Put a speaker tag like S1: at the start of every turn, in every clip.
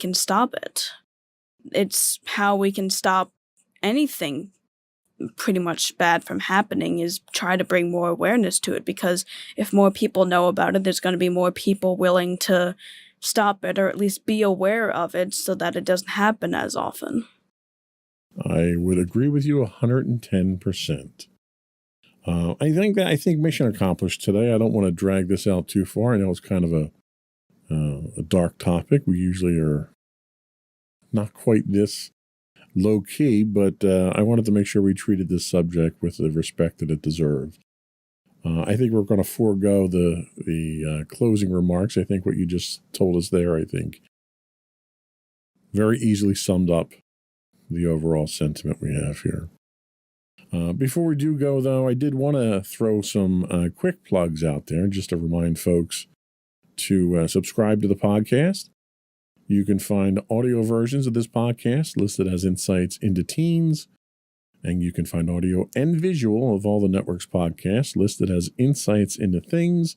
S1: can stop it. It's how we can stop anything pretty much bad from happening, is try to bring more awareness to it, because if more people know about it, there's going to be more people willing to stop it, or at least be aware of it so that it doesn't happen as often.
S2: I would agree with you 110%. I think mission accomplished today. I don't want to drag this out too far. I know it's kind of a dark topic. We usually are not quite this low key, but I wanted to make sure we treated this subject with the respect that it deserves. I think we're going to forego the closing remarks. I think what you just told us there, I think, very easily summed up the overall sentiment we have here. Before we do go, though, I did want to throw some quick plugs out there just to remind folks to subscribe to the podcast. You can find audio versions of this podcast listed as Insights into Teens, and you can find audio and visual of all the network's podcasts listed as Insights into Things,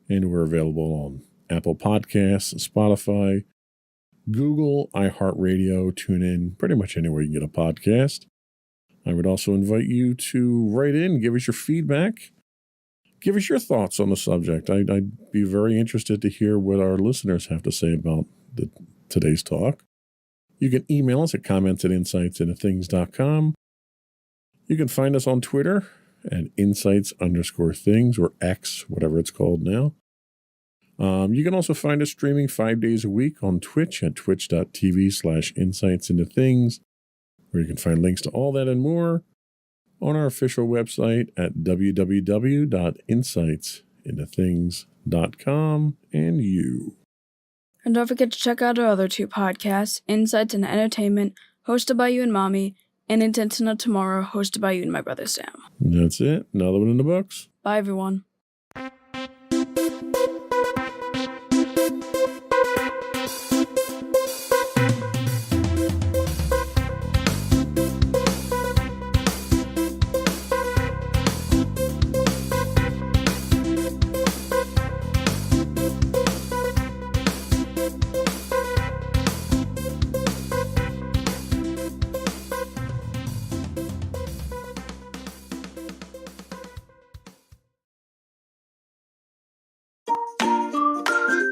S2: and we're available on Apple Podcasts, Spotify, Google, iHeartRadio, TuneIn, pretty much anywhere you can get a podcast. I would also invite you to write in, give us your feedback, give us your thoughts on the subject. I'd be very interested to hear what our listeners have to say about today's talk. You can email us at comments@insightsintothings.com. You can find us on Twitter at insights_things, or X, whatever it's called now. You can also find us streaming 5 days a week on Twitch at twitch.tv/insightsintothings, where you can find links to all that and more on our official website at www.insightsintothings.com. And you.
S1: And don't forget to check out our other two podcasts, Insights into Entertainment, hosted by you and Mommy, and Intentional Tomorrow, hosted by you and my brother Sam.
S2: That's it. Another one in the books.
S1: Bye, everyone.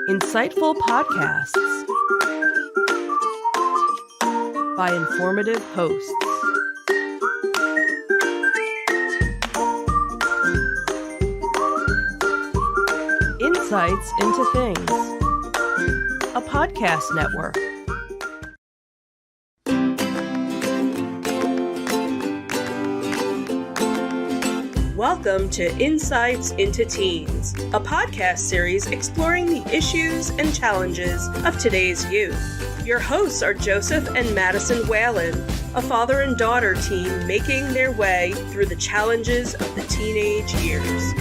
S3: Insightful podcasts by informative hosts. Insights into Things, a podcast network. Welcome to Insights into Teens, a podcast series exploring the issues and challenges of today's youth. Your hosts are Joseph and Madison Whalen, a father and daughter team making their way through the challenges of the teenage years.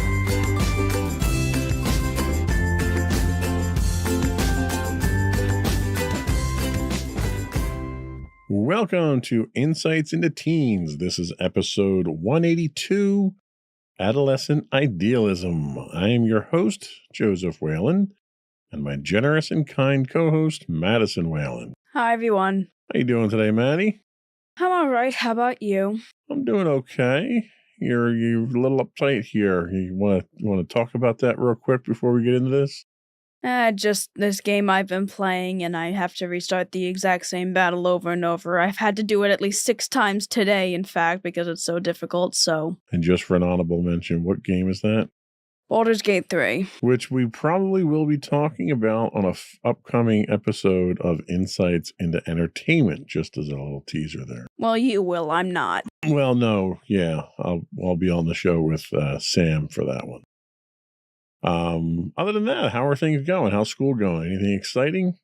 S2: Welcome to Insights into Teens. This is episode 182. Adolescent Idealism. I am your host, Joseph Whalen, and my generous and kind co-host, Madison Whalen.
S1: Hi, everyone.
S2: How you doing today, Maddie?
S1: I'm all right. How about you?
S2: I'm doing okay. You're a little uptight here. You want to talk about that real quick before we get into this?
S1: Just this game I've been playing, and I have to restart the exact same battle over and over. I've had to do it at least 6 times today, in fact, because it's so difficult, so...
S2: And just for an honorable mention, what game is that?
S1: Baldur's Gate 3.
S2: Which we probably will be talking about on a upcoming episode of Insights into Entertainment, just as a little teaser there.
S1: Well, you will. I'm not.
S2: Well, no, yeah. I'll be on the show with Sam for that one. Other than that, how are things going? How's school going? Anything exciting?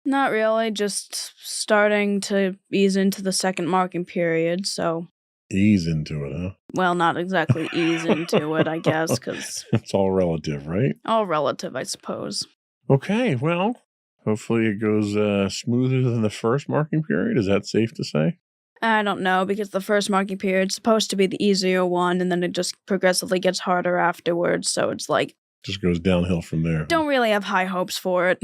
S1: Not really, just starting to ease into the second marking period, so...
S2: Ease into it, huh?
S1: Well, not exactly ease into it, I guess, because...
S2: It's all relative, right?
S1: All relative, I suppose.
S2: Okay, well, hopefully it goes smoother than the first marking period. Is that safe to say?
S1: I don't know, because the first marking period is supposed to be the easier one, and then it just progressively gets harder afterwards, so it's like...
S2: Just goes downhill from there.
S1: Don't really have high hopes for it.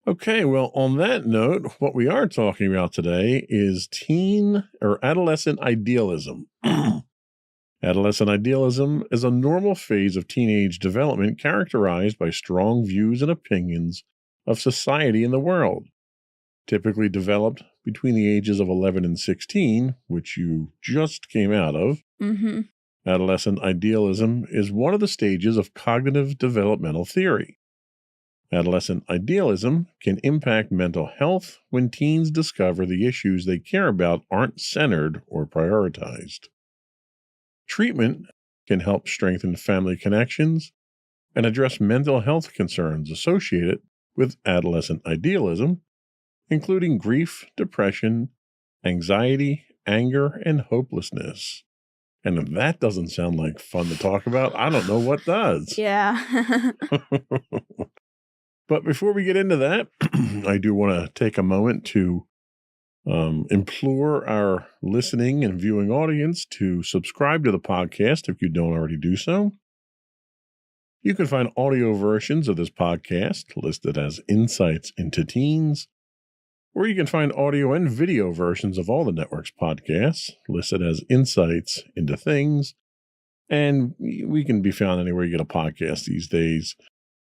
S2: Okay, well, on that note, what we are talking about today is teen or adolescent idealism. Adolescent idealism is a normal phase of teenage development characterized by strong views and opinions of society and the world, typically developed between the ages of 11 and 16, which you just came out of.
S1: Mm-hmm.
S2: Adolescent idealism is one of the stages of cognitive developmental theory. Adolescent idealism can impact mental health when teens discover the issues they care about aren't centered or prioritized. Treatment can help strengthen family connections and address mental health concerns associated with adolescent idealism, including grief, depression, anxiety, anger, and hopelessness. And if that doesn't sound like fun to talk about, I don't know what does.
S1: Yeah.
S2: But before we get into that, I do want to take a moment to implore our listening and viewing audience to subscribe to the podcast if you don't already do so. You can find audio versions of this podcast listed as Insights into Teens, or you can find audio and video versions of all the network's podcasts listed as Insights into Things. And we can be found anywhere you get a podcast these days.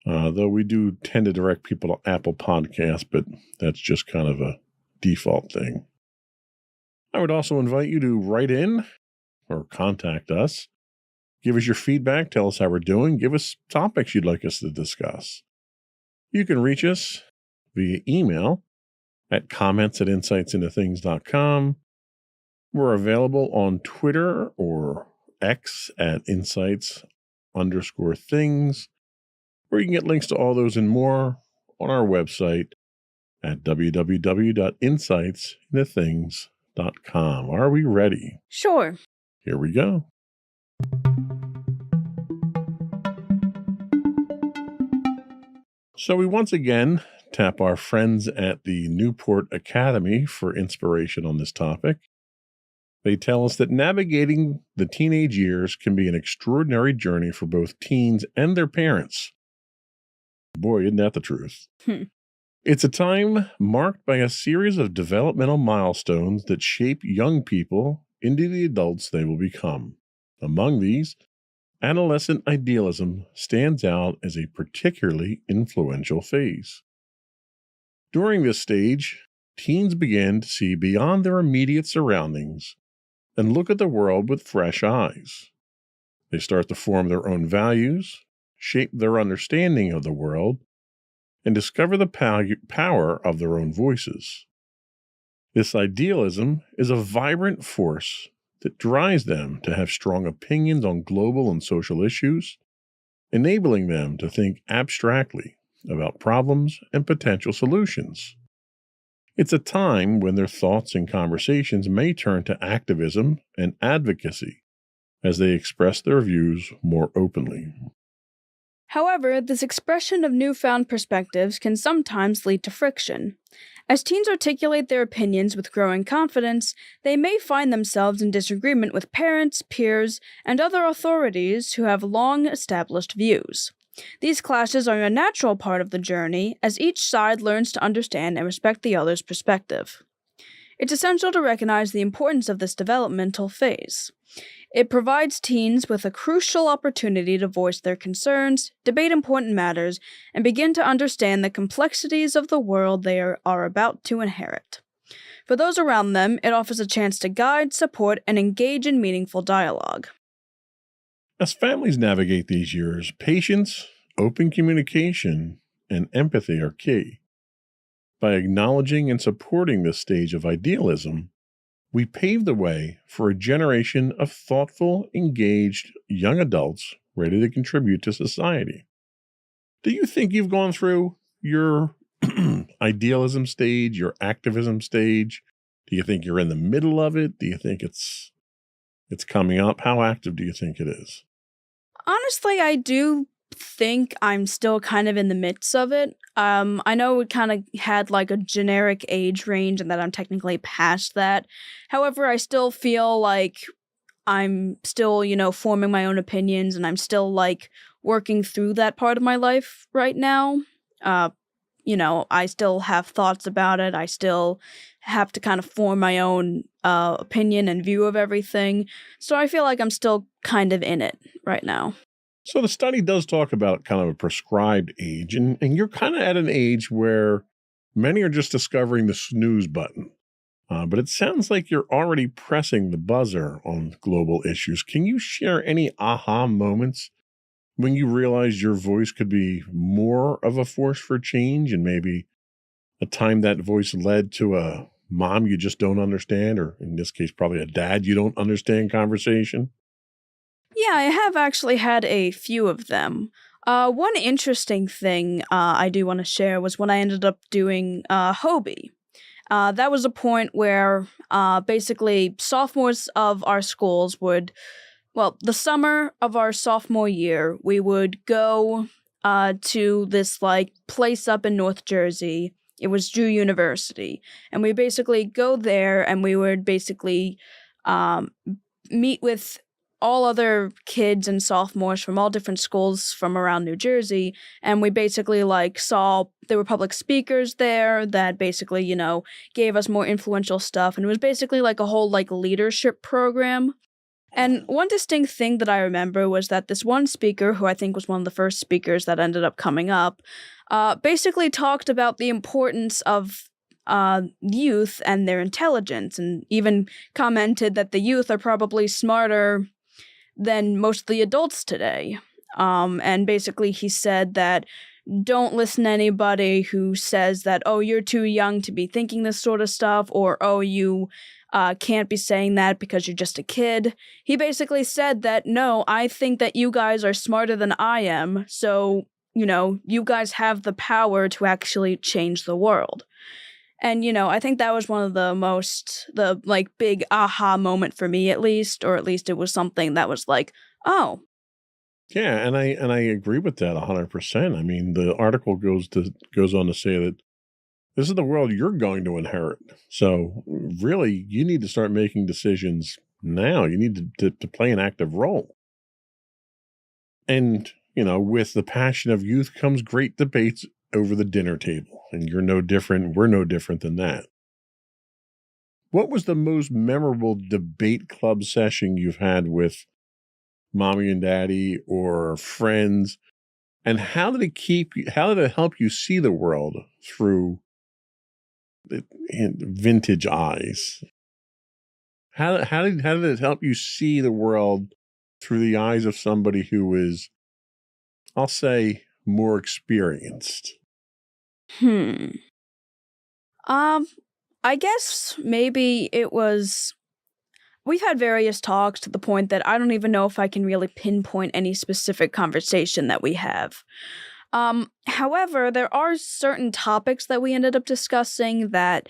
S2: Though we do tend to direct people to Apple Podcasts, but that's just kind of a default thing. I would also invite you to write in or contact us. Give us your feedback. Tell us how we're doing. Give us topics you'd like us to discuss. You can reach us via email at comments@insightsintothings.com. We're available on Twitter or X at insights_things. Or you can get links to all those and more on our website at www.insightsintothings.com. Are we ready?
S1: Sure.
S2: Here we go. So we once again tap our friends at the Newport Academy for inspiration on this topic. They tell us that navigating the teenage years can be an extraordinary journey for both teens and their parents. Boy, isn't that the truth? It's a time marked by a series of developmental milestones that shape young people into the adults they will become. Among these, adolescent idealism stands out as a particularly influential phase. During this stage, teens begin to see beyond their immediate surroundings and look at the world with fresh eyes. They start to form their own values, shape their understanding of the world, and discover the power of their own voices. This idealism is a vibrant force that drives them to have strong opinions on global and social issues, enabling them to think abstractly about problems and potential solutions. It's a time when their thoughts and conversations may turn to activism and advocacy as they express their views more openly.
S1: However, this expression of newfound perspectives can sometimes lead to friction. As teens articulate their opinions with growing confidence, they may find themselves in disagreement with parents, peers, and other authorities who have long-established views. These clashes are a natural part of the journey, as each side learns to understand and respect the other's perspective. It's essential to recognize the importance of this developmental phase. It provides teens with a crucial opportunity to voice their concerns, debate important matters, and begin to understand the complexities of the world they are about to inherit. For those around them, it offers a chance to guide, support, and engage in meaningful dialogue.
S2: As families navigate these years, patience, open communication, and empathy are key. By acknowledging and supporting this stage of idealism, we pave the way for a generation of thoughtful, engaged young adults ready to contribute to society. Do you think you've gone through your idealism stage, your activism stage? Do you think you're in the middle of it? Do you think it's coming up? How active do you think it is?
S1: Honestly, I do think I'm still kind of in the midst of it. I know it kind of had like a generic age range and that I'm technically past that. However, I still feel like I'm still, forming my own opinions and I'm still like working through that part of my life right now. I still have thoughts about it. I still have to kind of form my own opinion and view of everything. So I feel like I'm still kind of in it right now.
S2: So the study does talk about kind of a prescribed age, and you're kind of at an age where many are just discovering the snooze button. But it sounds like you're already pressing the buzzer on global issues. Can you share any aha moments when you realized your voice could be more of a force for change, and maybe a time that voice led to a mom you just don't understand, or in this case, probably a dad you don't understand conversation?
S1: Yeah, I have actually had a few of them. One interesting thing I do want to share was when I ended up doing Hobie. That was a point where basically sophomores of our schools the summer of our sophomore year, we would go to this place up in North Jersey. It was Drew University. And we basically go there and we would basically meet with all other kids and sophomores from all different schools from around New Jersey, and we basically saw there were public speakers there that basically, gave us more influential stuff, and it was basically a whole leadership program. And one distinct thing that I remember was that this one speaker, who I think was one of the first speakers that ended up coming up, basically talked about the importance of youth and their intelligence, and even commented that the youth are probably smarter than most of the adults today. And basically he said that don't listen to anybody who says that, oh, you're too young to be thinking this sort of stuff, or, oh, you can't be saying that because you're just a kid. He basically said that, no, I think that you guys are smarter than I am, so, you guys have the power to actually change the world. And, I think that was one of the big aha moment for me, at least, or at least it was something that was oh.
S2: Yeah, and I agree with that 100%. I mean, the article goes on to say that this is the world you're going to inherit. So really, you need to start making decisions now. You need to play an active role. And, with the passion of youth comes great debates over the dinner table, and you're no different. We're no different than that. What was the most memorable debate club session you've had with mommy and daddy or friends? And how did it help you see the world through vintage eyes? How did it help you see the world through the eyes of somebody who is, I'll say, more experienced?
S1: I guess maybe it was. We've had various talks to the point that I don't even know if I can really pinpoint any specific conversation that we have. However, there are certain topics that we ended up discussing that,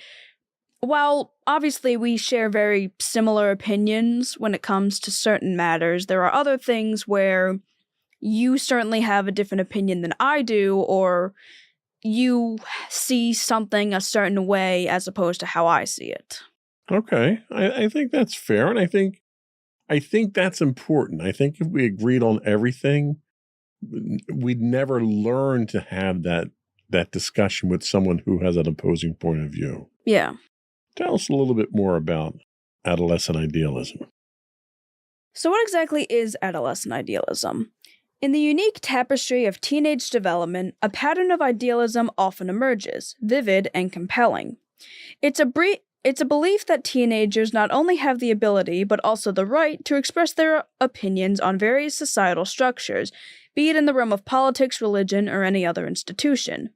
S1: while obviously we share very similar opinions when it comes to certain matters, there are other things where you certainly have a different opinion than I do, or you see something a certain way as opposed to how I see it.
S2: Okay, I think that's fair, and I think that's important. I think if we agreed on everything, we'd never learn to have that discussion with someone who has an opposing point of view.
S1: Yeah.
S2: Tell us a little bit more about adolescent idealism.
S1: So what exactly is adolescent idealism? In the unique tapestry of teenage development, a pattern of idealism often emerges, vivid and compelling. It's a belief that teenagers not only have the ability, but also the right to express their opinions on various societal structures, be it in the realm of politics, religion, or any other institution.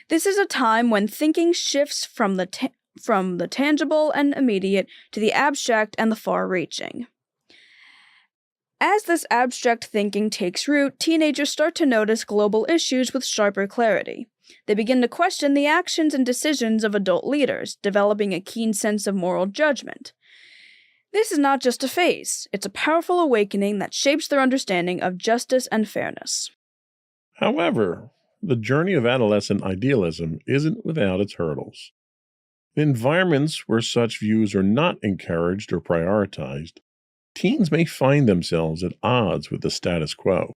S1: This is a time when thinking shifts from the tangible and immediate to the abstract and the far-reaching. As this abstract thinking takes root, teenagers start to notice global issues with sharper clarity. They begin to question the actions and decisions of adult leaders, developing a keen sense of moral judgment. This is not just a phase, it's a powerful awakening that shapes their understanding of justice and fairness.
S2: However, the journey of adolescent idealism isn't without its hurdles. In environments where such views are not encouraged or prioritized, teens may find themselves at odds with the status quo.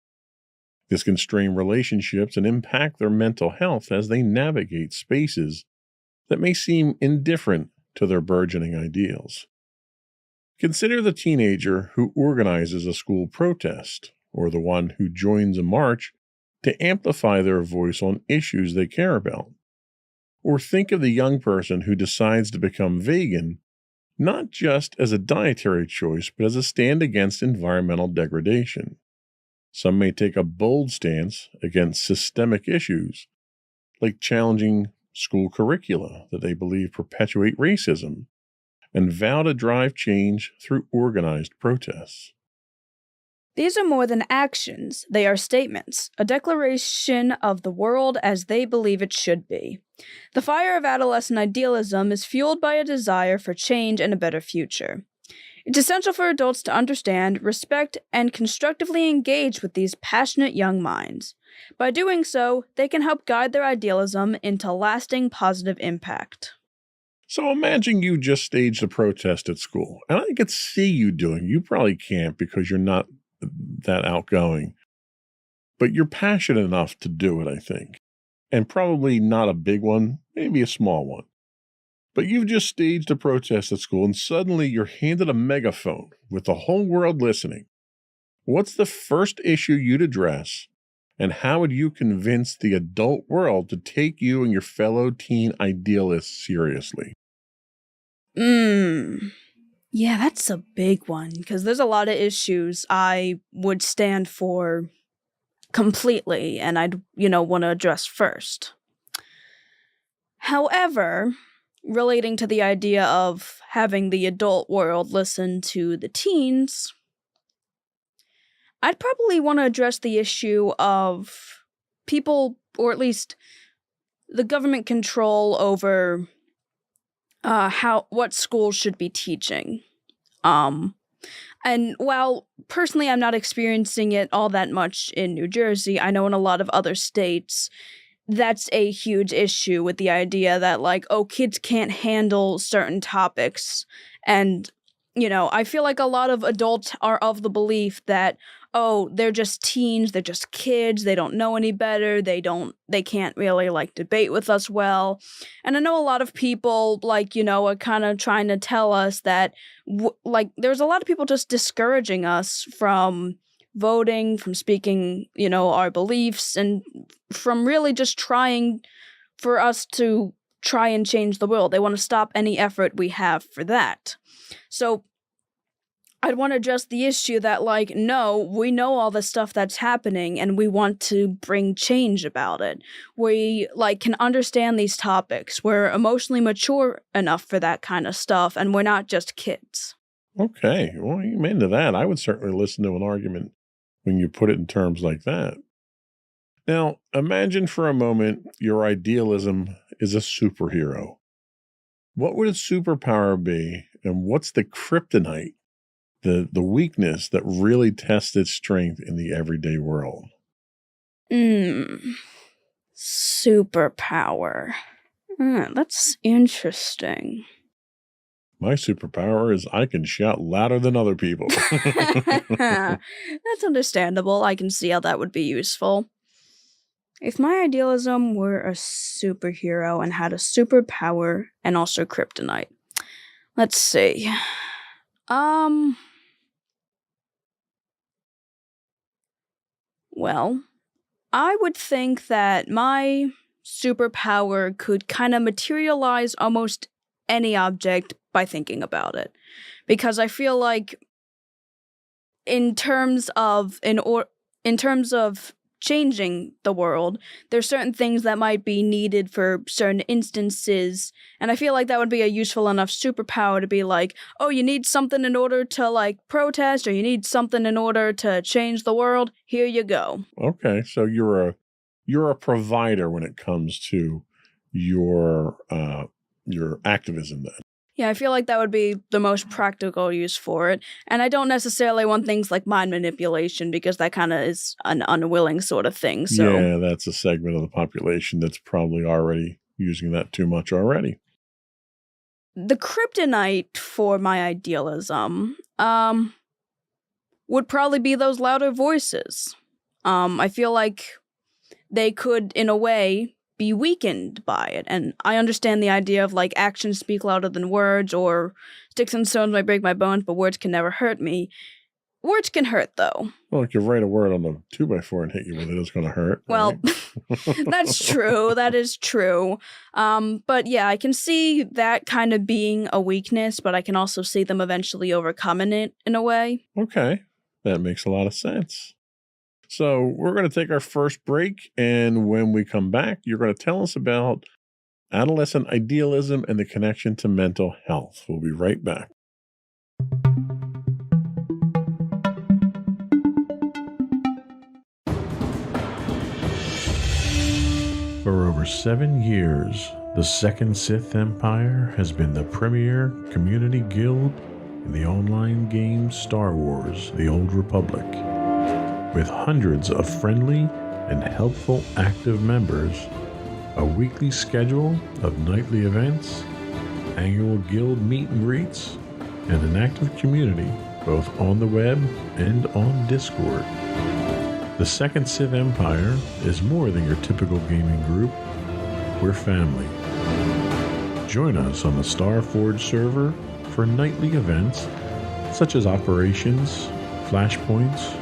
S2: This can strain relationships and impact their mental health as they navigate spaces that may seem indifferent to their burgeoning ideals. Consider the teenager who organizes a school protest, or the one who joins a march to amplify their voice on issues they care about. Or think of the young person who decides to become vegan, not just as a dietary choice, but as a stand against environmental degradation. Some may take a bold stance against systemic issues, like challenging school curricula that they believe perpetuate racism, and vow to drive change through organized protests.
S1: These are more than actions, they are statements, a declaration of the world as they believe it should be. The fire of adolescent idealism is fueled by a desire for change and a better future. It's essential for adults to understand, respect, and constructively engage with these passionate young minds. By doing so, they can help guide their idealism into lasting positive impact.
S2: So imagine you just staged a protest at school, and I could see you doing. You probably can't because you're not that outgoing, but you're passionate enough to do it, I think. And probably not a big one, maybe a small one. But you've just staged a protest at school and suddenly you're handed a megaphone with the whole world listening. What's the first issue you'd address, and how would you convince the adult world to take you and your fellow teen idealists seriously?
S1: Yeah, that's a big one, because there's a lot of issues I would stand for completely, and I'd, want to address first. However, relating to the idea of having the adult world listen to the teens, I'd probably want to address the issue of people, or at least the government control over what schools should be teaching. And while personally I'm not experiencing it all that much in New Jersey, I know in a lot of other states that's a huge issue with the idea that, kids can't handle certain topics. And, I feel like a lot of adults are of the belief that, they're just teens, they're just kids, they don't know any better, they can't really, debate with us well. And I know a lot of people, are kind of trying to tell us that, there's a lot of people just discouraging us from voting, from speaking, our beliefs, and from really just trying for us to try and change the world. They want to stop any effort we have for that. So I'd want to address the issue that, no, we know all the stuff that's happening and we want to bring change about it. We, can understand these topics. We're emotionally mature enough for that kind of stuff, and we're not just kids.
S2: Okay, well, you mean to that. I would certainly listen to an argument when you put it in terms like that. Now, imagine for a moment your idealism is a superhero. What would a superpower be, and what's the kryptonite, the weakness that really tests its strength in the everyday world?
S1: Superpower. That's interesting.
S2: My superpower is I can shout louder than other people.
S1: That's understandable. I can see how that would be useful. If my idealism were a superhero and had a superpower and also kryptonite. Let's see. Well, I would think that my superpower could kind of materialize almost any object by thinking about it. Because I feel like in terms of changing the world, there's certain things that might be needed for certain instances, and I feel like that would be a useful enough superpower to be like, you need something in order to protest, or you need something in order to change the world, here you go.
S2: Okay, so you're a provider when it comes to your activism then.
S1: Yeah, I feel like that would be the most practical use for it. And I don't necessarily want things like mind manipulation, because that kind of is an unwilling sort of thing. So
S2: yeah, that's a segment of the population that's probably already using that too much already.
S1: The kryptonite for my idealism would probably be those louder voices. I feel like they could, in a way, be weakened by it. And I understand the idea of, like, actions speak louder than words, or sticks and stones might break my bones, but words can never hurt me. Words can hurt, though.
S2: Well, if you write a word on the 2x4 and hit you with it, it's going to hurt.
S1: Well,
S2: right?
S1: that's true. That is true. But yeah, I can see that kind of being a weakness, but I can also see them eventually overcoming it in a way.
S2: Okay. That makes a lot of sense. So we're going to take our first break. And when we come back, you're going to tell us about adolescent idealism and the connection to mental health. We'll be right back. For over 7 years, the Second Sith Empire has been the premier community guild in the online game Star Wars: The Old Republic. With hundreds of friendly and helpful active members, a weekly schedule of nightly events, annual guild meet and greets, and an active community both on the web and on Discord. The Second Sith Empire is more than your typical gaming group. We're family. Join us on the Starforge server for nightly events such as operations, flashpoints,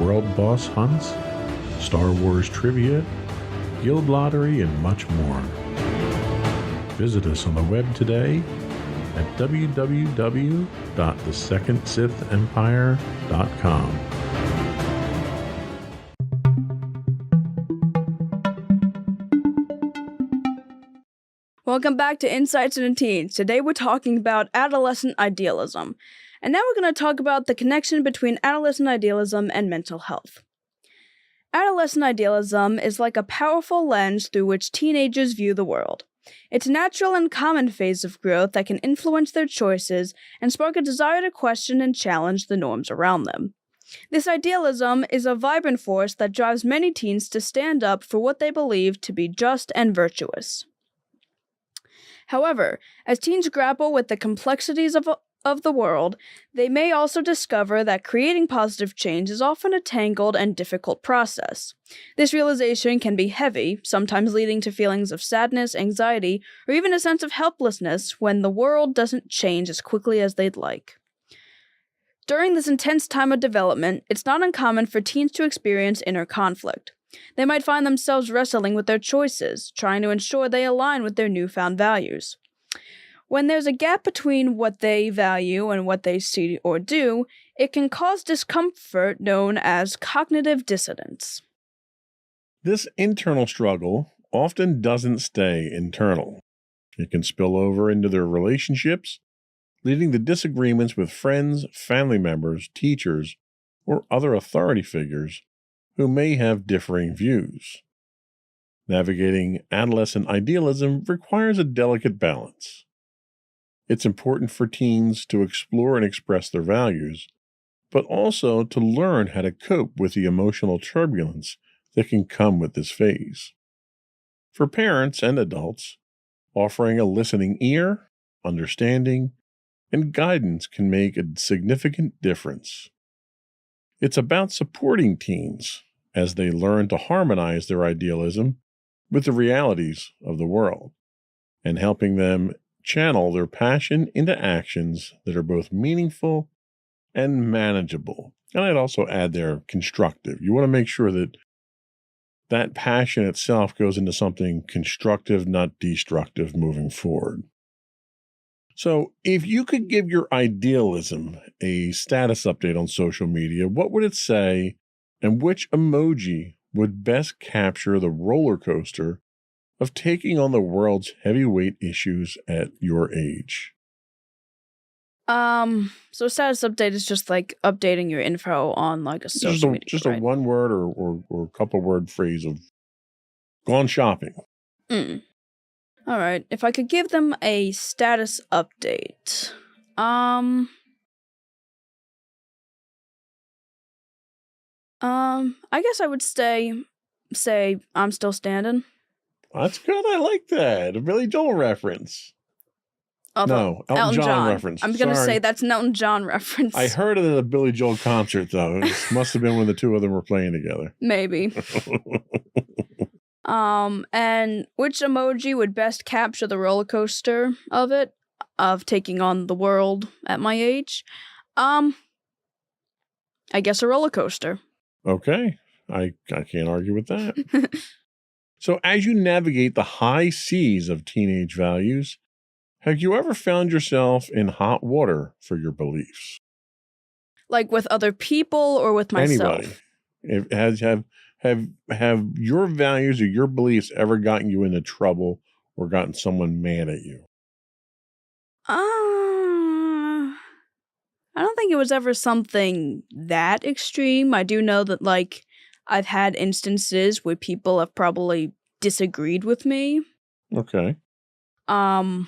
S2: world boss hunts, Star Wars trivia, guild lottery, and much more. Visit us on the web today at www.thesecondsithempire.com.
S1: Welcome back to Insights into Teens. Today we're talking about adolescent idealism. And now we're going to talk about the connection between adolescent idealism and mental health. Adolescent idealism is like a powerful lens through which teenagers view the world. It's a natural and common phase of growth that can influence their choices and spark a desire to question and challenge the norms around them. This idealism is a vibrant force that drives many teens to stand up for what they believe to be just and virtuous. However, as teens grapple with the complexities of the world, they may also discover that creating positive change is often a tangled and difficult process. This realization can be heavy, sometimes leading to feelings of sadness, anxiety, or even a sense of helplessness when the world doesn't change as quickly as they'd like. During this intense time of development, it's not uncommon for teens to experience inner conflict. They might find themselves wrestling with their choices, trying to ensure they align with their newfound values. When there's a gap between what they value and what they see or do, it can cause discomfort known as cognitive dissonance.
S2: This internal struggle often doesn't stay internal. It can spill over into their relationships, leading to disagreements with friends, family members, teachers, or other authority figures who may have differing views. Navigating adolescent idealism requires a delicate balance. It's important for teens to explore and express their values, but also to learn how to cope with the emotional turbulence that can come with this phase. For parents and adults, offering a listening ear, understanding, and guidance can make a significant difference. It's about supporting teens as they learn to harmonize their idealism with the realities of the world, and helping them channel their passion into actions that are both meaningful and manageable. And I'd also add there, constructive. You want to make sure that that passion itself goes into something constructive, not destructive moving forward. So if you could give your idealism a status update on social media, what would it say, and which emoji would best capture the roller coaster of taking on the world's heavyweight issues at your age?
S1: So status update is just like updating your info on like a social media.
S2: Just
S1: right?
S2: a one word or a couple word phrase of gone shopping.
S1: All right. If I could give them a status update, I guess I would say I'm still standing.
S2: That's good. I like that. A Billy Joel reference. No, Elton John reference.
S1: I'm going to
S2: Sorry.
S1: say that's an Elton John reference.
S2: I heard it at a Billy Joel concert, though. It must have been when the two of them were playing together.
S1: Maybe. And which emoji would best capture the roller coaster of taking on the world at my age? I guess a roller coaster.
S2: Okay. I can't argue with that. So as you navigate the high seas of teenage values, have you ever found yourself in hot water for your beliefs?
S1: Like with other people or with myself?
S2: Anybody. Have your values or your beliefs ever gotten you into trouble or gotten someone mad at you?
S1: I don't think it was ever something that extreme. I do know that, like, I've had instances where people have probably disagreed with me.
S2: Okay.
S1: I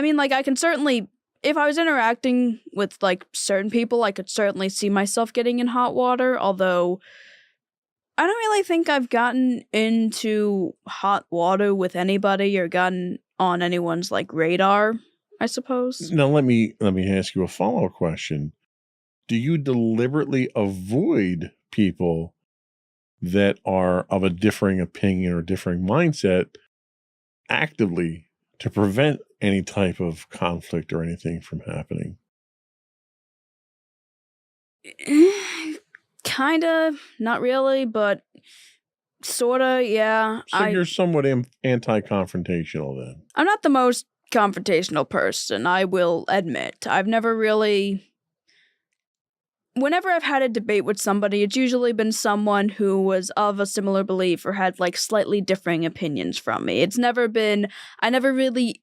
S1: mean, like, I can certainly, if I was interacting with, like, certain people, I could certainly see myself getting in hot water, although I don't really think I've gotten into hot water with anybody or gotten on anyone's, like, radar, I suppose.
S2: Now, let me ask you a follow-up question. Do you deliberately avoid people that are of a differing opinion or differing mindset actively to prevent any type of conflict or anything from happening?
S1: Kinda, not really, but sorta, yeah.
S2: So you're somewhat anti-confrontational then?
S1: I'm not the most confrontational person, I will admit. I've never really... Whenever I've had a debate with somebody, it's usually been someone who was of a similar belief or had, like, slightly differing opinions from me. It's never been... I've never really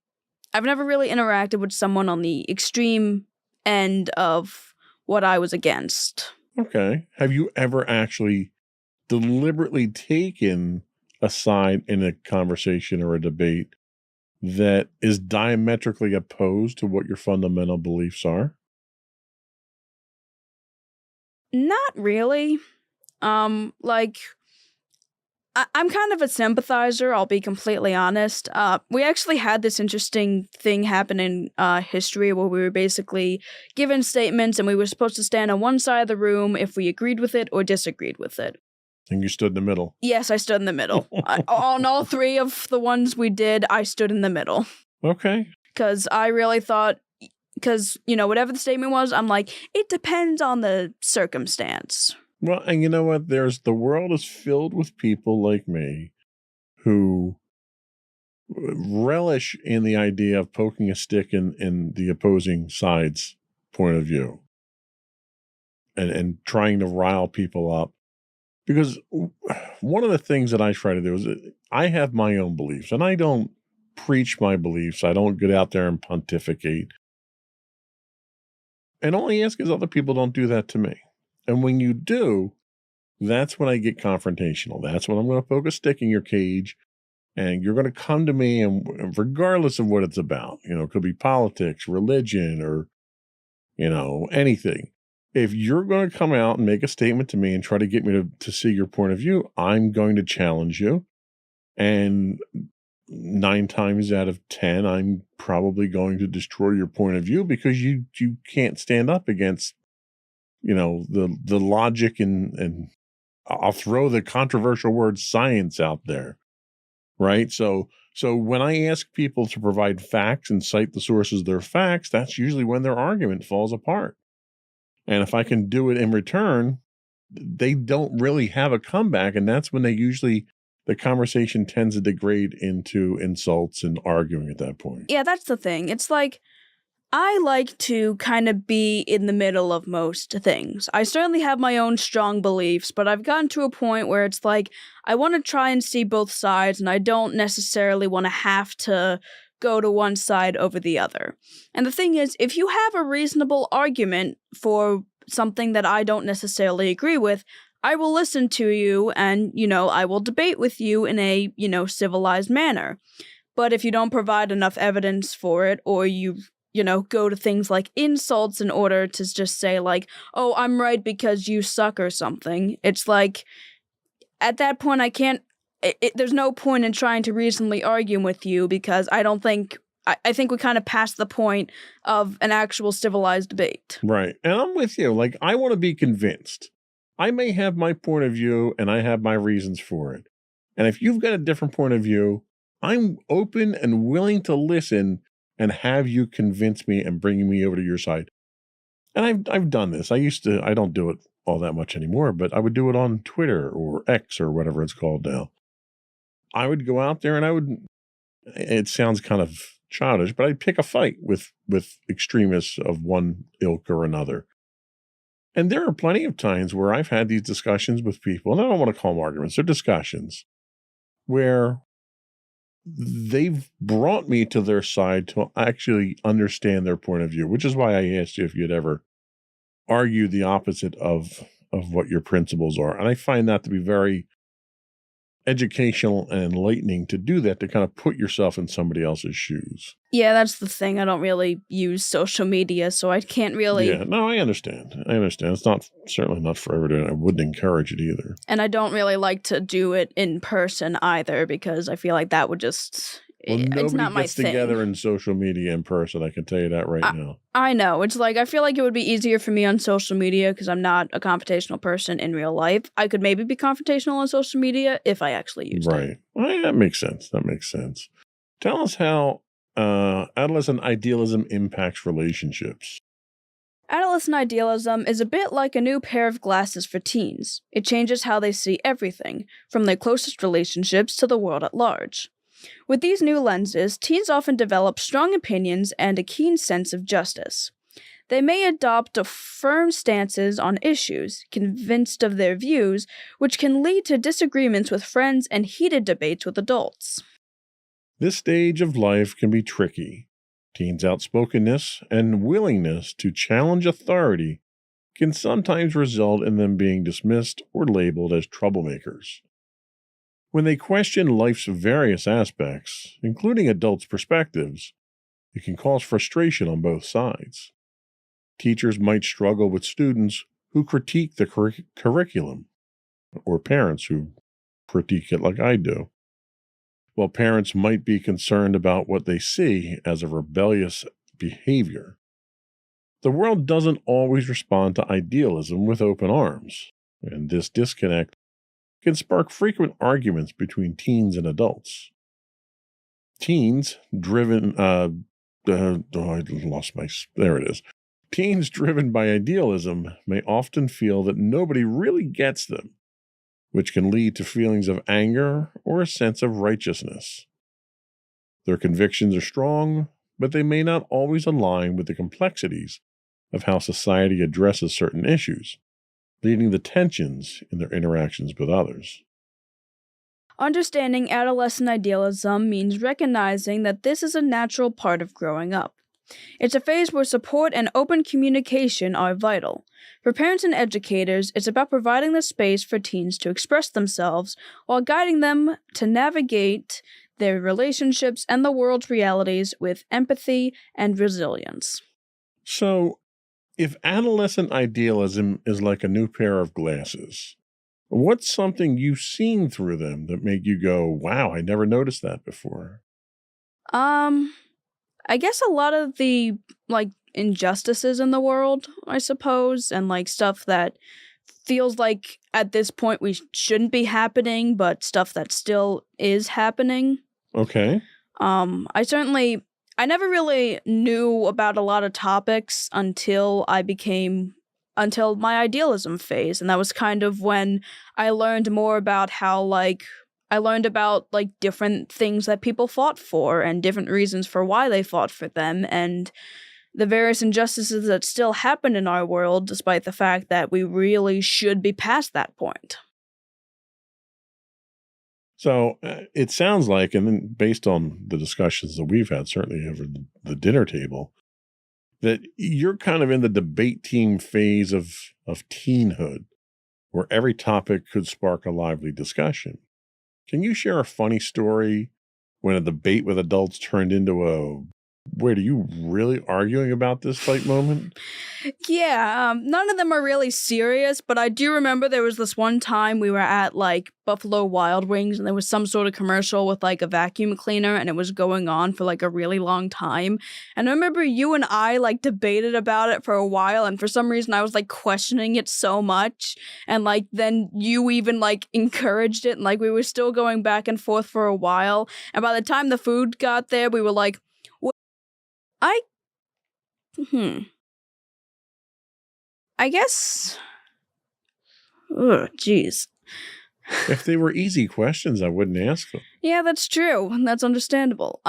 S1: interacted with someone on the extreme end of what I was against.
S2: Okay. Have you ever actually deliberately taken a side in a conversation or a debate that is diametrically opposed to what your fundamental beliefs are?
S1: Not really. Like, I'm kind of a sympathizer, I'll be completely honest. We actually had this interesting thing happen in history where we were basically given statements and we were supposed to stand on one side of the room if we agreed with it or disagreed with it.
S2: And you stood in the middle.
S1: Yes, I stood in the middle. On all three of the ones we did, I stood in the middle.
S2: Okay.
S1: Because I really thought... Because, you know, whatever the statement was, I'm like, it depends on the circumstance.
S2: Well, and you know what? The world is filled with people like me who relish in the idea of poking a stick in the opposing side's point of view and trying to rile people up. Because one of the things that I try to do is I have my own beliefs, and I don't preach my beliefs. I don't get out there and pontificate. And all I ask is other people don't do that to me. And when you do, that's when I get confrontational. That's when I'm going to poke a stick in your cage, and you're going to come to me, and regardless of what it's about, you know, it could be politics, religion, or, you know, anything. If you're going to come out and make a statement to me and try to get me to see your point of view, I'm going to challenge you. And 9 times out of 10, I'm probably going to destroy your point of view because you can't stand up against, you know, the logic and I'll throw the controversial word science out there, right? So when I ask people to provide facts and cite the sources of their facts, that's usually when their argument falls apart. And if I can do it in return, they don't really have a comeback, and that's when the conversation tends to degrade into insults and arguing at that point.
S1: Yeah, that's the thing. It's like, I like to kind of be in the middle of most things. I certainly have my own strong beliefs, but I've gotten to a point where it's like, I want to try and see both sides, and I don't necessarily want to have to go to one side over the other. And the thing is, if you have a reasonable argument for something that I don't necessarily agree with, I will listen to you and, you know, I will debate with you in a, you know, civilized manner. But if you don't provide enough evidence for it, or you know, go to things like insults in order to just say like, oh, I'm right because you suck or something, it's like, at that point I can't there's no point in trying to reasonably argue with you because I think we kind of passed the point of an actual civilized debate.
S2: Right. And I'm with you. Like, I want to be convinced. I may have my point of view and I have my reasons for it. And if you've got a different point of view, I'm open and willing to listen and have you convince me and bring me over to your side. And I've done this. I don't do it all that much anymore, but I would do it on Twitter or X or whatever it's called now. I would go out there and it sounds kind of childish, but I'd pick a fight with extremists of one ilk or another. And there are plenty of times where I've had these discussions with people, and I don't want to call them arguments, they're discussions, where they've brought me to their side to actually understand their point of view, which is why I asked you if you'd ever argue the opposite of what your principles are. And I find that to be very educational and enlightening to do that, to kind of put yourself in somebody else's shoes.
S1: Yeah, that's the thing. I don't really use social media, so I can't really...
S2: Yeah, no, I understand. It's certainly not for everyone. I wouldn't encourage it either.
S1: And I don't really like to do it in person either, because I feel like that would just...
S2: Well,
S1: it's not my
S2: gets
S1: thing.
S2: Together in social media in person. I can tell you that right now.
S1: I know. It's like, I feel like it would be easier for me on social media because I'm not a confrontational person in real life. I could maybe be confrontational on social media if I actually used it.
S2: Right. Well, that makes sense. Tell us how adolescent idealism impacts relationships.
S1: Adolescent idealism is a bit like a new pair of glasses for teens. It changes how they see everything, from their closest relationships to the world at large. With these new lenses, teens often develop strong opinions and a keen sense of justice. They may adopt firm stances on issues, convinced of their views, which can lead to disagreements with friends and heated debates with adults.
S2: This stage of life can be tricky. Teens' outspokenness and willingness to challenge authority can sometimes result in them being dismissed or labeled as troublemakers. When they question life's various aspects, including adults' perspectives, it can cause frustration on both sides. Teachers might struggle with students who critique the curriculum, or parents who critique it like I do, while parents might be concerned about what they see as a rebellious behavior. The world doesn't always respond to idealism with open arms, and this disconnect can spark frequent arguments between teens and adults. Teens driven by idealism may often feel that nobody really gets them, which can lead to feelings of anger or a sense of righteousness. Their convictions are strong, but they may not always align with the complexities of how society addresses certain issues, leading to tensions in their interactions with others.
S1: Understanding adolescent idealism means recognizing that this is a natural part of growing up. It's a phase where support and open communication are vital. For parents and educators, it's about providing the space for teens to express themselves while guiding them to navigate their relationships and the world's realities with empathy and resilience.
S2: So, if adolescent idealism is like a new pair of glasses, what's something you've seen through them that made you go, wow, I never noticed that before?
S1: I guess a lot of the, injustices in the world, I suppose, and, stuff that feels like at this point we shouldn't be happening, but stuff that still is happening.
S2: Okay.
S1: I never really knew about a lot of topics until my idealism phase, and that was kind of when I learned more about how, I learned about, different things that people fought for and different reasons for why they fought for them, and the various injustices that still happen in our world, despite the fact that we really should be past that point.
S2: So it sounds like, and then based on the discussions that we've had, certainly over the dinner table, that you're kind of in the debate team phase of teenhood, where every topic could spark a lively discussion. Can you share a funny story when a debate with adults turned into a Wait, are you really arguing about this type moment?
S1: Yeah, none of them are really serious, but I do remember there was this one time we were at, like, Buffalo Wild Wings, and there was some sort of commercial with, like, a vacuum cleaner, and it was going on for, like, a really long time. And I remember you and I, like, debated about it for a while, and for some reason I was, like, questioning it so much. And, like, then you even, like, encouraged it, and, like, we were still going back and forth for a while. And by the time the food got there, we were like, I guess. Ugh, jeez.
S2: If they were easy questions, I wouldn't ask them.
S1: Yeah, that's true. That's understandable.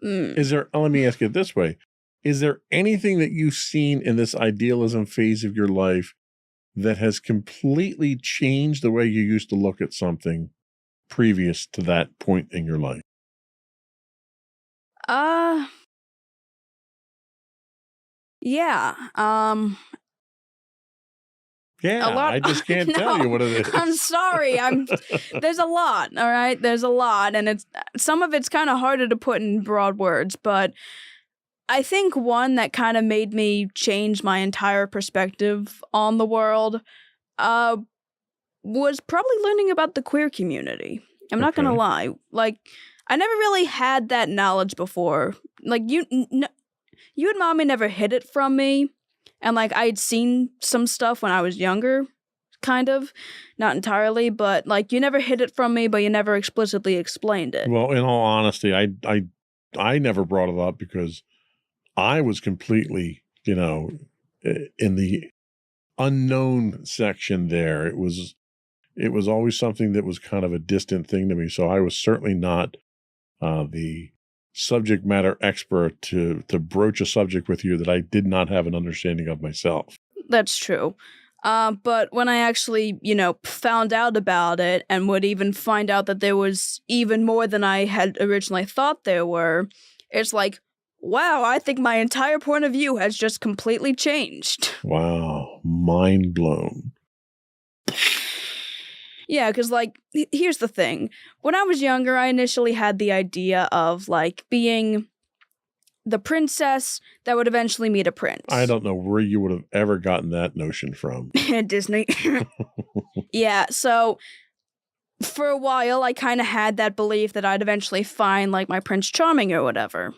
S2: Is there, let me ask it this way. Is there anything that you've seen in this idealism phase of your life that has completely changed the way you used to look at something previous to that point in your life?
S1: Yeah.
S2: Yeah,
S1: a lot.
S2: I just can't tell you what it is.
S1: I'm sorry. There's a lot, all right? There's a lot, and some of it's kind of harder to put in broad words, but I think one that kind of made me change my entire perspective on the world was probably learning about the queer community. I'm not gonna lie. Like, I never really had that knowledge before. Like, you and Mommy never hid it from me. And, like, I'd seen some stuff when I was younger, kind of. Not entirely, but, like, you never hid it from me, but you never explicitly explained it.
S2: Well, in all honesty, I never brought it up because I was completely, in the unknown section there. It was always something that was kind of a distant thing to me. So I was certainly not the subject matter expert to broach a subject with you that I did not have an understanding of myself.
S1: That's true. But when I actually, found out about it and would even find out that there was even more than I had originally thought there were, it's like, wow, I think my entire point of view has just completely changed.
S2: Wow. Mind blown.
S1: Yeah, because, like, here's the thing. When I was younger, I initially had the idea of, like, being the princess that would eventually meet a prince.
S2: I don't know where you would have ever gotten that notion from.
S1: Disney. Yeah, so for a while, I kind of had that belief that I'd eventually find, like, my Prince Charming or whatever.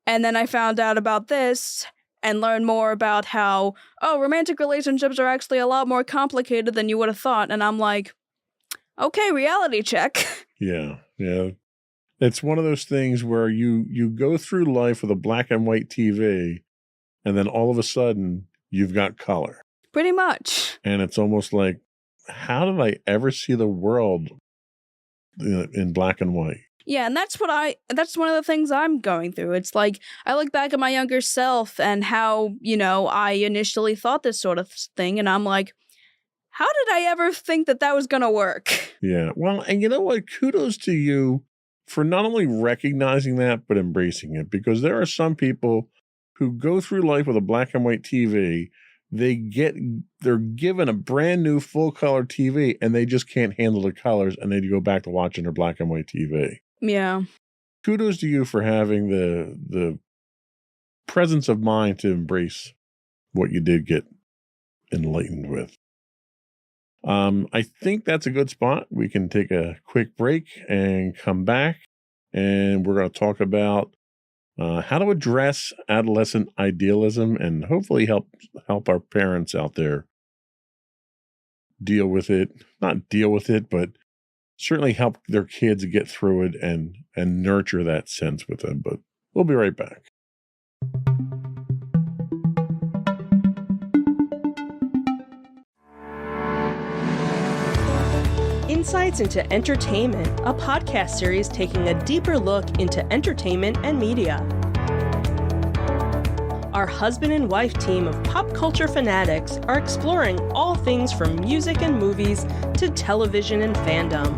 S1: And then I found out about this and learn more about how, romantic relationships are actually a lot more complicated than you would have thought. And I'm like, okay, reality check.
S2: Yeah. It's one of those things where you go through life with a black and white TV, and then all of a sudden, you've got color.
S1: Pretty much.
S2: And it's almost like, how did I ever see the world in black and white?
S1: Yeah, and that's one of the things I'm going through. It's like, I look back at my younger self and how, I initially thought this sort of thing, and I'm like, how did I ever think that was going to work?
S2: Yeah, well, and you know what? Kudos to you for not only recognizing that, but embracing it, because there are some people who go through life with a black and white TV. They're given a brand new full color TV, and they just can't handle the colors, and they go back to watching their black and white TV.
S1: Yeah.
S2: Kudos to you for having the presence of mind to embrace what you did get enlightened with. I think that's a good spot. We can take a quick break and come back, and we're going to talk about how to address adolescent idealism and hopefully help our parents out there deal with it. Not deal with it, but certainly help their kids get through it and nurture that sense with them. But we'll be right back.
S3: Insights into Entertainment, a podcast series taking a deeper look into entertainment and media. Our husband and wife team of pop culture fanatics are exploring all things from music and movies to television and fandom.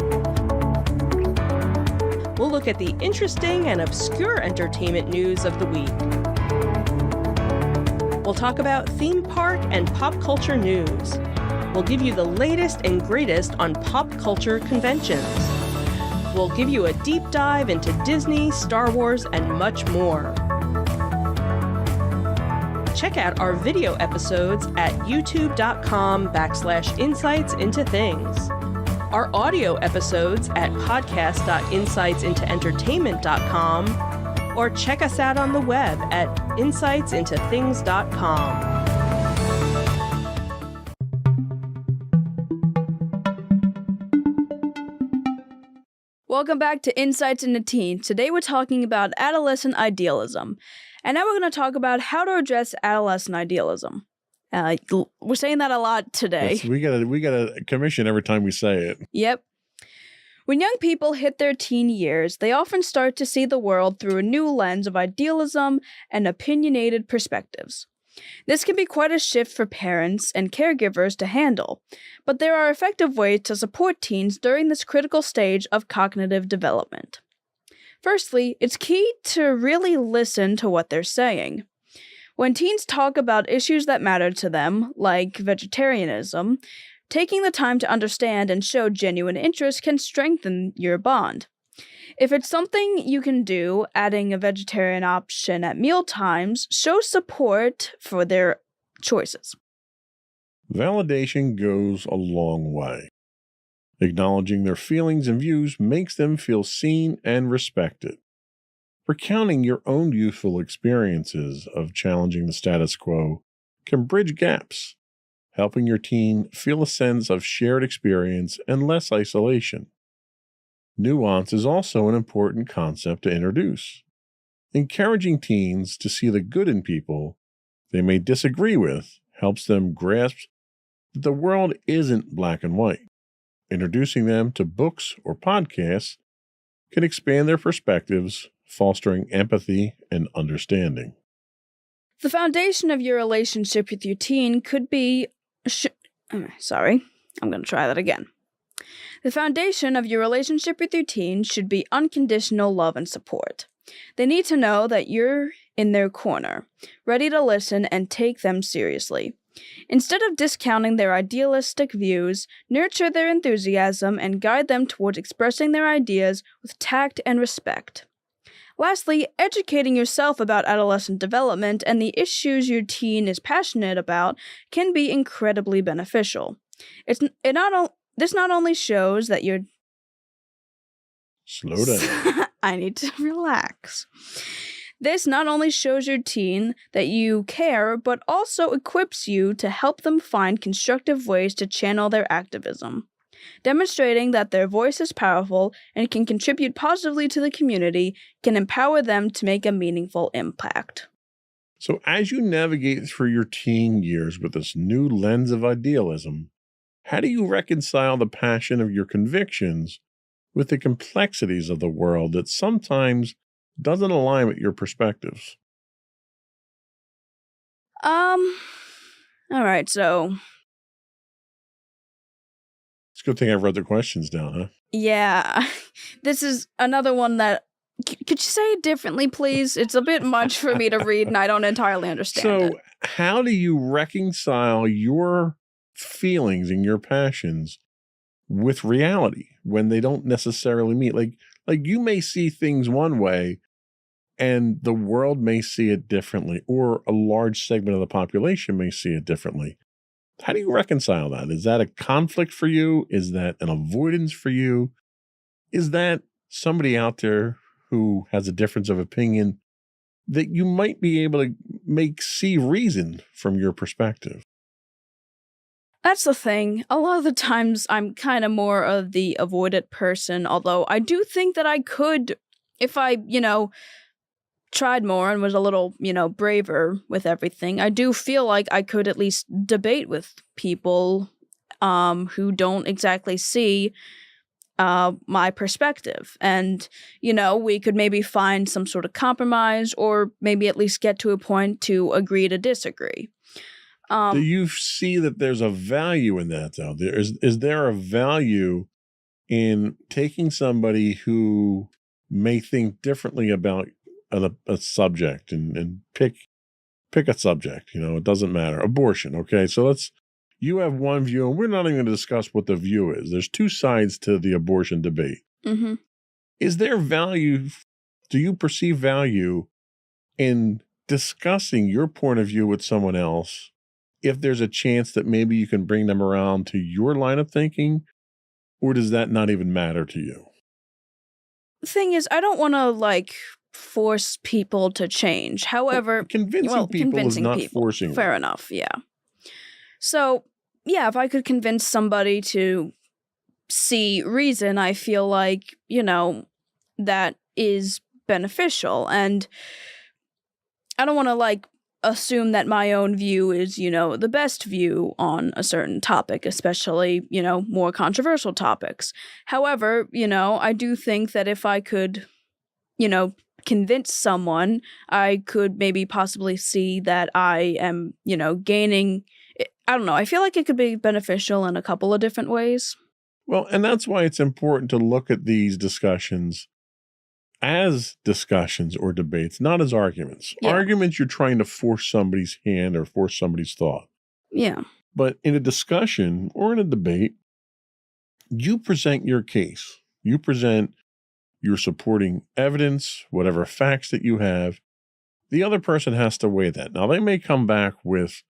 S3: We'll look at the interesting and obscure entertainment news of the week. We'll talk about theme park and pop culture news. We'll give you the latest and greatest on pop culture conventions. we'll give you a deep dive into Disney, Star Wars, and much more. Check out our video episodes at youtube.com/insightsintothings. Our audio episodes at podcast.insightsintoentertainment.com, or check us out on the web at insightsintothings.com.
S1: Welcome back to Insights into Teens. Today we're talking about adolescent idealism. And now we're going to talk about how to address adolescent idealism. We're saying that a lot today.
S2: Yes, we got a commission every time we say it.
S1: Yep. When young people hit their teen years, they often start to see the world through a new lens of idealism and opinionated perspectives. This can be quite a shift for parents and caregivers to handle, but there are effective ways to support teens during this critical stage of cognitive development. Firstly, it's key to really listen to what they're saying. When teens talk about issues that matter to them, like vegetarianism, taking the time to understand and show genuine interest can strengthen your bond. If it's something you can do, adding a vegetarian option at meal times shows support for their choices.
S2: Validation goes a long way. Acknowledging their feelings and views makes them feel seen and respected. Recounting your own youthful experiences of challenging the status quo can bridge gaps, helping your teen feel a sense of shared experience and less isolation. Nuance is also an important concept to introduce. Encouraging teens to see the good in people they may disagree with helps them grasp that the world isn't black and white. Introducing them to books or podcasts can expand their perspectives, fostering empathy and understanding.
S1: The foundation of your relationship with your teen could be... The foundation of your relationship with your teen should be unconditional love and support. They need to know that you're in their corner, ready to listen and take them seriously. Instead of discounting their idealistic views, nurture their enthusiasm and guide them towards expressing their ideas with tact and respect. Lastly, educating yourself about adolescent development and the issues your teen is passionate about can be incredibly beneficial. This not only shows that you're...
S2: Slow down.
S1: I need to relax. This not only shows your teen that you care, but also equips you to help them find constructive ways to channel their activism. Demonstrating that their voice is powerful and can contribute positively to the community can empower them to make a meaningful impact.
S2: So as you navigate through your teen years with this new lens of idealism, how do you reconcile the passion of your convictions with the complexities of the world that sometimes doesn't align with your perspectives?
S1: All right, so...
S2: It's a good thing I wrote the questions down, huh?
S1: Yeah, this is another one that... Could you say it differently, please? It's a bit much for me to read, and I don't entirely understand it.
S2: So how do you reconcile your feelings and your passions with reality when they don't necessarily meet? Like you may see things one way and the world may see it differently, or a large segment of the population may see it differently. How do you reconcile that? Is that a conflict for you? Is that an avoidance for you? Is that somebody out there who has a difference of opinion that you might be able to see reason from your perspective?
S1: That's the thing. A lot of the times I'm kind of more of the avoided person, although I do think that I could, if I, tried more and was a little, braver with everything, I do feel like I could at least debate with people who don't exactly see my perspective. And, we could maybe find some sort of compromise, or maybe at least get to a point to agree to disagree.
S2: Do you see that there's a value in that, though? Is there a value in taking somebody who may think differently about a subject and pick a subject? It doesn't matter. Abortion, okay? So you have one view, and we're not even going to discuss what the view is. There's two sides to the abortion debate.
S1: Mm-hmm.
S2: is there value? Do you perceive value in discussing your point of view with someone else if there's a chance that maybe you can bring them around to your line of thinking? Or does that not even matter to you?
S1: The thing is, I don't want to force people to change. However,
S2: convincing people is not forcing them.
S1: Fair enough, yeah. So, yeah, if I could convince somebody to see reason, I feel like, that is beneficial. And I don't want to assume that my own view is, the best view on a certain topic, especially, more controversial topics. However, I do think that if I could, convince someone, I could maybe possibly see that I am, gaining. I don't know. I feel like it could be beneficial in a couple of different ways.
S2: Well, and that's why it's important to look at these discussions as discussions or debates, not as arguments.
S1: Yeah.
S2: Arguments, you're trying to force somebody's hand or force somebody's thought.
S1: Yeah.
S2: But in a discussion or in a debate, you present your case. You present your supporting evidence, whatever facts that you have. The other person has to weigh that. Now, they may come back with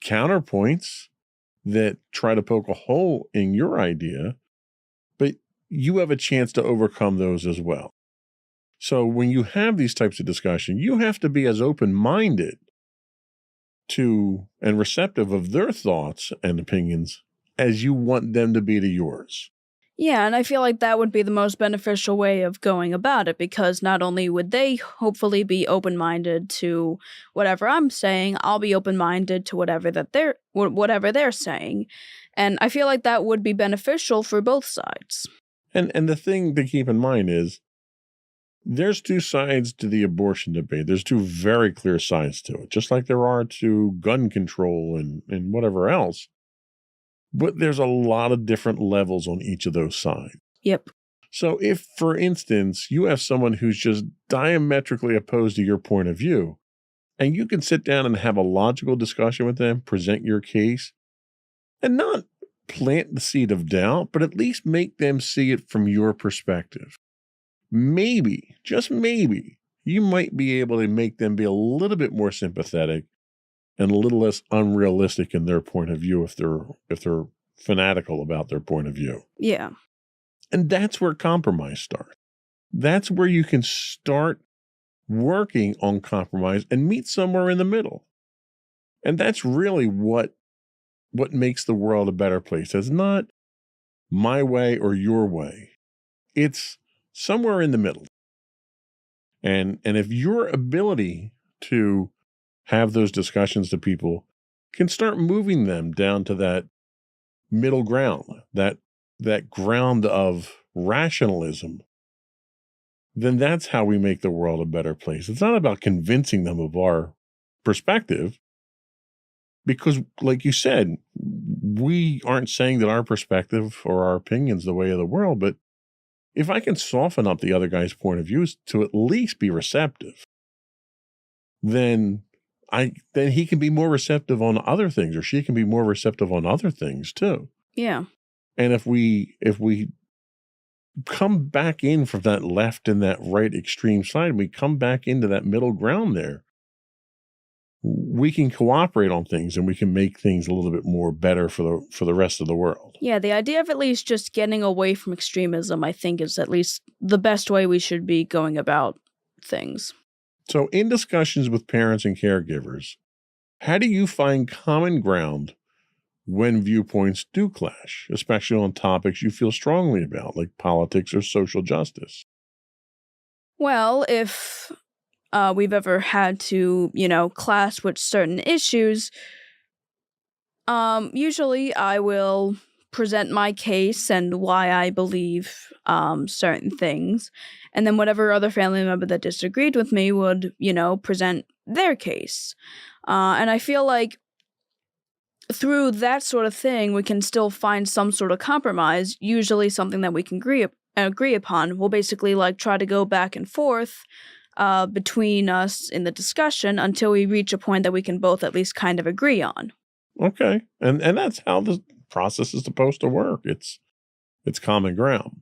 S2: counterpoints that try to poke a hole in your idea, but you have a chance to overcome those as well. So when you have these types of discussion, you have to be as open-minded to and receptive of their thoughts and opinions as you want them to be to yours.
S1: Yeah, and I feel like that would be the most beneficial way of going about it, because not only would they hopefully be open-minded to whatever I'm saying, I'll be open-minded to whatever they're saying. And I feel like that would be beneficial for both sides.
S2: And the thing to keep in mind is there's two sides to the abortion debate. There's two very clear sides to it, just like there are to gun control and whatever else. But there's a lot of different levels on each of those sides.
S1: Yep.
S2: So if, for instance, you have someone who's just diametrically opposed to your point of view, and you can sit down and have a logical discussion with them, present your case, and not plant the seed of doubt, but at least make them see it from your perspective. Maybe, just maybe, you might be able to make them be a little bit more sympathetic and a little less unrealistic in their point of view if they're fanatical about their point of view.
S1: Yeah.
S2: And that's where compromise starts. That's where you can start working on compromise and meet somewhere in the middle. And that's really what makes the world a better place. It's not my way or your way. It's somewhere in the middle. And if your ability to have those discussions to people can start moving them down to that middle ground, that ground of rationalism, then that's how we make the world a better place. It's not about convincing them of our perspective, because like you said, we aren't saying that our perspective or our opinion's the way of the world, but if I can soften up the other guy's point of view to at least be receptive, then he can be more receptive on other things, or she can be more receptive on other things too.
S1: Yeah.
S2: And if we come back in from that left and that right extreme side, we come back into that middle ground there, we can cooperate on things and we can make things a little bit more better for the rest of the world.
S1: Yeah, the idea of at least just getting away from extremism, I think, is at least the best way we should be going about things.
S2: So in discussions with parents and caregivers, how do you find common ground when viewpoints do clash, especially on topics you feel strongly about, like politics or social justice?
S1: Well, if we've ever had to, clash with certain issues, usually I will present my case and why I believe certain things. And then whatever other family member that disagreed with me would, present their case. And I feel like through that sort of thing, we can still find some sort of compromise, usually something that we can agree upon. We'll basically try to go back and forth between us in the discussion until we reach a point that we can both at least kind of agree on.
S2: Okay. And that's how the process is supposed to work. It's common ground.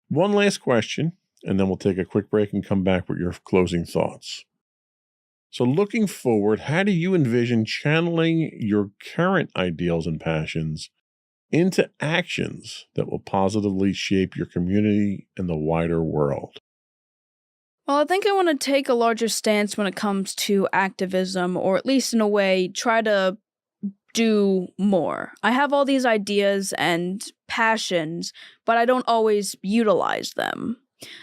S2: One last question. and then we'll take a quick break and come back with your closing thoughts. So looking forward, how do you envision channeling your current ideals and passions into actions that will positively shape your community and the wider world?
S1: Well, I think I want to take a larger stance when it comes to activism, or at least in a way, try to do more. I have all these ideas and passions, but I don't always utilize them.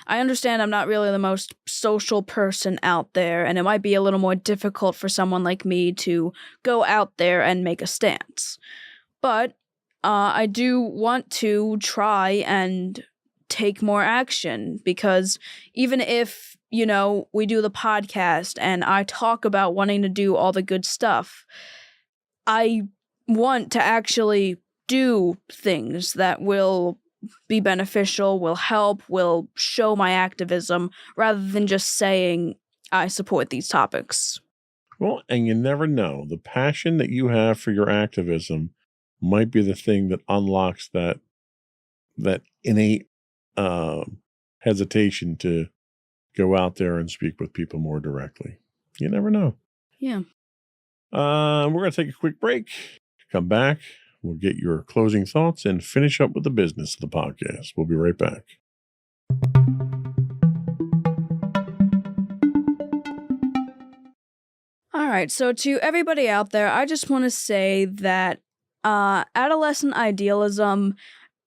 S1: I understand I'm not really the most social person out there, and it might be a little more difficult for someone like me to go out there and make a stance. But I do want to try and take more action, because even if, we do the podcast and I talk about wanting to do all the good stuff, I want to actually do things that will be beneficial, will help, will show my activism, rather than just saying I support these topics.
S2: Well, and you never know. The passion that you have for your activism might be the thing that unlocks that innate hesitation to go out there and speak with people more directly. You never know.
S1: Yeah.
S2: We're going to take a quick break. Come back. We'll get your closing thoughts and finish up with the business of the podcast. We'll be right back.
S1: All right. So to everybody out there, I just want to say that adolescent idealism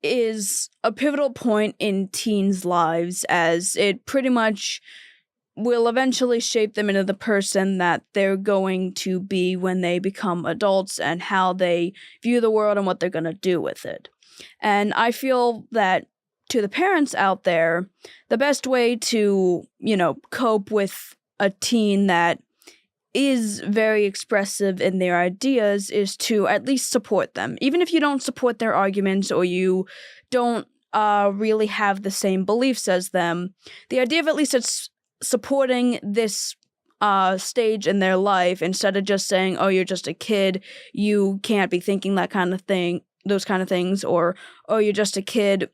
S1: is a pivotal point in teens' lives, as it pretty much will eventually shape them into the person that they're going to be when they become adults, and how they view the world and what they're going to do with it. And I feel that to the parents out there, the best way to, cope with a teen that is very expressive in their ideas is to at least support them. Even if you don't support their arguments, or you don't really have the same beliefs as them, the idea of at least it's supporting this stage in their life, instead of just saying, oh, you're just a kid, you can't be thinking that kind of thing, those kind of things, or, oh, you're just a kid,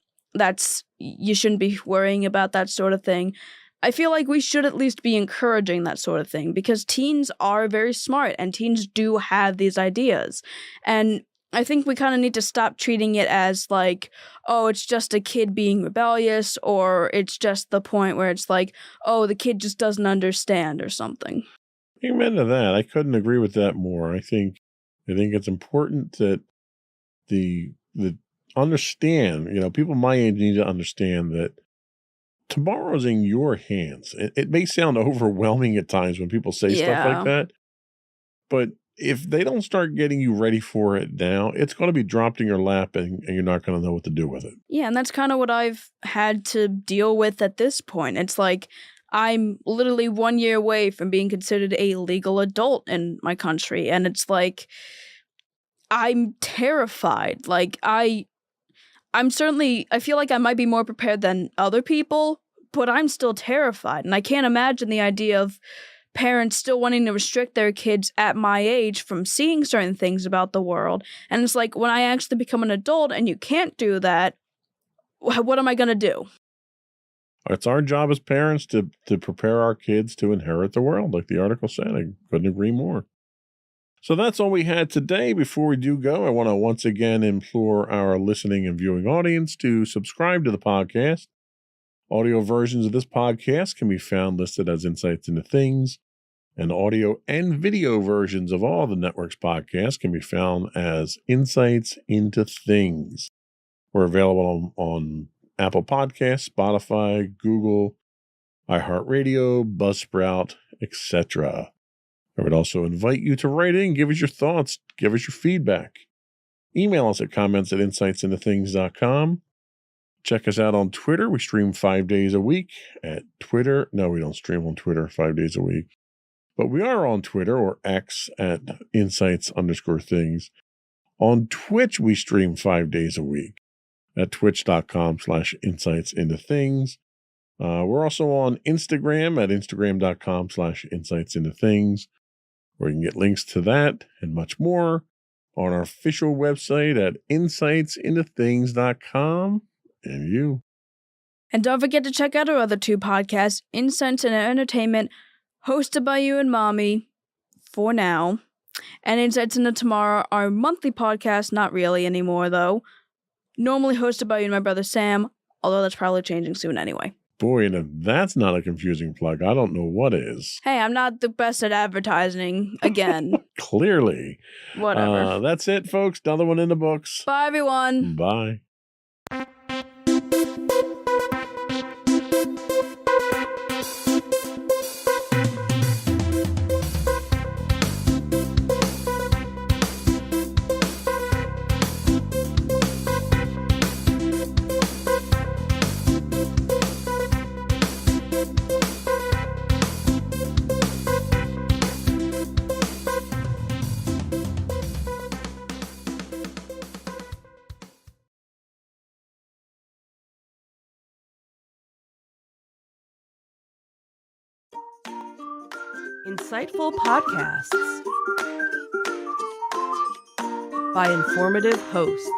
S1: you shouldn't be worrying about that sort of thing. I feel like we should at least be encouraging that sort of thing, because teens are very smart and teens do have these ideas. And I think we kind of need to stop treating it as like, oh, it's just a kid being rebellious, or it's just the point where it's like, oh, the kid just doesn't understand or something.
S2: Amen to that. I couldn't agree with that more. I think it's important that the understand, people my age need to understand that tomorrow's in your hands. It may sound overwhelming at times when people say stuff like that, but if they don't start getting you ready for it now, it's going to be dropped in your lap, and you're not going to know what to do with it.
S1: Yeah, and that's kind of what I've had to deal with at this point. It's like I'm literally 1 year away from being considered a legal adult in my country, and it's like I'm terrified. Like I feel like I might be more prepared than other people, but I'm still terrified. And I can't imagine the idea of parents still wanting to restrict their kids at my age from seeing certain things about the world. And it's like, when I actually become an adult and you can't do that, what am I going to do?
S2: It's our job as parents to prepare our kids to inherit the world, like the article said. I couldn't agree more. So that's all we had today. Before we do go, I want to once again implore our listening and viewing audience to subscribe to the podcast. Audio versions of this podcast can be found listed as Insights into Things, and audio and video versions of all the network's podcasts can be found as Insights into Things. We're available on Apple Podcasts, Spotify, Google, iHeartRadio, Buzzsprout, etc. I would also invite you to write in, give us your thoughts, give us your feedback. Email us at comments@insightsintothings.com. Check us out on Twitter. We stream 5 days a week at Twitter. No, we don't stream on Twitter 5 days a week. But we are on Twitter, or X, at insights_things. On Twitch, we stream 5 days a week at twitch.com/insightsintothings. We're also on Instagram at instagram.com/insightsintothings, where you can get links to that and much more on our official website at insightsintothings.com. And you.
S1: And don't forget to check out our other two podcasts, Insights and Entertainment, hosted by you and Mommy, for now, and Insights into Tomorrow, our monthly podcast, not really anymore though, normally hosted by you and my brother Sam, although that's probably changing soon anyway.
S2: Boy, and if that's not a confusing plug, I don't know what is.
S1: Hey, I'm not the best at advertising, again.
S2: Clearly.
S1: Whatever.
S2: That's it, folks. Another one in the books.
S1: Bye, everyone.
S2: Bye.
S3: Insightful podcasts by informative hosts.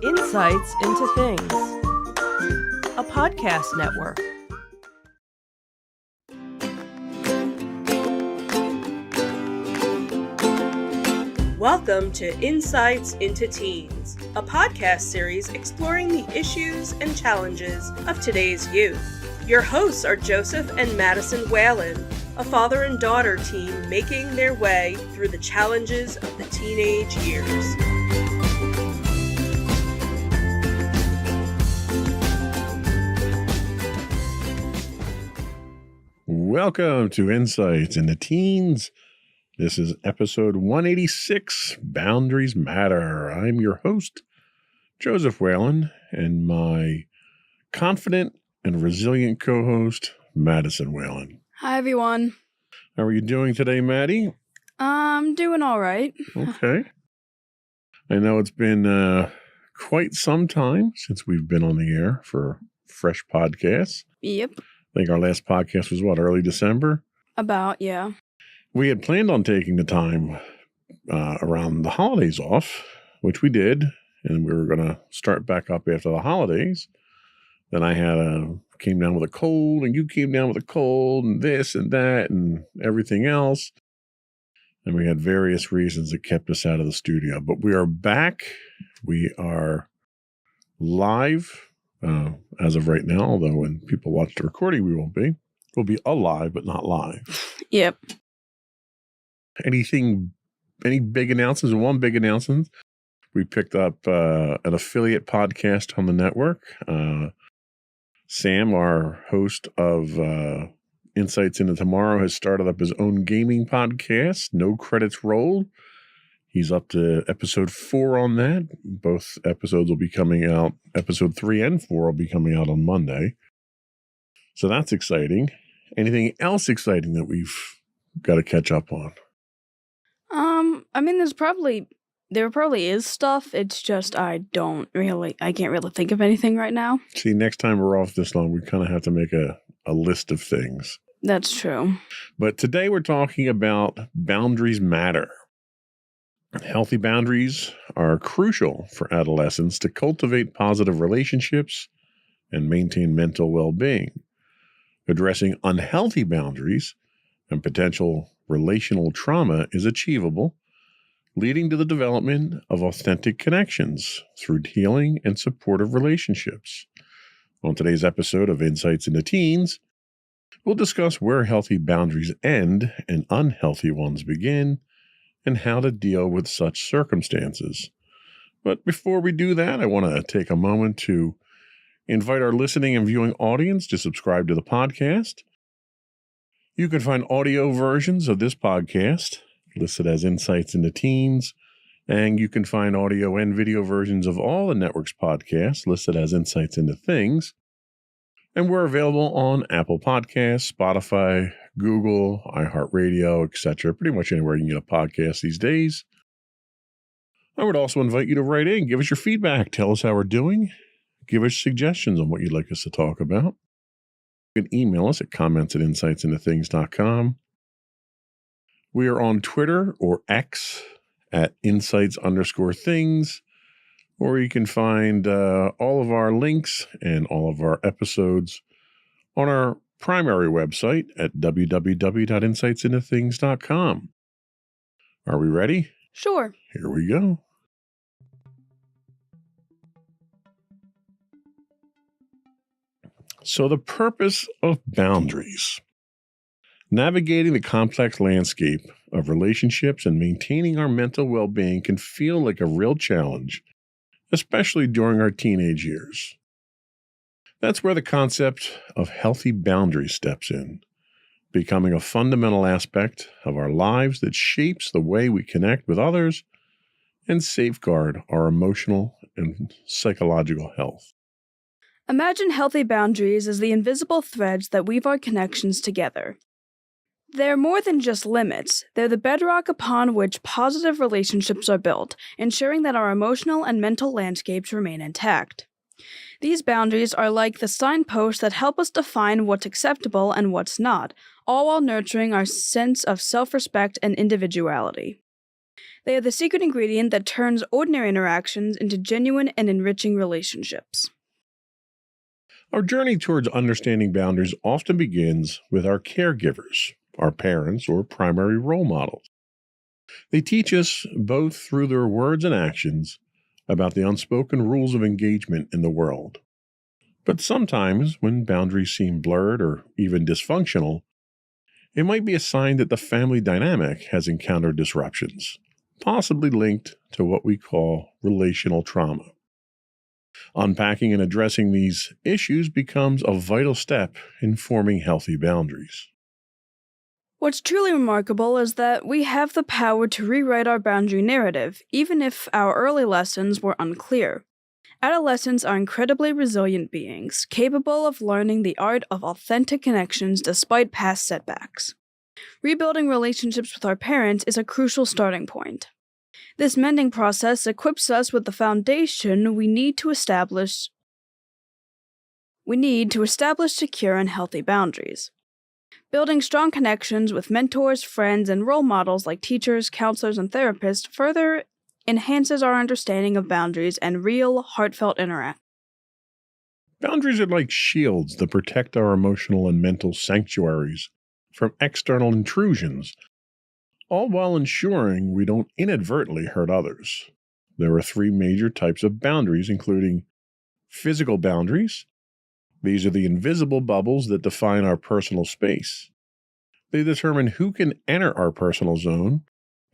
S3: Insights into Things, a podcast network. Welcome to Insights into Teens, a podcast series exploring the issues and challenges of today's youth. Your hosts are Joseph and Madison Whalen, a father and daughter team making their way through the challenges of the teenage years.
S2: Welcome to Insights into Teens. This is episode 186, Boundaries Matter. I'm your host, Joseph Whalen, and my confident and resilient co-host, Madison Whalen.
S1: Hi, everyone.
S2: How are you doing today, Maddie?
S1: I'm doing all right.
S2: Okay. I know it's been quite some time since we've been on the air for fresh podcasts.
S1: Yep.
S2: I think our last podcast was, early December?
S1: About, yeah.
S2: We had planned on taking the time around the holidays off, which we did, and we were going to start back up after the holidays. Then I came down with a cold, and you came down with a cold, and this and that, and everything else. And we had various reasons that kept us out of the studio. But we are back. We are live as of right now, although when people watch the recording, we won't be. We'll be alive, but not live.
S1: Yep.
S2: Any big announcements? One big announcement. We picked up an affiliate podcast on the network. Sam, our host of Insights into Tomorrow, has started up his own gaming podcast, No Credits Rolled. He's up to episode 4 on that. Both episodes will be coming out. Episode 3 and 4 will be coming out on Monday. So that's exciting. Anything else exciting that we've got to catch up on?
S1: I mean, there probably is stuff. It's just I can't really think of anything right now.
S2: See, next time we're off this long, we kind of have to make a list of things.
S1: That's true.
S2: But today we're talking about boundaries matter. Healthy boundaries are crucial for adolescents to cultivate positive relationships and maintain mental well-being. Addressing unhealthy boundaries and potential relational trauma is achievable, leading to the development of authentic connections through healing and supportive relationships. On today's episode of Insights into Teens, we'll discuss where healthy boundaries end and unhealthy ones begin, and how to deal with such circumstances. But before we do that, I want to take a moment to invite our listening and viewing audience to subscribe to the podcast. You can find audio versions of this podcast listed as Insights into Teens, and you can find audio and video versions of all the network's podcasts listed as Insights into Things. And we're available on Apple Podcasts, Spotify, Google, iHeartRadio, etc. Pretty much anywhere you can get a podcast these days. I would also invite you to write in, give us your feedback, tell us how we're doing, give us suggestions on what you'd like us to talk about. You can email us at comments@insightsintothings.com. We are on Twitter or X at insights_things, or you can find all of our links and all of our episodes on our primary website at www.insightsintothings.com. Are we ready?
S1: Sure.
S2: Here we go. So the purpose of boundaries. Navigating the complex landscape of relationships and maintaining our mental well-being can feel like a real challenge, especially during our teenage years. That's where the concept of healthy boundaries steps in, becoming a fundamental aspect of our lives that shapes the way we connect with others and safeguard our emotional and psychological health.
S1: Imagine healthy boundaries as the invisible threads that weave our connections together. They're more than just limits, they're the bedrock upon which positive relationships are built, ensuring that our emotional and mental landscapes remain intact. These boundaries are like the signposts that help us define what's acceptable and what's not, all while nurturing our sense of self-respect and individuality. They are the secret ingredient that turns ordinary interactions into genuine and enriching relationships.
S2: Our journey towards understanding boundaries often begins with our caregivers, our parents, or primary role models. They teach us, both through their words and actions, about the unspoken rules of engagement in the world. But sometimes, when boundaries seem blurred or even dysfunctional, it might be a sign that the family dynamic has encountered disruptions, possibly linked to what we call relational trauma. Unpacking and addressing these issues becomes a vital step in forming healthy boundaries.
S1: What's truly remarkable is that we have the power to rewrite our boundary narrative, even if our early lessons were unclear. Adolescents are incredibly resilient beings, capable of learning the art of authentic connections despite past setbacks. Rebuilding relationships with our parents is a crucial starting point. This mending process equips us with the foundation we need to establish secure and healthy boundaries. Building strong connections with mentors, friends, and role models like teachers, counselors, and therapists further enhances our understanding of boundaries and real, heartfelt interaction.
S2: Boundaries are like shields that protect our emotional and mental sanctuaries from external intrusions, all while ensuring we don't inadvertently hurt others. There are three major types of boundaries, including physical boundaries. These are the invisible bubbles that define our personal space. They determine who can enter our personal zone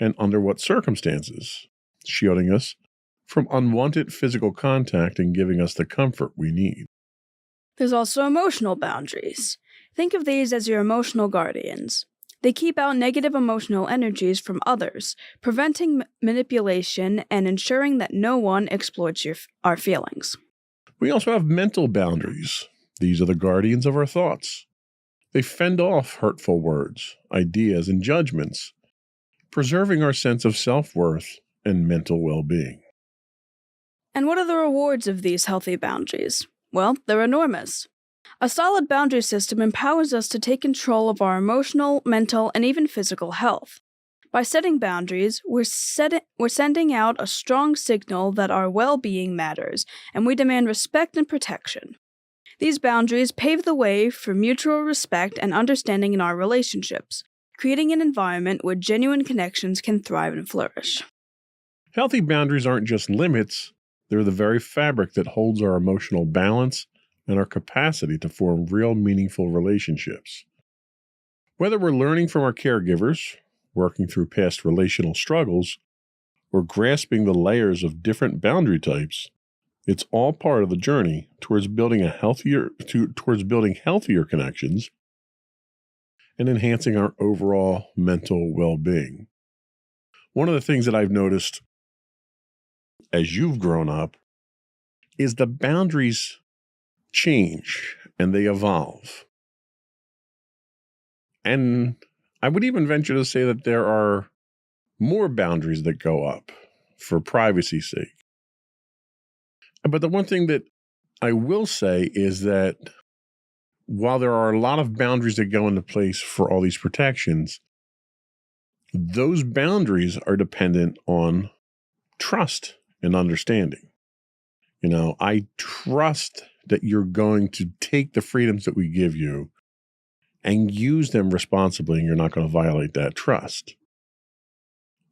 S2: and under what circumstances, shielding us from unwanted physical contact and giving us the comfort we need.
S1: There's also emotional boundaries. Think of these as your emotional guardians. They keep out negative emotional energies from others, preventing manipulation and ensuring that no one exploits our feelings.
S2: We also have mental boundaries. These are the guardians of our thoughts. They fend off hurtful words, ideas, and judgments, preserving our sense of self-worth and mental well-being.
S1: And what are the rewards of these healthy boundaries? Well, they're enormous. A solid boundary system empowers us to take control of our emotional, mental, and even physical health. By setting boundaries, we're sending out a strong signal that our well-being matters, and we demand respect and protection. These boundaries pave the way for mutual respect and understanding in our relationships, creating an environment where genuine connections can thrive and flourish.
S2: Healthy boundaries aren't just limits, they're the very fabric that holds our emotional balance and our capacity to form real, meaningful relationships. Whether we're learning from our caregivers, working through past relational struggles, or grasping the layers of different boundary types, it's all part of the journey towards building healthier connections and enhancing our overall mental well-being. One of the things that I've noticed as you've grown up is the boundaries change and they evolve. And I would even venture to say that there are more boundaries that go up for privacy's sake. But the one thing that I will say is that while there are a lot of boundaries that go into place for all these protections, those boundaries are dependent on trust and understanding. I trust that you're going to take the freedoms that we give you and use them responsibly, and you're not going to violate that trust.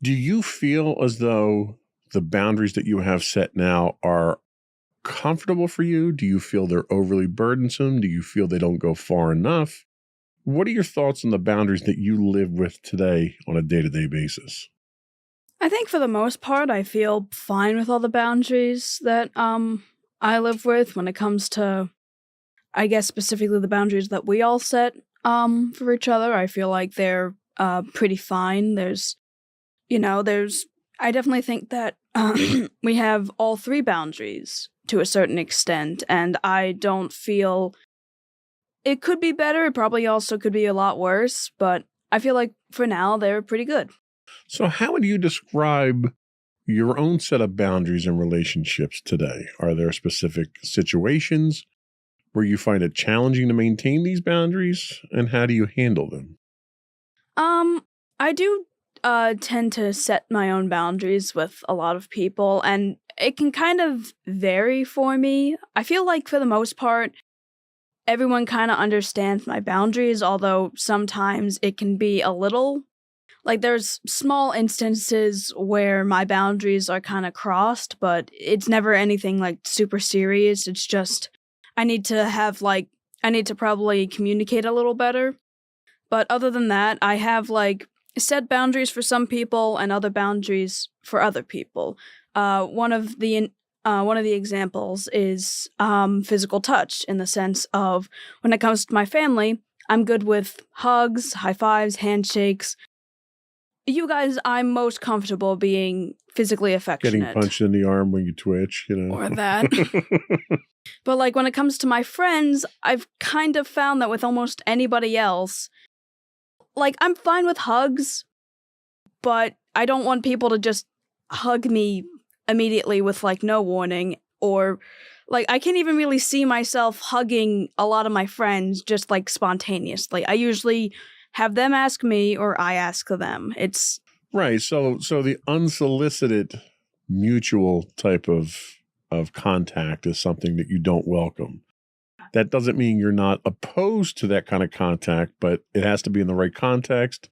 S2: Do you feel as though the boundaries that you have set now are comfortable for you? Do you feel they're overly burdensome? Do you feel they don't go far enough? What are your thoughts on the boundaries that you live with today on a day-to-day basis?
S1: I think for the most part, I feel fine with all the boundaries that I live with when it comes to, I guess, specifically the boundaries that we all set for each other. I feel like they're pretty fine. I definitely think that we have all three boundaries to a certain extent, and I don't feel it could be better. It probably also could be a lot worse, but I feel like for now they're pretty good.
S2: So how would you describe your own set of boundaries and relationships today? Are there specific situations where you find it challenging to maintain these boundaries, and how do you handle them?
S1: I do tend to set my own boundaries with a lot of people, and it can kind of vary for me. I feel like for the most part, everyone kind of understands my boundaries, although sometimes it can be a little, like there's small instances where my boundaries are kind of crossed, but it's never anything like super serious. It's just I need to probably communicate a little better. But other than that, I have set boundaries for some people and other boundaries for other people. One of the examples is physical touch, in the sense of when it comes to my family, I'm good with hugs, high fives, handshakes. You guys, I'm most comfortable being physically affectionate.
S2: Getting punched in the arm when you twitch,
S1: Or that. But when it comes to my friends, I've kind of found that with almost anybody else, I'm fine with hugs, but I don't want people to just hug me immediately with no warning, or I can't even really see myself hugging a lot of my friends just spontaneously. I usually have them ask me or I ask them. It's
S2: right. So the unsolicited mutual type of contact is something that you don't welcome. That doesn't mean you're not opposed to that kind of contact, but it has to be in the right context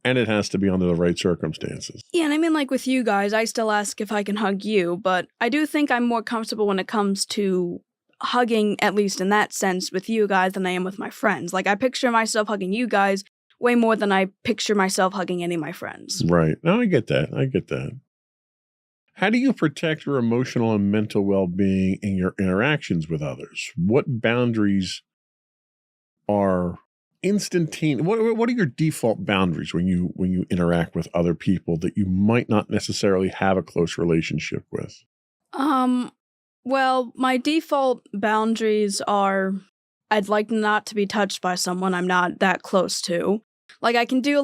S2: and it has to be under the right circumstances.
S1: Yeah, and I mean, with you guys, I still ask if I can hug you, but I do think I'm more comfortable when it comes to hugging, at least in that sense, with you guys than I am with my friends. I picture myself hugging you guys way more than I picture myself hugging any of my friends.
S2: Right. No, I get that. How do you protect your emotional and mental well-being in your interactions with others? What boundaries are instantaneous? What are your default boundaries when you interact with other people that you might not necessarily have a close relationship with?
S1: Well, my default boundaries are I'd like not to be touched by someone I'm not that close to. I can do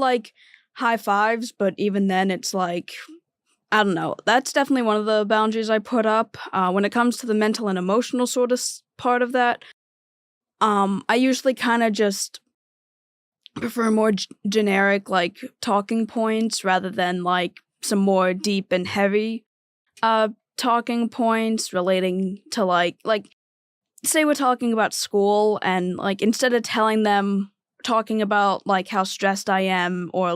S1: high fives, but even then it's I don't know. That's definitely one of the boundaries I put up. When it comes to the mental and emotional sort of part of that, I usually kind of just prefer more generic talking points rather than some more deep and heavy talking points relating to say we're talking about school, and instead of telling them talking about how stressed I am or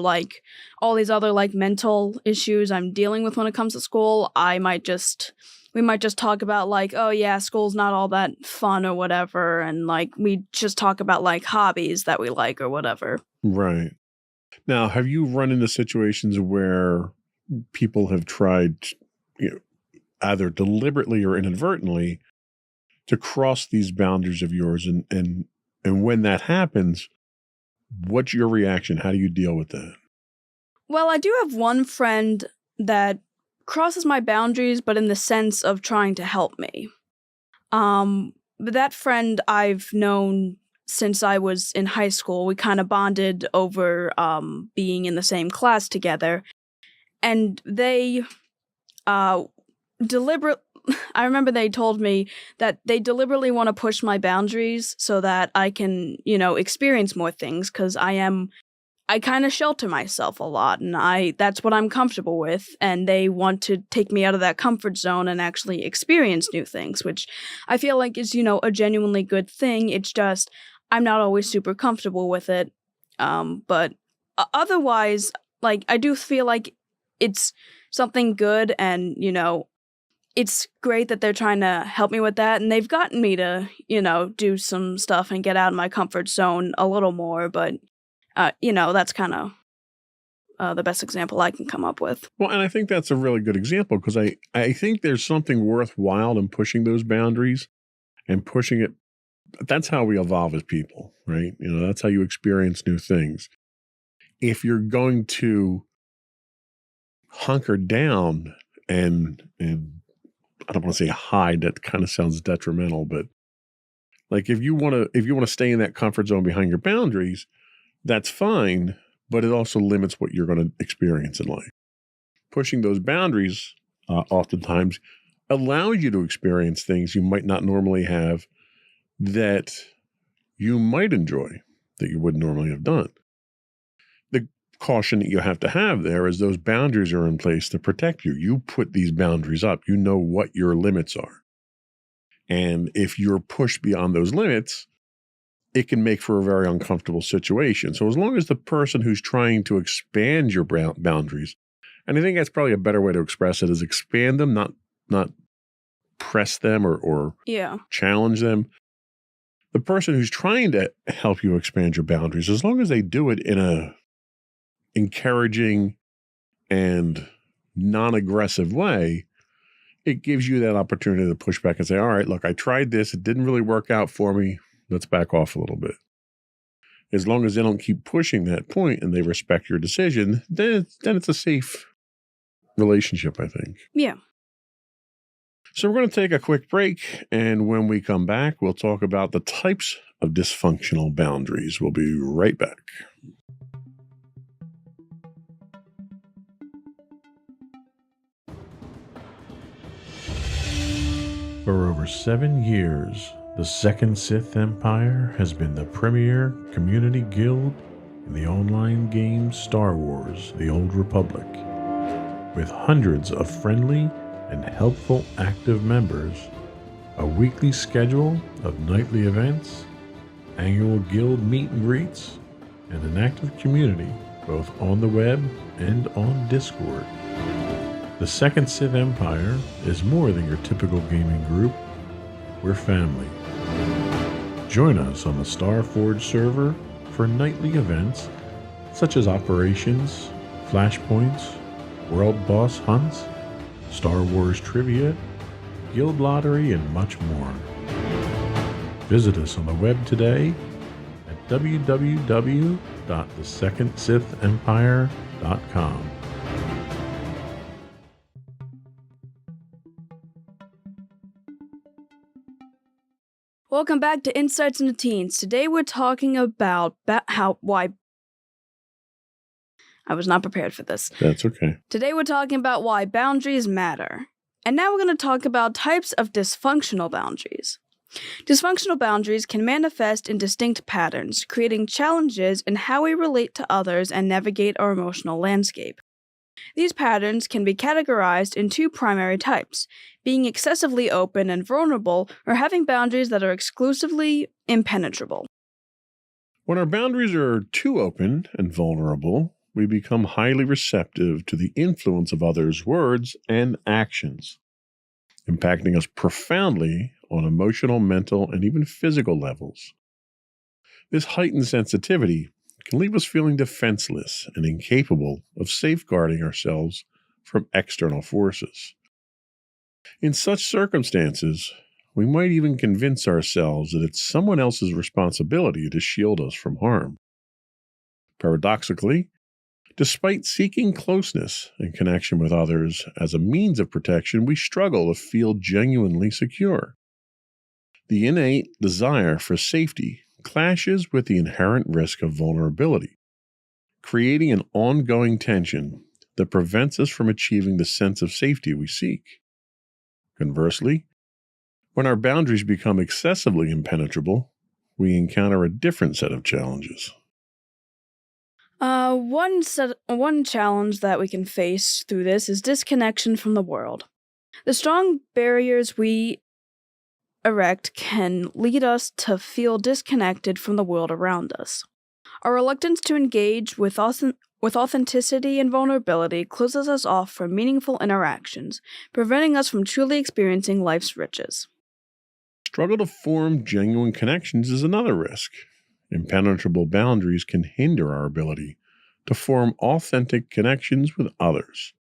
S1: all these other mental issues I'm dealing with when it comes to school, we might just talk about oh yeah, school's not all that fun or whatever, and we just talk about hobbies that we like or whatever.
S2: Right. Now, have you run into situations where people have tried, either deliberately or inadvertently, to cross these boundaries of yours, and when that happens, what's your reaction? How do you deal with that?
S1: Well, I do have one friend that crosses my boundaries, but in the sense of trying to help me. But that friend I've known since I was in high school. We kind of bonded over being in the same class together. And they I remember they told me that they deliberately want to push my boundaries so that I can, experience more things, because I am I kind of shelter myself a lot, and that's what I'm comfortable with, and they want to take me out of that comfort zone and actually experience new things, which I feel like is, a genuinely good thing. It's just I'm not always super comfortable with it. But otherwise, like, I do feel like it's something good, and, it's great that they're trying to help me with that, and they've gotten me to, do some stuff and get out of my comfort zone a little more, but, that's kind of the best example I can come up with.
S2: Well, and I think that's a really good example because I think there's something worthwhile in pushing those boundaries and pushing it. That's how we evolve as people, right? That's how you experience new things. If you're going to hunker down and I don't want to say hide, that kind of sounds detrimental, but like if you want to stay in that comfort zone behind your boundaries, that's fine, but it also limits what you're going to experience in life. Pushing those boundaries oftentimes allows you to experience things you might not normally have that you might enjoy that you wouldn't normally have done. The caution that you have to have there is those boundaries are in place to protect you. You put these boundaries up. You know what your limits are. And if you're pushed beyond those limits, it can make for a very uncomfortable situation. So as long as the person who's trying to expand your boundaries, and I think that's probably a better way to express it, is expand them, not press them or challenge them. The person who's trying to help you expand your boundaries, as long as they do it in a encouraging and non-aggressive way, it gives you that opportunity to push back and say, all right, look, I tried this. It didn't really work out for me. Let's back off a little bit. As long as they don't keep pushing that point and they respect your decision, then it's a safe relationship, I think.
S1: Yeah.
S2: So we're going to take a quick break, and when we come back, we'll talk about the types of dysfunctional boundaries. We'll be right back. For over 7 years, the Second Sith Empire has been the premier community guild in the online game Star Wars: The Old Republic. With hundreds of friendly and helpful active members, a weekly schedule of nightly events, annual guild meet and greets, and an active community both on the web and on Discord. The Second Sith Empire is more than your typical gaming group. We're family. Join us on the Starforge server for nightly events such as operations, flashpoints, world boss hunts, Star Wars trivia, guild lottery, and much more. Visit us on the web today at www.thesecondsithempire.com.
S1: Welcome back to Insights into Teens. Today we're talking about why... I was not prepared for this.
S2: That's okay.
S1: Today we're talking about why boundaries matter. And now we're going to talk about types of dysfunctional boundaries. Dysfunctional boundaries can manifest in distinct patterns, creating challenges in how we relate to others and navigate our emotional landscape. These patterns can be categorized in 2 primary types: being excessively open and vulnerable, or having boundaries that are exclusively impenetrable.
S2: When our boundaries are too open and vulnerable, we become highly receptive to the influence of others' words and actions, impacting us profoundly on emotional, mental, and even physical levels. This heightened sensitivity can leave us feeling defenseless and incapable of safeguarding ourselves from external forces. In such circumstances, we might even convince ourselves that it's someone else's responsibility to shield us from harm. Paradoxically, despite seeking closeness and connection with others as a means of protection, we struggle to feel genuinely secure. The innate desire for safety clashes with the inherent risk of vulnerability, creating an ongoing tension that prevents us from achieving the sense of safety we seek. Conversely, when our boundaries become excessively impenetrable, we encounter a different set of challenges.
S1: One challenge that we can face through this is disconnection from the world. The strong barriers we erect can lead us to feel disconnected from the world around us. Our reluctance to engage with authenticity and vulnerability closes us off from meaningful interactions, preventing us from truly experiencing life's riches.
S2: Struggle to form genuine connections is another risk. Impenetrable boundaries can hinder our ability to form authentic connections with others.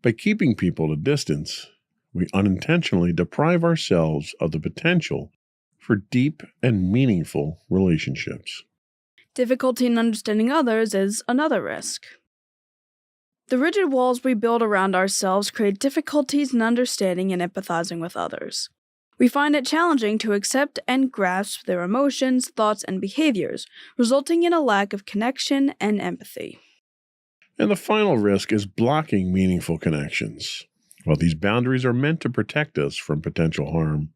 S2: By keeping people at a distance, we unintentionally deprive ourselves of the potential for deep and meaningful relationships.
S1: Difficulty in understanding others is another risk. The rigid walls we build around ourselves create difficulties in understanding and empathizing with others. We find it challenging to accept and grasp their emotions, thoughts, and behaviors, resulting in a lack of connection and empathy.
S2: And the final risk is blocking meaningful connections. While these boundaries are meant to protect us from potential harm,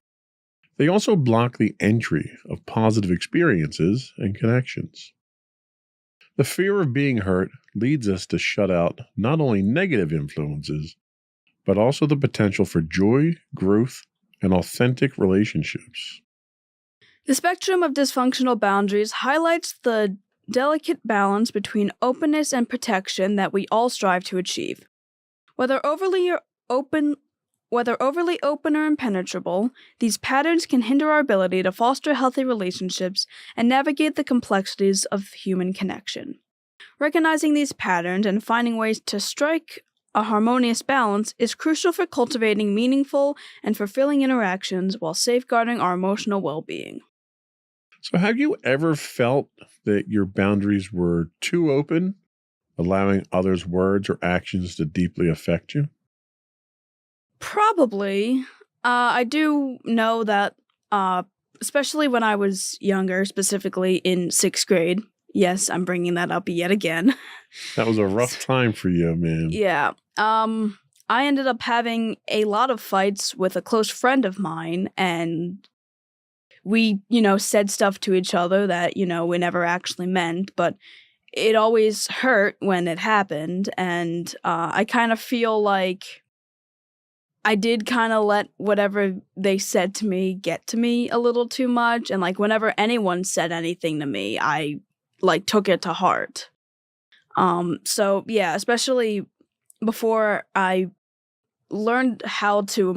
S2: they also block the entry of positive experiences and connections. The fear of being hurt leads us to shut out not only negative influences, but also the potential for joy, growth, and authentic relationships.
S1: The spectrum of dysfunctional boundaries highlights the delicate balance between openness and protection that we all strive to achieve. Whether overly open or impenetrable, these patterns can hinder our ability to foster healthy relationships and navigate the complexities of human connection. Recognizing these patterns and finding ways to strike a harmonious balance is crucial for cultivating meaningful and fulfilling interactions while safeguarding our emotional well-being.
S2: So, have you ever felt that your boundaries were too open, allowing others' words or actions to deeply affect you?
S1: Probably. I do know that, especially when I was younger, specifically in 6th grade. Yes, I'm bringing that up yet again.
S2: That was a rough time for you, man.
S1: Yeah. I ended up having a lot of fights with a close friend of mine, and we, said stuff to each other that, we never actually meant, but it always hurt when it happened, and I kind of feel like I did kind of let whatever they said to me get to me a little too much, and, whenever anyone said anything to me, I, took it to heart. So, yeah, especially before I learned how to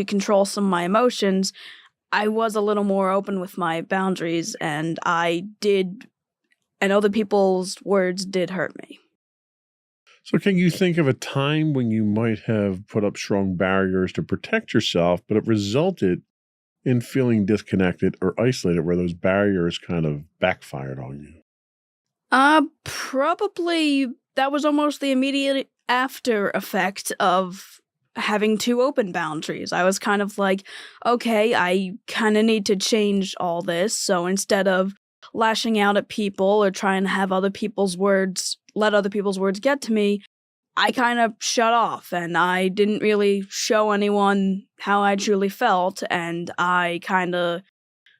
S1: control some of my emotions, I was a little more open with my boundaries, and other people's words did hurt me.
S2: So, can you think of a time when you might have put up strong barriers to protect yourself, but it resulted in feeling disconnected or isolated, where those barriers kind of backfired on you?
S1: Probably that was almost the immediate after effect of having too open boundaries. I was kind of like, okay, I kind of need to change all this. So instead of lashing out at people or trying to have let other people's words get to me, I kind of shut off, and I didn't really show anyone how I truly felt, and I kind of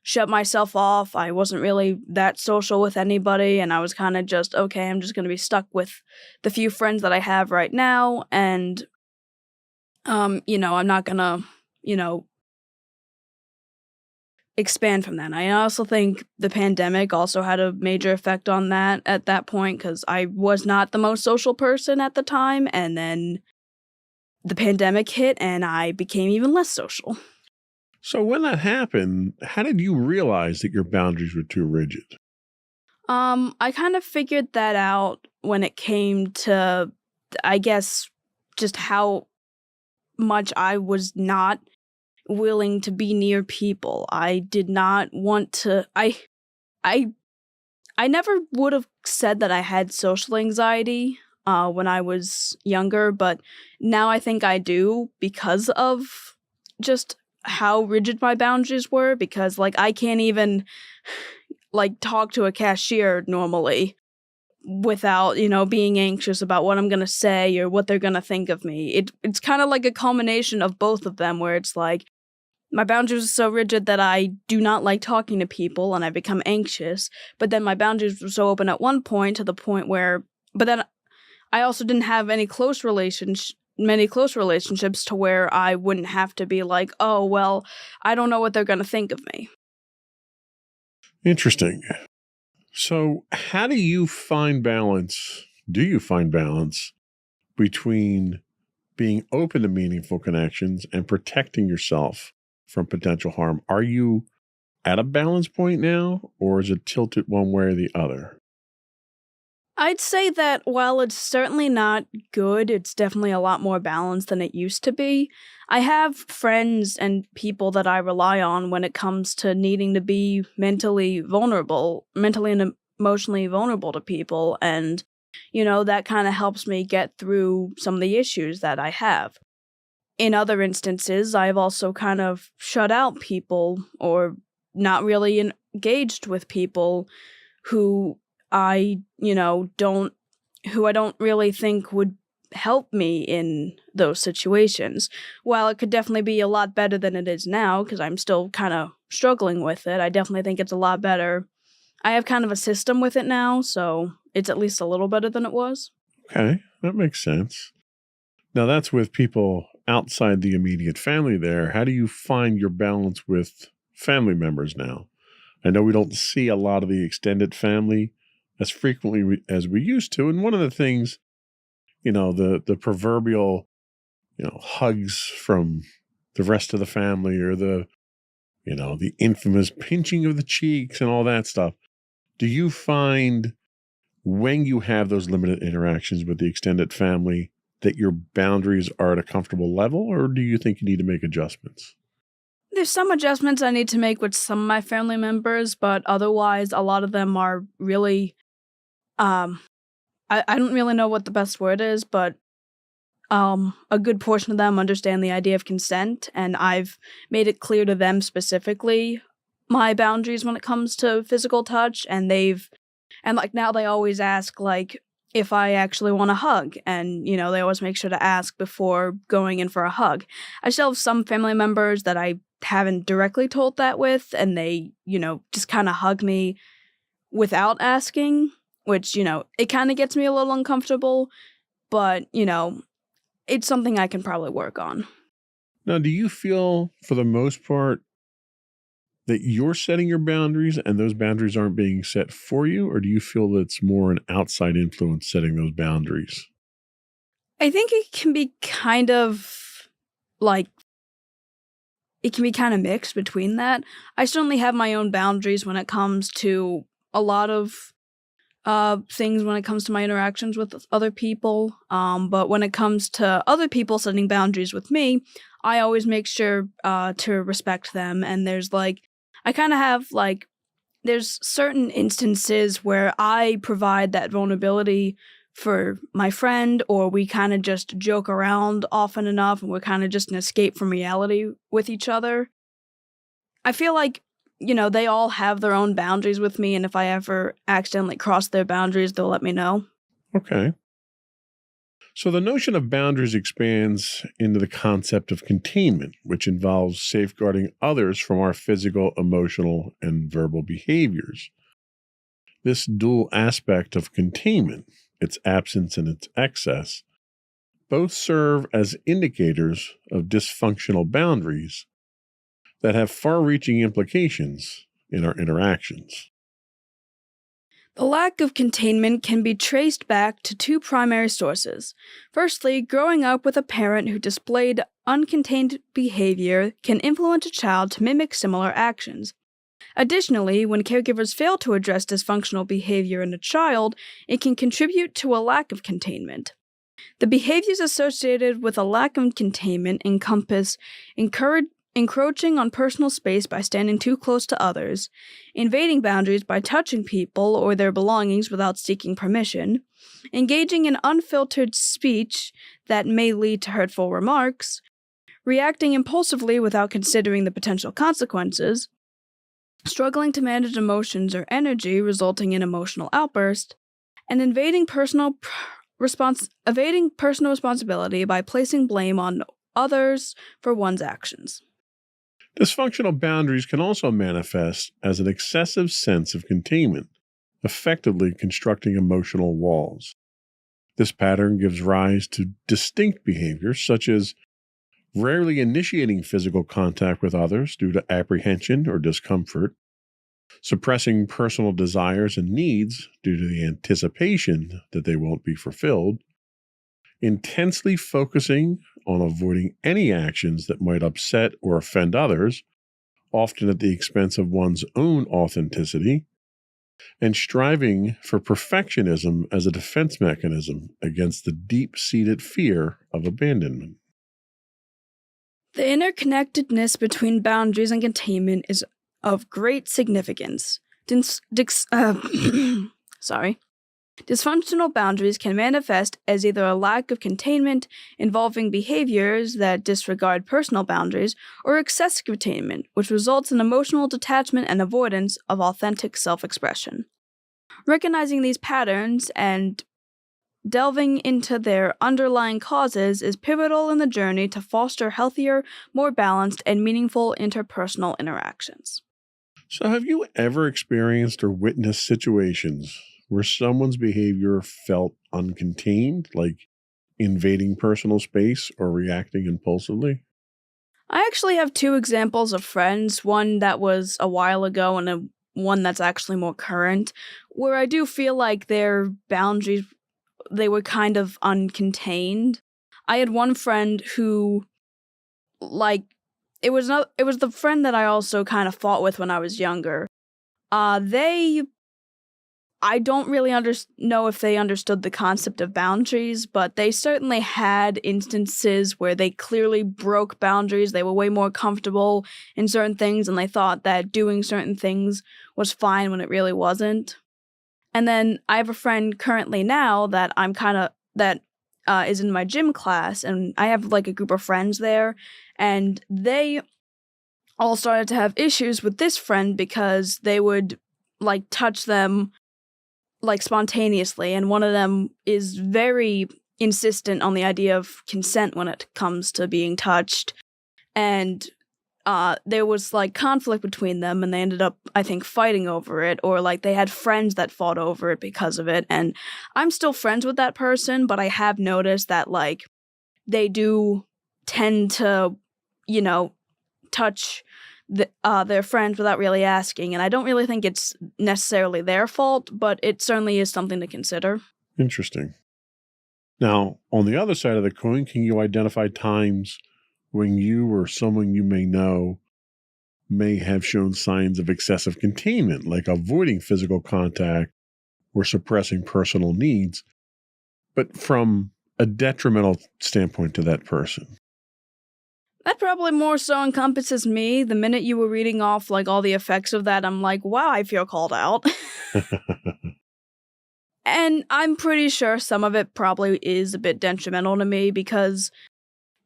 S1: shut myself off. I wasn't really that social with anybody, and I was kind of just, okay, I'm just going to be stuck with the few friends that I have right now, and, I'm not going to, expand from that. I also think the pandemic also had a major effect on that at that point, because I was not the most social person at the time, and then the pandemic hit, and I became even less social.
S2: So when that happened, how did you realize that your boundaries were too rigid?
S1: I kind of figured that out when it came to, I guess, just how much I was not willing to be near people. I did not want to. I never would have said that I had social anxiety when I was younger, but now I think I do, because of just how rigid my boundaries were, because I can't even talk to a cashier normally without, being anxious about what I'm going to say or what they're going to think of me. It's kind of like a culmination of both of them, where it's like, my boundaries are so rigid that I do not like talking to people and I become anxious. But then my boundaries were so open at one point to the point where, but then I also didn't have many close relationships to where I wouldn't have to be like, oh, well, I don't know what they're going to think of me.
S2: Interesting. So how do you find balance? Do you find balance between being open to meaningful connections and protecting yourself from potential harm? Are you at a balance point now, or is it tilted one way or the other?
S1: I'd say that while it's certainly not good, it's definitely a lot more balanced than it used to be. I have friends and people that I rely on when it comes to needing to be mentally and emotionally vulnerable to people. And, that kind of helps me get through some of the issues that I have. In other instances, I've also kind of shut out people or not really engaged with people who I don't really think would help me in those situations. While it could definitely be a lot better than it is now, because I'm still kind of struggling with it, I definitely think it's a lot better. I have kind of a system with it now, so it's at least a little better than it was.
S2: Okay, that makes sense. Now that's with people outside the immediate family there. How do you find your balance with family members now? I know we don't see a lot of the extended family as frequently as we used to. And one of the things, the proverbial, hugs from the rest of the family, or the infamous pinching of the cheeks and all that stuff. Do you find when you have those limited interactions with the extended family that your boundaries are at a comfortable level, or do you think you need to make adjustments?
S1: There's some adjustments I need to make with some of my family members, but otherwise a lot of them are really I don't really know what the best word is, but a good portion of them understand the idea of consent, and I've made it clear to them specifically my boundaries when it comes to physical touch, and now they always ask if I actually want a hug, and they always make sure to ask before going in for a hug. I still have some family members that I haven't directly told that with, and they just kind of hug me without asking, which, it kind of gets me a little uncomfortable, but, it's something I can probably work on.
S2: Now, do you feel, for the most part, that you're setting your boundaries and those boundaries aren't being set for you, or do you feel that it's more an outside influence setting those boundaries?
S1: I think it can be kind of mixed between that. I certainly have my own boundaries when it comes to a lot of things when it comes to my interactions with other people. But when it comes to other people setting boundaries with me, I always make sure to respect them. And there's there's certain instances where I provide that vulnerability for my friend, or we kind of just joke around often enough, and we're kind of just an escape from reality with each other. I feel like they all have their own boundaries with me, and if I ever accidentally cross their boundaries, they'll let me know.
S2: Okay. So the notion of boundaries expands into the concept of containment, which involves safeguarding others from our physical, emotional, and verbal behaviors. This dual aspect of containment, its absence and its excess, both serve as indicators of dysfunctional boundaries that have far-reaching implications in our interactions.
S1: The lack of containment can be traced back to two primary sources. Firstly, growing up with a parent who displayed uncontained behavior can influence a child to mimic similar actions. Additionally, when caregivers fail to address dysfunctional behavior in a child, it can contribute to a lack of containment. The behaviors associated with a lack of containment encompass encroaching on personal space by standing too close to others, invading boundaries by touching people or their belongings without seeking permission, engaging in unfiltered speech that may lead to hurtful remarks, reacting impulsively without considering the potential consequences, struggling to manage emotions or energy resulting in emotional outbursts, and evading personal responsibility by placing blame on others for one's actions.
S2: Dysfunctional boundaries can also manifest as an excessive sense of containment, effectively constructing emotional walls. This pattern gives rise to distinct behaviors such as rarely initiating physical contact with others due to apprehension or discomfort, suppressing personal desires and needs due to the anticipation that they won't be fulfilled, intensely focusing on avoiding any actions that might upset or offend others, often at the expense of one's own authenticity, and striving for perfectionism as a defense mechanism against the deep-seated fear of abandonment.
S1: The interconnectedness between boundaries and containment is of great significance. Dysfunctional boundaries can manifest as either a lack of containment involving behaviors that disregard personal boundaries, or excessive containment, which results in emotional detachment and avoidance of authentic self-expression. Recognizing these patterns and delving into their underlying causes is pivotal in the journey to foster healthier, more balanced, and meaningful interpersonal interactions.
S2: So, have you ever experienced or witnessed situations where someone's behavior felt uncontained, like invading personal space or reacting impulsively?
S1: I actually have two examples of friends, one that was a while ago and one that's actually more current, where I do feel like their boundaries, they were kind of uncontained. I had one friend who, it was the friend that I also kind of fought with when I was younger. I don't really know if they understood the concept of boundaries, but they certainly had instances where they clearly broke boundaries. They were way more comfortable in certain things, and they thought that doing certain things was fine when it really wasn't. And then I have a friend currently now that is in my gym class, and I have like a group of friends there, and they all started to have issues with this friend because they would like touch them like spontaneously, and one of them is very insistent on the idea of consent when it comes to being touched, and there was like conflict between them, and they ended up, I think, fighting over it, or like they had friends that fought over it because of it. And I'm still friends with that person, but I have noticed that like they do tend to, touch their friends without really asking, and I don't really think it's necessarily their fault, but it certainly is something to consider.
S2: Interesting. Now, on the other side of the coin, can you identify times when you or someone you may know may have shown signs of excessive containment, like avoiding physical contact or suppressing personal needs, but from a detrimental standpoint to that person?
S1: That probably more so encompasses me. The minute you were reading off like all the effects of that, I'm like, wow, I feel called out. And I'm pretty sure some of it probably is a bit detrimental to me because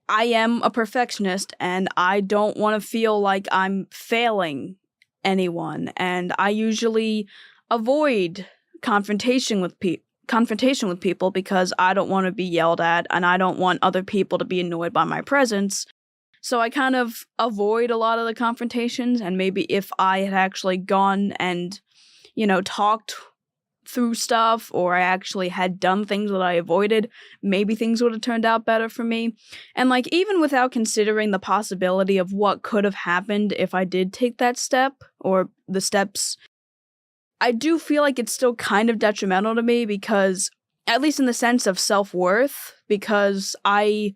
S1: I am a perfectionist and I don't want to feel like I'm failing anyone. And I usually avoid confrontation with people because I don't want to be yelled at and I don't want other people to be annoyed by my presence. So I kind of avoid a lot of the confrontations, and maybe if I had actually gone and, talked through stuff, or I actually had done things that I avoided, maybe things would have turned out better for me. And like, even without considering the possibility of what could have happened if I did take that step, or the steps, I do feel like it's still kind of detrimental to me because, at least in the sense of self-worth, because I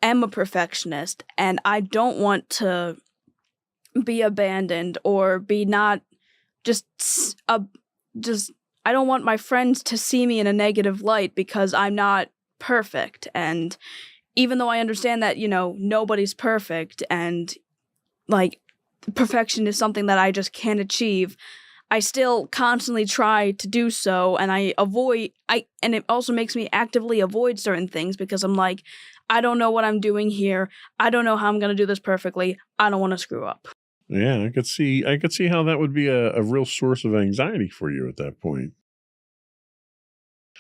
S1: am a perfectionist and I don't want to be abandoned or be not I don't want my friends to see me in a negative light because I'm not perfect. And even though I understand that, nobody's perfect and like perfection is something that I just can't achieve, I still constantly try to do so, and and it also makes me actively avoid certain things because I'm like, I don't know what I'm doing here. I don't know how I'm going to do this perfectly. I don't want to screw up.
S2: Yeah, I could see how that would be a real source of anxiety for you at that point.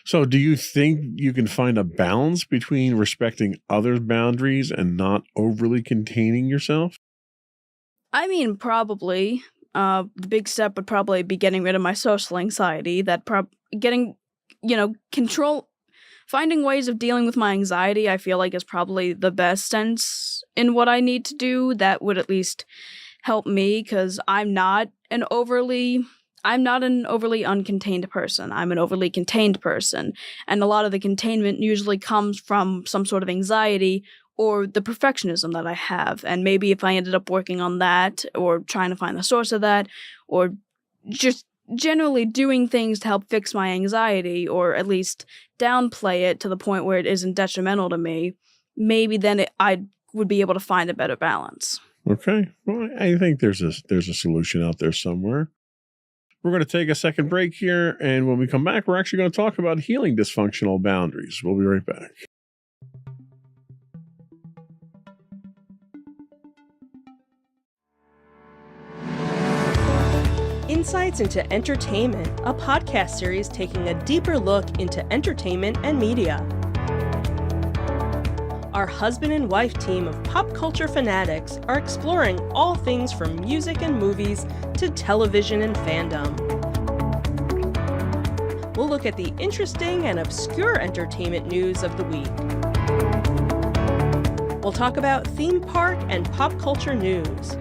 S2: So do you think you can find a balance between respecting others' boundaries and not overly containing yourself?
S1: I mean, probably. The big step would probably be getting rid of my social anxiety. Finding ways of dealing with my anxiety, I feel like is probably the best sense in what I need to do. That would at least help me, because I'm not an overly uncontained person. I'm an overly contained person. And a lot of the containment usually comes from some sort of anxiety or the perfectionism that I have. And maybe if I ended up working on that, or trying to find the source of that, or just generally doing things to help fix my anxiety, or at least downplay it to the point where it isn't detrimental to me, maybe then I would be able to find a better balance.
S2: Okay. Well, I think there's a solution out there somewhere. We're going to take a second break here, and when we come back, we're actually going to talk about healing dysfunctional boundaries. We'll be right back.
S3: Insights into Entertainment, a podcast series taking a deeper look into entertainment and media. Our husband and wife team of pop culture fanatics are exploring all things from music and movies to television and fandom. We'll look at the interesting and obscure entertainment news of the week. We'll talk about theme park and pop culture news.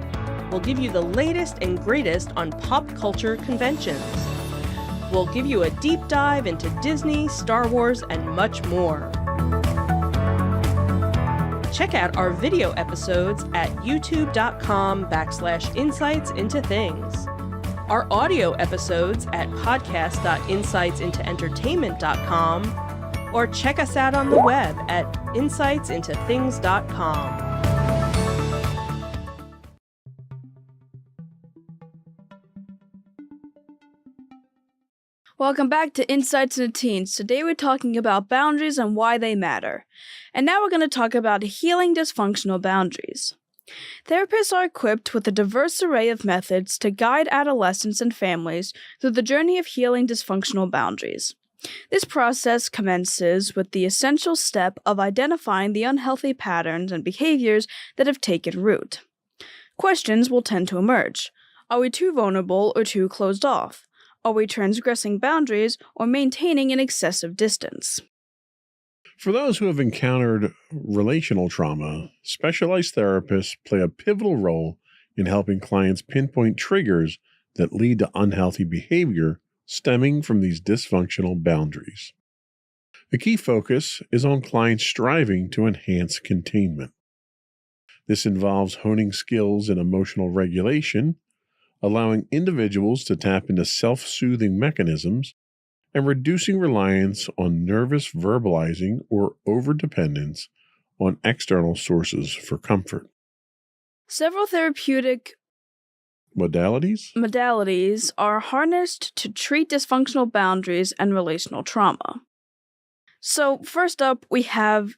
S3: We'll give you the latest and greatest on pop culture conventions. We'll give you a deep dive into Disney, Star Wars, and much more. Check out our video episodes at youtube.com/insightsintothings. Our audio episodes at podcast.insightsintoentertainment.com, or check us out on the web at insightsintothings.com.
S1: Welcome back to Insights into Teens. Today we're talking about boundaries and why they matter. And now we're going to talk about healing dysfunctional boundaries. Therapists are equipped with a diverse array of methods to guide adolescents and families through the journey of healing dysfunctional boundaries. This process commences with the essential step of identifying the unhealthy patterns and behaviors that have taken root. Questions will tend to emerge. Are we too vulnerable or too closed off? Are we transgressing boundaries or maintaining an excessive distance?
S2: For those who have encountered relational trauma, specialized therapists play a pivotal role in helping clients pinpoint triggers that lead to unhealthy behavior stemming from these dysfunctional boundaries. The key focus is on clients striving to enhance containment. This involves honing skills in emotional regulation, allowing individuals to tap into self-soothing mechanisms, and reducing reliance on nervous verbalizing or overdependence on external sources for comfort.
S1: Several therapeutic modalities are harnessed to treat dysfunctional boundaries and relational trauma. So, first up, we have...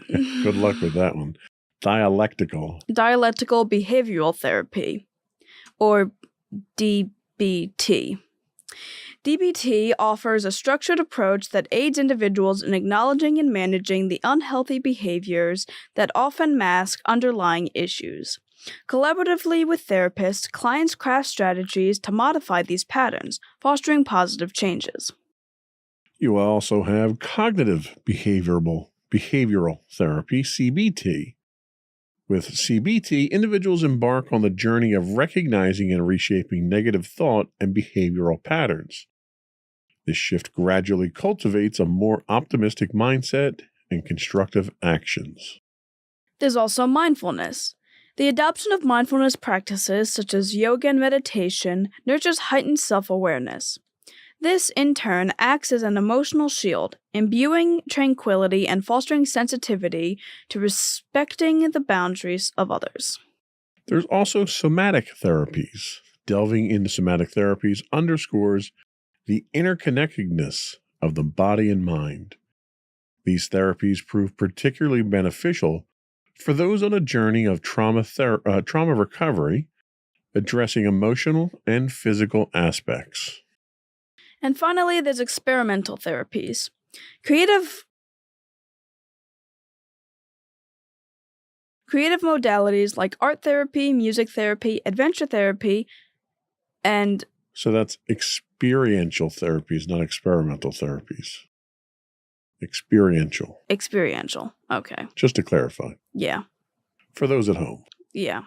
S2: Good luck with that one. Dialectical
S1: behavioral therapy, or DBT. DBT offers a structured approach that aids individuals in acknowledging and managing the unhealthy behaviors that often mask underlying issues. Collaboratively with therapists, clients craft strategies to modify these patterns, fostering positive changes.
S2: You also have cognitive behavioral therapy, CBT. With CBT, individuals embark on the journey of recognizing and reshaping negative thought and behavioral patterns. This shift gradually cultivates a more optimistic mindset and constructive actions.
S1: There's also mindfulness. The adoption of mindfulness practices such as yoga and meditation nurtures heightened self-awareness. This, in turn, acts as an emotional shield, imbuing tranquility and fostering sensitivity to respecting the boundaries of others.
S2: There's also somatic therapies. Delving into somatic therapies underscores the interconnectedness of the body and mind. These therapies prove particularly beneficial for those on a journey of trauma recovery, addressing emotional and physical aspects.
S1: And finally, there's experimental therapies. Creative Creative modalities like art therapy, music therapy, adventure therapy, and
S2: So that's experiential therapies, not experimental therapies. Experiential.
S1: experiential. Okay.
S2: Just to clarify.
S1: Yeah.
S2: For those at home.
S1: Yeah.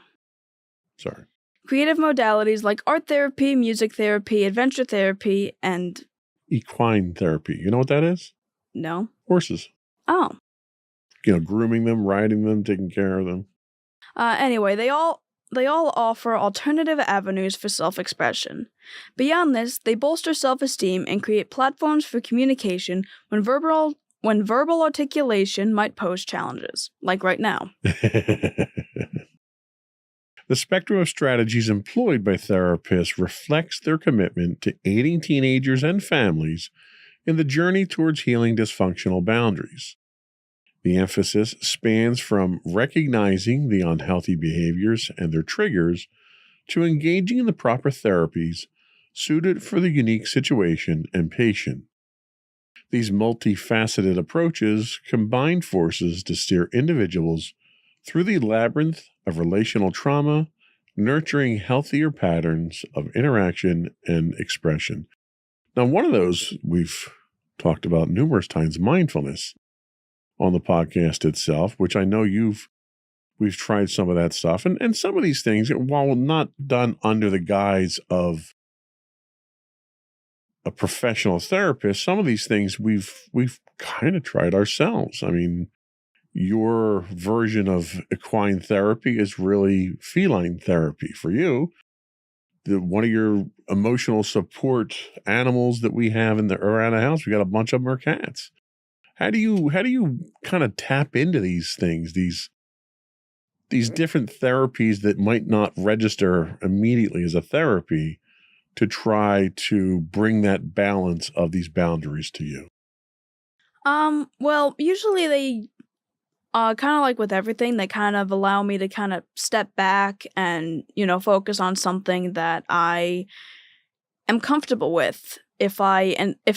S2: Sorry.
S1: Creative modalities like art therapy, music therapy, adventure therapy, and
S2: Equine therapy. You know what that is?
S1: no.
S2: Horses.
S1: Oh.
S2: Grooming them, riding them, taking care of them.
S1: Anyway, they all offer alternative avenues for self-expression. Beyond this, they bolster self-esteem and create platforms for communication when verbal articulation might pose challenges, like right now.
S2: The spectrum of strategies employed by therapists reflects their commitment to aiding teenagers and families in the journey towards healing dysfunctional boundaries. The emphasis spans from recognizing the unhealthy behaviors and their triggers to engaging in the proper therapies suited for the unique situation and patient. These multifaceted approaches combine forces to steer individuals through the labyrinth of relational trauma, nurturing healthier patterns of interaction and expression. Now, one of those we've talked about numerous times, mindfulness, on the podcast itself, which I know we've tried some of that stuff. And some of these things, while not done under the guise of a professional therapist, some of these things we've kind of tried ourselves. I mean, your version of equine therapy is really feline therapy for you. One of your emotional support animals that we have around the house, we got a bunch of them are cats. How do you kind of tap into these things, these different therapies that might not register immediately as a therapy, to try to bring that balance of these boundaries to you?
S1: Well, usually they kind of like with everything, they kind of allow me to kind of step back and, focus on something that I am comfortable with. If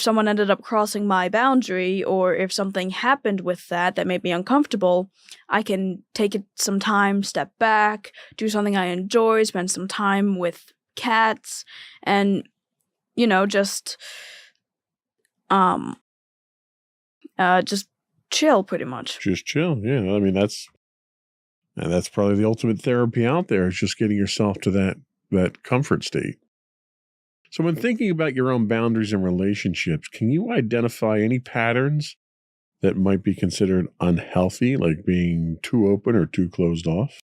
S1: someone ended up crossing my boundary, or if something happened with that made me uncomfortable, I can take some time, step back, do something I enjoy, spend some time with cats, and just chill pretty much.
S2: Just chill. Yeah. I mean, that's probably the ultimate therapy out there, is just getting yourself to that comfort state. So when thinking about your own boundaries and relationships, can you identify any patterns that might be considered unhealthy, like being too open or too closed off?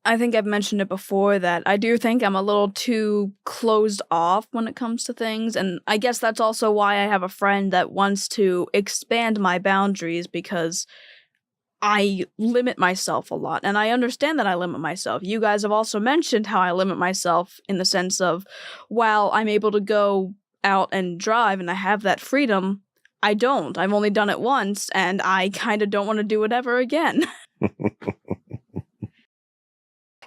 S1: I think I've mentioned it before that I do think I'm a little too closed off when it comes to things, and I guess that's also why I have a friend that wants to expand my boundaries, because I limit myself a lot, and I understand that I limit myself. You guys have also mentioned how I limit myself in the sense of, while I'm able to go out and drive and I have that freedom, I don't. I've only done it once, and I kind of don't want to do it ever again.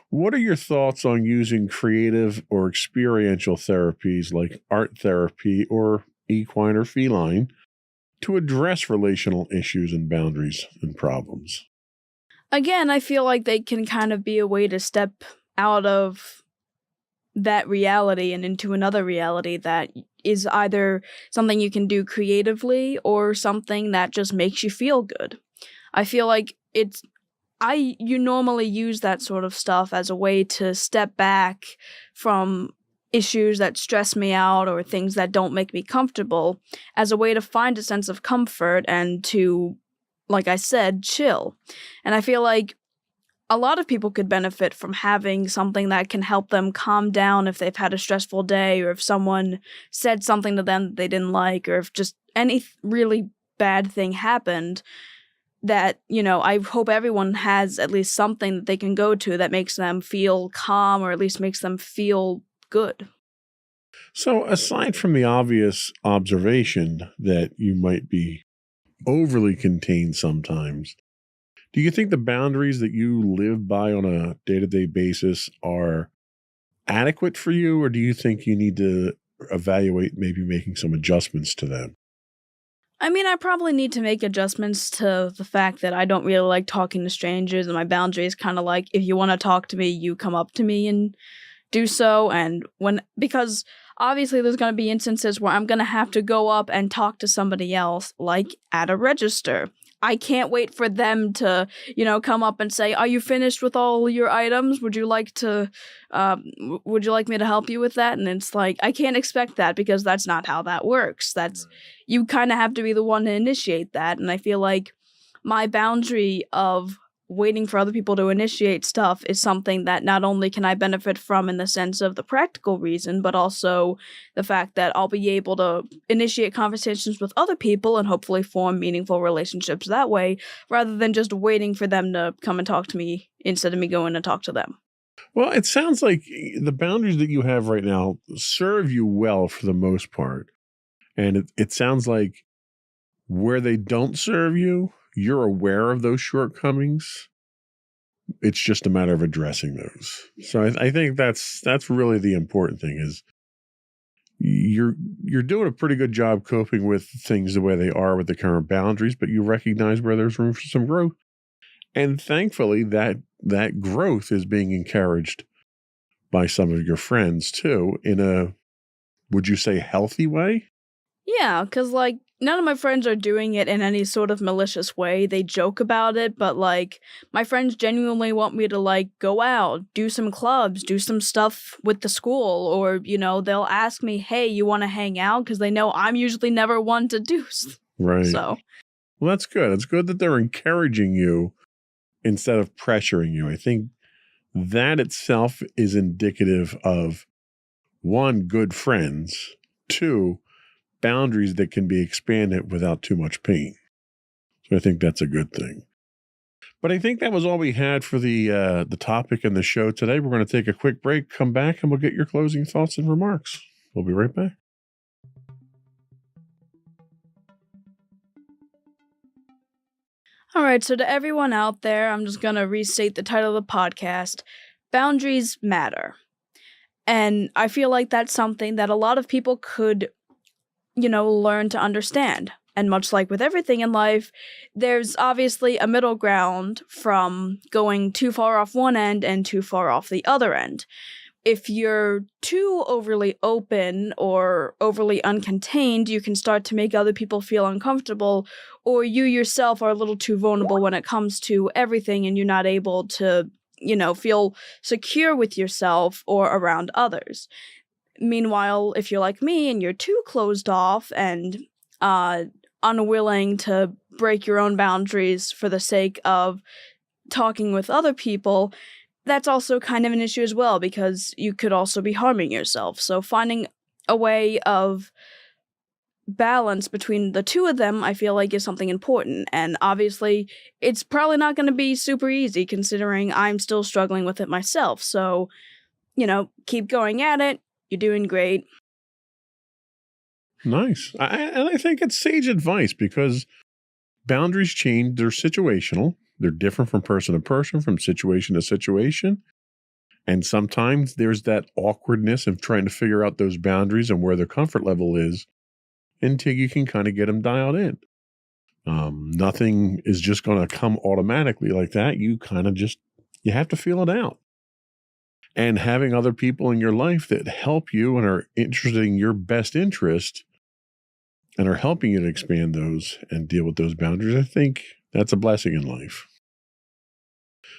S2: What are your thoughts on using creative or experiential therapies like art therapy or equine or feline to address relational issues and boundaries and problems?
S1: Again, I feel like they can kind of be a way to step out of that reality and into another reality that is either something you can do creatively or something that just makes you feel good. I feel like you normally use that sort of stuff as a way to step back from issues that stress me out or things that don't make me comfortable, as a way to find a sense of comfort and to, like I said, chill. And I feel like a lot of people could benefit from having something that can help them calm down if they've had a stressful day, or if someone said something to them that they didn't like, or if just any really bad thing happened. That, I hope everyone has at least something that they can go to that makes them feel calm, or at least makes them feel good.
S2: So aside from the obvious observation that you might be overly contained sometimes, do you think the boundaries that you live by on a day-to-day basis are adequate for you, or do you think you need to evaluate maybe making some adjustments to them?
S1: I mean, I probably need to make adjustments to the fact that I don't really like talking to strangers, and my boundary is kind of like, if you want to talk to me, you come up to me and do so. And because obviously there's going to be instances where I'm going to have to go up and talk to somebody else, like at a register. I can't wait for them to, come up and say, "Are you finished with all your items? Would you like me to help you with that?" And it's like, I can't expect that because that's not how that works. You kind of have to be the one to initiate that. And I feel like my boundary of waiting for other people to initiate stuff is something that not only can I benefit from in the sense of the practical reason, but also the fact that I'll be able to initiate conversations with other people and hopefully form meaningful relationships that way, rather than just waiting for them to come and talk to me instead of me going to talk to them.
S2: Well, it sounds like the boundaries that you have right now serve you well for the most part. And it sounds like where they don't serve you, you're aware of those shortcomings. It's just a matter of addressing those. So I think that's really the important thing is you're doing a pretty good job coping with things the way they are with the current boundaries, but you recognize where there's room for some growth. And thankfully that growth is being encouraged by some of your friends too, in a, would you say, healthy way?
S1: Yeah, because, none of my friends are doing it in any sort of malicious way. They joke about it, but, my friends genuinely want me to, go out, do some clubs, do some stuff with the school, or, they'll ask me, "Hey, you want to hang out?" Because they know I'm usually never one to do
S2: Right.
S1: so.
S2: Well, that's good. It's good that they're encouraging you instead of pressuring you. I think that itself is indicative of, one, good friends, two, boundaries that can be expanded without too much pain. So I think that's a good thing. But I think that was all we had for the topic and the show today. We're going to take a quick break, come back, and we'll get your closing thoughts and remarks. We'll be right back.
S1: All right, so to everyone out there, I'm just going to restate the title of the podcast. Boundaries matter. And I feel like that's something that a lot of people could learn to understand. And much like with everything in life, there's obviously a middle ground from going too far off one end and too far off the other end. If you're too overly open or overly uncontained, you can start to make other people feel uncomfortable, or you yourself are a little too vulnerable when it comes to everything and you're not able to, feel secure with yourself or around others. Meanwhile, if you're like me and you're too closed off and unwilling to break your own boundaries for the sake of talking with other people, that's also kind of an issue as well, because you could also be harming yourself. So finding a way of balance between the two of them, I feel like, is something important. And obviously, it's probably not going to be super easy considering I'm still struggling with it myself. So, keep going at it. You're doing great.
S2: Nice. And I think it's sage advice because boundaries change. They're situational. They're different from person to person, from situation to situation. And sometimes there's that awkwardness of trying to figure out those boundaries and where their comfort level is until you can kind of get them dialed in. Nothing is just going to come automatically like that. You kind of you have to feel it out. And having other people in your life that help you and are interested in your best interest and are helping you to expand those and deal with those boundaries, I think that's a blessing in life.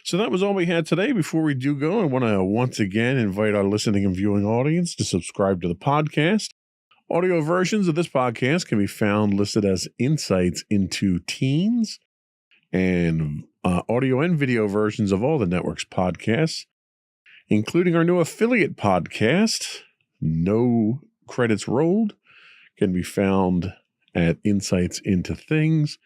S2: So that was all we had today. Before we do go, I want to once again invite our listening and viewing audience to subscribe to the podcast. Audio versions of this podcast can be found listed as Insights into Teens, and audio and video versions of all the network's podcasts, including our new affiliate podcast, No Credits Rolled, can be found at Insights into Things.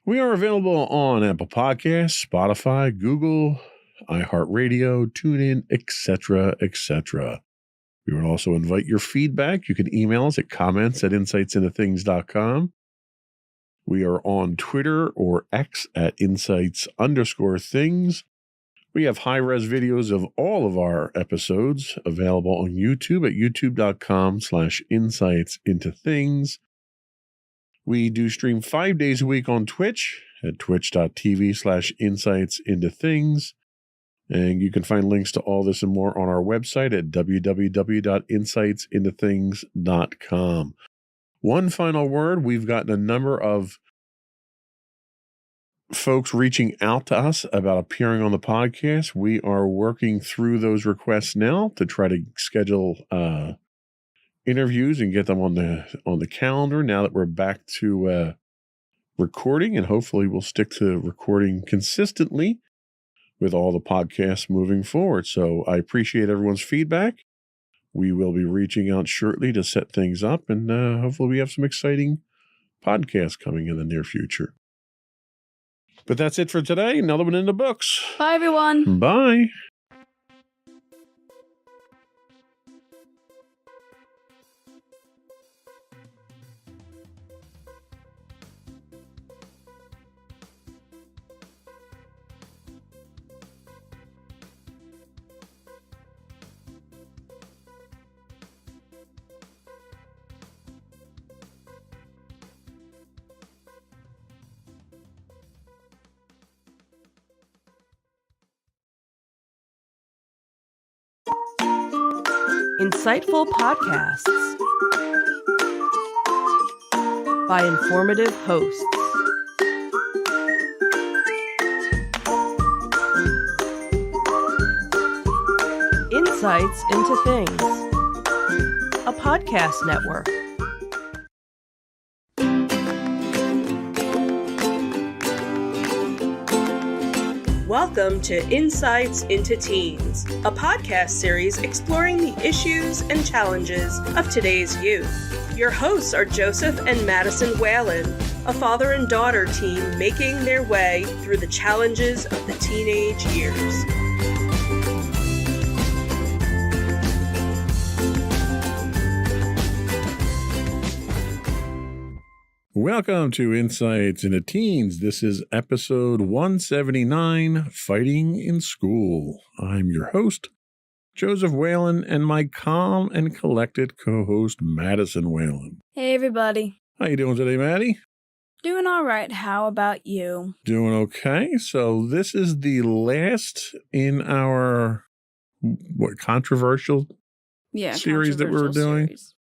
S2: We are available on Apple Podcasts, Spotify, Google, iHeartRadio, TuneIn, etc., etc. We would also invite your feedback. You can email us at comments@insightsintothings.com. We are on Twitter or X at insights_things. We have high-res videos of all of our episodes available on YouTube at youtube.com/insightsintothings. We do stream 5 days a week on Twitch at twitch.tv/insightsintothings. And you can find links to all this and more on our website at www.insightsintothings.com. One final word, we've gotten a number of folks reaching out to us about appearing on the podcast. We are working through those requests now to try to schedule interviews and get them on the calendar now that we're back to recording, and hopefully we'll stick to recording consistently with all the podcasts moving forward. So I appreciate everyone's feedback. We will be reaching out shortly to set things up, and hopefully we have some exciting podcasts coming in the near future. But that's it for today. Another one in the books.
S1: Bye, everyone.
S2: Bye.
S3: Insightful podcasts by informative hosts. Insights into Things, a podcast network. Welcome to Insights into Teens, a podcast series exploring the issues and challenges of today's youth. Your hosts are Joseph and Madison Whalen, a father and daughter team making their way through the challenges of the teenage years.
S2: Welcome to Insights into Teens. This is episode 179, Fighting in School. I'm your host, Joseph Whalen, and my calm and collected co-host, Madison Whalen.
S1: Hey, everybody.
S2: How you doing today, Maddie?
S1: Doing all right. How about you?
S2: Doing okay. So this is the last in our controversial series that we were doing.
S1: Series.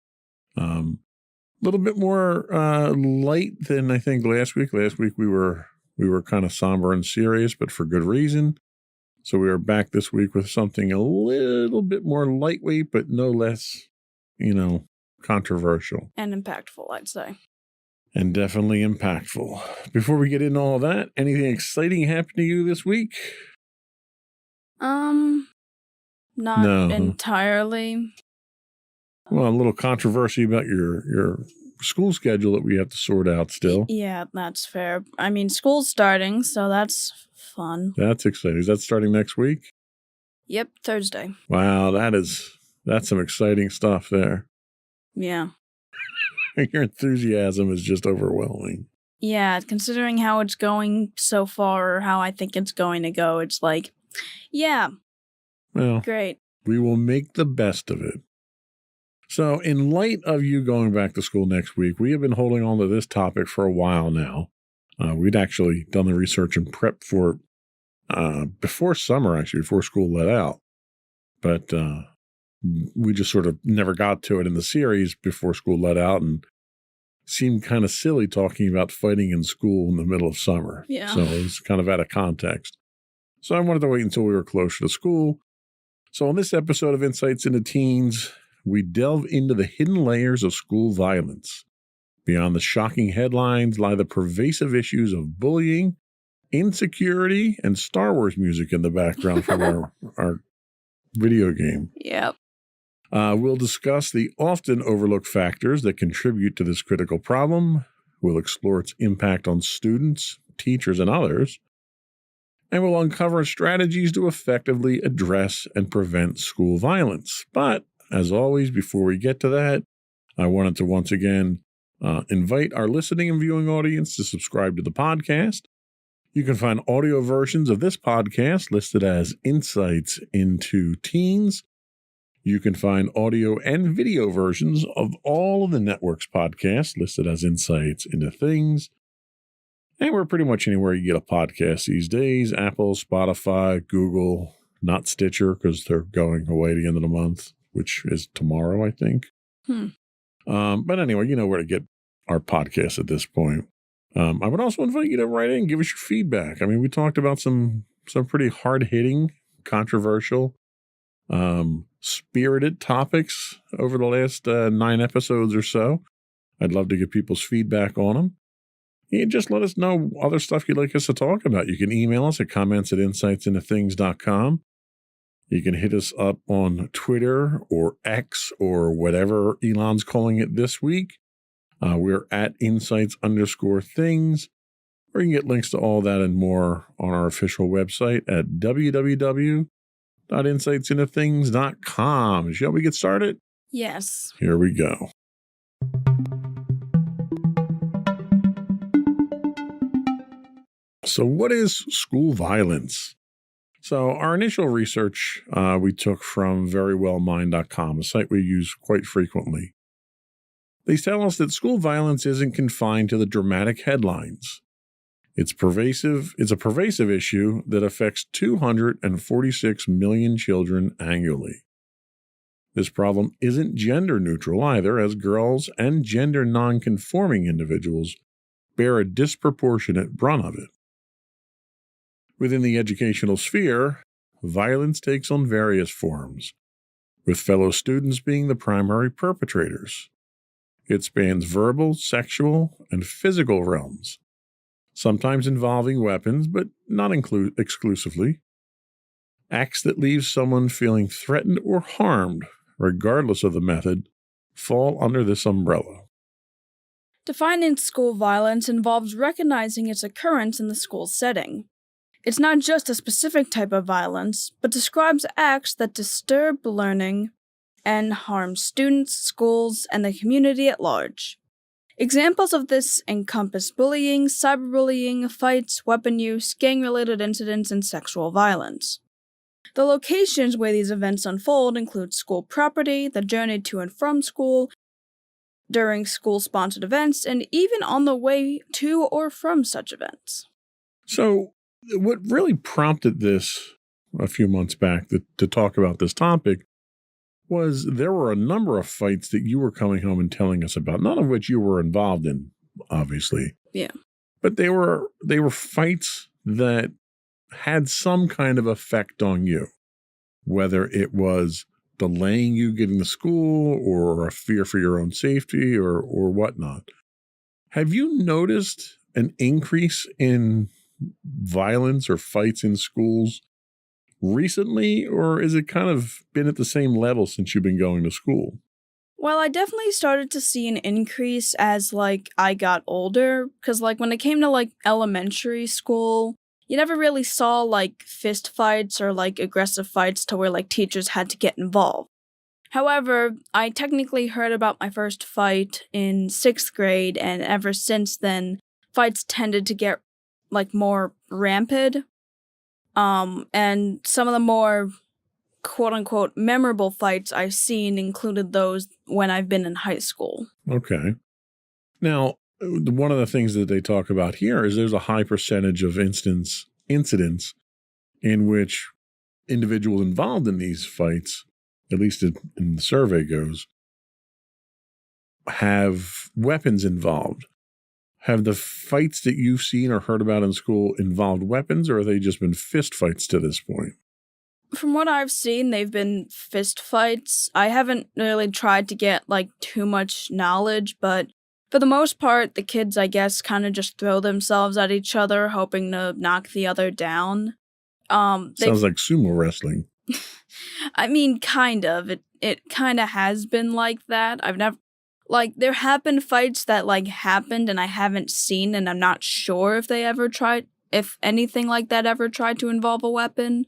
S2: Little bit more light than I think last week. Last week we were kind of somber and serious, but for good reason. So we are back this week with something a little bit more lightweight, but no less, controversial.
S1: And impactful, I'd say.
S2: And definitely impactful. Before we get into all that, anything exciting happened to you this week?
S1: Not entirely.
S2: Well, a little controversy about your school schedule that we have to sort out still.
S1: Yeah, that's fair. I mean, school's starting, so that's fun.
S2: That's exciting. Is that starting next week?
S1: Yep, Thursday.
S2: Wow, that's some exciting stuff there.
S1: Yeah.
S2: Your enthusiasm is just overwhelming.
S1: Yeah, considering how it's going so far, or how I think it's going to go, it's like, yeah.
S2: Well,
S1: great.
S2: We will make the best of it. So in light of you going back to school next week, we have been holding on to this topic for a while now. We'd actually done the research and prep for before summer, actually, before school let out. But we just sort of never got to it in the series before school let out, and seemed kind of silly talking about fighting in school in the middle of summer.
S1: Yeah.
S2: So it was kind of out of context. So I wanted to wait until we were closer to school. So on this episode of Insights into Teens, we delve into the hidden layers of school violence. Beyond the shocking headlines lie the pervasive issues of bullying, insecurity, and Star Wars music in the background from our video game.
S1: Yep.
S2: We'll discuss the often overlooked factors that contribute to this critical problem. We'll explore its impact on students, teachers, and others. And we'll uncover strategies to effectively address and prevent school violence. But as always, before we get to that, I wanted to once again invite our listening and viewing audience to subscribe to the podcast. You can find audio versions of this podcast listed as Insights into Teens. You can find audio and video versions of all of the network's podcasts listed as Insights into Things. And we're pretty much anywhere you get a podcast these days. Apple, Spotify, Google, not Stitcher because they're going away at the end of the month, which is tomorrow, I think. But anyway, you know where to get our podcast at this point. I would also invite you to write in and give us your feedback. I mean, we talked about some pretty hard-hitting, controversial, spirited topics over the last 9 episodes or so. I'd love to get people's feedback on them. And just let us know other stuff you'd like us to talk about. You can email us at comments@insightsintothings.com. You can hit us up on Twitter or X or whatever Elon's calling it this week. We're at insights_things. Or you can get links to all that and more on our official website at www.insightsintothings.com. Shall we get started?
S1: Yes.
S2: Here we go. So what is school violence? So our initial research we took from verywellmind.com, a site we use quite frequently. They tell us that school violence isn't confined to the dramatic headlines. It's a pervasive issue that affects 246 million children annually. This problem isn't gender neutral either, as girls and gender non-conforming individuals bear a disproportionate brunt of it. Within the educational sphere, violence takes on various forms, with fellow students being the primary perpetrators. It spans verbal, sexual, and physical realms, sometimes involving weapons, but not exclusively. Acts that leave someone feeling threatened or harmed, regardless of the method, fall under this umbrella.
S1: Defining school violence involves recognizing its occurrence in the school setting. It's not just a specific type of violence, but describes acts that disturb learning and harm students, schools, and the community at large. Examples of this encompass bullying, cyberbullying, fights, weapon use, gang-related incidents, and sexual violence. The locations where these events unfold include school property, the journey to and from school, during school-sponsored events, and even on the way to or from such events.
S2: So, what really prompted this a few months back to talk about this topic was there were a number of fights that you were coming home and telling us about, none of which you were involved in, obviously.
S1: Yeah.
S2: But they were fights that had some kind of effect on you, whether it was delaying you getting to school or a fear for your own safety or whatnot. Have you noticed an increase in violence or fights in schools recently, or is it kind of been at the same level since you've been going to school?
S1: Well, I definitely started to see an increase as, I got older, because, when it came to, elementary school, you never really saw, fist fights or, aggressive fights to where, teachers had to get involved. However, I technically heard about my first fight in 6th grade, and ever since then, fights tended to get more rampant, and some of the more quote-unquote memorable fights I've seen included those when I've been in high school.
S2: Okay. Now, one of the things that they talk about here is there's a high percentage of incidents in which individuals involved in these fights, at least in the survey goes, have weapons involved. Have the fights that you've seen or heard about in school involved weapons, or have they just been fist fights to this point?
S1: From what I've seen, they've been fist fights. I haven't really tried to get, too much knowledge, but for the most part, the kids, I guess, kind of just throw themselves at each other, hoping to knock the other down.
S2: Sounds like sumo wrestling.
S1: I mean, kind of. It kind of has been like that. I've never... there have been fights that, happened and I haven't seen, and I'm not sure if anything like that ever tried to involve a weapon.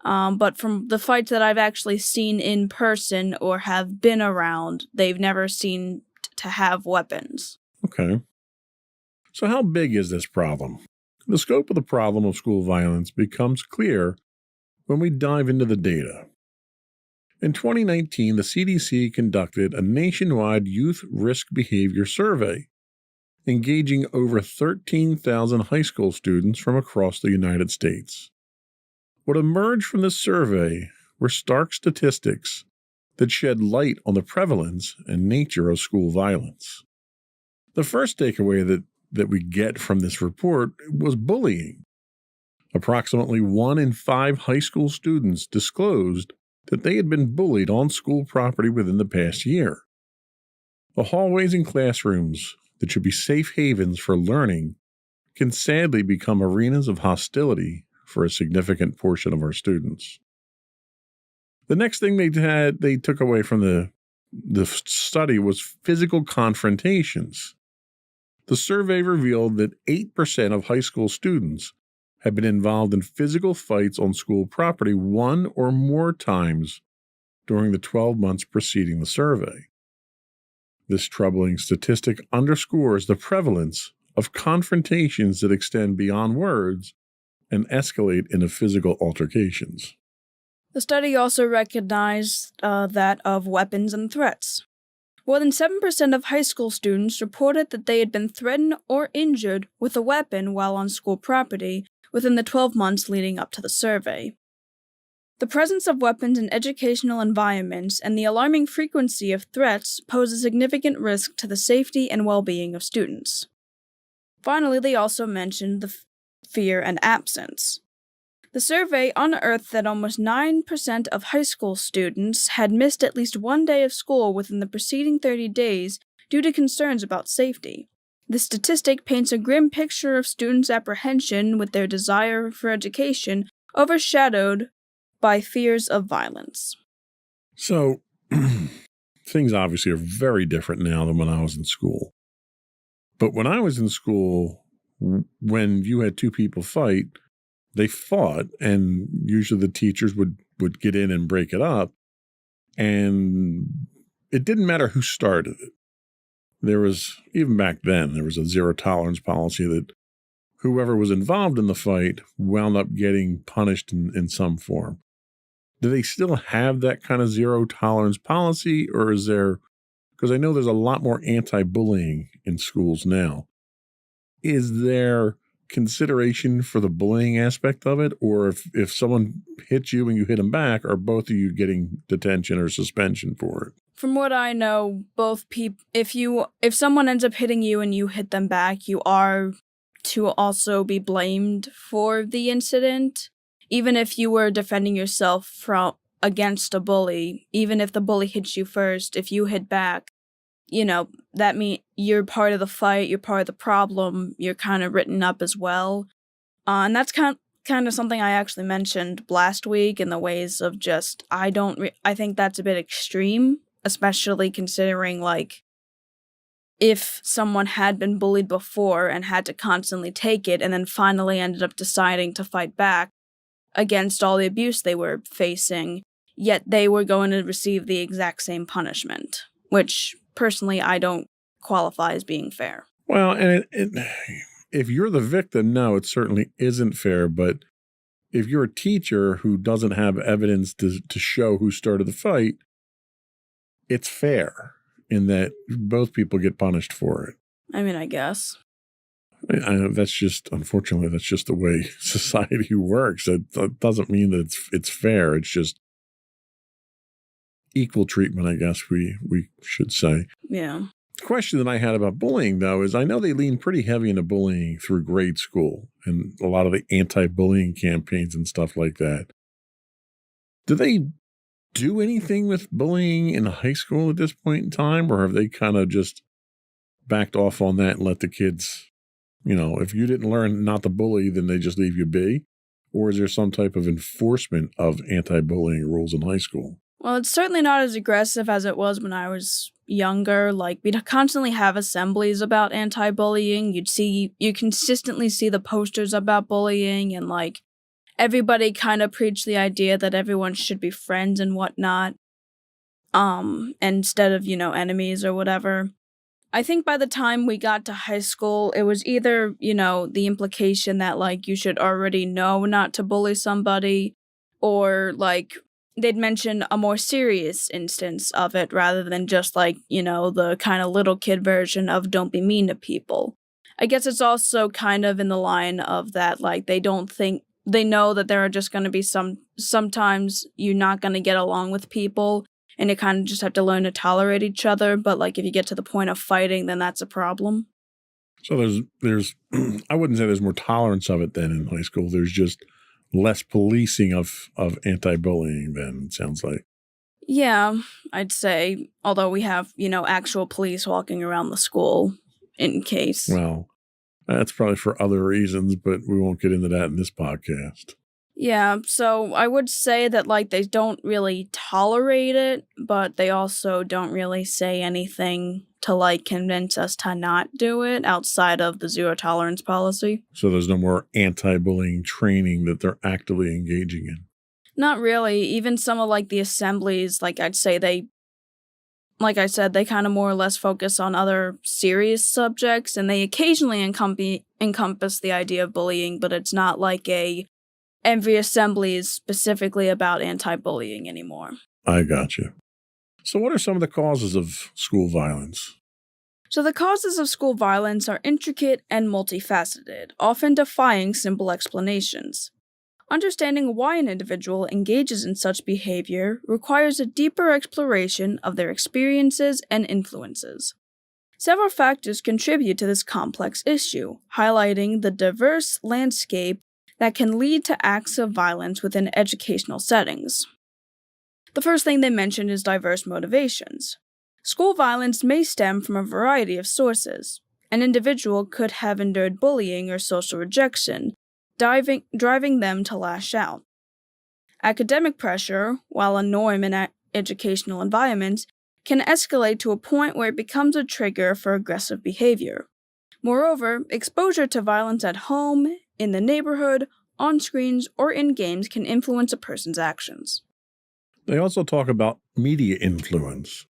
S1: But from the fights that I've actually seen in person or have been around, they've never seemed to have weapons.
S2: Okay. So how big is this problem? The scope of the problem of school violence becomes clear when we dive into the data. In 2019, the CDC conducted a nationwide youth risk behavior survey, engaging over 13,000 high school students from across the United States. What emerged from this survey were stark statistics that shed light on the prevalence and nature of school violence. The first takeaway that we get from this report was bullying. Approximately 1 in 5 high school students disclosed that they had been bullied on school property within the past year. The hallways and classrooms that should be safe havens for learning can sadly become arenas of hostility for a significant portion of our students. The next thing they took away from the study was physical confrontations. The survey revealed that 8% of high school students had been involved in physical fights on school property 1 or more times during the 12 months preceding the survey. This troubling statistic underscores the prevalence of confrontations that extend beyond words and escalate into physical altercations.
S1: The study also recognized that of weapons and threats. More than 7% of high school students reported that they had been threatened or injured with a weapon while on school property within the 12 months leading up to the survey. The presence of weapons in educational environments and the alarming frequency of threats pose a significant risk to the safety and well-being of students. Finally, they also mentioned the fear and absence. The survey unearthed that almost 9% of high school students had missed at least one day of school within the preceding 30 days due to concerns about safety. This statistic paints a grim picture of students' apprehension with their desire for education overshadowed by fears of violence.
S2: So, things obviously are very different now than when I was in school. But when I was in school, when you had two people fight, they fought, and usually the teachers would get in and break it up. And it didn't matter who started it. There was, even back then, there was a zero tolerance policy that whoever was involved in the fight wound up getting punished in some form. Do they still have that kind of zero tolerance policy, or is there, because I know there's a lot more anti-bullying in schools now. Is there consideration for the bullying aspect of it, or if someone hits you and you hit them back, are both of you getting detention or suspension for it?
S1: From what I know, both people, if someone ends up hitting you and you hit them back, you are to also be blamed for the incident. Even if you were defending yourself against a bully, even if the bully hits you first, if you hit back, that means you're part of the fight, you're part of the problem, you're kind of written up as well. And that's kind of something I actually mentioned last week in the ways of just, I think that's a bit extreme, especially considering, if someone had been bullied before and had to constantly take it and then finally ended up deciding to fight back against all the abuse they were facing, yet they were going to receive the exact same punishment, which personally I don't qualify as being fair.
S2: Well, and if you're the victim, no, it certainly isn't fair. But if you're a teacher who doesn't have evidence to show who started the fight, it's fair in that both people get punished for it.
S1: I mean, I guess.
S2: That's just, unfortunately, that's just the way society works. It doesn't mean that it's fair. It's just equal treatment, I guess we should say.
S1: Yeah.
S2: The question that I had about bullying, though, is I know they lean pretty heavy into bullying through grade school and a lot of the anti-bullying campaigns and stuff like that. Do they do anything with bullying in high school at this point in time, or have they kind of just backed off on that and let the kids, if you didn't learn not to bully, then they just leave you be? Or is there some type of enforcement of anti-bullying rules in high school?
S1: Well, it's certainly not as aggressive as it was when I was younger. We'd constantly have assemblies about anti-bullying. You consistently see the posters about bullying, and everybody kind of preached the idea that everyone should be friends and whatnot, instead of, enemies or whatever. I think by the time we got to high school, it was either, the implication that, you should already know not to bully somebody, or, they'd mention a more serious instance of it rather than just like, the kind of little kid version of don't be mean to people. I guess it's also kind of in the line of that, like, they know that there are just going to be sometimes you're not going to get along with people and you kind of just have to learn to tolerate each other. But like, if you get to the point of fighting, then that's a problem.
S2: So there's I wouldn't say there's more tolerance of it than in high school. There's just less policing of anti-bullying then, it sounds like.
S1: Yeah, I'd say, although we have, actual police walking around the school in case.
S2: Well, that's probably for other reasons, but we won't get into that in this podcast.
S1: Yeah, so I would say that, like, they don't really tolerate it, but they also don't really say anything to, like, convince us to not do it outside of the zero tolerance policy.
S2: So there's no more anti-bullying training that they're actively engaging in?
S1: Not really. Even some of, like, the assemblies, like, I'd say like I said, they kind of more or less focus on other serious subjects, and they occasionally encompass the idea of bullying, but it's not like every assembly is specifically about anti-bullying anymore.
S2: I got you. So what are some of the causes of school violence?
S1: So the causes of school violence are intricate and multifaceted, often defying simple explanations. Understanding why an individual engages in such behavior requires a deeper exploration of their experiences and influences. Several factors contribute to this complex issue, highlighting the diverse landscape that can lead to acts of violence within educational settings. The first thing they mention is diverse motivations. School violence may stem from a variety of sources. An individual could have endured bullying or social rejection, driving them to lash out. Academic pressure, while a norm in educational environments, can escalate to a point where it becomes a trigger for aggressive behavior. Moreover, exposure to violence at home, in the neighborhood, on screens, or in games can influence a person's actions.
S2: They also talk about media influence.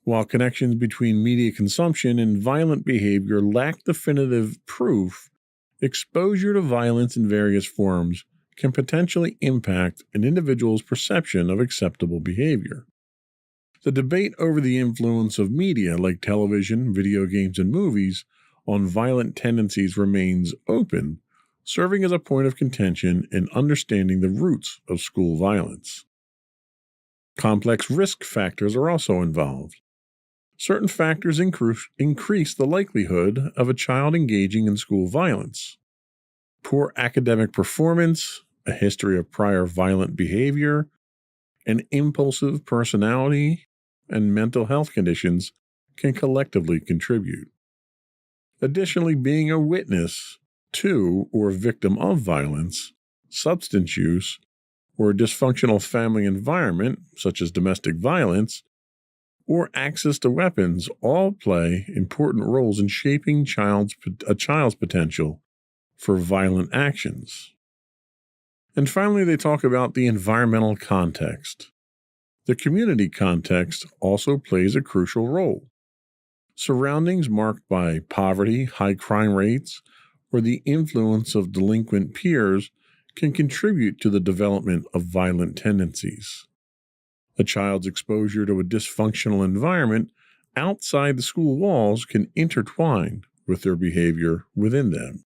S2: While connections between media consumption and violent behavior lack definitive proof, exposure to violence in various forms can potentially impact an individual's perception of acceptable behavior. The debate over the influence of media like television, video games, and movies on violent tendencies remains open, serving as a point of contention in understanding the roots of school violence. Complex risk factors are also involved. Certain factors increase the likelihood of a child engaging in school violence. Poor academic performance, a history of prior violent behavior, an impulsive personality, and mental health conditions can collectively contribute. Additionally, being a witness to or victim of violence, substance use, or a dysfunctional family environment, such as domestic violence, or access to weapons all play important roles in shaping a child's potential for violent actions. And finally, they talk about the environmental context. The community context also plays a crucial role. Surroundings marked by poverty, high crime rates, or the influence of delinquent peers can contribute to the development of violent tendencies. A child's exposure to a dysfunctional environment outside the school walls can intertwine with their behavior within them.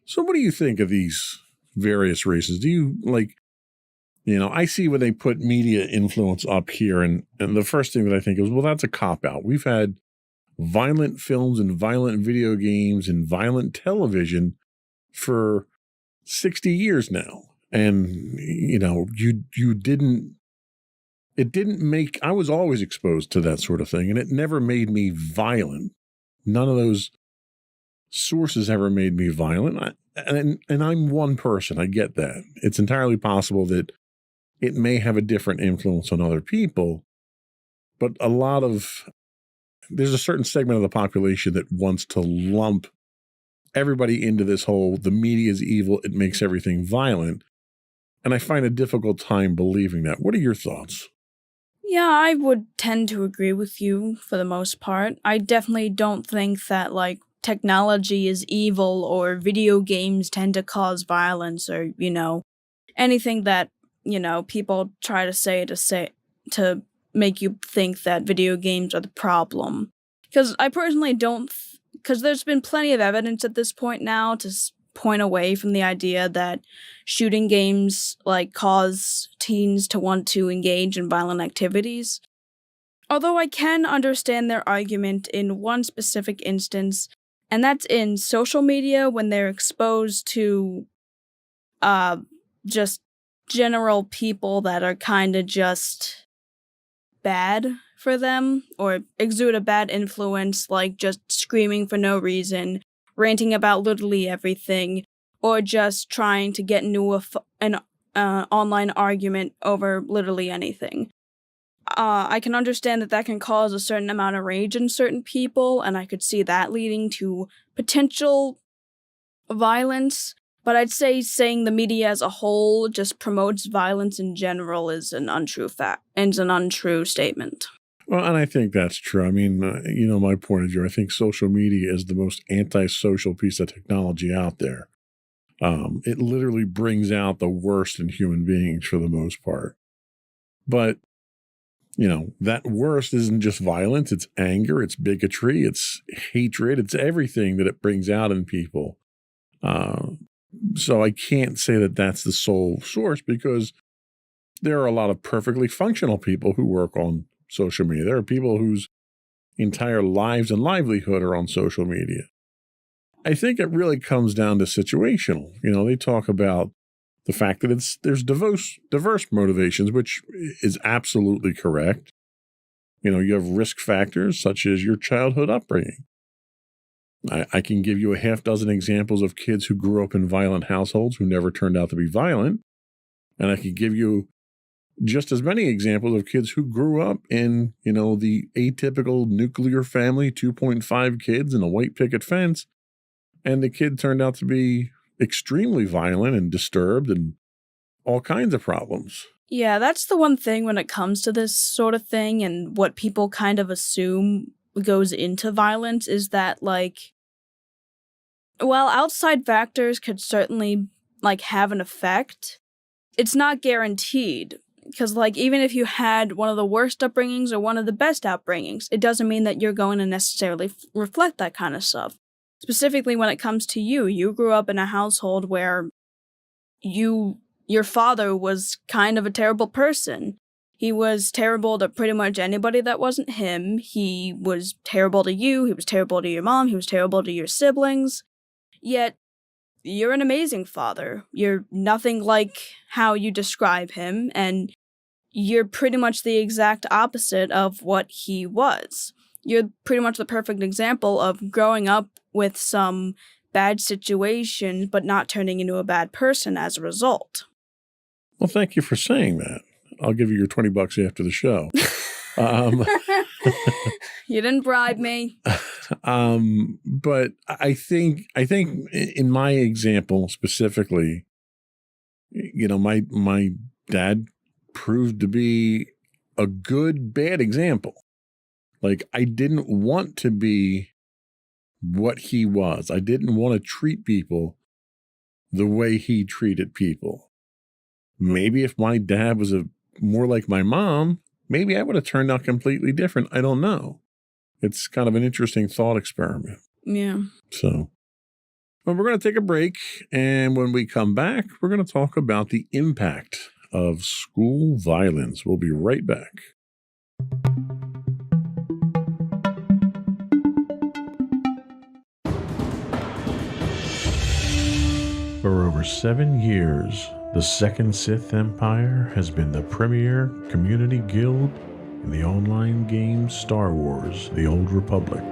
S2: So what do you think of these various races? Do you I see when they put media influence up here, and the first thing that I think is, well, that's a cop-out. We've had violent films and violent video games and violent television for 60 years now. And, I was always exposed to that sort of thing, and it never made me violent. None of those sources ever made me violent. And I'm one person. I get that. It's entirely possible that it may have a different influence on other people, but there's a certain segment of the population that wants to lump everybody into this whole, the media is evil, it makes everything violent. And I find a difficult time believing that. What are your thoughts?
S1: Yeah, I would tend to agree with you for the most part. I definitely don't think that, technology is evil or video games tend to cause violence or, anything that people try to make you think that video games are the problem. Because I personally don't, because there's been plenty of evidence at this point now to point away from the idea that shooting games cause teens to want to engage in violent activities. Although I can understand their argument in one specific instance, and that's in social media when they're exposed to just general people that are kind of just bad for them or exude a bad influence, like just screaming for no reason, ranting about literally everything, or just trying to get into an online argument over literally anything. I can understand that can cause a certain amount of rage in certain people, and I could see that leading to potential violence, but I'd say saying the media as a whole just promotes violence in general is an untrue statement.
S2: Well, and I think that's true. I mean, my point of view, I think social media is the most antisocial piece of technology out there. It literally brings out the worst in human beings for the most part. But, that worst isn't just violence. It's anger, it's bigotry, it's hatred, it's everything that it brings out in people. So I can't say that that's the sole source, because there are a lot of perfectly functional people who work on social media. There are people whose entire lives and livelihood are on social media. I think it really comes down to situational. They talk about the fact that there's diverse motivations, which is absolutely correct. You have risk factors such as your childhood upbringing. I can give you a half dozen examples of kids who grew up in violent households who never turned out to be violent. And I could give you just as many examples of kids who grew up in, the atypical nuclear family, 2.5 kids and a white picket fence. And the kid turned out to be extremely violent and disturbed and all kinds of problems.
S1: Yeah, that's the one thing when it comes to this sort of thing, and what people kind of assume goes into violence is that, while outside factors could certainly, have an effect, it's not guaranteed. Because, even if you had one of the worst upbringings or one of the best upbringings, it doesn't mean that you're going to necessarily reflect that kind of stuff. Specifically when it comes to you grew up in a household where your father was kind of a terrible person. He was terrible to pretty much anybody that wasn't him. He was terrible to you. He was terrible to your mom. He was terrible to your siblings. Yet, you're an amazing father. You're nothing like how you describe him, and you're pretty much the exact opposite of what he was. You're pretty much the perfect example of growing up with some bad situation, but not turning into a bad person as a result.
S2: Well, thank you for saying that. I'll give you your $20 after the show.
S1: You didn't bribe me.
S2: But I think in my example specifically, my dad proved to be a good, bad example. I didn't want to be what he was. I didn't want to treat people the way he treated people. Maybe if my dad was more like my mom, maybe I would have turned out completely different. I don't know. It's kind of an interesting thought experiment.
S1: Yeah.
S2: So, well, we're going to take a break. And when we come back, we're going to talk about the impact of school violence. We'll be right back. For over 7 years, the Second Sith Empire has been the premier community guild in the online game Star Wars: The Old Republic.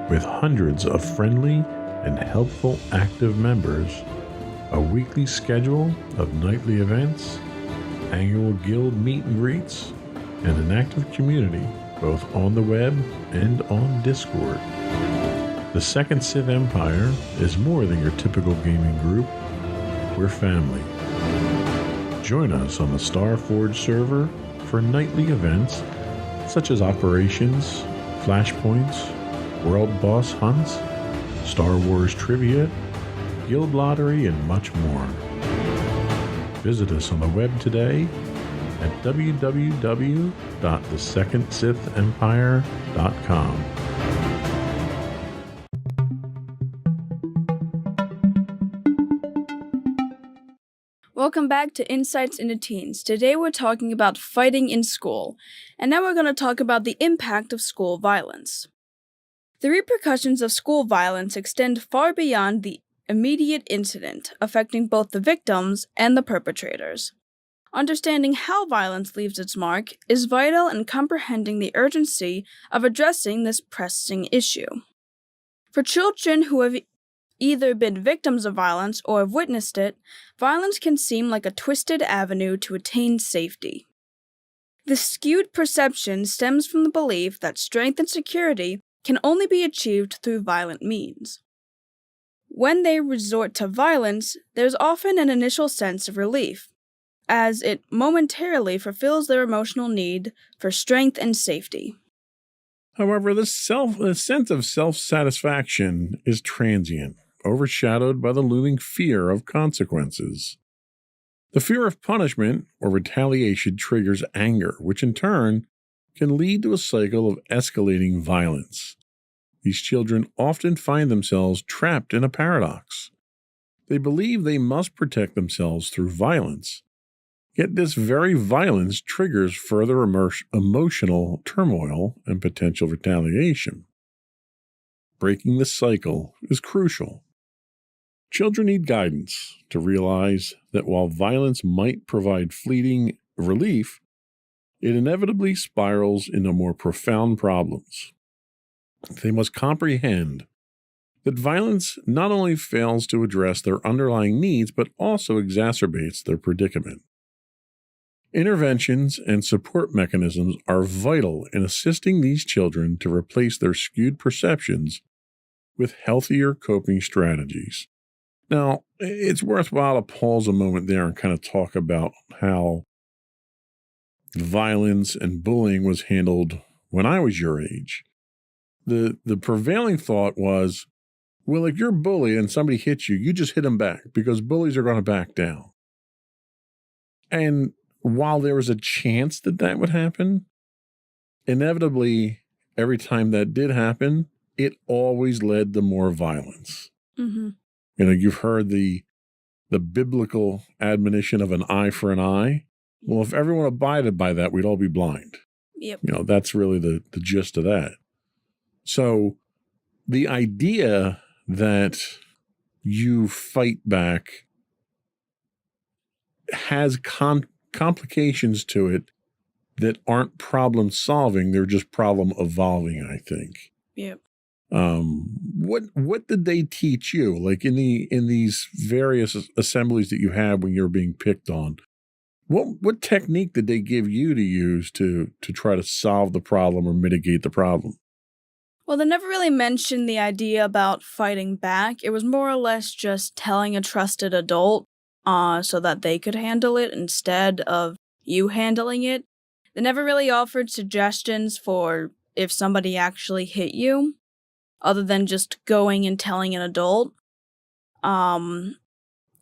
S2: With hundreds of friendly and helpful active members, a weekly schedule of nightly events, annual guild meet and greets, and an active community both on the web and on Discord. The Second Sith Empire is more than your typical gaming group. We're family. Join us on the Starforge server for nightly events such as operations, flashpoints, world boss hunts, Star Wars trivia, guild lottery, and much more. Visit us on the web today at www.thesecondsithempire.com.
S1: Welcome back to Insights into Teens. Today we're talking about fighting in school, and now we're going to talk about the impact of school violence. The repercussions of school violence extend far beyond the immediate incident, affecting both the victims and the perpetrators. Understanding how violence leaves its mark is vital in comprehending the urgency of addressing this pressing issue. For children who have either been victims of violence or have witnessed it, violence can seem like a twisted avenue to attain safety. This skewed perception stems from the belief that strength and security can only be achieved through violent means. When they resort to violence, there's often an initial sense of relief, as it momentarily fulfills their emotional need for strength and safety.
S2: However, the sense of self-satisfaction is transient, overshadowed by the looming fear of consequences. The fear of punishment or retaliation triggers anger, which in turn can lead to a cycle of escalating violence. These children often find themselves trapped in a paradox. They believe they must protect themselves through violence, yet this very violence triggers further emotional turmoil and potential retaliation. Breaking the cycle is crucial. Children need guidance to realize that while violence might provide fleeting relief, it inevitably spirals into more profound problems. They must comprehend that violence not only fails to address their underlying needs, but also exacerbates their predicament. Interventions and support mechanisms are vital in assisting these children to replace their skewed perceptions with healthier coping strategies. Now, it's worthwhile to pause a moment there and kind of talk about how violence and bullying was handled when I was your age. The prevailing thought was, well, if you're bullied and somebody hits you, you just hit them back because bullies are going to back down. And while there was a chance that that would happen, inevitably, every time that did happen, it always led to more violence.
S1: Mm-hmm.
S2: You know, you've heard the biblical admonition of an eye for an eye. Well, if everyone abided by that, we'd all be blind.
S1: Yep.
S2: You know, that's really the gist of that. So the idea that you fight back has complications to it that aren't problem solving. They're just problem evolving, I think.
S1: Yep.
S2: What did they teach you? Like in these various assemblies that you have when you're being picked on, what technique did they give you to use to try to solve the problem or mitigate the problem?
S1: Well, they never really mentioned the idea about fighting back. It was more or less just telling a trusted adult so that they could handle it instead of you handling it. They never really offered suggestions for if somebody actually hit you, other than just going and telling an adult.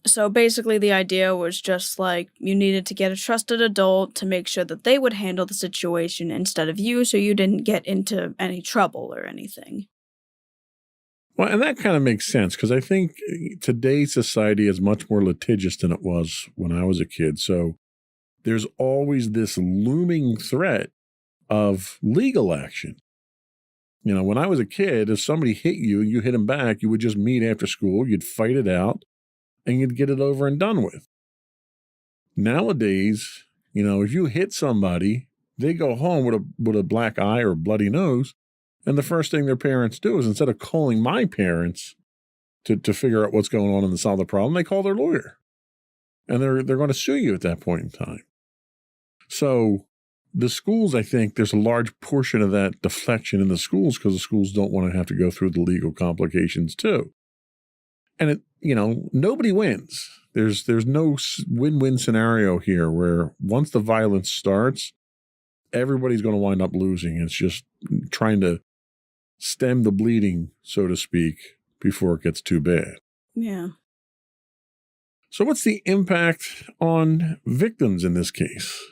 S1: So basically the idea was just like you needed to get a trusted adult to make sure that they would handle the situation instead of you, so you didn't get into any trouble or anything.
S2: Well, and that kind of makes sense because I think today's society is much more litigious than it was when I was a kid. So there's always this looming threat of legal action. You know, when I was a kid, if somebody hit you and you hit them back, you would just meet after school, you'd fight it out, and you'd get it over and done with. Nowadays, you know, if you hit somebody, they go home with a black eye or bloody nose, and the first thing their parents do is instead of calling my parents to figure out what's going on and to solve the problem, they call their lawyer. And they're going to sue you at that point in time. So the schools, I think there's a large portion of that deflection in the schools because the schools don't want to have to go through the legal complications too. And it, you know, nobody wins. There's no win-win scenario here where once the violence starts, everybody's going to wind up losing. It's just trying to stem the bleeding, so to speak, before it gets too bad.
S1: Yeah.
S2: So what's the impact on victims in this case?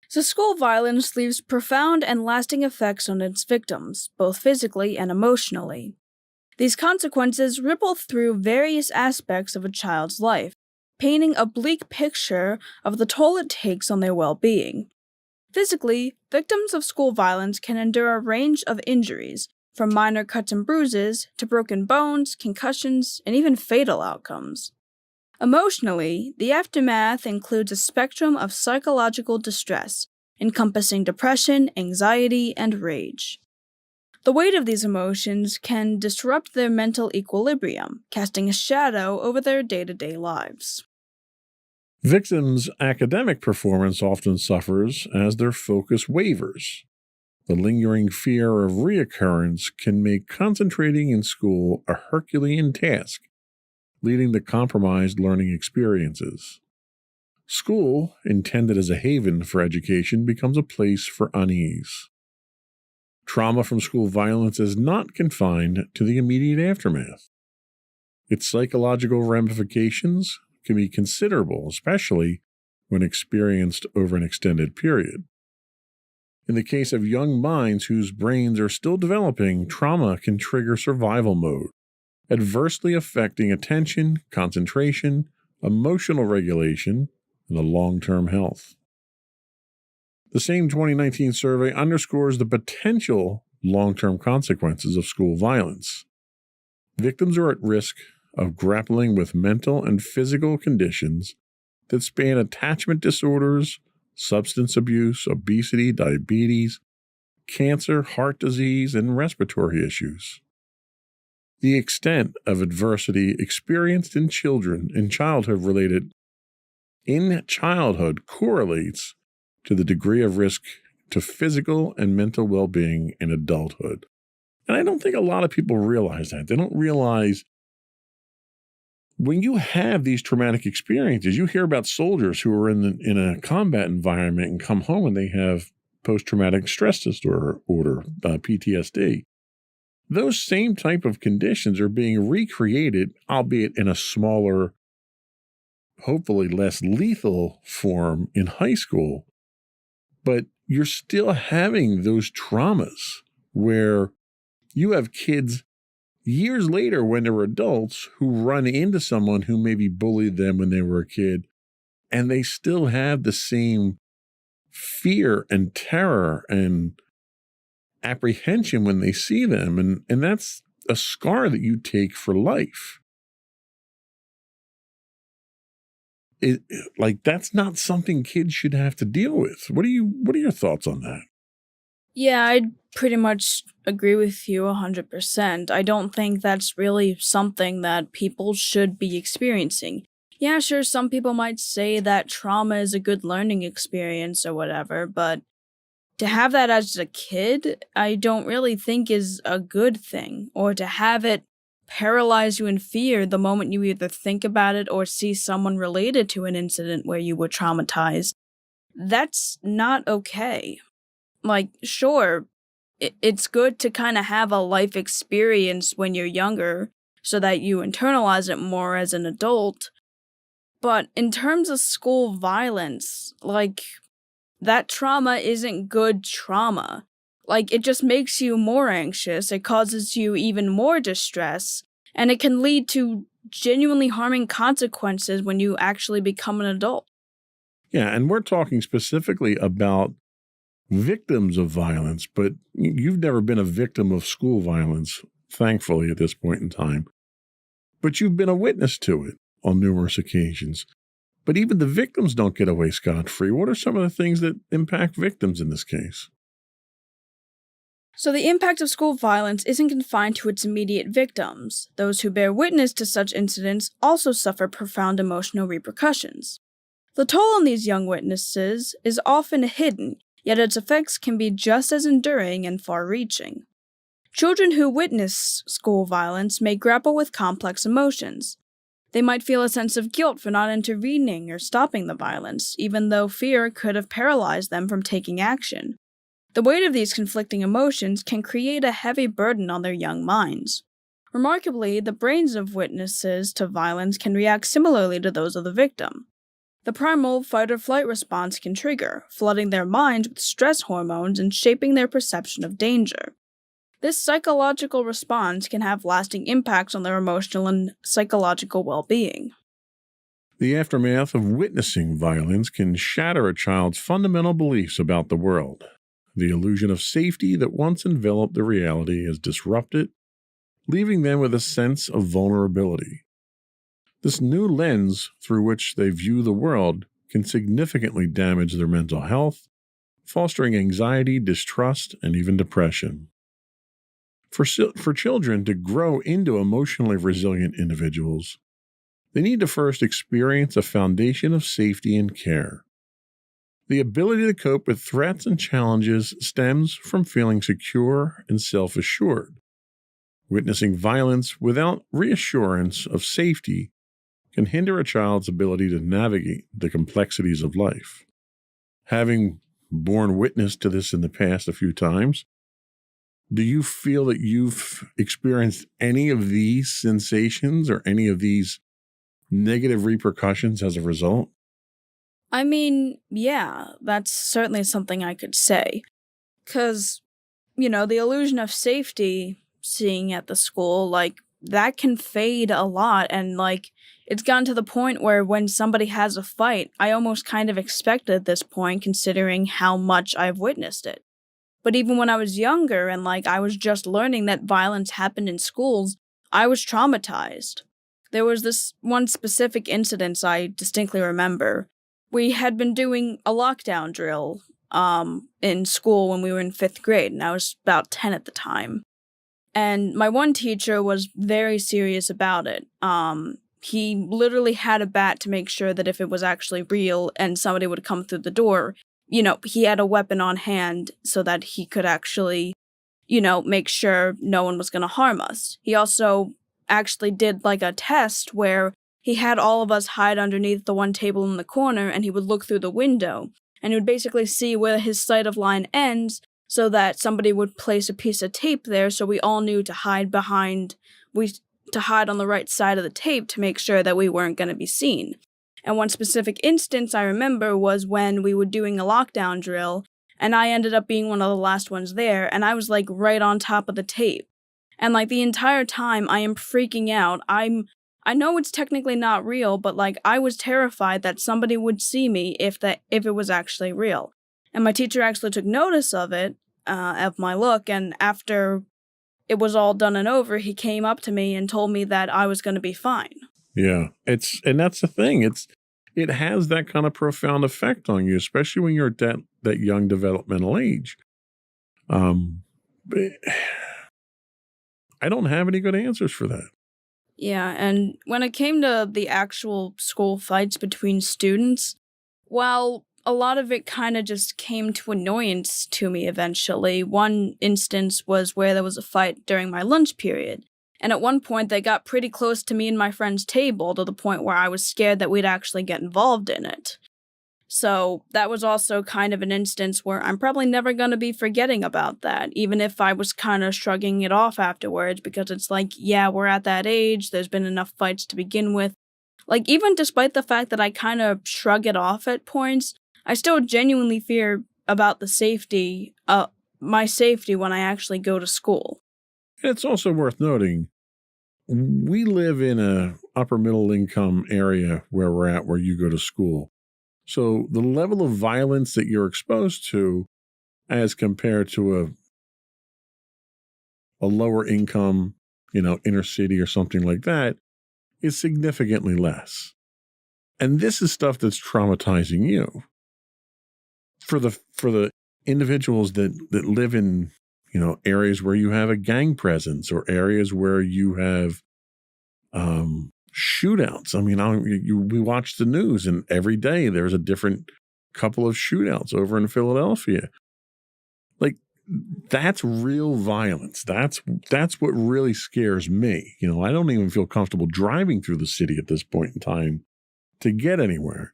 S1: So school violence leaves profound and lasting effects on its victims, both physically and emotionally. These consequences ripple through various aspects of a child's life, painting a bleak picture of the toll it takes on their well-being. Physically, victims of school violence can endure a range of injuries, from minor cuts and bruises to broken bones, concussions, and even fatal outcomes. Emotionally, the aftermath includes a spectrum of psychological distress, encompassing depression, anxiety, and rage. The weight of these emotions can disrupt their mental equilibrium, casting a shadow over their day-to-day lives.
S2: Victims' academic performance often suffers as their focus wavers. The lingering fear of reoccurrence can make concentrating in school a Herculean task, leading to compromised learning experiences. School, intended as a haven for education, becomes a place for unease. Trauma from school violence is not confined to the immediate aftermath. Its psychological ramifications can be considerable, especially when experienced over an extended period. In the case of young minds whose brains are still developing, trauma can trigger survival mode, adversely affecting attention, concentration, emotional regulation, and the long-term health. The same 2019 survey underscores the potential long-term consequences of school violence. Victims are at risk of grappling with mental and physical conditions that span attachment disorders, substance abuse, obesity, diabetes, cancer, heart disease, and respiratory issues. The extent of adversity experienced in childhood correlates to the degree of risk to physical and mental well-being in adulthood. And I don't think a lot of people realize that. They don't realize when you have these traumatic experiences, you hear about soldiers who are in a combat environment and come home and they have post-traumatic stress disorder, PTSD. Those same type of conditions are being recreated, albeit in a smaller, hopefully less lethal form in high school. But you're still having those traumas where you have kids years later when they're adults who run into someone who maybe bullied them when they were a kid, and they still have the same fear and terror and apprehension when they see them. And that's a scar that you take for life. That's not something kids should have to deal with. What are your thoughts on that?
S1: Yeah, I'd pretty much agree with you 100%. I don't think that's really something that people should be experiencing. Yeah, sure, some people might say that trauma is a good learning experience or whatever, but to have that as a kid, I don't really think is a good thing. Or to have it paralyze you in fear the moment you either think about it or see someone related to an incident where you were traumatized. That's not okay. Sure, it's good to kind of have a life experience when you're younger so that you internalize it more as an adult. But in terms of school violence, that trauma isn't good trauma. It just makes you more anxious, it causes you even more distress, and it can lead to genuinely harming consequences when you actually become an adult.
S2: Yeah, and we're talking specifically about victims of violence, but you've never been a victim of school violence, thankfully, at this point in time. But you've been a witness to it on numerous occasions. But even the victims don't get away scot-free. What are some of the things that impact victims in this case?
S1: So the impact of school violence isn't confined to its immediate victims. Those who bear witness to such incidents also suffer profound emotional repercussions. The toll on these young witnesses is often hidden, yet its effects can be just as enduring and far-reaching. Children who witness school violence may grapple with complex emotions. They might feel a sense of guilt for not intervening or stopping the violence, even though fear could have paralyzed them from taking action. The weight of these conflicting emotions can create a heavy burden on their young minds. Remarkably, the brains of witnesses to violence can react similarly to those of the victim. The primal fight-or-flight response can trigger, flooding their minds with stress hormones and shaping their perception of danger. This psychological response can have lasting impacts on their emotional and psychological well-being.
S2: The aftermath of witnessing violence can shatter a child's fundamental beliefs about the world. The illusion of safety that once enveloped the reality is disrupted, leaving them with a sense of vulnerability. This new lens through which they view the world can significantly damage their mental health, fostering anxiety, distrust, and even depression. For children to grow into emotionally resilient individuals, they need to first experience a foundation of safety and care. The ability to cope with threats and challenges stems from feeling secure and self-assured. Witnessing violence without reassurance of safety can hinder a child's ability to navigate the complexities of life. Having borne witness to this in the past a few times, do you feel that you've experienced any of these sensations or any of these negative repercussions as a result?
S1: I mean, yeah, that's certainly something I could say. 'Cause, the illusion of safety, seeing at the school, that can fade a lot, and, it's gotten to the point where when somebody has a fight, I almost kind of expect it at this point, considering how much I've witnessed it. But even when I was younger and, I was just learning that violence happened in schools, I was traumatized. There was this one specific incident I distinctly remember. We had been doing a lockdown drill in school when we were in 5th grade, and I was about 10 at the time. And my one teacher was very serious about it. He literally had a bat to make sure that if it was actually real and somebody would come through the door, he had a weapon on hand so that he could actually, make sure no one was going to harm us. He also actually did a test where he had all of us hide underneath the one table in the corner, and he would look through the window, and he would basically see where his sight of line ends so that somebody would place a piece of tape there so we all knew to hide on the right side of the tape to make sure that we weren't going to be seen. And one specific instance I remember was when we were doing a lockdown drill, and I ended up being one of the last ones there, and I was right on top of the tape. And the entire time I am freaking out. I know it's technically not real, but I was terrified that somebody would see me if it was actually real. And my teacher actually took notice of it, of my look, and after it was all done and over, he came up to me and told me that I was going to be fine.
S2: Yeah, and that's the thing. It has that kind of profound effect on you, especially when you're at that young developmental age. But I don't have any good answers for that.
S1: Yeah, and when it came to the actual school fights between students, well, a lot of it kind of just came to annoyance to me eventually. One instance was where there was a fight during my lunch period, and at one point they got pretty close to me and my friend's table to the point where I was scared that we'd actually get involved in it. So that was also kind of an instance where I'm probably never going to be forgetting about that, even if I was kind of shrugging it off afterwards, because it's yeah, we're at that age, there's been enough fights to begin with. Even despite the fact that I kind of shrug it off at points, I still genuinely fear about my safety when I actually go to school.
S2: It's also worth noting, we live in a upper middle income area where we're at, where you go to school. So the level of violence that you're exposed to as compared to a lower income, inner city or something like that is significantly less. And this is stuff that's traumatizing you. For the individuals that live in, areas where you have a gang presence or areas where you have shootouts. I mean, we watch the news, and every day there's a different couple of shootouts over in Philadelphia. That's real violence. That's what really scares me. I don't even feel comfortable driving through the city at this point in time to get anywhere.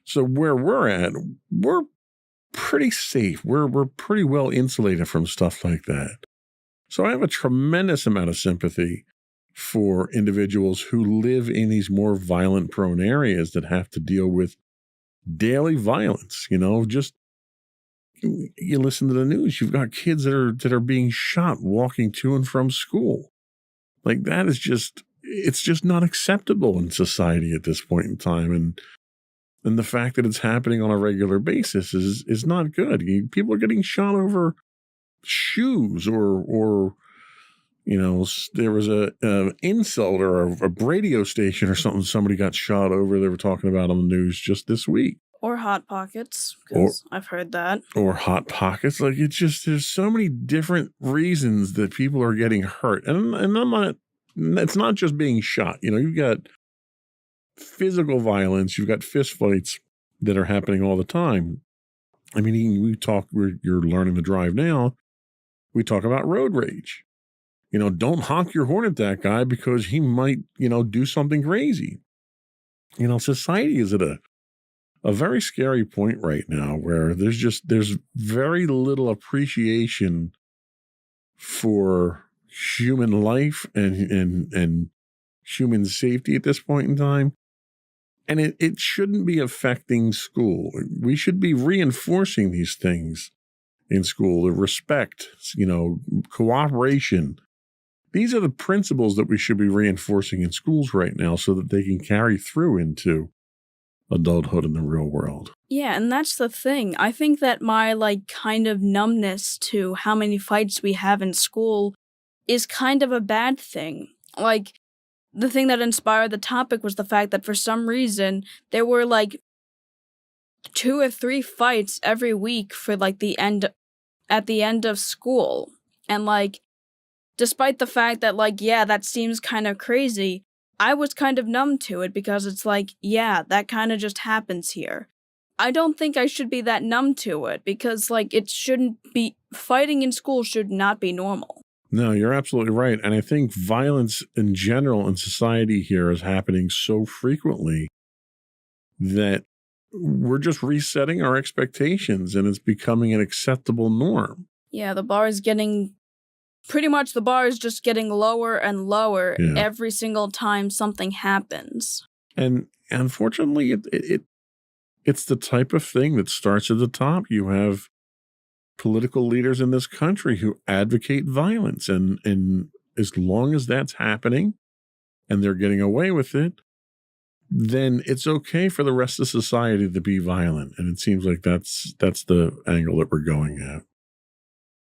S2: So where we're at, we're pretty safe. We're pretty well insulated from stuff like that. So I have a tremendous amount of sympathy for individuals who live in these more violent prone areas that have to deal with daily violence. Just you listen to the news, you've got kids that are being shot walking to and from school. Like that is it's just not acceptable in society at this point in time. And the fact that it's happening on a regular basis is not good. People are getting shot over shoes or there was an insult or a radio station or something somebody got shot over. They were talking about on the news just this week.
S1: Or Hot Pockets, because I've heard that.
S2: Or Hot Pockets. Like there's so many different reasons that people are getting hurt. And it's not just being shot. You've got physical violence, you've got fist fights that are happening all the time. I mean, you're learning to drive now. We talk about road rage. Don't honk your horn at that guy because he might, do something crazy. Society is at a very scary point right now where there's very little appreciation for human life and human safety at this point in time. And it shouldn't be affecting school. We should be reinforcing these things in school, the respect, cooperation. These are the principles that we should be reinforcing in schools right now so that they can carry through into adulthood in the real world.
S1: Yeah, and that's the thing. I think that my kind of numbness to how many fights we have in school is kind of a bad thing. The thing that inspired the topic was the fact that for some reason there were 2 or 3 fights every week for at the end of school. And despite the fact that that seems kind of crazy, I was kind of numb to it because it's that kind of just happens here. I don't think I should be that numb to it because it shouldn't be, fighting in school should not be normal.
S2: No, you're absolutely right. And I think violence in general in society here is happening so frequently that we're just resetting our expectations and it's becoming an acceptable norm.
S1: Yeah, the bar is just getting lower and lower every single time something happens. And
S2: unfortunately, it's the type of thing that starts at the top. You have political leaders in this country who advocate violence. And as long as that's happening and they're getting away with it, then it's okay for the rest of society to be violent. And it seems like that's the angle that we're going at.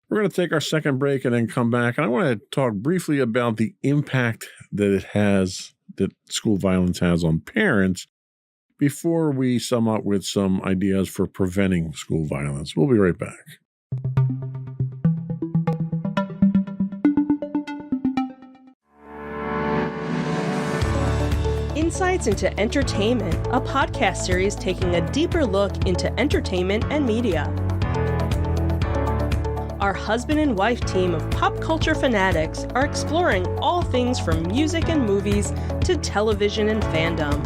S2: We're going to take our second break and then come back. And I want to talk briefly about the impact that school violence has on parents before we sum up with some ideas for preventing school violence. We'll be right back.
S3: Insights into Entertainment, a podcast series taking a deeper look into entertainment and media. Our husband and wife team of pop culture fanatics are exploring all things from music and movies to television and fandom.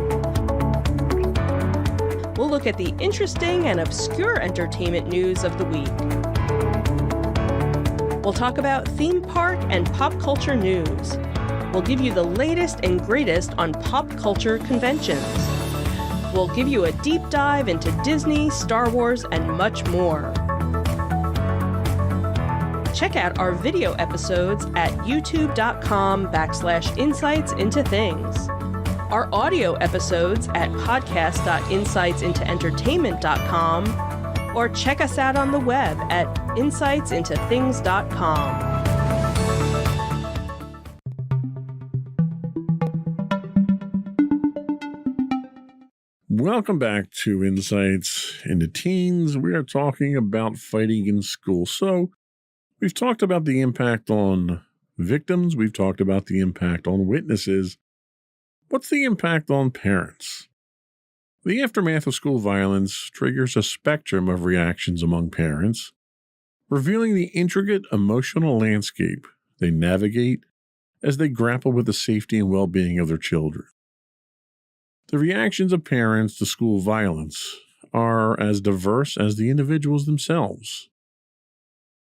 S3: We'll look at the interesting and obscure entertainment news of the week. We'll talk about theme park and pop culture news. We'll give you the latest and greatest on pop culture conventions. We'll give you a deep dive into Disney, Star Wars, and much more. Check out our video episodes at youtube.com/insightsintothings. Our audio episodes at podcast.insightsintoentertainment.com, or check us out on the web at insightsintothings.com.
S2: Welcome back to Insights into Teens. We are talking about fighting in school. So we've talked about the impact on victims. We've talked about the impact on witnesses. What's the impact on parents? The aftermath of school violence triggers a spectrum of reactions among parents, revealing the intricate emotional landscape they navigate as they grapple with the safety and well-being of their children. The reactions of parents to school violence are as diverse as the individuals themselves.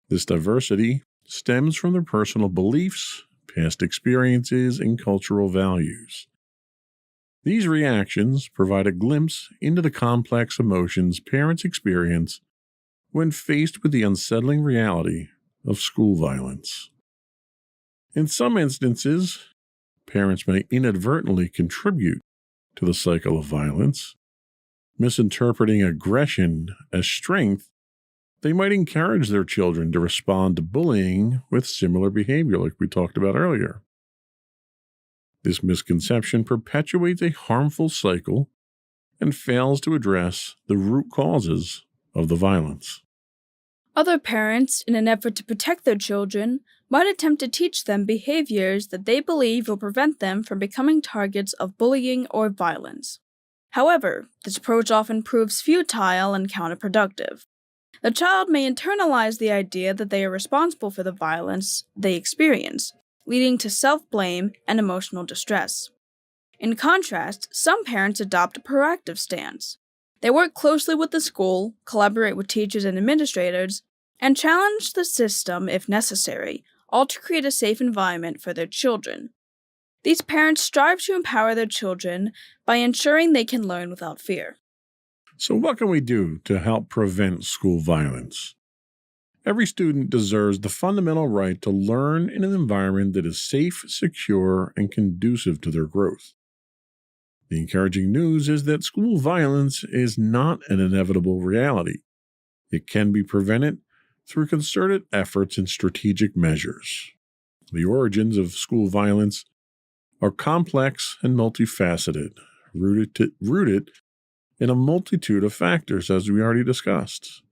S2: This diversity stems from their personal beliefs, past experiences, and cultural values. These reactions provide a glimpse into the complex emotions parents experience when faced with the unsettling reality of school violence. In some instances, parents may inadvertently contribute to the cycle of violence. Misinterpreting aggression as strength, they might encourage their children to respond to bullying with similar behavior, like we talked about earlier. This misconception perpetuates a harmful cycle and fails to address the root causes of the violence.
S1: Other parents, in an effort to protect their children, might attempt to teach them behaviors that they believe will prevent them from becoming targets of bullying or violence. However, this approach often proves futile and counterproductive. The child may internalize the idea that they are responsible for the violence they experience, leading to self-blame and emotional distress. In contrast, some parents adopt a proactive stance. They work closely with the school, collaborate with teachers and administrators, and challenge the system if necessary, all to create a safe environment for their children. These parents strive to empower their children by ensuring they can learn without fear.
S2: So what can we do to help prevent school violence? Every student deserves the fundamental right to learn in an environment that is safe, secure, and conducive to their growth. The encouraging news is that school violence is not an inevitable reality. It can be prevented through concerted efforts and strategic measures. The origins of school violence are complex and multifaceted, rooted in a multitude of factors, as we already discussed.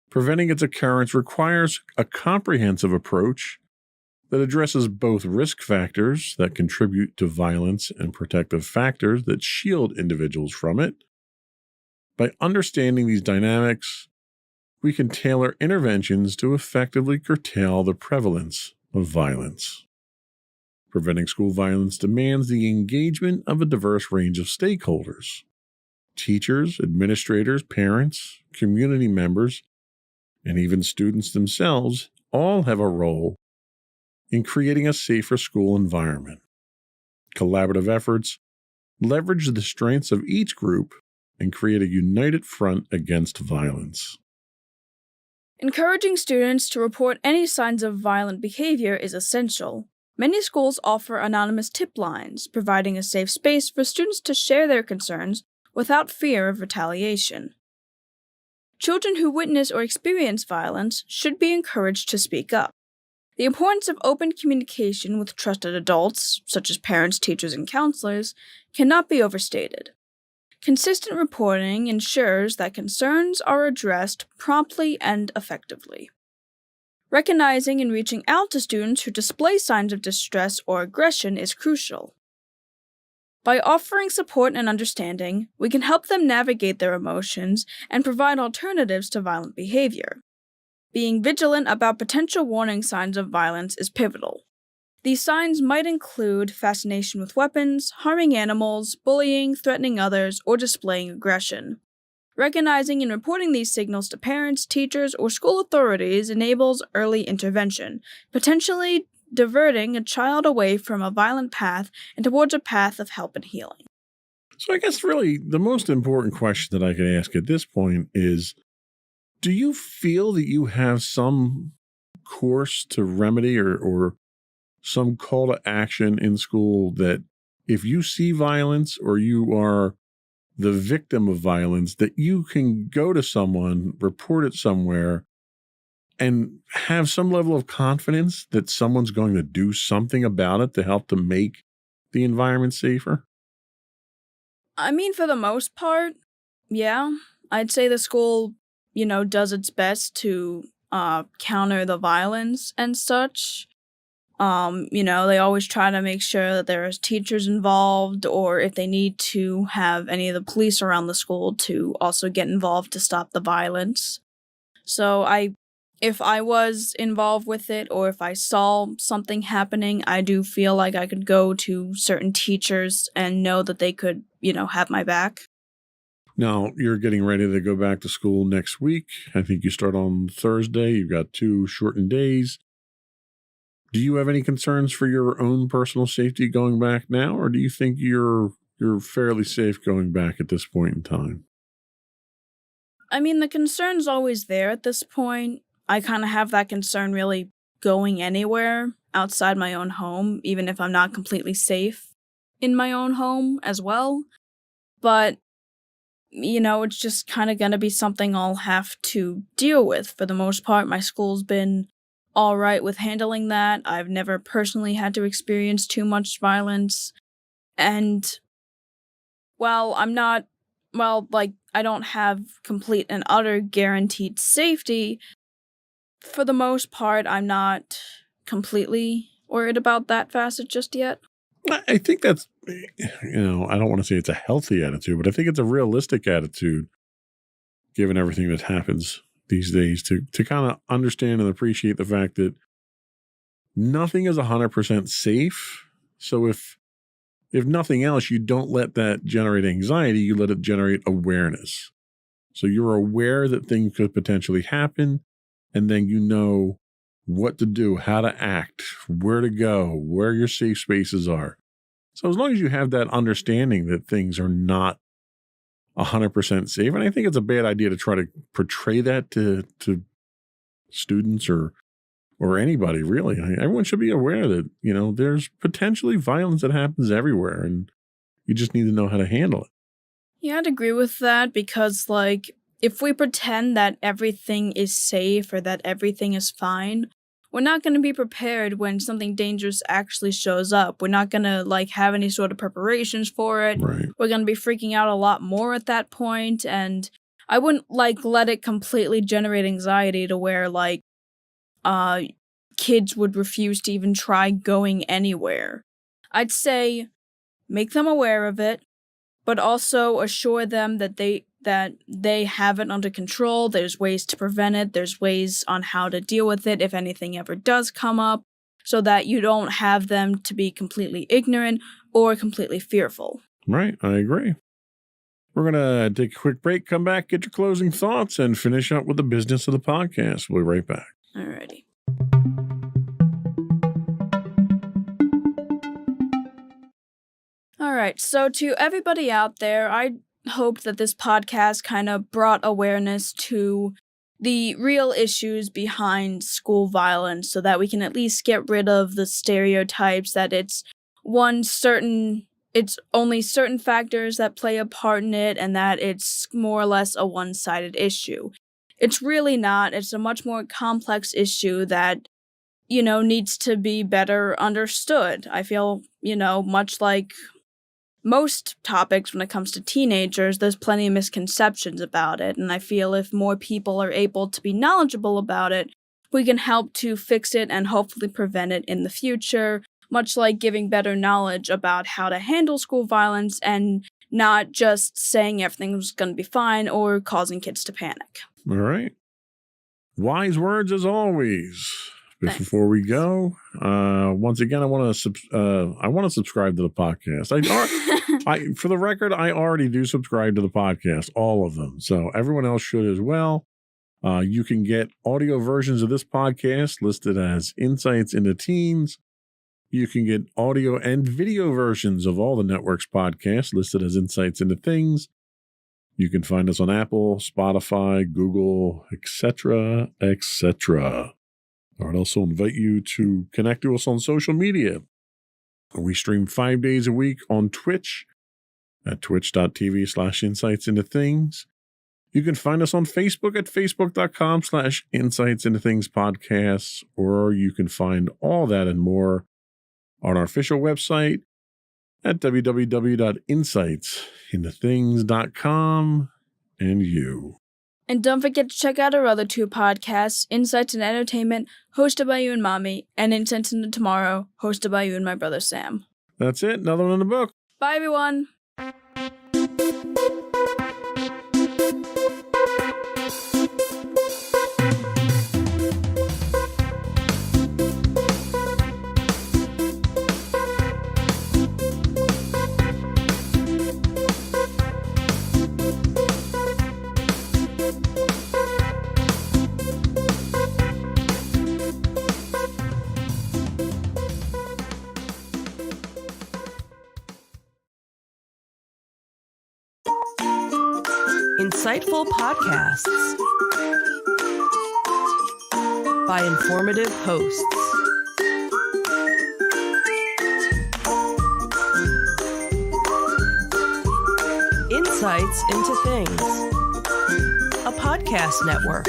S2: Preventing its occurrence requires a comprehensive approach that addresses both risk factors that contribute to violence and protective factors that shield individuals from it. By understanding these dynamics, we can tailor interventions to effectively curtail the prevalence of violence. Preventing school violence demands the engagement of a diverse range of stakeholders. Teachers, administrators, parents, community members, and even students themselves all have a role in creating a safer school environment. Collaborative efforts leverage the strengths of each group and create a united front against violence.
S1: Encouraging students to report any signs of violent behavior is essential. Many schools offer anonymous tip lines, providing a safe space for students to share their concerns without fear of retaliation. Children who witness or experience violence should be encouraged to speak up. The importance of open communication with trusted adults, such as parents, teachers, and counselors, cannot be overstated. Consistent reporting ensures that concerns are addressed promptly and effectively. Recognizing and reaching out to students who display signs of distress or aggression is crucial. By offering support and understanding, we can help them navigate their emotions and provide alternatives to violent behavior. Being vigilant about potential warning signs of violence is pivotal. These signs might include fascination with weapons, harming animals, bullying, threatening others, or displaying aggression. Recognizing and reporting these signals to parents, teachers, or school authorities enables early intervention, potentially diverting a child away from a violent path and towards a path of help and healing.
S2: So I guess really the most important question that I can ask at this point is, do you feel that you have some course to remedy or some call to action in school that if you see violence or you are the victim of violence, that you can go to someone, report it somewhere, and have some level of confidence that someone's going to do something about it to help to make the environment safer?
S1: I mean, for the most part, yeah. I'd say the school, does its best to counter the violence and such. They always try to make sure that there's teachers involved, or if they need to have any of the police around the school to also get involved to stop the violence. So if I was involved with it, or if I saw something happening, I do feel like I could go to certain teachers and know that they could, have my back.
S2: Now, you're getting ready to go back to school next week. I think you start on Thursday. You've got 2 shortened days. Do you have any concerns for your own personal safety going back now, or do you think you're fairly safe going back at this point in time?
S1: I mean, the concern's always there at this point. I kind of have that concern really going anywhere outside my own home, even if I'm not completely safe in my own home as well. But, it's just kind of going to be something I'll have to deal with. For the most part, my school's been all right with handling that. I've never personally had to experience too much violence. And while I don't have complete and utter guaranteed safety, for the most part, I'm not completely worried about that facet just yet.
S2: I think that's, I don't want to say it's a healthy attitude, but I think it's a realistic attitude, given everything that happens these days, to kind of understand and appreciate the fact that nothing is 100% safe. So if nothing else, you don't let that generate anxiety, you let it generate awareness. So you're aware that things could potentially happen, and then you know what to do, how to act, where to go, where your safe spaces are. So as long as you have that understanding that things are not 100% safe, and I think it's a bad idea to try to portray that to students or anybody, really. Everyone should be aware that, there's potentially violence that happens everywhere, and you just need to know how to handle it.
S1: Yeah, I'd agree with that because, if we pretend that everything is safe or that everything is fine, we're not going to be prepared when something dangerous actually shows up. We're not going to, have any sort of preparations for it.
S2: Right.
S1: We're going to be freaking out a lot more at that point, and I wouldn't, let it completely generate anxiety to where, kids would refuse to even try going anywhere. I'd say make them aware of it, but also assure them that they have it under control. There's ways to prevent it. There's ways on how to deal with it if anything ever does come up, so that you don't have them to be completely ignorant or completely fearful.
S2: Right, I agree. We're going to take a quick break, come back, get your closing thoughts, and finish up with the business of the podcast. We'll be right back.
S1: Alrighty. Alright, so to everybody out there, I hope that this podcast kind of brought awareness to the real issues behind school violence so that we can at least get rid of the stereotypes that it's only certain factors that play a part in it and that it's more or less a one-sided issue. It's really not. It's a much more complex issue that, needs to be better understood. I feel, much like most topics when it comes to teenagers, there's plenty of misconceptions about it, and I feel if more people are able to be knowledgeable about it, we can help to fix it and hopefully prevent it in the future, much like giving better knowledge about how to handle school violence and not just saying everything's going to be fine or causing kids to panic.
S2: All right. Wise words as always.
S1: Thanks.
S2: Before we go, once again, I want to subscribe to the podcast. For the record, I already do subscribe to the podcast, all of them. So everyone else should as well. You can get audio versions of this podcast listed as Insights into Teens. You can get audio and video versions of all the network's podcasts listed as Insights into Things. You can find us on Apple, Spotify, Google, etc., etc. I would also invite you to connect to us on social media. We stream 5 days a week on Twitch at twitch.tv/insightsintothings. You can find us on Facebook at facebook.com/insightsintothingspodcasts, or you can find all that and more on our official website at www.insightsintothings.com and you.
S1: And don't forget to check out our other two podcasts, Insights and Entertainment, hosted by you and Mommy, and Insights into Tomorrow, hosted by you and my brother Sam.
S2: That's it. Another one in the book.
S1: Bye, everyone.
S3: Insightful podcasts by informative hosts. Insights into Things, a podcast network.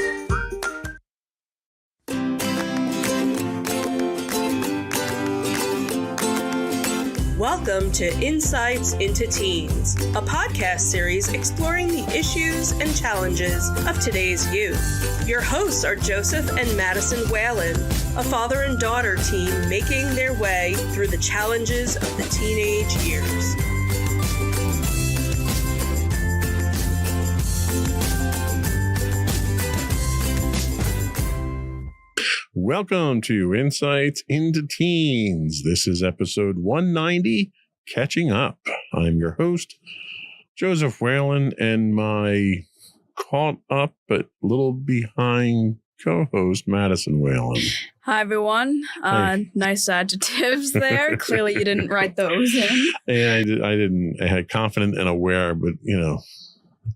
S3: Welcome to Insights into Teens, a podcast series exploring the issues and challenges of today's youth. Your hosts are Joseph and Madison Whalen, a father and daughter team making their way through the challenges of the teenage years.
S2: Welcome to Insights into Teens. This is episode 190, Catching Up. I'm your host, Joseph Whalen, and my caught up but little behind co-host, Madison Whalen.
S1: Hi, everyone.
S2: Hey.
S1: Nice adjectives there. Clearly, you didn't write those in.
S2: And I didn't. I had confident and aware, but,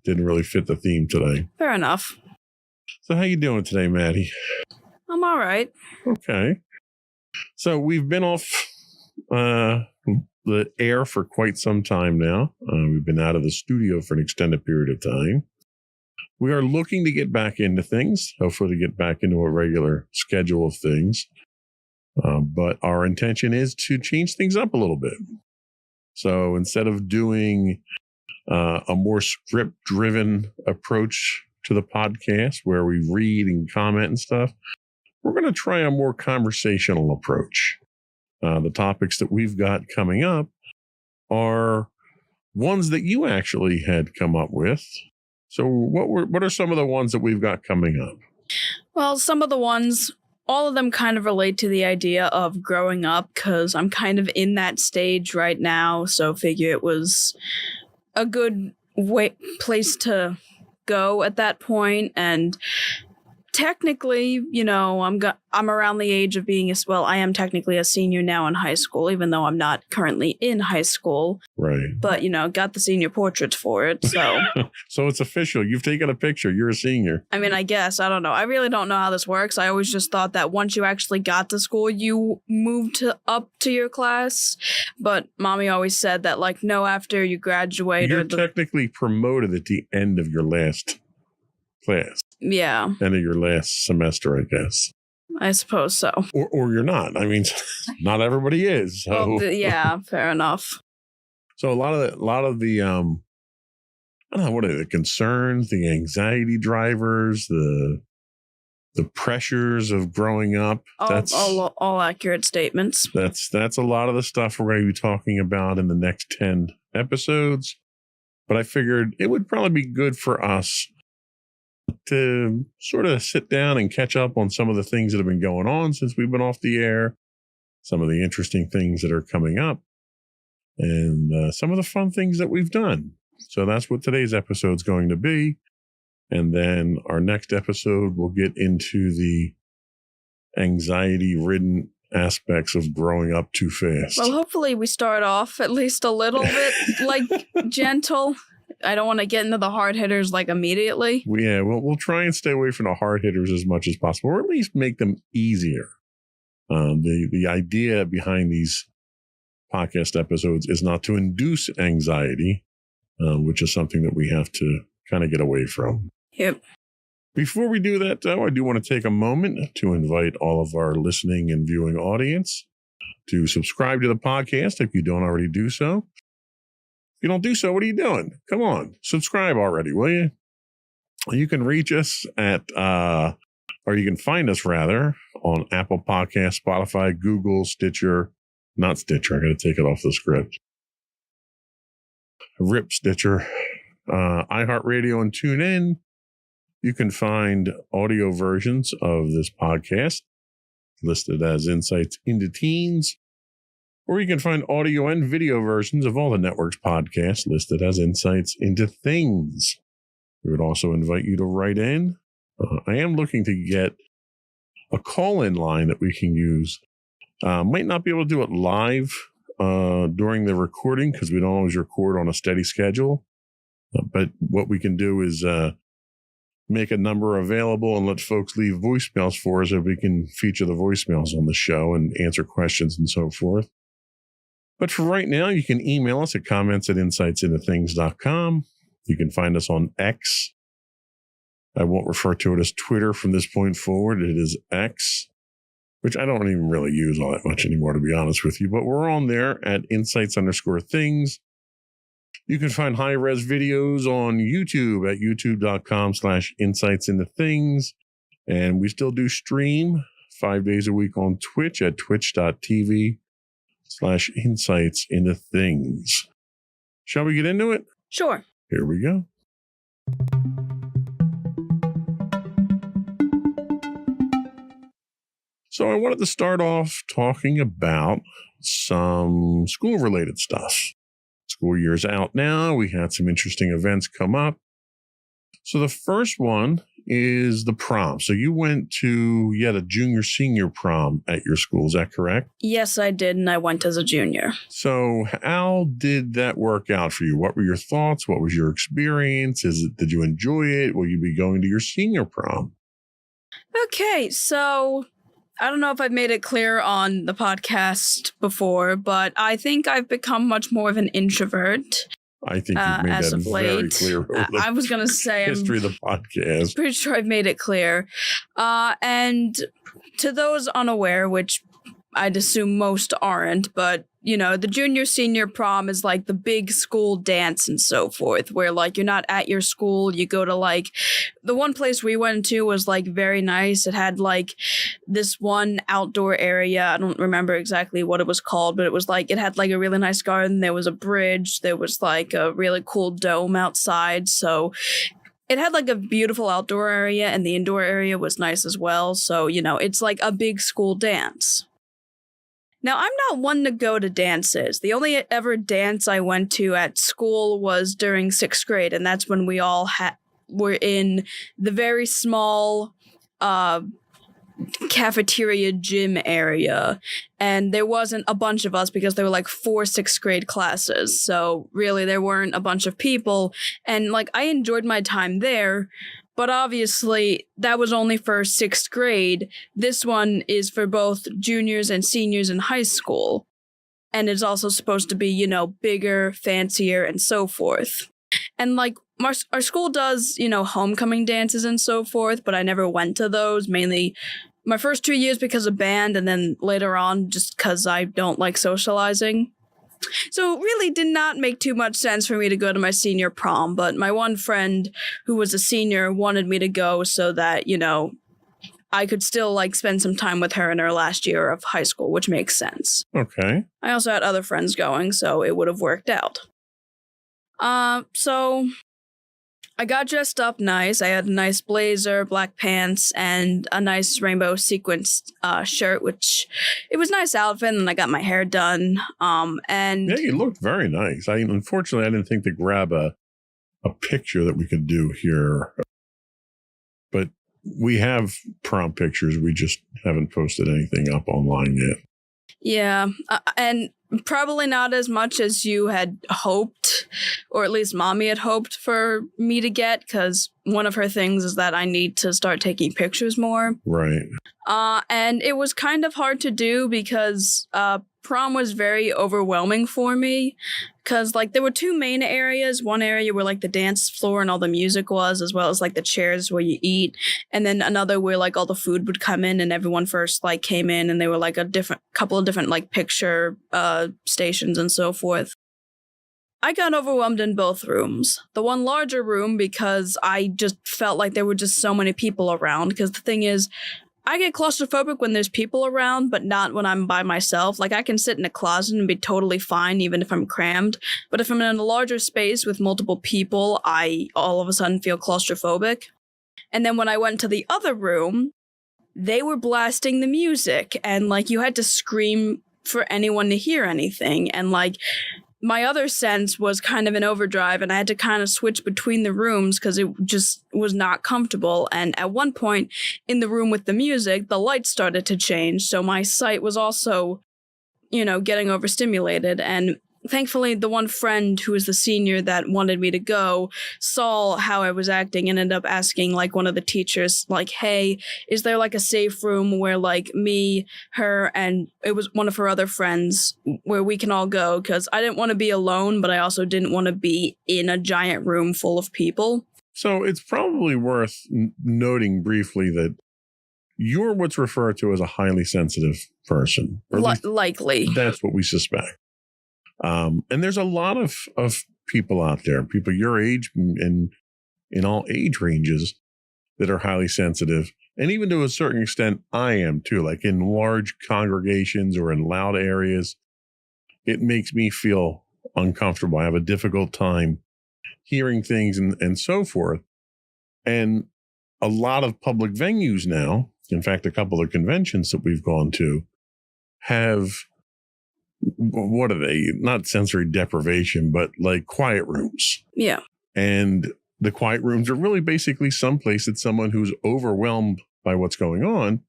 S2: didn't really fit the theme today.
S1: Fair enough.
S2: So how you doing today, Maddie?
S1: I'm all right.
S2: Okay. So we've been off the air for quite some time now. We've been out of the studio for an extended period of time. We are looking to get back into things, hopefully to get back into a regular schedule of things. But our intention is to change things up a little bit. So instead of doing a more script-driven approach to the podcast where we read and comment and stuff, we're going to try a more conversational approach. The topics that we've got coming up are ones that you actually had come up with. So what are some of the ones that we've got coming up?
S1: Well, some of the ones, all of them kind of relate to the idea of growing up, because I'm kind of in that stage right now. So figure it was a good place to go at that point. And technically, I'm around the age of being I am technically a senior now in high school, even though I'm not currently in high school.
S2: Right.
S1: But, got the senior portraits for it, so.
S2: So it's official. You've taken a picture. You're a senior.
S1: I mean, I guess. I don't know. I really don't know how this works. I always just thought that once you actually got to school, you moved up to your class. But mommy always said that, no, after you graduate.
S2: You're technically promoted at the end of your last class.
S1: Yeah.
S2: End of your last semester, I guess.
S1: I suppose so.
S2: Or you're not. I mean, not everybody is. So.
S1: Well, yeah, fair enough.
S2: So a lot of the I don't know, what are the concerns, the anxiety drivers, the pressures of growing up. That's
S1: all accurate statements.
S2: That's a lot of the stuff we're going to be talking about in the next 10 episodes. But I figured it would probably be good for us to sort of sit down and catch up on some of the things that have been going on since we've been off the air, some of the interesting things that are coming up, and some of the fun things that we've done. So that's what today's episode is going to be. And then our next episode will get into the anxiety-ridden aspects of growing up too fast.
S1: Well, hopefully we start off at least a little bit gentle. I don't want to get into the hard hitters immediately.
S2: Yeah, we'll try and stay away from the hard hitters as much as possible, or at least make them easier. The idea behind these podcast episodes is not to induce anxiety, which is something that we have to kind of get away from.
S1: Yep.
S2: Before we do that, though, I do want to take a moment to invite all of our listening and viewing audience to subscribe to the podcast if you don't already do so. If you don't do so, what are you doing? Come on, subscribe already, will you? You can reach us or you can find us rather on Apple Podcasts, Spotify, Google, Stitcher, not Stitcher. I got to take it off the script. RIP Stitcher, iHeartRadio, and TuneIn. You can find audio versions of this podcast listed as Insights into Teens, or you can find audio and video versions of all the network's podcasts listed as Insights into Things. We would also invite you to write in. I am looking to get a call-in line that we can use. Might not be able to do it live during the recording because we don't always record on a steady schedule. But what we can do is make a number available and let folks leave voicemails for us, so we can feature the voicemails on the show and answer questions and so forth. But for right now, you can email us at comments@insightsintothings.com. You can find us on X. I won't refer to it as Twitter from this point forward. It is X, which I don't even really use all that much anymore, to be honest with you. But we're on there at insights_things. You can find high-res videos on YouTube at youtube.com/insightsintothings. And we still do stream 5 days a week on Twitch at twitch.tv/insightsintothings. Shall we get into it?
S1: Sure.
S2: Here we go. So I wanted to start off talking about some school-related stuff. School year's out now. We had some interesting events come up. So the first one is the prom. So you went to a junior-senior prom at your school. Is that correct?
S1: Yes, I did, and I went as a junior.
S2: So how did that work out for you? What were your thoughts? What was your experience? Did you enjoy it? Will you be going to your senior prom?
S1: Okay, so I don't know if I've made it clear on the podcast before, but I think I've become much more of an introvert.
S2: I think you've made
S1: as
S2: that
S1: of
S2: very
S1: late.
S2: clear over the
S1: I was going to say,
S2: history of the podcast.
S1: pretty sure I've made it clear. And to those unaware, which I'd assume most aren't, but the junior-senior prom is like the big school dance and so forth, where like you're not at your school, you go to like the one place we went to was like very nice. It had like this one outdoor area. I don't remember exactly what it was called, but it was like it had like a really nice garden. There was a bridge. There was like a really cool dome outside. So it had like a beautiful outdoor area, and the indoor area was nice as well. So, it's like a big school dance. Now, I'm not one to go to dances. The only ever dance I went to at school was during 6th grade, and that's when we all were in the very small cafeteria gym area, and there wasn't a bunch of us because there were like 4 6th grade classes, so really there weren't a bunch of people, and like I enjoyed my time there. But obviously, that was only for 6th grade. This one is for both juniors and seniors in high school. And it's also supposed to be, bigger, fancier, and so forth. And, like, our school does, homecoming dances and so forth, but I never went to those, mainly my first 2 years because of band, and then later on just because I don't like socializing. So it really did not make too much sense for me to go to my senior prom, but my one friend who was a senior wanted me to go so that, I could still like spend some time with her in her last year of high school, which makes sense.
S2: Okay.
S1: I also had other friends going, so it would have worked out. So I got dressed up nice. I had a nice blazer, black pants, and a nice rainbow sequenced shirt, which it was a nice outfit, and I got my hair done. And
S2: yeah, you looked very nice. Unfortunately, I didn't think to grab a picture that we could do here, but we have prom pictures. We just haven't posted anything up online yet.
S1: Yeah, and probably not as much as you had hoped, or at least Mommy had hoped for me to get, because one of her things is that I need to start taking pictures more.
S2: Right.
S1: And it was kind of hard to do because prom was very overwhelming for me, because like there were 2 main areas. One area where like the dance floor and all the music was, as well as like the chairs where you eat, and then another where like all the food would come in, and everyone first like came in, and they were like a couple of different like picture stations and so forth. I got overwhelmed in both rooms. The one larger room because I just felt like there were just so many people around, because the thing is, I get claustrophobic when there's people around, but not when I'm by myself. Like, I can sit in a closet and be totally fine, even if I'm crammed. But if I'm in a larger space with multiple people, I all of a sudden feel claustrophobic. And then when I went to the other room, they were blasting the music, and, like, you had to scream for anyone to hear anything. And, like, my other sense was kind of in overdrive, and I had to kind of switch between the rooms because it just was not comfortable. And at one point in the room with the music, the lights started to change, so my sight was also, getting overstimulated. And thankfully, the one friend who was the senior that wanted me to go saw how I was acting and ended up asking, like, one of the teachers, like, hey, is there, like, a safe room where, like, me, her, and it was one of her other friends where we can all go? Because I didn't want to be alone, but I also didn't want to be in a giant room full of people.
S2: So it's probably worth noting briefly that you're what's referred to as a highly sensitive person. Or at least
S1: Likely.
S2: that's what we suspect. And there's a lot of people out there, people your age and in all age ranges that are highly sensitive. And even to a certain extent, I am too, like in large congregations or in loud areas. It makes me feel uncomfortable. I have a difficult time hearing things and so forth. And a lot of public venues now, in fact, a couple of conventions that we've gone to have, what are they? Not sensory deprivation, but like quiet rooms.
S1: Yeah.
S2: And the quiet rooms are really basically someplace that someone who's overwhelmed by what's going on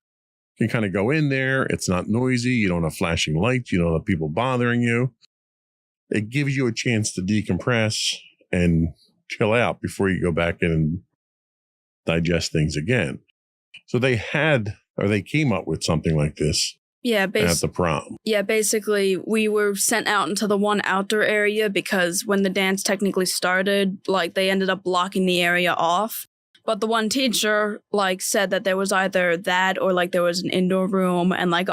S2: can kind of go in there. It's not noisy. You don't have flashing lights. You don't have people bothering you. It gives you a chance to decompress and chill out before you go back in and digest things again. So they came up with something like this.
S1: Yeah,
S2: at the prom.
S1: Yeah, basically, we were sent out into the one outdoor area because when the dance technically started, like, they ended up blocking the area off. But the one teacher, like, said that there was either that or, like, there was an indoor room. And, like,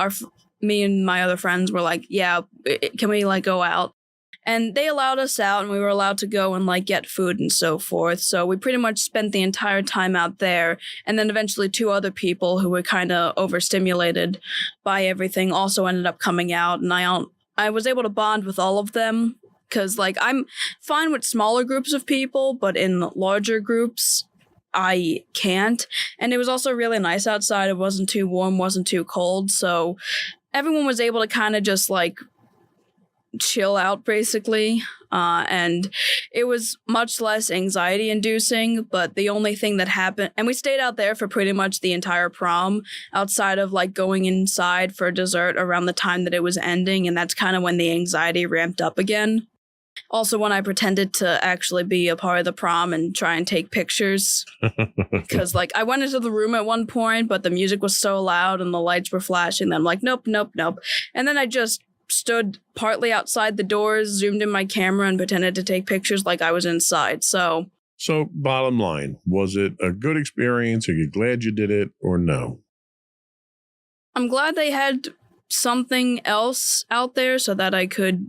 S1: me and my other friends were like, yeah, can we, like, go out? And they allowed us out, and we were allowed to go and, like, get food and so forth. So we pretty much spent the entire time out there. And then eventually 2 other people who were kind of overstimulated by everything also ended up coming out. And I was able to bond with all of them because, like, I'm fine with smaller groups of people, but in larger groups, I can't. And it was also really nice outside. It wasn't too warm, wasn't too cold. So everyone was able to kind of just, like, chill out basically, and it was much less anxiety inducing. But the only thing that happened, and we stayed out there for pretty much the entire prom outside of, like, going inside for dessert around the time that it was ending, and that's kind of when the anxiety ramped up again. Also, when I pretended to actually be a part of the prom and try and take pictures, because, like, I went into the room at one point, but the music was so loud and the lights were flashing that I'm like, nope. And then I just stood partly outside the doors, zoomed in my camera, and pretended to take pictures like I was inside. So
S2: bottom line, was it a good experience? Are you glad you did it or no?
S1: I'm glad they had something else out there so that I could,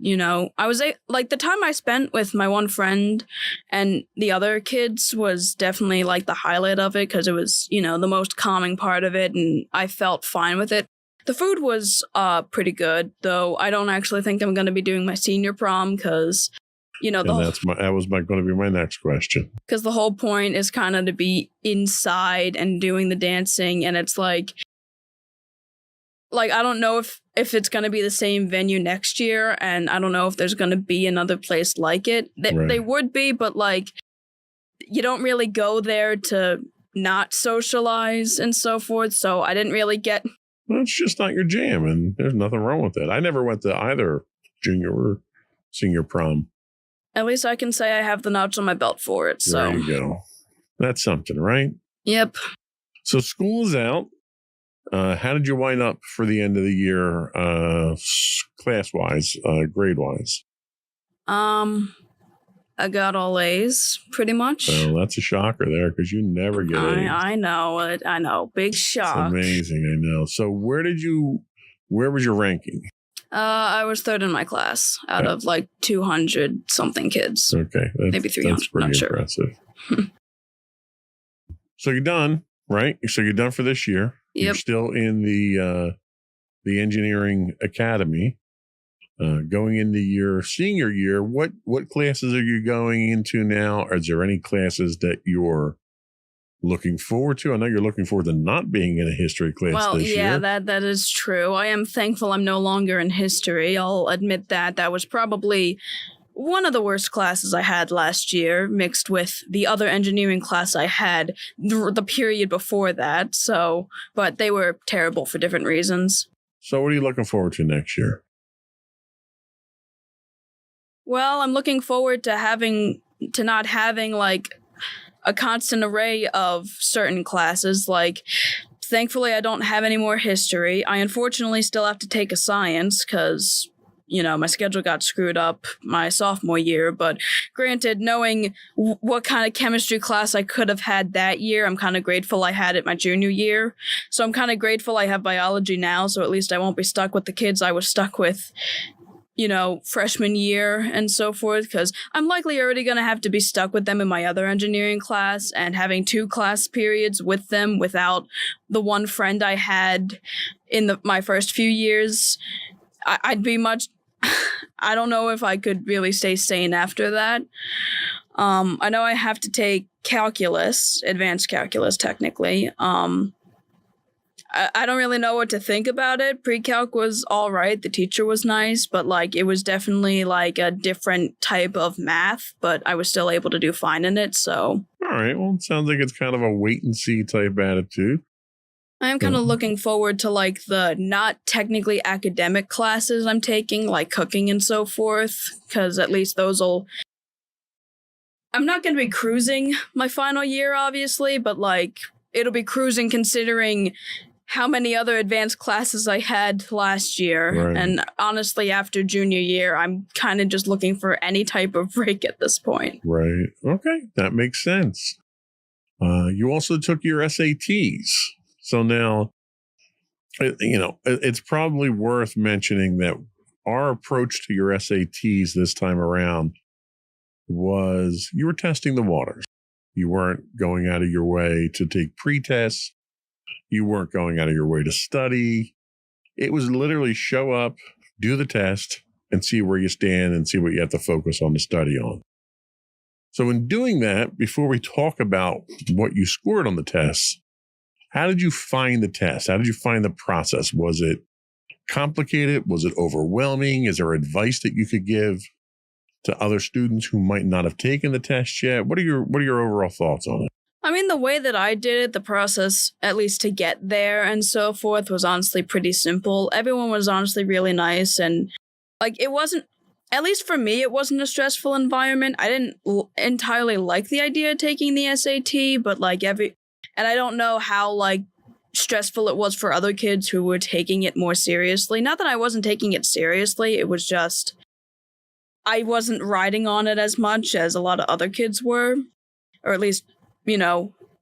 S1: I was like, the time I spent with my one friend and the other kids was definitely, like, the highlight of it because it was, the most calming part of it, and I felt fine with it. The food was pretty good, though I don't actually think I'm going to be doing my senior prom because,
S2: that was going to be my next question.
S1: Because the whole point is kind of to be inside and doing the dancing, and it's like I don't know if it's going to be the same venue next year, and I don't know if there's going to be another place like it. They would be, but, like, you don't really go there to not socialize and so forth, so I didn't really get...
S2: Well, it's just not your jam, and there's nothing wrong with it. I never went to either junior or senior prom.
S1: At least I can say I have the notch on my belt for it, so...
S2: There you go. That's something, right?
S1: Yep. So
S2: school is out. How did you wind up for the end of the year, class-wise, grade-wise?
S1: I got all A's, pretty much.
S2: Well, that's a shocker there, because you never get A's.
S1: I know. Big shock.
S2: It's amazing, I know. So where was your ranking?
S1: I was 3rd in my class out of, like, 200-something kids.
S2: Okay.
S1: Maybe 300,
S2: that's pretty
S1: not
S2: impressive. So you're done, right? So you're done for this year.
S1: Yep.
S2: You're still in the engineering academy. Going into your senior year, what classes are you going into now? Is there any classes that you're looking forward to? I know you're looking forward to not being in a history class this year.
S1: Yeah, that is true. I am thankful I'm no longer in history. I'll admit that was probably one of the worst classes I had last year, mixed with the other engineering class I had the period before that. So, but they were terrible for different reasons.
S2: So what are you looking forward to next year?
S1: Well, I'm looking forward to not having like a constant array of certain classes. Like, thankfully, I don't have any more history. I unfortunately still have to take a science because, my schedule got screwed up my sophomore year. But granted, knowing what kind of chemistry class I could have had that year, I'm kind of grateful I had it my junior year. So I'm kind of grateful I have biology now, so at least I won't be stuck with the kids I was stuck with, freshman year and so forth, because I'm likely already going to have to be stuck with them in my other engineering class, and having 2 class periods with them without the one friend I had in my first few years, I'd be much... I don't know if I could really stay sane after that. I know I have to take calculus, advanced calculus technically. I don't really know what to think about it. Pre-calc was all right. The teacher was nice, but it was definitely a different type of math, but I was still able to do fine in it, so.
S2: All right. Well, it sounds like it's kind of a wait and see type attitude.
S1: I am kind of looking forward to the not technically academic classes I'm taking, like cooking and so forth, because at least I'm not going to be cruising my final year, obviously, but it'll be cruising considering how many other advanced classes I had last year.
S2: Right.
S1: And honestly, after junior year, I'm kind of just looking for any type of break at this point.
S2: Right. Okay. That makes sense. You also took your SATs. So now, it's probably worth mentioning that our approach to your SATs this time around was you were testing the waters. You weren't going out of your way to take pre-tests. You weren't going out of your way to study. It was literally show up, do the test, and see where you stand and see what you have to focus on to study on. So in doing that, before we talk about what you scored on the tests, how did you find the test? How did you find the process? Was it complicated? Was it overwhelming? Is there advice that you could give to other students who might not have taken the test yet? What are your overall thoughts on it?
S1: I mean, the way that I did it, the process, at least to get there and so forth, was honestly pretty simple. Everyone was honestly really nice, and it wasn't, at least for me, it wasn't a stressful environment. I didn't entirely like the idea of taking the SAT, but and I don't know how, stressful it was for other kids who were taking it more seriously. Not that I wasn't taking it seriously, it was just I wasn't riding on it as much as a lot of other kids were. Or at least,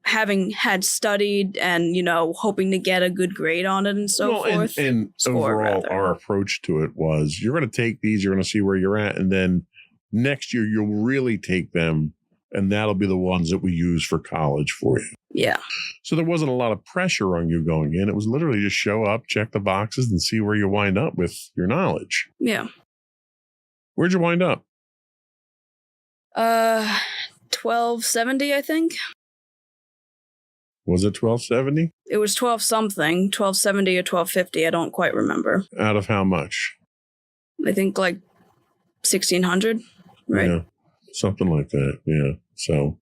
S1: having had studied and, hoping to get a good grade on it and so forth.
S2: And overall, our approach to it was you're going to take these, you're going to see where you're at, and then next year you'll really take them, and that'll be the ones that we use for college for you.
S1: Yeah.
S2: So there wasn't a lot of pressure on you going in. It was literally just show up, check the boxes, and see where you wind up with your knowledge.
S1: Yeah.
S2: Where'd you wind up?
S1: 1270, I think.
S2: Was it 1270?
S1: It was 12 something, 1270 or 1250. I don't quite remember.
S2: Out of how much?
S1: I think 1600, right?
S2: Yeah, something like that. Yeah. So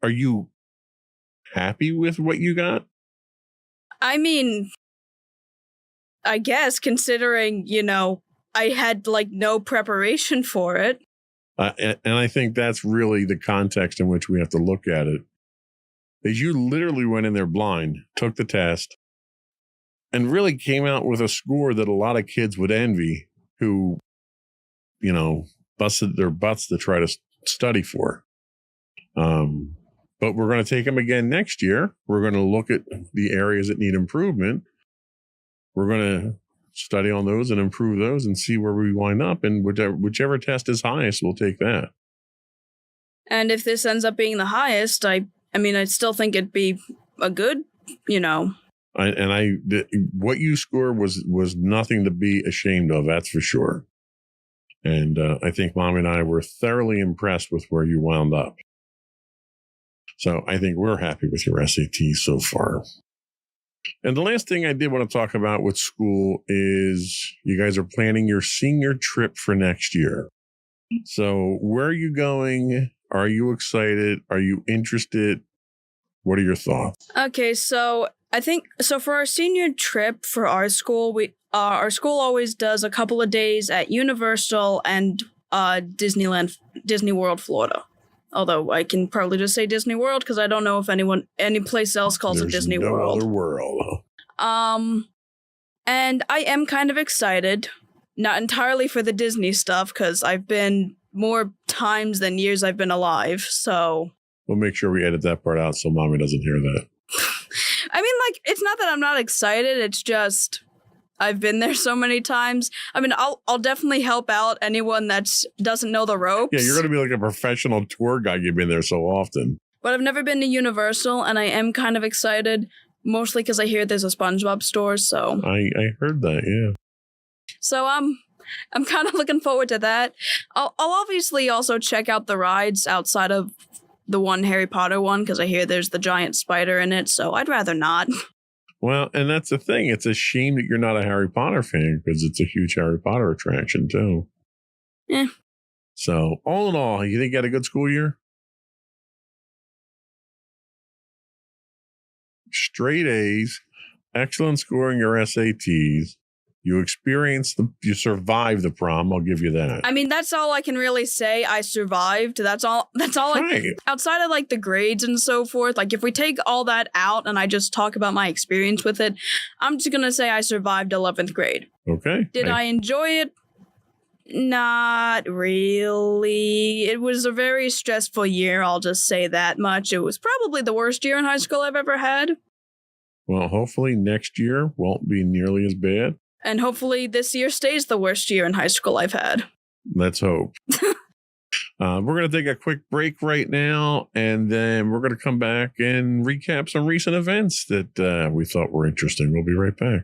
S2: are you happy with what you got?
S1: I mean, I guess considering, I had no preparation for it.
S2: And I think that's really the context in which we have to look at it. Is you literally went in there blind, took the test, and really came out with a score that a lot of kids would envy who, busted their butts to try to study for. But we're going to take them again next year. We're going to look at the areas that need improvement. We're going to study on those and improve those and see where we wind up. And whichever test is highest, we'll take that.
S1: And if this ends up being the highest, I still think it'd be a good,
S2: what you scored was nothing to be ashamed of. That's for sure. And I think Mom and I were thoroughly impressed with where you wound up. So I think we're happy with your SAT so far. And the last thing I did want to talk about with school is you guys are planning your senior trip for next year. So where are you going? Are you excited? Are you interested? What are your thoughts?
S1: Okay, so I think, for our senior trip for our school, our school always does a couple of days at Universal and Disney World, Florida. Although I can probably just say Disney World because I don't know if any place else calls it Disney
S2: no
S1: World.
S2: Other world.
S1: And I am kind of excited, not entirely for the Disney stuff because I've been more times than years I've been alive. So
S2: we'll make sure we edit that part out so Mommy doesn't hear that.
S1: I mean, like, it's not that I'm not excited. It's just I've been there so many times. I mean, I'll definitely help out anyone that doesn't know the ropes.
S2: Yeah, you're going to be like a professional tour guide. You've been there so often. But
S1: I've never been to Universal, and I am kind of excited, mostly because I hear there's a SpongeBob store, so...
S2: I heard that, yeah.
S1: So, I'm kind of looking forward to that. I'll obviously also check out the rides outside of the one Harry Potter one, because I hear there's the giant spider in it, so I'd rather not.
S2: Well, and that's the thing. It's a shame that you're not a Harry Potter fan because it's a huge Harry Potter attraction, too.
S1: Yeah.
S2: So, all in all, you think you had a good school year? Straight A's, excellent scoring your SATs. You survived the prom. I'll give you that.
S1: I mean, that's all I can really say. I survived. That's all.
S2: Right.
S1: Outside of like the grades and so forth, like if we take all that out and I just talk about my experience with it, I'm just going to say I survived 11th grade.
S2: Okay.
S1: Did I enjoy it? Not really. It was a very stressful year. I'll just say that much. It was probably the worst year in high school I've ever had.
S2: Well, hopefully next year won't be nearly as bad.
S1: And hopefully this year stays the worst year in high school I've had.
S2: Let's hope. We're going to take a quick break right now, and then we're going to come back and recap some recent events that we thought were interesting. We'll be right back.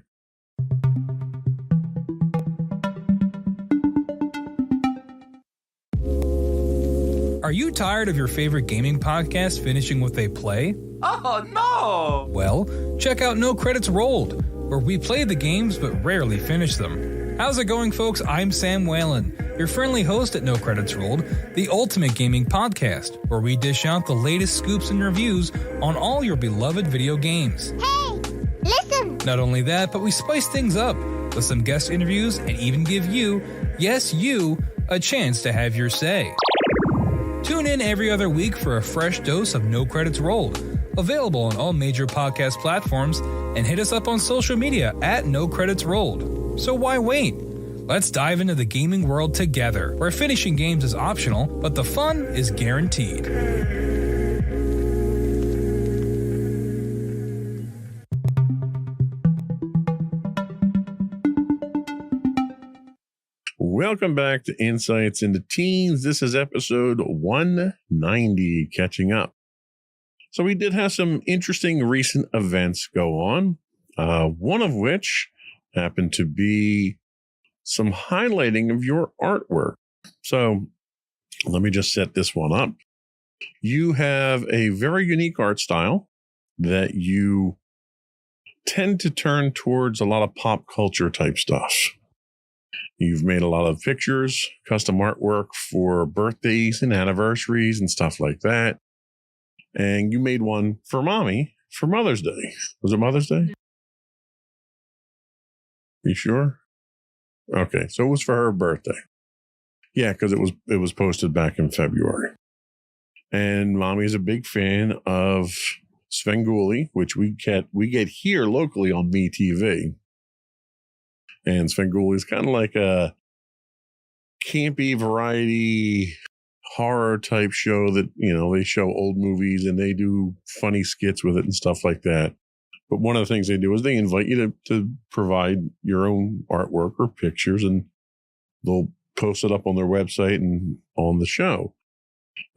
S4: Are you tired of your favorite gaming podcast finishing with a play?
S5: Oh, no!
S4: Well, check out No Credits Rolled, where we play the games but rarely finish them. How's it going, folks? I'm Sam Whalen, your friendly host at No Credits Rolled, the ultimate gaming podcast, where we dish out the latest scoops and reviews on all your beloved video games.
S6: Hey, listen!
S4: Not only that, but we spice things up with some guest interviews and even give you, yes, you, a chance to have your say. Tune in every other week for a fresh dose of No Credits Rolled, available on all major podcast platforms, and hit us up on social media at No Credits Rolled. So why wait? Let's dive into the gaming world together, where finishing games is optional, but the fun is guaranteed.
S2: Welcome back to Insights into Teens. This is episode 190, catching up. So we did have some interesting recent events go on, one of which happened to be some highlighting of your artwork. So let me just set this one up. You have a very unique art style that you tend to turn towards a lot of pop culture type stuff. You've made a lot of pictures, custom artwork for birthdays and anniversaries and stuff like that. And you made one for Mommy for Mother's Day. Was it Mother's Day? You sure? Okay, so it was for her birthday. Yeah, because it was posted back in February. And Mommy is a big fan of Svengoolie, which we get here locally on MeTV. And Svengoolie is kind of like a campy variety horror type show that, you know, they show old movies and they do funny skits with it and stuff like that. But one of the things they do is they invite you to provide your own artwork or pictures, and they'll post it up on their website and on the show.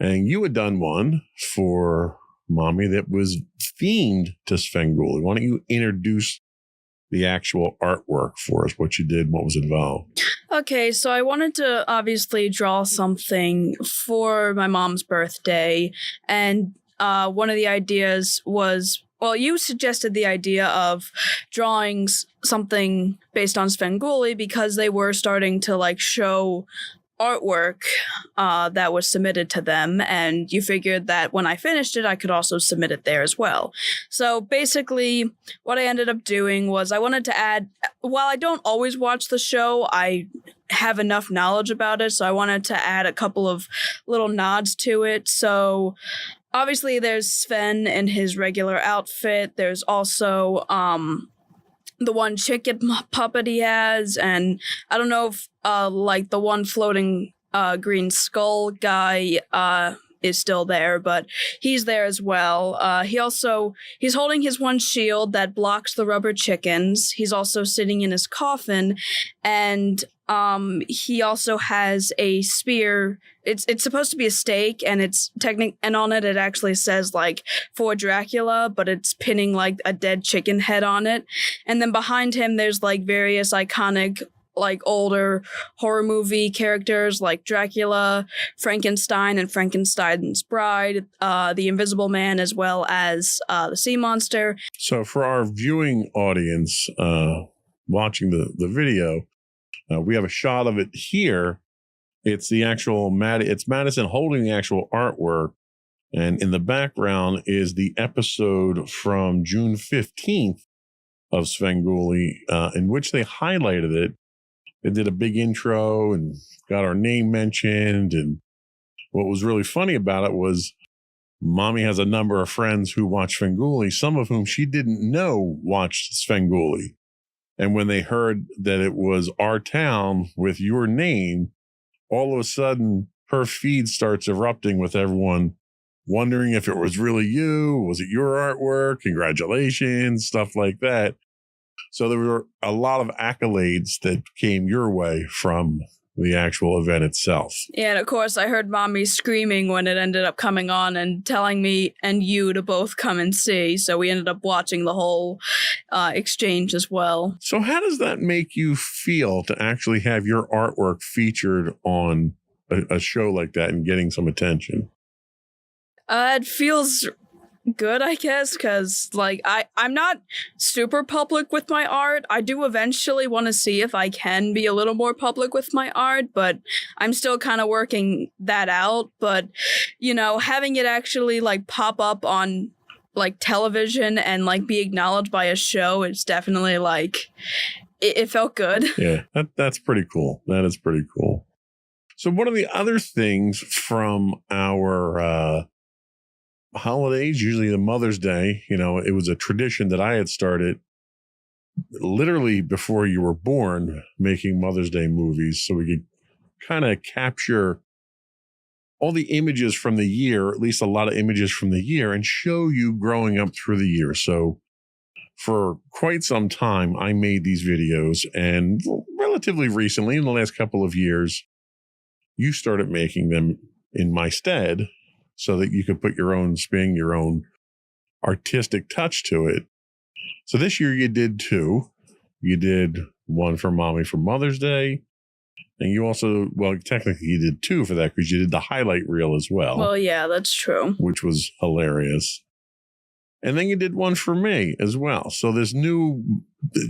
S2: And you had done one for Mommy that was themed to Svengoolie. Why don't you introduce the actual artwork for us, what you did, what was involved?
S1: Okay, so I wanted to obviously draw something for my mom's birthday, and one of the ideas was, well, you suggested the idea of drawing something based on Svengoolie because they were starting to like show artwork that was submitted to them, and you figured that when I finished it, I could also submit it there as well. So basically, what I ended up doing was I wanted to add, while I don't always watch the show, I have enough knowledge about it, so I wanted to add a couple of little nods to it. So obviously there's Sven in his regular outfit. There's also the one chicken puppet he has, and I don't know if like the one floating green skull guy is still there, but he's there as well. He's holding his one shield that blocks the rubber chickens. He's also sitting in his coffin, and he also has a spear. It's supposed to be a stake, and and on it actually says like for Dracula, but it's pinning like a dead chicken head on it. And then behind him there's like various iconic like older horror movie characters like Dracula, Frankenstein and Frankenstein's Bride, the Invisible Man, as well as the sea monster.
S2: So for our viewing audience watching the video, we have a shot of it here. It's the actual it's Madison holding the actual artwork, and in the background is the episode from June 15th of Svengoolie, in which they highlighted it. They did a big intro and got our name mentioned, and what was really funny about it was Mommy has a number of friends who watch Svengoolie, some of whom she didn't know watched Svengoolie. And when they heard that it was our town with your name, all of a sudden her feed starts erupting with everyone wondering if it was really you. Was it your artwork? Congratulations, stuff like that. So there were a lot of accolades that came your way from the actual event itself.
S1: Yeah, and of course I heard Mommy screaming when it ended up coming on and telling me and you to both come and see. So we ended up watching the whole exchange as well.
S2: So how does that make you feel to actually have your artwork featured on a show like that and getting some attention?
S1: It feels good, I guess, because like I'm not super public with my art. I do eventually want to see if I can be a little more public with my art, but I'm still kind of working that out. But you know, having it actually like pop up on like television and like be acknowledged by a show is definitely like it felt good.
S2: Yeah, that's pretty cool. That is pretty cool. So one of the other things from our holidays, usually the Mother's Day, you know, it was a tradition that I had started literally before you were born, making Mother's Day movies so we could kind of capture all the images from the year, or at least a lot of images from the year, and show you growing up through the year. So for quite some time, I made these videos, and relatively recently, in the last couple of years, you started making them in my stead, so that you could put your own spin, your own artistic touch to it. So this year you did two. You did one for Mommy for Mother's Day. And you also, well, technically you did two for that because you did the highlight reel as well.
S1: Well, yeah, that's true.
S2: Which was hilarious. And then you did one for me as well. So this new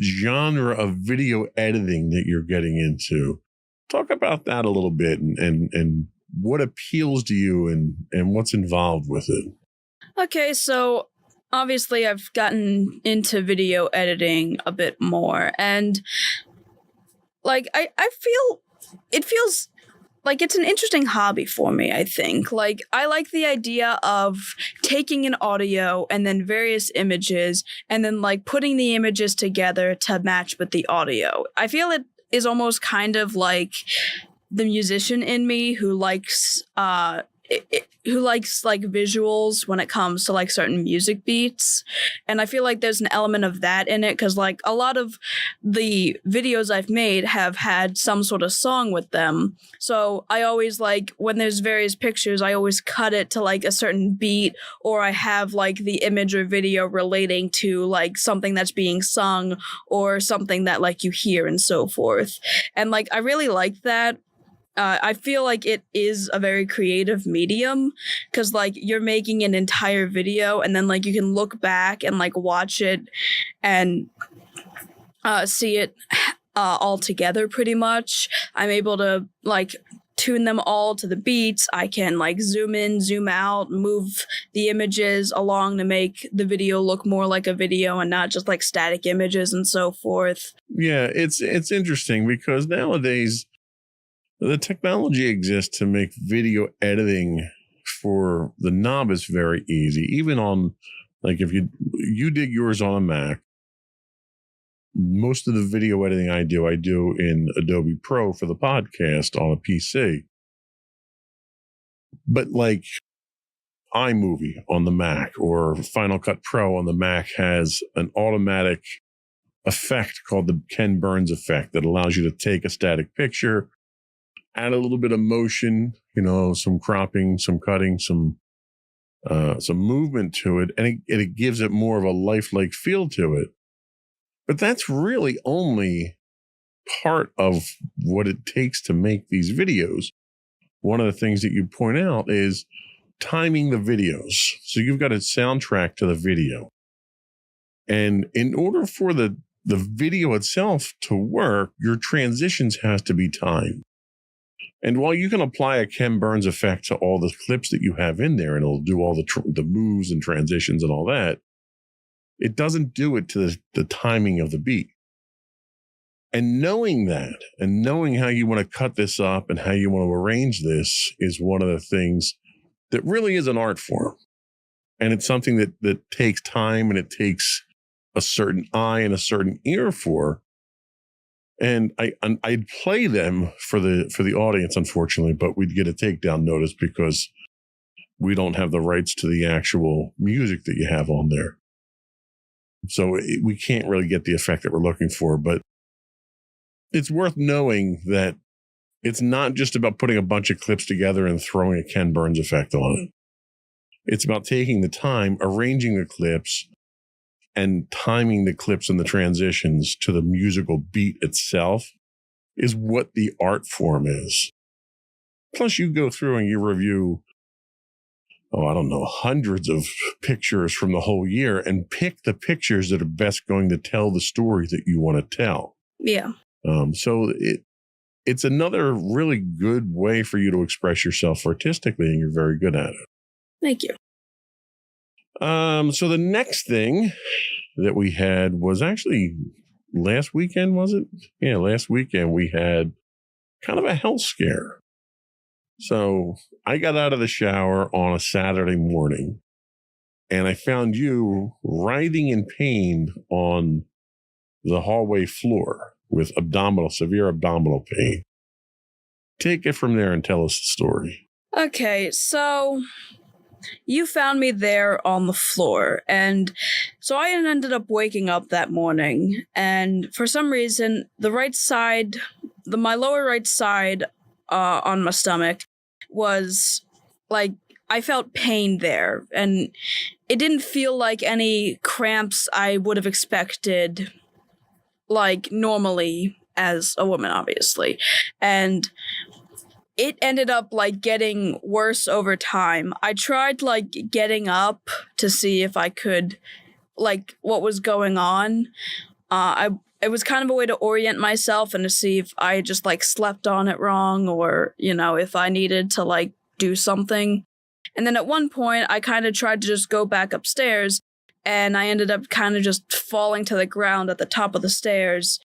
S2: genre of video editing that you're getting into. Talk about that a little bit and what appeals to you and what's involved with it? Okay,
S1: so obviously I've gotten into video editing a bit more, and like I feel it feels like it's an interesting hobby for me, I think. Like I like the idea of taking an audio and then various images and then like putting the images together to match with the audio. I feel it is almost kind of like the musician in me who likes like visuals when it comes to like certain music beats. And I feel like there's an element of that in it because like a lot of the videos I've made have had some sort of song with them. So I always like when there's various pictures, I always cut it to like a certain beat, or I have like the image or video relating to like something that's being sung or something that like you hear and so forth. And like I really like that. I feel like it is a very creative medium because like you're making an entire video and then like you can look back and like watch it and see it all together pretty much. I'm able to like tune them all to the beats. I can like zoom in, zoom out, move the images along to make the video look more like a video and not just like static images and so forth.
S2: Yeah, it's interesting because nowadays the technology exists to make video editing for the novice very easy. Even on, like, if you did yours on a Mac, most of the video editing I do in Adobe Pro for the podcast on a PC. But like iMovie on the Mac or Final Cut Pro on the Mac has an automatic effect called the Ken Burns effect that allows you to take a static picture, add a little bit of motion, some cropping, some cutting, some movement to it, and it gives it more of a lifelike feel to it. But that's really only part of what it takes to make these videos. One of the things that you point out is timing the videos. So you've got a soundtrack to the video. And in order for the video itself to work, your transitions has to be timed. And while you can apply a Ken Burns effect to all the clips that you have in there, and it'll do all the moves and transitions and all that, it doesn't do it to the timing of the beat. And knowing that, and knowing how you want to cut this up and how you want to arrange this is one of the things that really is an art form. And it's something that takes time, and it takes a certain eye and a certain ear for. And I'd play them for the audience, unfortunately, but we'd get a takedown notice because we don't have the rights to the actual music that you have on there. So we can't really get the effect that we're looking for. But it's worth knowing that it's not just about putting a bunch of clips together and throwing a Ken Burns effect on it. It's about taking the time, arranging the clips, and timing the clips and the transitions to the musical beat itself is what the art form is. Plus, you go through and you review, hundreds of pictures from the whole year and pick the pictures that are best going to tell the story that you want to tell.
S1: Yeah.
S2: So it's another really good way for you to express yourself artistically, and you're very good at it.
S1: Thank you.
S2: So the next thing that we had was actually last weekend, was it? Yeah, last weekend we had kind of a health scare. So I got out of the shower on a Saturday morning, and I found you writhing in pain on the hallway floor with severe abdominal pain. Take it from there and tell us the story.
S1: Okay, so you found me there on the floor, and so I ended up waking up that morning, and for some reason, my lower right side on my stomach was like, I felt pain there, and it didn't feel like any cramps I would have expected, like normally as a woman, obviously. And it ended up like getting worse over time. I tried like getting up to see if I could, like, what was going on. It was kind of a way to orient myself and to see if I just like slept on it wrong, or, if I needed to like do something. And then at one point I kind of tried to just go back upstairs, and I ended up kind of just falling to the ground at the top of the stairs,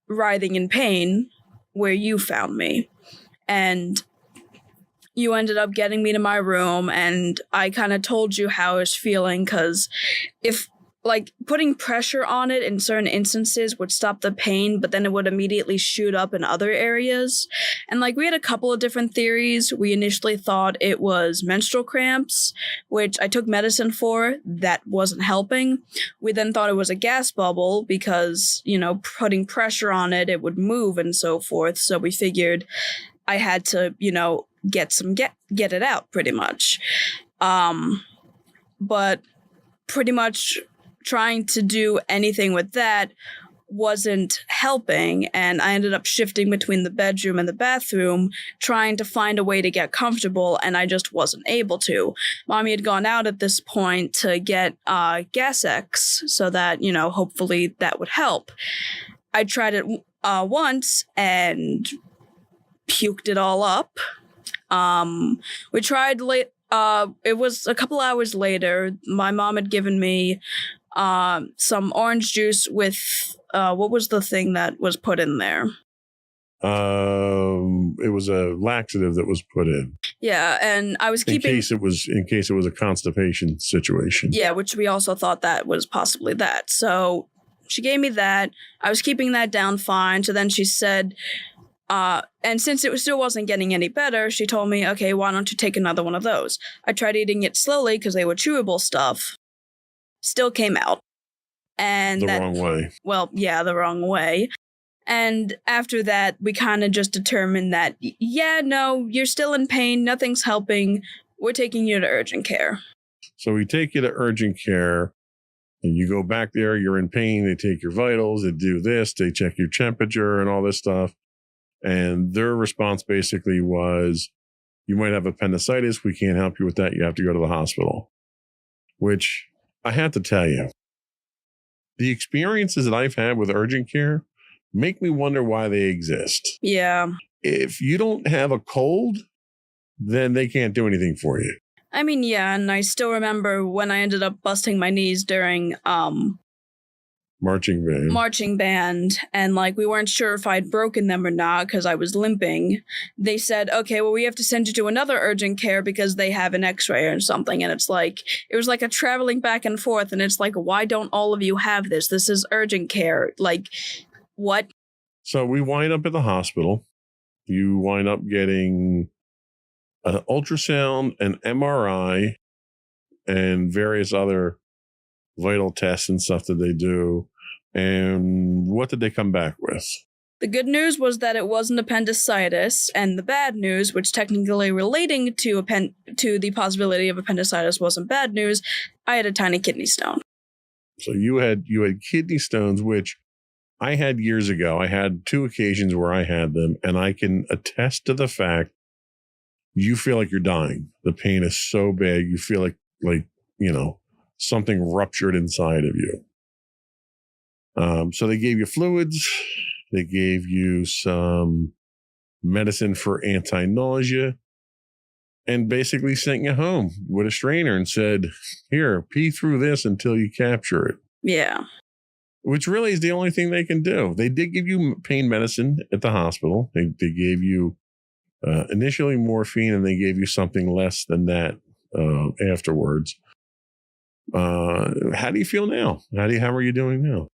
S1: writhing in pain, where you found me. And you ended up getting me to my room, and I kind of told you how I was feeling, because if, like, putting pressure on it in certain instances would stop the pain, but then it would immediately shoot up in other areas. And, like, we had a couple of different theories. We initially thought it was menstrual cramps, which I took medicine for. That wasn't helping. We then thought it was a gas bubble because, putting pressure on it, it would move and so forth. So we figured I had to, get it out pretty much. But pretty much trying to do anything with that wasn't helping, and I ended up shifting between the bedroom and the bathroom, trying to find a way to get comfortable, and I just wasn't able to. Mommy had gone out at this point to get Gas X, so that, hopefully that would help. I tried it once and puked it all up, We tried late. It was a couple hours later. My mom had given me some orange juice with what was the thing that was put in there?
S2: It was a laxative that was put in.
S1: Yeah, and I was keeping
S2: in case it was a constipation situation.
S1: Yeah, which we also thought that was possibly that. So she gave me that. I was keeping that down fine. So then she said, and since it still wasn't getting any better, she told me, okay, why don't you take another one of those? I tried eating it slowly because they were chewable stuff. Still came out. And
S2: wrong way.
S1: Well, yeah, the wrong way. And after that, we kind of just determined that, yeah, no, you're still in pain. Nothing's helping. We're taking you to urgent care.
S2: So we take you to urgent care and you go back there. You're in pain. They take your vitals. They do this. They check your temperature and all this stuff. And their response basically was, you might have appendicitis. We can't help you with that. You have to go to the hospital. Which I have to tell you, the experiences that I've had with urgent care make me wonder why they exist.
S1: Yeah.
S2: If you don't have a cold, then they can't do anything for you.
S1: I mean, yeah, and I still remember when I ended up busting my knees during marching band, and like we weren't sure if I'd broken them or not because I was limping. They said, okay, well, we have to send you to another urgent care because they have an x-ray or something. And it was like a traveling back and forth, and it's like, why don't all of you have this? This is urgent care. Like, what?
S2: So we wind up at the hospital. You wind up getting an ultrasound, an MRI, and various other vital tests and stuff that they do. And what did they come back with?
S1: The good news was that it wasn't appendicitis, and the bad news, which technically relating to the possibility of appendicitis wasn't bad news, I had a tiny kidney stone.
S2: So you had kidney stones, which I had years ago. I had 2 occasions where I had them, and I can attest to the fact you feel like you're dying. The pain is so bad. You feel like something ruptured inside of you. So they gave you fluids. They gave you some medicine for anti-nausea and basically sent you home with a strainer and said, here, pee through this until you capture it.
S1: Yeah.
S2: Which really is the only thing they can do. They did give you pain medicine at the hospital. They gave you initially morphine, and they gave you something less than that afterwards. How do you feel now? How are you doing now?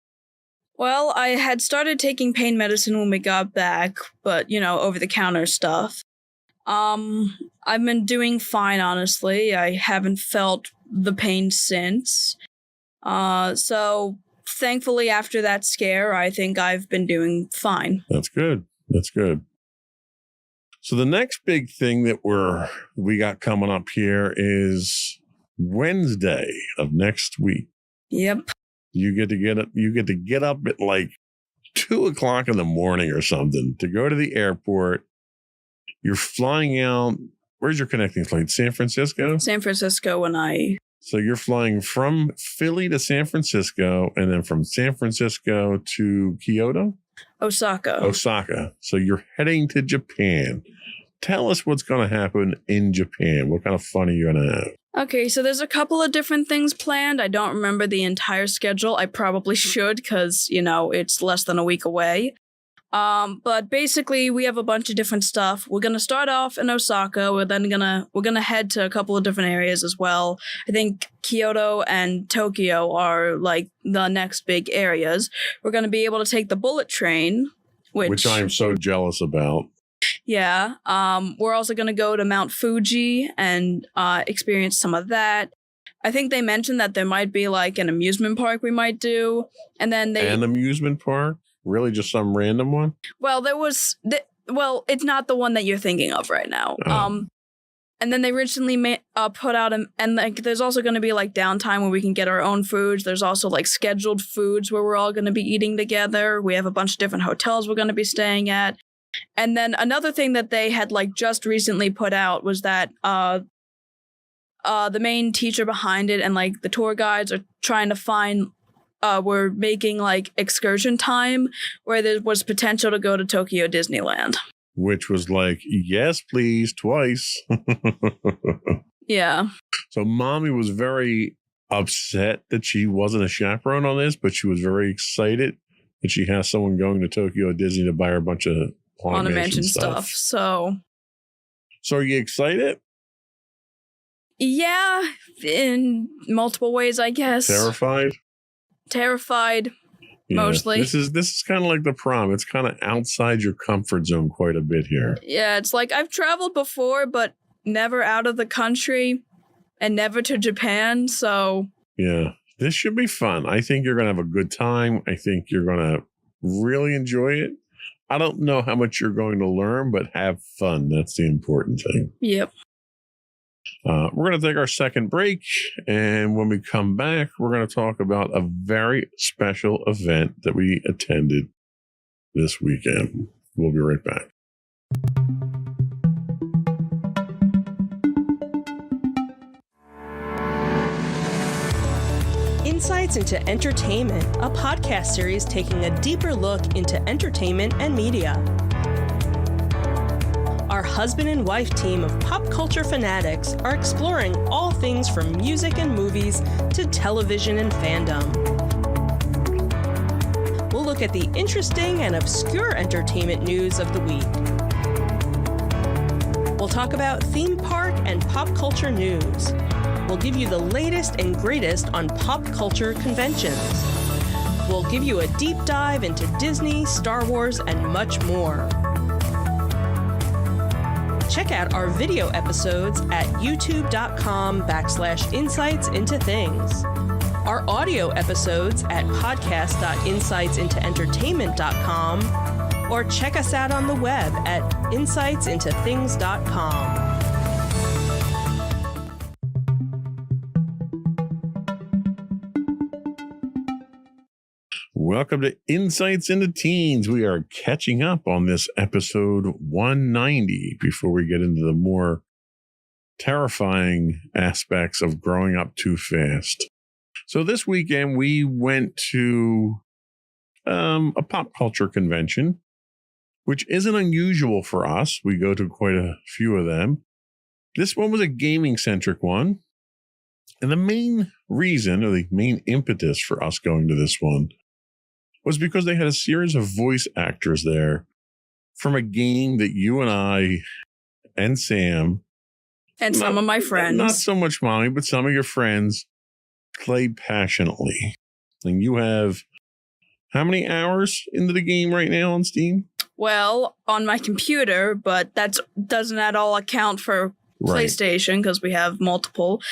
S1: Well, I had started taking pain medicine when we got back, but, over-the-counter stuff. I've been doing fine, honestly. I haven't felt the pain since. So thankfully, after that scare, I think I've been doing fine.
S2: That's good. That's good. So the next big thing that we got coming up here is Wednesday of next week.
S1: Yep.
S2: You get to get up at like 2:00 in the morning or something to go to the airport. You're flying out. Where's your connecting flight? San Francisco?
S1: San Francisco
S2: So you're flying from Philly to San Francisco, and then from San Francisco to Kyoto? Osaka. So you're heading to Japan. Tell us what's going to happen in Japan. What kind of fun are you going to have?
S1: Okay, so there's a couple of different things planned. I don't remember the entire schedule. I probably should because, it's less than a week away. But basically, we have a bunch of different stuff. We're gonna start off in Osaka. We're gonna head to a couple of different areas as well. I think Kyoto and Tokyo are like the next big areas. We're gonna be able to take the bullet train, which
S2: I'm so jealous about.
S1: Yeah. We're also gonna go to Mount Fuji and experience some of that. I think they mentioned that there might be like an amusement park we might do, and then an
S2: amusement park. Really, just some random one?
S1: Well, it's not the one that you're thinking of right now.
S2: Oh.
S1: And then they originally put out and like there's also going to be like downtime where we can get our own foods. There's also like scheduled foods where we're all going to be eating together. We have a bunch of different hotels we're going to be staying at. And then another thing that they had like just recently put out was that the main teacher behind it and like the tour guides are trying to find. We're making like excursion time where there was potential to go to Tokyo Disneyland.
S2: which was like, yes, please, twice.
S1: Yeah.
S2: So mommy was very upset that she wasn't a chaperone on this, but she was very excited that she has someone going to Tokyo Disney to buy her a bunch of Haunted Mansion stuff.
S1: So
S2: are you excited?
S1: yeah, in multiple ways, I guess.
S2: Terrified? Yeah,
S1: Mostly.
S2: This is kind of like the prom. It's kind of outside your comfort zone quite a bit here.
S1: Yeah, it's like I've traveled before, but never out of the country and never to Japan, so...
S2: Yeah, this should be fun. I think you're going to have a good time. I think you're going to really enjoy it. I don't know how much you're going to learn, but have fun. That's the important thing.
S1: Yep.
S2: We're going to take our second break, and when we come back, we're going to talk about a very special event that we attended this weekend. We'll be right back.
S3: Insights into Entertainment, a podcast series taking a deeper look into entertainment and media. Our husband and wife team of pop culture fanatics are exploring all things from music and movies to television and fandom. We'll look at the interesting and obscure entertainment news of the week. We'll talk about theme park and pop culture news. We'll give you the latest and greatest on pop culture conventions. We'll give you a deep dive into Disney, Star Wars, and much more. Check out our video episodes at youtube.com/insightsintothings. Our audio episodes at podcast.insightsintoentertainment.com, or check us out on the web at insightsintothings.com.
S2: Welcome to Insights into Teens. We are catching up on this episode 190 before we get into the more terrifying aspects of growing up too fast. So this weekend we went to a pop culture convention, which isn't unusual for us. We go to quite a few of them. This one was a gaming-centric one. And the main reason, or the main impetus for us going to this one, was because they had a series of voice actors there from a game that you and I and Sam
S1: and some of my friends,
S2: not so much Mommy, but some of your friends play passionately. And you have how many hours into the game right now on Steam?
S1: Well, on my computer, but that doesn't at all account for PlayStation because we have multiple.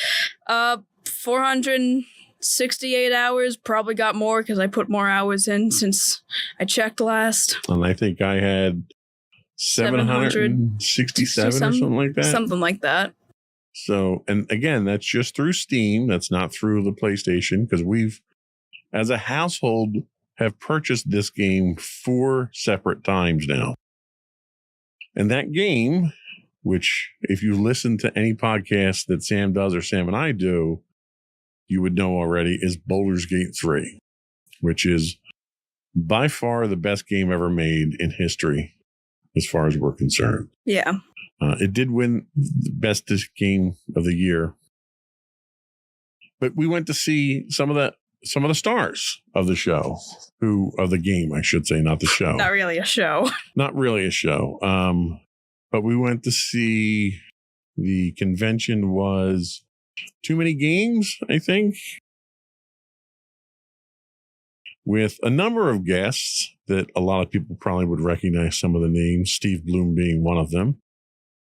S1: 468 hours, probably got more because I put more hours in since I checked last.
S2: And I think I had 767 or something like that.
S1: Something like that.
S2: So, and again, that's just through Steam. That's not through the PlayStation because we've, as a household, have purchased this game 4 separate times now. And that game, which if you listen to any podcast that Sam does or Sam and I do, you would know already, is Baldur's Gate 3, which is by far the best game ever made in history as far as we're concerned.
S1: Yeah.
S2: It did win the best game of the year. But we went to see some of the stars of the show, of the game, I should say, not the show.
S1: Not really a show.
S2: Not really a show. But we went to see, the convention was Too Many Games, I think, with a number of guests that a lot of people probably would recognize some of the names, Steve Bloom being one of them,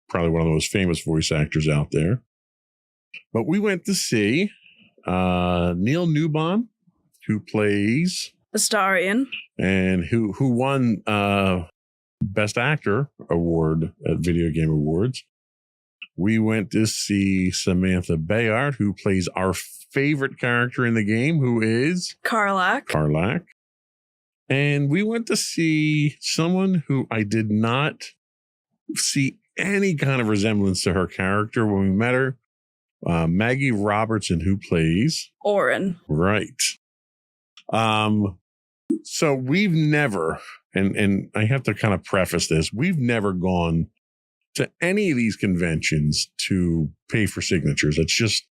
S2: probably one of the most famous voice actors out there. But we went to see Neil Newbon, who plays
S1: Astarion,
S2: and who won Best Actor award at Video Game Awards. We went to see Samantha Bayard, who plays our favorite character in the game, who is
S1: Karlach.
S2: And we went to see someone who I did not see any kind of resemblance to her character when we met her, Maggie Robertson, who plays
S1: Orin.
S2: Right. So we've never and I have to kind of preface this. We've never gone to any of these conventions to pay for signatures. It's just,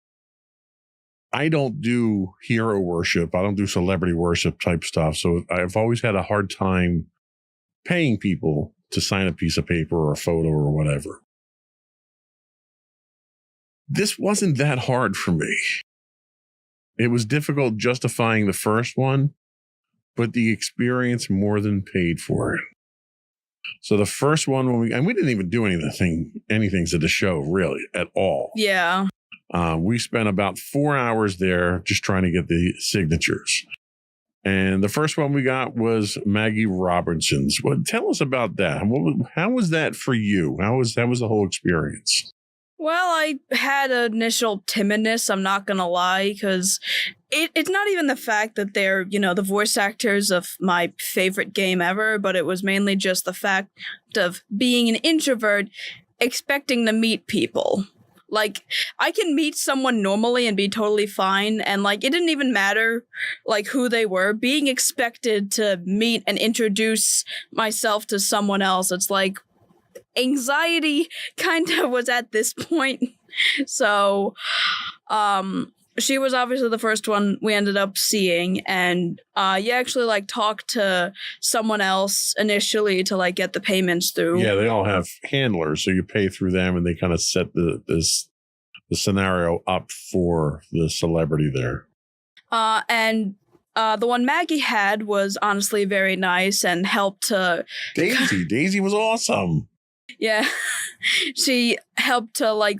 S2: I don't do hero worship. I don't do celebrity worship type stuff. So I've always had a hard time paying people to sign a piece of paper or a photo or whatever. This wasn't that hard for me. It was difficult justifying the first one, but the experience more than paid for it. So the first one, we didn't even do anything to the show really at all.
S1: Yeah.
S2: We spent about 4 hours there just trying to get the signatures. And the first one we got was Maggie Robinson's. Tell us about that. How was that for you? How was the whole experience?
S1: Well, I had initial timidness, I'm not gonna lie, because it's not even the fact that they're, the voice actors of my favorite game ever, but it was mainly just the fact of being an introvert, expecting to meet people. Like, I can meet someone normally and be totally fine, and, like, it didn't even matter, like, who they were. Being expected to meet and introduce myself to someone else, it's like, anxiety kind of was at this point. So, she was obviously the first one we ended up seeing, and you actually like talked to someone else initially to like get the payments through.
S2: Yeah, they all have handlers, so you pay through them, and they kind of set the scenario up for the celebrity there.
S1: And the one Maggie had was honestly very nice and helped to
S2: Daisy. Daisy was awesome.
S1: Yeah, she helped to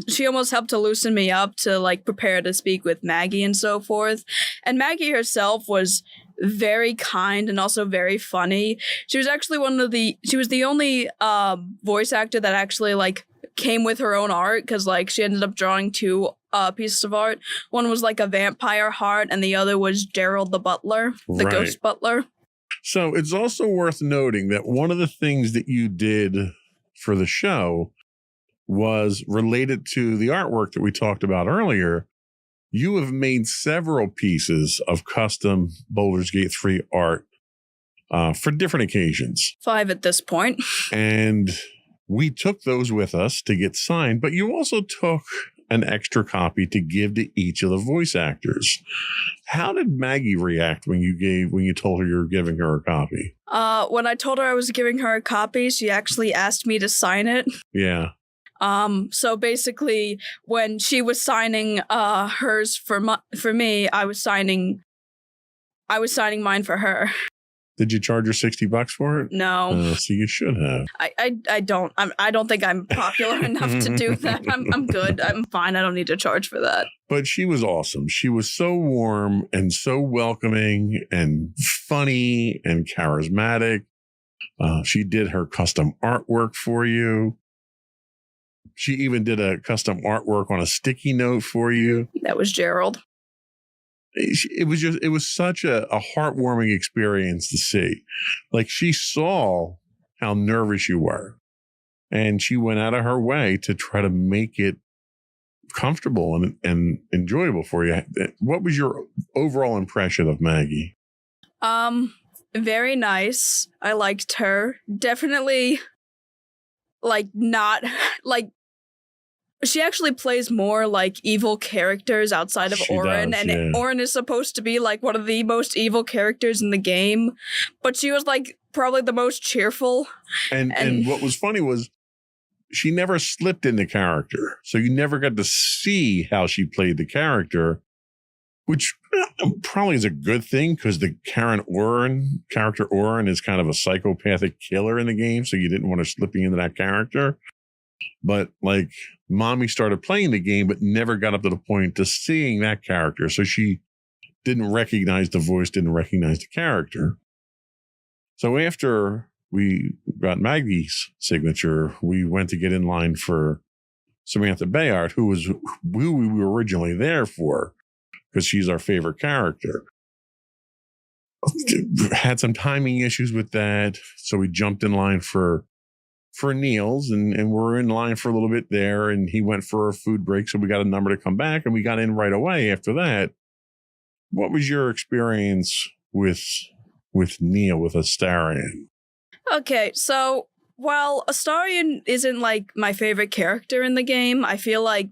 S1: she almost helped to loosen me up to like prepare to speak with Maggie and so forth. And Maggie herself was very kind and also very funny. She was actually she was the only voice actor that actually like came with her own art, because like she ended up drawing two pieces of art. One was like a vampire heart and the other was Gerald the butler, the ghost butler.
S2: So it's also worth noting that one of the things that you did for the show was related to the artwork that we talked about earlier. You have made several pieces of custom Baldur's Gate 3 art for different occasions.
S1: 5 at this point.
S2: And we took those with us to get signed, but you also took an extra copy to give to each of the voice actors. How did Maggie react when you told her you were giving her a copy?
S1: When I told her I was giving her a copy, she actually asked me to sign it.
S2: Yeah.
S1: So basically, when she was signing hers for me, I was signing mine for her.
S2: Did you charge her $60 for it?
S1: No.
S2: So you should have.
S1: I don't. I don't think I'm popular enough to do that. I'm good. I'm fine. I don't need to charge for that.
S2: But she was awesome. She was so warm and so welcoming and funny and charismatic. She did her custom artwork for you. She even did a custom artwork on a sticky note for you.
S1: That was Gerald.
S2: It was such a heartwarming experience to see. Like, she saw how nervous you were, and she went out of her way to try to make it comfortable and enjoyable for you. What was your overall impression of Maggie?
S1: Very nice. I liked her. Definitely, she actually plays more like evil characters outside of Orin, and Orin is supposed to be like one of the most evil characters in the game, but she was like probably the most cheerful. And
S2: what was funny was she never slipped into character, so you never got to see how she played the character, which probably is a good thing, because the character Orin is kind of a psychopathic killer in the game, so you didn't want her slipping into that character. But like, Mommy started playing the game, but never got up to the point to seeing that character. So she didn't recognize the voice, didn't recognize the character. So after we got Maggie's signature, we went to get in line for Samantha Bayard, who we were originally there for, because she's our favorite character. Had some timing issues with that, so we jumped in line for Neil's, and we're in line for a little bit there, and he went for a food break, so we got a number to come back, and we got in right away after that. What was your experience with with Neil, with Astarion?
S1: Okay, so while Astarion isn't like my favorite character in the game, I feel like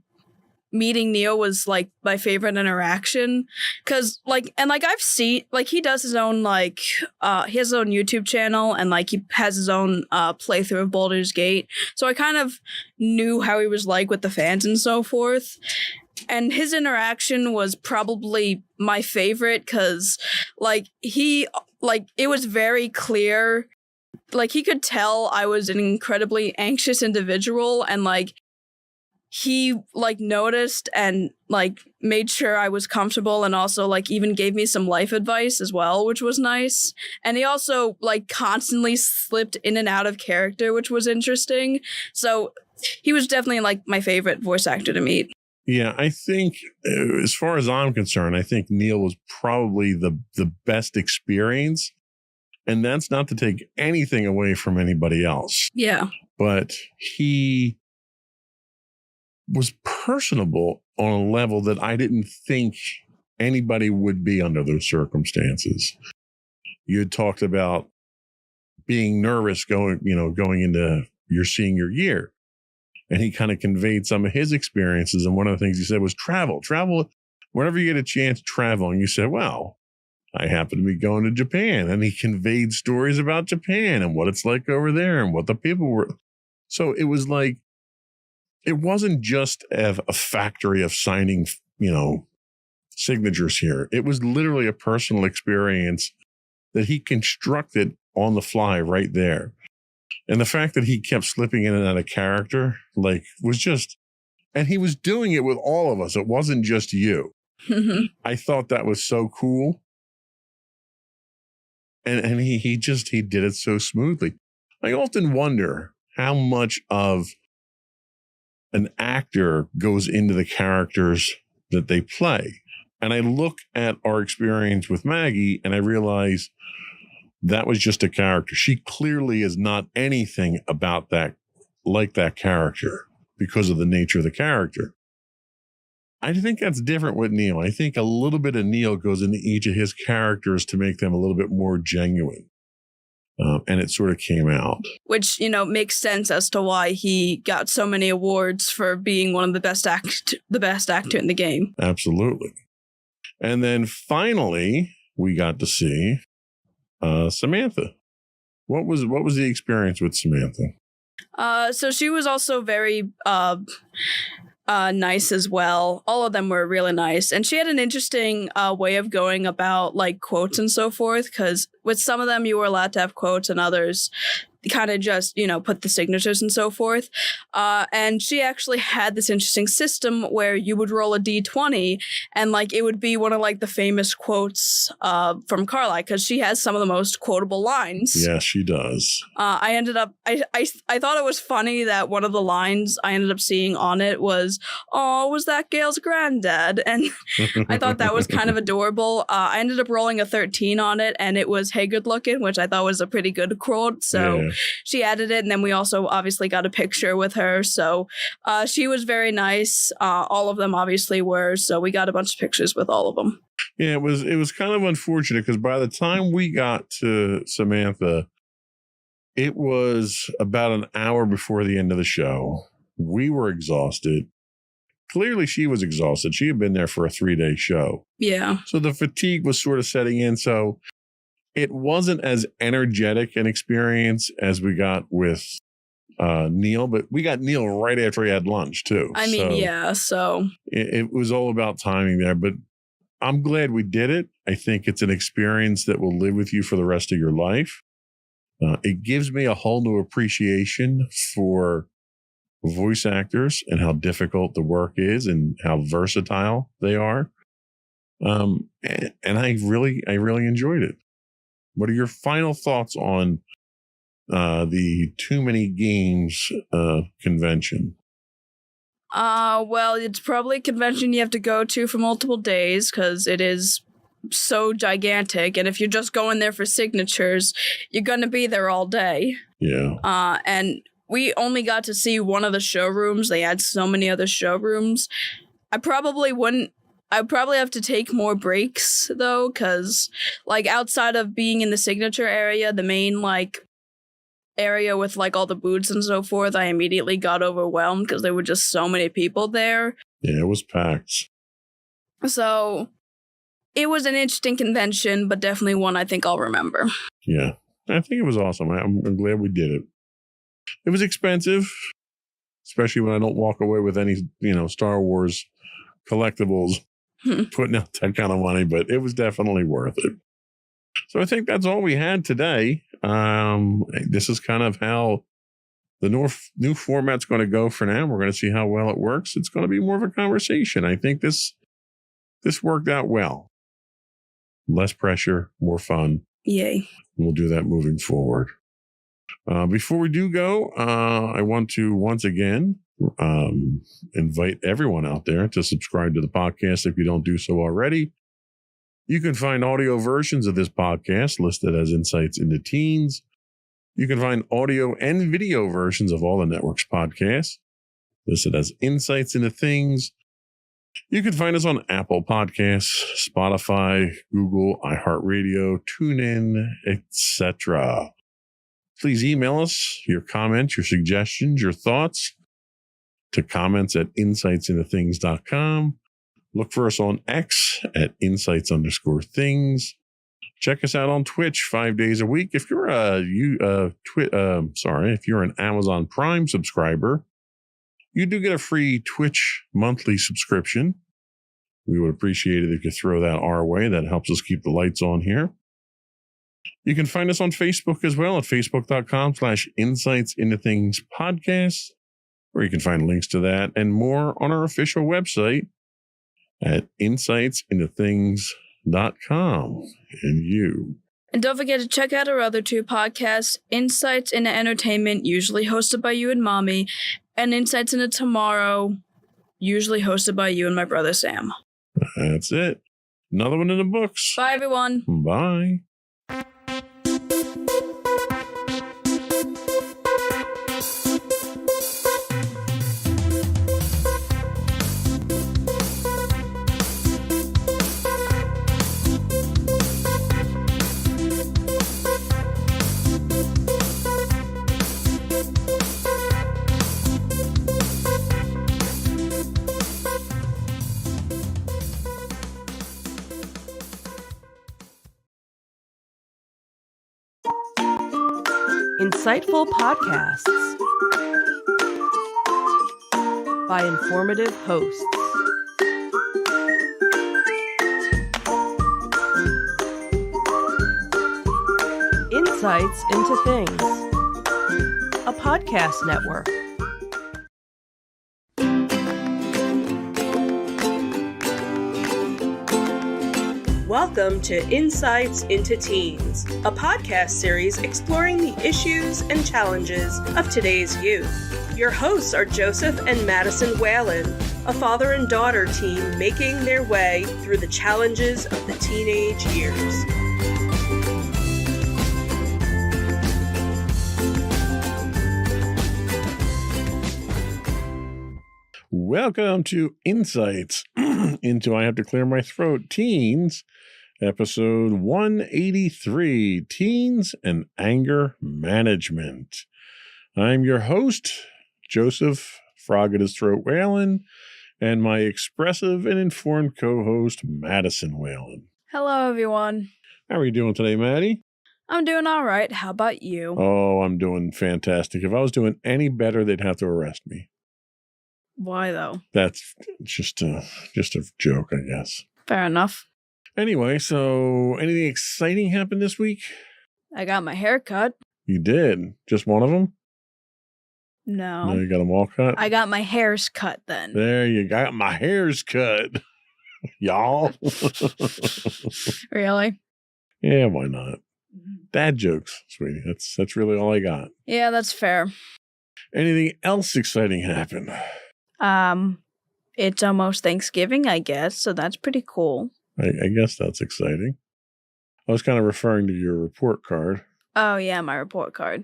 S1: meeting Neil was like my favorite interaction, because I've seen like he does his own he has his own YouTube channel, and like he has his own playthrough of Baldur's Gate, so I kind of knew how he was like with the fans and so forth. And his interaction was probably my favorite, because it was very clear, like he could tell I was an incredibly anxious individual, and like he like noticed and like made sure I was comfortable, and also like even gave me some life advice as well, which was nice. And he also like constantly slipped in and out of character, which was interesting. So he was definitely like my favorite voice actor to meet.
S2: Yeah, I think as far as I'm concerned, I think Neil was probably the best experience. And that's not to take anything away from anybody else.
S1: Yeah.
S2: But he was personable on a level that I didn't think anybody would be under those circumstances. You had talked about being nervous going into your senior year. And he kind of conveyed some of his experiences. And one of the things he said was travel, whenever you get a chance, travel. And you said, well, I happen to be going to Japan. And he conveyed stories about Japan and what it's like over there and what the people were. So it was like, it wasn't just a factory of signing, signatures here. It was literally a personal experience that he constructed on the fly right there. And the fact that he kept slipping in and out of character, was just, and he was doing it with all of us. It wasn't just you. I thought that was so cool. And he did it so smoothly. I often wonder how much of an actor goes into the characters that they play. And I look at our experience with Maggie and I realize that was just a character. She clearly is not anything about that, like that character, because of the nature of the character. I think that's different with Neil. I think a little bit of Neil goes into each of his characters to make them a little bit more genuine. And it sort of came out.
S1: Which, makes sense as to why he got so many awards for being one of the best actor in the game.
S2: Absolutely. And then finally, we got to see Samantha. What was the experience with Samantha?
S1: So she was also very nice as well. All of them were really nice, and she had an interesting way of going about like quotes and so forth, because with some of them you were allowed to have quotes, and others kind of just put the signatures and so forth. And she actually had this interesting system where you would roll a d20 and like it would be one of like the famous quotes from Carly, because she has some of the most quotable lines.
S2: Yeah, she does.
S1: I thought it was funny that one of the lines I ended up seeing on it was, "Oh, was that Gail's granddad?" And I thought that was kind of adorable. I ended up rolling a 13 on it, and it was "Hey, good looking," which I thought was a pretty good quote. So
S2: yeah.
S1: She added it, and then we also obviously got a picture with her. So she was very nice. All of them obviously were. So we got a bunch of pictures with all of them.
S2: Yeah, it was kind of unfortunate because by the time we got to Samantha, it was about an hour before the end of the show. We were exhausted. Clearly, she was exhausted. She had been there for a 3-day show.
S1: Yeah.
S2: So the fatigue was sort of setting in. So it wasn't as energetic an experience as we got with Neil, but we got Neil right after he had lunch too.
S1: I mean, yeah, so.
S2: It was all about timing there, but I'm glad we did it. I think it's an experience that will live with you for the rest of your life. It gives me a whole new appreciation for voice actors and how difficult the work is and how versatile they are. And I really enjoyed it. What are your final thoughts on the Too Many Games convention?
S1: Well, it's probably a convention you have to go to for multiple days because it is so gigantic. And if you're just going there for signatures, you're going to be there all day.
S2: Yeah.
S1: And we only got to see one of the showrooms. They had so many other showrooms. I probably wouldn't I probably have to take more breaks though, because like outside of being in the signature area, the main like area with like all the booths and so forth, I immediately got overwhelmed because there were just so many people there.
S2: Yeah, it was packed.
S1: So it was an interesting convention, but definitely one I think I'll remember.
S2: Yeah, I think it was awesome. I'm glad we did it. It was expensive, especially when I don't walk away with any, Star Wars collectibles, putting out that kind of money, but it was definitely worth it. So I think that's all we had today. This is kind of how the new format's going to go for now. We're going to see how well it works. It's going to be more of a conversation. I think this worked out well. Less pressure, more fun.
S1: Yay.
S2: We'll do that moving forward. Before we do go, I want to once again invite everyone out there to subscribe to the podcast if you don't do so already. You can find audio versions of this podcast listed as Insights into Teens. You can find audio and video versions of all the network's podcasts listed as Insights into Things. You can find us on Apple Podcasts, Spotify, Google, iHeartRadio, TuneIn, etc. Please email us your comments, your suggestions, your thoughts to comments@insightsintothings.com. Look for us on X at insights_things. Check us out on Twitch 5 days a week. If you're if you're an Amazon Prime subscriber, you do get a free Twitch monthly subscription. We would appreciate it if you throw that our way. That helps us keep the lights on here. You can find us on Facebook as well at facebook.com/insightsintothingspodcast, where you can find links to that and more on our official website at insightsintothings.com.
S1: And don't forget to check out our other two podcasts, Insights into Entertainment, usually hosted by you and Mommy, and Insights into Tomorrow, usually hosted by you and my brother Sam.
S2: That's it. Another one in the books.
S1: Bye, everyone.
S2: Bye.
S3: Insightful podcasts by informative hosts. Insights into Things, a podcast network. Welcome to Insights into Teens, a podcast series exploring the issues and challenges of today's youth. Your hosts are Joseph and Madison Whalen, a father and daughter team making their way through the challenges of the teenage years.
S2: Welcome to Insights into I Have to Clear My Throat Teens, episode 183, Teens and Anger Management. I'm your host, Joseph Frog at His Throat Whalen, and my expressive and informed co-host, Madison Whalen.
S1: Hello, everyone.
S2: How are you doing today, Maddie?
S1: I'm doing all right. How about you?
S2: Oh, I'm doing fantastic. If I was doing any better, they'd have to arrest me.
S1: Why, though?
S2: That's just a joke, I guess.
S1: Fair enough.
S2: Anyway, so anything exciting happened this week?
S1: I got my hair cut.
S2: You did? Just one of them?
S1: No.
S2: No, you got them all cut?
S1: I got my hairs cut then.
S2: There you got my hair's cut. Y'all.
S1: Really?
S2: Yeah, why not? Dad jokes, sweetie. That's really all I got.
S1: Yeah, that's fair.
S2: Anything else exciting happen?
S1: It's almost Thanksgiving, I guess, so that's pretty cool.
S2: I guess that's exciting. I was kind of referring to your report card.
S1: Oh, yeah, my report card.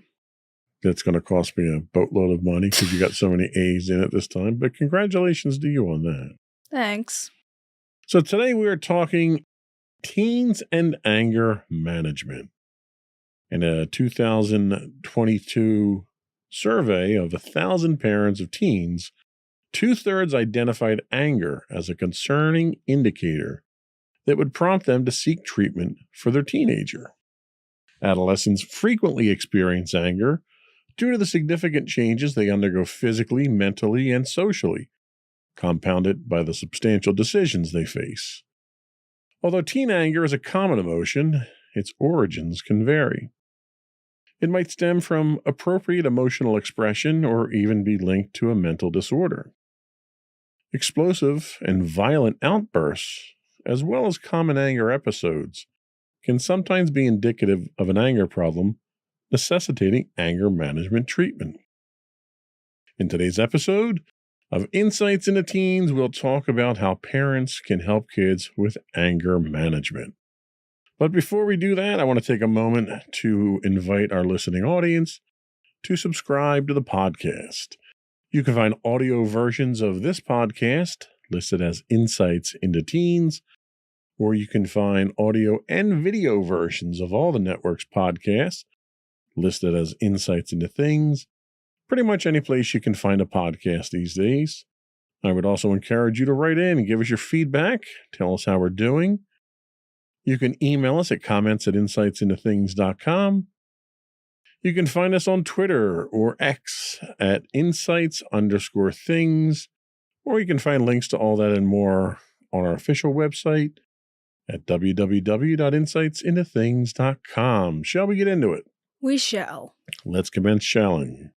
S2: That's going to cost me a boatload of money because you got so many A's in it this time. But congratulations to you on that.
S1: Thanks.
S2: So today we are talking teens and anger management. In a 2022 survey of 1,000 parents of teens, 2/3 identified anger as a concerning indicator that would prompt them to seek treatment for their teenager. Adolescents frequently experience anger due to the significant changes they undergo physically, mentally, and socially, compounded by the substantial decisions they face. Although teen anger is a common emotion, its origins can vary. It might stem from appropriate emotional expression or even be linked to a mental disorder. Explosive and violent outbursts, as well as common anger episodes, can sometimes be indicative of an anger problem, necessitating anger management treatment. In today's episode of Insights into Teens, we'll talk about how parents can help kids with anger management. But before we do that, I want to take a moment to invite our listening audience to subscribe to the podcast. You can find audio versions of this podcast listed as Insights into Teens, or you can find audio and video versions of all the network's podcasts listed as Insights into Things. Pretty much any place you can find a podcast these days. I would also encourage you to write in and give us your feedback. Tell us how we're doing. You can email us at comments@insightsintothings.com. You can find us on Twitter or X at insights_things, or you can find links to all that and more on our official website at www.insightsintothings.com. Shall we get into it?
S1: We shall.
S2: Let's commence shelling.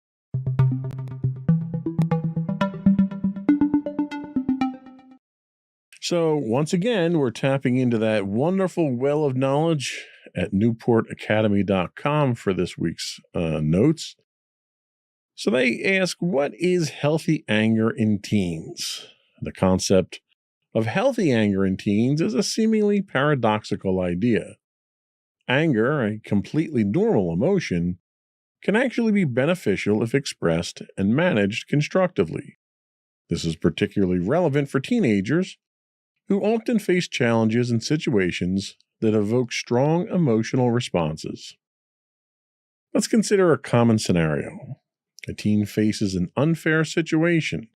S2: So once again, we're tapping into that wonderful well of knowledge at newportacademy.com for this week's notes. So they ask, what is healthy anger in teens? The concept of healthy anger in teens is a seemingly paradoxical idea. Anger, a completely normal emotion, can actually be beneficial if expressed and managed constructively. This is particularly relevant for teenagers who often face challenges and situations that evoke strong emotional responses. Let's consider a common scenario. A teen faces an unfair situation,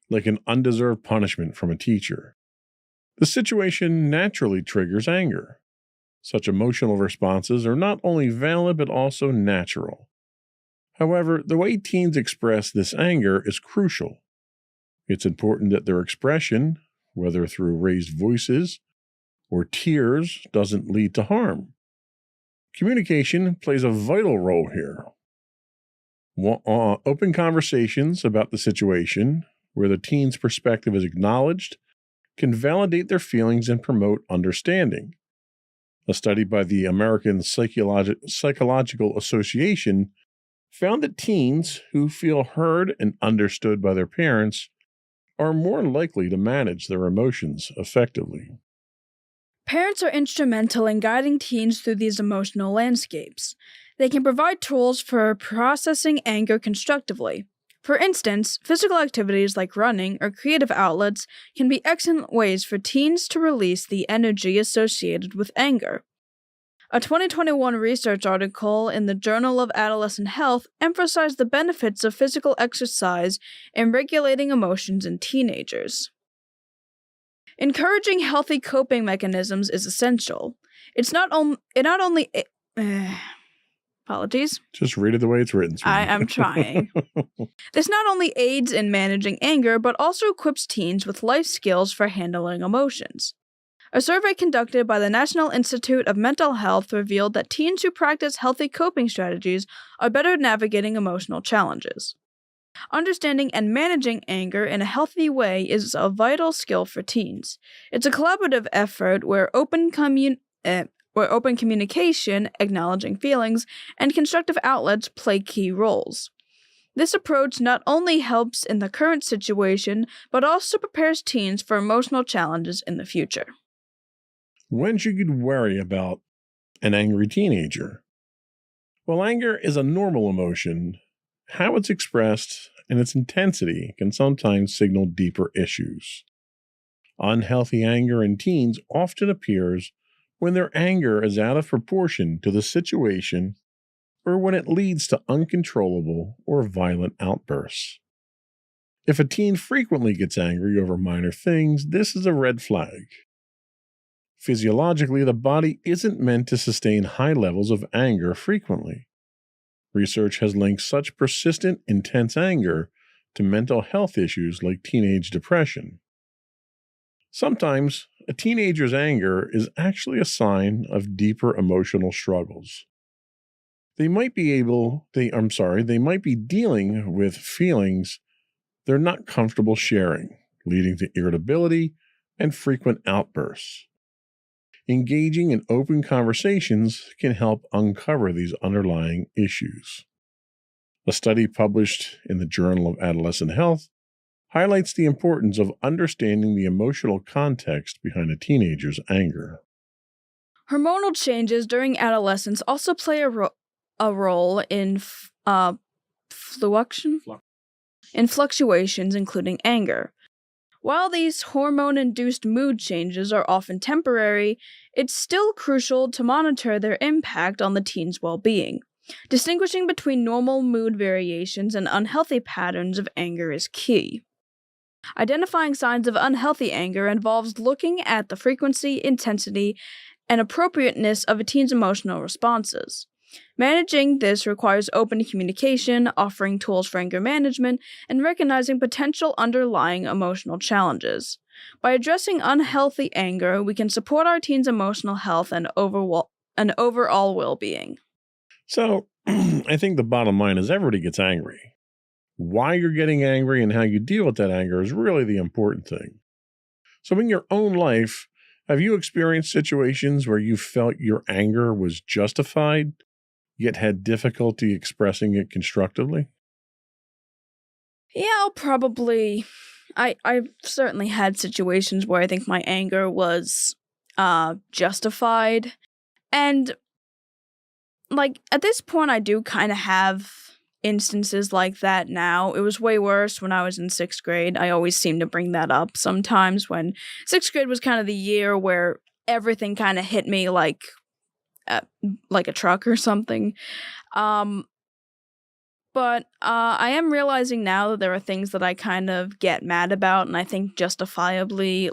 S2: like an undeserved punishment from a teacher. The situation naturally triggers anger. Such emotional responses are not only valid but also natural. However, the way teens express this anger is crucial. It's important that their expression, whether through raised voices or tears, doesn't lead to harm. Communication plays a vital role here. Open conversations about the situation, where the teen's perspective is acknowledged, can validate their feelings and promote understanding. A study by the American Psychological Association found that teens who feel heard and understood by their parents are more likely to manage their emotions effectively.
S1: Parents are instrumental in guiding teens through these emotional landscapes. They can provide tools for processing anger constructively. For instance, physical activities like running or creative outlets can be excellent ways for teens to release the energy associated with anger. A 2021 research article in the Journal of Adolescent Health emphasized the benefits of physical exercise in regulating emotions in teenagers. Encouraging healthy coping mechanisms is essential. Apologies.
S2: Just read it the way it's written.
S1: I'm trying. This not only aids in managing anger, but also equips teens with life skills for handling emotions. A survey conducted by the National Institute of Mental Health revealed that teens who practice healthy coping strategies are better at navigating emotional challenges. Understanding and managing anger in a healthy way is a vital skill for teens. It's a collaborative effort where open communication, acknowledging feelings, and constructive outlets play key roles. This approach not only helps in the current situation, but also prepares teens for emotional challenges in the future.
S2: When should you worry about an angry teenager? While anger is a normal emotion, how it's expressed and its intensity can sometimes signal deeper issues. Unhealthy anger in teens often appears when their anger is out of proportion to the situation or when it leads to uncontrollable or violent outbursts. If a teen frequently gets angry over minor things, this is a red flag. Physiologically, the body isn't meant to sustain high levels of anger frequently. Research has linked such persistent, intense anger to mental health issues like teenage depression. Sometimes, a teenager's anger is actually a sign of deeper emotional struggles. They might be dealing with feelings they're not comfortable sharing, leading to irritability and frequent outbursts. Engaging in open conversations can help uncover these underlying issues. A study published in the Journal of Adolescent Health highlights the importance of understanding the emotional context behind a teenager's anger.
S1: Hormonal changes during adolescence also play a role in fluctuations, including anger. While these hormone-induced mood changes are often temporary, it's still crucial to monitor their impact on the teen's well-being. Distinguishing between normal mood variations and unhealthy patterns of anger is key. Identifying signs of unhealthy anger involves looking at the frequency, intensity, and appropriateness of a teen's emotional responses. Managing this requires open communication, offering tools for anger management, and recognizing potential underlying emotional challenges. By addressing unhealthy anger, we can support our teens' emotional health and overall well-being.
S2: So, I think the bottom line is everybody gets angry. Why you're getting angry and how you deal with that anger is really the important thing. So in your own life, have you experienced situations where you felt your anger was justified, yet had difficulty expressing it constructively?
S1: Yeah, I've certainly had situations where I think my anger was justified. And at this point, I do kind of have instances like that now. It was way worse when I was in 6th grade. I always seem to bring that up sometimes when 6th grade was kind of the year where everything kind of hit me like a truck or something. But I am realizing now that there are things that I kind of get mad about, and I think justifiably,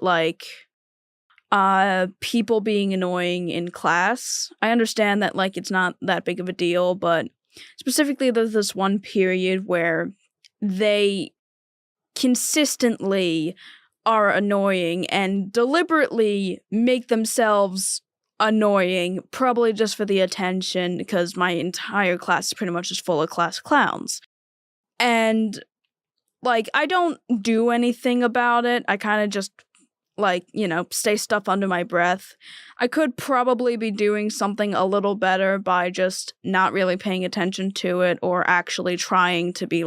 S1: people being annoying in class. I understand that, it's not that big of a deal, but specifically there's this one period where they consistently are annoying and deliberately make themselves annoying, probably just for the attention, because my entire class is pretty much just full of class clowns. And, I don't do anything about it. I kind of just say stuff under my breath. I could probably be doing something a little better by just not really paying attention to it or actually trying to be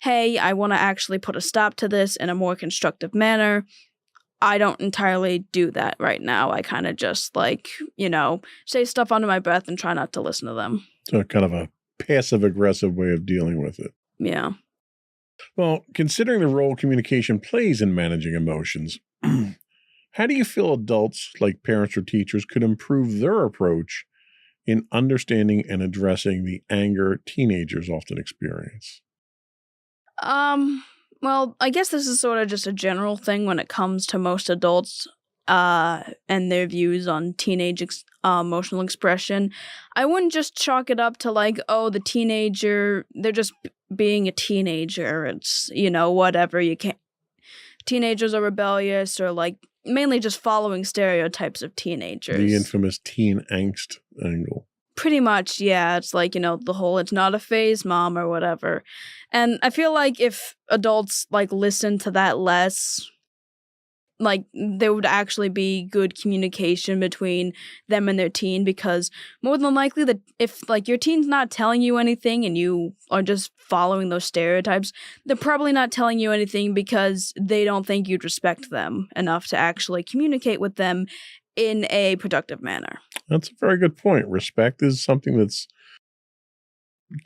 S1: hey, I want to actually put a stop to this in a more constructive manner. I don't entirely do that right now. I kind of just say stuff under my breath and try not to listen to them.
S2: So kind of a passive-aggressive way of dealing with it.
S1: Yeah.
S2: Well, considering the role communication plays in managing emotions, how do you feel adults, like parents or teachers, could improve their approach in understanding and addressing the anger teenagers often experience?
S1: Well, I guess this is sort of just a general thing when it comes to most adults and their views on teenage emotional expression. I wouldn't just chalk it up to the teenager, they're just being a teenager. It's, whatever, you can't. Teenagers are rebellious or mainly just following stereotypes of teenagers.
S2: The infamous teen angst angle.
S1: Pretty much, yeah. It's the whole "it's not a phase, mom" or whatever. And I feel if adults listen to that less, there would actually be good communication between them and their teen, because more than likely that if your teen's not telling you anything and you are just following those stereotypes, they're probably not telling you anything because they don't think you'd respect them enough to actually communicate with them in a productive manner.
S2: That's a very good point. Respect is something that's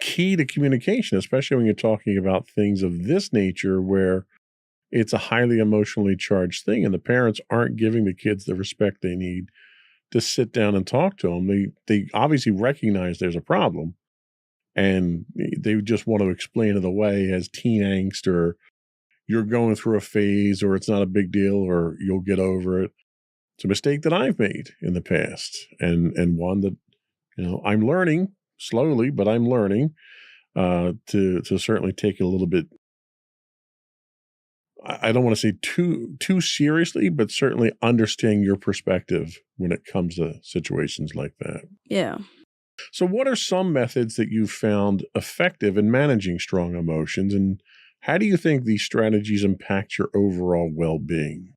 S2: key to communication, especially when you're talking about things of this nature where it's a highly emotionally charged thing, and the parents aren't giving the kids the respect they need to sit down and talk to them. They obviously recognize there's a problem, and they just want to explain it away as teen angst, or you're going through a phase, or it's not a big deal, or you'll get over it. It's a mistake that I've made in the past, and one that, I'm learning slowly, but I'm learning to certainly take it a little bit. I don't want to say too seriously, but certainly understanding your perspective when it comes to situations like that.
S1: Yeah.
S2: So what are some methods that you've found effective in managing strong emotions, and how do you think these strategies impact your overall well-being?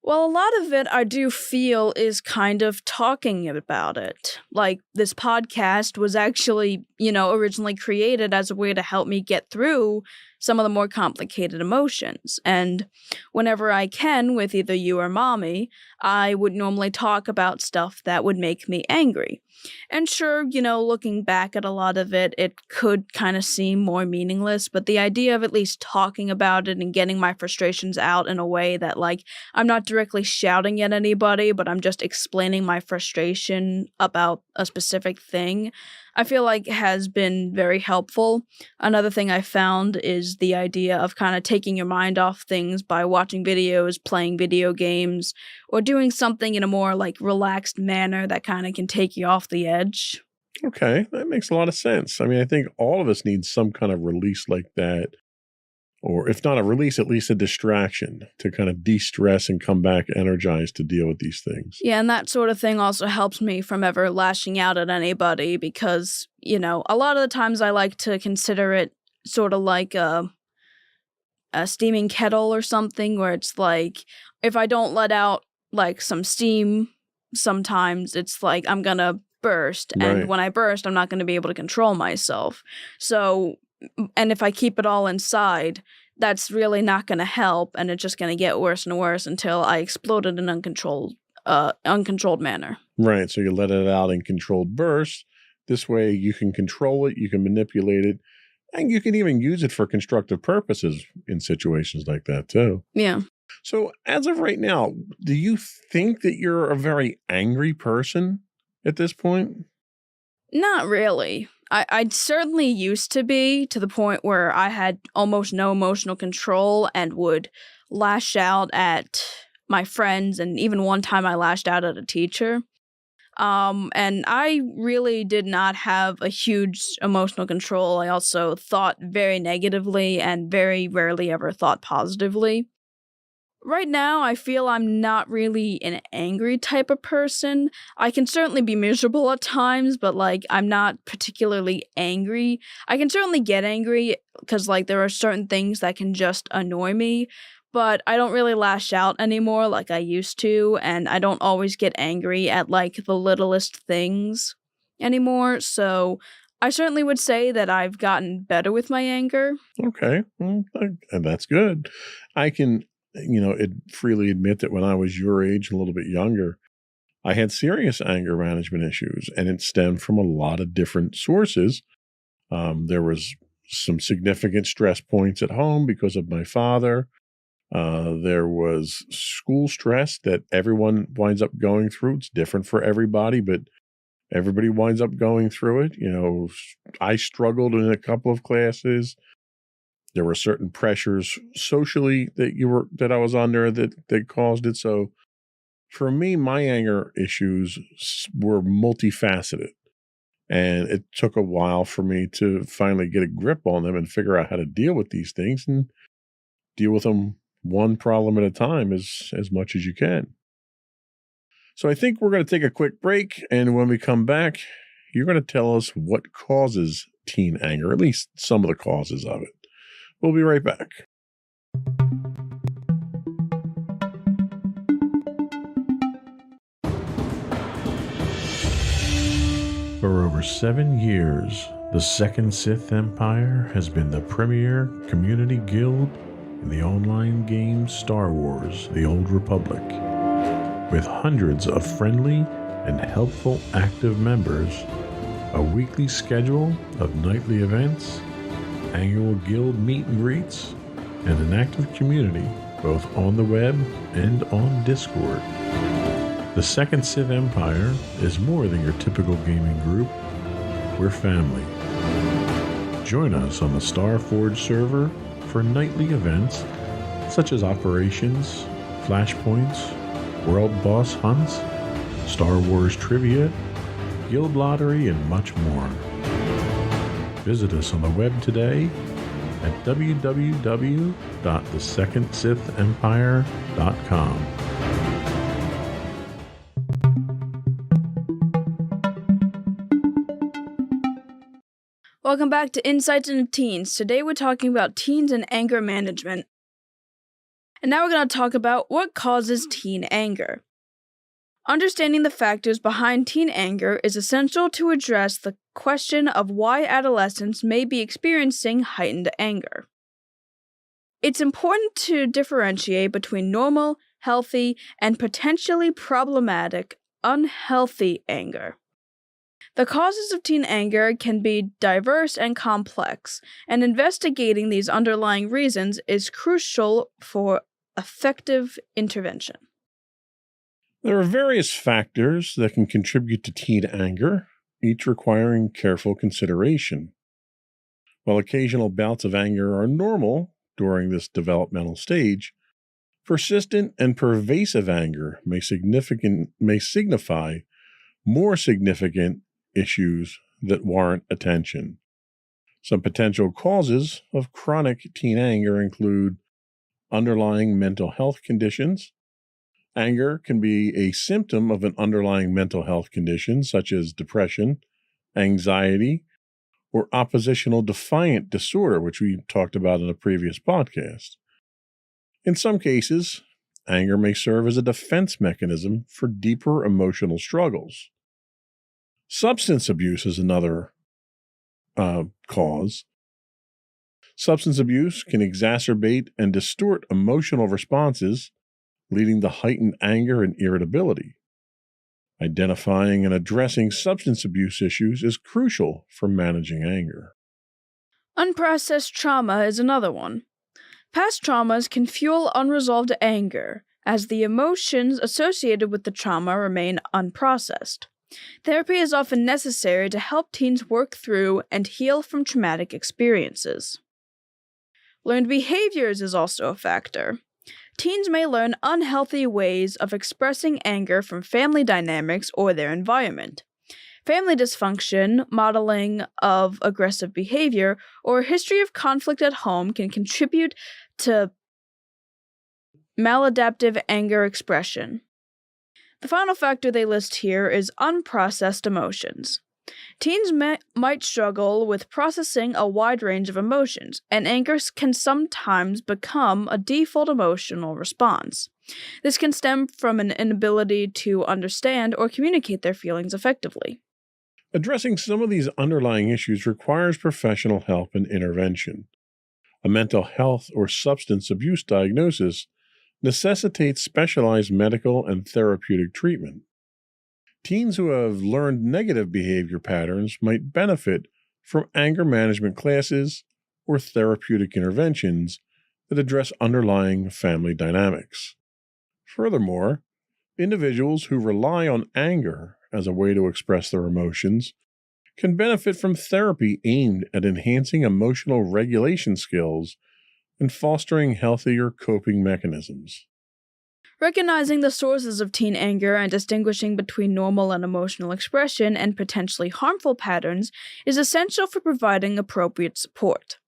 S1: Well, a lot of it I do feel is kind of talking about it. Like, this podcast was actually, originally created as a way to help me get through some of the more complicated emotions. And whenever I can, with either you or mommy, I would normally talk about stuff that would make me angry. And sure, looking back at a lot of it, it could kind of seem more meaningless, but the idea of at least talking about it and getting my frustrations out in a way that, like, I'm not directly shouting at anybody, but I'm just explaining my frustration about a specific thing, I feel like has been very helpful. Another thing I found is the idea of kind of taking your mind off things by watching videos, playing video games, or doing something in a more like relaxed manner that kind of can take you off the edge.
S2: Okay, that makes a lot of sense. I mean, I think all of us need some kind of release like that, or if not a release, at least a distraction to kind of de-stress and come back energized to deal with these things.
S1: Yeah, and that sort of thing also helps me from ever lashing out at anybody because, a lot of the times I like to consider it sort of like a steaming kettle or something, where it's like, if I don't let out like some steam, sometimes it's like I'm gonna burst.
S2: Right.
S1: And when I burst, I'm not going to be able to control myself. So, and if I keep it all inside, that's really not going to help, and it's just going to get worse and worse until I explode in an uncontrolled manner.
S2: Right. So you let it out in controlled bursts. This way you can control it, you can manipulate it, and you can even use it for constructive purposes in situations like that too.
S1: Yeah.
S2: So as of right now, do you think that you're a very angry person at this point?
S1: Not really. I certainly used to be, to the point where I had almost no emotional control and would lash out at my friends, and even one time I lashed out at a teacher. And I really did not have a huge emotional control. I also thought very negatively and very rarely ever thought positively. Right now, I feel I'm not really an angry type of person. I can certainly be miserable at times, but, like, I'm not particularly angry. I can certainly get angry because, like, there are certain things that can just annoy me, but I don't really lash out anymore like I used to, and I don't always get angry at, like, the littlest things anymore, so I certainly would say that I've gotten better with my anger.
S2: Okay. Well, and that's good. I can freely admit that when I was your age, a little bit younger, I had serious anger management issues, and it stemmed from a lot of different sources. There was some significant stress points at home because of my father. There was school stress that everyone winds up going through. It's different for everybody, but everybody winds up going through it. I struggled in a couple of classes. There were certain pressures socially that I was under that caused it. So for me, my anger issues were multifaceted, and it took a while for me to finally get a grip on them and figure out how to deal with these things and deal with them one problem at a time as much as you can. So I think we're going to take a quick break, and when we come back, you're going to tell us what causes teen anger, at least some of the causes of it. We'll be right back. For over 7 years, the Second Sith Empire has been the premier community guild in the online game Star Wars: The Old Republic. With hundreds of friendly and helpful active members, a weekly schedule of nightly events, annual guild meet and greets, and an active community both on the web and on Discord. The Second Sith Empire is more than your typical gaming group. We're family. Join us on the Starforge server for nightly events such as operations, flashpoints, world boss hunts, Star Wars trivia, guild lottery, and much more. Visit us on the web today at www.thesecondsithempire.com.
S1: Welcome back to Insights into Teens. Today we're talking about teens and anger management. And now we're going to talk about what causes teen anger. Understanding the factors behind teen anger is essential to address the question of why adolescents may be experiencing heightened anger. It's important to differentiate between normal, healthy, and potentially problematic, unhealthy anger. The causes of teen anger can be diverse and complex, and investigating these underlying reasons is crucial for effective intervention.
S2: There are various factors that can contribute to teen anger, each requiring careful consideration. While occasional bouts of anger are normal during this developmental stage, persistent and pervasive anger may signify more significant issues that warrant attention. Some potential causes of chronic teen anger include underlying mental health conditions. Anger can be a symptom of an underlying mental health condition such as depression, anxiety, or oppositional defiant disorder, which we talked about in a previous podcast. In some cases, anger may serve as a defense mechanism for deeper emotional struggles. Substance abuse is another cause. Substance abuse can exacerbate and distort emotional responses, leading to heightened anger and irritability. Identifying and addressing substance abuse issues is crucial for managing anger.
S1: Unprocessed trauma is another one. Past traumas can fuel unresolved anger, as the emotions associated with the trauma remain unprocessed. Therapy is often necessary to help teens work through and heal from traumatic experiences. Learned behaviors is also a factor. Teens may learn unhealthy ways of expressing anger from family dynamics or their environment. Family dysfunction, modeling of aggressive behavior, or a history of conflict at home can contribute to maladaptive anger expression. The final factor they list here is unprocessed emotions. Teens might struggle with processing a wide range of emotions, and anger can sometimes become a default emotional response. This can stem from an inability to understand or communicate their feelings effectively.
S2: Addressing some of these underlying issues requires professional help and intervention. A mental health or substance abuse diagnosis necessitates specialized medical and therapeutic treatment. Teens who have learned negative behavior patterns might benefit from anger management classes or therapeutic interventions that address underlying family dynamics. Furthermore, individuals who rely on anger as a way to express their emotions can benefit from therapy aimed at enhancing emotional regulation skills and fostering healthier coping mechanisms.
S1: Recognizing the sources of teen anger and distinguishing between normal and emotional expression and potentially harmful patterns is essential for providing appropriate support.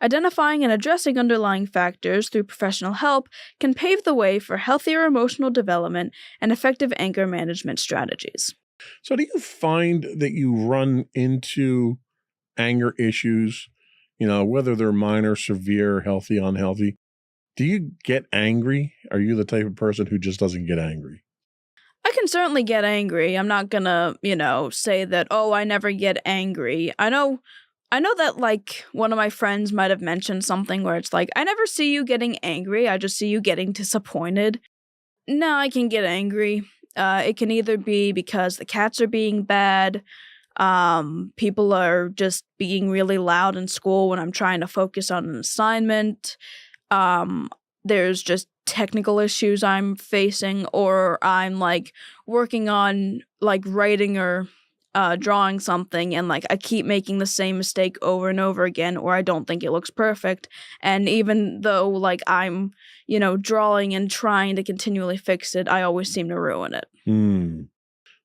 S1: Identifying and addressing underlying factors through professional help can pave the way for healthier emotional development and effective anger management strategies.
S2: So, do you find that you run into anger issues, whether they're minor, severe, healthy, unhealthy? Do you get angry? Are you the type of person who just doesn't get angry?
S1: I can certainly get angry. I'm not gonna, say that, I never get angry. I know that, one of my friends might have mentioned something where it's like, I never see you getting angry, I just see you getting disappointed. No, I can get angry. It can either be because the cats are being bad, people are just being really loud in school when I'm trying to focus on an assignment. there's just technical issues I'm facing, or I'm like working on like writing or drawing something, and like I keep making the same mistake over and over again, or I don't think it looks perfect. And even though like I'm, drawing and trying to continually fix it, I always seem to ruin it.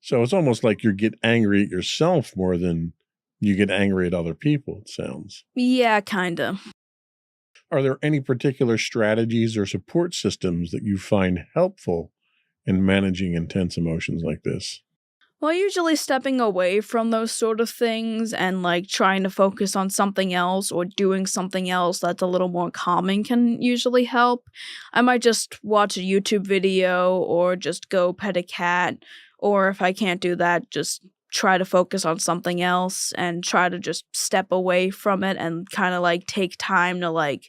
S2: So it's almost like you get angry at yourself more than you get angry at other people, it sounds.
S1: Yeah, kinda.
S2: Are there any particular strategies or support systems that you find helpful in managing intense emotions like this?
S1: Well, usually stepping away from those sort of things and like trying to focus on something else or doing something else that's a little more calming can usually help. I might just watch a YouTube video or just go pet a cat, or if I can't do that, just try to focus on something else and try to just step away from it and kind of like take time to like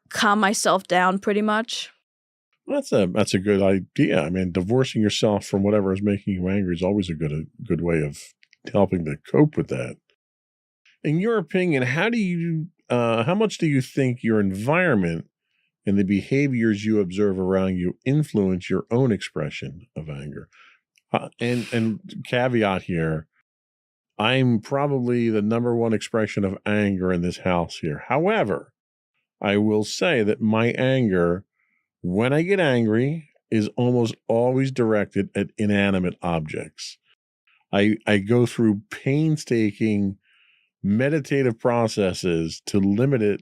S1: calm myself down pretty much.
S2: That's a good idea. I mean, divorcing yourself from whatever is making you angry is always a good way of helping to cope with that. In your opinion, how much do you think your environment and the behaviors you observe around you influence your own expression of anger? And caveat here, I'm probably the number one expression of anger in this house here. However, I will say that my anger, when I get angry, is almost always directed at inanimate objects. I go through painstaking meditative processes to limit it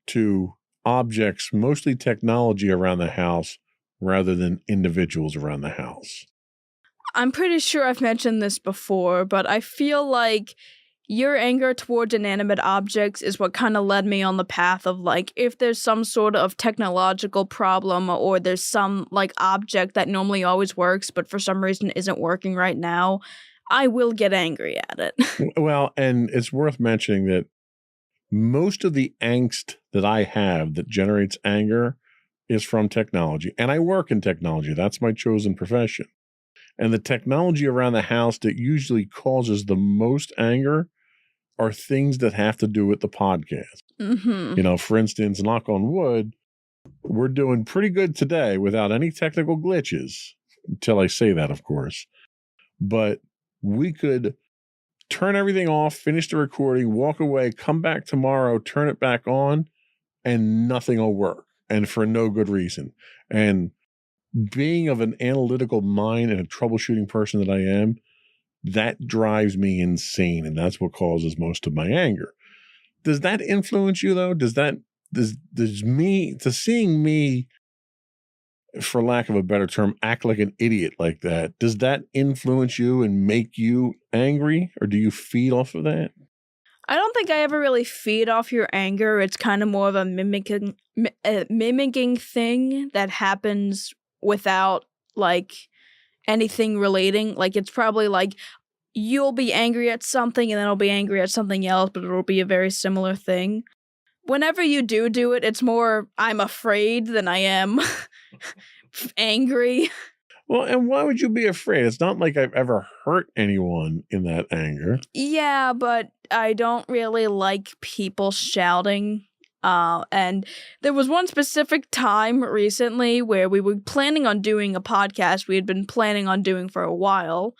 S2: to objects, mostly technology around the house, rather than individuals around the house.
S1: I'm pretty sure I've mentioned this before, but I feel like your anger towards inanimate objects is what kind of led me on the path of like, if there's some sort of technological problem or there's some like object that normally always works but for some reason isn't working right now, I will get angry at it.
S2: Well, and it's worth mentioning that most of the angst that I have that generates anger is from technology. And I work in technology. That's my chosen profession. And the technology around the house that usually causes the most anger are things that have to do with the podcast.
S1: Mm-hmm.
S2: For instance, knock on wood, we're doing pretty good today without any technical glitches, until I say that, of course. But we could turn everything off, finish the recording, walk away, come back tomorrow, turn it back on, and nothing will work. And for no good reason. And being of an analytical mind and a troubleshooting person that I am, that drives me insane, and that's what causes most of my anger. Does that influence you though? Does seeing me, for lack of a better term, act like an idiot like that, does that influence you and make you angry, or do you feed off of that?
S1: I don't think I ever really feed off your anger. It's kind of more of a mimicking thing that happens without like anything relating. Like it's probably like you'll be angry at something and then I'll be angry at something else, but it'll be a very similar thing. Whenever you do it, it's more I'm afraid than I am angry.
S2: Well, and why would you be afraid? It's not like I've ever hurt anyone in that anger.
S1: Yeah, but I don't really like people shouting. And there was one specific time recently where we were planning on doing a podcast we had been planning on doing for a while.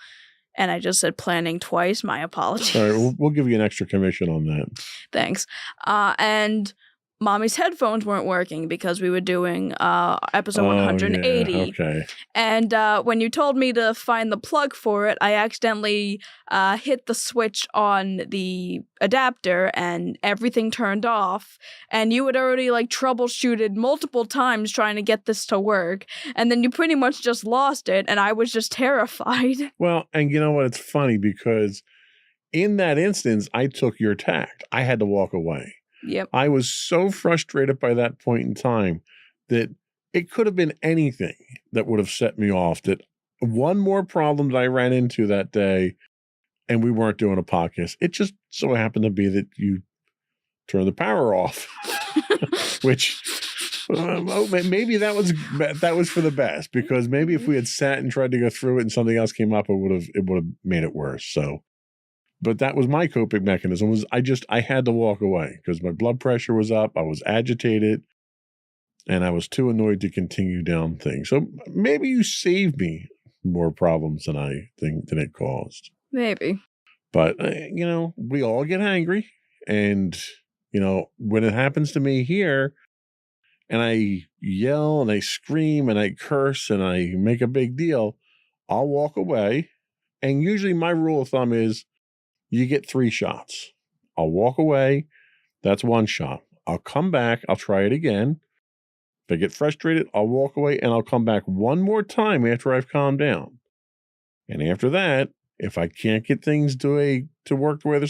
S1: And I just said planning twice. My apologies.
S2: All right, we'll give you an extra commission on that.
S1: Thanks. And Mommy's headphones weren't working because we were doing episode 180.
S2: Yeah, okay.
S1: And when you told me to find the plug for it, I accidentally hit the switch on the adapter and everything turned off. And you had already like troubleshooted multiple times trying to get this to work. And then you pretty much just lost it. And I was just terrified.
S2: Well, and you know what? It's funny because in that instance, I took your tact. I had to walk away.
S1: Yep.
S2: I was so frustrated by that point in time that it could have been anything that would have set me off. That one more problem that I ran into that day and we weren't doing a podcast. It just so happened to be that you turned the power off, which maybe that was for the best, because maybe if we had sat and tried to go through it and something else came up, it would have made it worse. So But that was my coping mechanism. I had to walk away because my blood pressure was up. I was agitated, and I was too annoyed to continue down things. So maybe you saved me more problems than it caused.
S1: Maybe.
S2: But, we all get angry. And, when it happens to me here and I yell and I scream and I curse and I make a big deal, I'll walk away. And usually my rule of thumb is you get 3 shots. I'll walk away. That's 1 shot. I'll come back. I'll try it again. If I get frustrated, I'll walk away and I'll come back 1 more time after I've calmed down. And after that, if I can't get things to work the way they're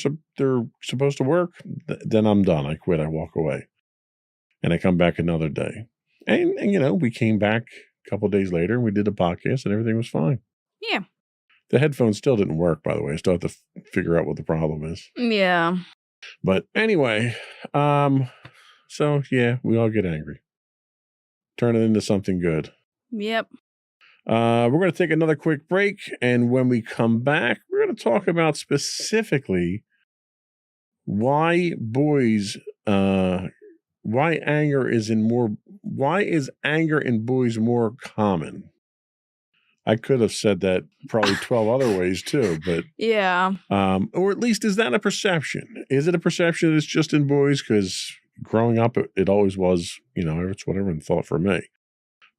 S2: supposed to work, then I'm done. I quit. I walk away. And I come back another day. And we came back a couple of days later and we did a podcast and everything was fine.
S1: Yeah.
S2: The headphones still didn't work, by the way. I still have to figure out what the problem is.
S1: Yeah.
S2: But anyway, so yeah, we all get angry. Turn it into something good.
S1: Yep.
S2: We're going to take another quick break. And when we come back, we're going to talk about specifically why anger is anger in boys more common? I could have said that probably 12 other ways too, but
S1: yeah.
S2: Or at least is that a perception? Is it a perception that it's just in boys? Because growing up, it always was, it's what everyone thought for me.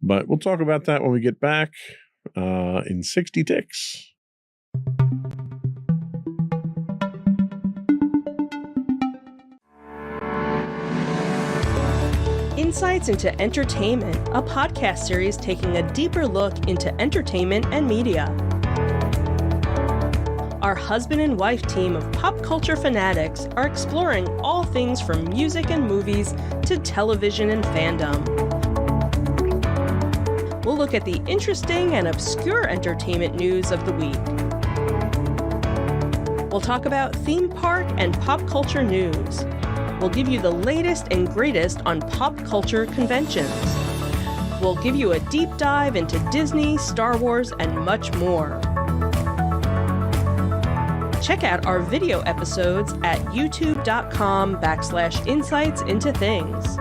S2: But we'll talk about that when we get back in 60 ticks.
S3: Insights into Entertainment, a podcast series taking a deeper look into entertainment and media. Our husband and wife team of pop culture fanatics are exploring all things from music and movies to television and fandom. We'll look at the interesting and obscure entertainment news of the week. We'll talk about theme park and pop culture news. We'll give you the latest and greatest on pop culture conventions. We'll give you a deep dive into Disney, Star Wars, and much more. Check out our video episodes at youtube.com/insightsintothings.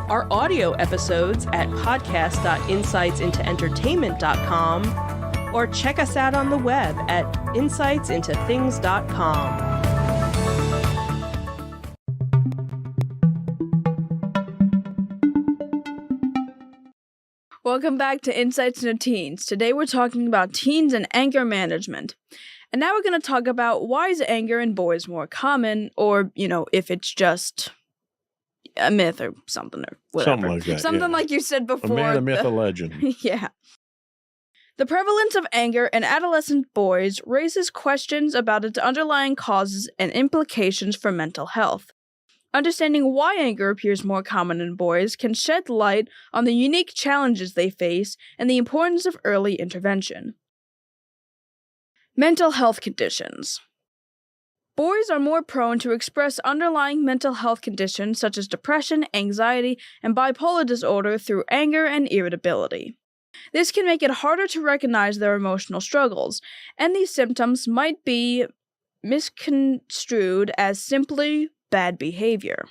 S3: Our audio episodes at podcast.insightsintoentertainment.com, or check us out on the web at insightsintothings.com.
S1: Welcome back to Insights into Teens. Today we're talking about teens and anger management. And now we're going to talk about why is anger in boys more common, or, if it's just a myth or something or whatever.
S2: Something like that.
S1: Something like you said before.
S2: A man, a myth, a legend.
S1: Yeah. The prevalence of anger in adolescent boys raises questions about its underlying causes and implications for mental health. Understanding why anger appears more common in boys can shed light on the unique challenges they face and the importance of early intervention. Mental health conditions. Boys are more prone to express underlying mental health conditions such as depression, anxiety, and bipolar disorder through anger and irritability. This can make it harder to recognize their emotional struggles, and these symptoms might be misconstrued as simply bad behavior.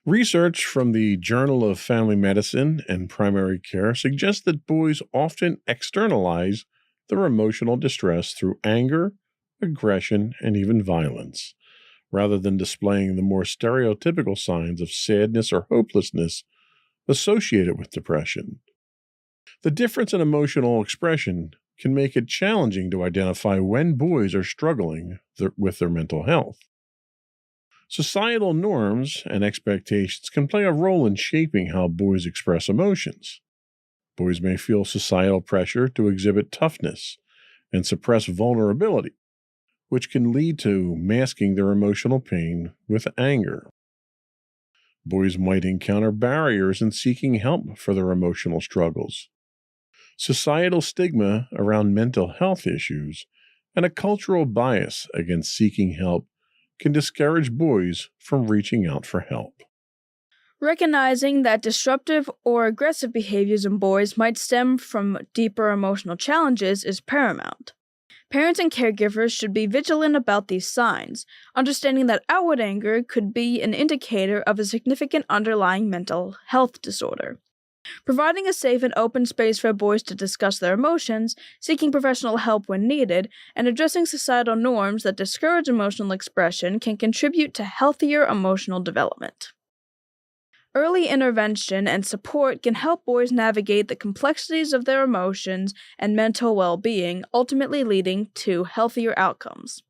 S2: Research from the Journal of Family Medicine and Primary Care suggests that boys often externalize their emotional distress through anger, aggression, and even violence, rather than displaying the more stereotypical signs of sadness or hopelessness associated with depression. The difference in emotional expression can make it challenging to identify when boys are struggling with their mental health. Societal norms and expectations can play a role in shaping how boys express emotions. Boys may feel societal pressure to exhibit toughness and suppress vulnerability, which can lead to masking their emotional pain with anger. Boys might encounter barriers in seeking help for their emotional struggles. Societal stigma around mental health issues and a cultural bias against seeking help can discourage boys from reaching out for help.
S1: Recognizing that disruptive or aggressive behaviors in boys might stem from deeper emotional challenges is paramount. Parents and caregivers should be vigilant about these signs, understanding that outward anger could be an indicator of a significant underlying mental health disorder. Providing a safe and open space for boys to discuss their emotions, seeking professional help when needed, and addressing societal norms that discourage emotional expression can contribute to healthier emotional development. Early intervention and support can help boys navigate the complexities of their emotions and mental well-being, ultimately leading to healthier outcomes.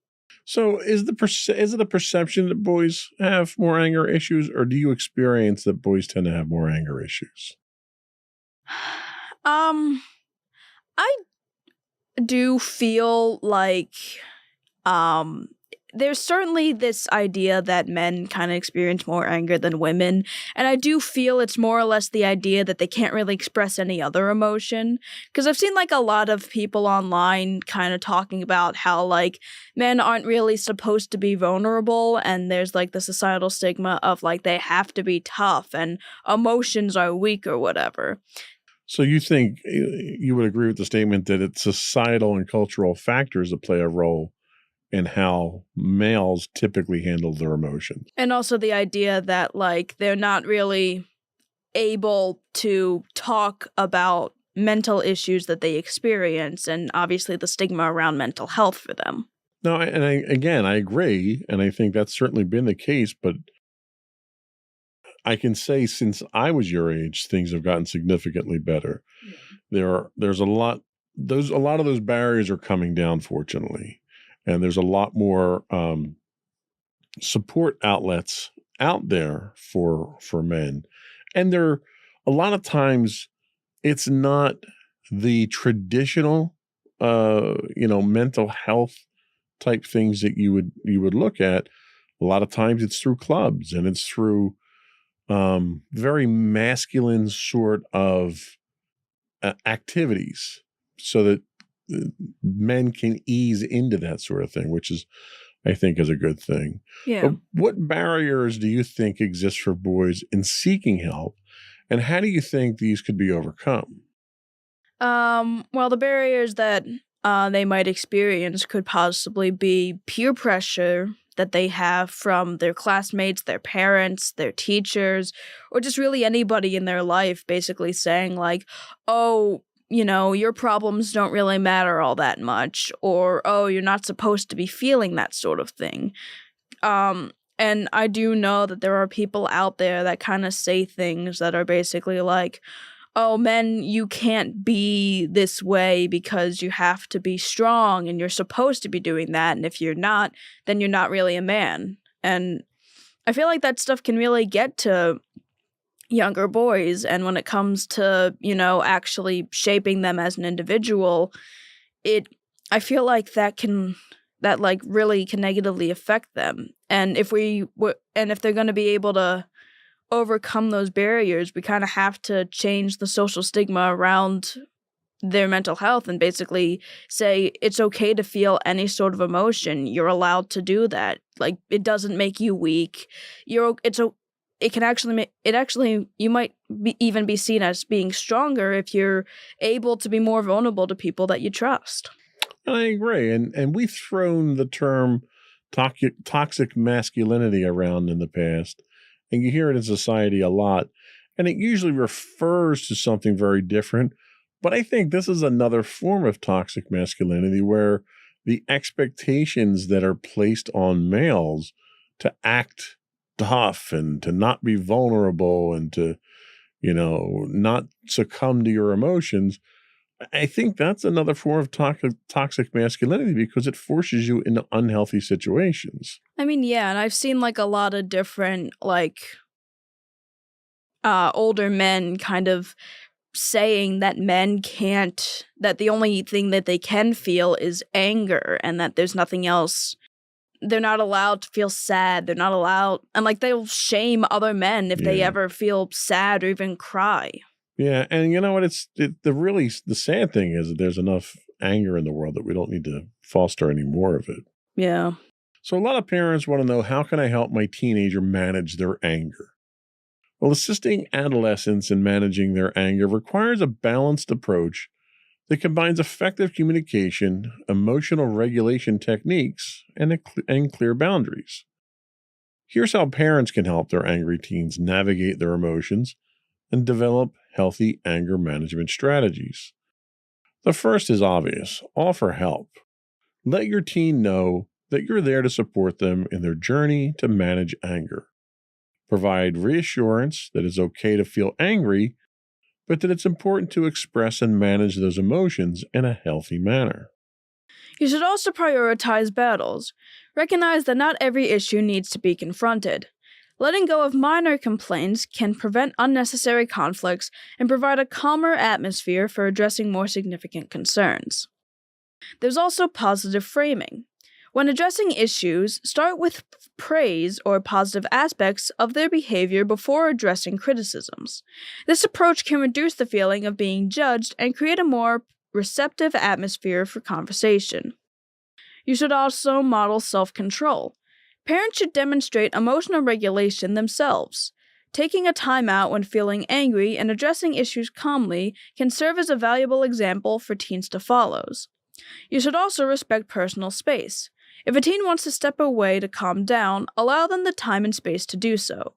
S2: So is it a perception that boys have more anger issues, or do you experience that boys tend to have more anger issues?
S1: I do feel like there's certainly this idea that men kind of experience more anger than women, and I do feel it's more or less the idea that they can't really express any other emotion, because I've seen like a lot of people online kind of talking about how like men aren't really supposed to be vulnerable, and there's like the societal stigma of like they have to be tough and emotions are weak or whatever.
S2: So you think you would agree with the statement that it's societal and cultural factors that play a role in how males typically handle their emotions.
S1: And also the idea that, like, they're not really able to talk about mental issues that they experience, and obviously the stigma around mental health for them.
S2: No, I agree, and I think that's certainly been the case, but I can say since I was your age, things have gotten significantly better. There's a lot of those barriers are coming down, fortunately. And there's a lot more support outlets out there for men. And a lot of times it's not the traditional, mental health type things that you would look at. A lot of times it's through clubs and it's through very masculine sort of activities, so that men can ease into that sort of thing, which is, I think, is a good thing.
S1: Yeah.
S2: But what barriers do you think exist for boys in seeking help, and how do you think these could be overcome?
S1: Well, the barriers that they might experience could possibly be peer pressure that they have from their classmates, their parents, their teachers, or just really anybody in their life basically saying like, oh, your problems don't really matter all that much, or, oh, you're not supposed to be feeling that sort of thing. And I do know that there are people out there that kind of say things that are basically like, oh, men, you can't be this way because you have to be strong and you're supposed to be doing that. And if you're not, then you're not really a man. And I feel like that stuff can really get to younger boys, and when it comes to actually shaping them as an individual, I feel like that really can negatively affect them. And if they're going to be able to overcome those barriers, we kind of have to change the social stigma around their mental health and basically say it's okay to feel any sort of emotion. You're allowed to do that. Like, it doesn't make you weak. You might even be seen as being stronger if you're able to be more vulnerable to people that you trust.
S2: I agree. And we've thrown the term toxic masculinity around in the past, and you hear it in society a lot, and it usually refers to something very different. But I think this is another form of toxic masculinity where the expectations that are placed on males to act tough and to not be vulnerable and to, not succumb to your emotions. I think that's another form of toxic masculinity because it forces you into unhealthy situations.
S1: I mean, yeah, and I've seen like a lot of different older men kind of saying that that the only thing that they can feel is anger, and that there's nothing else. They're not allowed to feel sad. They're not allowed, and they'll shame other men if they ever feel sad or even cry.
S2: Yeah, and you know what? The sad thing is that there's enough anger in the world that we don't need to foster any more of it.
S1: Yeah.
S2: So a lot of parents want to know, how can I help my teenager manage their anger? Well, assisting adolescents in managing their anger requires a balanced approach that combines effective communication, emotional regulation techniques, and clear boundaries. Here's how parents can help their angry teens navigate their emotions and develop healthy anger management strategies. The first is obvious: offer help. Let your teen know that you're there to support them in their journey to manage anger. Provide reassurance that it's okay to feel angry, but that it's important to express and manage those emotions in a healthy manner.
S1: You should also prioritize battles. Recognize that not every issue needs to be confronted. Letting go of minor complaints can prevent unnecessary conflicts and provide a calmer atmosphere for addressing more significant concerns. There's also positive framing. When addressing issues, start with praise or positive aspects of their behavior before addressing criticisms. This approach can reduce the feeling of being judged and create a more receptive atmosphere for conversation. You should also model self-control. Parents should demonstrate emotional regulation themselves. Taking a time out when feeling angry and addressing issues calmly can serve as a valuable example for teens to follow. You should also respect personal space. If a teen wants to step away to calm down, allow them the time and space to do so.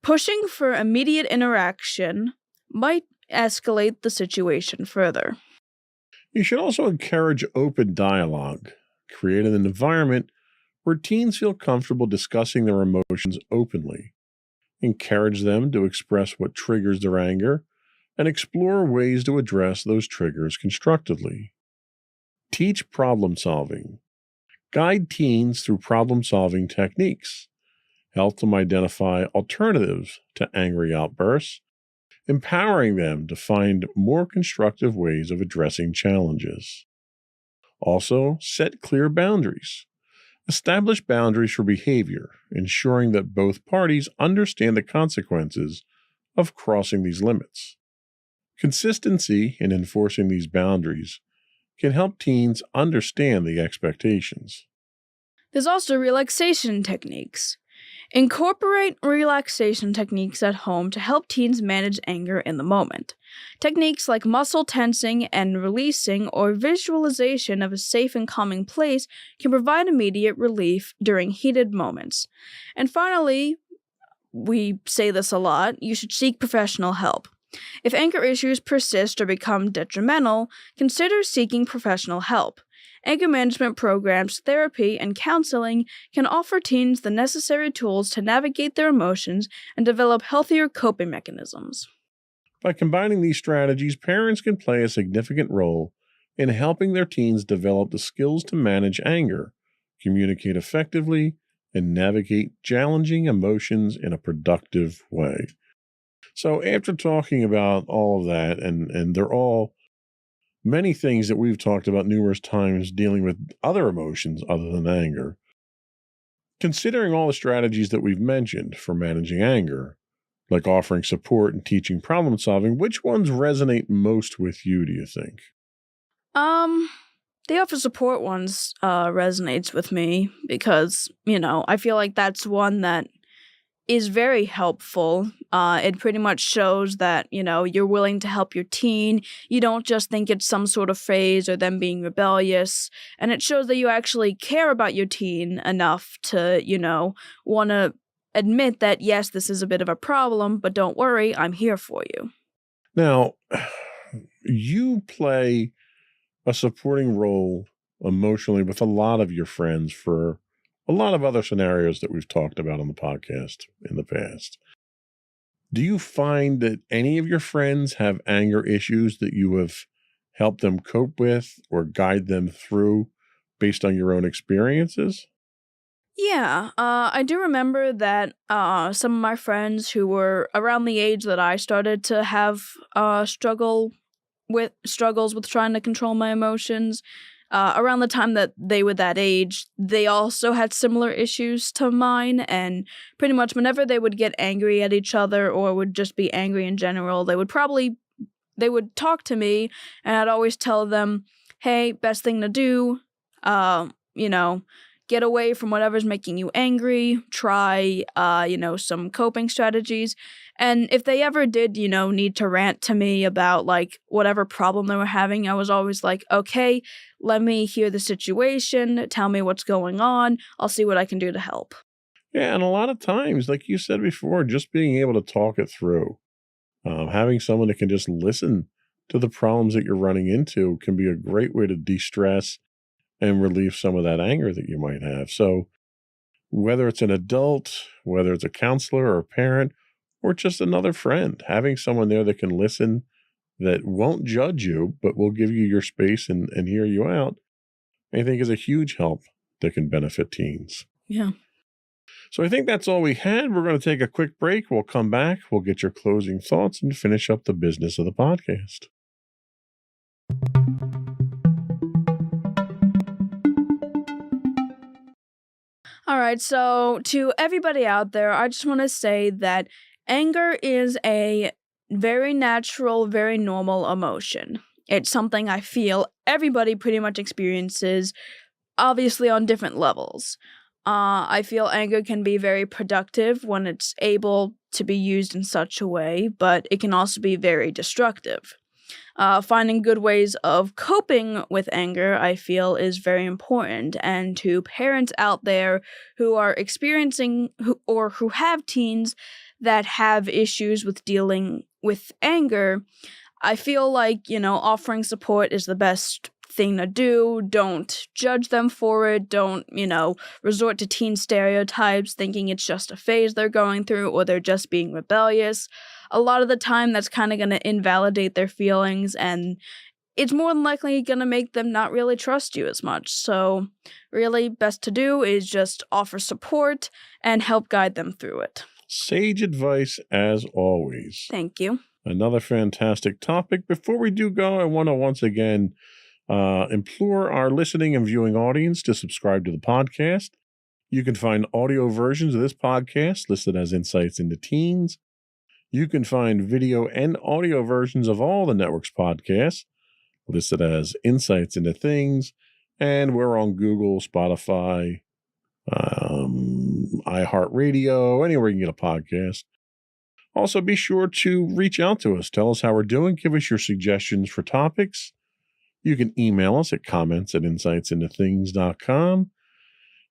S1: Pushing for immediate interaction might escalate the situation further.
S2: You should also encourage open dialogue. Create an environment where teens feel comfortable discussing their emotions openly. Encourage them to express what triggers their anger and explore ways to address those triggers constructively. Teach problem solving. Guide teens through problem-solving techniques. Help them identify alternatives to angry outbursts, empowering them to find more constructive ways of addressing challenges. Also, set clear boundaries. Establish boundaries for behavior, ensuring that both parties understand the consequences of crossing these limits. Consistency in enforcing these boundaries can help teens understand the expectations.
S1: There's also relaxation techniques. Incorporate relaxation techniques at home to help teens manage anger in the moment. Techniques like muscle tensing and releasing or visualization of a safe and calming place can provide immediate relief during heated moments. And finally, we say this a lot, you should seek professional help. If anger issues persist or become detrimental, consider seeking professional help. Anger management programs, therapy, and counseling can offer teens the necessary tools to navigate their emotions and develop healthier coping mechanisms.
S2: By combining these strategies, parents can play a significant role in helping their teens develop the skills to manage anger, communicate effectively, and navigate challenging emotions in a productive way. So after talking about all of that, and they're all many things that we've talked about numerous times dealing with other emotions other than anger, considering all the strategies that we've mentioned for managing anger, like offering support and teaching problem solving, which ones resonate most with you, do you think?
S1: The offer support ones resonates with me because, I feel like that's one that is very helpful. It pretty much shows that, you're willing to help your teen. You don't just think it's some sort of phase or them being rebellious. And it shows that you actually care about your teen enough to, want to admit that, yes, this is a bit of a problem, but don't worry, I'm here for you.
S2: Now, you play a supporting role emotionally with a lot of your friends for a lot of other scenarios that we've talked about on the podcast in the past. Do you find that any of your friends have anger issues that you have helped them cope with or guide them through based on your own experiences?
S1: Yeah, I do remember that some of my friends who were around the age that I started to have struggles with trying to control my emotions, around the time that they were that age, they also had similar issues to mine, and pretty much whenever they would get angry at each other or would just be angry in general, they would talk to me, and I'd always tell them, hey, best thing to do, get away from whatever's making you angry, try, some coping strategies. And if they ever did, need to rant to me about like whatever problem they were having, I was always like, okay, let me hear the situation, tell me what's going on, I'll see what I can do to help.
S2: Yeah, and a lot of times, like you said before, just being able to talk it through, having someone that can just listen to the problems that you're running into can be a great way to de-stress and relieve some of that anger that you might have. So whether it's an adult, whether it's a counselor or a parent, or just another friend, having someone there that can listen, that won't judge you, but will give you your space and hear you out, I think is a huge help that can benefit teens.
S1: Yeah.
S2: So I think that's all we had. We're going to take a quick break. We'll come back. We'll get your closing thoughts and finish up the business of the podcast.
S1: All right, so to everybody out there, I just want to say that anger is a very natural, very normal emotion. It's something I feel everybody pretty much experiences, obviously on different levels. I feel anger can be very productive when it's able to be used in such a way, but it can also be very destructive. Finding good ways of coping with anger, I feel, is very important. And to parents out there who are experiencing who have teens that have issues with dealing with anger, I feel like, offering support is the best thing to do. Don't judge them for it. Don't, resort to teen stereotypes thinking it's just a phase they're going through or they're just being rebellious. A lot of the time that's kind of going to invalidate their feelings, and it's more than likely going to make them not really trust you as much. So really best to do is just offer support and help guide them through it.
S2: Sage advice as always.
S1: Thank you.
S2: Another fantastic topic. Before we do go, I want to once again implore our listening and viewing audience to subscribe to the podcast. You can find audio versions of this podcast listed as Insights into Teens. You can find video and audio versions of all the network's podcasts listed as Insights into Things. And we're on Google, Spotify, iHeartRadio, anywhere you can get a podcast. Also, be sure to reach out to us. Tell us how we're doing. Give us your suggestions for topics. You can email us at comments@insightsintothings.com.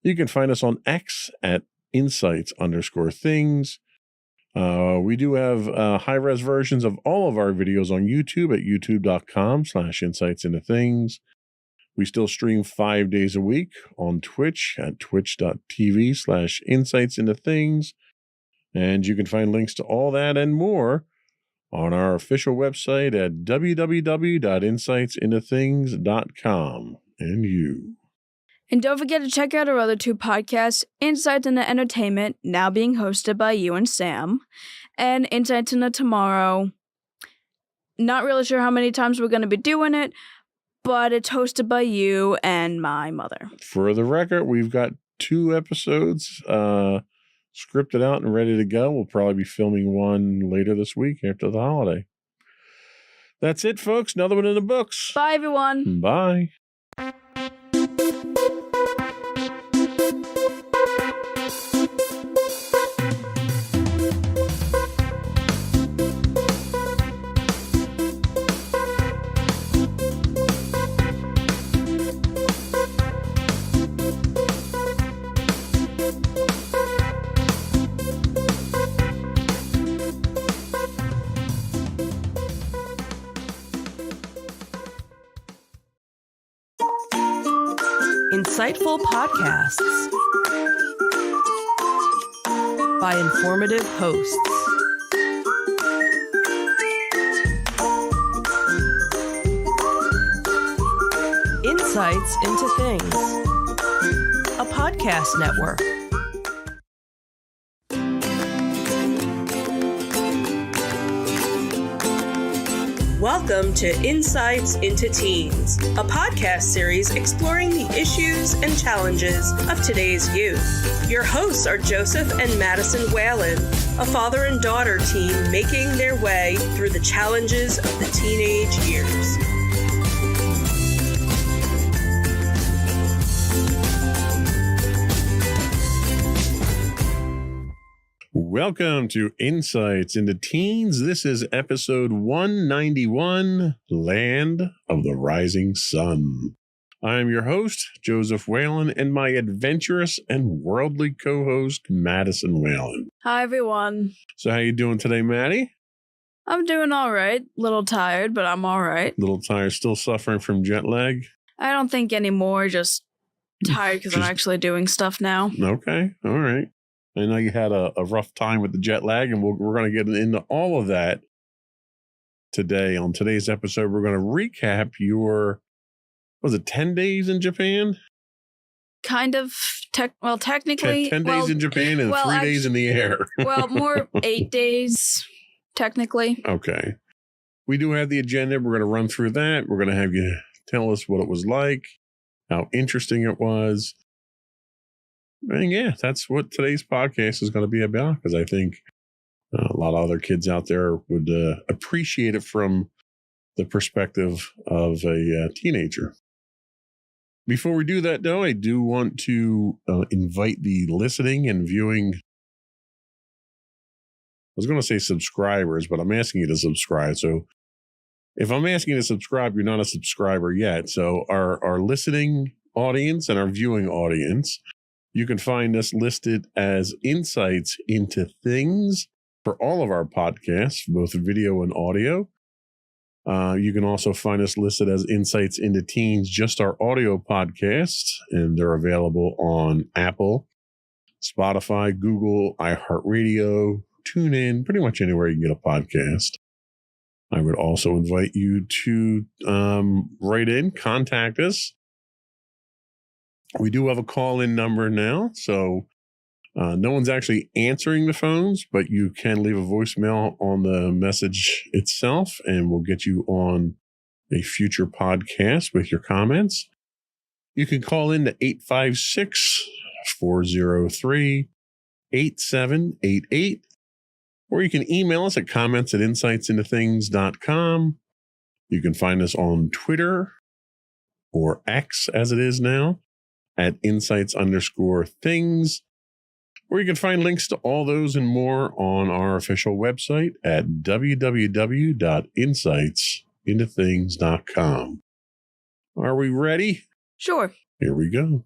S2: You can find us on X at insights_things. We do have high-res versions of all of our videos on YouTube at youtube.com/insightsintothings. We still stream 5 days a week on Twitch at twitch.tv/insightsintothings. And you can find links to all that and more on our official website at www.insightsintothings.com. And
S1: don't forget to check out our other two podcasts, Insights into Entertainment, now being hosted by you and Sam, and Insights into Tomorrow. Not really sure how many times we're going to be doing it, but it's hosted by you and my mother.
S2: For the record, we've got 2 episodes scripted out and ready to go. We'll probably be filming one later this week after the holiday. That's it, folks. Another one in the books.
S1: Bye, everyone.
S2: Bye.
S3: Insightful podcasts by informative hosts. Insights into Things, a podcast network. Welcome to Insights into Teens, a podcast series exploring the issues and challenges of today's youth. Your hosts are Joseph and Madison Whalen, a father and daughter team making their way through the challenges of the teenage years.
S2: Welcome to Insights into Teens. This is episode 191, Land of the Rising Sun. I am your host, Joseph Whalen, and my adventurous and worldly co-host, Madison Whalen.
S1: Hi, everyone.
S2: So how you doing today, Maddie?
S1: I'm doing all right. Little tired, but I'm all right.
S2: Little tired, still suffering from jet lag?
S1: I don't think anymore, just tired because I'm actually doing stuff now.
S2: Okay, all right. I know you had a rough time with the jet lag, and we're going to get into all of that today. On today's episode, we're going to recap your, was it 10 days in Japan?
S1: Kind of, technically.
S2: 10 days in Japan and 3 days in the air.
S1: Well, more 8 days, technically.
S2: Okay. We do have the agenda. We're going to run through that. We're going to have you tell us what it was like, how interesting it was. And yeah, that's what today's podcast is going to be about, because I think a lot of other kids out there would appreciate it from the perspective of a teenager. Before we do that, though, I do want to invite the listening and viewing. I was going to say subscribers, but I'm asking you to subscribe. So if I'm asking you to subscribe, you're not a subscriber yet. So our listening audience and our viewing audience, you can find us listed as Insights into Things for all of our podcasts, both video and audio. You can also find us listed as Insights into Teens, just our audio podcasts, and they're available on Apple, Spotify, Google, iHeartRadio, TuneIn, pretty much anywhere you can get a podcast. I would also invite you to write in, contact us. We do have a call-in number now, so no one's actually answering the phones, but you can leave a voicemail on the message itself, and we'll get you on a future podcast with your comments. You can call in to 856-403-8788, or you can email us at comments@insightsintothings.com. You can find us on Twitter, or X as it is now, at insights_things. Or you can find links to all those and more on our official website at www.insightsintothings.com. Are we ready?
S1: Sure.
S2: Here we go.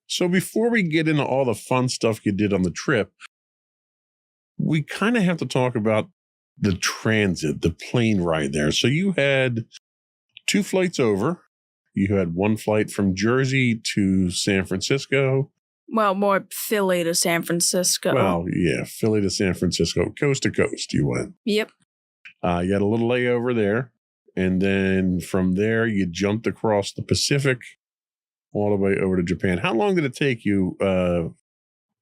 S2: So before we get into all the fun stuff you did on the trip, we kind of have to talk about the transit, the plane ride there. So you had 2 flights over. You had 1 flight from Jersey to San Francisco.
S1: Well, more Philly to San Francisco.
S2: Well, yeah, Philly to San Francisco, coast to coast you went.
S1: Yep.
S2: You had a little layover there. And then from there, you jumped across the Pacific all the way over to Japan. How long did it take you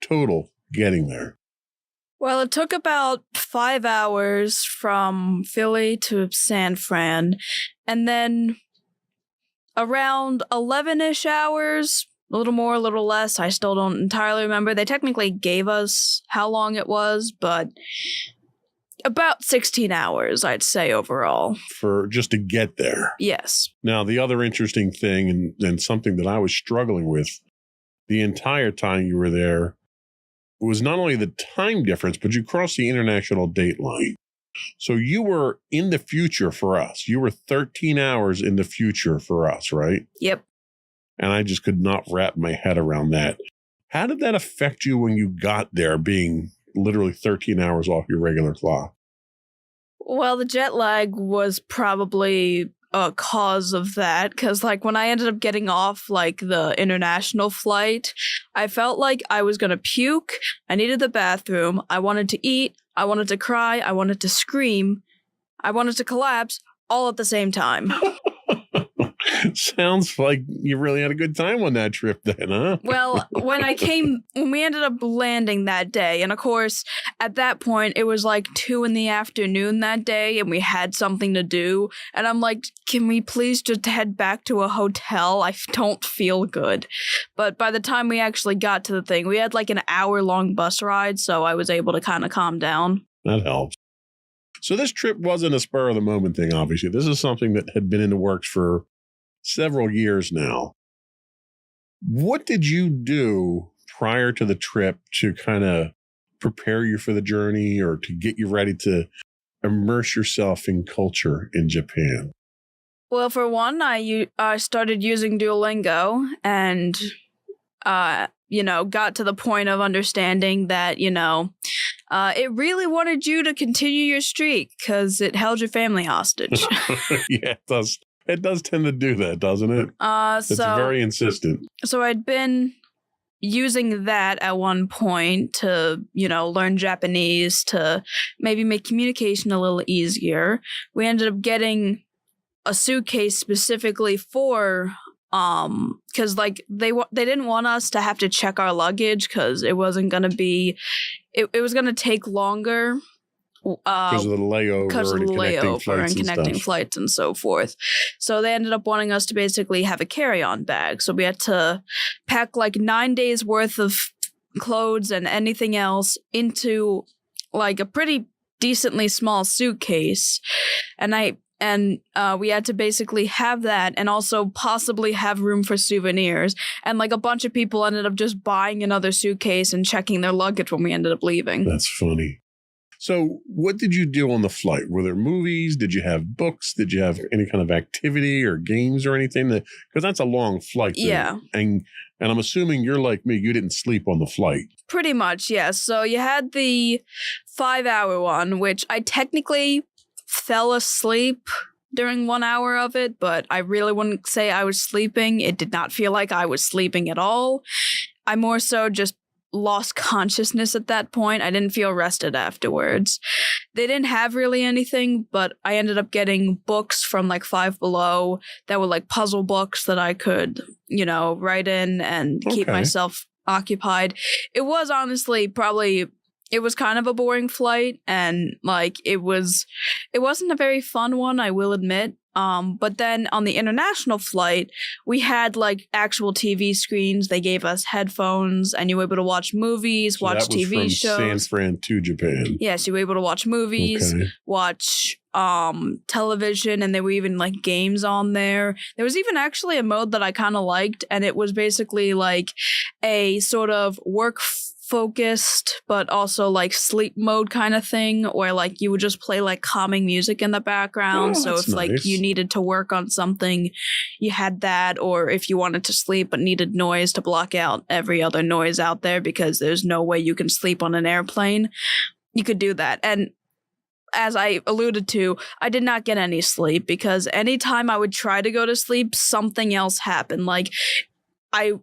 S2: total getting there?
S1: Well, it took about 5 hours from Philly to San Fran, and then around 11-ish hours, a little more, a little less. I still don't entirely remember. They technically gave us how long it was, but about 16 hours, I'd say, overall.
S2: For just to get there.
S1: Yes.
S2: Now, the other interesting thing, and something that I was struggling with the entire time you were there, was not only the time difference, but you crossed the international date line. So you were in the future for us. You were 13 hours in the future for us, right?
S1: Yep.
S2: And I just could not wrap my head around that. How did that affect you when you got there, being literally 13 hours off your regular clock?
S1: Well, the jet lag was probably a cause of that, because when I ended up getting off the international flight, I felt like I was gonna puke. I needed the bathroom. I wanted to eat. I wanted to cry. I wanted to scream. I wanted to collapse all at the same time.
S2: Sounds like you really had a good time on that trip then, huh?
S1: Well, when we ended up landing that day, and of course, at that point, it was 2 p.m. that day, and we had something to do, and I'm like, can we please just head back to a hotel? I don't feel good. But by the time we actually got to the thing, we had an hour-long bus ride, so I was able to kind of calm down.
S2: That helps. So this trip wasn't a spur-of-the-moment thing, obviously. This is something that had been in the works for several years now. What did you do prior to the trip to kind of prepare you for the journey or to get you ready to immerse yourself in culture in Japan?
S1: Well, for one, I started using Duolingo and, got to the point of understanding that, it really wanted you to continue your streak because it held your family hostage.
S2: Yeah, it does. It does tend to do that, doesn't it? It's very insistent.
S1: So I'd been using that at one point to, learn Japanese to maybe make communication a little easier. We ended up getting a suitcase specifically for because they didn't want us to have to check our luggage because it wasn't going to be it was going to take longer
S2: because of the layover
S1: and connecting flights and so forth. So they ended up wanting us to basically have a carry-on bag. So we had to pack like 9 days worth of clothes and anything else into like a pretty decently small suitcase. And we had to basically have that and also possibly have room for souvenirs. And like a bunch of people ended up just buying another suitcase and checking their luggage when we ended up leaving.
S2: That's funny. So what did you do on the flight? Were there movies? Did you have books? Did you have any kind of activity or games or anything? Because that's a long flight.
S1: Yeah.
S2: And I'm assuming you're like me. You didn't sleep on the flight.
S1: Pretty much, yes. So you had the 5-hour one, which I technically fell asleep during 1 hour of it, but I really wouldn't say I was sleeping. It did not feel like I was sleeping at all. I more so just lost consciousness at that point. I didn't feel rested afterwards. They didn't have really anything, but I ended up getting books from like Five Below that were like puzzle books that I could, write in and keep myself occupied. It was honestly it was kind of a boring flight, and like it wasn't a very fun one, I will admit. But then on the international flight, we had like actual TV screens. They gave us headphones, and you were able to watch movies, watch TV shows.
S2: San Fran to Japan.
S1: Yes, you were able to watch movies, watch television, and there were even like games on there. There was even actually a mode that I kind of liked, and it was basically like a sort of work focused but also like sleep mode kind of thing, where like you would just play like calming music in the background. So if like you needed to work on something, you had that, or if you wanted to sleep but needed noise to block out every other noise out there because there's no way you can sleep on an airplane, you could do that. And as I alluded to, I did not get any sleep because anytime I would try to go to sleep, something else happened. Like I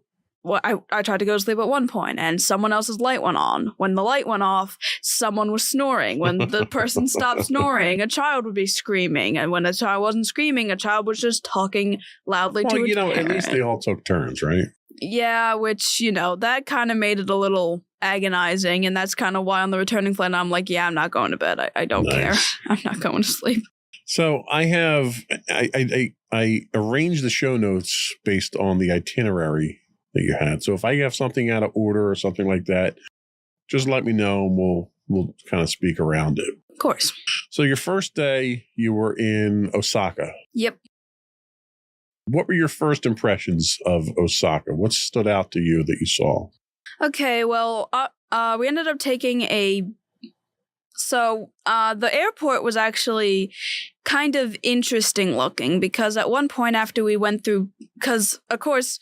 S1: tried to go to sleep at one point and someone else's light went on. When the light went off, someone was snoring. When the person stopped snoring, a child would be screaming. And when a child wasn't screaming, a child was just talking loudly to its parent.
S2: At least they all took turns, right?
S1: Yeah, which, that kind of made it a little agonizing. And that's kind of why on the returning flight, I'm like, yeah, I'm not going to bed. I don't care. I'm not going to sleep.
S2: So I arranged the show notes based on the itinerary that you had. So if I have something out of order or something like that, just let me know and we'll kind of speak around it.
S1: Of course.
S2: So your first day, you were in Osaka.
S1: Yep.
S2: What were your first impressions of Osaka? What stood out to you that you saw?
S1: Okay, well, we ended up taking the airport was actually kind of interesting looking because at one point after we went through, because of course,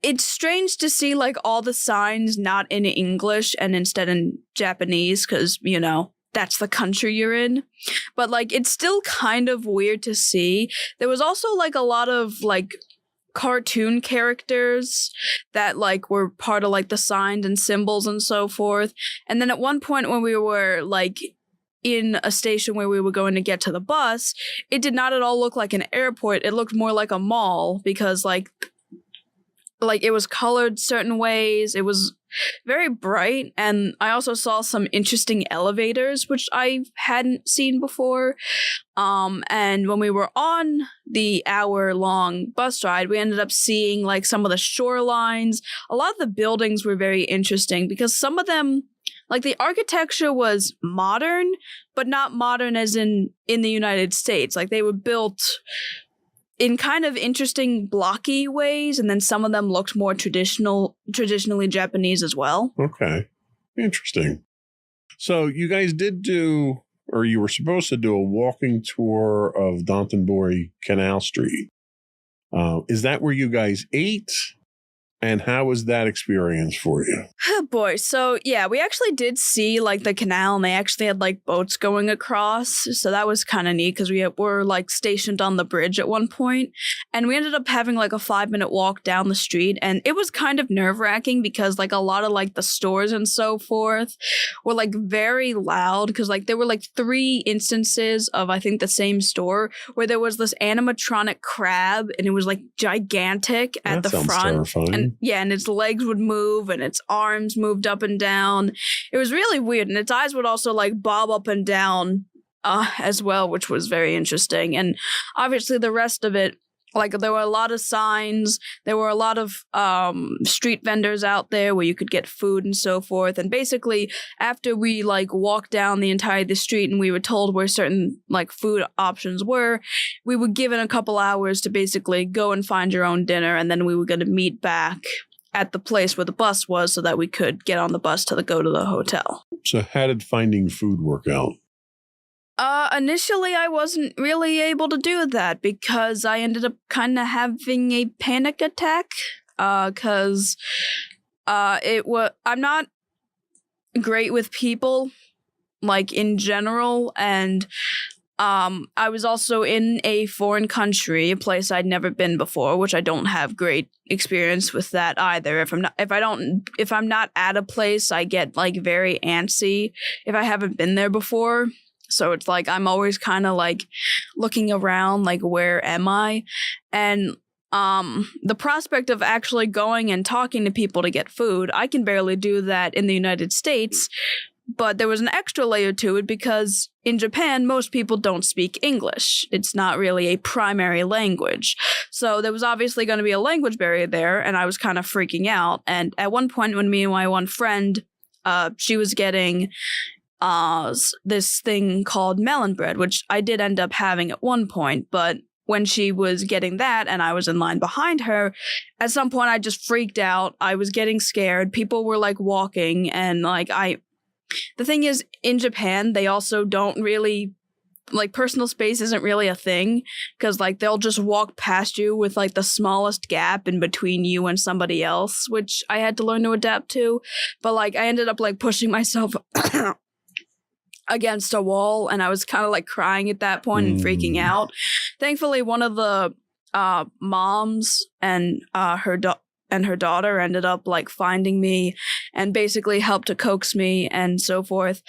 S1: it's strange to see like all the signs not in English and instead in Japanese because, that's the country you're in. But like, it's still kind of weird to see. There was also like a lot of like cartoon characters that like were part of like the signs and symbols and so forth. And then at one point when we were like in a station where we were going to get to the bus, it did not at all look like an airport. It looked more like a mall because like it was colored certain ways. It was very bright. And I also saw some interesting elevators, which I hadn't seen before. And when we were on the hour-long bus ride, we ended up seeing like some of the shorelines. A lot of the buildings were very interesting because some of them, like the architecture was modern, but not modern as in the United States. Like they were built in kind of interesting blocky ways, and then some of them looked more traditionally Japanese as well.
S2: Okay. Interesting. So you guys did do, or you were supposed to do, a walking tour of Downton Canal Street. Is that where you guys ate? And how was that experience for you?
S1: Oh boy. So yeah, we actually did see like the canal, and they actually had like boats going across. So that was kind of neat because we were like stationed on the bridge at one point, and we ended up having like a 5-minute walk down the street, and it was kind of nerve-wracking because like a lot of like the stores and so forth were like very loud because like there were like 3 instances of I think the same store where there was this animatronic crab, and it was like gigantic at the front.
S2: Terrifying.
S1: And yeah, and its legs would move and its arms moved up and down. It was really weird. And its eyes would also like bob up and down as well, which was very interesting. And obviously the rest of it, like there were a lot of signs. There were a lot of street vendors out there where you could get food and so forth. And basically after we like walked down the entire the street and we were told where certain like food options were, we were given a couple hours to basically go and find your own dinner. And then we were going to meet back at the place where the bus was so that we could get on the bus to go to the hotel.
S2: So how did finding food work out?
S1: Initially I wasn't really able to do that because I ended up kind of having a panic attack, cause, I'm not great with people, like in general, and, I was also in a foreign country, a place I'd never been before, which I don't have great experience with that either. If I'm not at a place, I get like very antsy if I haven't been there before. So it's like I'm always kind of like looking around like, where am I? And the prospect of actually going and talking to people to get food, I can barely do that in the United States. But there was an extra layer to it because in Japan, most people don't speak English. It's not really a primary language. So there was obviously going to be a language barrier there, and I was kind of freaking out. And at one point when me and my one friend, she was getting this thing called melon bread, which I did end up having at one point, but when she was getting that and I was in line behind her, at some point I just freaked out. I was getting scared. People were like walking, and like the thing is, in Japan, they also don't really, like, personal space isn't really a thing, because like they'll just walk past you with like the smallest gap in between you and somebody else, which I had to learn to adapt to. But like I ended up like pushing myself against a wall, and I was kind of like crying at that point and freaking out. Thankfully, one of the moms and her daughter ended up like finding me and basically helped to coax me and so forth.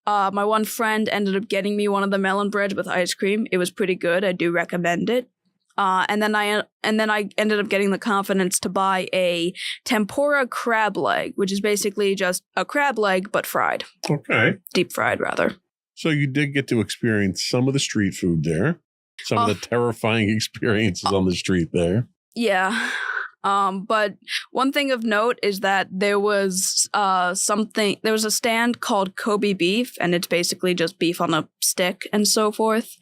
S1: My one friend ended up getting me one of the melon breads with ice cream. It was pretty good. I do recommend it. And then I ended up getting the confidence to buy a tempura crab leg, which is basically just a crab leg, but fried.
S2: Okay.
S1: Deep fried, rather.
S2: So you did get to experience some of the street food there, some of the terrifying experiences on the street there.
S1: Yeah. But one thing of note is that there was a stand called Kobe beef, and it's basically just beef on a stick and so forth.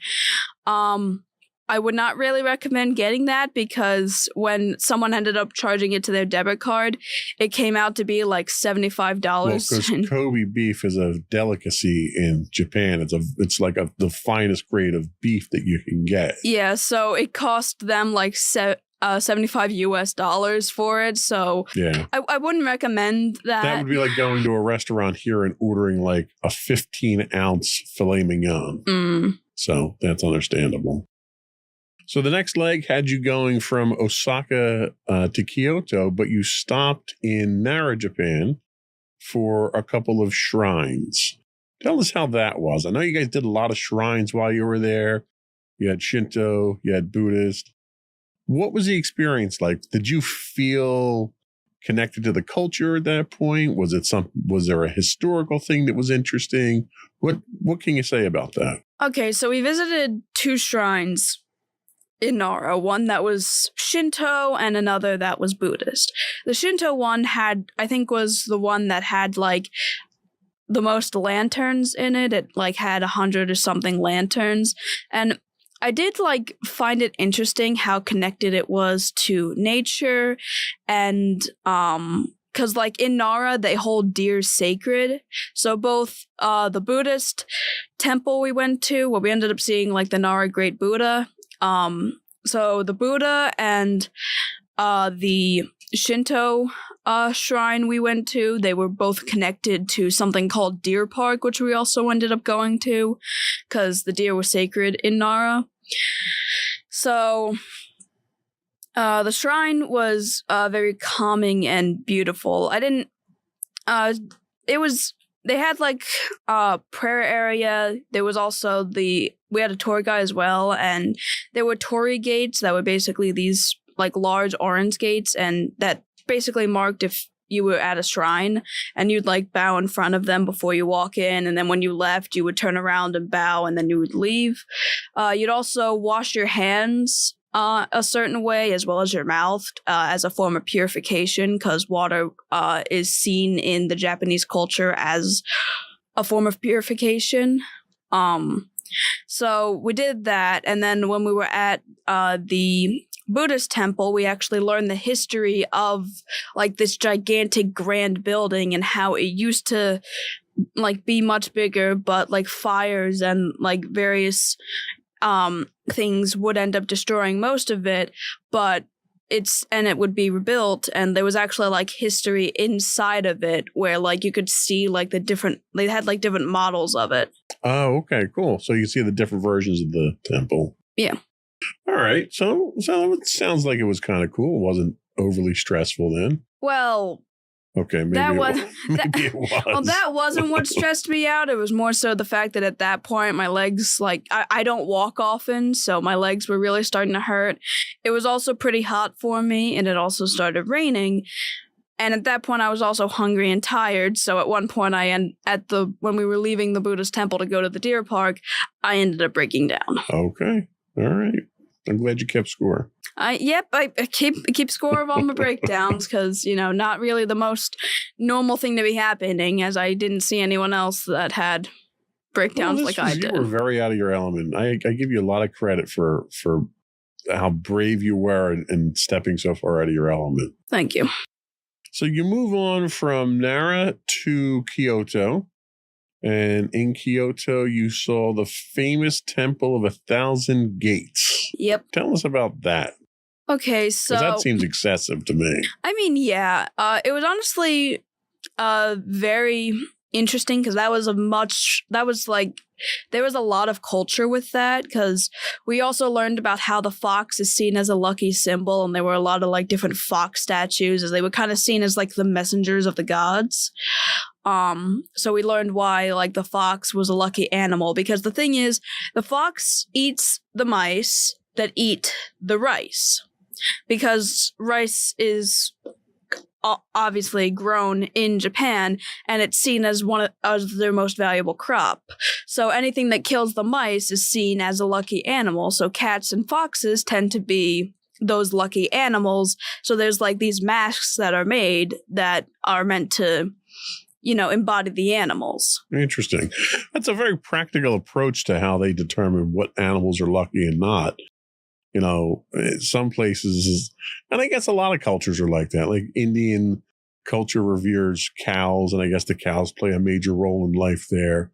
S1: I would not really recommend getting that because when someone ended up charging it to their debit card, it came out to be like $75.
S2: Well, because Kobe beef is a delicacy in Japan. It's like the finest grade of beef that you can get.
S1: Yeah, so it cost them like $75 US for it. So
S2: yeah,
S1: I wouldn't recommend that.
S2: That would be like going to a restaurant here and ordering like a 15-ounce filet mignon. So that's understandable. So the next leg had you going from Osaka to Kyoto, but you stopped in Nara, Japan for a couple of shrines. Tell us how that was. I know you guys did a lot of shrines while you were there. You had Shinto, you had Buddhist. What was the experience like? Did you feel connected to the culture at that point? Was there a historical thing that was interesting? What can you say about that?
S1: Okay, so we visited 2 shrines in Nara, one that was Shinto and another that was Buddhist. The Shinto one was the one that had like the most lanterns in it. It like had 100 or something lanterns. And I did like find it interesting how connected it was to nature, and because like in Nara they hold deer sacred. So both the Buddhist temple we went to, where we ended up seeing like the Nara Great Buddha. So the Buddha and the Shinto shrine we went to, they were both connected to something called Deer Park, which we also ended up going to because the deer were sacred in Nara. So the shrine was very calming and beautiful. They had like a prayer area. There was also we had a tour guide as well, and there were torii gates that were basically these like large orange gates, and that basically marked if you were at a shrine, and you'd like bow in front of them before you walk in, and then when you left you would turn around and bow, and then you would leave. You'd also wash your hands a certain way, as well as your mouth, as a form of purification, because water is seen in the Japanese culture as a form of purification. So we did that, and then when we were at the Buddhist temple, we actually learned the history of like this gigantic grand building and how it used to like be much bigger, but like fires and like various things would end up destroying most of it, but it would be rebuilt, and there was actually like history inside of it where like you could see like they had like different models of it.
S2: Oh, okay, cool. So you can see the different versions of the temple.
S1: Yeah.
S2: All right. So it sounds like it was kind of cool. It wasn't overly stressful then.
S1: Well,
S2: okay, maybe
S1: that was
S2: maybe it was.
S1: Well, that wasn't what stressed me out. It was more so the fact that at that point my legs, like I don't walk often, so my legs were really starting to hurt. It was also pretty hot for me, and it also started raining. And at that point I was also hungry and tired, so at one point when we were leaving the Buddhist temple to go to the deer park, I ended up breaking down.
S2: Okay. All right. I'm glad you kept score.
S1: I keep score of all my breakdowns because, not really the most normal thing to be happening, as I didn't see anyone else that had breakdowns like I did.
S2: You were very out of your element. I give you a lot of credit for how brave you were in stepping so far out of your element.
S1: Thank you.
S2: So you move on from Nara to Kyoto. And in Kyoto, you saw the famous Temple of 1,000 Gates.
S1: Yep.
S2: Tell us about that.
S1: Okay, so
S2: that seems excessive to me.
S1: I mean, yeah. It was honestly very interesting because there was a lot of culture with that, because we also learned about how the fox is seen as a lucky symbol, and there were a lot of like different fox statues, as they were kind of seen as like the messengers of the gods. So we learned why like the fox was a lucky animal, because the thing is, the fox eats the mice that eat the rice, because rice is obviously grown in Japan, and it's seen as as their most valuable crop. So anything that kills the mice is seen as a lucky animal. So cats and foxes tend to be those lucky animals. So there's like these masks that are made that are meant to, embody the animals.
S2: Interesting. That's a very practical approach to how they determine what animals are lucky and not. Some places, and I guess a lot of cultures are like that. Like Indian culture reveres cows, and I guess the cows play a major role in life there.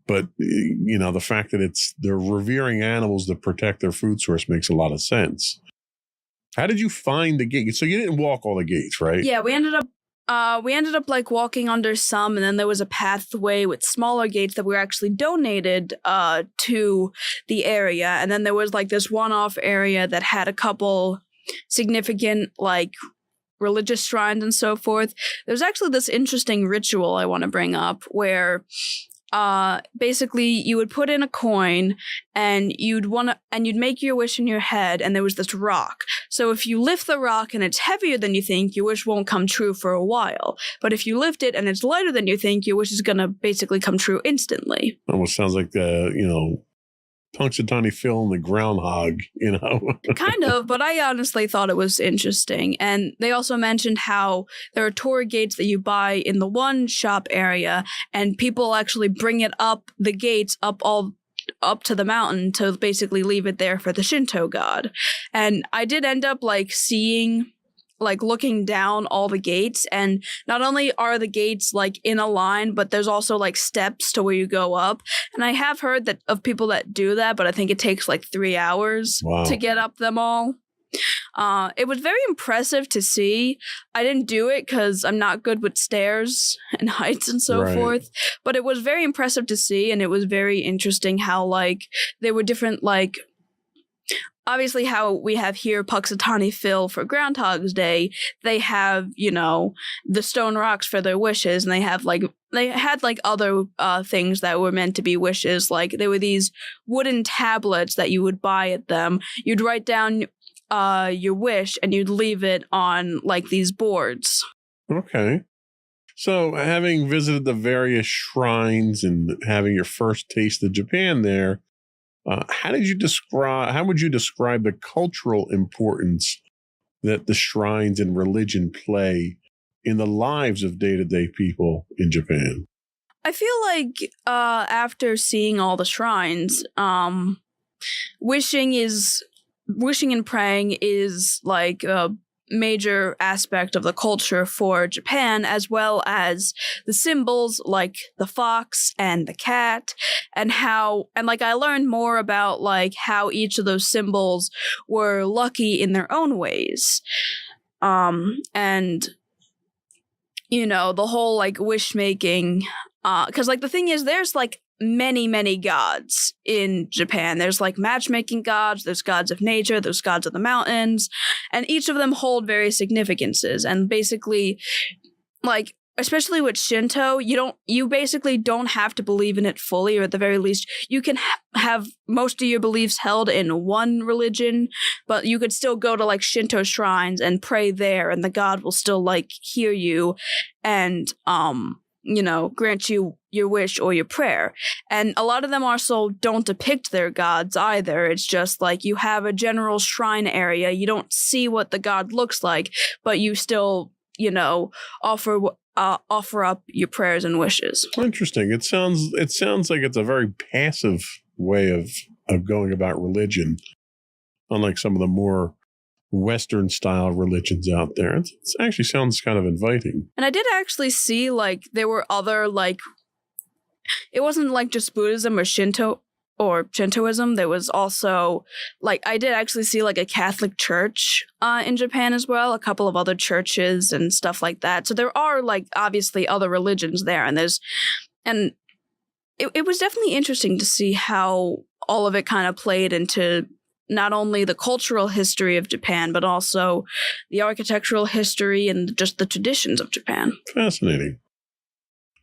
S2: But, the fact that they're revering animals that protect their food source makes a lot of sense. How did you find the gate? So you didn't walk all the gates, right?
S1: Yeah, we ended up like walking under some, and then there was a pathway with smaller gates that were actually donated to the area. And then there was like this one-off area that had a couple significant like religious shrines and so forth. There's actually this interesting ritual I want to bring up where basically you would put in a coin and you'd make your wish in your head, and there was this rock. So if you lift the rock and it's heavier than you think, your wish won't come true for a while. But if you lift it and it's lighter than you think, your wish is going to basically come true instantly.
S2: Almost sounds like Punxsutawney Phil and the groundhog,
S1: Kind of, but I honestly thought it was interesting. And they also mentioned how there are tour gates that you buy in the one shop area, and people actually bring it up the gates, up all up to the mountain to basically leave it there for the Shinto god. And I did end up like seeing, like looking down all the gates, and not only are the gates like in a line, but there's also like steps to where you go up. And I have heard that of people that do that, but I think it takes like 3 hours to get up them all. It was very impressive to see. I didn't do it because I'm not good with stairs and heights and so forth, but it was very impressive to see, and it was very interesting how like there were different like, obviously how we have here Puxatani Phil for Groundhog's Day, they have, you know, the stone rocks for their wishes, and they had like other things that were meant to be wishes. Like there were these wooden tablets that you would buy at them. You'd write down your wish and you'd leave it on like these boards.
S2: Okay. So having visited the various shrines and having your first taste of Japan there, how would you describe the cultural importance that the shrines and religion play in the lives of day-to-day people in Japan?
S1: I feel like after seeing all the shrines, wishing and praying is like a major aspect of the culture for Japan, as well as the symbols like the fox and the cat, and like I learned more about like how each of those symbols were lucky in their own ways. And you know, the whole like wish making, because like the thing is, there's like many gods in Japan. There's like matchmaking gods, there's gods of nature, there's gods of the mountains, and each of them hold various significances. And basically, like especially with Shinto, you basically don't have to believe in it fully, or at the very least you can have most of your beliefs held in one religion, but you could still go to like Shinto shrines and pray there, and the god will still like hear you and you know, grant you your wish or your prayer. And a lot of them also don't depict their gods either. It's just like you have a general shrine area. You don't see what the god looks like, but you still, you know, offer up your prayers and wishes.
S2: Interesting. It sounds like it's a very passive way of going about religion, unlike some of the more Western style religions out there. It actually sounds kind of inviting.
S1: And I did actually see like there were other like, it wasn't like just Buddhism or Shintoism. There was also like, I did actually see like a Catholic church in Japan as well, a couple of other churches and stuff like that. So there are like obviously other religions there, and it was definitely interesting to see how all of it kind of played into not only the cultural history of Japan, but also the architectural history and just the traditions of Japan.
S2: Fascinating.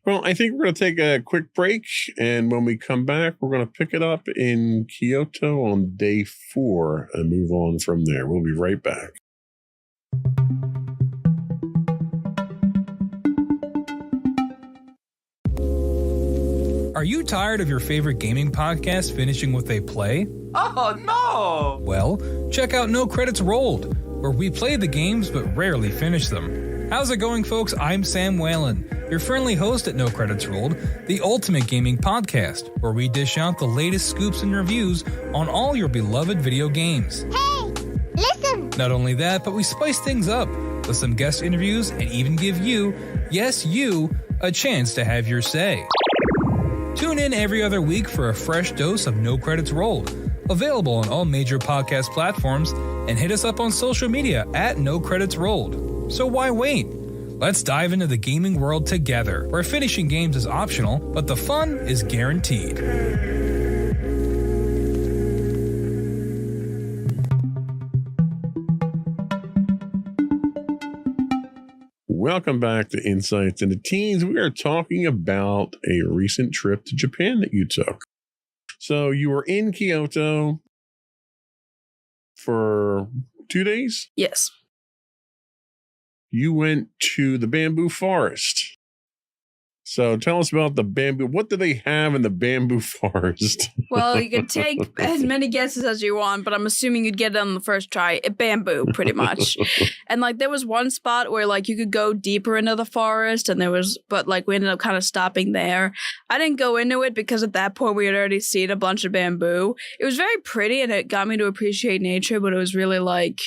S2: Well, I think we're going to take a quick break, and when we come back, we're going to pick it up in Kyoto on day 4 and move on from there. We'll be right back.
S4: Are you tired of your favorite gaming podcast finishing with a play?
S5: Oh, no!
S4: Well, check out No Credits Rolled, where we play the games but rarely finish them. How's it going, folks? I'm Sam Whalen, your friendly host at No Credits Rolled, the ultimate gaming podcast, where we dish out the latest scoops and reviews on all your beloved video games.
S6: Hey, listen!
S4: Not only that, but we spice things up with some guest interviews and even give you, yes, you, a chance to have your say. Tune in every other week for a fresh dose of No Credits Rolled, available on all major podcast platforms, and hit us up on social media at No Credits Rolled. So why wait? Let's dive into the gaming world together, where finishing games is optional, but the fun is guaranteed.
S2: Welcome back to Insights into Teens. We are talking about a recent trip to Japan that you took. So you were in Kyoto for 2 days? So tell us about the bamboo. What do they have in the bamboo forest?
S1: Well, you can take as many guesses as you want, but I'm assuming you'd get it on the first try. Bamboo, pretty much. And like there was one spot where like you could go deeper into the forest, and but like we ended up kind of stopping there. I didn't go into it because at that point we had already seen a bunch of bamboo. It was very pretty and it got me to appreciate nature, but it was really like,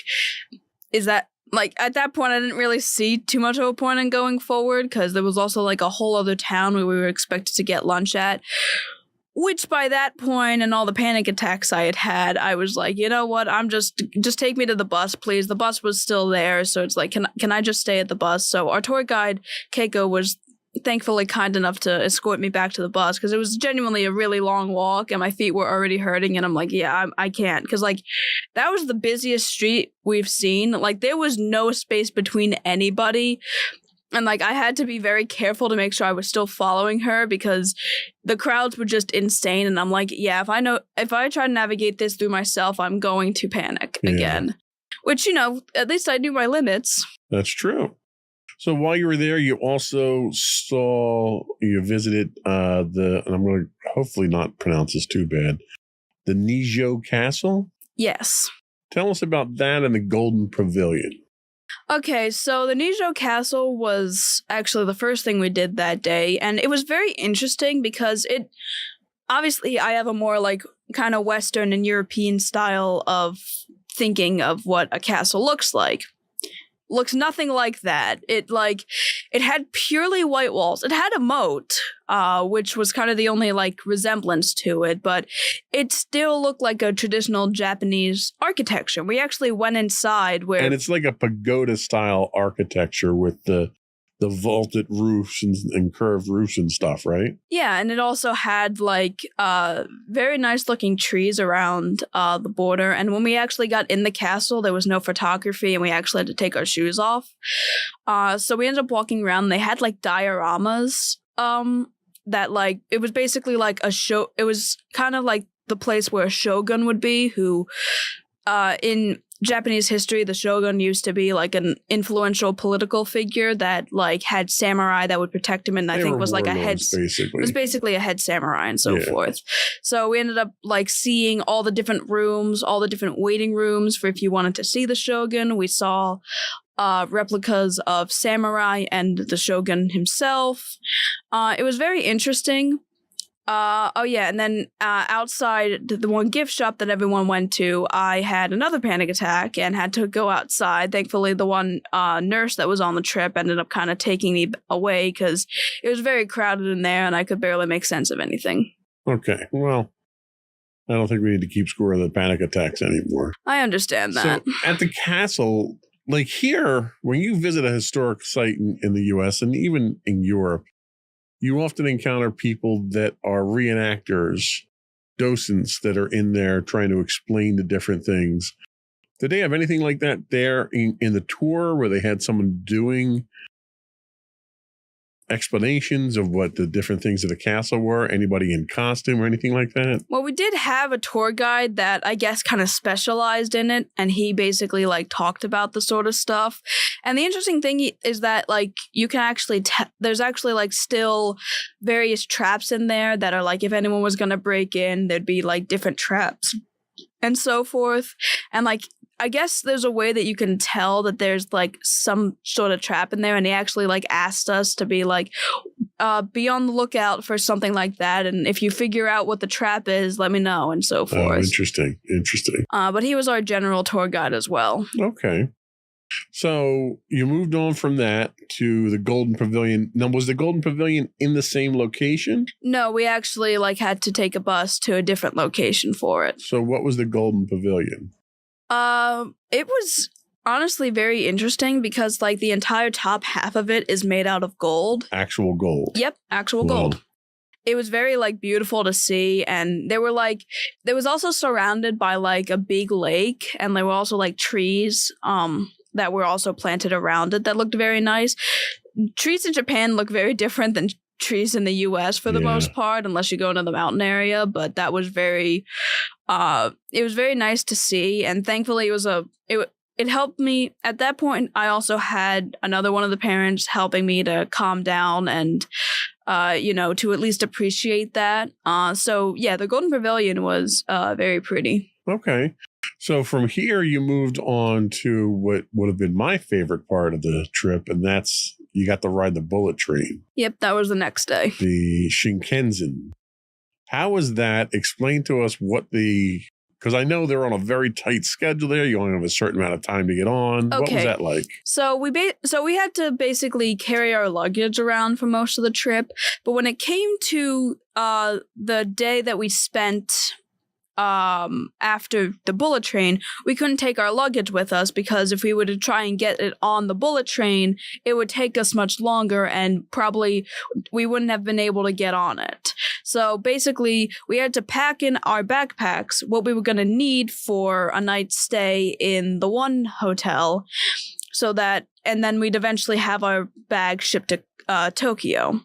S1: like, at that point, I didn't really see too much of a point in going forward because there was also, like, a whole other town where we were expected to get lunch at, which by that point and all the panic attacks I had, I was like, you know what, just take me to the bus, please. The bus was still there, so it's like, can I just stay at the bus? So our tour guide, Keiko, was thankfully kind enough to escort me back to the bus because it was genuinely a really long walk and my feet were already hurting, and I'm like, yeah, I can't, because like that was the busiest street we've seen. Like there was no space between anybody, and like I had to be very careful to make sure I was still following her because the crowds were just insane, and I'm like, yeah, if I try to navigate this through myself, I'm going to panic again, which, you know, at least I knew my limits.
S2: That's true. So while you were there, you also visited and I'm going to hopefully not pronounce this too bad, the Nijo Castle?
S1: Yes.
S2: Tell us about that and the Golden Pavilion.
S1: Okay, so the Nijo Castle was actually the first thing we did that day, and it was very interesting because obviously I have a more like kind of Western and European style of thinking of what a castle looks like. Looks nothing like that. It had purely white walls. It had a moat, which was kind of the only like resemblance to it, but it still looked like a traditional Japanese architecture. We actually went inside
S2: and it's like a pagoda style architecture with the vaulted roofs and curved roofs and stuff, right?
S1: Yeah, and it also had like very nice looking trees around the border. And when we actually got in the castle, there was no photography and we actually had to take our shoes off. So we ended up walking around. They had like dioramas that like, it was basically like a show. It was kind of like the place where a shogun would be, who in Japanese history, the shogun used to be like an influential political figure that like had samurai that would protect him, and I think was like a head. Basically. It was basically a head samurai and so forth. So we ended up like seeing all the different rooms, all the different waiting rooms for if you wanted to see the shogun. We saw replicas of samurai and the shogun himself. It was very interesting. And then outside the one gift shop that everyone went to, I had another panic attack and had to go outside. Thankfully, the one nurse that was on the trip ended up kind of taking me away because it was very crowded in there and I could barely make sense of anything.
S2: Okay, well, I don't think we need to keep score of the panic attacks anymore.
S1: I understand that.
S2: So at the castle, like here, when you visit a historic site in the U.S. and even in Europe, you often encounter people that are reenactors, docents that are in there trying to explain the different things. Did they have anything like that there in the tour where they had someone doing explanations of what the different things of the castle were? Anybody in costume or anything like that?
S1: Well, we did have a tour guide that I guess kind of specialized in it, and he basically like talked about the sort of stuff. And the interesting thing is that like you can actually there's actually like still various traps in there that are like if anyone was going to break in, there'd be like different traps and so forth. And like I guess there's a way that you can tell that there's like some sort of trap in there, and he actually like asked us to be like be on the lookout for something like that, and if you figure out what the trap is, let me know, and so forth.
S2: Oh, interesting.
S1: But he was our general tour guide as well.
S2: Okay. So you moved on from that to the Golden Pavilion. Now, was the Golden Pavilion in the same location?
S1: No, we actually like had to take a bus to a different location for it.
S2: So what was the Golden Pavilion?
S1: It was honestly very interesting because like the entire top half of it is made out of gold.
S2: Actual gold.
S1: Yep, actual gold. It was very like beautiful to see, and there was also surrounded by like a big lake, and there were also like trees that were also planted around it that looked very nice. Trees in Japan look very different than trees in the US for the most part, unless you go into the mountain area, but that was very it was very nice to see, and thankfully it helped me. At that point, I also had another one of the parents helping me to calm down and to at least appreciate that. So yeah, the Golden Pavilion was very pretty.
S2: Okay. So from here, you moved on to what would have been my favorite part of the trip, and that's you got to ride the bullet train,
S1: Yep, that was the next day.
S2: the Shinkansen. How was that? Explain to us because I know they're on a very tight schedule there. You only have a certain amount of time to get on. What was
S1: Okay.
S2: that like?
S1: So we had to basically carry our luggage around for most of the trip, but when it came to the day that we spent after the bullet train, we couldn't take our luggage with us because if we were to try and get it on the bullet train, it would take us much longer and probably we wouldn't have been able to get on it. So basically, we had to pack in our backpacks what we were going to need for a night's stay in the one hotel, and then we'd eventually have our bag shipped to Tokyo.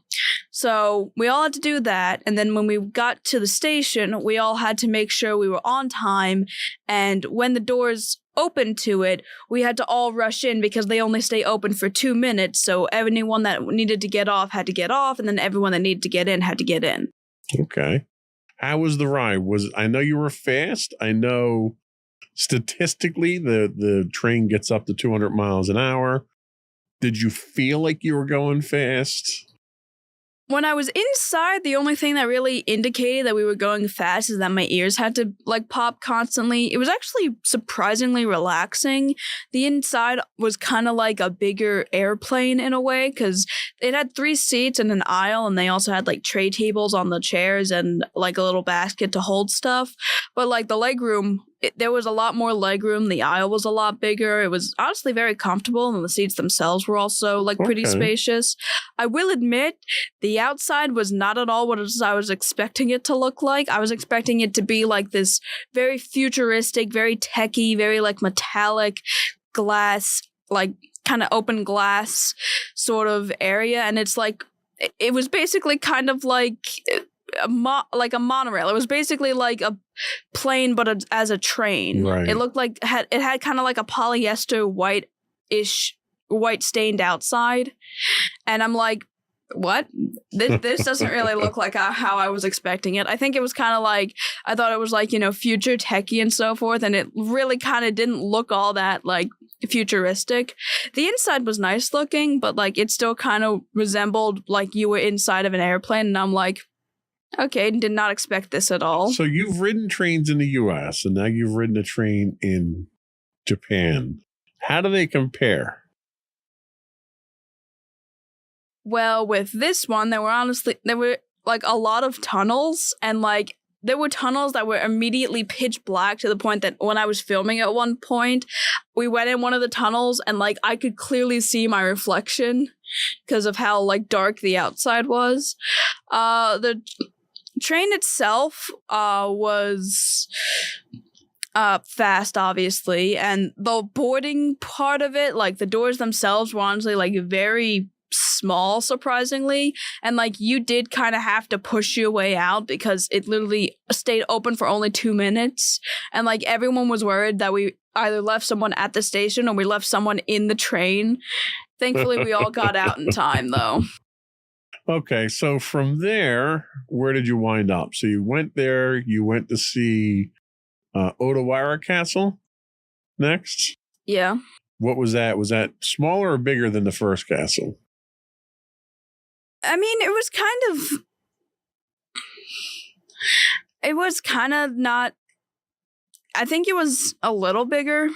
S1: So we all had to do that, and then when we got to the station, we all had to make sure we were on time, and when the doors opened to it, we had to all rush in because they only stay open for 2 minutes, so anyone that needed to get off had to get off, and then everyone that needed to get in had to get in.
S2: Okay. How was the ride? I know you were fast. I know statistically the train gets up to 200 miles an hour. Did you feel like you were going fast?
S1: When I was inside, the only thing that really indicated that we were going fast is that my ears had to pop constantly. It was actually surprisingly relaxing. The inside was kind of like a bigger airplane in a way because it had 3 seats and an aisle, and they also had tray tables on the chairs and a little basket to hold stuff. But the leg room, there was a lot more leg room. The aisle was a lot bigger. It was honestly very comfortable, and the seats themselves were also pretty
S2: Okay.
S1: spacious. I will admit, the outside was not at all what I was expecting it to look like. I was expecting it to be this very futuristic, very techy, very metallic glass, kind of open glass sort of area, and it's it was basically kind of like a monorail. It was basically like a plane, but as a train.
S2: Right.
S1: It looked like it had kind of like a polyester white stained outside, and I'm like, what? This doesn't really look like how I was expecting it. I think it was kind of I thought it was future techie and so forth, and it really kind of didn't look all that futuristic. The inside was nice looking, but it still kind of resembled you were inside of an airplane, and I'm like, okay, did not expect this at all.
S2: So you've ridden trains in the U.S. and now you've ridden a train in Japan. How do they compare?
S1: Well, with this one, there were a lot of tunnels, and there were tunnels that were immediately pitch black to the point that when I was filming at one point, we went in one of the tunnels and I could clearly see my reflection because of how dark the outside was. The train itself was fast, obviously, and the boarding part of it, the doors themselves were honestly very small, surprisingly, and you did kind of have to push your way out because it literally stayed open for only 2 minutes, and everyone was worried that we either left someone at the station or we left someone in the train. Thankfully, we all got out in time, though.
S2: Okay, so from there, where did you wind up? So you went there, you went to see Odawara Castle next?
S1: Yeah.
S2: What was that? Was that smaller or bigger than the first castle?
S1: I mean, it was kind of not, I think it was a little bigger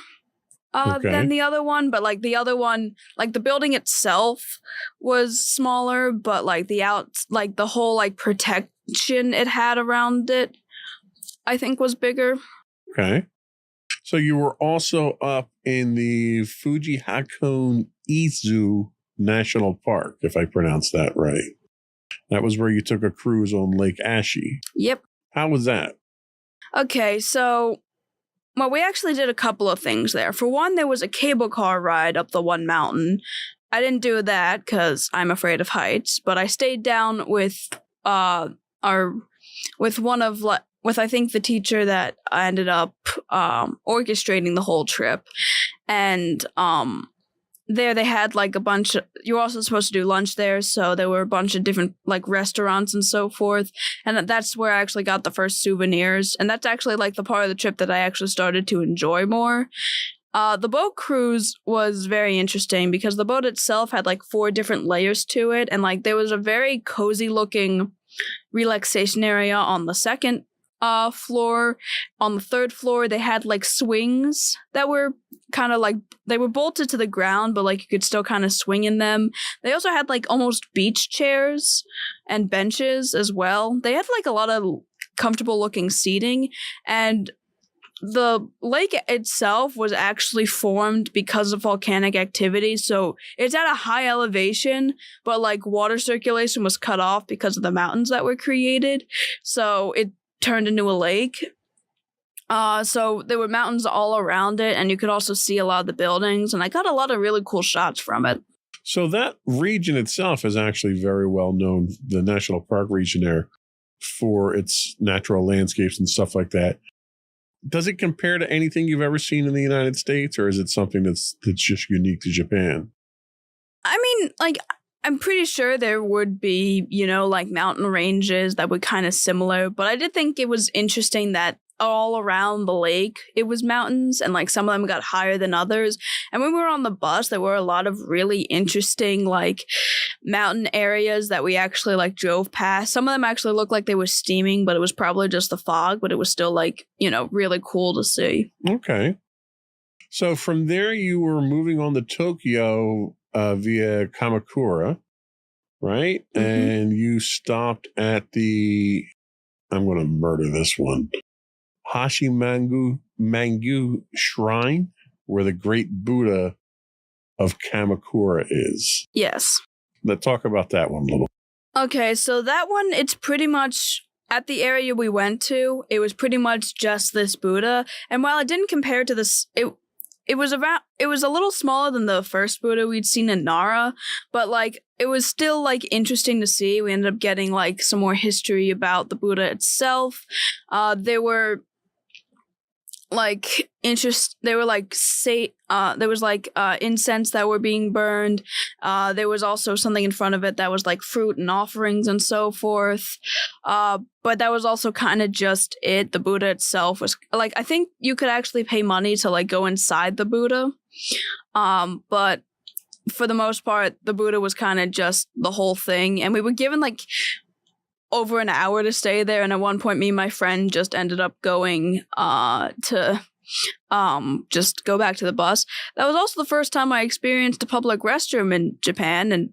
S1: than the other one, but the other one, the building itself was smaller, but the whole protection it had around it, I think was bigger.
S2: Okay. So you were also up in the Fuji Hakone Izu National Park, if I pronounced that right. That was where you took a cruise on Lake Ashi.
S1: Yep.
S2: How was that?
S1: Okay, so, well, we actually did a couple of things there. For one, there was a cable car ride up the one mountain. I didn't do that because I'm afraid of heights, but I stayed down with I think the teacher that I ended up orchestrating the whole trip, and there they had like a bunch of, you were also supposed to do lunch there, so there were a bunch of different like restaurants and so forth, and that's where I actually got the first souvenirs, and that's actually like the part of the trip that I actually started to enjoy more. The boat cruise was very interesting because the boat itself had like 4 different layers to it, and like there was a very cozy looking relaxation area on the second floor. On the 3rd floor, they had like swings that were kind of like, they were bolted to the ground, but like you could still kind of swing in them. They also had like almost beach chairs and benches as well. They had like a lot of comfortable looking seating, and the lake itself was actually formed because of volcanic activity, so it's at a high elevation, but like water circulation was cut off because of the mountains that were created, so it turned into a lake. So there were mountains all around it, and you could also see a lot of the buildings, and I got a lot of really cool shots from it.
S2: So that region itself is actually very well known, the national park region there, for its natural landscapes and stuff like that. Does it compare to anything you've ever seen in the United States, or is it something that's just unique to Japan?
S1: I mean, like, I'm pretty sure there would be, you know, like mountain ranges that were kind of similar, but I did think it was interesting that all around the lake it was mountains, and like some of them got higher than others. And when we were on the bus, there were a lot of really interesting like mountain areas that we actually like drove past. Some of them actually looked like they were steaming, but it was probably just the fog, but it was still like, you know, really cool to see.
S2: Okay. So from there you were moving on to Tokyo via Kamakura, right?
S1: Mm-hmm.
S2: And you stopped at the, I'm going to murder this one, Mangu Shrine, where the great Buddha of Kamakura is.
S1: Yes.
S2: Let's talk about that one a little.
S1: Okay, so that one, it's pretty much at the area we went to, it was pretty much just this Buddha. And while it didn't compare to this, it was a little smaller than the first Buddha we'd seen in Nara, but like it was still like interesting to see. We ended up getting like some more history about the Buddha itself. There were like there was like incense that were being burned. There was also something in front of it that was like fruit and offerings and so forth. But that was also kind of just it. The Buddha itself was like, I think you could actually pay money to like go inside the Buddha. But for the most part, the Buddha was kind of just the whole thing. And we were given like over an hour to stay there, and at one point me and my friend just ended up going to just go back to the bus. That was also the first time I experienced a public restroom in Japan, and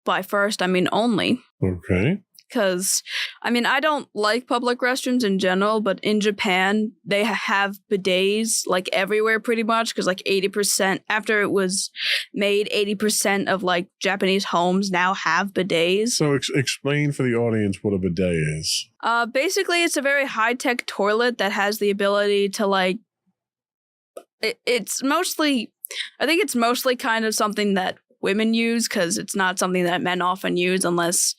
S1: by first I mean only.
S2: Okay.
S1: Because, I mean, I don't like public restrooms in general, but in Japan, they have bidets, like, everywhere pretty much, because, like, 80%, after it was made, 80% of, like, Japanese homes now have bidets.
S2: So explain for the audience what a bidet is.
S1: Basically, it's a very high-tech toilet that has the ability to, like, it's mostly, I think it's mostly kind of something that women use, because it's not something that men often use unless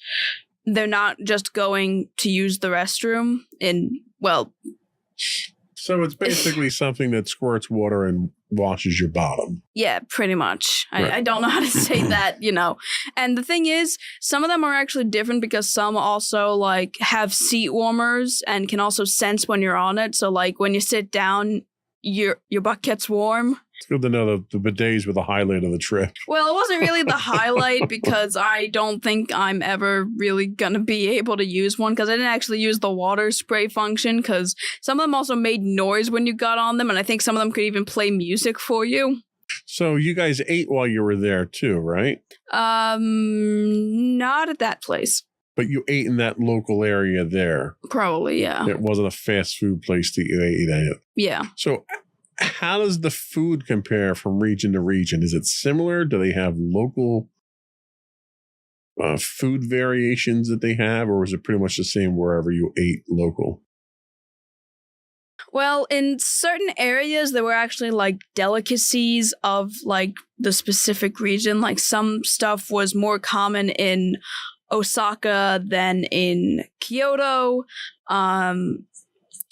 S1: they're not just going to use the restroom
S2: So it's basically something that squirts water and washes your bottom.
S1: Yeah, pretty much.
S2: Right.
S1: I don't know how to say that, you know. And the thing is, some of them are actually different because some also, like, have seat warmers and can also sense when you're on it. So, like, when you sit down, your butt gets warm.
S2: It's good to know that the bidets were the highlight of the trip.
S1: Well, it wasn't really the highlight because I don't think I'm ever really going to be able to use one because I didn't actually use the water spray function because some of them also made noise when you got on them, and I think some of them could even play music for you.
S2: So you guys ate while you were there too, right?
S1: Not at that place.
S2: But you ate in that local area there.
S1: Probably, yeah.
S2: It wasn't a fast food place to eat at.
S1: Yeah.
S2: So how does the food compare from region to region? Is it similar? Do they have local food variations that they have, or is it pretty much the same wherever you ate local?
S1: Well, in certain areas, there were actually, like, delicacies of, like, the specific region. Like, some stuff was more common in Osaka than in Kyoto. And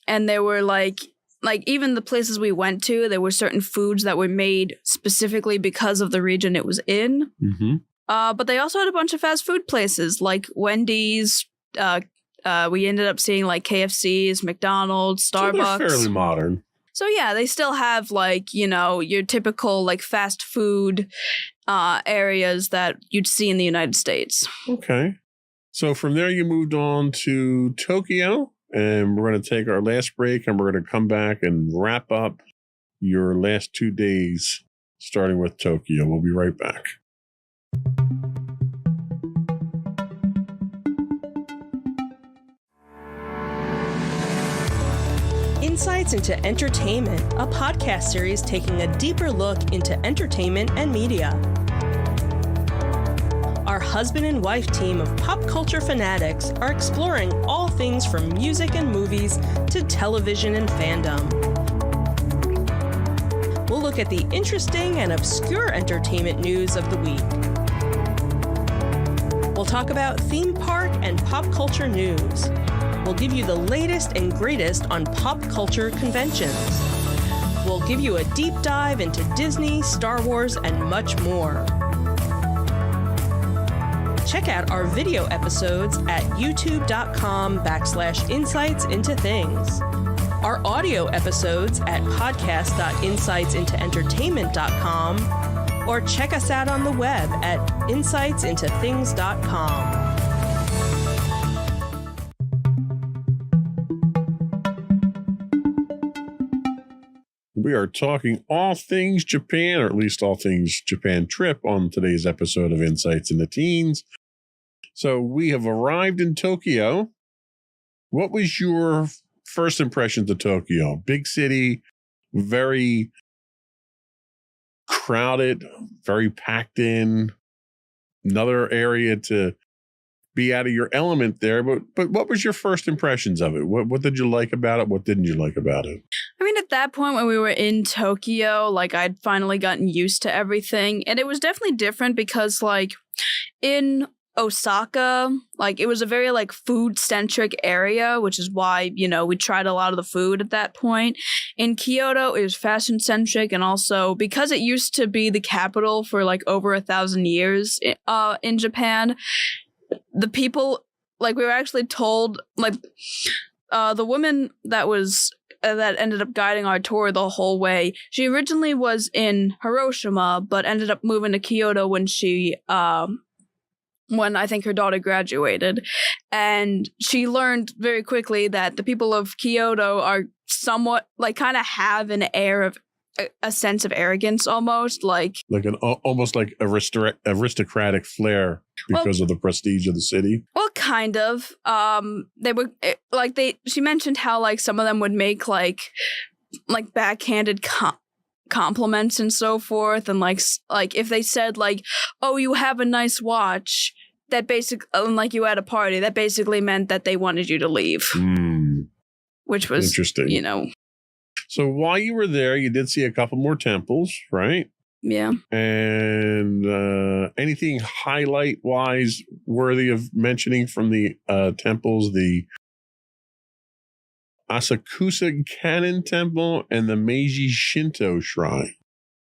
S1: there were, like, like even the places we went to, there were certain foods that were made specifically because of the region it was in.
S2: Mm-hmm.
S1: But they also had a bunch of fast food places like Wendy's. We ended up seeing like KFC's, McDonald's, Starbucks.
S2: So they're fairly modern.
S1: So yeah, they still have like, you know, your typical like fast food areas that you'd see in the United States.
S2: Okay. So from there you moved on to Tokyo, and we're going to take our last break, and we're going to come back and wrap up your last 2 days, starting with Tokyo. We'll be right back.
S3: Insights into Entertainment, a podcast series taking a deeper look into entertainment and media. Our husband and wife team of pop culture fanatics are exploring all things from music and movies to television and fandom. We'll look at the interesting and obscure entertainment news of the week. We'll talk about theme park and pop culture news. We'll give you the latest and greatest on pop culture conventions. We'll give you a deep dive into Disney, Star Wars, and much more. Check out our video episodes at youtube.com/insightsintothings. Our audio episodes at podcast.insightsintoentertainment.com, or check us out on the web at insightsintothings.com.
S2: We are talking all things Japan, or at least all things Japan trip, on today's episode of Insights into Teens. So we have arrived in Tokyo. What was your first impressions of Tokyo? Big city, very crowded, very packed in, another area to be out of your element there. But what was your first impressions of it? What did you like about it? What didn't you like about it?
S1: I mean, at that point when we were in Tokyo, like I'd finally gotten used to everything. And it was definitely different because like in Osaka, like it was a very like food centric area, which is why, you know, we tried a lot of the food at that point. In Kyoto, it was fashion centric, and also because it used to be the capital for like over 1,000 years in Japan, the people, like we were actually told, like the woman that was that ended up guiding our tour the whole way, she originally was in Hiroshima but ended up moving to Kyoto when she when I think her daughter graduated, and she learned very quickly that the people of Kyoto are somewhat like kind of have an air of a sense of arrogance, almost like
S2: an almost like aristocratic flair because of the prestige of the city.
S1: Well, kind of. They would like she mentioned how like some of them would make like backhanded compliments and so forth, and like if they said like, "Oh, you have a nice watch," that like you at a party, that basically meant that they wanted you to leave, which was
S2: interesting.
S1: You know.
S2: So while you were there, you did see a couple more temples, right?
S1: Yeah.
S2: And anything highlight-wise worthy of mentioning from the temples, the Asakusa Kannon Temple and the Meiji Shinto Shrine?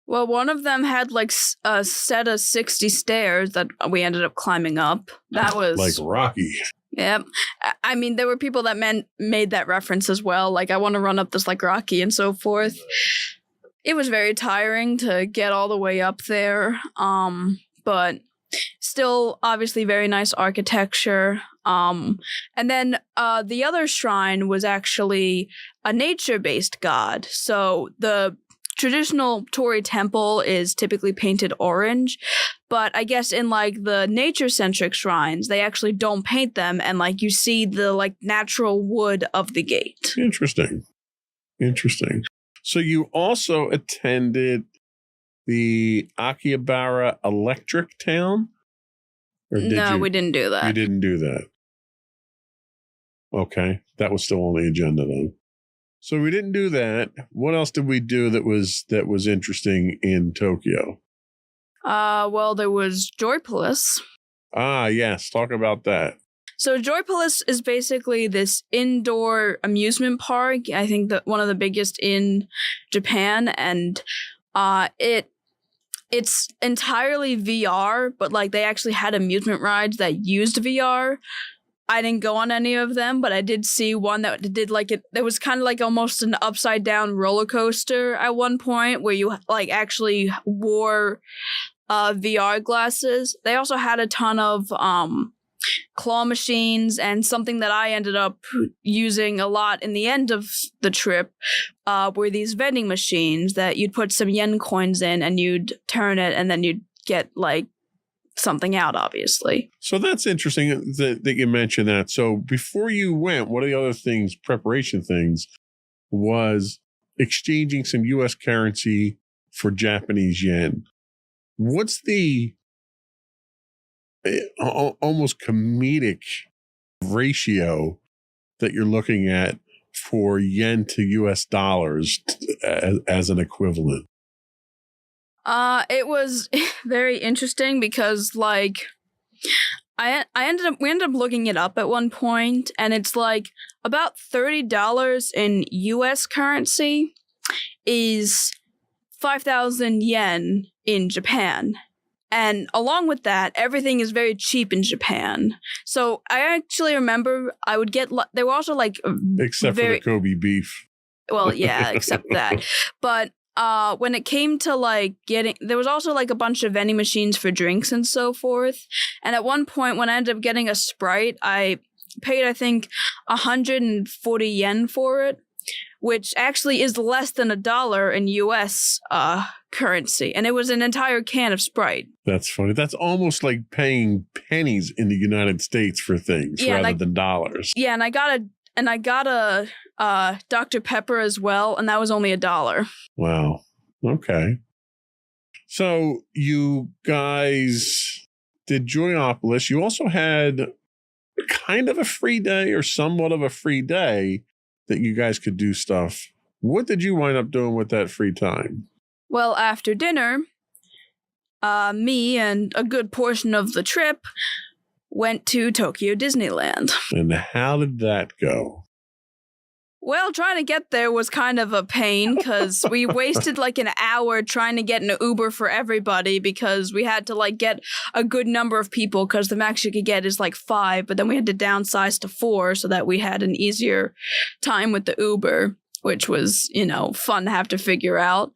S1: Well, one of them had like a set of 60 stairs that we ended up climbing up. That was
S2: like Rocky.
S1: Yeah. I mean, there were people that made that reference as well. Like, I want to run up this like Rocky and so forth. It was very tiring to get all the way up there. But still, obviously, very nice architecture. And then the other shrine was actually a nature-based god. So the traditional Torii temple is typically painted orange, but I guess in like the nature-centric shrines, they actually don't paint them, and like you see the like natural wood of the gate.
S2: Interesting. So you also attended the Akihabara Electric Town? Or
S1: No, we didn't do that.
S2: You didn't do that. Okay, that was still on the agenda then. So we didn't do that. What else did we do that was interesting in Tokyo?
S1: Well, there was Joypolis.
S2: Ah, yes. Talk about that.
S1: So Joypolis is basically this indoor amusement park. I think that one of the biggest in Japan, and it's entirely VR, but like they actually had amusement rides that used VR. I didn't go on any of them, but I did see one that did like it. There was kind of like almost an upside down roller coaster at one point where you like actually wore VR glasses. They also had a ton of claw machines, and something that I ended up using a lot in the end of the trip were these vending machines that you'd put some yen coins in and you'd turn it and then you'd get like something out, obviously.
S2: So that's interesting that you mentioned that. So before you went, one of the other things, preparation things, was exchanging some U.S. currency for Japanese yen. What's the almost comedic ratio that you're looking at for yen to U.S. dollars as an equivalent?
S1: It was very interesting because like we ended up looking it up at one point, and it's like about $30 in US currency is 5,000 yen in Japan. And along with that, everything is very cheap in Japan. So I actually remember I would get they were also like
S2: except for the Kobe beef.
S1: Well, yeah, except that. But when it came to like there was also like a bunch of vending machines for drinks and so forth. And at one point when I ended up getting a Sprite, I paid, I think, 140 yen for it, which actually is less than $1 in US currency. And it was an entire can of Sprite.
S2: That's funny. That's almost like paying pennies in the United States for things rather than dollars.
S1: Yeah, and I got a Dr. Pepper as well, and that was only $1.
S2: Wow. Okay. So you guys did Joyopolis. You also had kind of a free day or somewhat of a free day that you guys could do stuff. What did you wind up doing with that free time?
S1: Well, after dinner, me and a good portion of the trip went to Tokyo Disneyland.
S2: And how did that go?
S1: Well, trying to get there was kind of a pain because we wasted like an hour trying to get an Uber for everybody because we had to like get a good number of people because the max you could get is like 5, but then we had to downsize to 4 so that we had an easier time with the Uber, which was, fun to have to figure out.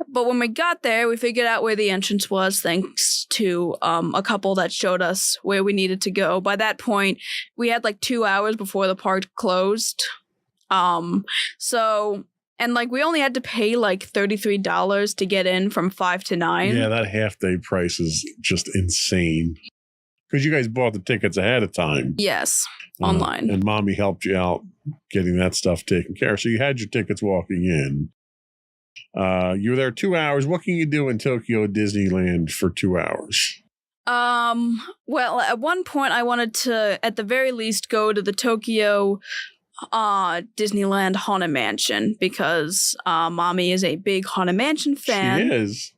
S1: But when we got there, we figured out where the entrance was thanks to a couple that showed us where we needed to go. By that point, we had like 2 hours before the park closed. And like we only had to pay like $33 to get in from 5 to 9.
S2: Yeah, that half day price is just insane. Because you guys bought the tickets ahead of time.
S1: Yes, online.
S2: And mommy helped you out getting that stuff taken care of. So you had your tickets walking in. You were there 2 hours. What can you do in Tokyo Disneyland for 2 hours?
S1: Well, at one point I wanted to, at the very least, go to the Tokyo Disneyland Haunted Mansion because mommy is a big Haunted Mansion fan.
S2: She is.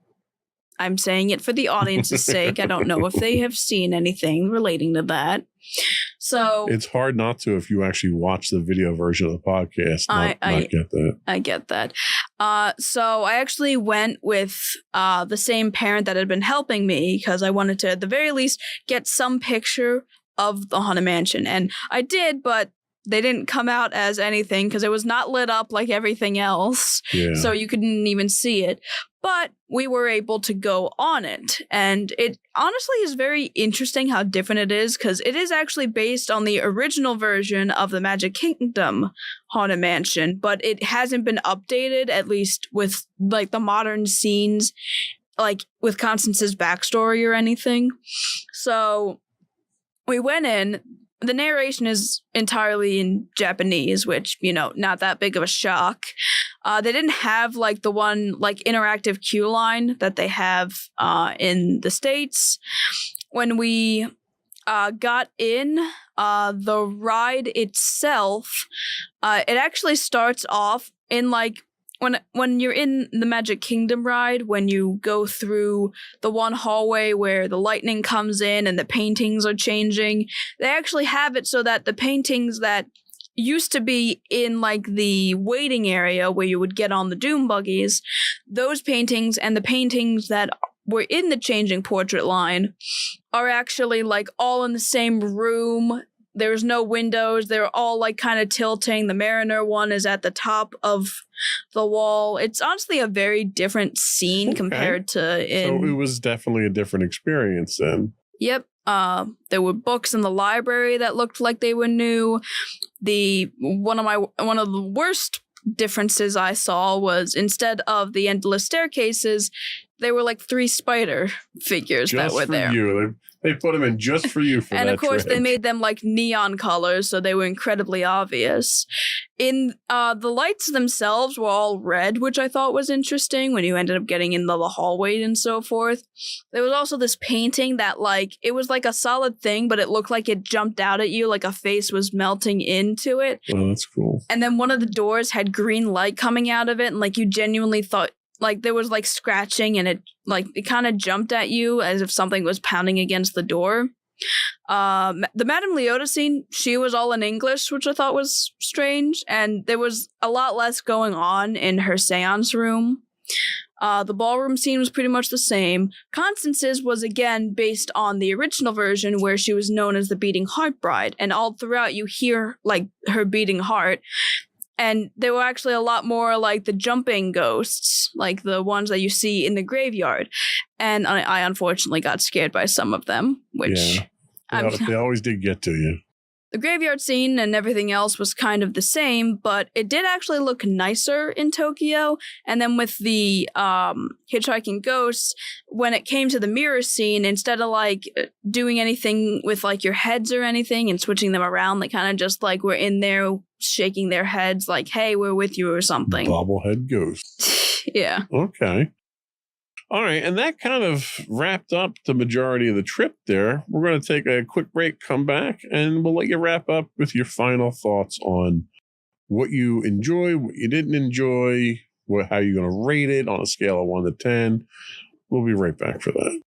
S1: I'm saying it for the audience's sake. I don't know if they have seen anything relating to that. So
S2: it's hard not to if you actually watch the video version of the podcast. Not get that.
S1: I get that. So I actually went with the same parent that had been helping me because I wanted to, at the very least, get some picture of the Haunted Mansion. And I did, but they didn't come out as anything because it was not lit up like everything else.
S2: Yeah.
S1: So you couldn't even see it. But we were able to go on it. And it honestly is very interesting how different it is because it is actually based on the original version of the Magic Kingdom Haunted Mansion, but it hasn't been updated, at least with like the modern scenes, like with Constance's backstory or anything. So we went in. The narration is entirely in Japanese, which, not that big of a shock. They didn't have like the one like interactive queue line that they have in the States. When we got in, the ride itself, it actually starts off in like when you're in the Magic Kingdom ride, when you go through the one hallway where the lightning comes in and the paintings are changing, they actually have it so that the paintings that used to be in like the waiting area where you would get on the Doom buggies, those paintings and the paintings that were in the changing portrait line are actually like all in the same room. There's no windows. They're all like kind of tilting. The Mariner one is at the top of the wall. It's honestly a very different scene compared to in.
S2: So it was definitely a different experience then.
S1: Yep. There were books in the library that looked like they were new. One of the worst differences I saw was instead of the endless staircases, there were like 3 spider figures
S2: Just
S1: that were
S2: for
S1: there.
S2: you. They put them in just for you for
S1: And
S2: that
S1: of course,
S2: trip.
S1: they made them like neon colors, so they were incredibly obvious. In the lights themselves were all red, which I thought was interesting when you ended up getting into the hallway and so forth. There was also this painting that like it was like a solid thing, but it looked like it jumped out at you, like a face was melting into it.
S2: Oh, that's cool.
S1: And then one of the doors had green light coming out of it, and like you genuinely thought like there was like scratching, and it kind of jumped at you as if something was pounding against the door. The Madame Leota scene, she was all in English, which I thought was strange, and there was a lot less going on in her seance room. The ballroom scene was pretty much the same. Constance's was again based on the original version where she was known as the Beating Heart Bride, and all throughout you hear like her beating heart. And there were actually a lot more like the jumping ghosts, like the ones that you see in the graveyard. And I unfortunately got scared by some of them, which
S2: They always did get to you.
S1: the graveyard scene and everything else was kind of the same, but it did actually look nicer in Tokyo. And then with the hitchhiking ghosts, when it came to the mirror scene, instead of like doing anything with like your heads or anything and switching them around, they kind of just like were in there shaking their heads like, hey, we're with you or something.
S2: Bobblehead ghost.
S1: Yeah.
S2: Okay. All right. And that kind of wrapped up the majority of the trip there. We're going to take a quick break, come back, and we'll let you wrap up with your final thoughts on what you enjoy, what you didn't enjoy, how you're going to rate it on a scale of 1 to 10. We'll be right back for that.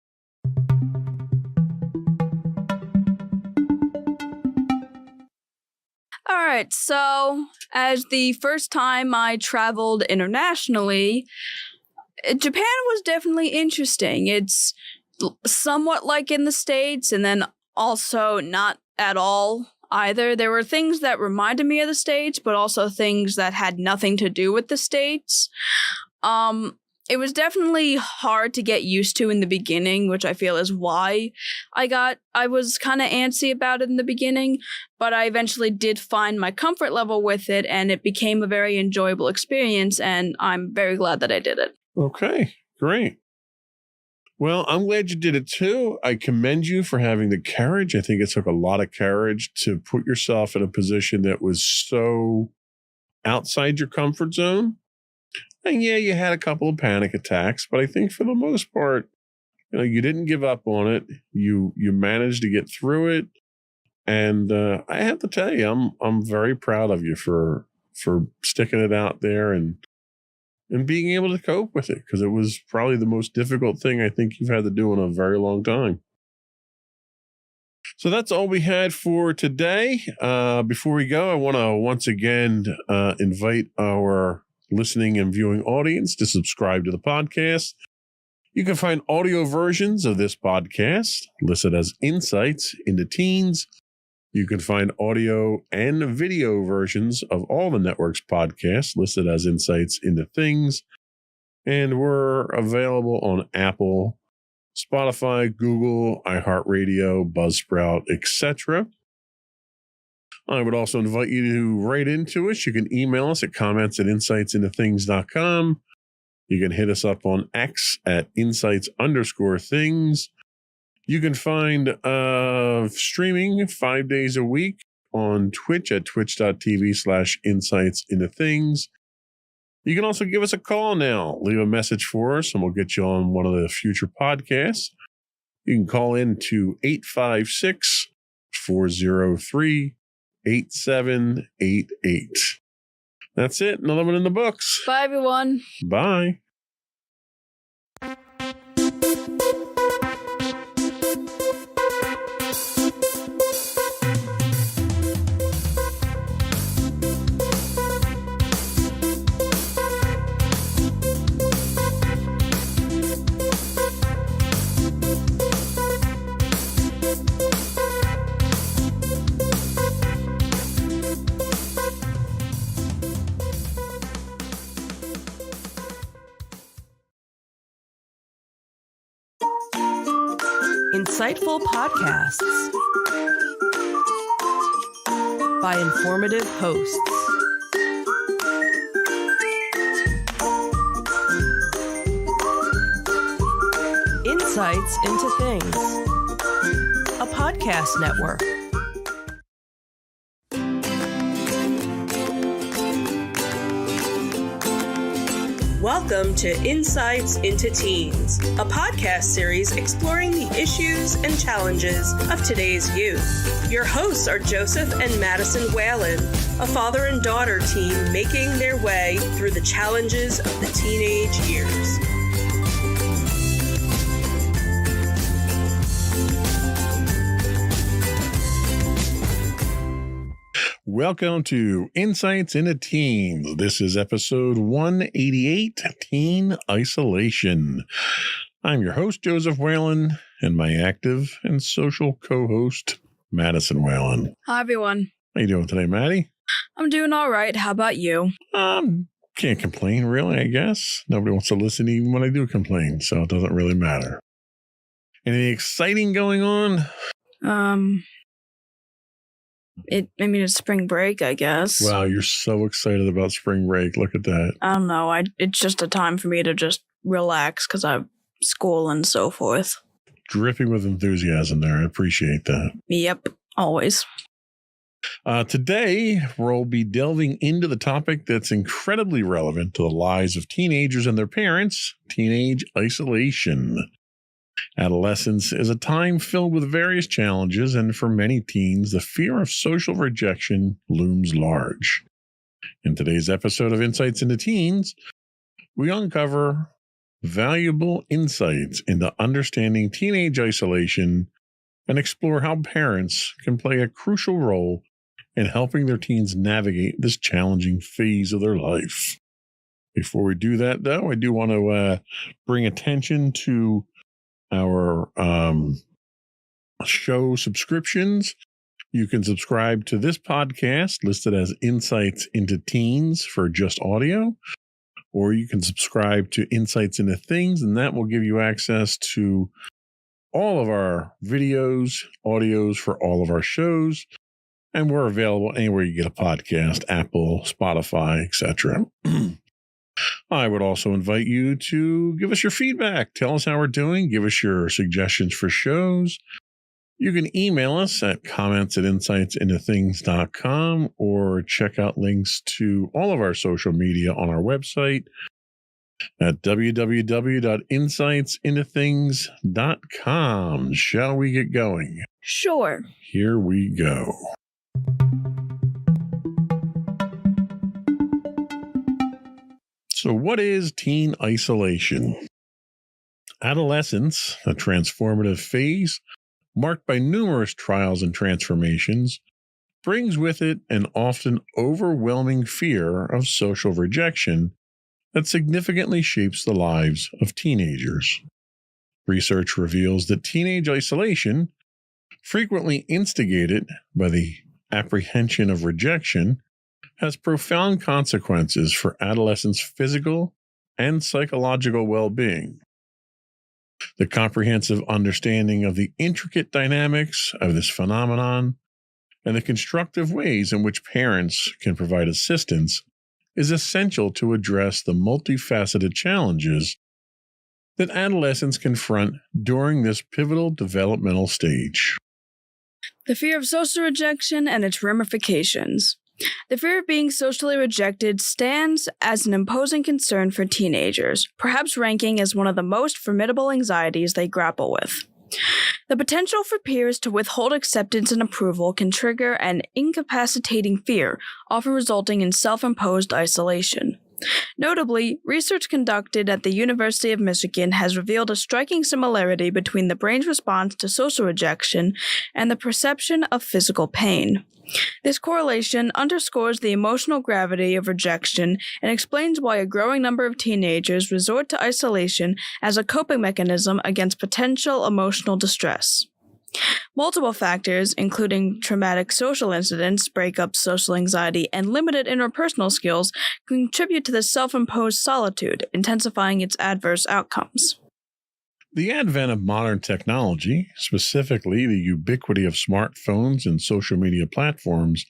S1: All right, so as the first time I traveled internationally, Japan was definitely interesting. It's somewhat like in the States, and then also not at all either. There were things that reminded me of the States, but also things that had nothing to do with the States. It was definitely hard to get used to in the beginning, which I feel is why I was kind of antsy about it in the beginning, but I eventually did find my comfort level with it, and it became a very enjoyable experience, and I'm very glad that I did it.
S2: Okay, great. Well, I'm glad you did it too. I commend you for having the courage. I think it took a lot of courage to put yourself in a position that was so outside your comfort zone. And yeah, you had a couple of panic attacks, but I think for the most part, you didn't give up on it. You managed to get through it. And I have to tell you, I'm very proud of you for sticking it out there and being able to cope with it, because it was probably the most difficult thing I think you've had to do in a very long time. So that's all we had for today. Before we go, I want to once again invite our listening and viewing audience to subscribe to the podcast. You can find audio versions of this podcast listed as Insights into Teens. You can find audio and video versions of all the network's podcasts listed as Insights into Things. And we're available on Apple, Spotify, Google, iHeartRadio, Buzzsprout, etc. I would also invite you to write into us. You can email us at comments@insightsintothings.com. You can hit us up on X at insights_things. You can find streaming 5 days a week on Twitch at twitch.tv/insightsintothings. You can also give us a call now. Leave a message for us and we'll get you on one of the future podcasts. You can call in to 856-403-8788. That's it. Another one in the books.
S1: Bye, everyone.
S2: Bye.
S3: Insightful podcasts by informative hosts. Insights into Things, a podcast network. Welcome to Insights into Teens, a podcast series exploring the issues and challenges of today's youth. Your hosts are Joseph and Madison Whalen, a father and daughter team making their way through the challenges of the teenage years.
S2: Welcome to Insights into Teens. This is episode 188, Teen Isolation. I'm your host, Joseph Whalen, and my active and social co-host, Madison Whalen.
S1: Hi, everyone.
S2: How you doing today, Maddie?
S1: I'm doing all right. How about you?
S2: Can't complain, really, I guess. Nobody wants to listen even when I do complain, so it doesn't really matter. Anything exciting going on?
S1: It's spring break, I guess.
S2: Wow, you're so excited about spring break. Look at that.
S1: I don't know. It's just a time for me to just relax because I have school and so forth.
S2: Dripping with enthusiasm there. I appreciate that.
S1: Yep, always.
S2: Today, we'll be delving into the topic that's incredibly relevant to the lives of teenagers and their parents, teenage isolation. Adolescence is a time filled with various challenges, and for many teens, the fear of social rejection looms large. In today's episode of Insights into Teens, we uncover valuable insights into understanding teenage isolation and explore how parents can play a crucial role in helping their teens navigate this challenging phase of their life. Before we do that, though, I do want to bring attention to our show subscriptions. You can subscribe to this podcast listed as Insights into Teens for just audio, or you can subscribe to Insights into Things, and that will give you access to all of our videos, audios for all of our shows, and we're available anywhere you get a podcast, Apple, Spotify, etc. I would also invite you to give us your feedback. Tell us how we're doing. Give us your suggestions for shows. You can email us at comments@insightsintothings.com or check out links to all of our social media on our website at www.insightsintothings.com. Shall we get going?
S1: Sure.
S2: Here we go. So what is teen isolation? Adolescence, a transformative phase marked by numerous trials and transformations, brings with it an often overwhelming fear of social rejection that significantly shapes the lives of teenagers. Research reveals that teenage isolation, frequently instigated by the apprehension of rejection, has profound consequences for adolescents' physical and psychological well-being. The comprehensive understanding of the intricate dynamics of this phenomenon and the constructive ways in which parents can provide assistance is essential to address the multifaceted challenges that adolescents confront during this pivotal developmental stage.
S1: The fear of social rejection and its ramifications. The fear of being socially rejected stands as an imposing concern for teenagers, perhaps ranking as one of the most formidable anxieties they grapple with. The potential for peers to withhold acceptance and approval can trigger an incapacitating fear, often resulting in self-imposed isolation. Notably, research conducted at the University of Michigan has revealed a striking similarity between the brain's response to social rejection and the perception of physical pain. This correlation underscores the emotional gravity of rejection and explains why a growing number of teenagers resort to isolation as a coping mechanism against potential emotional distress. Multiple factors, including traumatic social incidents, breakups, social anxiety, and limited interpersonal skills, contribute to this self-imposed solitude, intensifying its adverse outcomes.
S2: The advent of modern technology, specifically the ubiquity of smartphones and social media platforms,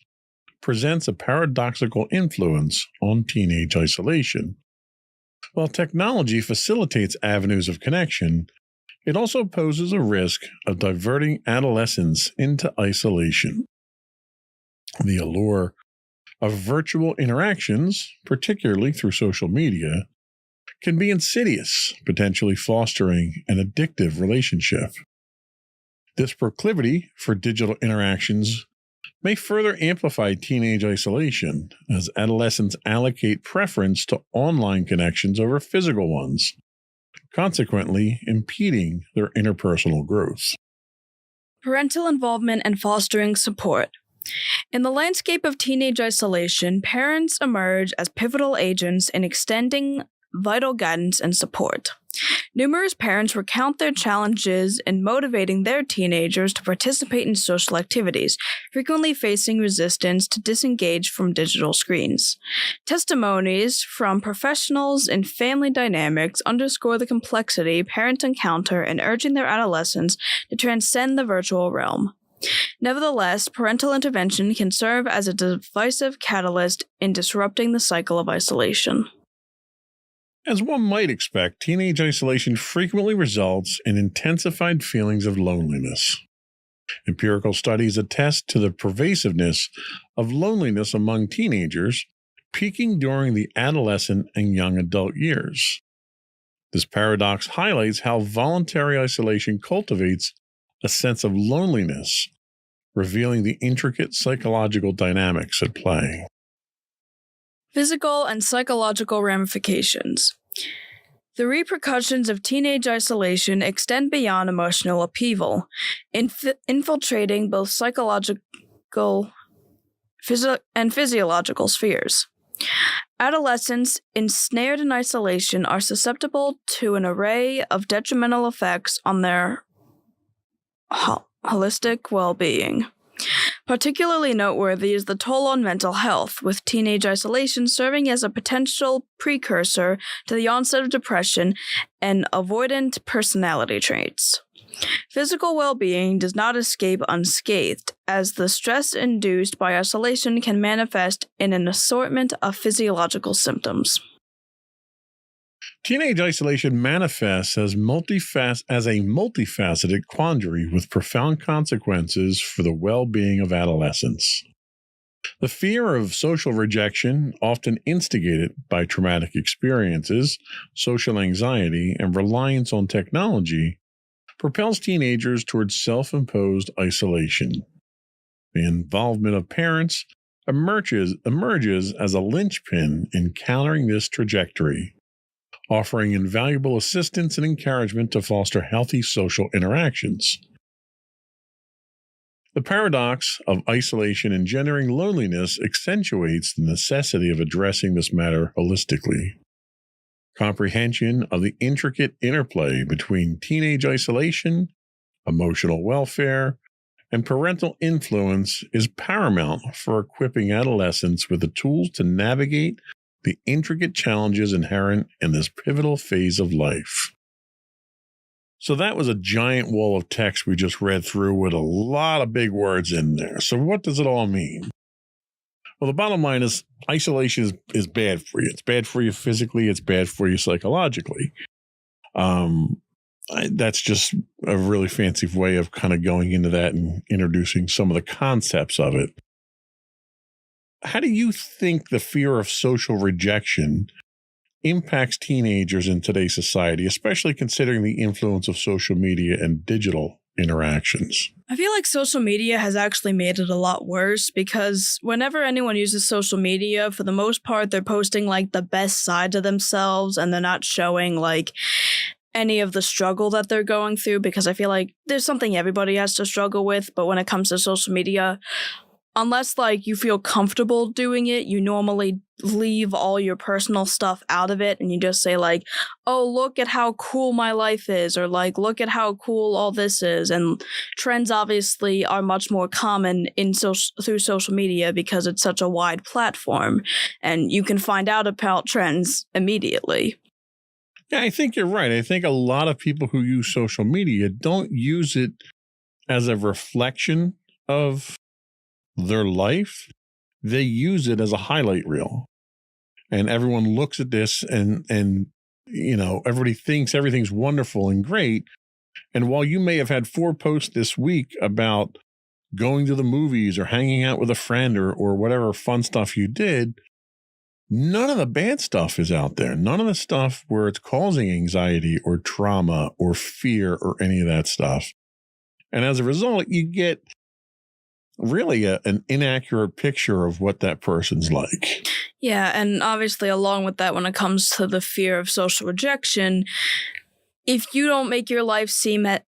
S2: presents a paradoxical influence on teenage isolation. While technology facilitates avenues of connection, it also poses a risk of diverting adolescents into isolation. The allure of virtual interactions, particularly through social media, can be insidious, potentially fostering an addictive relationship. This proclivity for digital interactions may further amplify teenage isolation as adolescents allocate preference to online connections over physical ones, consequently impeding their interpersonal growth.
S1: Parental involvement and fostering support. In the landscape of teenage isolation, parents emerge as pivotal agents in extending vital guidance and support. Numerous parents recount their challenges in motivating their teenagers to participate in social activities, frequently facing resistance to disengage from digital screens. Testimonies from professionals in family dynamics underscore the complexity parents encounter in urging their adolescents to transcend the virtual realm. Nevertheless, parental intervention can serve as a decisive catalyst in disrupting the cycle of isolation.
S2: As one might expect, teenage isolation frequently results in intensified feelings of loneliness. Empirical studies attest to the pervasiveness of loneliness among teenagers, peaking during the adolescent and young adult years. This paradox highlights how voluntary isolation cultivates a sense of loneliness, revealing the intricate psychological dynamics at play.
S1: Physical and psychological ramifications. The repercussions of teenage isolation extend beyond emotional upheaval, infiltrating both psychological and physiological spheres. Adolescents ensnared in isolation are susceptible to an array of detrimental effects on their holistic well-being. Particularly noteworthy is the toll on mental health, with teenage isolation serving as a potential precursor to the onset of depression and avoidant personality traits. Physical well-being does not escape unscathed, as the stress induced by isolation can manifest in an assortment of physiological symptoms.
S2: Teenage isolation manifests as a multifaceted quandary with profound consequences for the well-being of adolescents. The fear of social rejection, often instigated by traumatic experiences, social anxiety, and reliance on technology, propels teenagers towards self-imposed isolation. The involvement of parents emerges as a linchpin in countering this trajectory, offering invaluable assistance and encouragement to foster healthy social interactions. The paradox of isolation engendering loneliness accentuates the necessity of addressing this matter holistically. Comprehension of the intricate interplay between teenage isolation, emotional welfare, and parental influence is paramount for equipping adolescents with the tools to navigate the intricate challenges inherent in this pivotal phase of life. So that was a giant wall of text we just read through with a lot of big words in there. So what does it all mean? Well, the bottom line is isolation is bad for you. It's bad for you physically. It's bad for you psychologically. That's just a really fancy way of kind of going into that and introducing some of the concepts of it. How do you think the fear of social rejection impacts teenagers in today's society, especially considering the influence of social media and digital interactions.
S1: I feel like social media has actually made it a lot worse because whenever anyone uses social media, for the most part, they're posting like the best side of themselves and they're not showing like any of the struggle that they're going through, because I feel like there's something everybody has to struggle with. But when it comes to social media, unless like you feel comfortable doing it, you normally leave all your personal stuff out of it and you just say like, oh, look at how cool my life is, or like, look at how cool all this is. And trends obviously are much more common through social media because it's such a wide platform and you can find out about trends immediately.
S2: Yeah, I think you're right. I think a lot of people who use social media don't use it as a reflection of their life. They use it as a highlight reel. And everyone looks at this and you know, everybody thinks everything's wonderful and great. And while you may have had 4 posts this week about going to the movies or hanging out with a friend or whatever fun stuff you did, none of the bad stuff is out there. None of the stuff where it's causing anxiety or trauma or fear or any of that stuff. And as a result, you get really an inaccurate picture of what that person's like.
S1: Yeah, and obviously along with that, when it comes to the fear of social rejection, if you don't make your life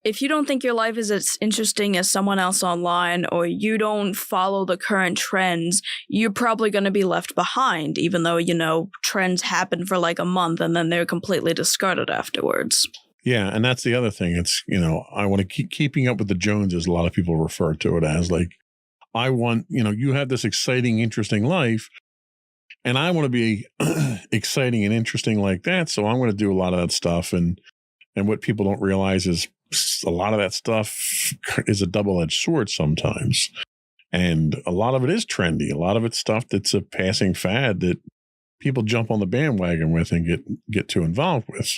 S1: if you don't think your life is as interesting as someone else online, or you don't follow the current trends, you're probably going to be left behind, even though, you know, trends happen for like a month and then they're completely discarded afterwards.
S2: Yeah, and that's the other thing. It's, you know, I want to keep keeping up with the Joneses. A lot of people refer to it as like, I want, you know, you have this exciting, interesting life, and I want to be exciting and interesting like that. So I'm going to do a lot of that stuff. And what people don't realize is a lot of that stuff is a double-edged sword sometimes. And a lot of it is trendy. A lot of it's stuff that's a passing fad that people jump on the bandwagon with and get too involved with.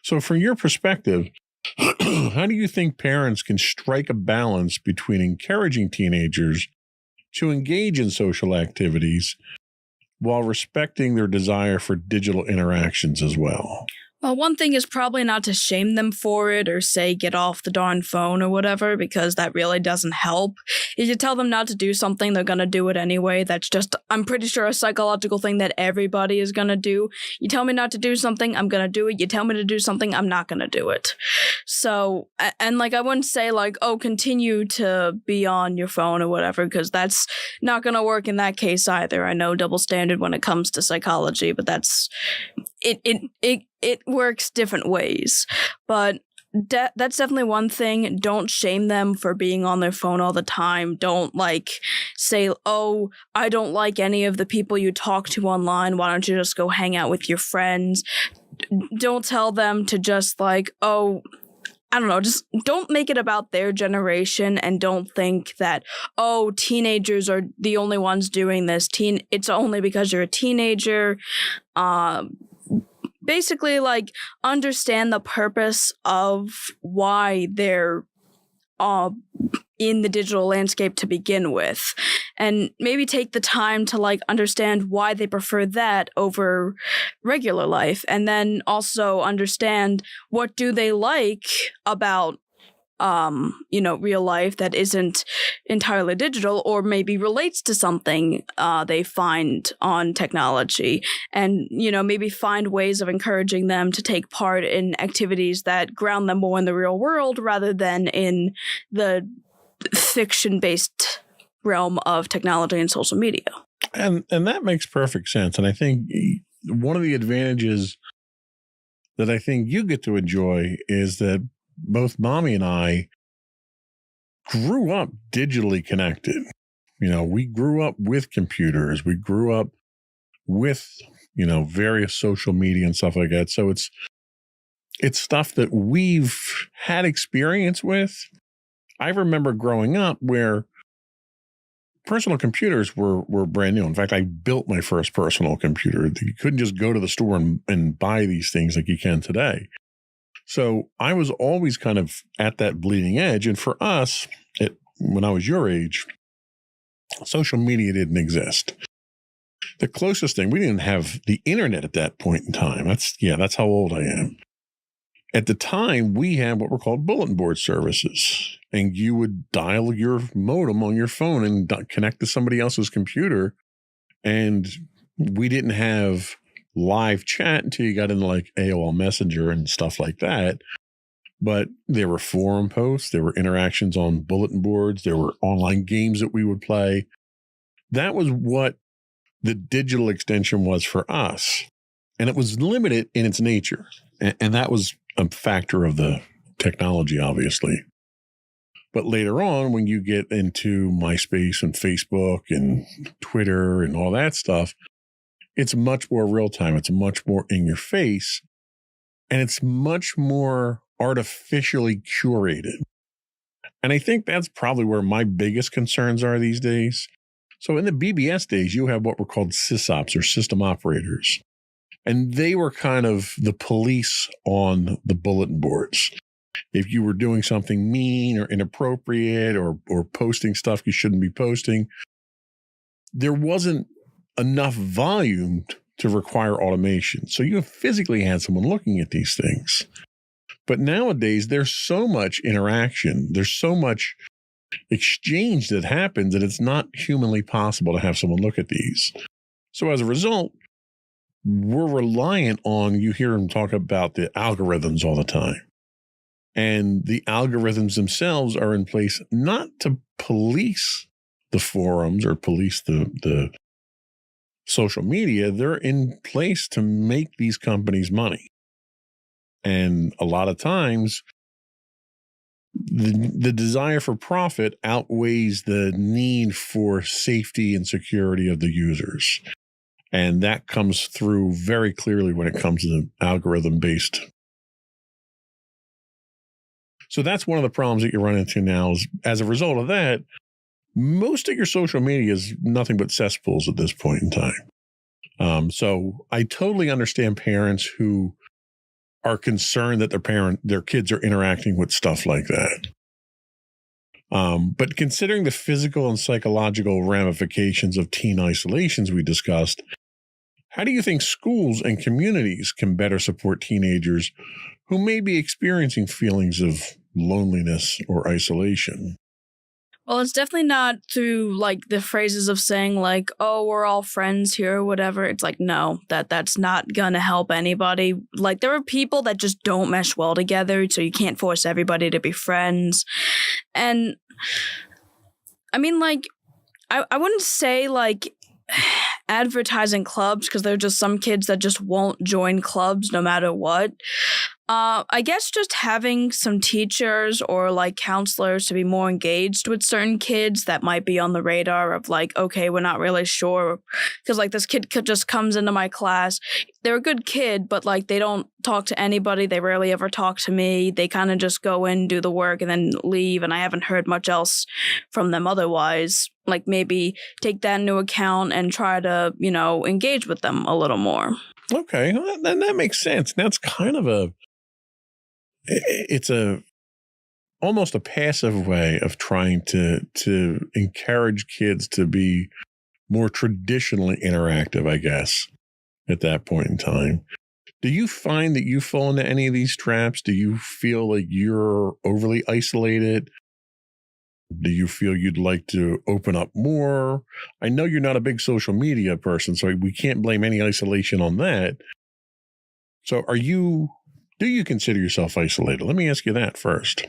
S2: So from your perspective, how do you think parents can strike a balance between encouraging teenagers to engage in social activities while respecting their desire for digital interactions as well?
S1: Well, one thing is probably not to shame them for it or say get off the darn phone or whatever, because that really doesn't help. If you tell them not to do something, they're going to do it anyway. That's just, I'm pretty sure, a psychological thing that everybody is going to do. You tell me not to do something, I'm going to do it. You tell me to do something, I'm not going to do it. So, and like, I wouldn't say like, oh, continue to be on your phone or whatever, because that's not going to work in that case either. I know double standard when it comes to psychology, but that's, it works different ways. But that's definitely one thing. Don't shame them for being on their phone all the time. Don't like say, oh, I don't like any of the people you talk to online. Why don't you just go hang out with your friends? Don't tell them to just like, oh, I don't know, just don't make it about their generation, and don't think that, oh, teenagers are the only ones doing this. It's only because you're a teenager. Basically, like, understand the purpose of why they're in the digital landscape to begin with, and maybe take the time to like understand why they prefer that over regular life, and then also understand what do they like about real life that isn't entirely digital, or maybe relates to something they find on technology, and maybe find ways of encouraging them to take part in activities that ground them more in the real world rather than in the fiction-based realm of technology and social media.
S2: And that makes perfect sense. And I think one of the advantages that I think you get to enjoy is that both Mommy and I grew up digitally connected. We grew up with computers. We grew up with, various social media and stuff like that. So it's stuff that we've had experience with. I remember growing up where personal computers were brand new. In fact, I built my first personal computer. You couldn't just go to the store and buy these things like you can today. So I was always kind of at that bleeding edge. And for us, when I was your age, social media didn't exist. The closest thing, we didn't have the internet at that point in time. That's how old I am. At the time, we had what were called bulletin board services, and you would dial your modem on your phone and connect to somebody else's computer. And we didn't have live chat until you got into like AOL Messenger and stuff like that. But there were forum posts, there were interactions on bulletin boards, there were online games that we would play. That was what the digital extension was for us. And it was limited in its nature. And that was a factor of the technology, obviously. But later on, when you get into MySpace and Facebook and Twitter and all that stuff, it's much more real time. It's much more in your face. And it's much more artificially curated. And I think that's probably where my biggest concerns are these days. So in the BBS days, you have what were called sysops or system operators. And they were kind of the police on the bulletin boards. If you were doing something mean or inappropriate or posting stuff you shouldn't be posting, there wasn't enough volume to require automation. So you physically had someone looking at these things. But nowadays, there's so much interaction. There's so much exchange that happens that it's not humanly possible to have someone look at these. So as a result, we're reliant on, you hear them talk about the algorithms all the time. And the algorithms themselves are in place not to police the forums or police the social media. They're in place to make these companies money. And a lot of times, the desire for profit outweighs the need for safety and security of the users. And that comes through very clearly when it comes to the algorithm-based. So that's one of the problems that you run into now is, as a result of that, most of your social media is nothing but cesspools at this point in time. So I totally understand parents who are concerned that their kids are interacting with stuff like that. But considering the physical and psychological ramifications of teen isolations we discussed, how do you think schools and communities can better support teenagers who may be experiencing feelings of loneliness or isolation?
S1: Well, it's definitely not through like the phrases of saying like, oh, we're all friends here or whatever. It's like, no, that's not gonna help anybody. Like there are people that just don't mesh well together, so you can't force everybody to be friends. And I mean, like, I wouldn't say like advertising clubs, because there are just some kids that just won't join clubs no matter what. I guess just having some teachers or like counselors to be more engaged with certain kids that might be on the radar of like, okay, we're not really sure. Because like this kid just comes into my class. They're a good kid, but like they don't talk to anybody. They rarely ever talk to me. They kind of just go in, do the work, and then leave. And I haven't heard much else from them otherwise. Like maybe take that into account and try to, engage with them a little more.
S2: Okay, well, that makes sense. That's kind of it's almost a passive way of trying to encourage kids to be more traditionally interactive, I guess, at that point in time. Do you find that you fall into any of these traps? Do you feel like you're overly isolated? Do you feel you'd like to open up more? I know you're not a big social media person, so we can't blame any isolation on that. So do you consider yourself isolated? Let me ask you that first.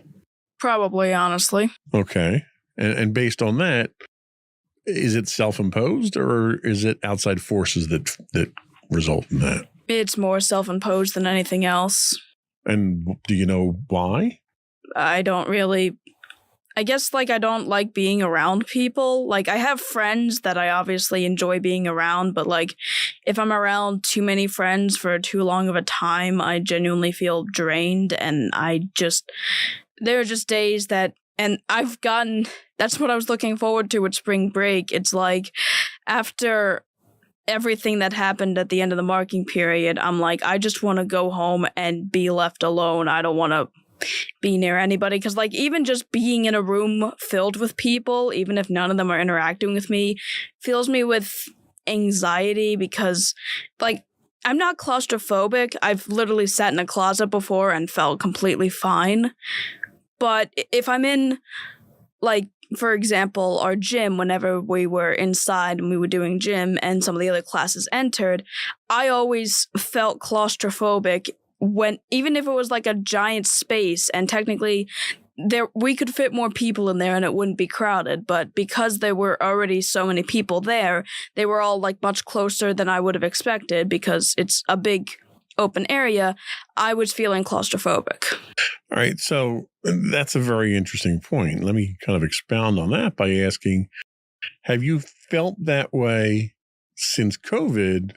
S1: Probably, honestly.
S2: Okay. And based on that, is it self-imposed or is it outside forces that result in that?
S1: It's more self-imposed than anything else.
S2: And do you know why?
S1: I guess, like, I don't like being around people. Like, I have friends that I obviously enjoy being around, but, like, if I'm around too many friends for too long of a time, I genuinely feel drained, and there are just days that, and that's what I was looking forward to with spring break. It's like, after everything that happened at the end of the marking period, I'm like, I just want to go home and be left alone. I don't want to be near anybody, because like even just being in a room filled with people, even if none of them are interacting with me, fills me with anxiety, because like I'm not claustrophobic. I've literally sat in a closet before and felt completely fine. But if I'm in, like, for example, our gym, whenever we were inside and we were doing gym and some of the other classes entered, I always felt claustrophobic even if it was like a giant space, and technically we could fit more people in there and it wouldn't be crowded, but because there were already so many people there, they were all like much closer than I would have expected because it's a big open area. I was feeling claustrophobic.
S2: All right, so that's a very interesting point. Let me kind of expound on that by asking, have you felt that way since COVID,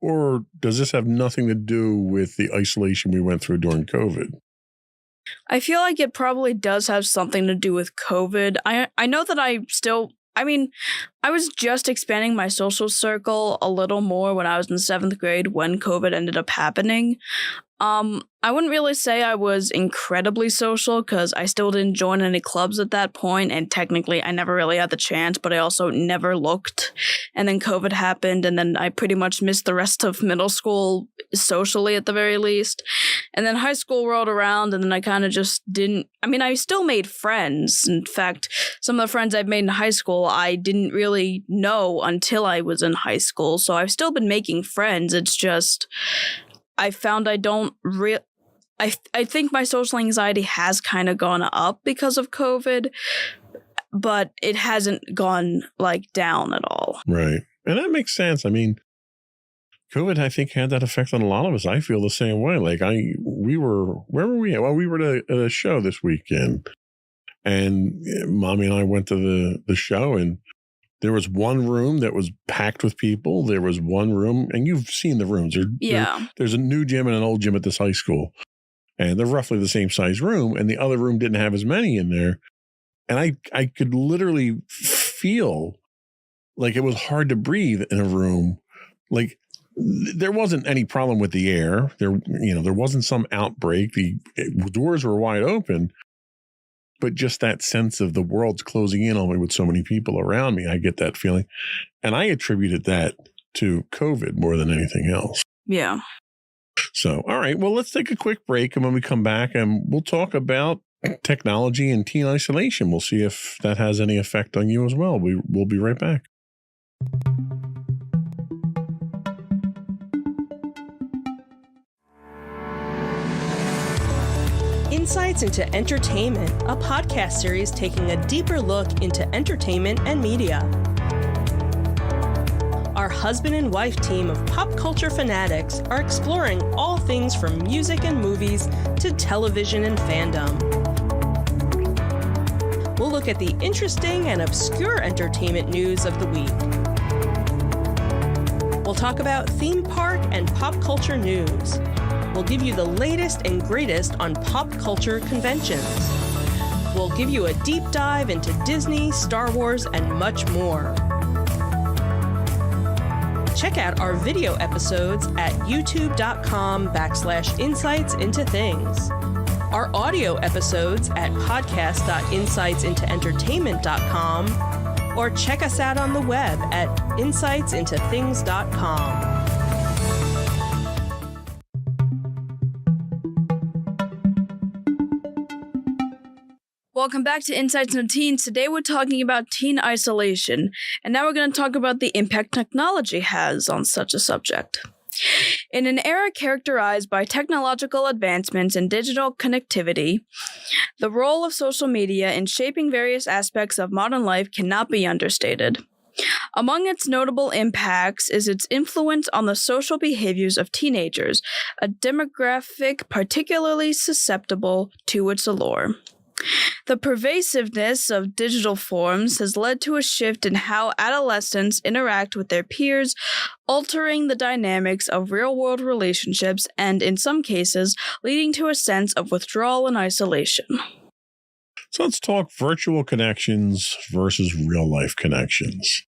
S2: or does this have nothing to do with the isolation we went through during COVID?
S1: I feel like it probably does have something to do with COVID. I know that I was just expanding my social circle a little more when I was in 7th grade when COVID ended up happening. I wouldn't really say I was incredibly social because I still didn't join any clubs at that point, and technically I never really had the chance, but I also never looked. And then COVID happened, and then I pretty much missed the rest of middle school socially at the very least. And then high school rolled around, and then I kind of just didn't. I mean, I still made friends. In fact, some of the friends I've made in high school I didn't really know until I was in high school, so I've still been making friends. It's just I found I don't I think my social anxiety has kind of gone up because of COVID, but it hasn't gone like down at all.
S2: Right. And that makes sense. I mean, COVID, I think, had that effect on a lot of us. I feel the same way. Like where were we at? Well, we were at a show this weekend, and Mommy and I went to the show, and there was one room that was packed with people. There was one room, and you've seen the rooms. There's a new gym and an old gym at this high school, and they're roughly the same size room, and the other room didn't have as many in there. And I could literally feel like it was hard to breathe in a room. Like there wasn't any problem with the air. There wasn't some outbreak. The doors were wide open. But just that sense of the world's closing in on me with so many people around me, I get that feeling. And I attributed that to COVID more than anything else.
S1: Yeah.
S2: So, all right, well, let's take a quick break. And when we come back, and we'll talk about technology and teen isolation. We'll see if that has any effect on you as well. We'll be right back.
S3: Insights into Entertainment, a podcast series taking a deeper look into entertainment and media. Our husband and wife team of pop culture fanatics are exploring all things from music and movies to television and fandom. We'll look at the interesting and obscure entertainment news of the week. We'll talk about theme park and pop culture news. We'll give you the latest and greatest on pop culture conventions. We'll give you a deep dive into Disney, Star Wars, and much more. Check out our video episodes at youtube.com/insightsintothings. Our audio episodes at podcast.insightsintoentertainment.com, or check us out on the web at insightsintothings.com.
S1: Welcome back to Insights into Teens. Today we're talking about teen isolation, and now we're going to talk about the impact technology has on such a subject. In an era characterized by technological advancements and digital connectivity, the role of social media in shaping various aspects of modern life cannot be understated. Among its notable impacts is its influence on the social behaviors of teenagers, a demographic particularly susceptible to its allure. The pervasiveness of digital forms has led to a shift in how adolescents interact with their peers, altering the dynamics of real-world relationships and, in some cases, leading to a sense of withdrawal and isolation.
S2: So let's talk virtual connections versus real-life connections.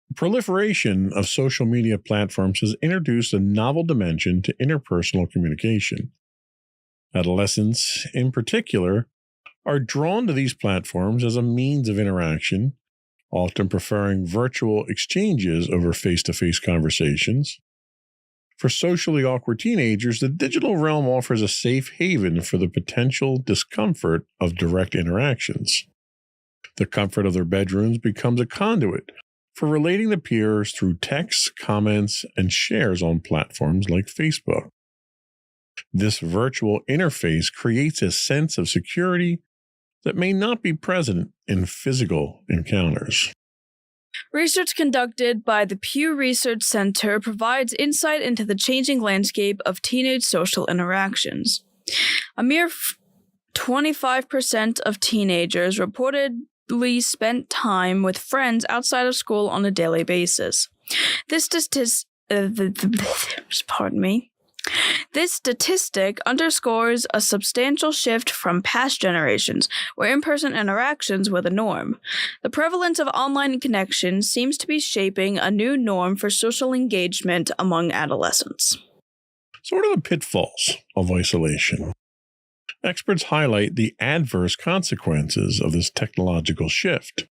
S2: The proliferation of social media platforms has introduced a novel dimension to interpersonal communication. Adolescents, in particular, are drawn to these platforms as a means of interaction, often preferring virtual exchanges over face-to-face conversations. For socially awkward teenagers, the digital realm offers a safe haven for the potential discomfort of direct interactions. The comfort of their bedrooms becomes a conduit for relating to peers through texts, comments, and shares on platforms like Facebook. This virtual interface creates a sense of security that may not be present in physical encounters.
S1: Research conducted by the Pew Research Center provides insight into the changing landscape of teenage social interactions. A mere 25% of teenagers reportedly spent time with friends outside of school on a daily basis. This statistic underscores a substantial shift from past generations, where in-person interactions were the norm. The prevalence of online connections seems to be shaping a new norm for social engagement among adolescents.
S2: So, what are the pitfalls of isolation? Experts highlight the adverse consequences of this technological shift.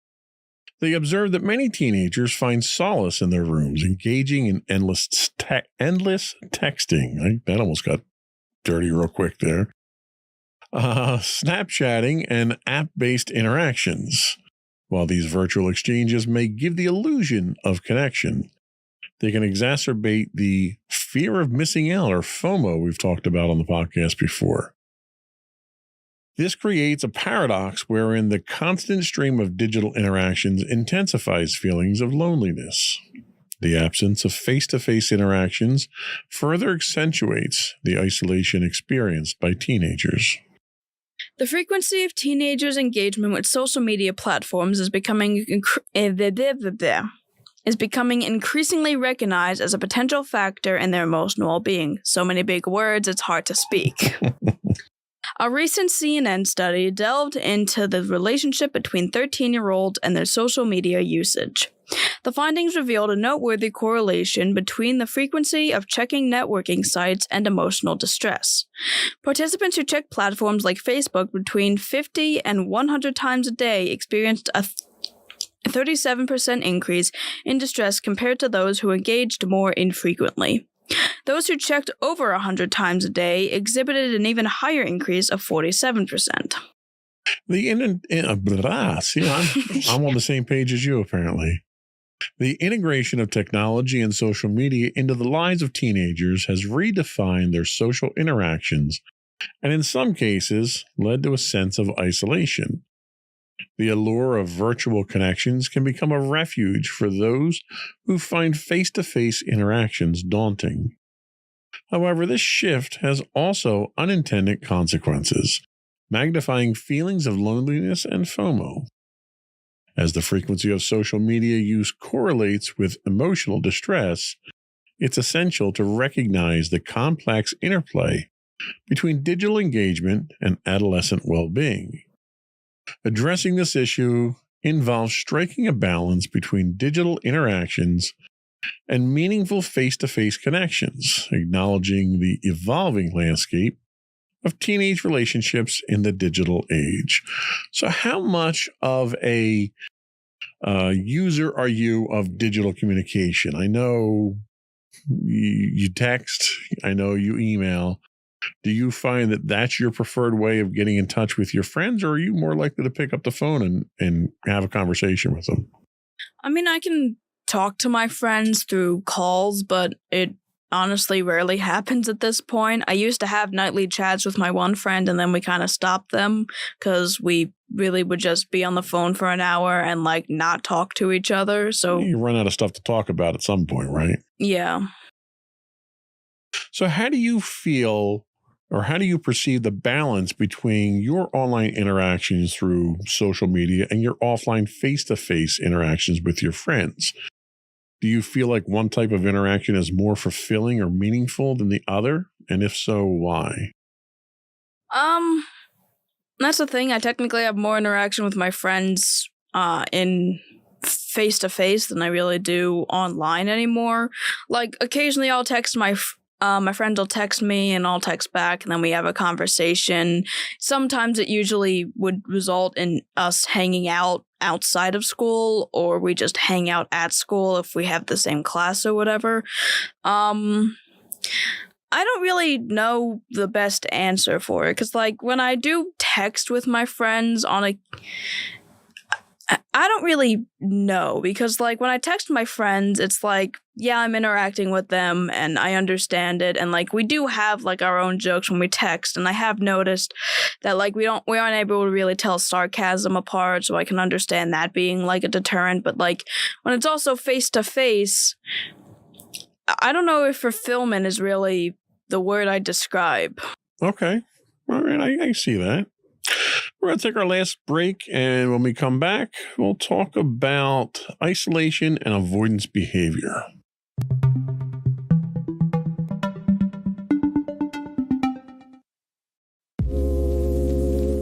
S2: They observe that many teenagers find solace in their rooms, engaging in endless texting. That almost got dirty real quick there. Snapchatting and app-based interactions. While these virtual exchanges may give the illusion of connection, they can exacerbate the fear of missing out, or FOMO, we've talked about on the podcast before. This creates a paradox wherein the constant stream of digital interactions intensifies feelings of loneliness. The absence of face-to-face interactions further accentuates the isolation experienced by teenagers.
S1: The frequency of teenagers' engagement with social media platforms is becoming increasingly recognized as a potential factor in their emotional well-being. So many big words, it's hard to speak. A recent CNN study delved into the relationship between 13-year-olds and their social media usage. The findings revealed a noteworthy correlation between the frequency of checking networking sites and emotional distress. Participants who checked platforms like Facebook between 50 and 100 times a day experienced a 37% increase in distress compared to those who engaged more infrequently. Those who checked over 100 times a day exhibited an even higher increase of 47%.
S2: I'm on the same page as you, apparently. The integration of technology and social media into the lives of teenagers has redefined their social interactions and, in some cases, led to a sense of isolation. The allure of virtual connections can become a refuge for those who find face-to-face interactions daunting. However, this shift has also unintended consequences, magnifying feelings of loneliness and FOMO. As the frequency of social media use correlates with emotional distress, it's essential to recognize the complex interplay between digital engagement and adolescent well-being. Addressing this issue involves striking a balance between digital interactions and meaningful face-to-face connections, acknowledging the evolving landscape of teenage relationships in the digital age. So how much of a user are you of digital communication? I know you text, I know you email. Do you find that that's your preferred way of getting in touch with your friends, or are you more likely to pick up the phone and have a conversation with them?
S1: I mean, I can talk to my friends through calls, but it honestly rarely happens at this point. I used to have nightly chats with my one friend, and then we kind of stopped them because we really would just be on the phone for an hour and not talk to each other. So
S2: you run out of stuff to talk about at some point, right?
S1: Yeah.
S2: So how do you feel, or how do you perceive the balance between your online interactions through social media and your offline face-to-face interactions with your friends? Do you feel like one type of interaction is more fulfilling or meaningful than the other? And if so, why?
S1: That's the thing. I technically have more interaction with my friends in face-to-face than I really do online anymore. Occasionally I'll text my friend will text me and I'll text back, and then we have a conversation. Sometimes it usually would result in us hanging out outside of school, or we just hang out at school if we have the same class or whatever. I don't really know the best answer for it, because, like, when I do text with my friends I don't really know, because, like, when I text my friends, it's like, yeah, I'm interacting with them and I understand it, and, like, we do have, like, our own jokes when we text, and I have noticed that, like, we aren't able to really tell sarcasm apart, so I can understand that being, like, a deterrent, but, like, when it's also face-to-face, I don't know if fulfillment is really the word I describe.
S2: Okay. All right, I see that. We're going to take our last break, and when we come back, we'll talk about isolation and avoidance behavior.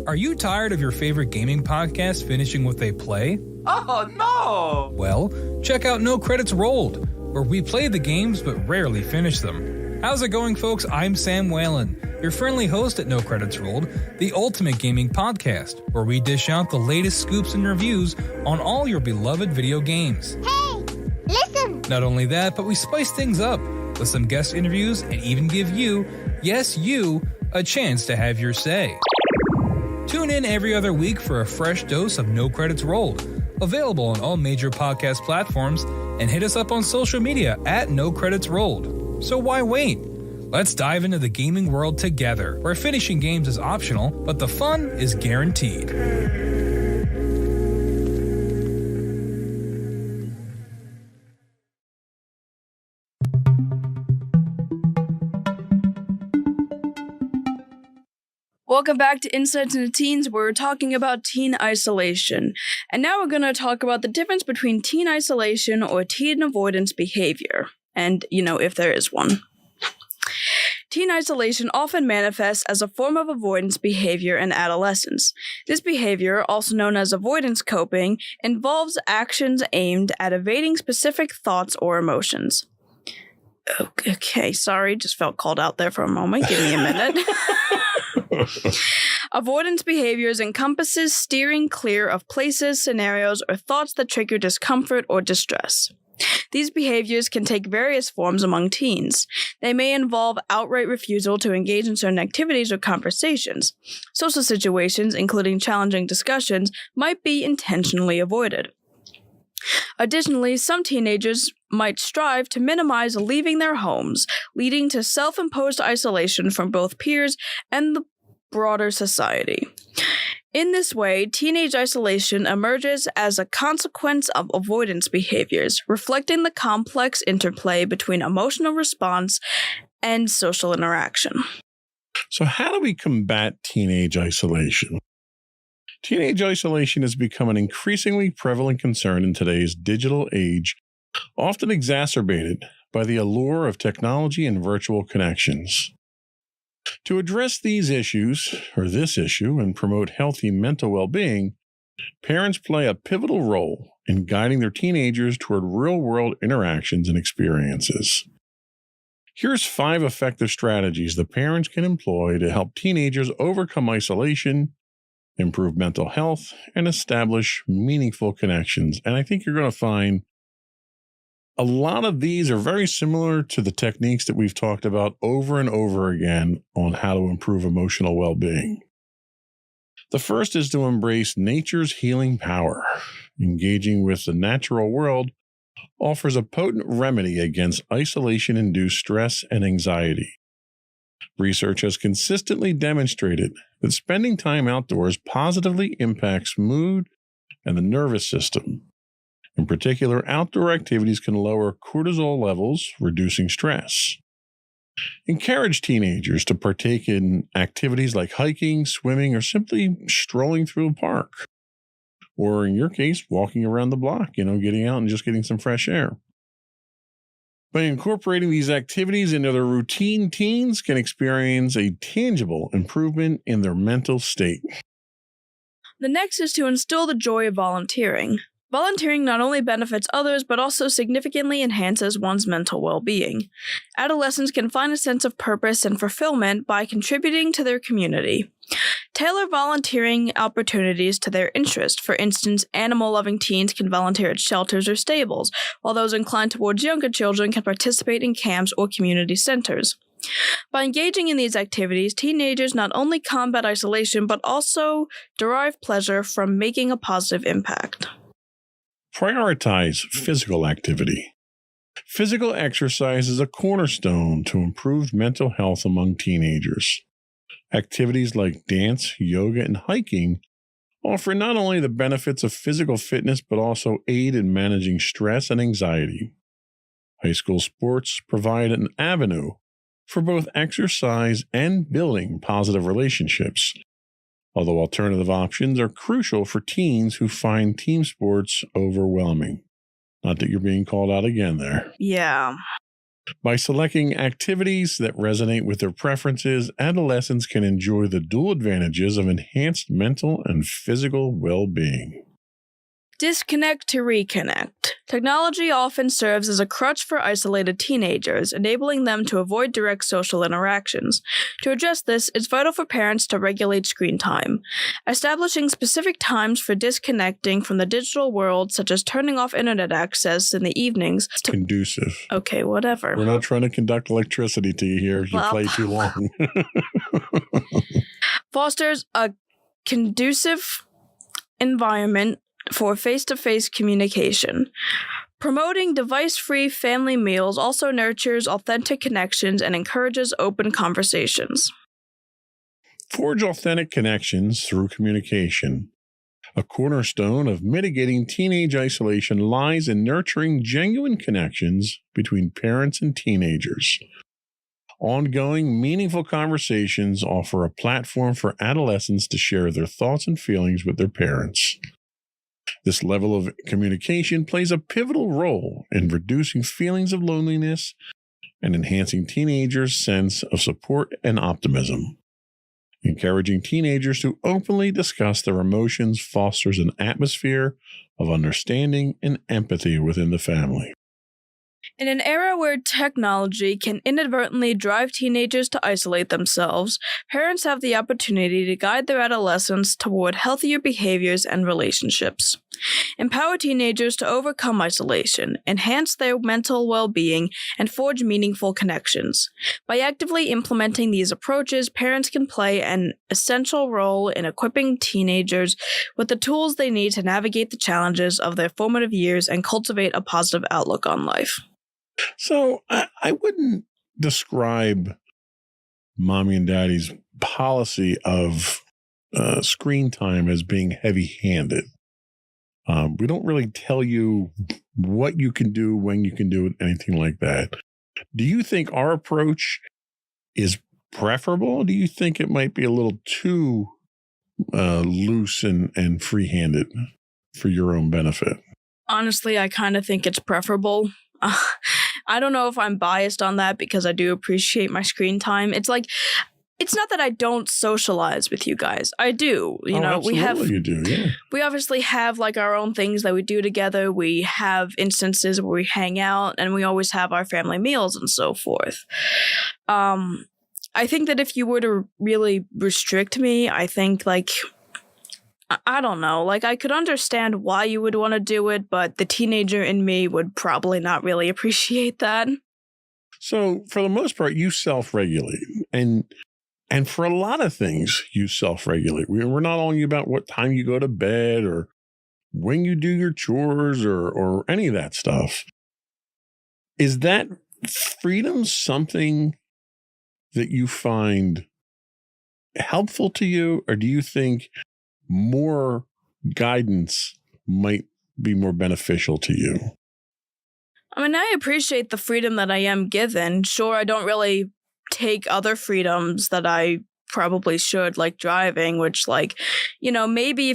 S4: Are you tired of your favorite gaming podcast finishing with a play?
S5: Oh, no!
S4: Well, check out No Credits Rolled, where we play the games but rarely finish them. How's it going, folks? I'm Sam Whalen, your friendly host at No Credits Rolled, the ultimate gaming podcast, where we dish out the latest scoops and reviews on all your beloved video games.
S6: Hey, listen!
S4: Not only that, but we spice things up with some guest interviews and even give you, yes, you, a chance to have your say. Tune in every other week for a fresh dose of No Credits Rolled, available on all major podcast platforms, and hit us up on social media at No Credits Rolled. So why wait? Let's dive into the gaming world together, where finishing games is optional, but the fun is guaranteed.
S1: Welcome back to Insights into Teens, where we're talking about teen isolation. And now we're going to talk about the difference between teen isolation or teen avoidance behavior. And, if there is one. Teen isolation often manifests as a form of avoidance behavior in adolescence. This behavior, also known as avoidance coping, involves actions aimed at evading specific thoughts or emotions. Okay, sorry, just felt called out there for a moment. Give me a minute. Avoidance behaviors encompasses steering clear of places, scenarios, or thoughts that trigger discomfort or distress. These behaviors can take various forms among teens. They may involve outright refusal to engage in certain activities or conversations. Social situations, including challenging discussions, might be intentionally avoided. Additionally, some teenagers might strive to minimize leaving their homes, leading to self-imposed isolation from both peers and the broader society. In this way, teenage isolation emerges as a consequence of avoidance behaviors, reflecting the complex interplay between emotional response and social interaction.
S2: So how do we combat teenage isolation? Teenage isolation has become an increasingly prevalent concern in today's digital age, often exacerbated by the allure of technology and virtual connections. To address these issues, or this issue, and promote healthy mental well-being, parents play a pivotal role in guiding their teenagers toward real-world interactions and experiences. Here's 5 effective strategies that parents can employ to help teenagers overcome isolation, improve mental health, and establish meaningful connections. And I think you're going to find a lot of these are very similar to the techniques that we've talked about over and over again on how to improve emotional well-being. The first is to embrace nature's healing power. Engaging with the natural world offers a potent remedy against isolation-induced stress and anxiety. Research has consistently demonstrated that spending time outdoors positively impacts mood and the nervous system. In particular, outdoor activities can lower cortisol levels, reducing stress. Encourage teenagers to partake in activities like hiking, swimming, or simply strolling through a park. Or in your case, walking around the block, getting out and just getting some fresh air. By incorporating these activities into their routine, teens can experience a tangible improvement in their mental state.
S1: The next is to instill the joy of volunteering. Volunteering not only benefits others, but also significantly enhances one's mental well-being. Adolescents can find a sense of purpose and fulfillment by contributing to their community. Tailor volunteering opportunities to their interest. For instance, animal-loving teens can volunteer at shelters or stables, while those inclined towards younger children can participate in camps or community centers. By engaging in these activities, teenagers not only combat isolation, but also derive pleasure from making a positive impact.
S2: Prioritize physical activity. Physical exercise is a cornerstone to improved mental health among teenagers. Activities like dance, yoga, and hiking offer not only the benefits of physical fitness, but also aid in managing stress and anxiety. High school sports provide an avenue for both exercise and building positive relationships, although alternative options are crucial for teens who find team sports overwhelming. Not that you're being called out again there.
S1: Yeah.
S2: By selecting activities that resonate with their preferences, adolescents can enjoy the dual advantages of enhanced mental and physical well-being.
S1: Disconnect to reconnect. Technology often serves as a crutch for isolated teenagers, enabling them to avoid direct social interactions. To address this, it's vital for parents to regulate screen time. Establishing specific times for disconnecting from the digital world, such as turning off internet access in the evenings.
S2: Conducive.
S1: Okay, whatever.
S2: We're not trying to conduct electricity to you here. You play too long.
S1: Fosters a conducive environment for face-to-face communication. Promoting device-free family meals also nurtures authentic connections and encourages open conversations.
S2: Forge authentic connections through communication. A cornerstone of mitigating teenage isolation lies in nurturing genuine connections between parents and teenagers. Ongoing, meaningful conversations offer a platform for adolescents to share their thoughts and feelings with their parents. This level of communication plays a pivotal role in reducing feelings of loneliness and enhancing teenagers' sense of support and optimism. Encouraging teenagers to openly discuss their emotions fosters an atmosphere of understanding and empathy within the family.
S1: In an era where technology can inadvertently drive teenagers to isolate themselves, parents have the opportunity to guide their adolescents toward healthier behaviors and relationships. Empower teenagers to overcome isolation, enhance their mental well-being, and forge meaningful connections. By actively implementing these approaches, parents can play an essential role in equipping teenagers with the tools they need to navigate the challenges of their formative years and cultivate a positive outlook on life.
S2: So I wouldn't describe mommy and daddy's policy of screen time as being heavy-handed. We don't really tell you what you can do, when you can do it, anything like that. Do you think our approach is preferable? Or do you think it might be a little too loose and free-handed for your own benefit?
S1: Honestly, I kind of think it's preferable. I don't know if I'm biased on that because I do appreciate my screen time. It's like, it's not that I don't socialize with you guys. I do. You know,
S2: you do, yeah.
S1: We obviously have like our own things that we do together. We have instances where we hang out, and we always have our family meals and so forth. I think that if you were to really restrict me, I think like, I don't know, like I could understand why you would want to do it, but the teenager in me would probably not really appreciate that.
S2: So for the most part, you self-regulate, and for a lot of things, you self-regulate. We're not only about what time you go to bed or when you do your chores or any of that stuff. Is that freedom something that you find helpful to you, or do you think more guidance might be more beneficial to you?
S1: I mean, I appreciate the freedom that I am given. Sure, I don't really take other freedoms that I probably should, like driving, which, like, you know, maybe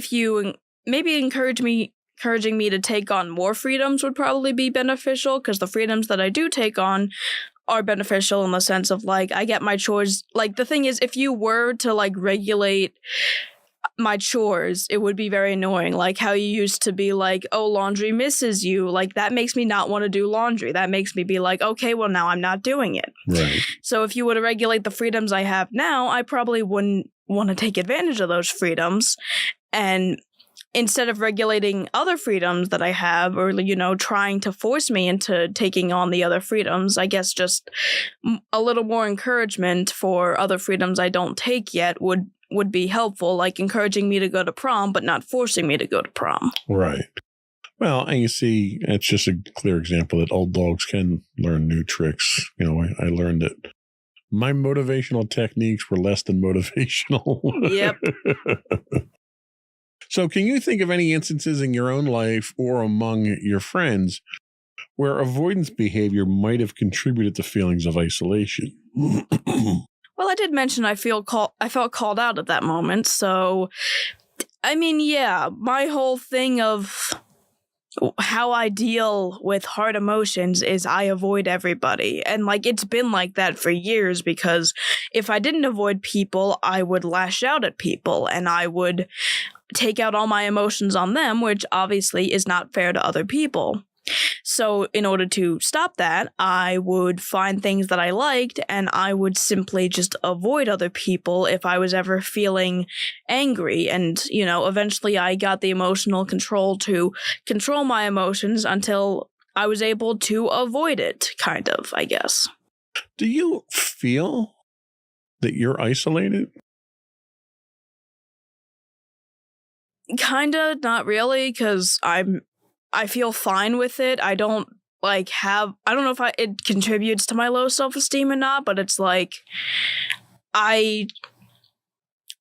S1: encouraging me to take on more freedoms would probably be beneficial, because the freedoms that I do take on are beneficial in the sense of, like, I get my chores. Like, the thing is, if you were to, like, regulate my chores, it would be very annoying. Like how you used to be like, oh, laundry misses you. Like that makes me not want to do laundry. That makes me be like, okay, well, now I'm not doing it.
S2: Right.
S1: So if you were to regulate the freedoms I have now, I probably wouldn't want to take advantage of those freedoms. And instead of regulating other freedoms that I have, or, trying to force me into taking on the other freedoms, I guess just a little more encouragement for other freedoms I don't take yet would be helpful, like encouraging me to go to prom, but not forcing me to go to prom.
S2: Right. Well, and you see, it's just a clear example that old dogs can learn new tricks. I learned that my motivational techniques were less than motivational.
S1: Yep.
S2: So can you think of any instances in your own life or among your friends where avoidance behavior might have contributed to feelings of isolation?
S1: Well, I did mention I felt called out at that moment. So, I mean, yeah, my whole thing of how I deal with hard emotions is I avoid everybody. And it's been like that for years, because if I didn't avoid people, I would lash out at people and I would take out all my emotions on them, which obviously is not fair to other people. So in order to stop that, I would find things that I liked and I would simply just avoid other people if I was ever feeling angry. And, eventually I got the emotional control to control my emotions until I was able to avoid it, kind of, I guess.
S2: Do you feel that you're isolated?
S1: Kinda, not really, because I feel fine with it. I don't I don't know if it contributes to my low self-esteem or not, but it's I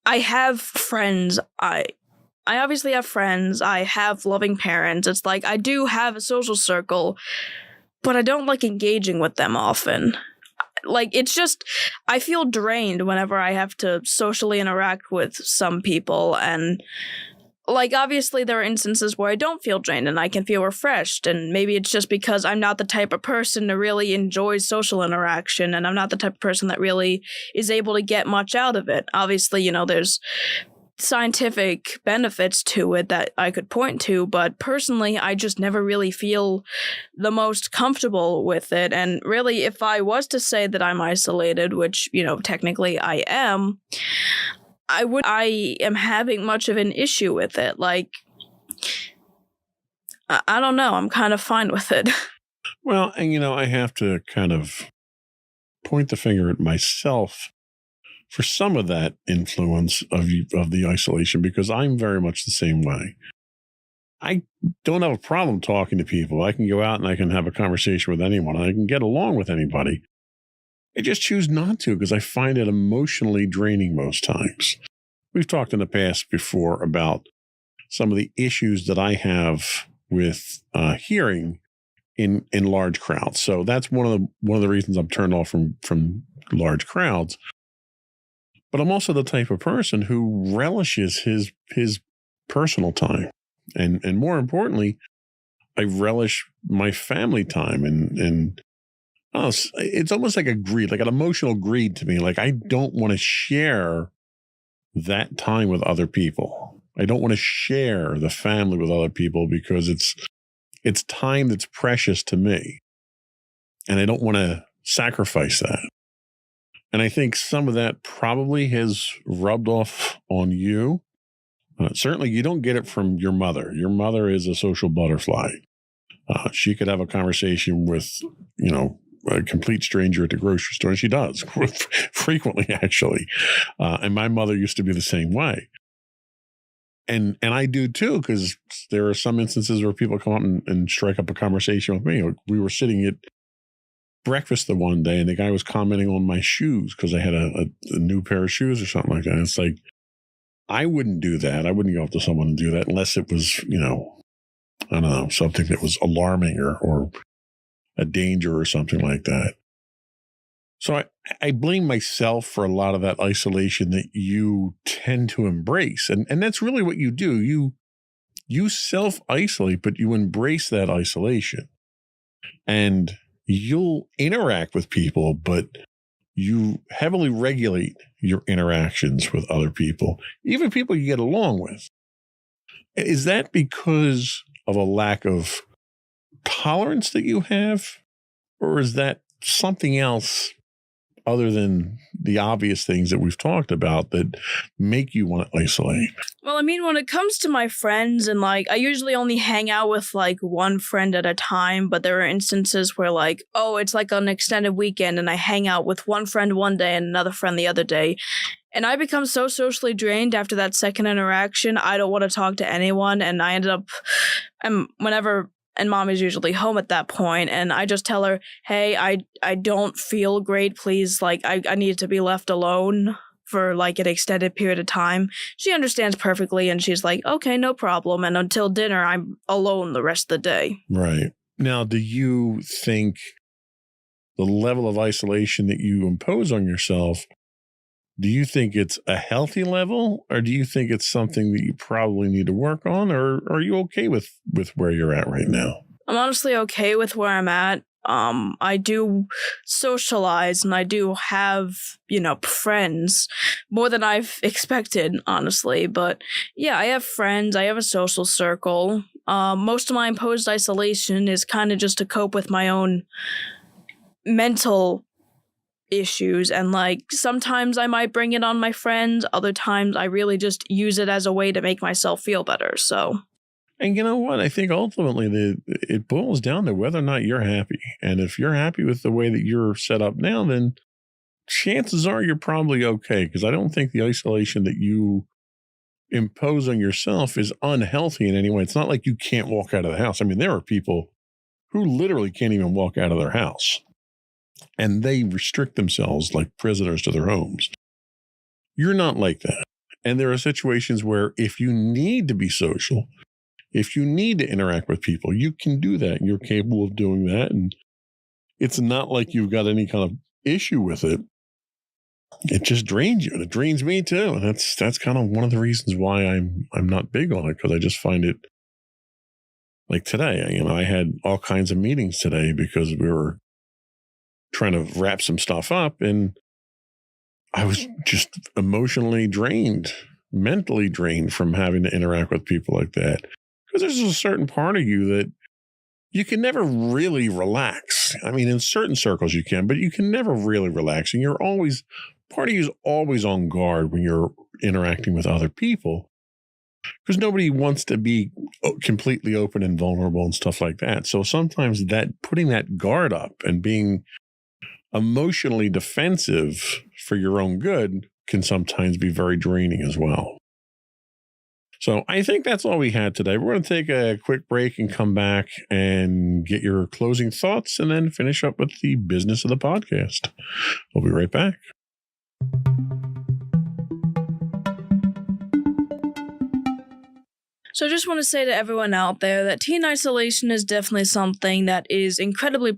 S1: have friends. I obviously have friends. I have loving parents. It's I do have a social circle, but I don't like engaging with them often. It's just, I feel drained whenever I have to socially interact with some people, and obviously there are instances where I don't feel drained and I can feel refreshed, and maybe it's just because I'm not the type of person that really enjoys social interaction, and I'm not the type of person that really is able to get much out of it. Obviously, there's scientific benefits to it that I could point to, but personally, I just never really feel the most comfortable with it. And really, if I was to say that I'm isolated, which, technically I am, I am having much of an issue with it. I don't know. I'm kind of fine with it.
S2: Well, and I have to kind of point the finger at myself for some of that influence of the isolation, because I'm very much the same way. I don't have a problem talking to people. I can go out and I can have a conversation with anyone. I can get along with anybody. I just choose not to because I find it emotionally draining most times. We've talked in the past before about some of the issues that I have with hearing in large crowds. So that's one of the reasons I'm turned off from large crowds. But I'm also the type of person who relishes his personal time, and more importantly, I relish my family time, and it's almost like a greed, like an emotional greed to me. I don't want to share that time with other people. I don't want to share the family with other people because it's time that's precious to me, and I don't want to sacrifice that. And I think some of that probably has rubbed off on you. Certainly, you don't get it from your mother. Your mother is a social butterfly. She could have a conversation with, a complete stranger at the grocery store, and she does frequently, actually. And my mother used to be the same way. And I do too, because there are some instances where people come up and strike up a conversation with me. We were sitting at breakfast the one day, and the guy was commenting on my shoes because I had a new pair of shoes or something like that. And it's I wouldn't do that. I wouldn't go up to someone and do that unless it was, I don't know, something that was alarming or a danger or something like that. So I blame myself for a lot of that isolation that you tend to embrace. And that's really what you do. You self-isolate, but you embrace that isolation. And you'll interact with people, but you heavily regulate your interactions with other people, even people you get along with. Is that because of a lack of tolerance that you have? Or is that something else other than the obvious things that we've talked about that make you want to isolate?
S1: Well, I mean, when it comes to my friends, and like, I usually only hang out with like one friend at a time, but there are instances where like, oh, it's like an extended weekend and I hang out with one friend one day and another friend the other day. And I become so socially drained after that second interaction, I don't want to talk to anyone. And I ended up, and mom is usually home at that point, and I just tell her, hey, I don't feel great, please, like, I need to be left alone for, like, an extended period of time. She understands perfectly, and she's like, okay, no problem, and until dinner, I'm alone the rest of the day.
S2: Right. Now, do you think the level of isolation that you impose on yourself, do you think it's a healthy level, or do you think it's something that you probably need to work on, or are you okay with where you're at right now?
S1: I'm honestly okay with where I'm at. I do socialize and I do have, friends more than I've expected, honestly. But yeah, I have friends. I have a social circle. Most of my imposed isolation is kind of just to cope with my own mental issues, and like sometimes I might bring it on my friends, other times I really just use it as a way to make myself feel better. So,
S2: and you know what, I think ultimately it boils down to whether or not you're happy. And if you're happy with the way that you're set up now, then chances are you're probably okay, because I don't think the isolation that you impose on yourself is unhealthy in any way. It's not like you can't walk out of the house. I mean, there are people who literally can't even walk out of their house, and they restrict themselves like prisoners to their homes. You're not like that. And there are situations where if you need to be social, if you need to interact with people, you can do that. You're capable of doing that. And it's not like you've got any kind of issue with it. It just drains you, and it drains me too. And that's kind of one of the reasons why I'm not big on it, because I just find it like today. I had all kinds of meetings today because we were trying to wrap some stuff up, and I was just emotionally drained, mentally drained from having to interact with people like that. Because there's a certain part of you that you can never really relax. I mean, in certain circles you can, but you can never really relax. And part of you is always on guard when you're interacting with other people, because nobody wants to be completely open and vulnerable and stuff like that. So sometimes that putting that guard up and being emotionally defensive for your own good can sometimes be very draining as well. So I think that's all we had today. We're going to take a quick break and come back and get your closing thoughts and then finish up with the business of the podcast. We'll be right back.
S1: So I just want to say to everyone out there that teen isolation is definitely something that is incredibly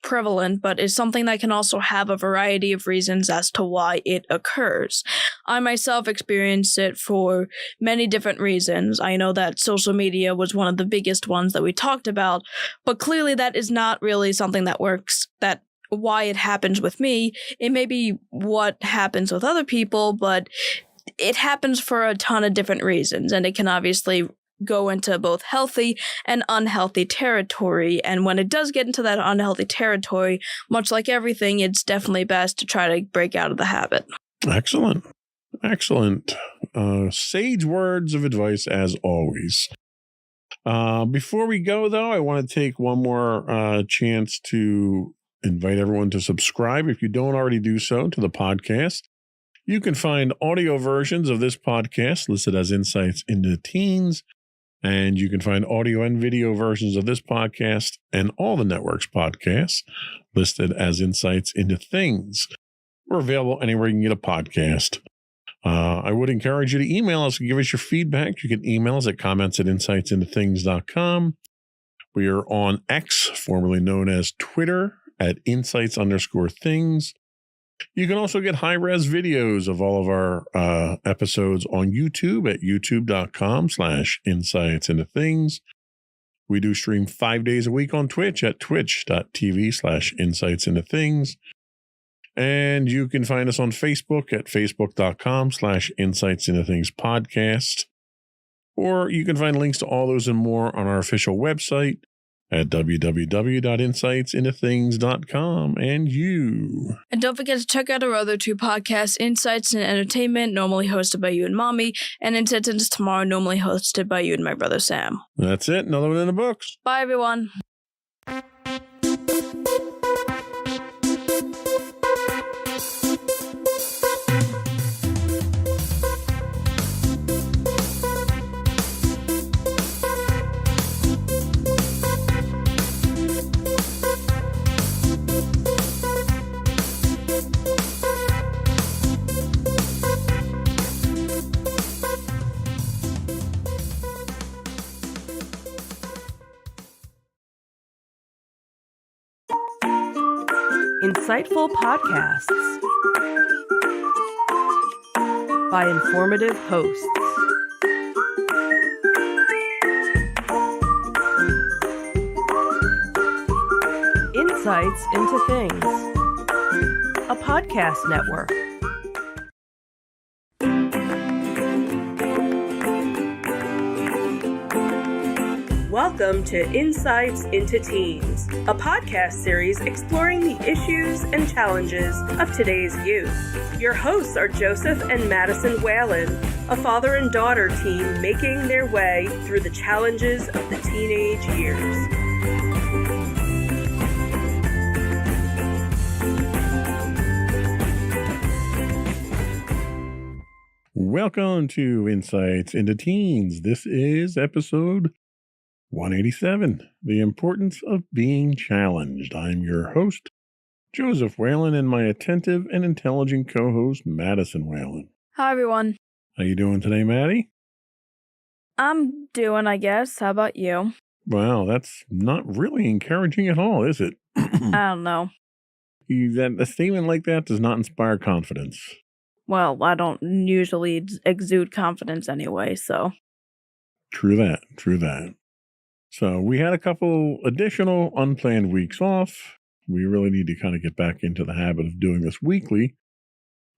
S1: prevalent, but is something that can also have a variety of reasons as to why it occurs. I myself experienced it for many different reasons. I know that social media was one of the biggest ones that we talked about, but clearly that is not really something that works, that why it happens with me. It may be what happens with other people, but it happens for a ton of different reasons, and it can obviously go into both healthy and unhealthy territory. And when it does get into that unhealthy territory, much like everything, it's definitely best to try to break out of the habit.
S2: Excellent. Sage words of advice as always. Before we go, though, I want to take one more chance to invite everyone to subscribe, if you don't already do so, to the podcast. You can find audio versions of this podcast listed as Insights into Teens. And you can find audio and video versions of this podcast and all the network's podcasts listed as Insights into Things. We're available anywhere you can get a podcast. I would encourage you to email us and give us your feedback. You can email us at comments@insightsintothings.com. We are on X, formerly known as Twitter, at Insights_Things. You can also get high-res videos of all of our episodes on YouTube at youtube.com/insightsintothings. We do stream 5 days a week on Twitch at twitch.tv/insightsintothings. And you can find us on Facebook at facebook.com/insightsintothingspodcast. Or you can find links to all those and more on our official website at www.insightsintothings.com. And you.
S1: And don't forget to check out our other two podcasts, Insights and Entertainment, normally hosted by you and Mommy, and Insights into Tomorrow, normally hosted by you and my brother Sam.
S2: That's it. Another one in the books.
S1: Bye, everyone.
S3: Insightful podcasts by informative hosts. Insights into Things, a podcast network. Welcome to Insights into Teens, a podcast series exploring the issues and challenges of today's youth. Your hosts are Joseph and Madison Whalen, a father and daughter team making their way through the challenges of the teenage years.
S2: Welcome to Insights into Teens. This is episode 187, The Importance of Being Challenged. I'm your host, Joseph Whalen, and my attentive and intelligent co-host, Madison Whalen.
S1: Hi, everyone.
S2: How you doing today, Maddie?
S1: I'm doing, I guess. How about you?
S2: Wow, that's not really encouraging at all, is it?
S1: I don't know.
S2: A statement like that does not inspire confidence.
S1: Well, I don't usually exude confidence anyway, so.
S2: True that. So we had a couple additional unplanned weeks off. We really need to kind of get back into the habit of doing this weekly,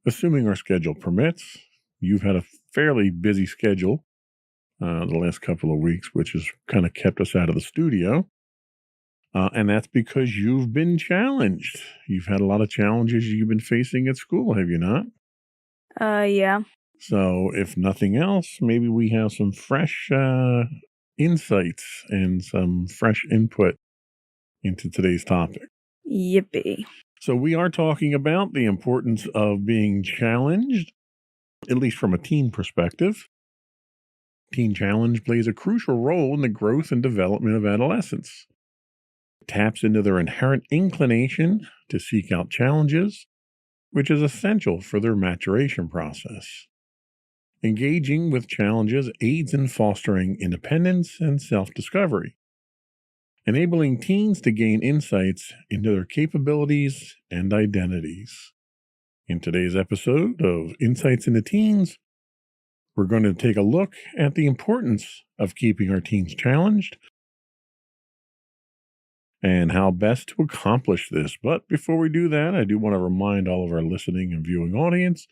S2: assuming our schedule permits. You've had a fairly busy schedule the last couple of weeks, which has kind of kept us out of the studio. And that's because you've been challenged. You've had a lot of challenges you've been facing at school, have you not?
S1: Yeah.
S2: So if nothing else, maybe we have some fresh insights and some fresh input into today's topic.
S1: Yippee.
S2: So we are talking about the importance of being challenged, at least from a teen perspective. Teen challenge plays a crucial role in the growth and development of adolescents. It taps into their inherent inclination to seek out challenges, which is essential for their maturation process. Engaging with challenges aids in fostering independence and self-discovery, enabling teens to gain insights into their capabilities and identities. In today's episode of Insights into Teens, we're going to take a look at the importance of keeping our teens challenged and how best to accomplish this. But before we do that, I do want to remind all of our listening and viewing audience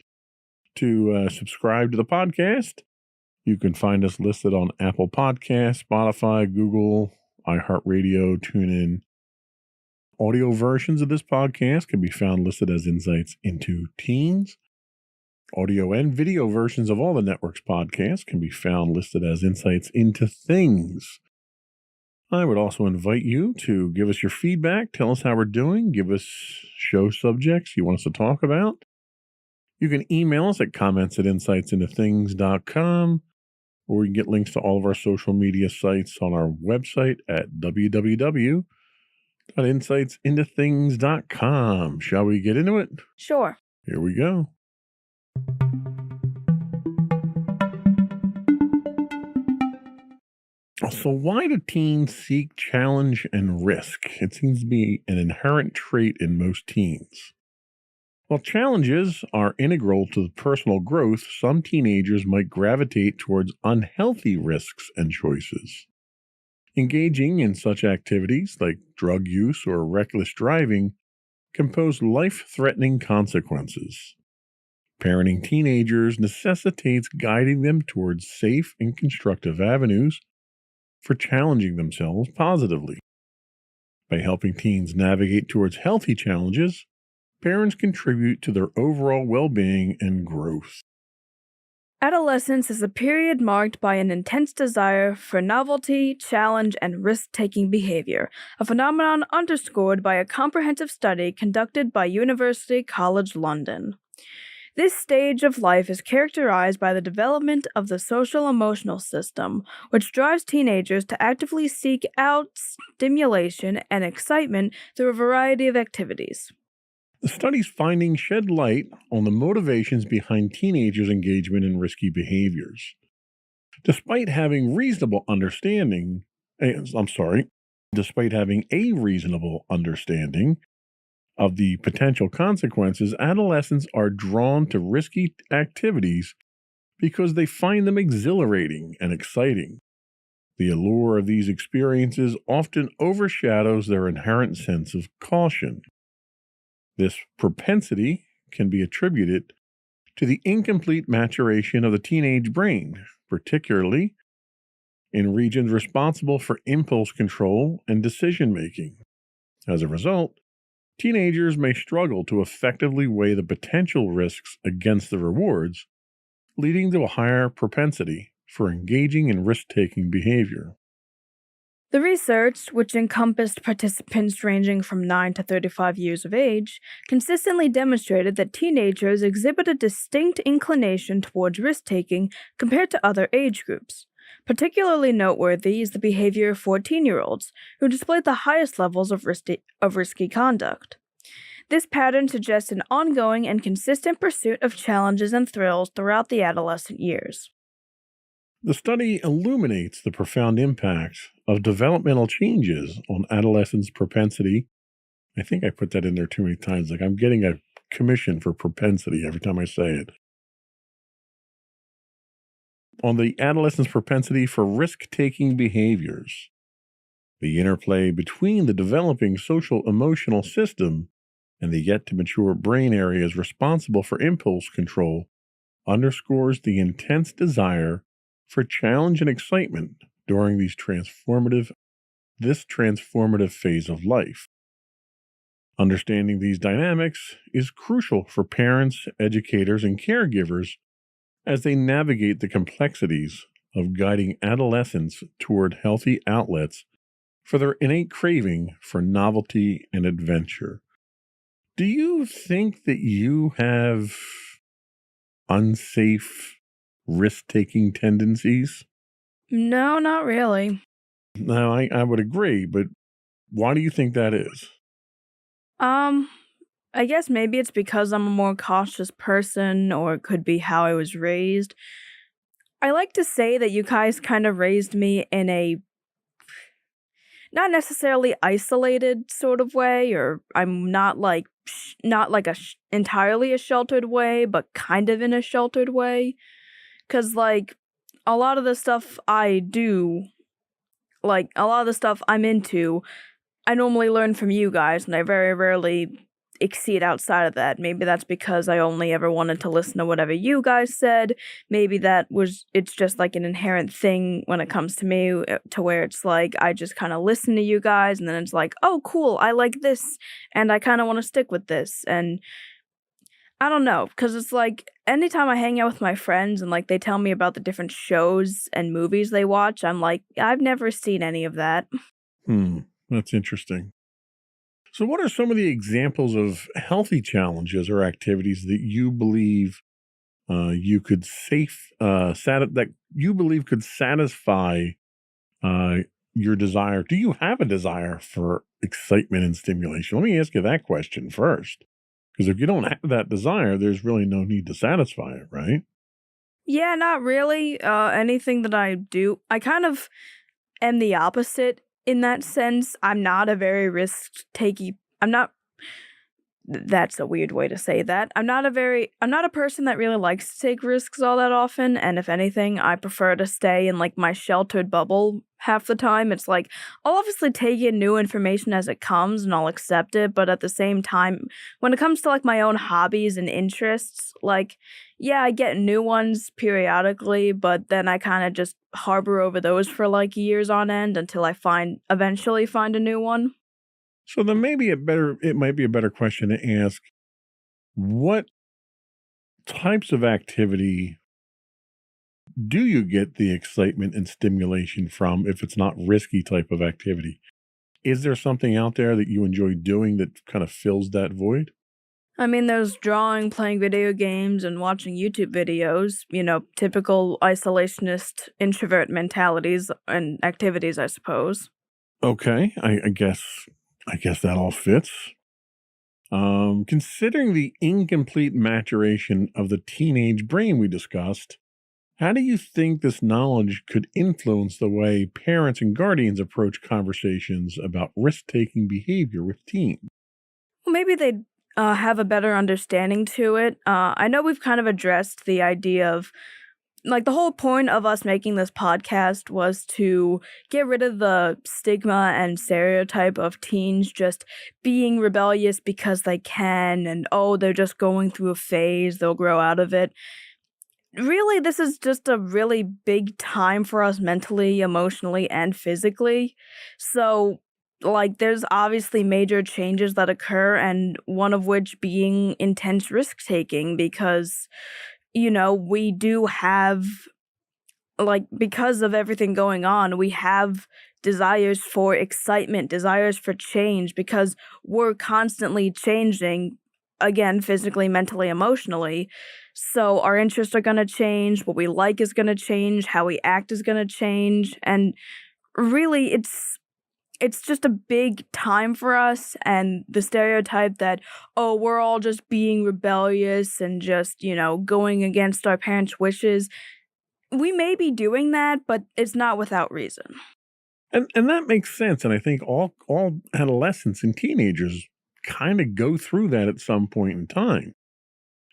S2: to subscribe to the podcast. You can find us listed on Apple Podcasts, Spotify, Google, iHeartRadio, TuneIn. Audio versions of this podcast can be found listed as Insights into Teens. Audio and video versions of all the network's podcasts can be found listed as Insights into Things. I would also invite you to give us your feedback, tell us how we're doing, give us show subjects you want us to talk about. You can email us at comments@insightsintothings.com, or you can get links to all of our social media sites on our website at www.insightsintothings.com. Shall we get into it?
S1: Sure.
S2: Here we go. So why do teens seek challenge and risk? It seems to be an inherent trait in most teens. While challenges are integral to personal growth, some teenagers might gravitate towards unhealthy risks and choices. Engaging in such activities like drug use or reckless driving can pose life-threatening consequences. Parenting teenagers necessitates guiding them towards safe and constructive avenues for challenging themselves positively. By helping teens navigate towards healthy challenges, parents contribute to their overall well-being and growth.
S1: Adolescence is a period marked by an intense desire for novelty, challenge, and risk-taking behavior, a phenomenon underscored by a comprehensive study conducted by University College London. This stage of life is characterized by the development of the social-emotional system, which drives teenagers to actively seek out stimulation and excitement through a variety of activities.
S2: The study's findings shed light on the motivations behind teenagers' engagement in risky behaviors. Despite having a reasonable understanding of the potential consequences, adolescents are drawn to risky activities because they find them exhilarating and exciting. The allure of these experiences often overshadows their inherent sense of caution. This propensity can be attributed to the incomplete maturation of the teenage brain, particularly in regions responsible for impulse control and decision-making. As a result, teenagers may struggle to effectively weigh the potential risks against the rewards, leading to a higher propensity for engaging in risk-taking behavior.
S1: The research, which encompassed participants ranging from 9 to 35 years of age, consistently demonstrated that teenagers exhibit a distinct inclination towards risk-taking compared to other age groups. Particularly noteworthy is the behavior of 14-year-olds, who displayed the highest levels of risky conduct. This pattern suggests an ongoing and consistent pursuit of challenges and thrills throughout the adolescent years.
S2: The study illuminates the profound impact of developmental changes on adolescents' propensity. I think I put that in there too many times. Like I'm getting a commission for propensity every time I say it. On the adolescent's propensity for risk-taking behaviors. The interplay between the developing social-emotional system and the yet-to-mature brain areas responsible for impulse control underscores the intense desire for challenge and excitement during this transformative phase of life. Understanding these dynamics is crucial for parents, educators, and caregivers as they navigate the complexities of guiding adolescents toward healthy outlets for their innate craving for novelty and adventure. Do you think that you have unsafe risk-taking tendencies?
S1: No, not really.
S2: No, I would agree, but why do you think that is?
S1: I guess maybe it's because I'm a more cautious person, or it could be how I was raised. I like to say that you guys kind of raised me in a not necessarily isolated sort of way, or I'm not like entirely a sheltered way, but kind of in a sheltered way. 'Cause like a lot of the stuff I do, like a lot of the stuff I'm into, I normally learn from you guys, and I very rarely exceed outside of that. Maybe that's because I only ever wanted to listen to whatever you guys said. Maybe it's just like an inherent thing when it comes to me, to where it's like I just kind of listen to you guys, and then it's like, oh cool, I like this, and I kind of want to stick with this. And I don't know, because it's like anytime I hang out with my friends and like they tell me about the different shows and movies they watch, I'm like, I've never seen any of that.
S2: That's interesting. So what are some of the examples of healthy challenges or activities that you believe you could could satisfy your desire? Do you have a desire for excitement and stimulation? Let me ask you that question first. Because if you don't have that desire, there's really no need to satisfy it, right?
S1: Yeah, not really. Anything that I do, I kind of am the opposite in that sense. I'm not a very risk-taking. That's a weird way to say that. I'm not a person that really likes to take risks all that often, and if anything, I prefer to stay in like my sheltered bubble half the time. It's like I'll obviously take in new information as it comes and I'll accept it, but at the same time, when it comes to like my own hobbies and interests, like yeah, I get new ones periodically, but then I kind of just harbor over those for like years on end until I eventually find a new one.
S2: So then maybe it might be a better question to ask, what types of activity do you get the excitement and stimulation from if it's not risky type of activity? Is there something out there that you enjoy doing that kind of fills that void?
S1: I mean, there's drawing, playing video games, and watching YouTube videos, typical isolationist introvert mentalities and activities, I suppose.
S2: Okay, I guess that all fits. Considering the incomplete maturation of the teenage brain we discussed, how do you think this knowledge could influence the way parents and guardians approach conversations about risk-taking behavior with teens?
S1: Well, maybe they'd have a better understanding to it. I know we've kind of addressed the idea of, like, the whole point of us making this podcast was to get rid of the stigma and stereotype of teens just being rebellious because they can, and oh, they're just going through a phase, they'll grow out of it. Really, this is just a really big time for us mentally, emotionally, and physically. So, like, there's obviously major changes that occur, and one of which being intense risk taking because, we do have, like, because of everything going on, we have desires for excitement, desires for change, because we're constantly changing, again, physically, mentally, emotionally. So our interests are going to change, what we like is going to change, how we act is going to change, and really it's just a big time for us, and the stereotype that, oh, we're all just being rebellious and just, going against our parents' wishes. We may be doing that, but it's not without reason.
S2: And that makes sense. And I think all adolescents and teenagers kind of go through that at some point in time.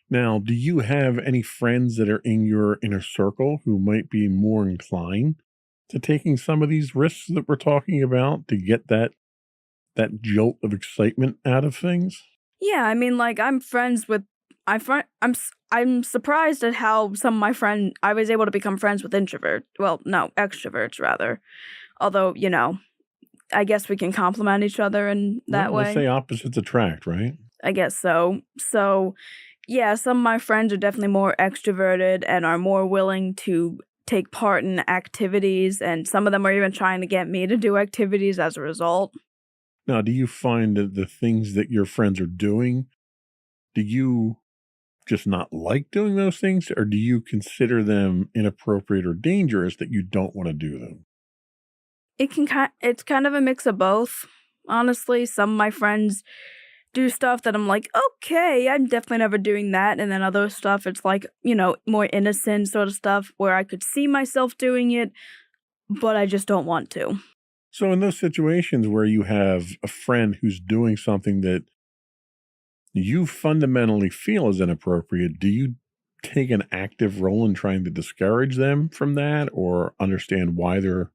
S2: Now, do you have any friends that are in your inner circle who might be more inclined to taking some of these risks that we're talking about to get that jolt of excitement out of things?
S1: Yeah, I mean, like, I'm surprised at how some of my friends, I was able to become friends with extroverts rather. Although, I guess we can complement each other in that way.
S2: Let's say opposites attract, right?
S1: I guess so. So, yeah, some of my friends are definitely more extroverted and are more willing to take part in activities, and some of them are even trying to get me to do activities as a result.
S2: Now, do you find that the things that your friends are doing, do you just not like doing those things, or do you consider them inappropriate or dangerous that you don't want to do them?
S1: It's kind of a mix of both. Honestly, some of my friends do stuff that I'm like, okay, I'm definitely never doing that. And then other stuff, it's like, more innocent sort of stuff where I could see myself doing it, but I just don't want to.
S2: So in those situations where you have a friend who's doing something that you fundamentally feel is inappropriate, do you take an active role in trying to discourage them from that or understand why they're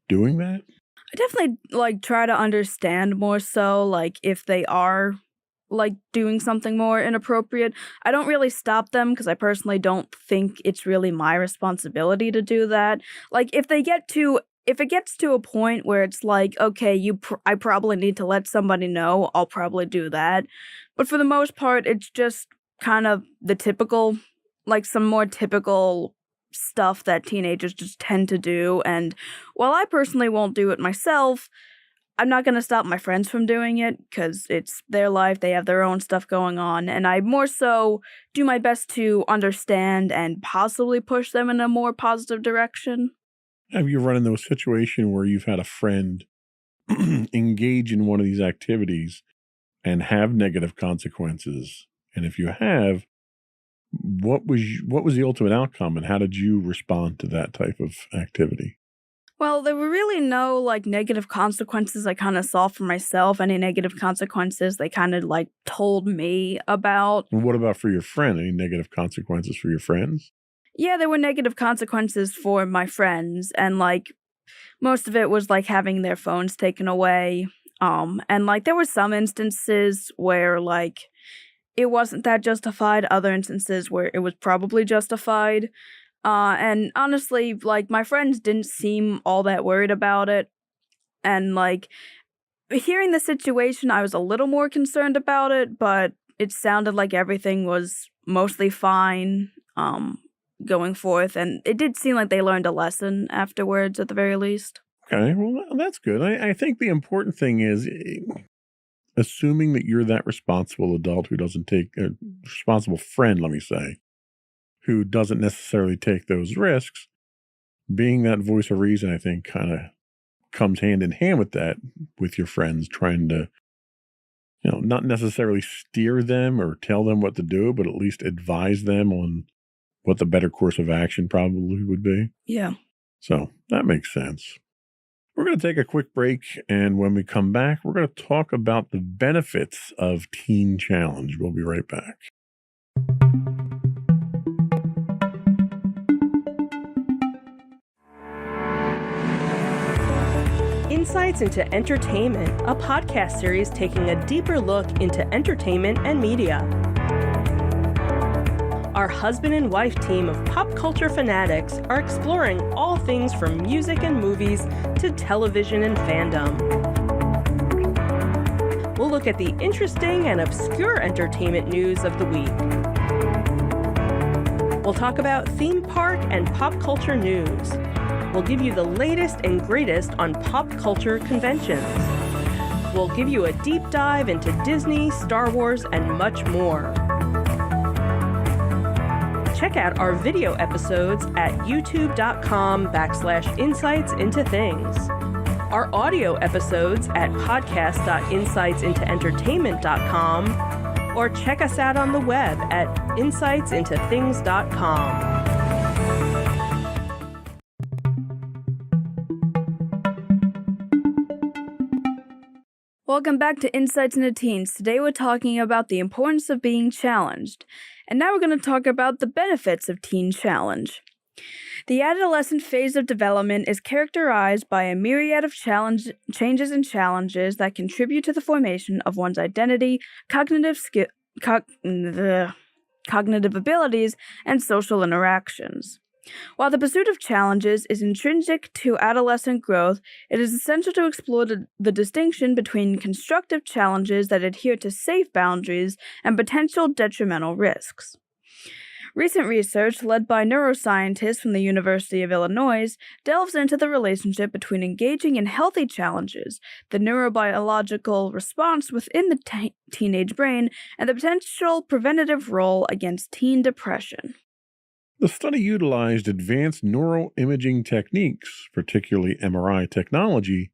S2: doing that?
S1: I definitely try to understand more so, like, if they are doing something more inappropriate. I don't really stop them because I personally don't think it's really my responsibility to do that. Like, if it gets to a point where it's like, okay, I probably need to let somebody know, I'll probably do that. But for the most part, it's just kind of the typical, some more typical stuff that teenagers just tend to do. And while I personally won't do it myself, I'm not going to stop my friends from doing it because it's their life. They have their own stuff going on. And I more so do my best to understand and possibly push them in a more positive direction.
S2: Have you run into those situations where you've had a friend engage in one of these activities and have negative consequences? And if you have, what was the ultimate outcome, and how did you respond to that type of activity?
S1: Well, there were really no negative consequences I kind of saw for myself. Any negative consequences they kind of told me about.
S2: And what about for your friend? Any negative consequences for your friends?
S1: Yeah, there were negative consequences for my friends, and most of it was having their phones taken away. And there were some instances where it wasn't that justified, other instances where it was probably justified. And honestly, my friends didn't seem all that worried about it. And hearing the situation, I was a little more concerned about it, but it sounded like everything was mostly fine going forth, and it did seem like they learned a lesson afterwards, at the very least.
S2: Okay, well, that's good. I think the important thing is assuming that you're that responsible adult who doesn't take a responsible friend, let me say, who doesn't necessarily take those risks. Being that voice of reason, I think, kind of comes hand in hand with that, with your friends, trying to, not necessarily steer them or tell them what to do, but at least advise them on what the better course of action probably would be.
S1: Yeah.
S2: So that makes sense. We're going to take a quick break, and when we come back, we're going to talk about the benefits of Teen Challenge. We'll be right back.
S3: Insights into Entertainment, a podcast series taking a deeper look into entertainment and media. Our husband and wife team of pop culture fanatics are exploring all things from music and movies to television and fandom. We'll look at the interesting and obscure entertainment news of the week. We'll talk about theme park and pop culture news. We'll give you the latest and greatest on pop culture conventions. We'll give you a deep dive into Disney, Star Wars, and much more. Check out our video episodes at youtube.com/insightsintothings. Our audio episodes at podcast.insightsintoentertainment.com, or check us out on the web at insightsintothings.com.
S1: Welcome back to Insights into Teens. Today we're talking about the importance of being challenged. And now we're going to talk about the benefits of Teen Challenge. The adolescent phase of development is characterized by a myriad of changes and challenges that contribute to the formation of one's identity, cognitive abilities, and social interactions. While the pursuit of challenges is intrinsic to adolescent growth, it is essential to explore the distinction between constructive challenges that adhere to safe boundaries and potential detrimental risks. Recent research, led by neuroscientists from the University of Illinois, delves into the relationship between engaging in healthy challenges, the neurobiological response within the teenage brain, and the potential preventative role against teen depression.
S2: The study utilized advanced neuroimaging techniques, particularly MRI technology,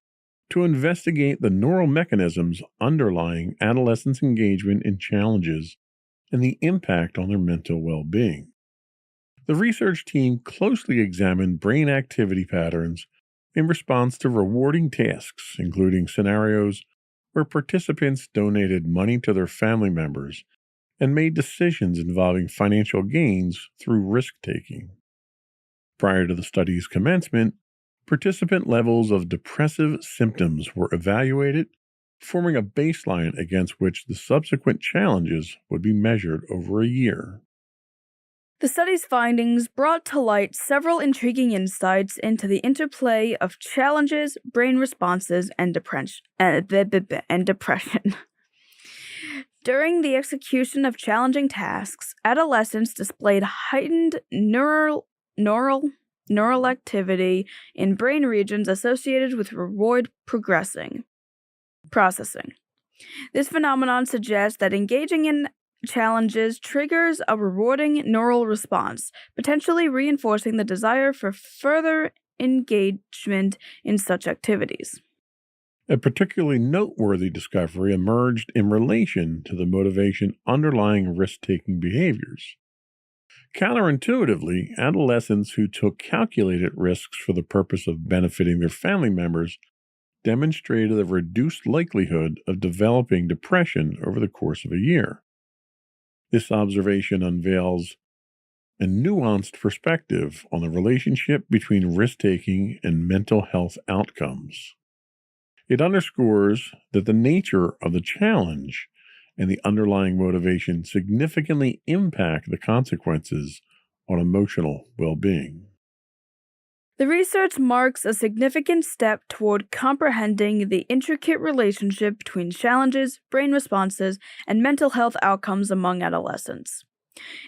S2: to investigate the neural mechanisms underlying adolescents' engagement in challenges and the impact on their mental well-being. The research team closely examined brain activity patterns in response to rewarding tasks, including scenarios where participants donated money to their family members and made decisions involving financial gains through risk-taking. Prior to the study's commencement, participant levels of depressive symptoms were evaluated, forming a baseline against which the subsequent challenges would be measured over a year.
S1: The study's findings brought to light several intriguing insights into the interplay of challenges, brain responses, and depression. During the execution of challenging tasks, adolescents displayed heightened neural activity in brain regions associated with reward processing. This phenomenon suggests that engaging in challenges triggers a rewarding neural response, potentially reinforcing the desire for further engagement in such activities.
S2: A particularly noteworthy discovery emerged in relation to the motivation underlying risk-taking behaviors. Counterintuitively, adolescents who took calculated risks for the purpose of benefiting their family members demonstrated a reduced likelihood of developing depression over the course of a year. This observation unveils a nuanced perspective on the relationship between risk-taking and mental health outcomes. It underscores that the nature of the challenge and the underlying motivation significantly impact the consequences on emotional well-being.
S1: The research marks a significant step toward comprehending the intricate relationship between challenges, brain responses, and mental health outcomes among adolescents.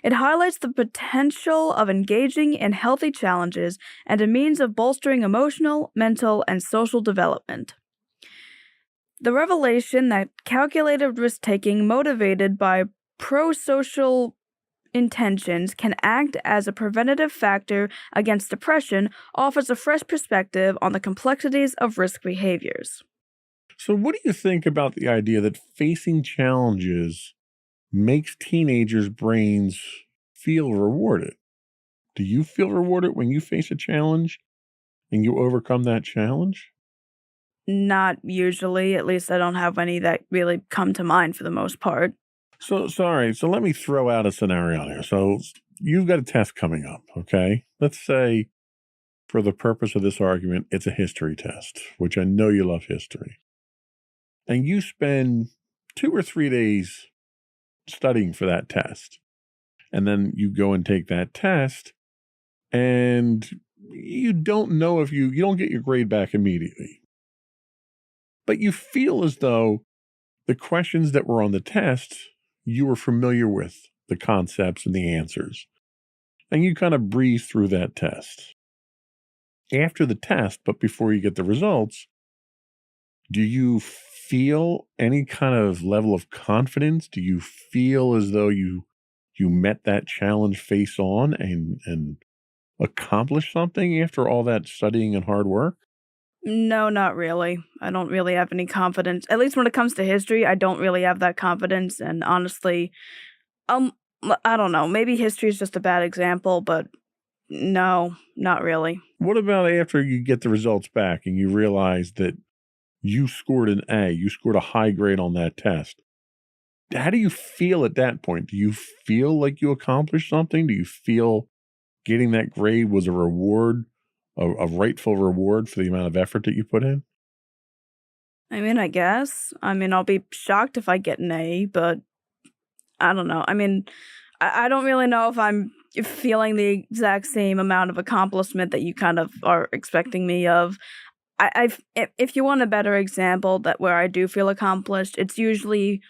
S1: It highlights the potential of engaging in healthy challenges and a means of bolstering emotional, mental, and social development. The revelation that calculated risk-taking motivated by pro-social intentions can act as a preventative factor against depression offers a fresh perspective on the complexities of risk behaviors.
S2: So, what do you think about the idea that facing challenges makes teenagers' brains feel rewarded? Do you feel rewarded when you face a challenge and you overcome that challenge?
S1: Not usually, at least I don't have any that really come to mind for the most part.
S2: So, sorry. So, let me throw out a scenario here. So, you've got a test coming up, okay? Let's say, for the purpose of this argument, it's a history test, which I know you love history. And you spend 2 or 3 days studying for that test. And then you go and take that test, and you don't know if you don't get your grade back immediately. But you feel as though the questions that were on the test, you were familiar with the concepts and the answers. And you kind of breeze through that test. After the test, but before you get the results, do you feel any kind of level of confidence? Do you feel as though you met that challenge face on and accomplished something after all that studying and hard work?
S1: No, not really. I don't really have any confidence. At least when it comes to history, I don't really have that confidence. And honestly, I don't know. Maybe history is just a bad example, but no, not really.
S2: What about after you get the results back and you realize that you scored an A, you scored a high grade on that test? How do you feel at that point? Do you feel like you accomplished something? Do you feel getting that grade was a reward, a rightful reward for the amount of effort that you put in?
S1: I mean, I guess. I mean, I'll be shocked if I get an A, but I don't know. I mean, I don't really know if I'm feeling the exact same amount of accomplishment that you kind of are expecting me of. If you want a better example that where I do feel accomplished, it's usually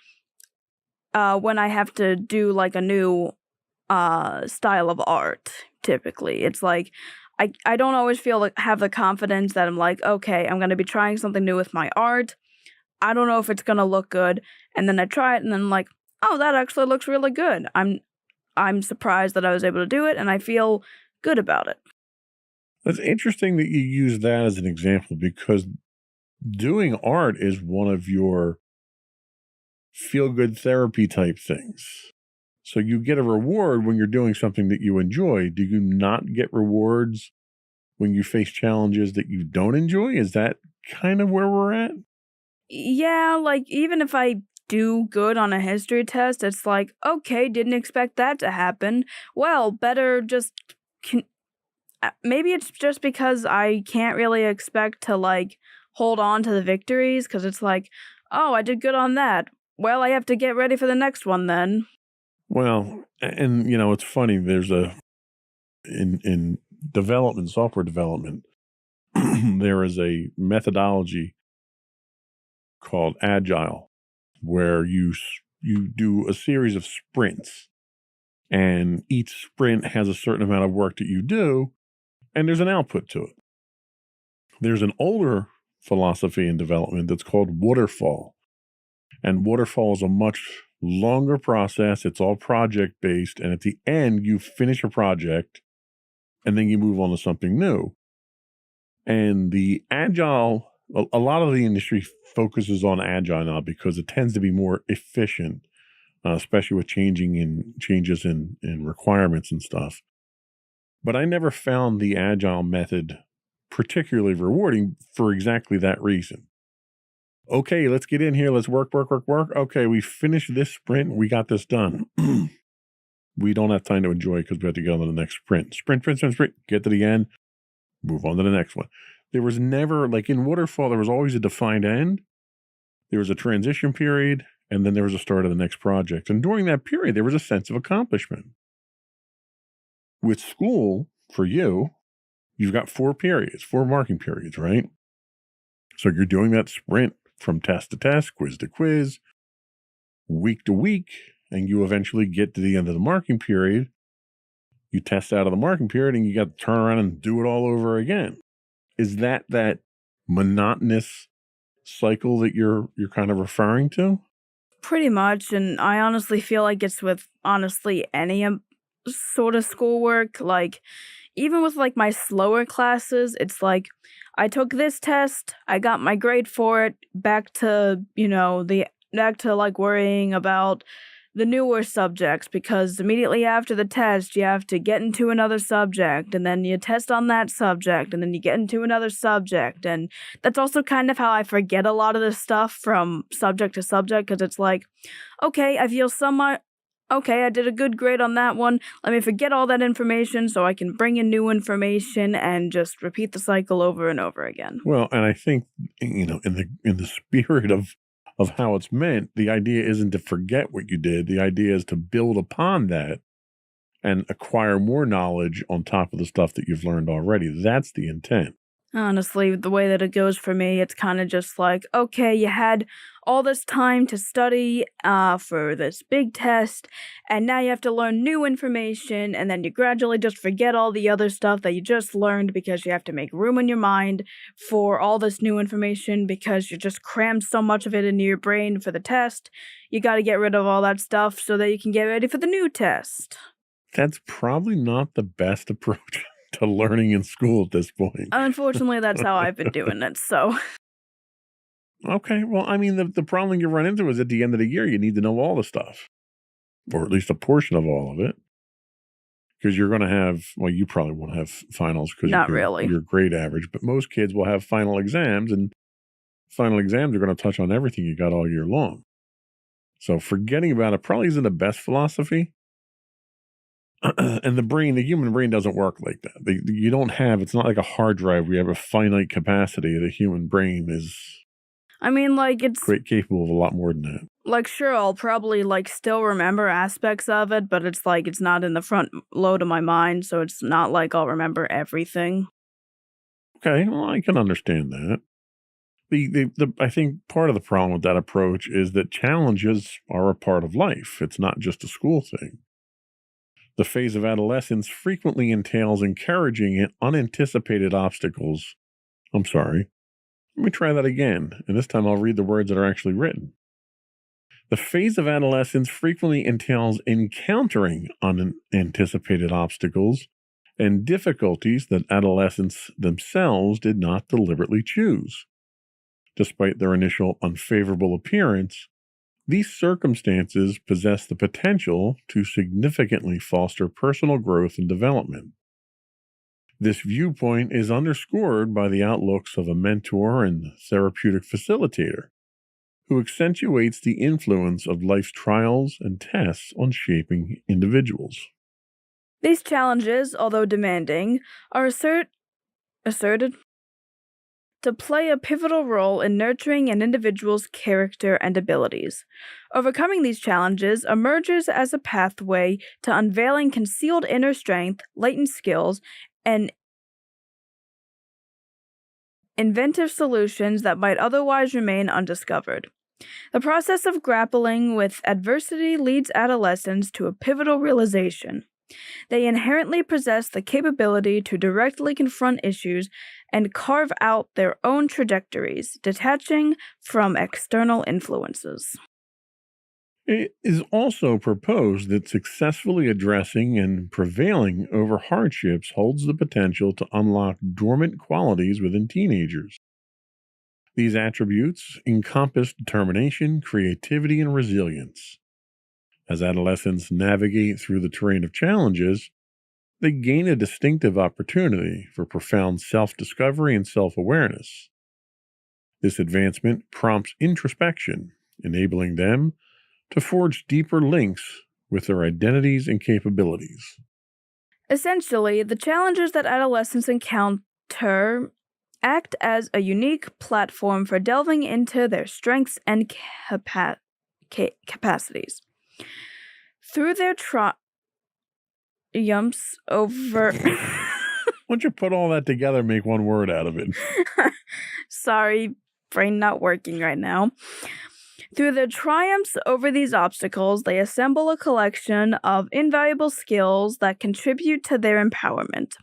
S1: when I have to do like a new style of art. Typically, it's like I don't always have the confidence that I'm like, okay, I'm going to be trying something new with my art. I don't know if it's going to look good. And then I try it and then I'm like, oh, that actually looks really good. I'm surprised that I was able to do it and I feel good about it.
S2: That's interesting that you use that as an example because doing art is one of your feel-good therapy type things. So you get a reward when you're doing something that you enjoy. Do you not get rewards when you face challenges that you don't enjoy? Is that kind of where we're at?
S1: Yeah, like even if I do good on a history test, it's like, okay, didn't expect that to happen. Well, better just maybe it's just because I can't really expect to like hold on to the victories because it's like, oh, I did good on that. Well, I have to get ready for the next one then.
S2: Well, and it's funny. There's in development, software development, there is a methodology called Agile, where you do a series of sprints, and each sprint has a certain amount of work that you do, and there's an output to it. There's an older philosophy in development that's called waterfall, and waterfall is a much longer process. It's all project-based, and at the end, you finish a project, and then you move on to something new. And the Agile, a lot of the industry focuses on Agile now because it tends to be more efficient, especially with changes in requirements and stuff. But I never found the Agile method particularly rewarding for exactly that reason. Okay, let's get in here. Let's work. Okay, we finished this sprint. We got this done. We don't have time to enjoy it because we have to go on to the next sprint. Sprint. Get to the end. Move on to the next one. There was never, like in waterfall, there was always a defined end. There was a transition period, and then there was a start of the next project. And during that period, there was a sense of accomplishment. With school, for you, you've got 4 periods, 4 marking periods, right? So you're doing that sprint from test to test, quiz to quiz, week to week, and you eventually get to the end of the marking period. You test out of the marking period and you got to turn around and do it all over again. Is that monotonous cycle that you're kind of referring to?
S1: Pretty much, and I honestly feel like it's with honestly any sort of schoolwork. Like, even with like my slower classes, it's like I took this test, I got my grade for it, back to like worrying about the newer subjects, because immediately after the test you have to get into another subject, and then you test on that subject, and then you get into another subject. And that's also kind of how I forget a lot of this stuff from subject to subject, because it's like, okay, I feel somewhat okay, I did a good grade on that one. Let me forget all that information so I can bring in new information and just repeat the cycle over and over again.
S2: Well, and I think, in the spirit of how it's meant, the idea isn't to forget what you did. The idea is to build upon that and acquire more knowledge on top of the stuff that you've learned already. That's the intent.
S1: Honestly, the way that it goes for me, it's kind of just like, okay, you had all this time to study for this big test, and now you have to learn new information, and then you gradually just forget all the other stuff that you just learned because you have to make room in your mind for all this new information because you just crammed so much of it into your brain for the test. You got to get rid of all that stuff so that you can get ready for the new test.
S2: That's probably not the best approach to learning in school at this point.
S1: Unfortunately, that's how I've been doing it, so.
S2: Okay, well, I mean, the problem you run into is at the end of the year, you need to know all the stuff, or at least a portion of all of it, because you're going to have, well, you probably won't have finals because your grade average, but most kids will have final exams, and final exams are going to touch on everything you got all year long. So forgetting about it probably isn't the best philosophy. And the human brain doesn't work like that. You don't have, it's not like a hard drive where you have a finite capacity. The human brain is,
S1: I mean, like, it's
S2: great, capable of a lot more than that.
S1: Like, sure, I'll probably, like, still remember aspects of it, but it's like, it's not in the front load of my mind, so it's not like I'll remember everything.
S2: Okay, well, I can understand that. I think part of the problem with that approach is that challenges are a part of life. It's not just a school thing. The phase of adolescence frequently entails encouraging unanticipated obstacles. I'm sorry. Let me try that again, and this time I'll read the words that are actually written. The phase of adolescence frequently entails encountering unanticipated obstacles and difficulties that adolescents themselves did not deliberately choose. Despite their initial unfavorable appearance, these circumstances possess the potential to significantly foster personal growth and development. This viewpoint is underscored by the outlooks of a mentor and therapeutic facilitator, who accentuates the influence of life's trials and tests on shaping individuals.
S1: These challenges, although demanding, are asserted to play a pivotal role in nurturing an individual's character and abilities. Overcoming these challenges emerges as a pathway to unveiling concealed inner strength, latent skills, and inventive solutions that might otherwise remain undiscovered. The process of grappling with adversity leads adolescents to a pivotal realization. They inherently possess the capability to directly confront issues and carve out their own trajectories, detaching from external influences.
S2: It is also proposed that successfully addressing and prevailing over hardships holds the potential to unlock dormant qualities within teenagers. These attributes encompass determination, creativity, and resilience. As adolescents navigate through the terrain of challenges, they gain a distinctive opportunity for profound self-discovery and self-awareness. This advancement prompts introspection, enabling them to forge deeper links with their identities and capabilities.
S1: Essentially, the challenges that adolescents encounter act as a unique platform for delving into their strengths and capacities. Through their triumphs over
S2: don't you put all that together and make one word out of it?
S1: Sorry, brain not working right now. Through their triumphs over these obstacles, they assemble a collection of invaluable skills that contribute to their empowerment.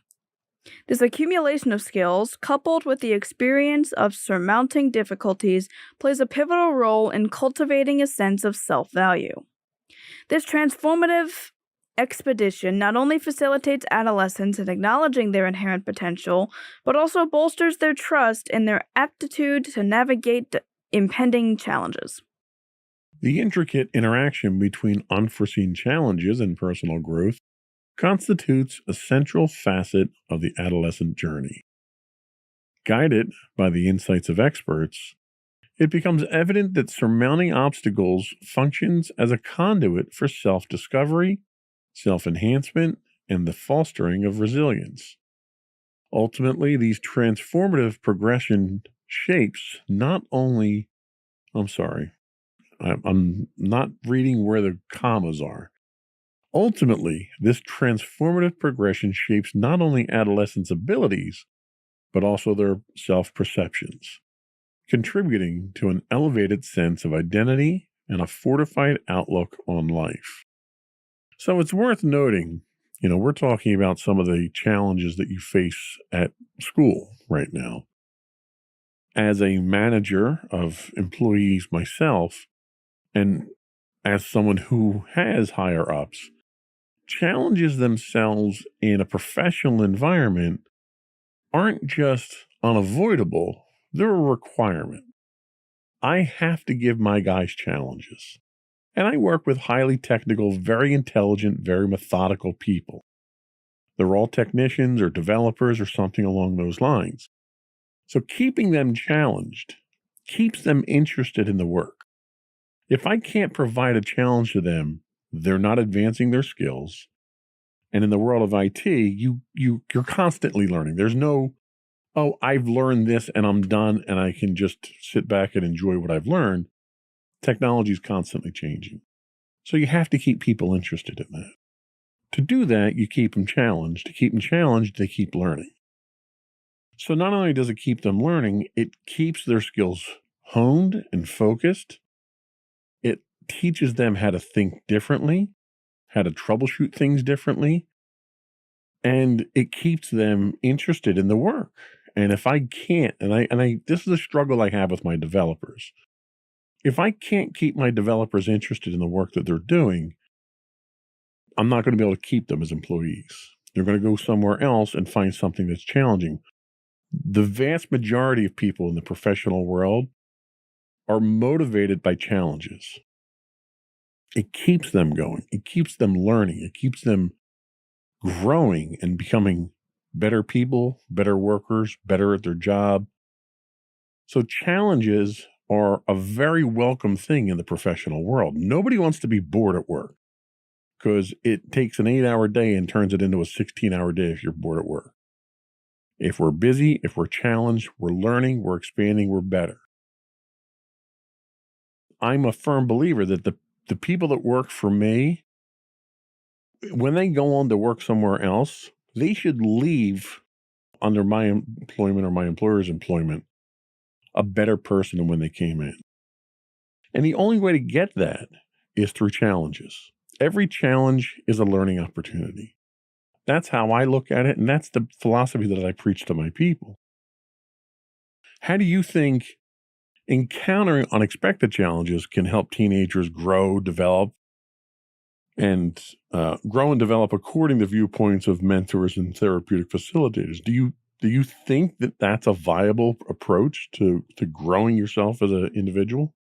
S1: This accumulation of skills, coupled with the experience of surmounting difficulties, plays a pivotal role in cultivating a sense of self-value. This transformative expedition not only facilitates adolescents in acknowledging their inherent potential, but also bolsters their trust in their aptitude to navigate impending challenges.
S2: The intricate interaction between unforeseen challenges and personal growth constitutes a central facet of the adolescent journey. Guided by the insights of experts, it becomes evident that surmounting obstacles functions as a conduit for self-discovery, self-enhancement, and the fostering of resilience. Ultimately, these transformative progression shapes not only, I'm not reading where the commas are. Ultimately, this transformative progression shapes not only adolescents' abilities, but also their self-perceptions, contributing to an elevated sense of identity and a fortified outlook on life. So it's worth noting, we're talking about some of the challenges that you face at school right now. As a manager of employees myself, and as someone who has higher ups, challenges themselves in a professional environment aren't just unavoidable, they're a requirement. I have to give my guys challenges. And I work with highly technical, very intelligent, very methodical people. They're all technicians or developers or something along those lines. So keeping them challenged keeps them interested in the work. If I can't provide a challenge to them, they're not advancing their skills. And in the world of IT, you're constantly learning. There's no, I've learned this and I'm done and I can just sit back and enjoy what I've learned. Technology is constantly changing. So you have to keep people interested in that. To do that, you keep them challenged. To keep them challenged, they keep learning. So not only does it keep them learning, it keeps their skills honed and focused. It teaches them how to think differently, how to troubleshoot things differently, and it keeps them interested in the work. And if I can't, this is a struggle I have with my developers. If I can't keep my developers interested in the work that they're doing, I'm not going to be able to keep them as employees. They're going to go somewhere else and find something that's challenging. The vast majority of people in the professional world are motivated by challenges. It keeps them going. It keeps them learning. It keeps them growing and becoming better people, better workers, better at their job. So challenges are a very welcome thing in the professional world. Nobody wants to be bored at work because it takes an 8-hour day and turns it into a 16-hour day if you're bored at work. If we're busy, if we're challenged, we're learning, we're expanding, we're better. I'm a firm believer that the people that work for me, when they go on to work somewhere else, they should leave under my employment or my employer's employment a better person than when they came in. And the only way to get that is through challenges. Every challenge is a learning opportunity. That's how I look at it, and that's the philosophy that I preach to my people. How do you think encountering unexpected challenges can help teenagers grow, develop, and develop according to viewpoints of mentors and therapeutic facilitators? Do you think that that's a viable approach to growing yourself as an individual?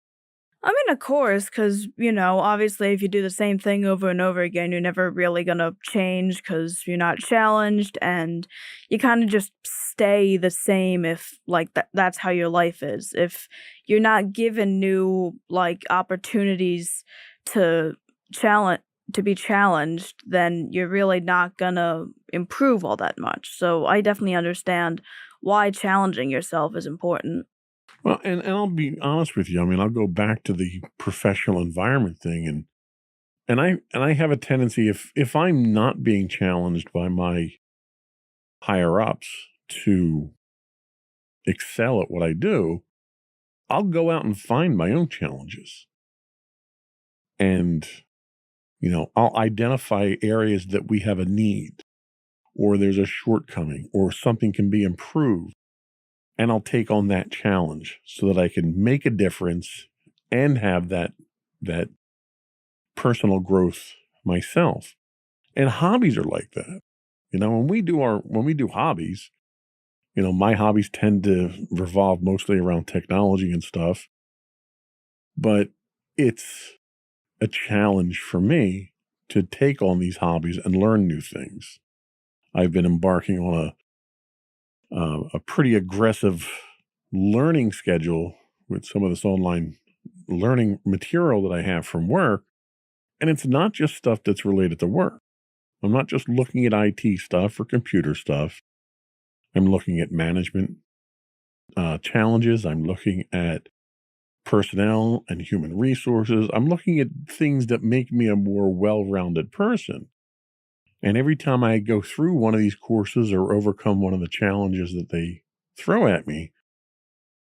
S1: I mean, of course, because, obviously if you do the same thing over and over again, you're never really going to change because you're not challenged and you kind of just stay the same if, that's how your life is. If you're not given new, opportunities to be challenged, then you're really not going to improve all that much. So I definitely understand why challenging yourself is important.
S2: Well, and I'll be honest with you. I mean, I'll go back to the professional environment thing, and I have a tendency if I'm not being challenged by my higher ups to excel at what I do, I'll go out and find my own challenges. And, I'll identify areas that we have a need, or there's a shortcoming, or something can be improved. And I'll take on that challenge so that I can make a difference and have that personal growth myself. And hobbies are like that. When we do hobbies, my hobbies tend to revolve mostly around technology and stuff. But it's a challenge for me to take on these hobbies and learn new things. I've been embarking on a pretty aggressive learning schedule with some of this online learning material that I have from work. And it's not just stuff that's related to work. I'm not just looking at IT stuff or computer stuff. I'm looking at management challenges. I'm looking at personnel and human resources. I'm looking at things that make me a more well-rounded person. And every time I go through one of these courses or overcome one of the challenges that they throw at me,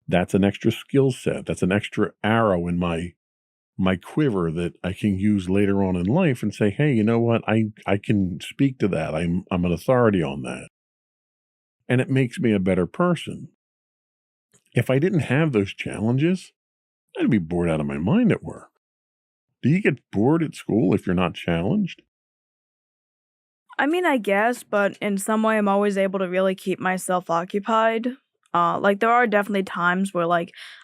S2: that's an extra skill set. That's an extra arrow in my quiver that I can use later on in life and say, hey, you know what? I can speak to that. I'm an authority on that. And it makes me a better person. If I didn't have those challenges, I'd be bored out of my mind at work. Do you get bored at school if you're not challenged?
S1: I mean, I guess, but in some way I'm always able to really keep myself occupied. There are definitely times where,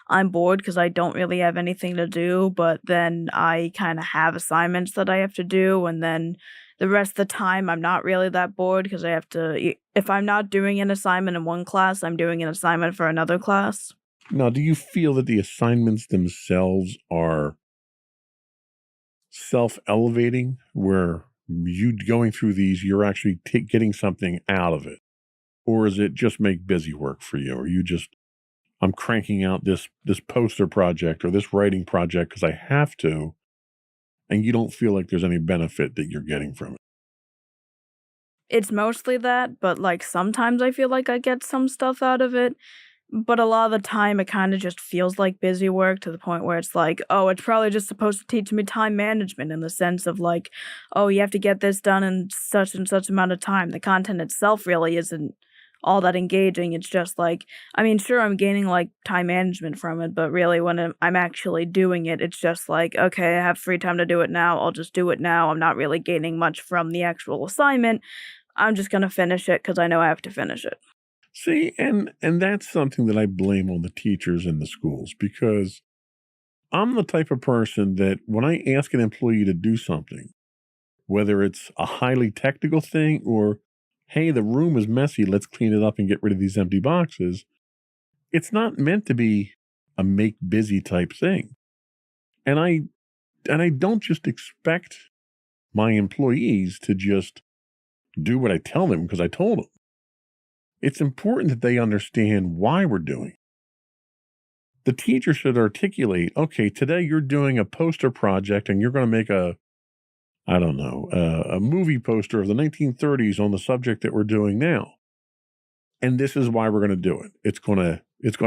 S1: I'm bored because I don't really have anything to do, but then I kind of have assignments that I have to do, and then the rest of the time I'm not really that bored because I have to, if I'm not doing an assignment in one class, I'm doing an assignment for another class.
S2: Now, do you feel that the assignments themselves are self-elevating, where you going through these, you're actually getting something out of it? Or is it just make busy work for you? Or you just, I'm cranking out this poster project or this writing project because I have to, and you don't feel like there's any benefit that you're getting from it?
S1: It's mostly that, but sometimes I feel like I get some stuff out of it. But a lot of the time, it kind of just feels like busy work to the point where it's it's probably just supposed to teach me time management in the sense of you have to get this done in such and such amount of time. The content itself really isn't all that engaging. It's just sure, I'm gaining time management from it, but really when I'm actually doing it, it's just okay, I have free time to do it now. I'll just do it now. I'm not really gaining much from the actual assignment. I'm just going to finish it because I know I have to finish it.
S2: See, and that's something that I blame on the teachers in the schools, because I'm the type of person that when I ask an employee to do something, whether it's a highly technical thing or, hey, the room is messy, let's clean it up and get rid of these empty boxes, it's not meant to be a make busy type thing. And I don't just expect my employees to just do what I tell them because I told them. It's important that they understand why we're doing it. The teacher should articulate, okay, today you're doing a poster project and you're going to make a movie poster of the 1930s on the subject that we're doing now. And this is why we're going to do it. It's going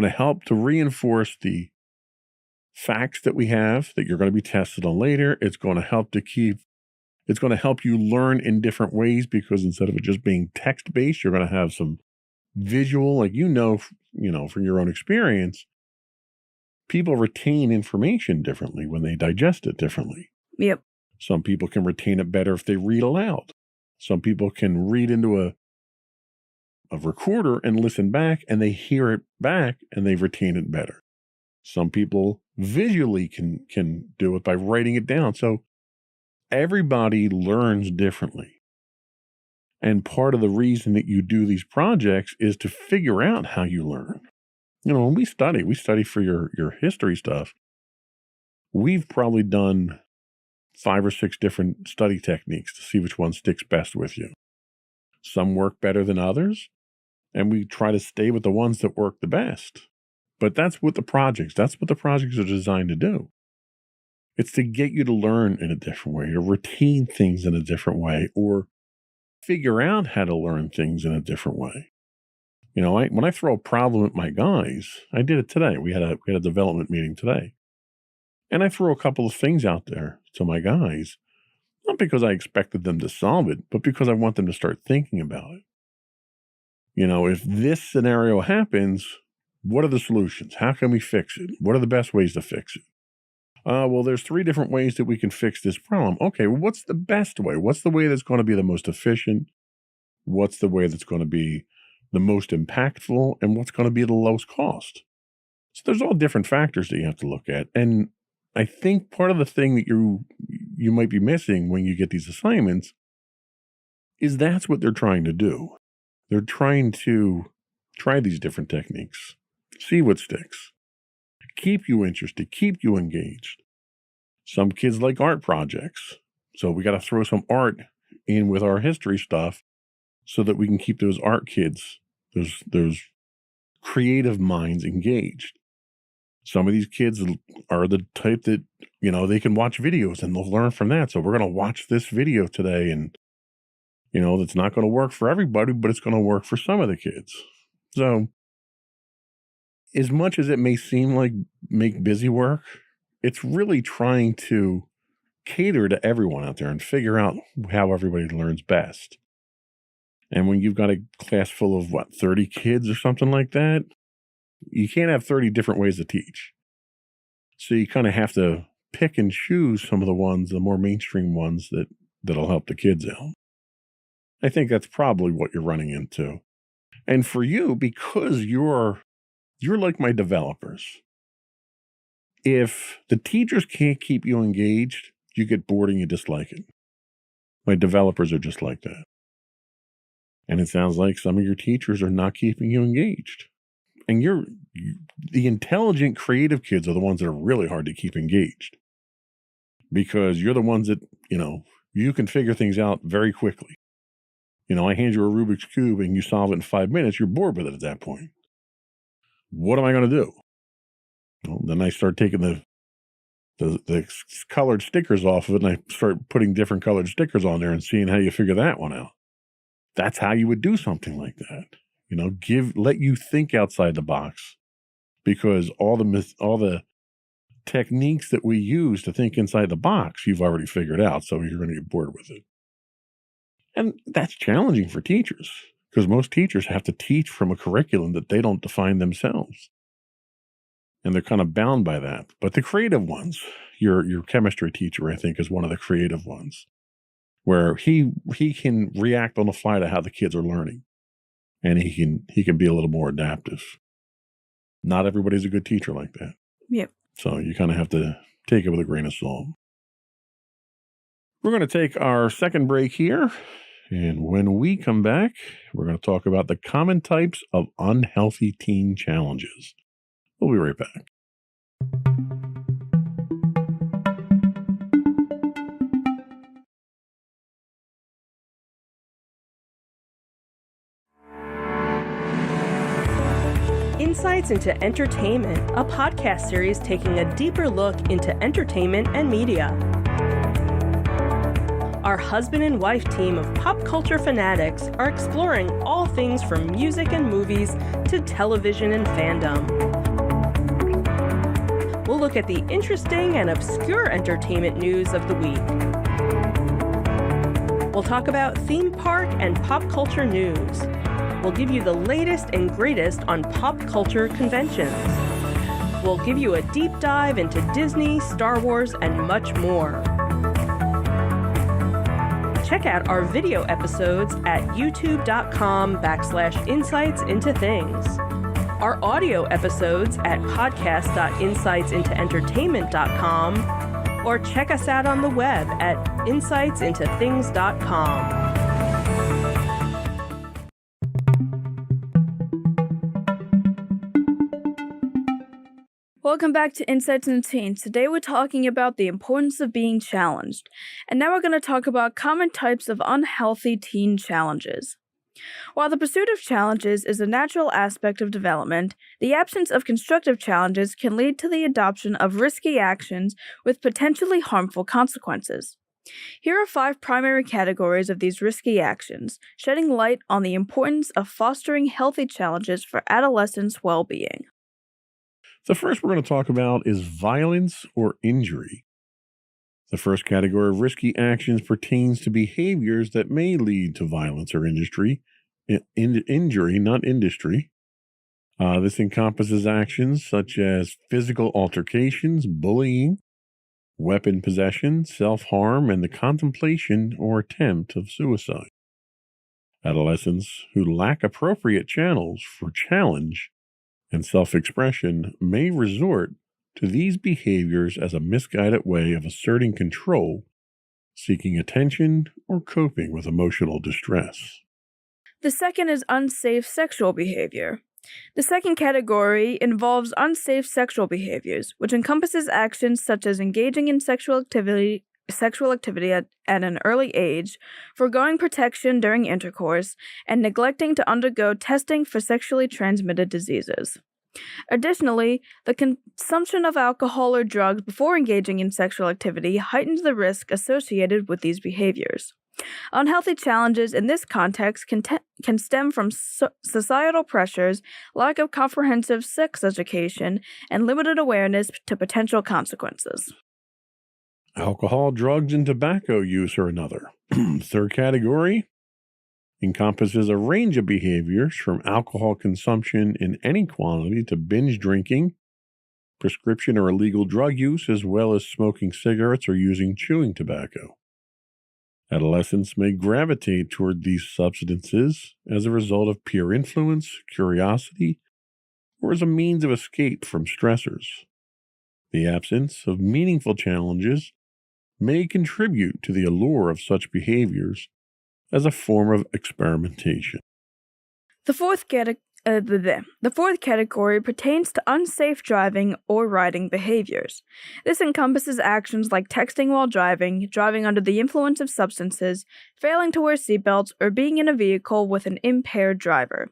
S2: to help to reinforce the facts that we have that you're going to be tested on later. It's going to help you learn in different ways, because instead of it just being text-based, you're going to have some visual, from your own experience, people retain information differently when they digest it differently.
S1: Yep.
S2: Some people can retain it better if they read aloud. Some people can read into a recorder and listen back, and they hear it back and they retain it better. Some people visually can do it by writing it down. So everybody learns differently. And part of the reason that you do these projects is to figure out how you learn. When we study for your history stuff. We've probably done 5 or 6 different study techniques to see which one sticks best with you. Some work better than others, and we try to stay with the ones that work the best. But that's what the projects are designed to do. It's to get you to learn in a different way, to retain things in a different way, or figure out how to learn things in a different way. You know, when I throw a problem at my guys, I did it today. We had a development meeting today. And I threw a couple of things out there to my guys, not because I expected them to solve it, but because I want them to start thinking about it. You know, if this scenario happens, what are the solutions? How can we fix it? What are the best ways to fix it? Well, there's 3 different ways that we can fix this problem. Okay, well, what's the best way? What's the way that's going to be the most efficient? What's the way that's going to be the most impactful? And what's going to be the lowest cost? So there's all different factors that you have to look at. And I think part of the thing that you might be missing when you get these assignments is that's what they're trying to do. They're trying to try these different techniques, see what sticks, keep you interested, keep you engaged. Some kids like art projects, so we got to throw some art in with our history stuff so that we can keep those art kids, those creative minds engaged. Some of these kids are the type that, you know, they can watch videos and they'll learn from that. So we're going to watch this video today, and, you know, that's not going to work for everybody, but it's going to work for some of the kids. So as much as it may seem like make busy work, it's really trying to cater to everyone out there and figure out how everybody learns best. And when you've got a class full of 30 kids or something like that, you can't have 30 different ways to teach. So you kind of have to pick and choose some of the ones, the more mainstream ones that'll help the kids out. I think that's probably what you're running into. And for you, because you're like my developers, if the teachers can't keep you engaged, you get bored and you dislike it. My developers are just like that. And it sounds like some of your teachers are not keeping you engaged. And the intelligent, creative kids are the ones that are really hard to keep engaged, because you're the ones that, you know, you can figure things out very quickly. You know, I hand you a Rubik's Cube and you solve it in 5 minutes, you're bored with it at that point. What am I going to do? Well, then I start taking the colored stickers off of it, and I start putting different colored stickers on there and seeing how you figure that one out. That's how you would do something like that. You know, let you think outside the box, because all the techniques that we use to think inside the box, you've already figured out. So you're going to get bored with it. And that's challenging for teachers, because most teachers have to teach from a curriculum that they don't define themselves. And they're kind of bound by that. But the creative ones, your chemistry teacher, I think, is one of the creative ones, where he can react on the fly to how the kids are learning. And he can be a little more adaptive. Not everybody's a good teacher like that.
S1: Yep.
S2: So you kind of have to take it with a grain of salt. We're going to take our second break here. And when we come back, we're going to talk about the common types of unhealthy teen challenges. We'll be right back.
S3: Insights into Entertainment, a podcast series taking a deeper look into entertainment and media. Our husband and wife team of pop culture fanatics are exploring all things from music and movies to television and fandom. We'll look at the interesting and obscure entertainment news of the week. We'll talk about theme park and pop culture news. We'll give you the latest and greatest on pop culture conventions. We'll give you a deep dive into Disney, Star Wars, and much more. Check out our video episodes at youtube.com/insightsintothings. Our audio episodes at podcast.insightsintoentertainment.com, or check us out on the web at insightsintothings.com.
S1: Welcome back to Insights into Teens. Today we're talking about the importance of being challenged. And now we're going to talk about common types of unhealthy teen challenges. While the pursuit of challenges is a natural aspect of development, the absence of constructive challenges can lead to the adoption of risky actions with potentially harmful consequences. Here are 5 primary categories of these risky actions, shedding light on the importance of fostering healthy challenges for adolescents' well-being.
S2: The first we're going to talk about is violence or injury. The first category of risky actions pertains to behaviors that may lead to violence or injury, not industry. This encompasses actions such as physical altercations, bullying, weapon possession, self-harm, and the contemplation or attempt of suicide. Adolescents who lack appropriate channels for challenge and self-expression may resort to these behaviors as a misguided way of asserting control, seeking attention, or coping with emotional distress.
S1: The second is unsafe sexual behavior. The second category involves unsafe sexual behaviors, which encompasses actions such as engaging in sexual activity at an early age, foregoing protection during intercourse, and neglecting to undergo testing for sexually transmitted diseases. Additionally, the consumption of alcohol or drugs before engaging in sexual activity heightens the risk associated with these behaviors. Unhealthy challenges in this context can stem from societal pressures, lack of comprehensive sex education, and limited awareness to potential consequences.
S2: Alcohol, drugs, and tobacco use are another. Third category encompasses a range of behaviors from alcohol consumption in any quantity to binge drinking, prescription or illegal drug use, as well as smoking cigarettes or using chewing tobacco. Adolescents may gravitate toward these substances as a result of peer influence, curiosity, or as a means of escape from stressors. The absence of meaningful challenges may contribute to the allure of such behaviors as a form of experimentation.
S1: The fourth category pertains to unsafe driving or riding behaviors. This encompasses actions like texting while driving, driving under the influence of substances, failing to wear seatbelts, or being in a vehicle with an impaired driver.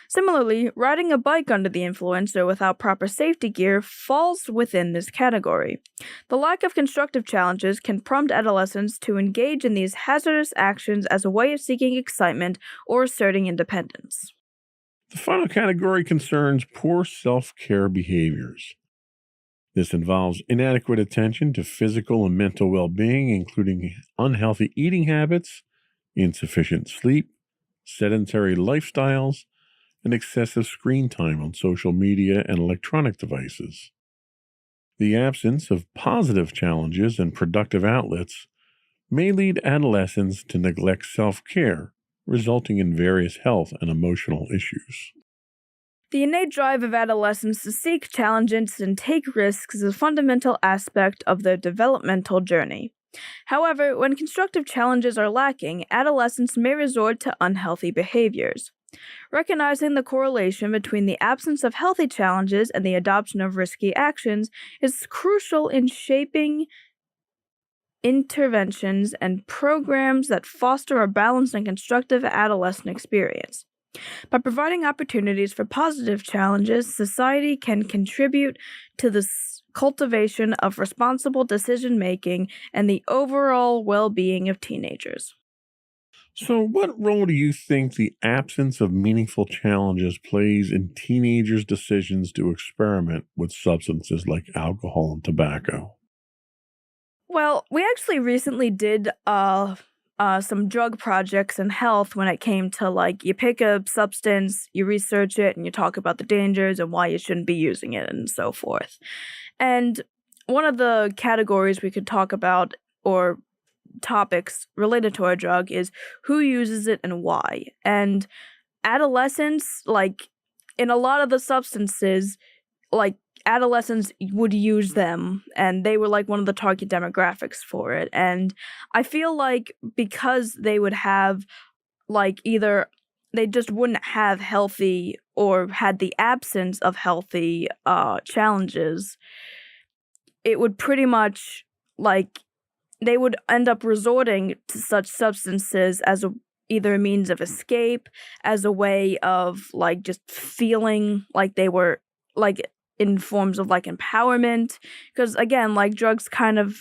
S1: Similarly, riding a bike under the influence or without proper safety gear falls within this category. The lack of constructive challenges can prompt adolescents to engage in these hazardous actions as a way of seeking excitement or asserting independence.
S2: The final category concerns poor self-care behaviors. This involves inadequate attention to physical and mental well-being, including unhealthy eating habits, insufficient sleep, sedentary lifestyles, and excessive screen time on social media and electronic devices. The absence of positive challenges and productive outlets may lead adolescents to neglect self-care, resulting in various health and emotional issues.
S1: The innate drive of adolescents to seek challenges and take risks is a fundamental aspect of their developmental journey. However, when constructive challenges are lacking, adolescents may resort to unhealthy behaviors. Recognizing the correlation between the absence of healthy challenges and the adoption of risky actions is crucial in shaping interventions and programs that foster a balanced and constructive adolescent experience. By providing opportunities for positive challenges, society can contribute to the cultivation of responsible decision-making and the overall well-being of teenagers.
S2: So, what role do you think the absence of meaningful challenges plays in teenagers' decisions to experiment with substances like alcohol and tobacco?
S1: Well, we actually recently did some drug projects in health when it came to, like, you pick a substance, you research it, and you talk about the dangers and why you shouldn't be using it and so forth. And one of the categories we could talk about, or topics related to a drug, is who uses it and why. And adolescents, like, in a lot of the substances, like, adolescents would use them, and they were like one of the target demographics for it. And I feel like because they would have, like, either they just wouldn't have healthy or had the absence of healthy challenges, it would pretty much, like, they would end up resorting to such substances as either a means of escape, as a way of, like, just feeling like they were, like, in forms of, like, empowerment. Because, again, like, drugs kind of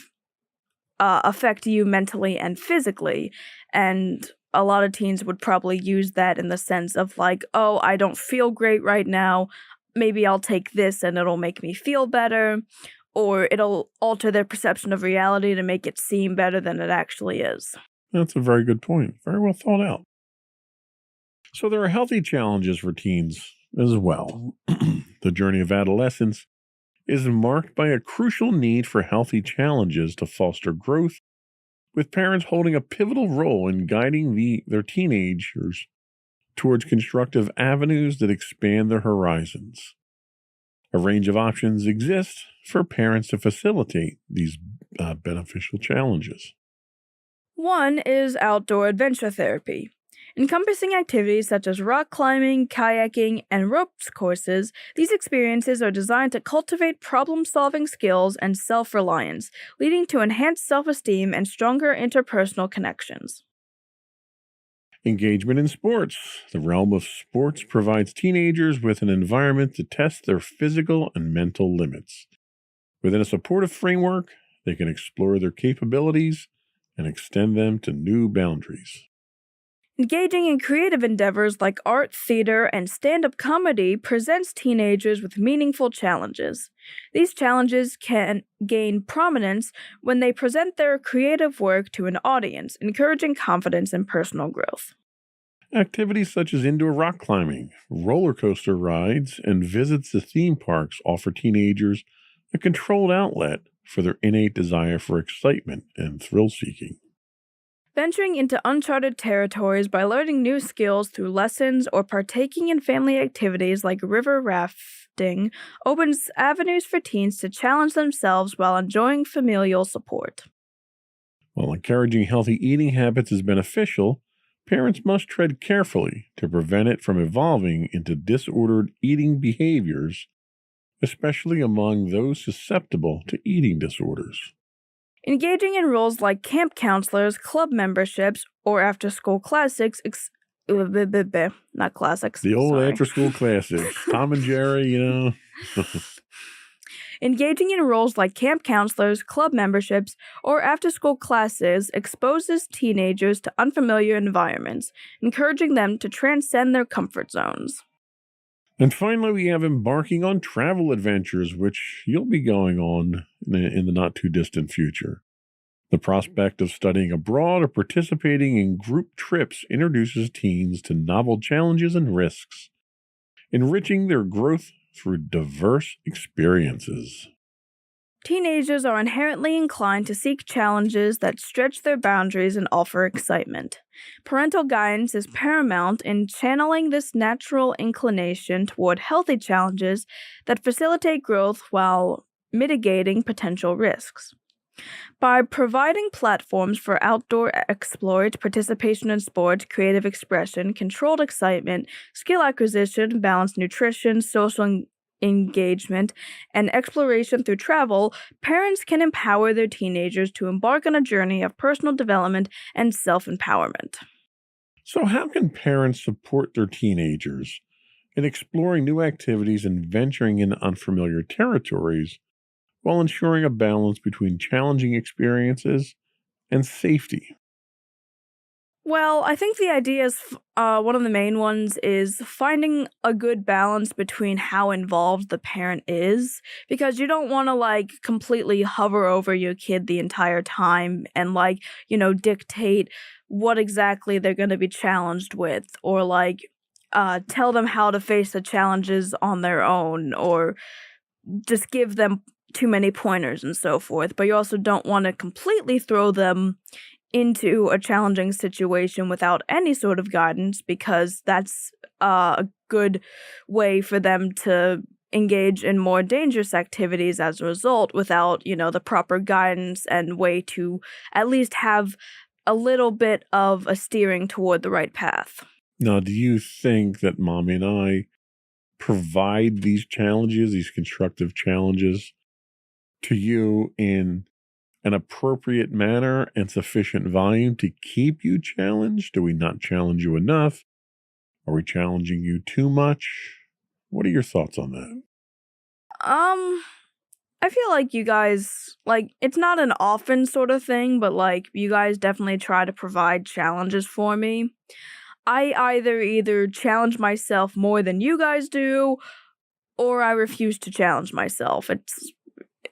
S1: affect you mentally and physically. And a lot of teens would probably use that in the sense of like, oh, I don't feel great right now. Maybe I'll take this and it'll make me feel better. Or it'll alter their perception of reality to make it seem better than it actually is.
S2: That's a very good point. Very well thought out. So there are healthy challenges for teens as well. The journey of adolescence is marked by a crucial need for healthy challenges to foster growth, with parents holding a pivotal role in guiding their teenagers towards constructive avenues that expand their horizons. A range of options exist for parents to facilitate these beneficial challenges.
S1: One is outdoor adventure therapy. Encompassing activities such as rock climbing, kayaking, and ropes courses, these experiences are designed to cultivate problem-solving skills and self-reliance, leading to enhanced self-esteem and stronger interpersonal connections.
S2: Engagement in sports. The realm of sports provides teenagers with an environment to test their physical and mental limits. Within a supportive framework, they can explore their capabilities and extend them to new boundaries.
S1: Engaging in creative endeavors like art, theater, and stand-up comedy presents teenagers with meaningful challenges. These challenges can gain prominence when they present their creative work to an audience, encouraging confidence and personal growth.
S2: Activities such as indoor rock climbing, roller coaster rides, and visits to theme parks offer teenagers a controlled outlet for their innate desire for excitement and thrill-seeking.
S1: Venturing into uncharted territories by learning new skills through lessons or partaking in family activities like river rafting opens avenues for teens to challenge themselves while enjoying familial support.
S2: While encouraging healthy eating habits is beneficial, parents must tread carefully to prevent it from evolving into disordered eating behaviors, especially among those susceptible to eating disorders.
S1: Engaging in roles like camp counselors, club memberships, or after-school classics, not classics.
S2: The old
S1: sorry.
S2: after-school classics, Tom and Jerry, you know.
S1: Engaging in roles like camp counselors, club memberships, or after-school classes exposes teenagers to unfamiliar environments, encouraging them to transcend their comfort zones.
S2: And finally, we have embarking on travel adventures, which you'll be going on in the not-too-distant future. The prospect of studying abroad or participating in group trips introduces teens to novel challenges and risks, enriching their growth through diverse experiences.
S1: Teenagers are inherently inclined to seek challenges that stretch their boundaries and offer excitement. Parental guidance is paramount in channeling this natural inclination toward healthy challenges that facilitate growth while mitigating potential risks. By providing platforms for outdoor exploit, participation in sport, creative expression, controlled excitement, skill acquisition, balanced nutrition, social engagement, and exploration through travel, parents can empower their teenagers to embark on a journey of personal development and self-empowerment.
S2: So how can parents support their teenagers in exploring new activities and venturing into unfamiliar territories while ensuring a balance between challenging experiences and safety?
S1: Well, I think the idea is one of the main ones is finding a good balance between how involved the parent is, because you don't want to completely hover over your kid the entire time and dictate what exactly they're going to be challenged with, or tell them how to face the challenges on their own, or just give them too many pointers and so forth. But you also don't want to completely throw them into a challenging situation without any sort of guidance, because that's a good way for them to engage in more dangerous activities as a result without, the proper guidance and way to at least have a little bit of a steering toward the right path.
S2: Now, do you think that Mommy and I provide these challenges, these constructive challenges, to you in an appropriate manner and sufficient volume to keep you challenged? Do we not challenge you enough? Are we challenging you too much? What are your thoughts on that?
S1: I I feel like you guys, like, it's not an often sort of thing, but, like, you guys definitely try to provide challenges for me. I either challenge myself more than you guys do, or I refuse to challenge myself.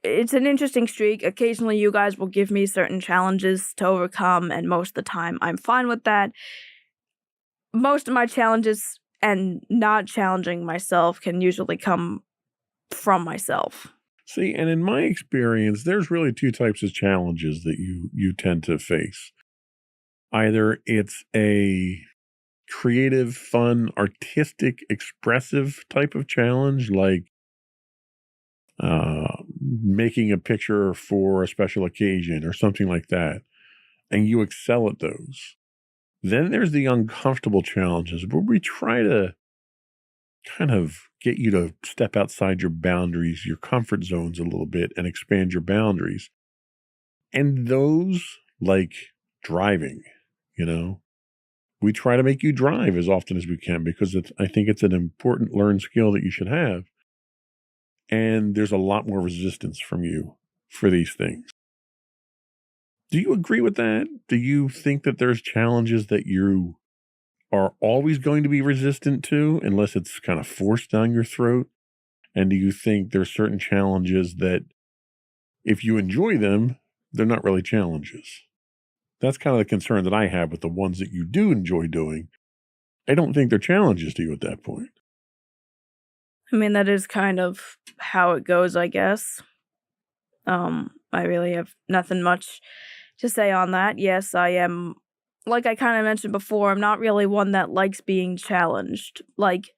S1: It's an interesting streak. Occasionally, you guys will give me certain challenges to overcome, and most of the time, I'm fine with that. Most of my challenges and not challenging myself can usually come from myself.
S2: See, and in my experience, there's really two types of challenges that you tend to face. Either it's a creative, fun, artistic, expressive type of challenge, like making a picture for a special occasion or something like that, and you excel at those. Then there's the uncomfortable challenges where we try to kind of get you to step outside your boundaries, your comfort zones a little bit, and expand your boundaries. And those, like driving, we try to make you drive as often as we can because I think it's an important learned skill that you should have. And there's a lot more resistance from you for these things. Do you agree with that? Do you think that there's challenges that you are always going to be resistant to unless it's kind of forced down your throat? And do you think there's certain challenges that if you enjoy them, they're not really challenges? That's kind of the concern that I have with the ones that you do enjoy doing. I don't think they're challenges to you at that point.
S1: I mean, that is kind of how it goes, I guess. I really have nothing much to say on that. Yes, I am, like I kind of mentioned before, I'm not really one that likes being challenged. Like,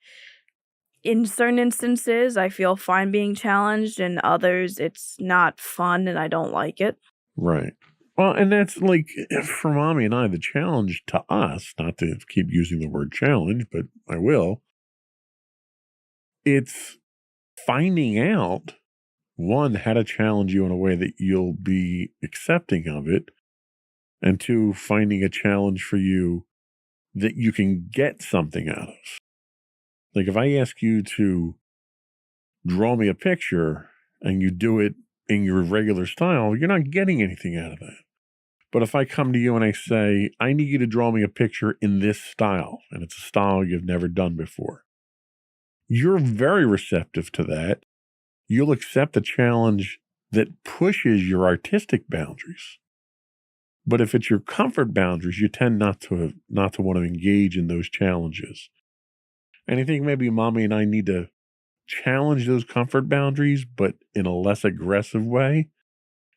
S1: in certain instances, I feel fine being challenged. In others, it's not fun and I don't like it.
S2: Right. Well, and that's like, for Mommy and I, the challenge to us, not to keep using the word challenge, but I will, it's finding out, one, how to challenge you in a way that you'll be accepting of it, and two, finding a challenge for you that you can get something out of. Like if I ask you to draw me a picture and you do it in your regular style, you're not getting anything out of that. But if I come to you and I say, I need you to draw me a picture in this style, and it's a style you've never done before, you're very receptive to that. You'll accept a challenge that pushes your artistic boundaries. But if it's your comfort boundaries, you tend not to want to engage in those challenges. And I think maybe Mommy and I need to challenge those comfort boundaries, but in a less aggressive way,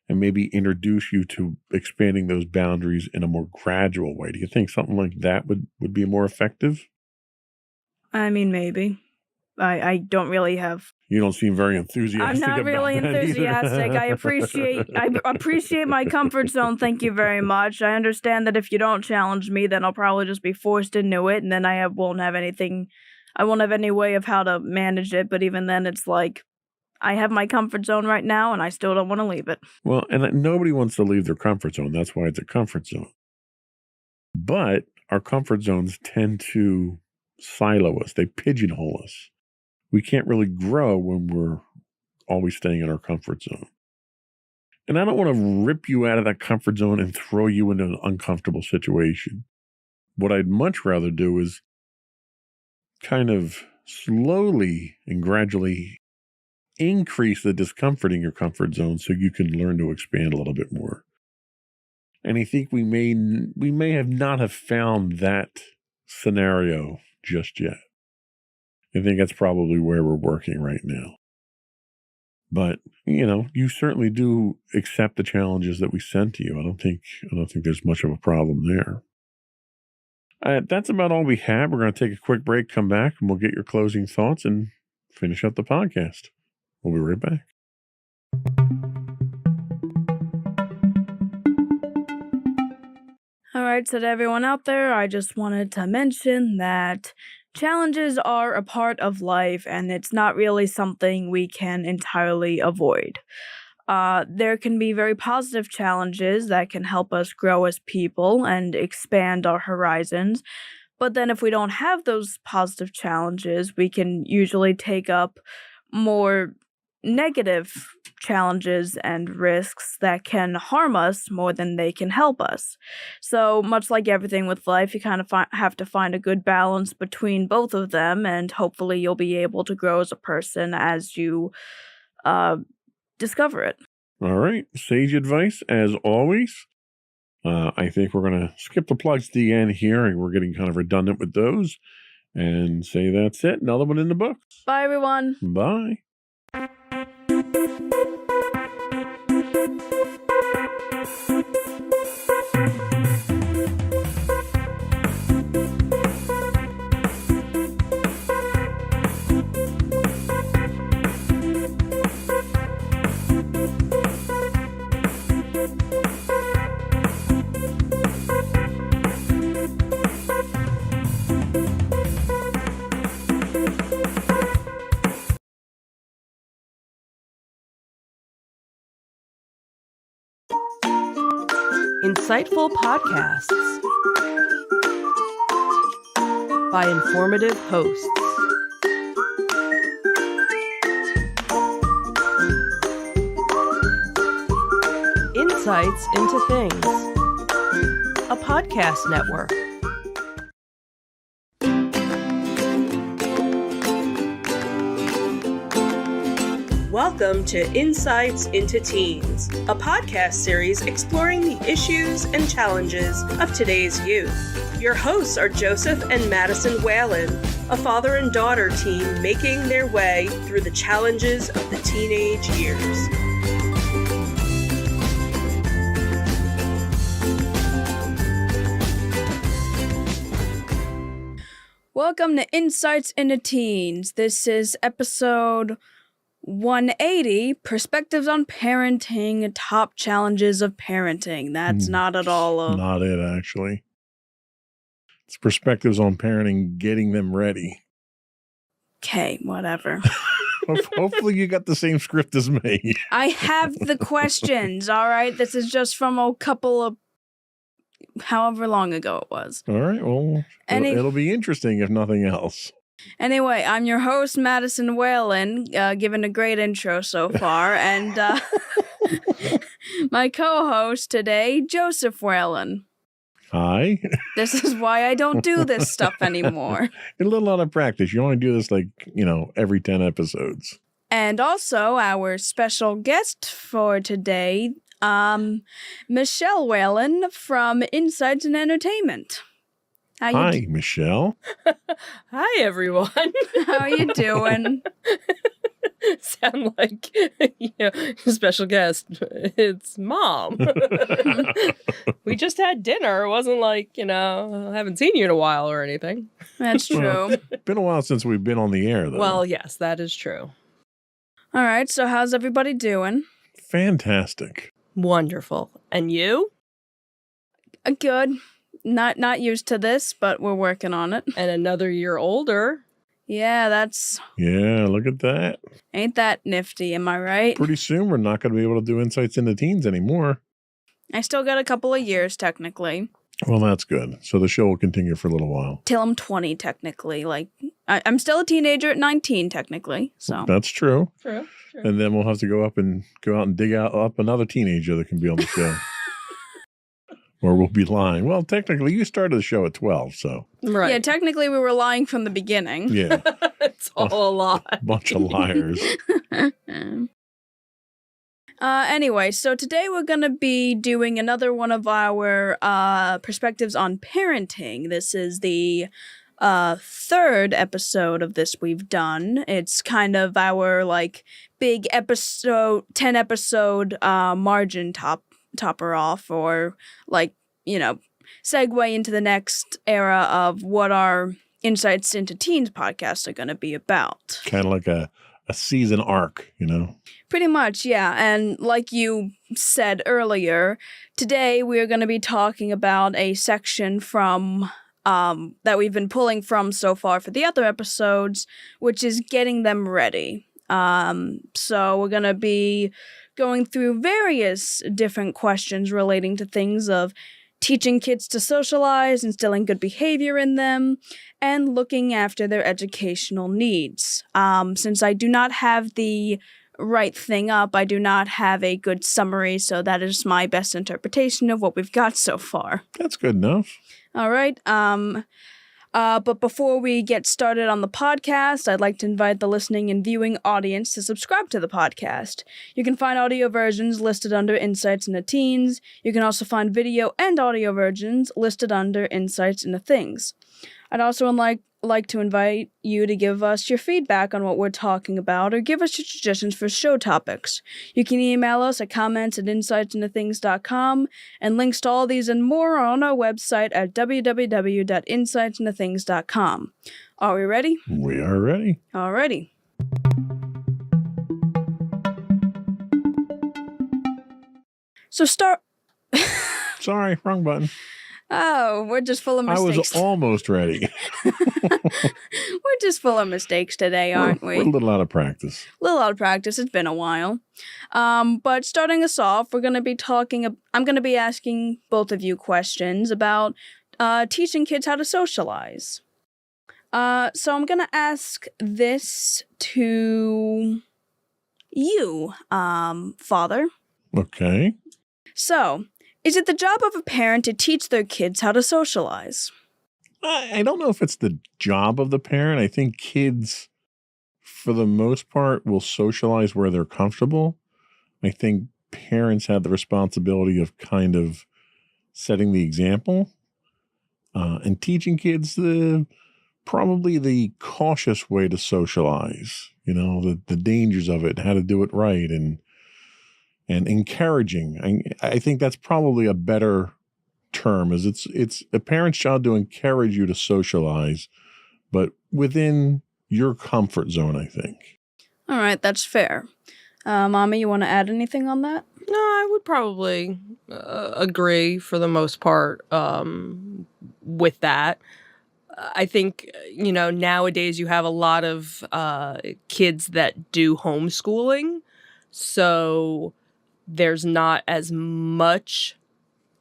S2: and maybe introduce you to expanding those boundaries in a more gradual way. Do you think something like that would be more effective?
S1: I mean, maybe. I don't really have.
S2: You don't seem very enthusiastic.
S1: I'm not really enthusiastic. I appreciate my comfort zone. Thank you very much. I understand that if you don't challenge me, then I'll probably just be forced into it, and then I won't have any way of how to manage it. But even then, it's like I have my comfort zone right now, and I still don't want to leave it.
S2: Well, and nobody wants to leave their comfort zone. That's why it's a comfort zone. But our comfort zones tend to silo us. They pigeonhole us. We can't really grow when we're always staying in our comfort zone. And I don't want to rip you out of that comfort zone and throw you into an uncomfortable situation. What I'd much rather do is kind of slowly and gradually increase the discomfort in your comfort zone so you can learn to expand a little bit more. And I think we may have not have found that scenario just yet. I think that's probably where we're working right now. But, you certainly do accept the challenges that we send to you. I don't think there's much of a problem there. That's about all we have. We're going to take a quick break, come back, and we'll get your closing thoughts and finish up the podcast. We'll be right back.
S1: All right, so to everyone out there, I just wanted to mention that challenges are a part of life, and it's not really something we can entirely avoid. There can be very positive challenges that can help us grow as people and expand our horizons. But then if we don't have those positive challenges, we can usually take up more negative challenges and risks that can harm us more than they can help us. So much like everything with life, you kind of have to find a good balance between both of them, and hopefully you'll be able to grow as a person as you discover it.
S2: All right. Sage advice, as always. I think we're going to skip the plugs to the end here, and we're getting kind of redundant with those, and say that's it. Another one in the books.
S1: Bye, everyone.
S2: Bye.
S3: Insightful podcasts by informative hosts. Insights into Things, a podcast network. Welcome to Insights into Teens, a podcast series exploring the issues and challenges of today's youth. Your hosts are Joseph and Madison Whalen, a father and daughter team making their way through the challenges of the teenage years.
S1: Welcome to Insights into Teens. This is episode 180, Perspectives on Parenting, Top Challenges of Parenting. That's not at all
S2: Not it, actually. It's Perspectives on Parenting, Getting Them Ready.
S1: Okay, whatever.
S2: Hopefully you got the same script as me.
S1: I have the questions, all right? This is just from a couple of however long ago it was.
S2: All right, well, it'll be interesting if nothing else.
S1: Anyway, I'm your host, Madison Whalen, giving a great intro so far, and my co-host today, Joseph Whalen.
S2: Hi.
S1: This is why I don't do this stuff anymore.
S2: A little out of practice. You only do this every 10 episodes.
S1: And also our special guest for today, Michelle Whalen from Insights and Entertainment.
S2: Hi, Michelle.
S6: Hi, everyone.
S1: How are you doing?
S6: Sound like, special guest. It's Mom. We just had dinner. It wasn't like, I haven't seen you in a while or anything.
S1: That's true.
S2: Been a while since we've been on the air, though.
S6: Well, yes, that is true.
S1: All right, so how's everybody doing?
S2: Fantastic.
S6: Wonderful. And you?
S1: Good. Not used to this, but we're working on it.
S6: And another year older.
S1: Yeah,
S2: look at that.
S1: ain't that nifty, am I right?
S2: Pretty soon we're not going to be able to do Insights into Teens anymore.
S1: I still got a couple of years, technically.
S2: Well, that's good. So the show will continue for a little while.
S1: Till I'm 20, technically. I'm still a teenager at 19, technically. So
S2: That's true.
S6: True.
S2: And then we'll have to go out and dig up another teenager that can be on the show. Or we'll be lying. Well, technically, you started the show at 12, so.
S6: Right.
S1: yeah, technically we were lying from the beginning.
S2: Yeah,
S6: It's all a lie.
S2: bunch of liars.
S1: Anyway, so today we're going to be doing another one of our perspectives on parenting. This is the third episode of this we've done. It's kind of our big episode, 10 episode margin topper off, or segue into the next era of what our Insights into Teens podcasts are going to be about.
S2: Kind of like a season arc,
S1: Pretty much, yeah. And like you said earlier, today we are going to be talking about a section from that we've been pulling from so far for the other episodes, which is getting them ready. So we're going to be going through various different questions relating to things of teaching kids to socialize, instilling good behavior in them, and looking after their educational needs. Since I do not have the write thing up. I do not have a good summary, so that is my best interpretation of what we've got so far.
S2: That's good enough.
S1: All right. But before we get started on the podcast, I'd like to invite the listening and viewing audience to subscribe to the podcast. You can find audio versions listed under Insights into Teens. You can also find video and audio versions listed under Insights into Things. I'd also like to invite you to give us your feedback on what we're talking about or give us your suggestions for show topics. You can email us at comments@insightsintothings.com, and links to all these and more are on our website at www.insightsintothings.com. Are we ready?
S2: We are ready.
S1: Alrighty. So
S2: Sorry, wrong button.
S1: Oh, we're just full of
S2: I
S1: mistakes.
S2: was almost ready.
S1: We're just full of mistakes today, aren't we?
S2: We're a little out of practice.
S1: A little out of practice. It's been a while. But starting us off, I'm going to be asking both of you questions about teaching kids how to socialize. So I'm going to ask this to you, Father.
S2: Okay.
S1: So, is it the job of a parent to teach their kids how to socialize?
S2: I don't know if it's the job of the parent. I think kids, for the most part, will socialize where they're comfortable. I think parents have the responsibility of kind of setting the example and teaching kids probably the cautious way to socialize, the dangers of it, how to do it right, and encouraging. I think that's probably a better term, is it's a parent's job to encourage you to socialize, but within your comfort zone, I think.
S1: All right, that's fair. Mommy, you want to add anything on that?
S6: No, I would probably agree for the most part with that. I think, nowadays you have a lot of kids that do homeschooling, so there's not as much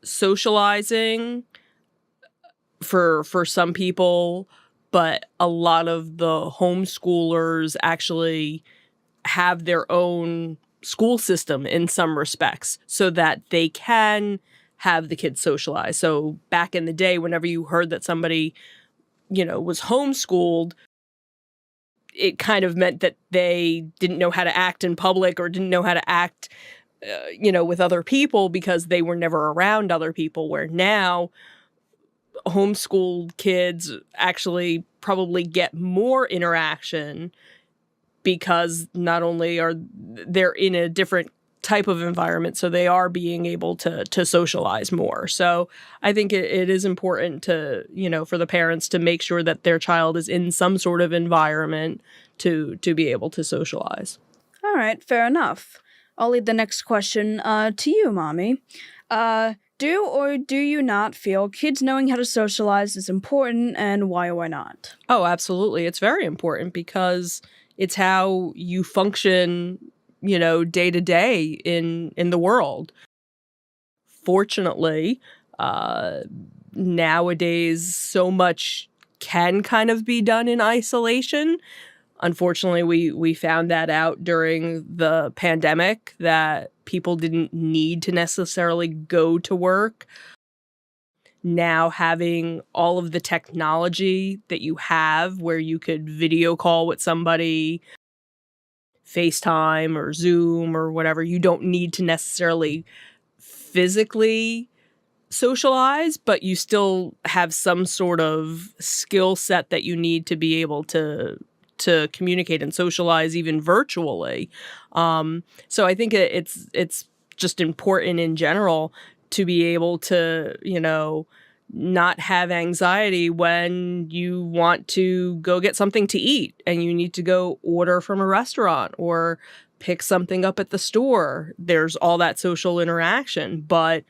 S6: socializing for some people, but a lot of the homeschoolers actually have their own school system in some respects so that they can have the kids socialize. So back in the day, whenever you heard that somebody, was homeschooled, it kind of meant that they didn't know how to act in public or didn't know how to act with other people because they were never around other people, where now homeschooled kids actually probably get more interaction because not only are they're in a different type of environment, so they are being able to socialize more. So I think it is important to, for the parents to make sure that their child is in some sort of environment to be able to socialize.
S1: All right, fair enough. I'll lead the next question to you, Mommy. Do or do you not feel kids knowing how to socialize is important, and why or why not?
S6: Oh, absolutely. It's very important because it's how you function, day to day in the world. Fortunately, nowadays, so much can kind of be done in isolation. Unfortunately, we found that out during the pandemic, that people didn't need to necessarily go to work. Now having all of the technology that you have where you could video call with somebody, FaceTime or Zoom or whatever, you don't need to necessarily physically socialize, but you still have some sort of skill set that you need to be able to communicate and socialize even virtually. So I think it's just important in general to be able to, not have anxiety when you want to go get something to eat and you need to go order from a restaurant or pick something up at the store. There's all that social interaction, but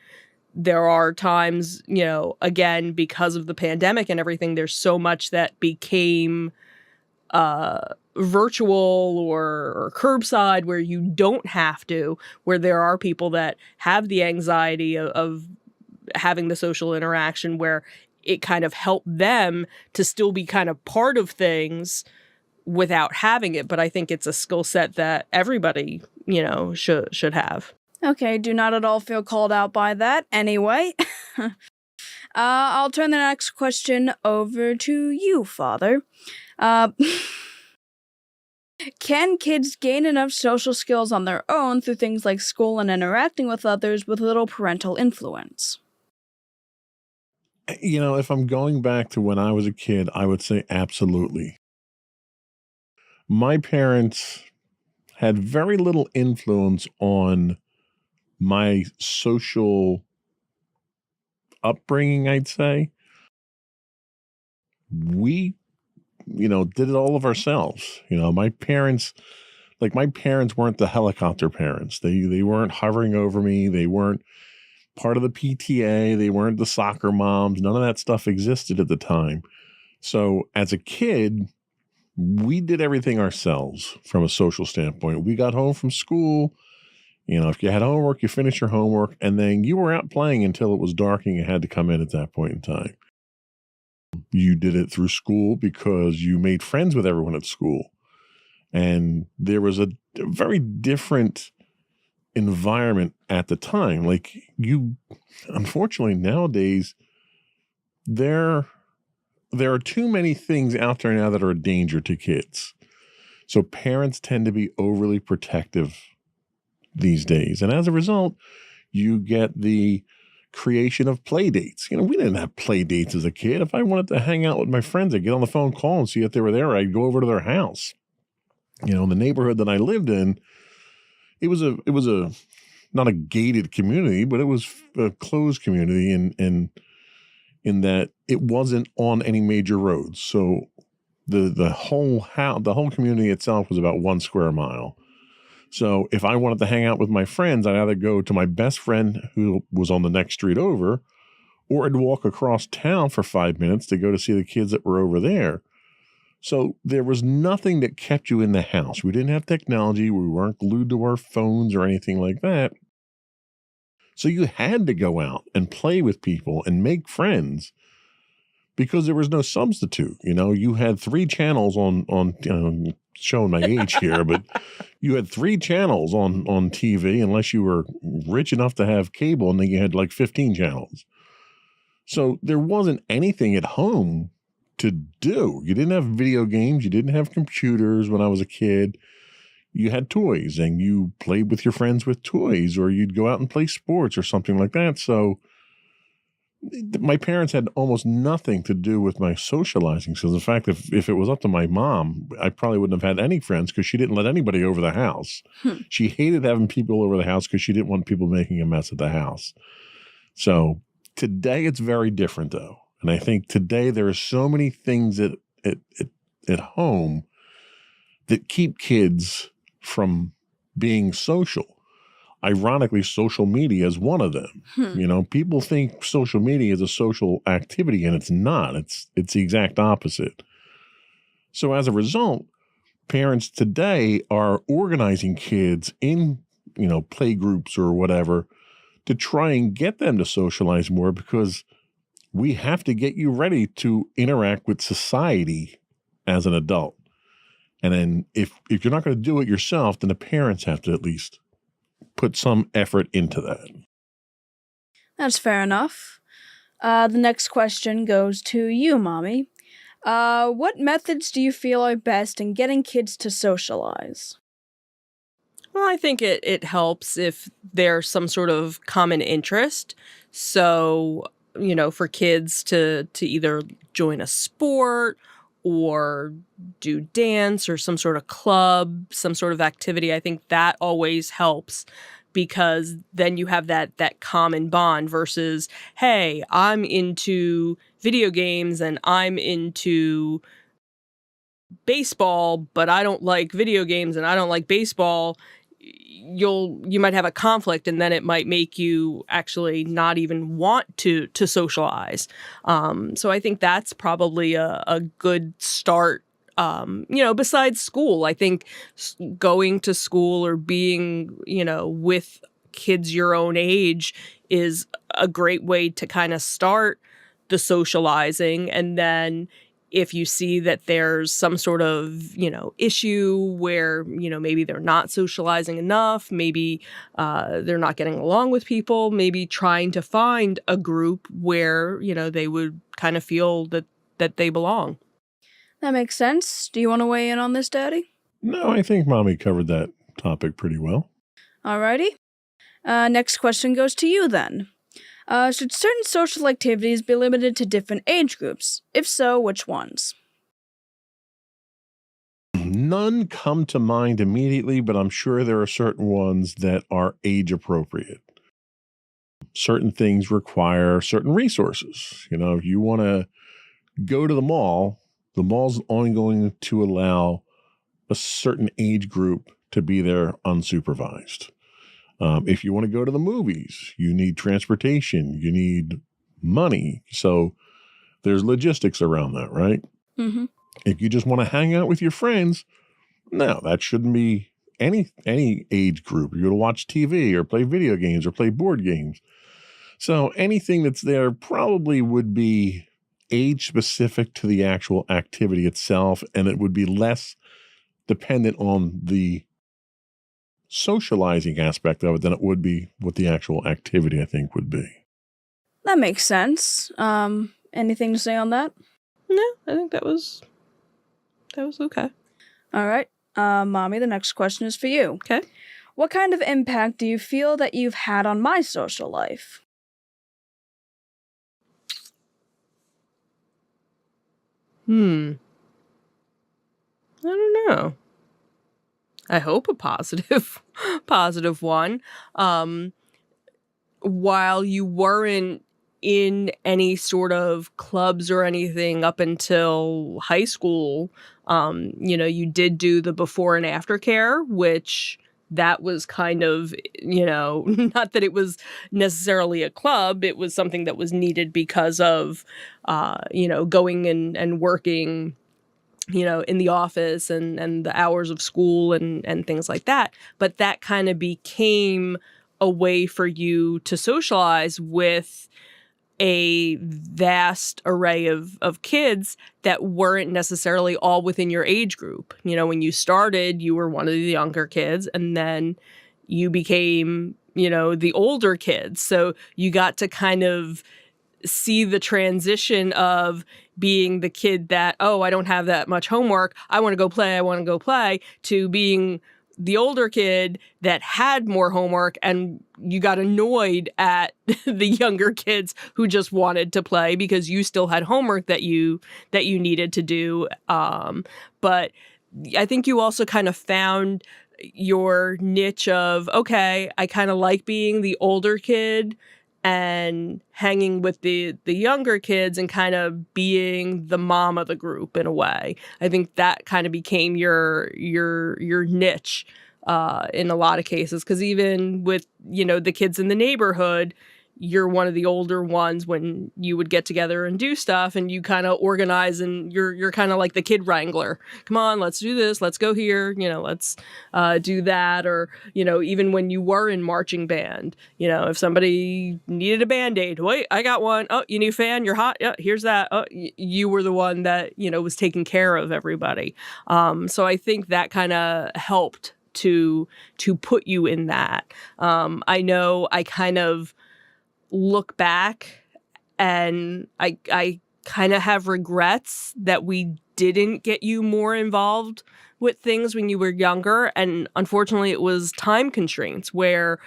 S6: there are times, again, because of the pandemic and everything, there's so much that became virtual or curbside where you don't have to, where there are people that have the anxiety of having the social interaction, where it kind of helped them to still be kind of part of things without having it, but I think it's a skill set that everybody, should have.
S1: Okay, do not at all feel called out by that. Anyway, I'll turn the next question over to you, Father. Can kids gain enough social skills on their own through things like school and interacting with others with little parental influence?
S2: If I'm going back to when I was a kid, I would say absolutely. My parents had very little influence on my social upbringing, I'd say. We, did it all of ourselves. My parents weren't the helicopter parents. They weren't hovering over me. They weren't part of the PTA. They weren't the soccer moms. None of that stuff existed at the time. So as a kid, we did everything ourselves from a social standpoint. We got home from school. If you had homework, you finished your homework, and then you were out playing until it was dark and you had to come in at that point in time. You did it through school because you made friends with everyone at school. And there was a very different environment at the time. Unfortunately, nowadays, there are too many things out there now that are a danger to kids. So parents tend to be overly protective these days. And as a result, you get the creation of play dates. We didn't have play dates as a kid. If I wanted to hang out with my friends, I'd get on the phone, call and see if they were there. I'd go over to their house. In the neighborhood that I lived in, it was a not a gated community, but it was a closed community in that it wasn't on any major roads. So the whole community itself was about 1 square mile. So if I wanted to hang out with my friends, I'd either go to my best friend who was on the next street over, or I'd walk across town for 5 minutes to go to see the kids that were over there. So there was nothing that kept you in the house. We didn't have technology. We weren't glued to our phones or anything like that. So you had to go out and play with people and make friends because there was no substitute. You had 3 channels on showing my age here, but you had 3 channels on TV unless you were rich enough to have cable, and then you had like 15 channels. So there wasn't anything at home to do. You didn't have video games. You didn't have computers when I was a kid. You had toys and you played with your friends with toys, or you'd go out and play sports or something like that. So my parents had almost nothing to do with my socializing. So in fact, if it was up to my mom, I probably wouldn't have had any friends because she didn't let anybody over the house. She hated having people over the house because she didn't want people making a mess at the house. So today it's very different though. And I think today there are so many things at home that keep kids from being social. Ironically, social media is one of them. People think social media is a social activity, and it's not. It's the exact opposite. So as a result, parents today are organizing kids in, play groups or whatever to try and get them to socialize more, because we have to get you ready to interact with society as an adult. And then if you're not going to do it yourself, then the parents have to at least put some effort into that.
S1: That's fair enough. The next question goes to you, Mommy. What methods do you feel are best in getting kids to socialize?
S6: Well, I think it helps if there's some sort of common interest. So, for kids to either join a sport or do dance or some sort of club, some sort of activity, I think that always helps, because then you have that common bond versus, hey, I'm into video games and I'm into baseball, but I don't like video games and I don't like baseball. You might have a conflict, and then it might make you actually not even want to socialize. So I think that's probably a good start. Besides school, I think going to school or being, with kids your own age is a great way to kind of start the socializing. And then if you see that there's some sort of, issue where, maybe they're not socializing enough, maybe they're not getting along with people, maybe trying to find a group where, they would kind of feel that they belong.
S1: That makes sense. Do you want to weigh in on this, Daddy?
S2: No, I think Mommy covered that topic pretty well.
S1: Alrighty. Next question goes to you then. Should certain social activities be limited to different age groups? If so, which ones?
S2: None come to mind immediately, but I'm sure there are certain ones that are age appropriate. Certain things require certain resources. If you want to go to the mall's only going to allow a certain age group to be there unsupervised. If you want to go to the movies, you need transportation, you need money. So there's logistics around that, right?
S1: Mm-hmm.
S2: If you just want to hang out with your friends, no, that shouldn't be any age group. You're going to watch TV or play video games or play board games. So anything that's there probably would be age specific to the actual activity itself, and it would be less dependent on the socializing aspect of it than it would be what the actual activity, I think, would be.
S1: That makes sense. Anything to say on that?
S6: No, I think that was okay.
S1: All right. Mommy, the next question is for you.
S6: Okay.
S1: What kind of impact do you feel that you've had on my social life?
S6: I don't know. I hope a positive one. While you weren't in any sort of clubs or anything up until high school, you did do the before and after care, which that was kind of, not that it was necessarily a club, it was something that was needed because of, going and working, in the office and the hours of school and things like that. But that kind of became a way for you to socialize with a vast array of kids that weren't necessarily all within your age group. When you started, you were one of the younger kids, and then you became, the older kids. So you got to kind of see the transition of being the kid that, oh, I don't have that much homework, I want to go play, to being the older kid that had more homework, and you got annoyed at the younger kids who just wanted to play because you still had homework that you needed to do. But I think you also kind of found your niche of, okay, I kind of like being the older kid and hanging with the younger kids and kind of being the mom of the group in a way. I think that kind of became your niche in a lot of cases, because even with, the kids in the neighborhood, you're one of the older ones when you would get together and do stuff, and you kind of organize, and you're kind of like the kid wrangler. Come on, let's do this. Let's go here. Let's do that. Or, even when you were in marching band, if somebody needed a Band-Aid, wait, I got one. Oh, you need a fan? You're hot? Yeah, here's that. Oh, you were the one that, was taking care of everybody. So I think that kind of helped to put you in that. I know I kind of look back and I kind of have regrets that we didn't get you more involved with things when you were younger. And unfortunately, it was time constraints where,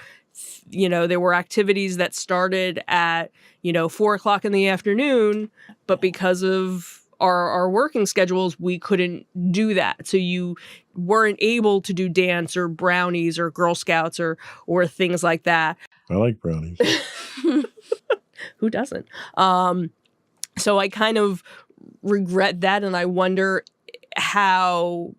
S6: there were activities that started at, 4:00 in the afternoon, but because of our working schedules, we couldn't do that. So you weren't able to do dance or brownies or Girl Scouts or things like that.
S2: I like brownies.
S6: Who doesn't? So I kind of regret that, and I wonder how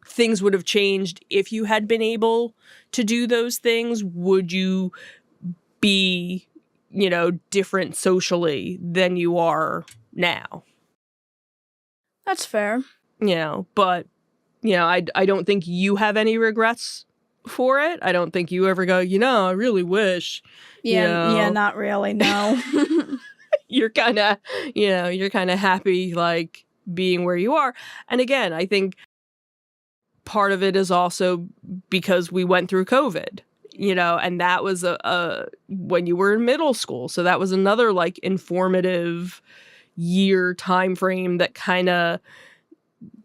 S6: things would have changed if you had been able to do those things. Would you be, different socially than you are now?
S1: That's fair.
S6: But, I don't think you have any regrets for it. I don't think you ever go, I really wish.
S1: Yeah, not really, no.
S6: You're kind of, you're kind of happy, like, being where you are. And again, I think part of it is also because we went through COVID, and that was when you were in middle school. So that was another like informative year time frame that kind of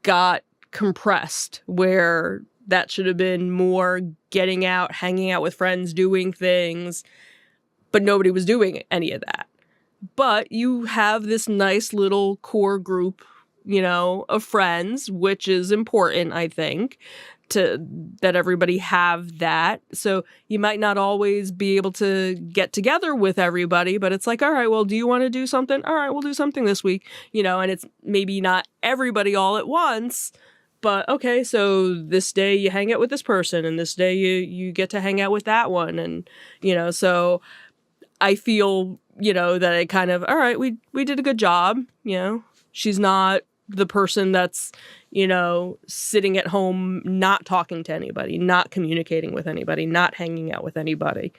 S6: got compressed, where that should have been more getting out, hanging out with friends, doing things, but nobody was doing any of that. But you have this nice little core group, of friends, which is important, I think, that everybody have that. So you might not always be able to get together with everybody, but it's like, all right, well, do you want to do something? All right, we'll do something this week, and it's maybe not everybody all at once, but okay, so this day you hang out with this person and this day you get to hang out with that one. And, so I feel, that I kind of, all right, we did a good job. She's not the person that's, sitting at home, not talking to anybody, not communicating with anybody, not hanging out with anybody.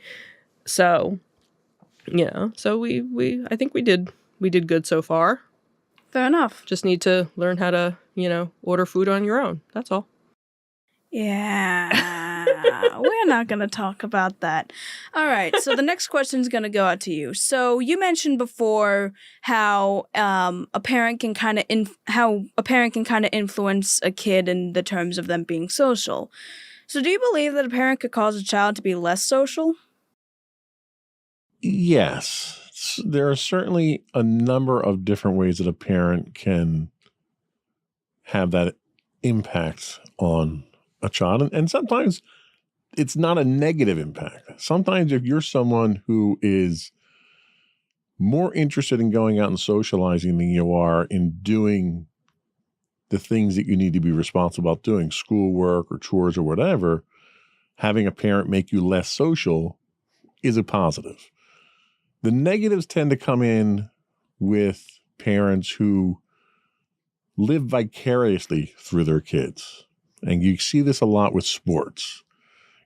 S6: So, so I think we did good so far.
S1: Fair enough.
S6: Just need to learn how to, order food on your own. That's all.
S1: Yeah, we're not going to talk about that. All right, so the next question is going to go out to you. So you mentioned before how a parent can kind of influence a kid in the terms of them being social. So do you believe that a parent could cause a child to be less social?
S2: Yes. There are certainly a number of different ways that a parent can have that impact on a child. And sometimes it's not a negative impact. Sometimes if you're someone who is more interested in going out and socializing than you are in doing the things that you need to be responsible about doing, schoolwork or chores or whatever, having a parent make you less social is a positive. The negatives tend to come in with parents who live vicariously through their kids. And you see this a lot with sports.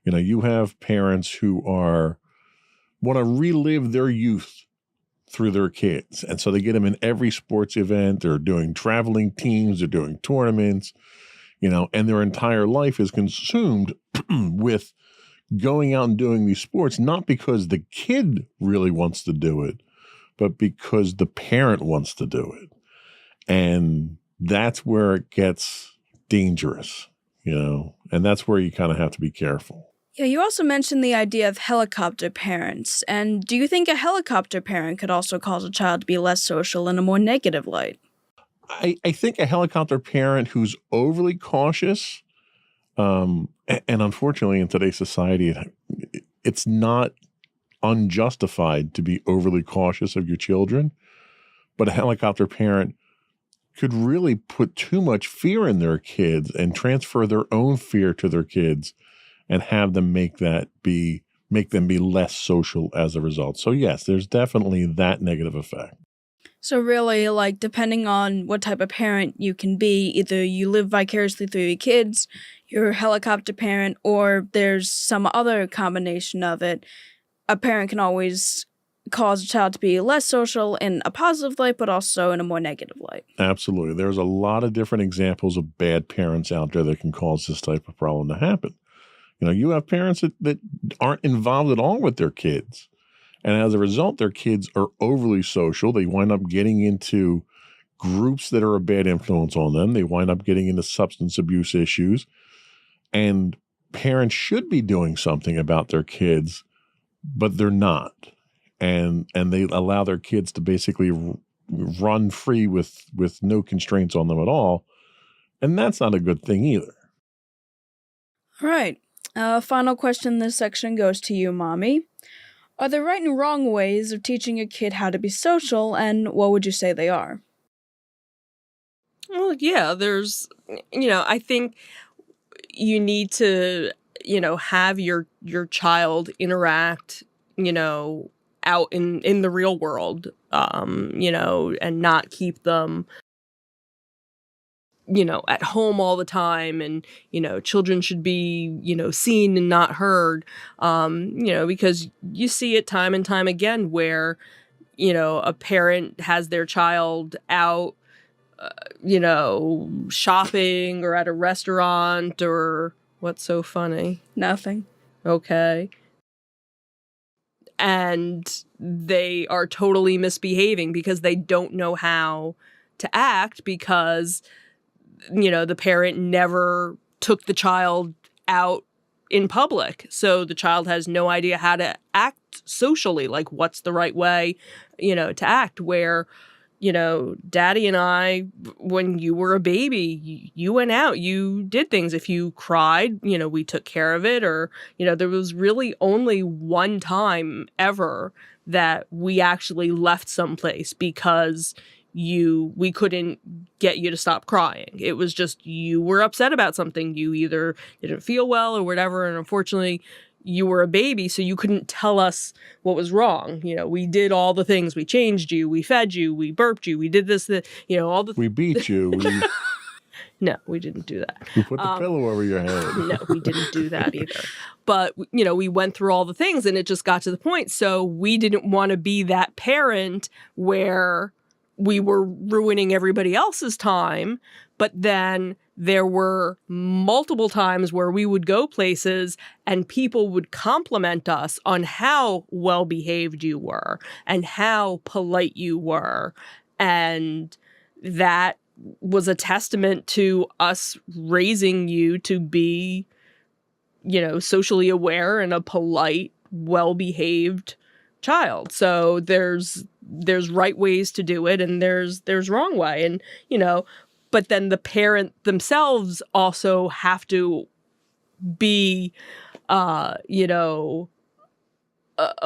S2: You have parents who want to relive their youth through their kids. And so they get them in every sports event. They're doing traveling teams. They're doing tournaments, and their entire life is consumed with going out and doing these sports, not because the kid really wants to do it, but because the parent wants to do it. And that's where it gets dangerous, and that's where you kind of have to be careful.
S1: Yeah, you also mentioned the idea of helicopter parents. And do you think a helicopter parent could also cause a child to be less social in a more negative light?
S2: I think a helicopter parent who's overly cautious, and unfortunately in today's society, it's not unjustified to be overly cautious of your children, but a helicopter parent could really put too much fear in their kids and transfer their own fear to their kids and have them make them be less social as a result. So yes, there's definitely that negative effect.
S1: So really, like, depending on what type of parent you can be, either you live vicariously through your kids, you're a helicopter parent, or there's some other combination of it, a parent can always cause a child to be less social in a positive light, but also in a more negative light.
S2: Absolutely. There's a lot of different examples of bad parents out there that can cause this type of problem to happen. You have parents that aren't involved at all with their kids. And as a result, their kids are overly social. They wind up getting into groups that are a bad influence on them. They wind up getting into substance abuse issues. And parents should be doing something about their kids, but they're not. And they allow their kids to basically run free with no constraints on them at all. And that's not a good thing either.
S1: All right. Final question in this section goes to you, Mommy. Are there right and wrong ways of teaching your kid how to be social, and what would you say they are?
S6: Well, yeah, there's, I think you need to, have your child interact, out in the real world, and not keep them, at home all the time. And, children should be, seen and not heard, because you see it time and time again where, a parent has their child out, shopping or at a restaurant or what's so funny?
S1: Nothing.
S6: Okay. And they are totally misbehaving because they don't know how to act because, the parent never took the child out in public. So the child has no idea how to act socially, like what's the right way, to act. Where, Daddy and I, when you were a baby, you went out, you did things. If you cried, we took care of it. Or, there was really only one time ever that we actually left someplace because we couldn't get you to stop crying. It was just you were upset about something. You either didn't feel well or whatever. And unfortunately, you were a baby, so you couldn't tell us what was wrong. We did all the things. We changed you. We fed you. We burped you. We did this, all the...
S2: We beat you.
S6: No, we didn't do that.
S2: We put the pillow over your head.
S6: No, we didn't do that either. But, we went through all the things and it just got to the point. So we didn't want to be that parent where we were ruining everybody else's time. But then there were multiple times where we would go places and people would compliment us on how well behaved you were and how polite you were. And that was a testament to us raising you to be, socially aware and a polite, well-behaved child. So there's right ways to do it and there's wrong way. And, but then the parent themselves also have to be, a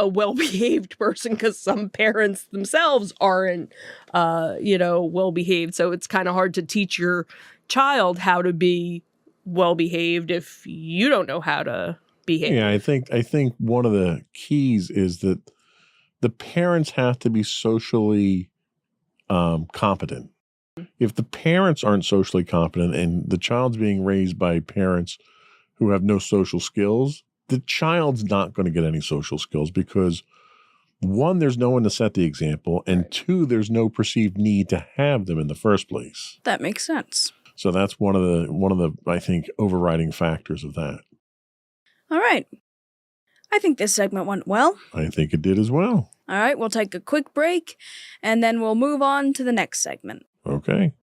S6: well-behaved person because some parents themselves aren't, well-behaved. So it's kind of hard to teach your child how to be well-behaved if you don't know how to behave.
S2: Yeah, I think one of the keys is that the parents have to be socially competent. If the parents aren't socially competent and the child's being raised by parents who have no social skills, the child's not going to get any social skills because, one, there's no one to set the example, and two, there's no perceived need to have them in the first place.
S1: That makes sense.
S2: So that's one of the I think overriding factors of that.
S1: All right. I think this segment went well.
S2: I think it did as well.
S1: All right, we'll take a quick break and then we'll move on to the next segment.
S2: Okay.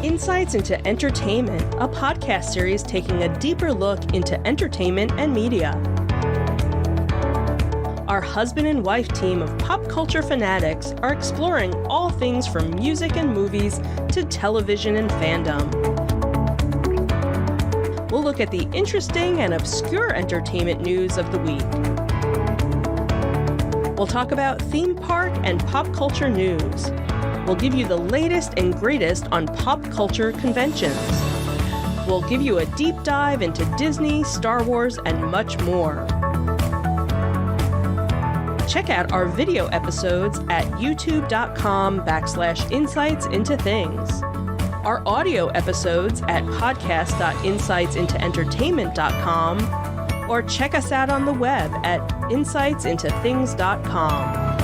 S3: Insights into Entertainment, a podcast series taking a deeper look into entertainment and media. Our husband and wife team of pop culture fanatics are exploring all things from music and movies to television and fandom. We'll look at the interesting and obscure entertainment news of the week. We'll talk about theme park and pop culture news. We'll give you the latest and greatest on pop culture conventions. We'll give you a deep dive into Disney, Star Wars, and much more. Check out our video episodes at youtube.com/insightsintothings. Our audio episodes at podcast.insightsintoentertainment.com, or check us out on the web at insightsintothings.com.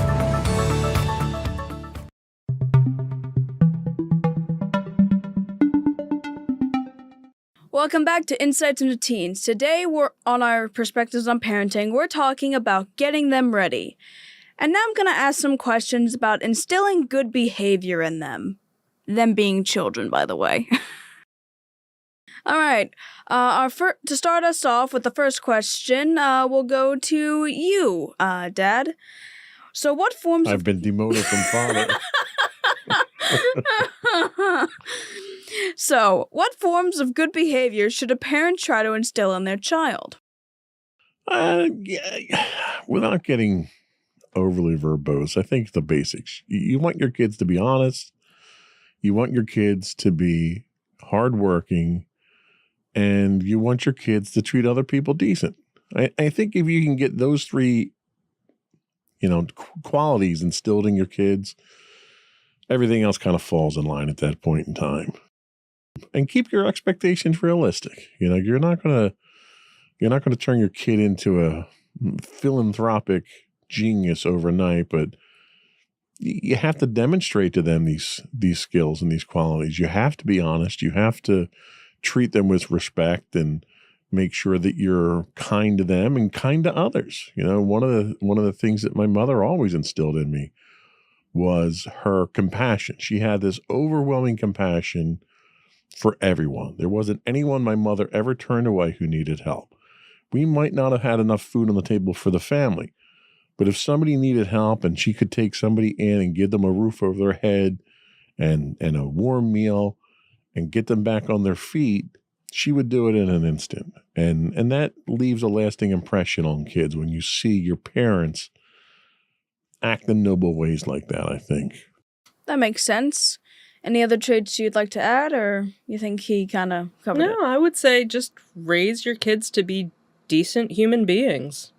S1: Welcome back to Insights into Teens. Today, we're on our perspectives on parenting. We're talking about getting them ready. And now I'm going to ask some questions about instilling good behavior in them. Them being children, by the way. All right. To start us off with the first question, we'll go to you, Dad. So what forms
S2: I've been demoted from father.
S1: So, what forms of good behavior should a parent try to instill in their child?
S2: Without getting overly verbose, I think the basics. You want your kids to be honest. You want your kids to be hardworking. And you want your kids to treat other people decent. I think if you can get those three, qualities instilled in your kids, everything else kind of falls in line at that point in time. And keep your expectations realistic. You're not gonna turn your kid into a philanthropic genius overnight, but you have to demonstrate to them these skills and these qualities. You have to be honest. You have to treat them with respect and make sure that you're kind to them and kind to others. One of the things that my mother always instilled in me was her compassion. She had this overwhelming compassion for everyone. There wasn't anyone my mother ever turned away who needed help. We might not have had enough food on the table for the family, but if somebody needed help and she could take somebody in and give them a roof over their head and a warm meal and get them back on their feet, she would do it in an instant. And that leaves a lasting impression on kids when you see your parents act in noble ways like that, I think.
S1: That makes sense. Any other traits you'd like to add, or you think he kind of covered it?
S6: No, I would say just raise your kids to be decent human beings.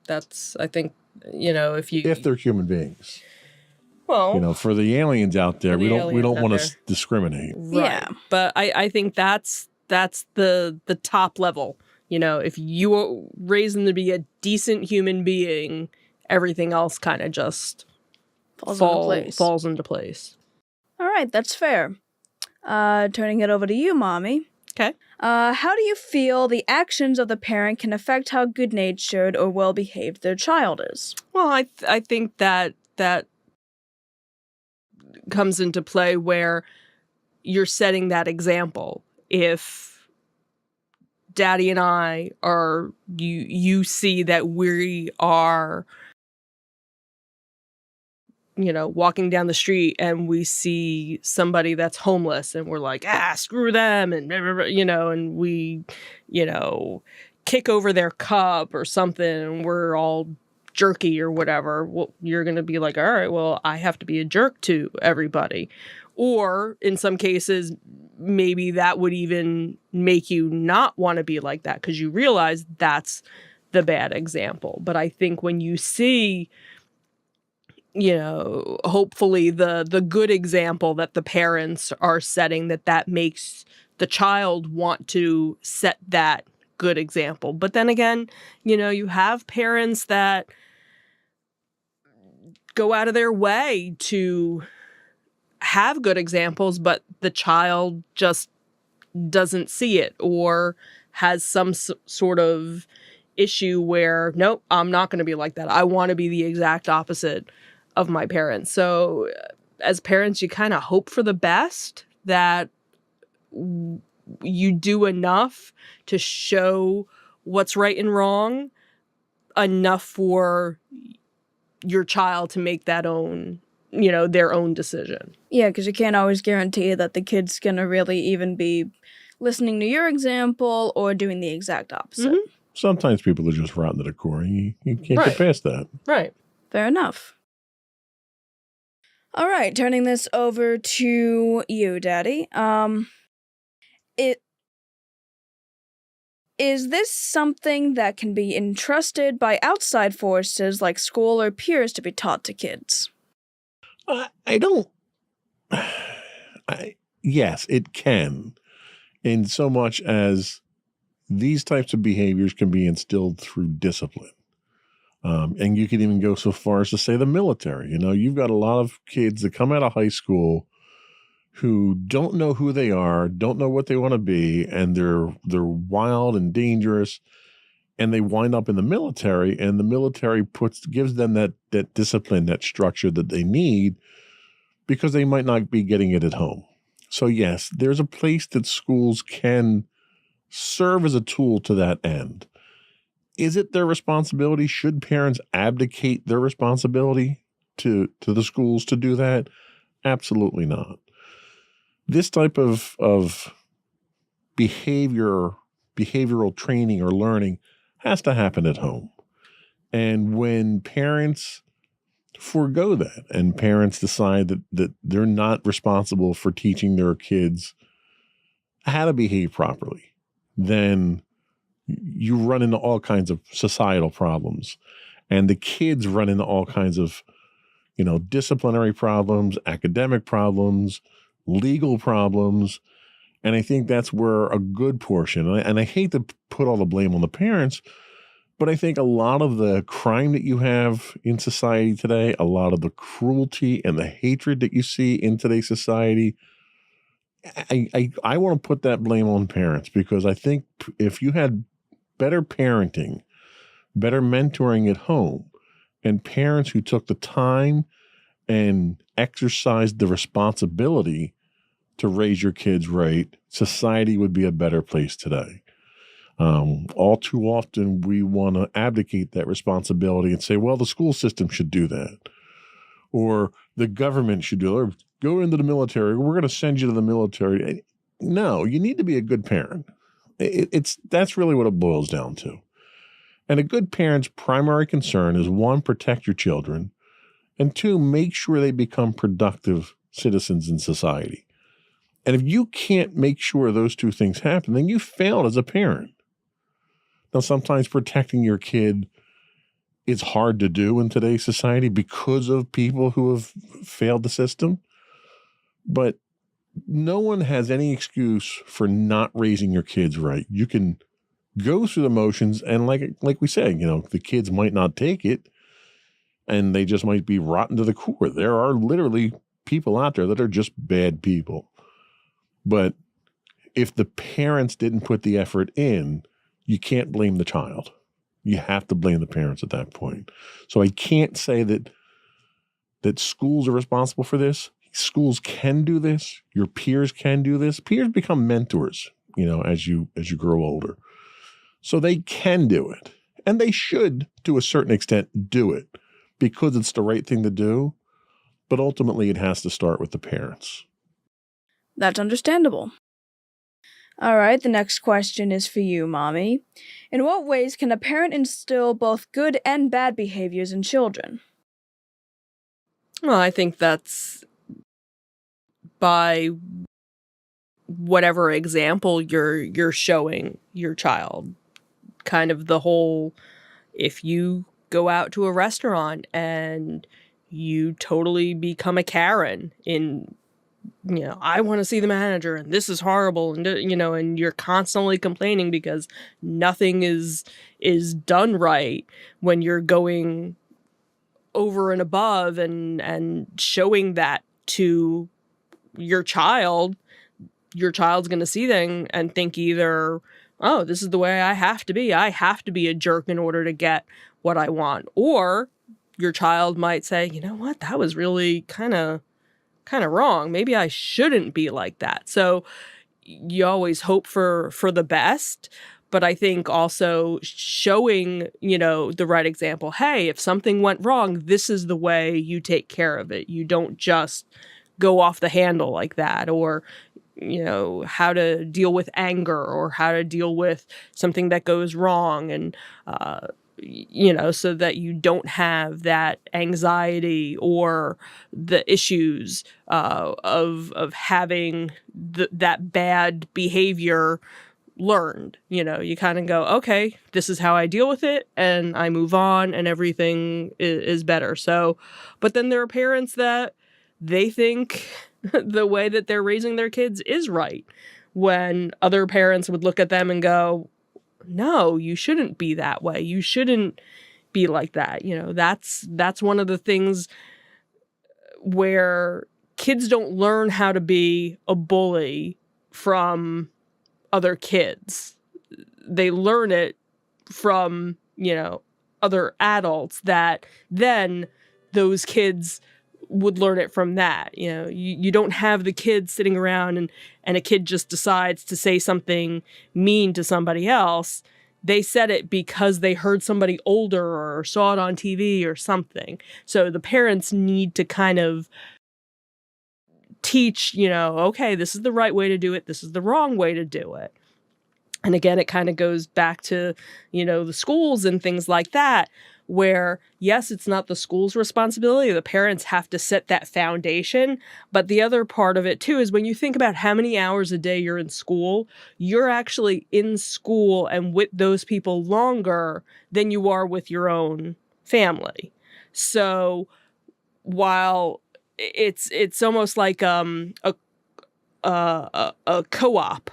S6: That's, I think, if
S2: they're human beings.
S6: Well,
S2: for the aliens out there, we don't want to discriminate.
S6: Right.
S1: Yeah.
S6: But I think that's the top level. If you are raised them to be a decent human being, everything else kind of just falls into place.
S1: All right, that's fair. Turning it over to you, Mommy.
S6: Okay.
S1: How do you feel the actions of the parent can affect how good-natured or well-behaved their child is?
S6: Well, I think that comes into play where you're setting that example. If Daddy and I are, you see that we are, walking down the street and we see somebody that's homeless and we're like, screw them, and and we, kick over their cup or something and we're all jerky or whatever, well, you're going to be like, all right, well, I have to be a jerk to everybody. Or in some cases, maybe that would even make you not want to be like that because you realize that's the bad example. But I think when you see, hopefully the good example that the parents are setting, that makes the child want to set that good example. But then again, you have parents that go out of their way to have good examples, but the child just doesn't see it or has some sort of issue where, nope, I'm not going to be like that. I want to be the exact opposite of my parents. So as parents, you kind of hope for the best, that you do enough to show what's right and wrong, enough for your child to make that own, their own decision.
S1: Yeah, because you can't always guarantee that the kid's going to really even be listening to your example or doing the exact opposite.
S6: Mm-hmm.
S2: Sometimes people are just rotten to the core, and you can't get past that.
S6: Right.
S1: Fair enough. All right, turning this over to you, Daddy. Is this something that can be entrusted by outside forces like school or peers to be taught to kids?
S2: Yes, it can. In so much as these types of behaviors can be instilled through discipline. And you can even go so far as to say the military. You've got a lot of kids that come out of high school who don't know who they are, don't know what they want to be, and they're wild and dangerous, and they wind up in the military, and the military gives them that discipline, that structure that they need, because they might not be getting it at home. So yes, there's a place that schools can serve as a tool to that end. Is it their responsibility? Should parents abdicate their responsibility to the schools to do that? Absolutely not. This type of behavioral training or learning has to happen at home. And when parents forego that and parents decide that they're not responsible for teaching their kids how to behave properly, then you run into all kinds of societal problems. And the kids run into all kinds of disciplinary problems, academic problems, legal problems. And I think that's where a good portion, and I hate to put all the blame on the parents, but I think a lot of the crime that you have in society today, a lot of the cruelty and the hatred that you see in today's society, I want to put that blame on parents, because I think if you had better parenting, better mentoring at home, and parents who took the time and exercised the responsibility to raise your kids right, society would be a better place today. All too often, we want to abdicate that responsibility and say, well, the school system should do that, or the government should do it, or go into the military. We're going to send you to the military. No, you need to be a good parent. That's really what it boils down to. And a good parent's primary concern is, one, protect your children, and two, make sure they become productive citizens in society. And if you can't make sure those two things happen, then you failed as a parent. Now, sometimes protecting your kid is hard to do in today's society because of people who have failed the system. But no one has any excuse for not raising your kids right. You can go through the motions, and like we said, the kids might not take it, and they just might be rotten to the core. There are literally people out there that are just bad people. But if the parents didn't put the effort in, you can't blame the child. You have to blame the parents at that point. So I can't say that schools are responsible for this. Schools can do this. Your peers can do this. Peers become mentors, as you grow older. So they can do it. And they should, to a certain extent, do it because it's the right thing to do. But ultimately, it has to start with the parents.
S1: That's understandable. All right, the next question is for you, Mommy. In what ways can a parent instill both good and bad behaviors in children?
S6: Well, I think that's by whatever example you're showing your child. Kind of the whole, if you go out to a restaurant and you totally become a Karen in, I want to see the manager and this is horrible, and and you're constantly complaining because nothing is done right when you're going over and above and showing that to your child's going to see them and think either, oh, this is the way I have to be. I have to be a jerk in order to get what I want. Or your child might say, you know what, that was really kind of wrong. Maybe I shouldn't be like that. So you always hope for the best. But I think also showing, the right example. Hey, if something went wrong, this is the way you take care of it. You don't just go off the handle like that, or how to deal with anger, or how to deal with something that goes wrong, and so that you don't have that anxiety or the issues of having that bad behavior learned. You kind of go, okay, this is how I deal with it, and I move on, and everything is better. So, but then there are parents that they think the way that they're raising their kids is right, when other parents would look at them and go, no, you shouldn't be that way. You shouldn't be like that. That's one of the things where kids don't learn how to be a bully from other kids. They learn it from, other adults, that then those kids would learn it from that. You don't have the kids sitting around and a kid just decides to say something mean to somebody else. They said it because they heard somebody older or saw it on TV or something. So the parents need to kind of teach, okay, this is the right way to do it. This is the wrong way to do it. And again, it kind of goes back to, the schools and things like that, where, yes, it's not the school's responsibility. The parents have to set that foundation. But the other part of it, too, is when you think about how many hours a day you're in school, you're actually in school and with those people longer than you are with your own family. So while it's almost like a co-op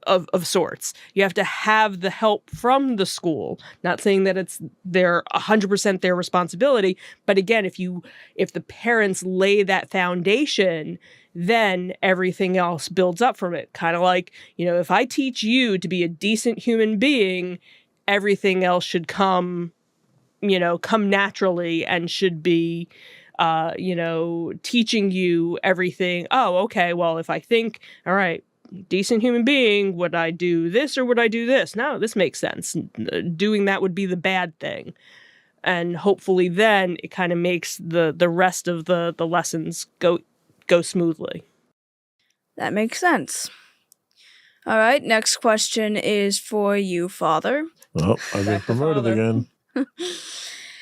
S6: of sorts. You have to have the help from the school. Not saying that it's 100% their responsibility, but again, if the parents lay that foundation, then everything else builds up from it. Kind of like, if I teach you to be a decent human being, everything else should come naturally and should be teaching you everything. Oh, okay, well, if I think, all right, decent human being, would I do this or would I do this? No, this makes sense. Doing that would be the bad thing. And hopefully then it kind of makes the rest of the lessons go smoothly.
S1: That makes sense. All right, next question is for you, Father.
S2: Oh, I've been promoted again.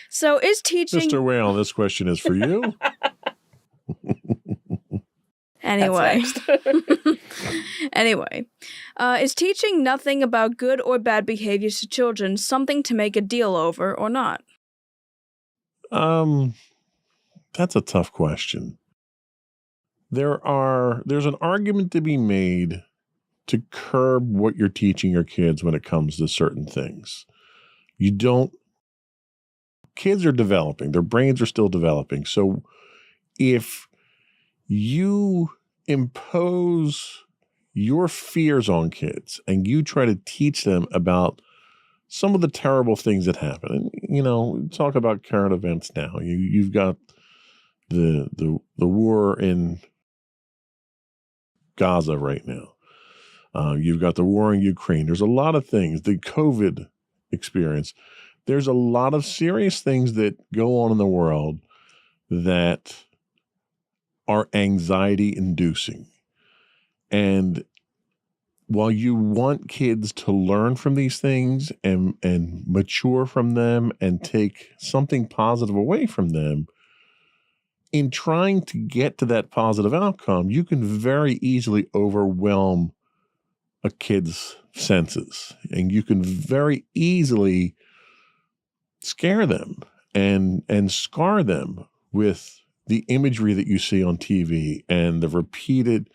S1: So is teaching...
S2: Mr. Whale, this question is for you.
S1: Anyway. Anyway, is teaching nothing about good or bad behaviors to children something to make a deal over or not?
S2: That's a tough question. There's an argument to be made to curb what you're teaching your kids when it comes to certain things. Kids are developing, their brains are still developing. So if you impose your fears on kids and you try to teach them about some of the terrible things that happen, and talk about current events now. You've got the war in Gaza right now. You've got the war in Ukraine. There's a lot of things. The COVID experience. There's a lot of serious things that go on in the world that are anxiety inducing. And while you want kids to learn from these things and mature from them and take something positive away from them, in trying to get to that positive outcome, you can very easily overwhelm a kid's senses, and you can very easily scare them and scar them with the imagery that you see on TV and the repeated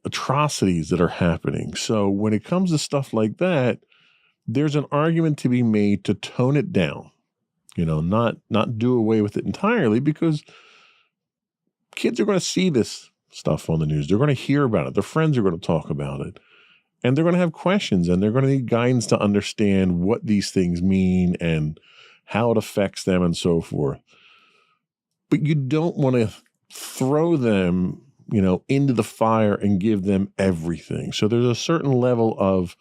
S2: atrocities that are happening. So when it comes to stuff like that, there's an argument to be made to tone it down, not do away with it entirely, because kids are going to see this stuff on the news. They're going to hear about it. Their friends are going to talk about it. And they're going to have questions, and they're going to need guidance to understand what these things mean and how it affects them and so forth. But you don't want to throw them, into the fire and give them everything. So there's a certain level of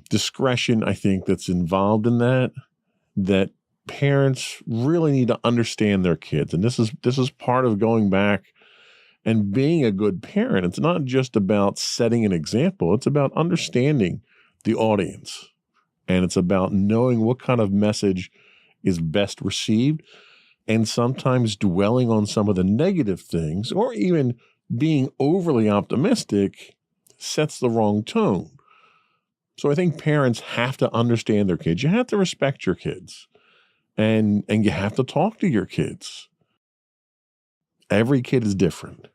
S2: discretion, I think, that's involved in that parents really need to understand their kids. And this is part of going back and being a good parent. It's not just about setting an example. It's about understanding the audience. And it's about knowing what kind of message is best received, and sometimes dwelling on some of the negative things or even being overly optimistic sets the wrong tone. So I think parents have to understand their kids. You have to respect your kids, and you have to talk to your kids. Every kid is different.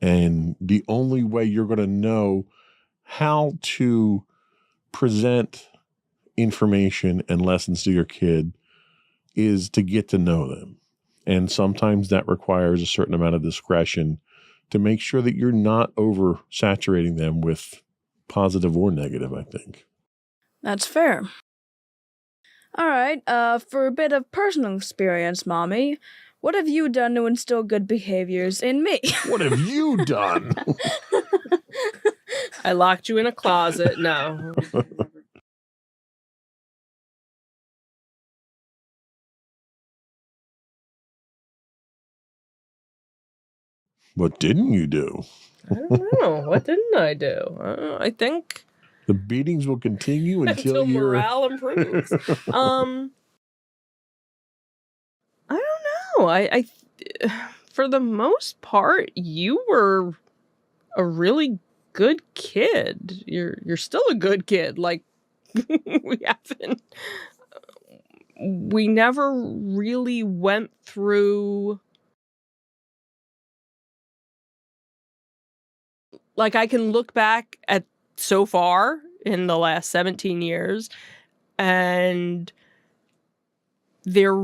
S2: And the only way you're going to know how to present information and lessons to your kid is to get to know them. And sometimes that requires a certain amount of discretion to make sure that you're not oversaturating them with positive or negative, I think.
S1: That's fair. All right, for a bit of personal experience, Mommy, what have you done to instill good behaviors in me?
S2: What have you done?
S6: I locked you in a closet. No.
S2: What didn't you do?
S6: I don't know. What didn't I do? I think
S2: the beatings will continue until
S6: morale improves. I don't know. I for the most part, you were a really good kid. You're still a good kid. Like we we never really went through, like, I can look back at so far in the last 17 years, and there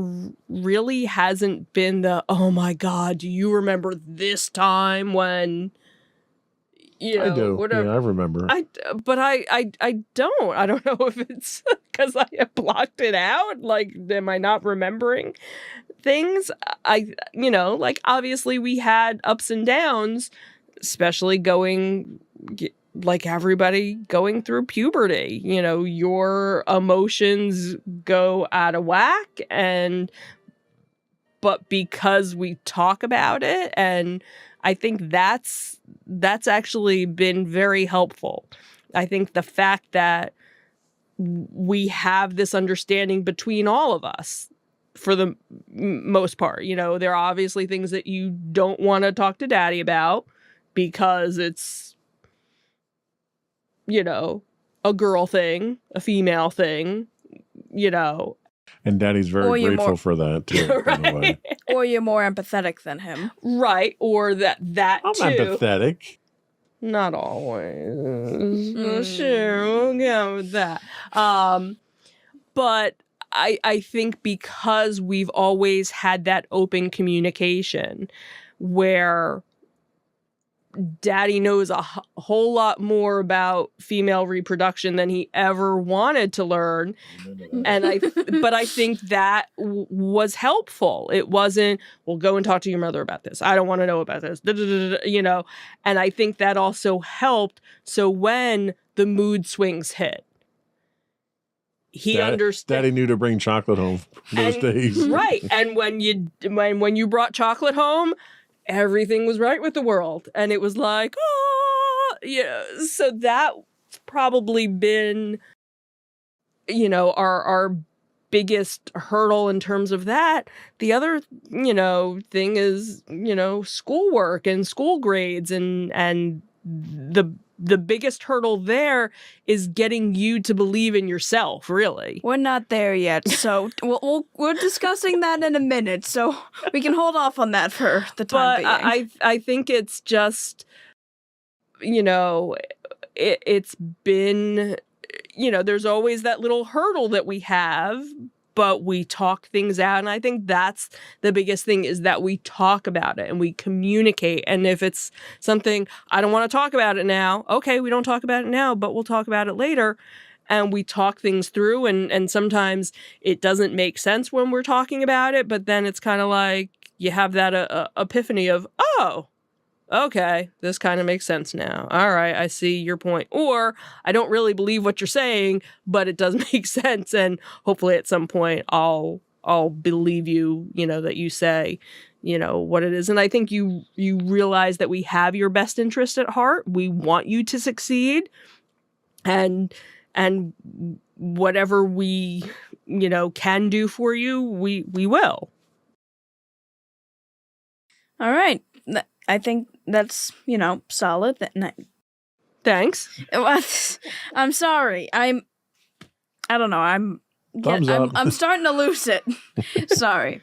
S6: really hasn't been the, oh my God, do you remember this time when, you know,
S2: I do.
S6: whatever.
S2: Yeah, I remember.
S6: I don't. I don't know if it's because I have blocked it out. Like, am I not remembering things? Like, obviously we had ups and downs, especially like everybody going through puberty. You know, your emotions go out of whack, but because we talk about it, and I think that's actually been very helpful. I think the fact that we have this understanding between all of us, for the most part, you know, there are obviously things that you don't want to talk to Daddy about because it's, you know, a girl thing, a female thing, you know.
S2: And Daddy's very
S1: Or you're
S2: grateful
S1: more-
S2: for that, too, by the way.
S1: Or you're more empathetic than him.
S6: Right, or that
S2: I'm
S6: too.
S2: empathetic.
S6: Not always. Well, sure, we'll go with that. But I think because we've always had that open communication where Daddy knows a whole lot more about female reproduction than he ever wanted to learn. And but I think that was helpful. It wasn't, well, go and talk to your mother about this. I don't want to know about this, you know. And I think that also helped. So when the mood swings hit, he understood.
S2: Daddy knew to bring chocolate home those days.
S6: Right. And when you brought chocolate home, everything was right with the world. And it was like, oh, yeah. So that's probably been, you know, our biggest hurdle in terms of that. The other, you know, thing is, you know, schoolwork and school grades, and the biggest hurdle there is getting you to believe in yourself, really.
S1: We're not there yet, so we're discussing that in a minute, so we can hold off on that for the time being.
S6: I think it's just, you know, it's been, you know, there's always that little hurdle that we have, but we talk things out. And I think that's the biggest thing, is that we talk about it and we communicate. And if it's something, I don't want to talk about it now. Okay, we don't talk about it now, but we'll talk about it later. And we talk things through. And sometimes it doesn't make sense when we're talking about it, but then it's kind of like you have that epiphany of, oh, okay, this kind of makes sense now. All right, I see your point. Or I don't really believe what you're saying, but it does make sense. And hopefully at some point I'll believe you, you know, that you say, you know, what it is. And I think you realize that we have your best interest at heart. We want you to succeed. And whatever we, you know, can do for you, we will.
S1: All right. I think that's, you know, solid.
S6: Thanks.
S1: I'm sorry. I don't know.
S2: Thumbs up.
S1: I'm starting to lose it. Sorry.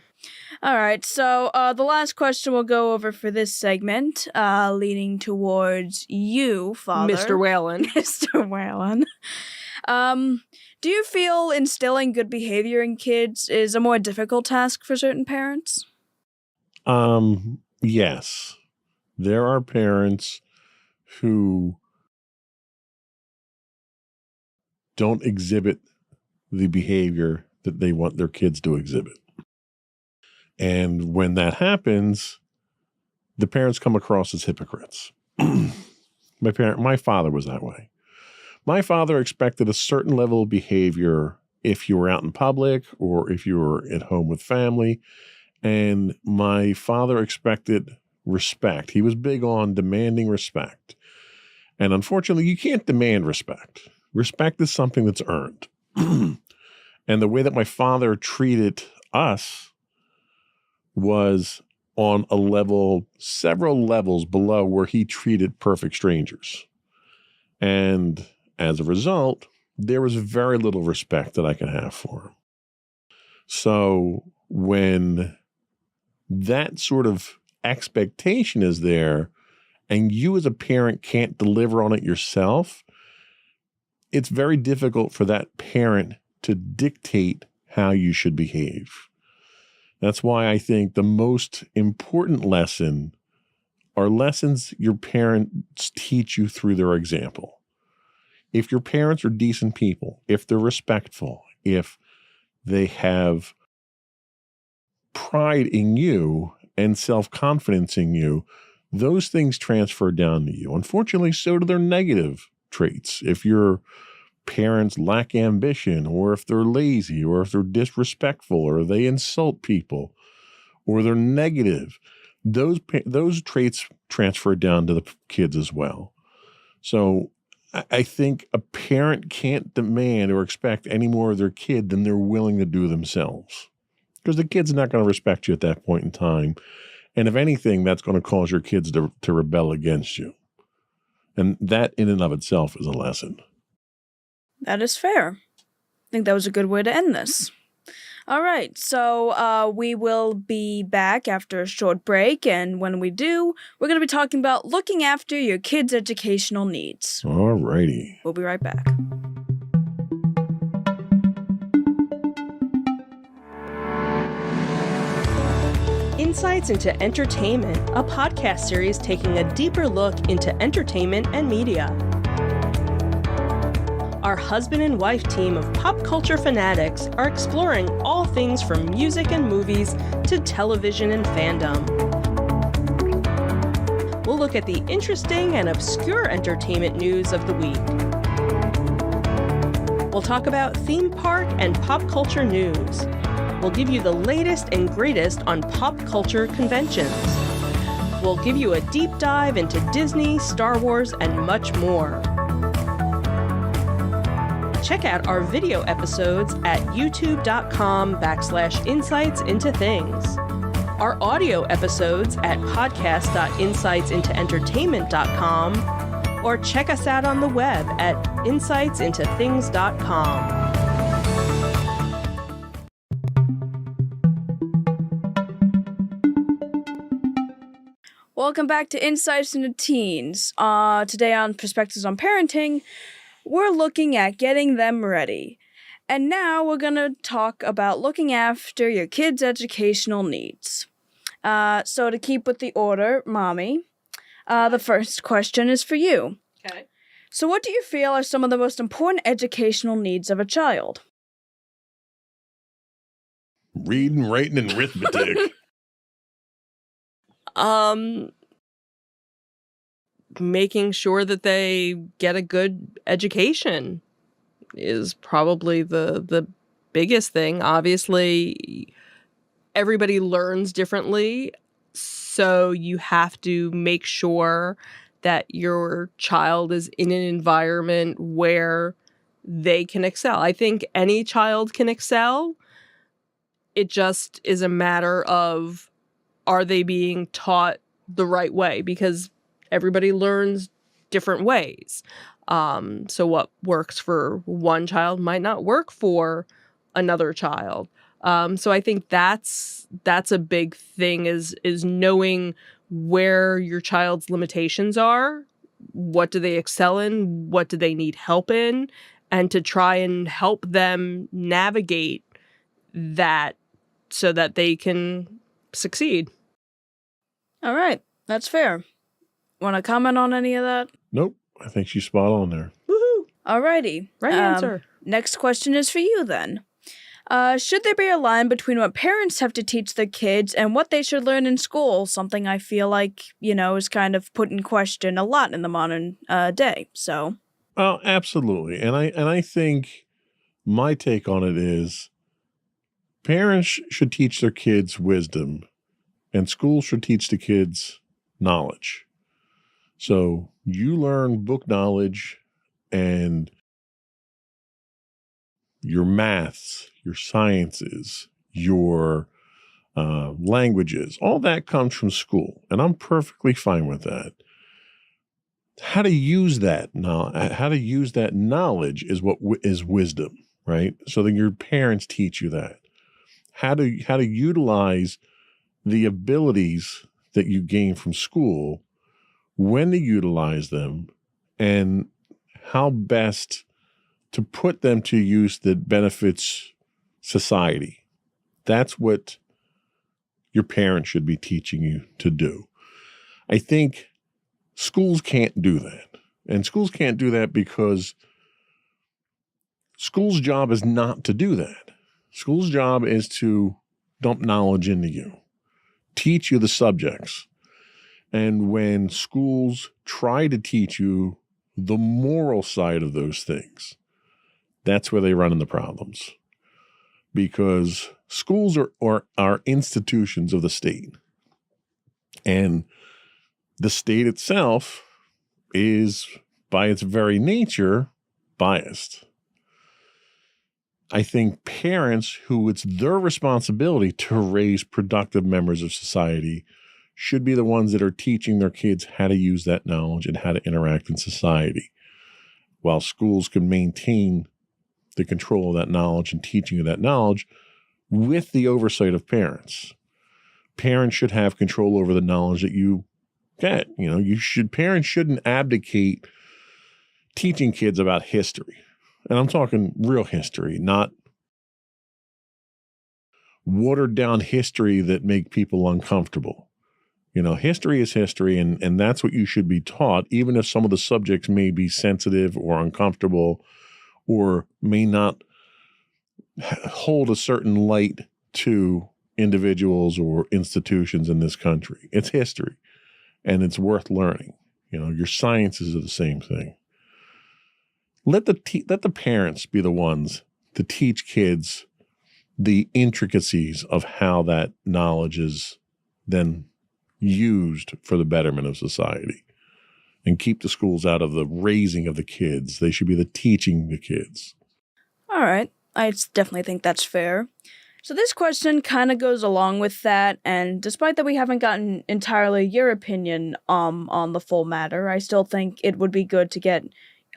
S1: All right. So the last question we'll go over for this segment, leaning towards you, Father.
S6: Mr. Whalen.
S1: Mr. Whalen. Do you feel instilling good behavior in kids is a more difficult task for certain parents?
S2: Yes. There are parents who don't exhibit the behavior that they want their kids to exhibit. And when that happens, the parents come across as hypocrites. My father was that way. My father expected a certain level of behavior if you were out in public or if you were at home with family. And my father expected respect. He was big on demanding respect. And unfortunately, you can't demand respect. Respect is something that's earned. And the way that my father treated us was on a level, several levels below where he treated perfect strangers. And as a result, there was very little respect that I could have for him. So when that sort of expectation is there and you as a parent can't deliver on it yourself, it's very difficult for that parent to dictate how you should behave. That's why I think the most important lesson are lessons your parents teach you through their example. If your parents are decent people, if they're respectful, if they have pride in you and self-confidence in you, those things transfer down to you. Unfortunately, so do their negative traits. If your parents lack ambition, or if they're lazy, or if they're disrespectful, or they insult people, or they're negative, those traits transfer down to the kids as well. So I think a parent can't demand or expect any more of their kid than they're willing to do themselves, because the kid's not going to respect you at that point in time. And if anything, that's going to cause your kids to rebel against you. And that in and of itself is a lesson.
S1: That is fair. I think that was a good way to end this. All right, so we will be back after a short break, and when we do, we're going to be talking about looking after your kids' educational needs.
S2: All righty.
S1: We'll be right back.
S3: Insights into Entertainment, a podcast series taking a deeper look into entertainment and media. Our husband and wife team of pop culture fanatics are exploring all things from music and movies to television and fandom. We'll look at the interesting and obscure entertainment news of the week. We'll talk about theme park and pop culture news. We'll give you the latest and greatest on pop culture conventions. We'll give you a deep dive into Disney, Star Wars, and much more. Check out our video episodes at youtube.com/insightsintothings. Our audio episodes at podcast.insightsintoentertainment.com, or check us out on the web at insightsintothings.com.
S1: Welcome back to Insights into Teens. Today on Perspectives on Parenting, we're looking at getting them ready. And now we're going to talk about looking after your kids' educational needs. So to keep with the order, Mommy, the first question is for you.
S6: Okay.
S1: So what do you feel are some of the most important educational needs of a child?
S2: Reading, writing, and arithmetic.
S6: Making sure that they get a good education is probably the biggest thing. Obviously, everybody learns differently, so you have to make sure that your child is in an environment where they can excel. I think any child can excel. It just is a matter of, are they being taught the right way? Because everybody learns different ways. So what works for one child might not work for another child. So I think that's a big thing is knowing where your child's limitations are, what do they excel in, what do they need help in, and to try and help them navigate that so that they can succeed.
S1: All right, that's fair. Want to comment on any of that?
S2: Nope. I think she's spot on there.
S6: Woohoo!
S1: Alrighty.
S6: Right answer.
S1: Next question is for you then. Should there be a line between what parents have to teach their kids and what they should learn in school? Something I feel like, is kind of put in question a lot in the modern day. So.
S2: Oh, absolutely. And I think my take on it is parents should teach their kids wisdom and schools should teach the kids knowledge. So you learn book knowledge and your maths, your sciences, your languages, all that comes from school. And I'm perfectly fine with that. How to use that knowledge is what is wisdom, right? So then your parents teach you that. how to utilize the abilities that you gain from school, when to utilize them, and how best to put them to use that benefits society. That's what your parents should be teaching you to do. I think schools can't do that. And schools can't do that because school's job is not to do that. School's job is to dump knowledge into you, teach you the subjects. And when schools try to teach you the moral side of those things, that's where they run into problems. Because schools are institutions of the state. And the state itself is, by its very nature, biased. I think parents who it's their responsibility to raise productive members of society should be the ones that are teaching their kids how to use that knowledge and how to interact in society, while schools can maintain the control of that knowledge and teaching of that knowledge with the oversight of parents. Parents should have control over the knowledge that you get. Parents shouldn't abdicate teaching kids about history. And I'm talking real history, not watered down history that make people uncomfortable. History is history, and that's what you should be taught, even if some of the subjects may be sensitive or uncomfortable or may not hold a certain light to individuals or institutions in this country. It's history, and it's worth learning. Your sciences are the same thing. Let the parents be the ones to teach kids the intricacies of how that knowledge is then used for the betterment of society, and keep the schools out of the raising of the kids. They should be the teaching the kids.
S1: All right. I definitely think that's fair. So this question kind of goes along with that, and despite that we haven't gotten entirely your opinion on the full matter, I still think it would be good to get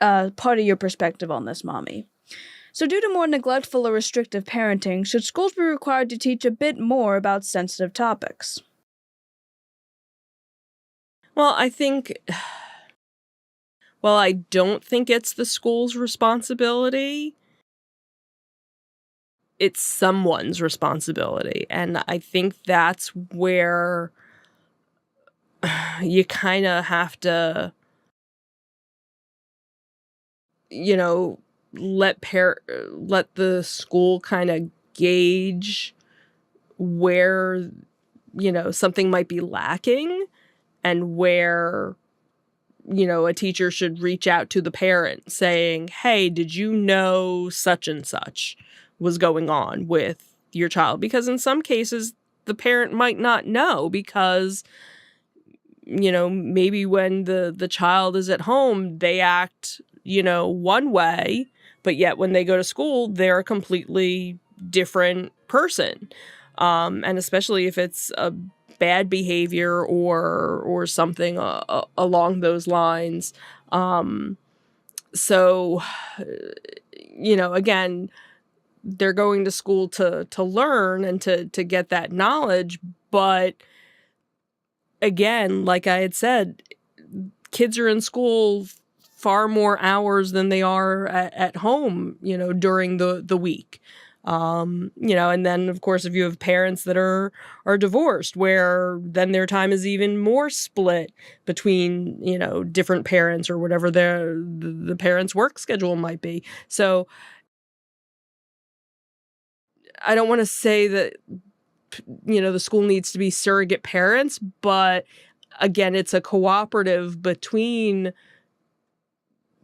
S1: part of your perspective on this, Mommy. So due to more neglectful or restrictive parenting, should schools be required to teach a bit more about sensitive topics?
S6: Well, I don't think it's the school's responsibility. It's someone's responsibility. And I think that's where you kind of have to, let the school kind of gauge where, something might be lacking, and where, a teacher should reach out to the parent saying, hey, did you know such and such was going on with your child? Because in some cases, the parent might not know because, maybe when the child is at home, they act, one way, but yet when they go to school, they're a completely different person. And especially if it's a bad behavior or something along those lines. So, again, they're going to school to learn and to get that knowledge. But again, like I had said, kids are in school far more hours than they are at home, during the week. And then of course, if you have parents that are divorced, where then their time is even more split between, different parents or whatever the parents' work schedule might be. So I don't want to say that, the school needs to be surrogate parents, but again, it's a cooperative between,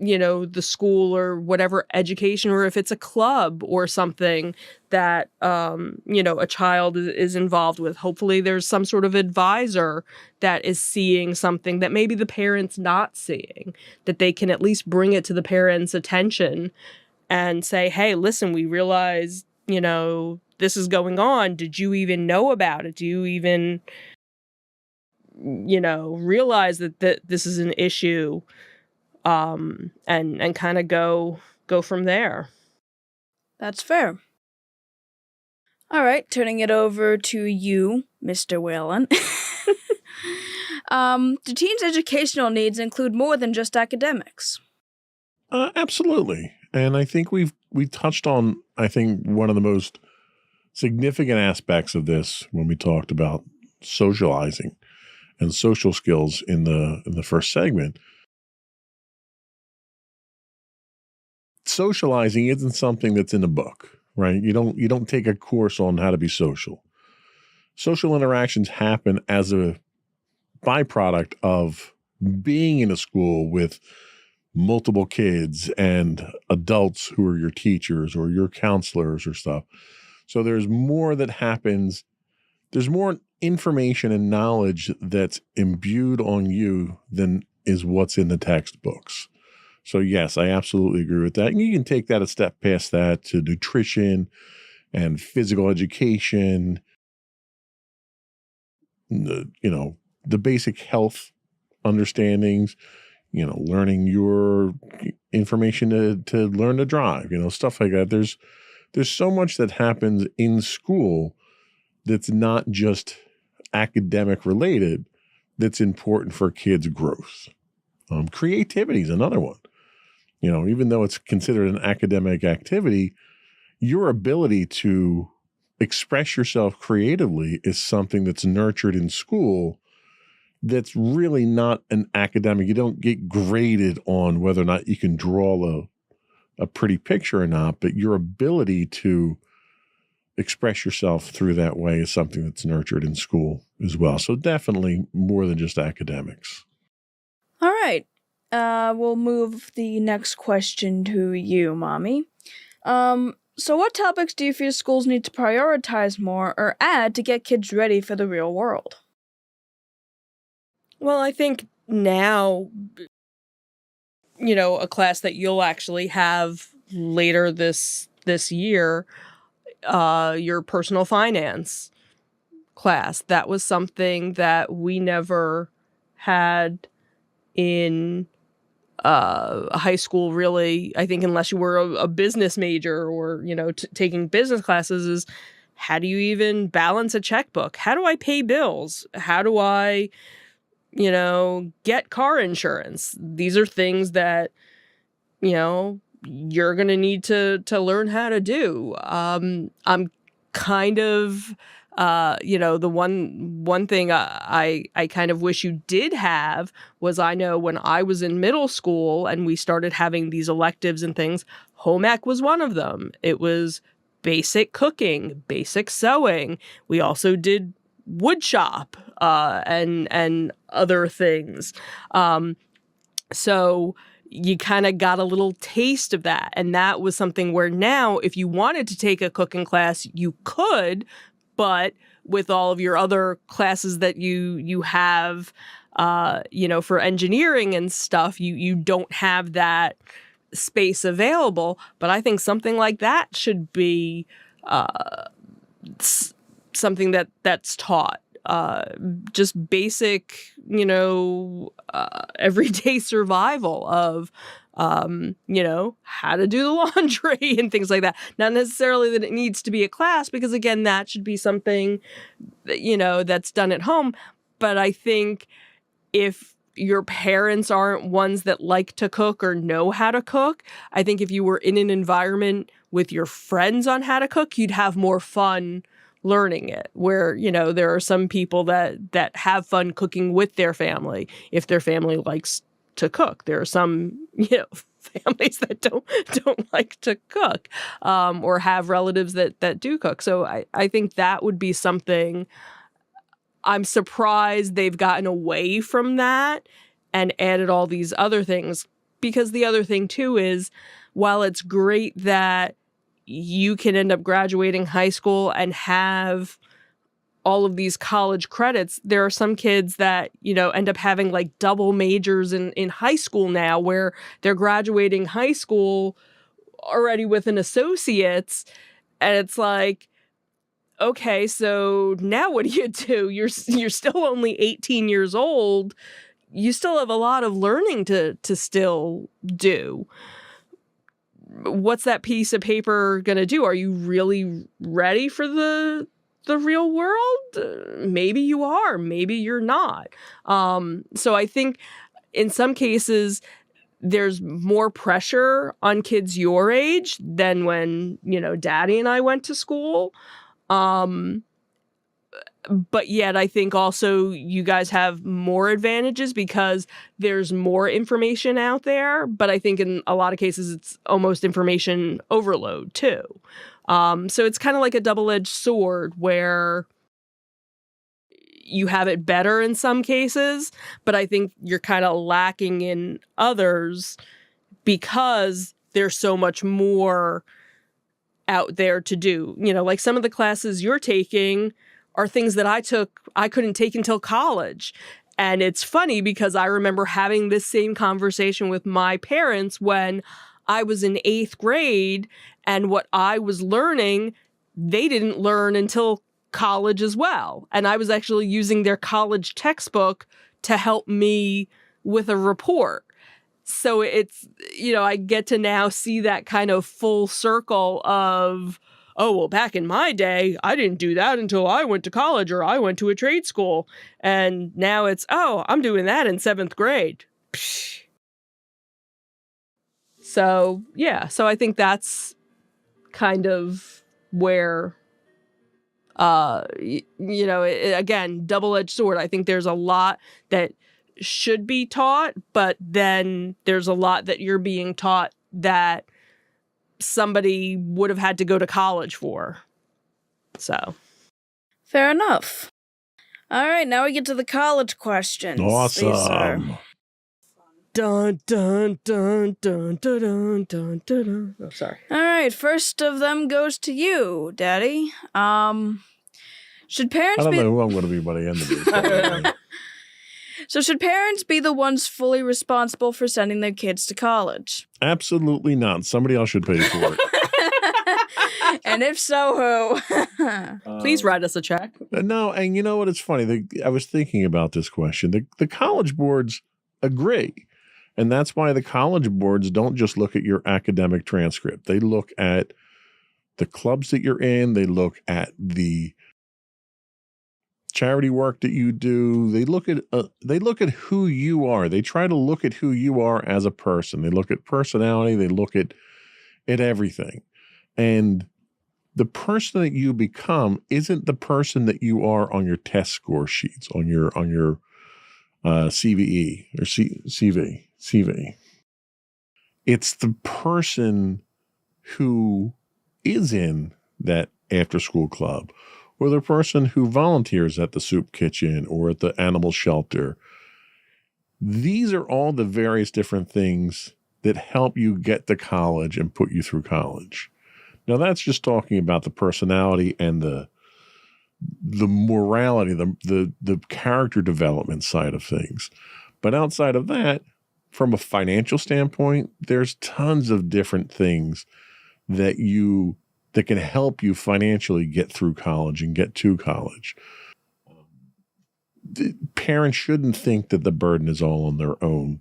S6: the school or whatever education, or if it's a club or something that, a child is involved with. Hopefully there's some sort of advisor that is seeing something that maybe the parent's not seeing, that they can at least bring it to the parent's attention and say, hey, listen, we realize, this is going on. Did you even know about it? Do you even, realize that this is an issue? And kind of go from there.
S1: That's fair. All right, turning it over to you, Mr. Whalen. Do teens' educational needs include more than just academics?
S2: Absolutely. And I think we touched on, I think, one of the most significant aspects of this when we talked about socializing and social skills in the first segment. Socializing isn't something that's in a book, right? You don't take a course on how to be social. Social interactions happen as a byproduct of being in a school with multiple kids and adults who are your teachers or your counselors or stuff. So there's more that happens. There's more information and knowledge that's imbued on you than is what's in the textbooks. So yes, I absolutely agree with that. And you can take that a step past that to nutrition and physical education, the basic health understandings, learning your information to learn to drive, stuff like that. There's so much that happens in school that's not just academic related that's important for kids' growth. Creativity is another one. Even though it's considered an academic activity, your ability to express yourself creatively is something that's nurtured in school that's really not an academic. You don't get graded on whether or not you can draw a pretty picture or not, but your ability to express yourself through that way is something that's nurtured in school as well. So definitely more than just academics.
S1: All right. We'll move the next question to you, Mommy. So what topics do you feel schools need to prioritize more or add to get kids ready for the real world?
S6: Well, I think now, a class that you'll actually have later this year, your personal finance class. That was something that we never had in high school, really. I think unless you were a business major or, taking business classes, is how do you even balance a checkbook? How do I pay bills? How do I, get car insurance? These are things that, you're going to need to learn how to do. I'm kind of, the one thing I kind of wish you did have was, I know when I was in middle school and we started having these electives and things, home ec was one of them. It was basic cooking, basic sewing. We also did wood shop, and other things. So you kind of got a little taste of that. And that was something where now, if you wanted to take a cooking class, you could, but with all of your other classes that you have, for engineering and stuff, you don't have that space available. But I think something like that should be something that's taught. Just basic, everyday survival of, how to do the laundry and things like that. Not necessarily that it needs to be a class, because again, that should be something that, that's done at home. But I think if your parents aren't ones that like to cook or know how to cook, I think if you were in an environment with your friends on how to cook, you'd have more fun learning it, where, there are some people that have fun cooking with their family if their family likes to cook. There are some, families that don't like to cook, or have relatives that do cook. So I think that would be something. I'm surprised they've gotten away from that and added all these other things, because the other thing too is, while it's great that you can end up graduating high school and have all of these college credits, there are some kids that, end up having like double majors in high school now, where they're graduating high school already with an associate's. And it's like, okay, so now what do? You're still only 18 years old. You still have a lot of learning to still do. what's that piece of paper going to do? Are you really ready for the real world? Maybe you are, maybe you're not. So I think in some cases, there's more pressure on kids your age than when, Daddy and I went to school. But yet I think also you guys have more advantages because there's more information out there. But I think in a lot of cases, it's almost information overload too. So it's kind of like a double-edged sword where you have it better in some cases, but I think you're kind of lacking in others because there's so much more out there to do. Like some of the classes you're taking are things that I couldn't take until college. And it's funny because I remember having this same conversation with my parents when I was in 8th grade, and what I was learning, they didn't learn until college as well. And I was actually using their college textbook to help me with a report. So it's, I get to now see that kind of full circle of, oh, well, back in my day, I didn't do that until I went to college or I went to a trade school. And now it's, oh, I'm doing that in 7th grade. Psh. So, yeah. So I think that's kind of where, again, double-edged sword. I think there's a lot that should be taught, but then there's a lot that you're being taught that somebody would have had to go to college for. So.
S1: Fair enough. All right, now we get to the college questions.
S2: Awesome.
S6: Dun, dun, dun, dun, dun, dun, dun, dun. Oh, sorry.
S1: All right, first of them goes to you, Daddy. Should parents
S2: I don't
S1: be...
S2: know who I'm going to be by the end of this.
S1: So should parents be the ones fully responsible for sending their kids to college?
S2: Absolutely not. Somebody else should pay for it.
S1: And if so, who?
S6: Please write us a check.
S2: No, and you know what? It's funny. I was thinking about this question. The college boards agree. And that's why the college boards don't just look at your academic transcript. They look at the clubs that you're in. They look at the charity work that you do. They look at who you are. They try to look at who you are as a person. They look at personality. They look at everything. And the person that you become isn't the person that you are on your test score sheets, on your CVE or CV. It's the person who is in that after school club, or the person who volunteers at the soup kitchen or at the animal shelter. These are all the various different things that help you get to college and put you through college. Now, that's just talking about the personality and the morality, the character development side of things. But outside of that, from a financial standpoint, there's tons of different things that can help you financially get through college and get to college. The parents shouldn't think that the burden is all on their own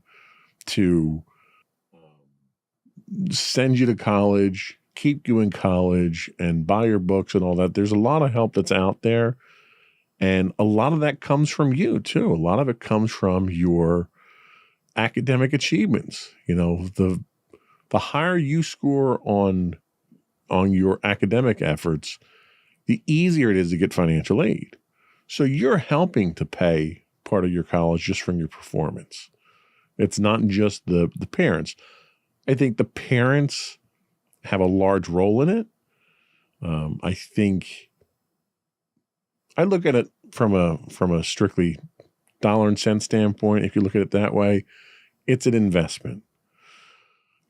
S2: to send you to college, keep you in college, and buy your books and all that. There's a lot of help that's out there, and a lot of that comes from you too. A lot of it comes from your academic achievements. The higher you score on your academic efforts, the easier it is to get financial aid. So you're helping to pay part of your college just from your performance. It's not just the parents. I think the parents have a large role in it. I think I look at it from a strictly dollar and cent standpoint. If you look at it that way, it's an investment.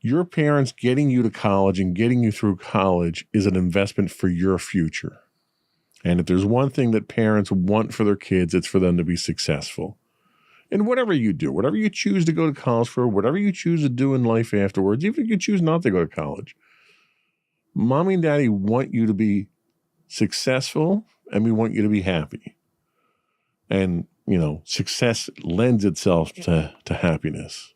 S2: Your parents getting you to college and getting you through college is an investment for your future. And if there's one thing that parents want for their kids, it's for them to be successful. And whatever you do, whatever you choose to go to college for, whatever you choose to do in life afterwards, even if you choose not to go to college, Mommy and Daddy want you to be successful, and we want you to be happy. And, success lends itself to happiness.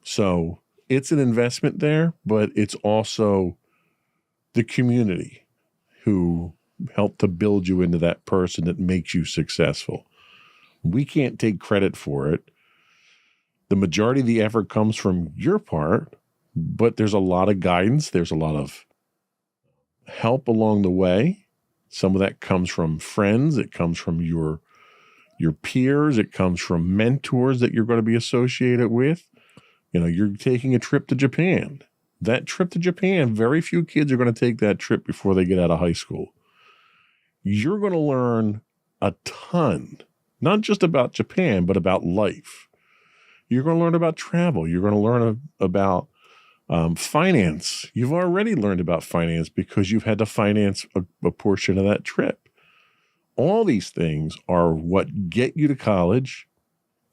S2: So it's an investment there, but it's also the community who helped to build you into that person that makes you successful. We can't take credit for it. The majority of the effort comes from your part, but there's a lot of guidance. There's a lot of help along the way. Some of that comes from friends. It comes from your peers. It comes from mentors that you're going to be associated with. You know, you're taking a trip to Japan. That trip to Japan, very few kids are going to take that trip before they get out of high school. You're going to learn a ton, not just about Japan, but about life. You're going to learn about travel. You're going to learn about finance. You've already learned about finance because you've had to finance a portion of that trip. All these things are what get you to college.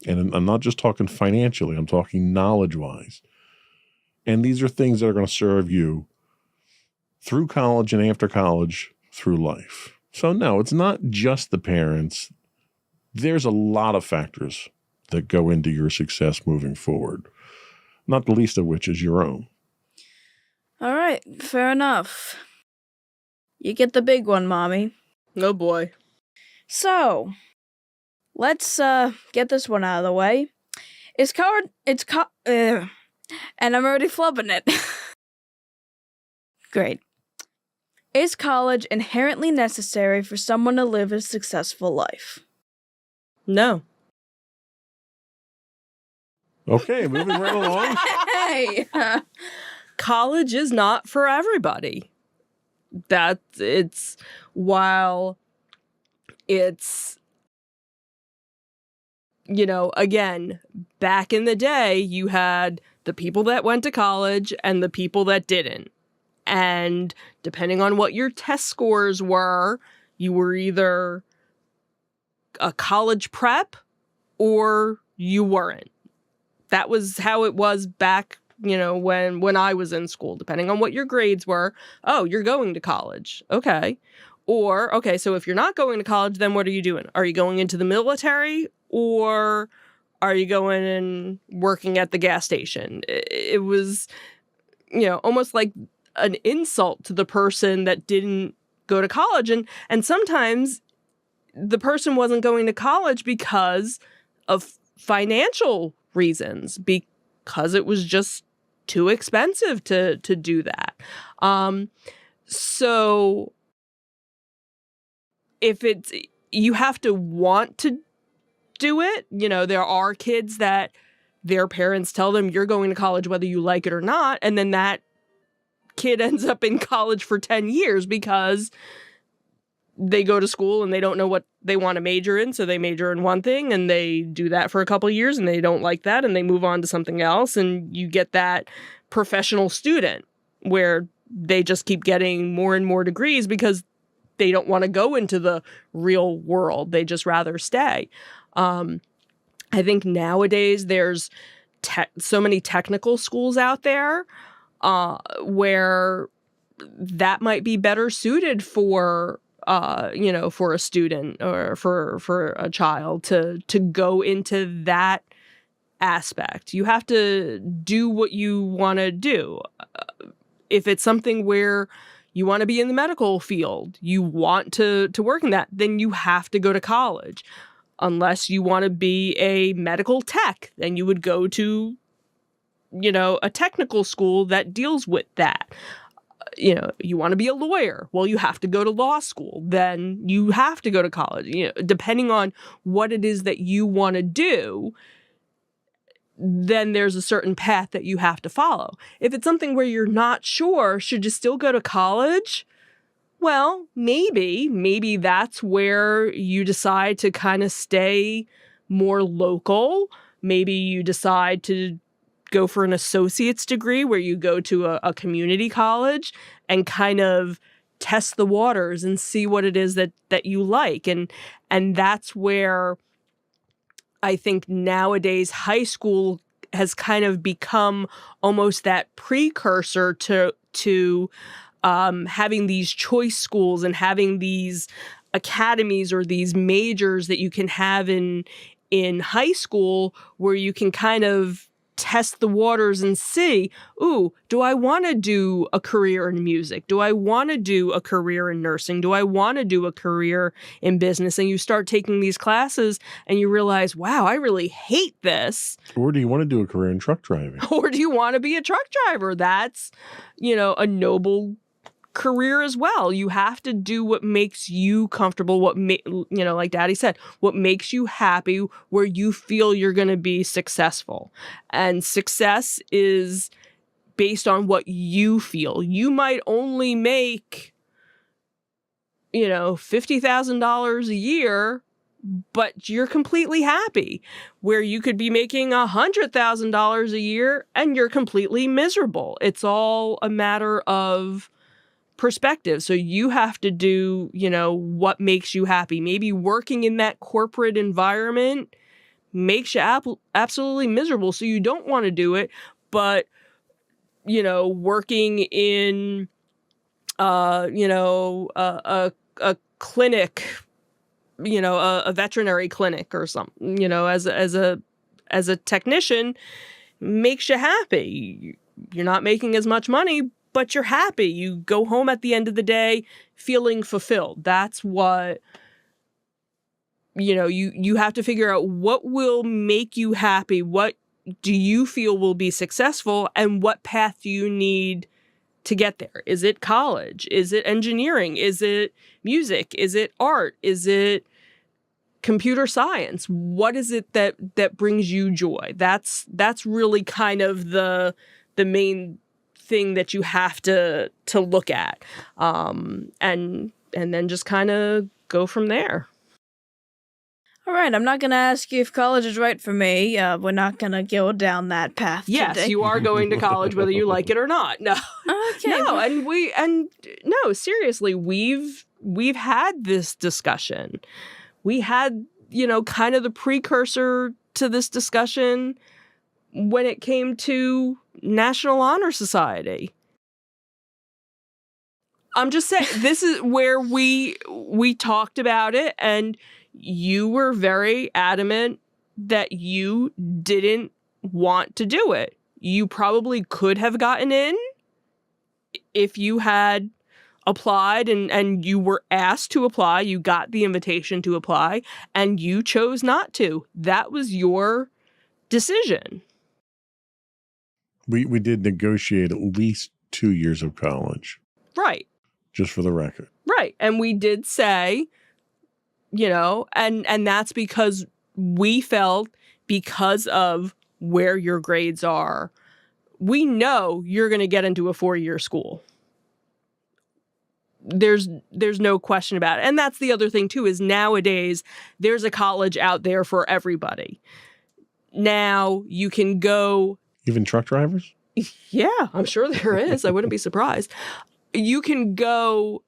S2: And I'm not just talking financially, I'm talking knowledge-wise. And these are things that are going to serve you through college and after college through life. So no, it's not just the parents. There's a lot of factors that go into your success moving forward, not the least of which is your own.
S1: All right, fair enough. You get the big one, Mommy.
S6: Oh boy.
S1: So, let's get this one out of the way. And I'm already flubbing it. Great. Is college inherently necessary for someone to live a successful life?
S6: No.
S2: Okay, moving right along.
S1: Hey!
S6: College is not for everybody. While it's, you know, again, back in the day, you had the people that went to college and the people that didn't. And depending on what your test scores were, you were either a college prep or you weren't. That was how it was back, you know, when I was in school, depending on what your grades were. Oh, you're going to college. Okay. Or, okay, so if you're not going to college, then what are you doing? Are you going into the military or are you going and working at the gas station? It was, you know, almost like an insult to the person that didn't go to college. And sometimes the person wasn't going to college because of financial reasons, because it was just too expensive to do that. So if you have to want to do it, you know, there are kids that their parents tell them you're going to college whether you like it or not, and then that kid ends up in college for 10 years because they go to school and they don't know what they want to major in, so they major in one thing and they do that for a couple of years and they don't like that and they move on to something else, and you get that professional student where they just keep getting more and more degrees because they don't want to go into the real world. They just rather stay. I think nowadays there's so many technical schools out there where that might be better suited for for a student or for a child to go into that aspect. You have to do what you want to do. If it's something where you want to be in the medical field, you want to work in that, then you have to go to college. Unless you want to be a medical tech, then you would go to, you know, a technical school that deals with that. You know, you want to be a lawyer, well, you have to go to law school, then you have to go to college. You know, depending on what it is that you want to do, then there's a certain path that you have to follow. If it's something where you're not sure, should you still go to college? Well, maybe that's where you decide to kind of stay more local. Maybe you decide to go for an associate's degree where you go to a community college and kind of test the waters and see what it is that you like. And that's where I think nowadays high school has kind of become almost that precursor to having these choice schools and having these academies or these majors that you can have in high school where you can kind of test the waters and see, ooh, do I want to do a career in music? Do I want to do a career in nursing? Do I want to do a career in business? And you start taking these classes and you realize, wow, I really hate this.
S2: Or do you want to do a career in truck driving?
S6: Or do you want to be a truck driver? That's, a noble career as well. You have to do what makes you comfortable, like Daddy said, what makes you happy, where you feel you're going to be successful. And success is based on what you feel. You might only make, $50,000 a year, but you're completely happy, where you could be making $100,000 a year and you're completely miserable. It's all a matter of perspective. So you have to do, what makes you happy. Maybe working in that corporate environment makes you absolutely miserable. So you don't want to do it. But, working in, a clinic, a veterinary clinic or something, as a technician makes you happy. You're not making as much money, but you're happy. You go home at the end of the day feeling fulfilled. That's what, you have to figure out what will make you happy. What do you feel will be successful, and what path do you need to get there? Is it college? Is it engineering? Is it music? Is it art? Is it computer science? What is it that brings you joy? That's really kind of the main thing that you have to look at, and then just kind of go from there.
S1: All right, I'm not going to ask you if college is right for me. We're not going to go down that path
S6: Yes,
S1: today.
S6: you are going to college whether you like it or not. No.
S1: Okay.
S6: No, seriously, we've had this discussion. We had, kind of the precursor to this discussion when it came to National Honor Society. I'm just saying, this is where we talked about it, and you were very adamant that you didn't want to do it. You probably could have gotten in if you had applied and you were asked to apply. You got the invitation to apply, and you chose not to. That was your decision.
S2: We did negotiate at least 2 years of college.
S6: Right.
S2: Just for the record.
S6: Right. And we did say, and that's because we felt, because of where your grades are, we know you're going to get into a 4-year school. There's no question about it. And that's the other thing too, is nowadays there's a college out there for everybody. Now you can go.
S2: Even truck drivers?
S6: Yeah, I'm sure there is. I wouldn't be surprised. You can go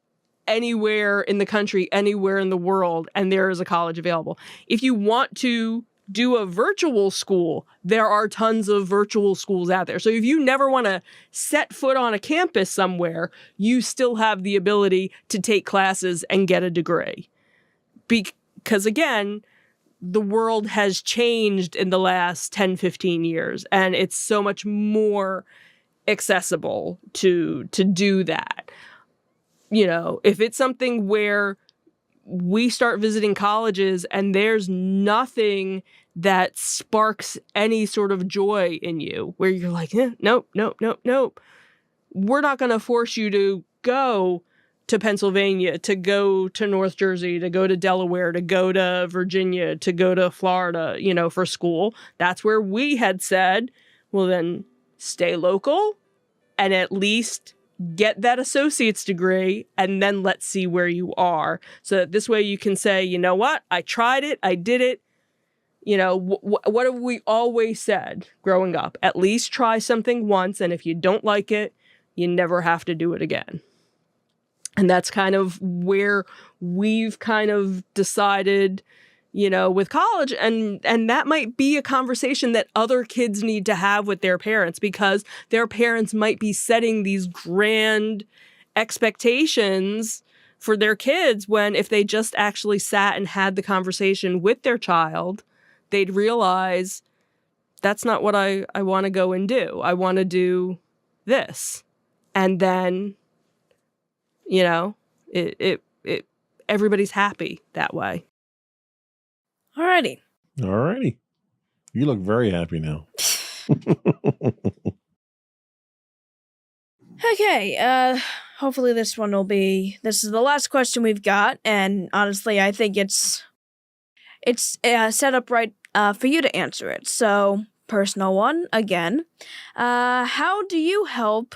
S6: anywhere in the country, anywhere in the world, and there is a college available. If you want to do a virtual school, there are tons of virtual schools out there. So if you never want to set foot on a campus somewhere, you still have the ability to take classes and get a degree. Because again, the world has changed in the last 10, 15 years, and it's so much more accessible to do that. If it's something where we start visiting colleges and there's nothing that sparks any sort of joy in you, where you're like, nope. We're not going to force you to go to Pennsylvania, to go to North Jersey, to go to Delaware, to go to Virginia, to go to Florida, for school. That's where we had said, well, then stay local and at least get that associate's degree, and then let's see where you are. So that this way you can say, you know what, I tried it, I did it. What have we always said growing up? At least try something once, and if you don't like it, you never have to do it again. And that's kind of where we've kind of decided, with college, and that might be a conversation that other kids need to have with their parents, because their parents might be setting these grand expectations for their kids, when if they just actually sat and had the conversation with their child, they'd realize that's not what I want to go and do. I want to do this. And then, it everybody's happy that way.
S1: Alrighty.
S2: All righty. You look very happy now.
S1: Okay, hopefully this is the last question we've got, and honestly, I think it's set up right for you to answer it. So, personal one, again. How do you help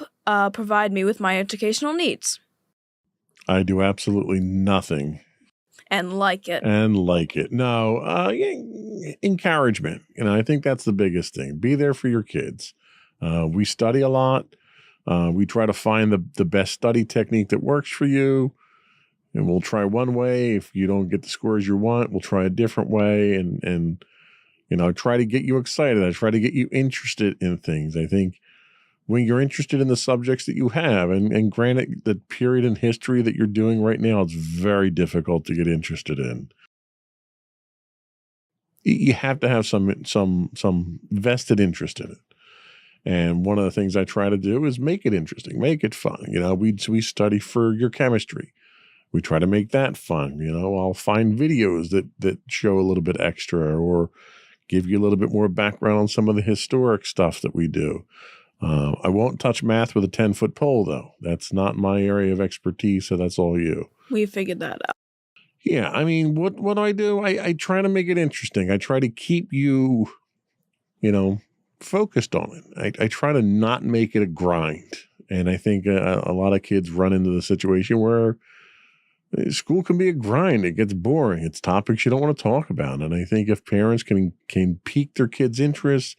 S1: provide me with my educational needs?
S2: I do absolutely nothing.
S1: And like it.
S2: No, encouragement. I think that's the biggest thing. Be there for your kids. We study a lot. We try to find the best study technique that works for you. And we'll try one way. If you don't get the scores you want, we'll try a different way. And try to get you excited. I try to get you interested in things. I think when you're interested in the subjects that you have, and granted, the period in history that you're doing right now, it's very difficult to get interested in. You have to have some vested interest in it. And one of the things I try to do is make it interesting, make it fun. We study for your chemistry. We try to make that fun. I'll find videos that show a little bit extra or give you a little bit more background on some of the historic stuff that we do. I won't touch math with a 10-foot pole, though. That's not my area of expertise, so that's all you.
S1: We figured that out.
S2: Yeah, what do I do? I try to make it interesting. I try to keep you, focused on it. I try to not make it a grind. And I think a lot of kids run into the situation where school can be a grind. It gets boring. It's topics you don't want to talk about. And I think if parents can pique their kids' interest,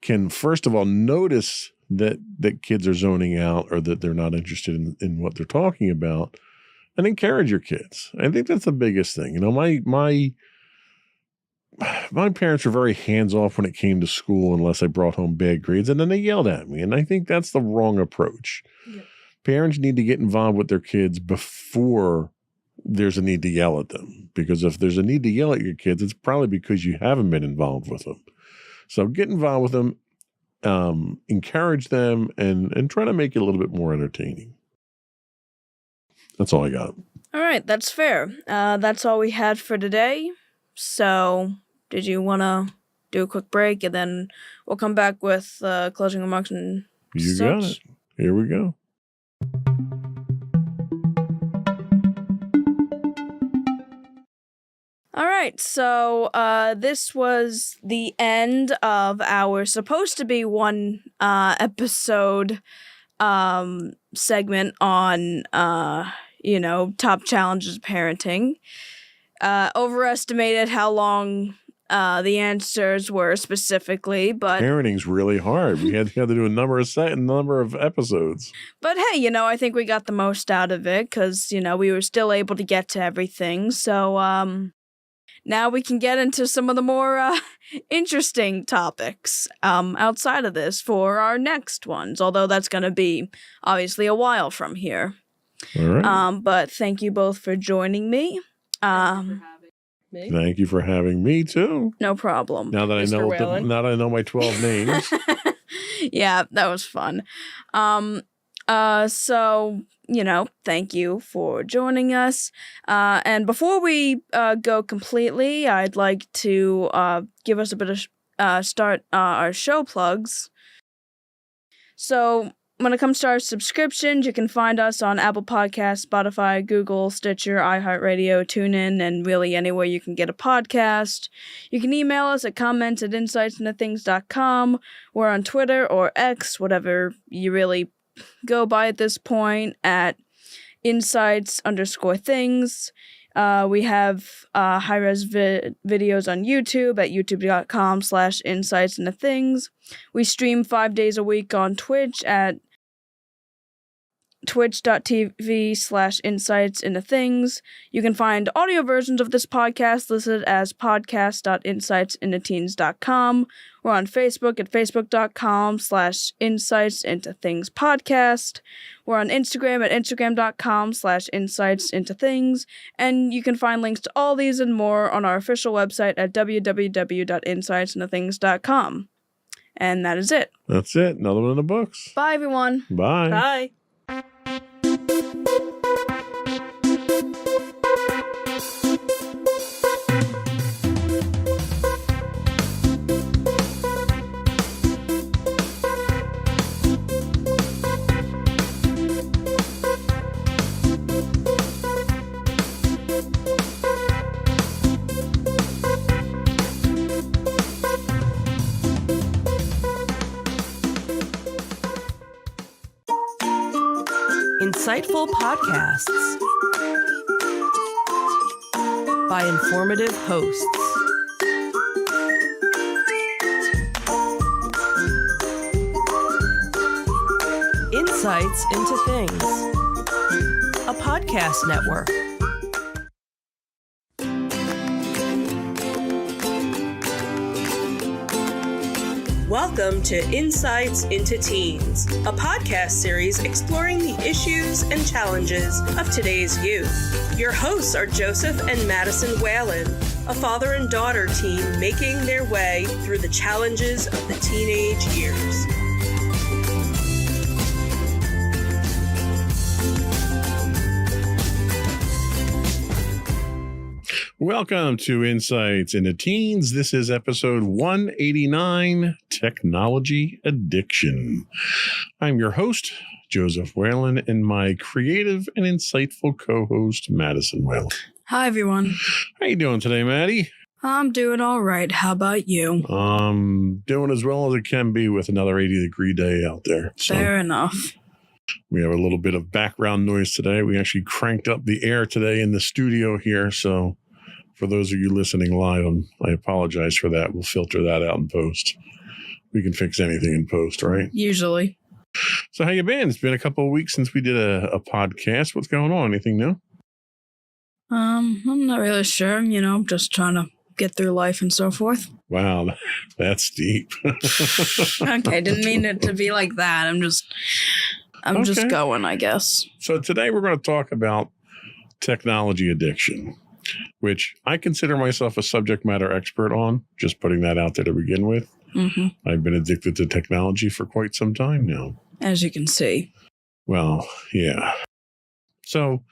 S2: can first of all notice that kids are zoning out or that they're not interested in what they're talking about, and encourage your kids. I think that's the biggest thing. My parents were very hands-off when it came to school unless I brought home bad grades, and then they yelled at me. And I think that's the wrong approach. Yeah. Parents need to get involved with their kids before there's a need to yell at them. Because if there's a need to yell at your kids, it's probably because you haven't been involved with them. So get involved with them, encourage them, and try to make it a little bit more entertaining. That's all I got.
S1: All right, that's fair. That's all we had for today. So, did you want to do a quick break, and then we'll come back with closing remarks and
S2: You got it. Here we go.
S1: All right, so this was the end of our supposed to be one episode segment on top challenges of parenting. Overestimated how long the answers were specifically, but
S2: parenting's really hard. We had to do a number of episodes.
S1: But hey, I think we got the most out of it because we were still able to get to everything. So now we can get into some of the more interesting topics outside of this for our next ones. Although that's going to be obviously a while from here.
S2: All right.
S1: But thank you both for joining me.
S2: Thank you for having me too.
S1: No problem.
S2: Now that I know my 12 names.
S1: Yeah, that was fun. So, thank you for joining us. And before we go completely, I'd like to give us a bit of start our show plugs. So, when it comes to our subscriptions, you can find us on Apple Podcasts, Spotify, Google, Stitcher, iHeartRadio, TuneIn, and really anywhere you can get a podcast. You can email us at comments@insightsintothings.com. We're on Twitter or X, whatever you really go by at this point, at insights_things. We have high-res videos on YouTube at youtube.com/insightsintothings. We stream 5 days a week on Twitch at twitch.tv/insightsintothings. You can find audio versions of this podcast listed as podcast.insightsintoteens.com. We're on Facebook at facebook.com/insightsintothingspodcast. We're on Instagram at instagram.com/insightsintothings. And you can find links to all these and more on our official website at www.insightsintothings.com. And that is it.
S2: That's it. Another one in the books.
S1: Bye, everyone.
S2: Bye.
S3: Bye. Insightful podcasts by informative hosts. Insights into Things, a podcast network. Welcome to Insights into Teens, a podcast series exploring the issues and challenges of today's youth. Your hosts are Joseph and Madison Whalen, a father and daughter team making their way through the challenges of the teenage years.
S2: Welcome to Insights into Teens. This is episode 189, Technology Addiction. I'm your host, Joseph Whalen, and my creative and insightful co-host, Madison Whalen.
S1: Hi, everyone.
S2: How you doing today, Maddie?
S1: I'm doing all right. How about you?
S2: Doing as well as it can be with another 80-degree day out there. So
S1: Fair enough.
S2: we have a little bit of background noise today. We actually cranked up the air today in the studio here, so for those of you listening live, I apologize for that. We'll filter that out in post. We can fix anything in post, right?
S1: Usually.
S2: So how you been? It's been a couple of weeks since we did a podcast. What's going on? Anything new?
S1: I'm not really sure. Just trying to get through life and so forth.
S2: Wow, that's deep.
S1: Okay, didn't mean it to be like that. I'm just
S2: Okay.
S1: going, I guess.
S2: So today we're going to talk about technology addiction, which I consider myself a subject matter expert on, just putting that out there to begin with.
S1: Mm-hmm.
S2: I've been addicted to technology for quite some time now.
S1: As you can see.
S2: Well, yeah. So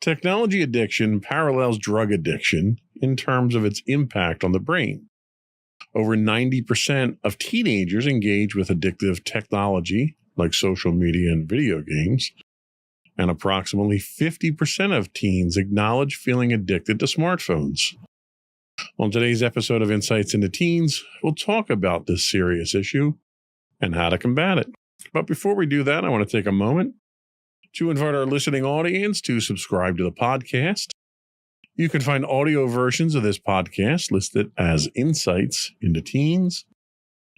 S2: technology addiction parallels drug addiction in terms of its impact on the brain. Over 90% of teenagers engage with addictive technology like social media and video games. And approximately 50% of teens acknowledge feeling addicted to smartphones. On today's episode of Insights into Teens, we'll talk about this serious issue and how to combat it. But before we do that, I want to take a moment to invite our listening audience to subscribe to the podcast. You can find audio versions of this podcast listed as Insights into Teens.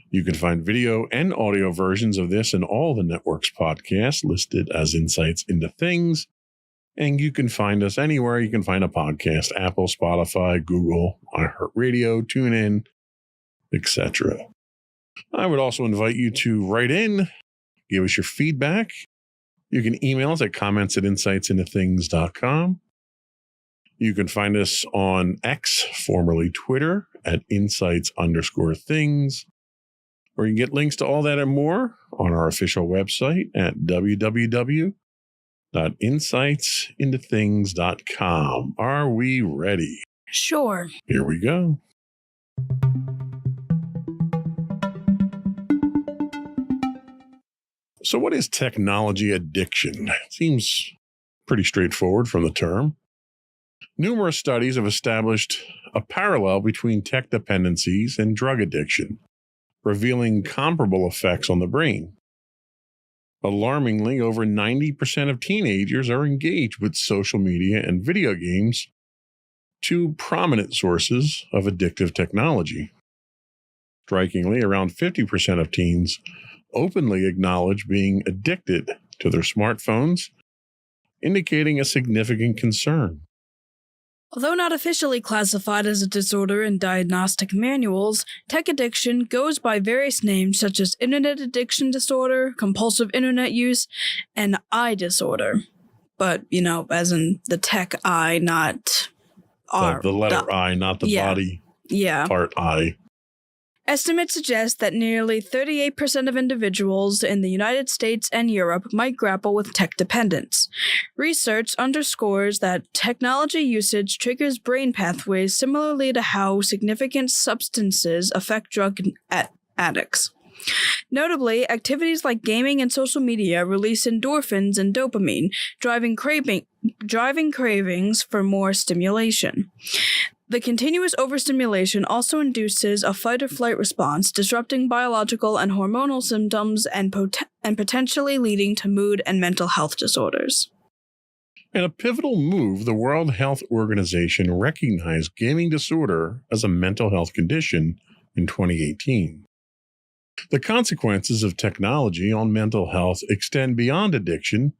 S2: You can find video and audio versions of this and all the network's podcasts listed as Insights into Things. And you can find us anywhere you can find a podcast: Apple, Spotify, Google, iHeartRadio, TuneIn, etc. I would also invite you to write in, give us your feedback. You can email us at comments@insightsintothings.com. You can find us on X, formerly Twitter, at insights_things. Or you can get links to all that and more on our official website at www.insightsintothings.com. Are we ready?
S1: Sure.
S2: Here we go. So what is technology addiction? It seems pretty straightforward from the term. Numerous studies have established a parallel between tech dependencies and drug addiction, revealing comparable effects on the brain. Alarmingly, over 90% of teenagers are engaged with social media and video games, two prominent sources of addictive technology. Strikingly, around 50% of teens openly acknowledge being addicted to their smartphones, indicating a significant concern.
S1: Although not officially classified as a disorder in diagnostic manuals, tech addiction goes by various names such as internet addiction disorder, compulsive internet use, and eye disorder. But, as in the tech eye, not R.
S2: The letter I, not the
S1: Yeah.
S2: body
S1: Yeah.
S2: part I.
S1: Estimates suggest that nearly 38% of individuals in the United States and Europe might grapple with tech dependence. Research underscores that technology usage triggers brain pathways similarly to how significant substances affect drug addicts. Notably, activities like gaming and social media release endorphins and dopamine, driving cravings for more stimulation. The continuous overstimulation also induces a fight-or-flight response, disrupting biological and hormonal symptoms and potentially leading to mood and mental health disorders.
S2: In a pivotal move, the World Health Organization recognized gaming disorder as a mental health condition in 2018. The consequences of technology on mental health extend beyond addiction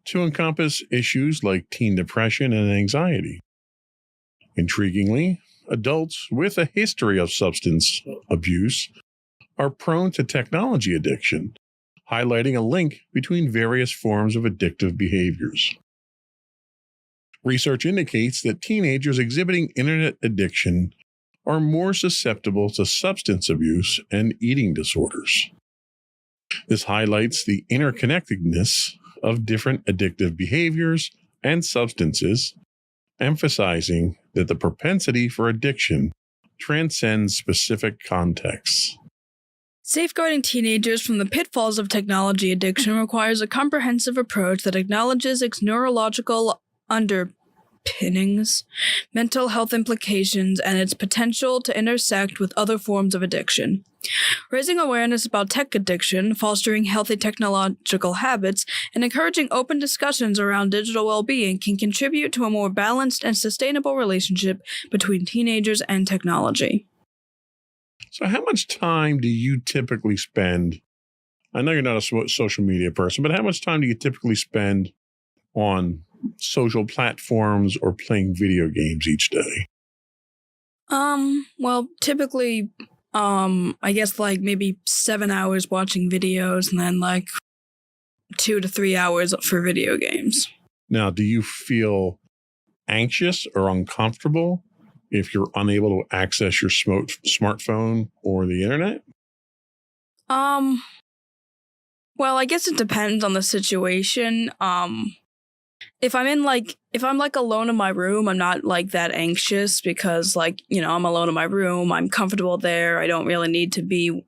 S2: to encompass issues like teen depression and anxiety. Intriguingly, adults with a history of substance abuse are prone to technology addiction, highlighting a link between various forms of addictive behaviors. Research indicates that teenagers exhibiting internet addiction are more susceptible to substance abuse and eating disorders. This highlights the interconnectedness of different addictive behaviors and substances, emphasizing that the propensity for addiction transcends specific contexts.
S1: Safeguarding teenagers from the pitfalls of technology addiction requires a comprehensive approach that acknowledges its neurological underpinnings, mental health implications, and its potential to intersect with other forms of addiction. Raising awareness about tech addiction, fostering healthy technological habits, and encouraging open discussions around digital well-being can contribute to a more balanced and sustainable relationship between teenagers and technology.
S2: So how much time do you typically spend? I know you're not a social media person, but how much time do you typically spend on social platforms or playing video games each day?
S1: Well, typically, I guess like maybe 7 hours watching videos and then like 2 to 3 hours for video games.
S2: Now, do you feel anxious or uncomfortable if you're unable to access your smartphone or the internet?
S1: Well, I guess it depends on the situation. If I'm alone in my room, I'm not like that anxious because I'm alone in my room. I'm comfortable there. I don't really need to be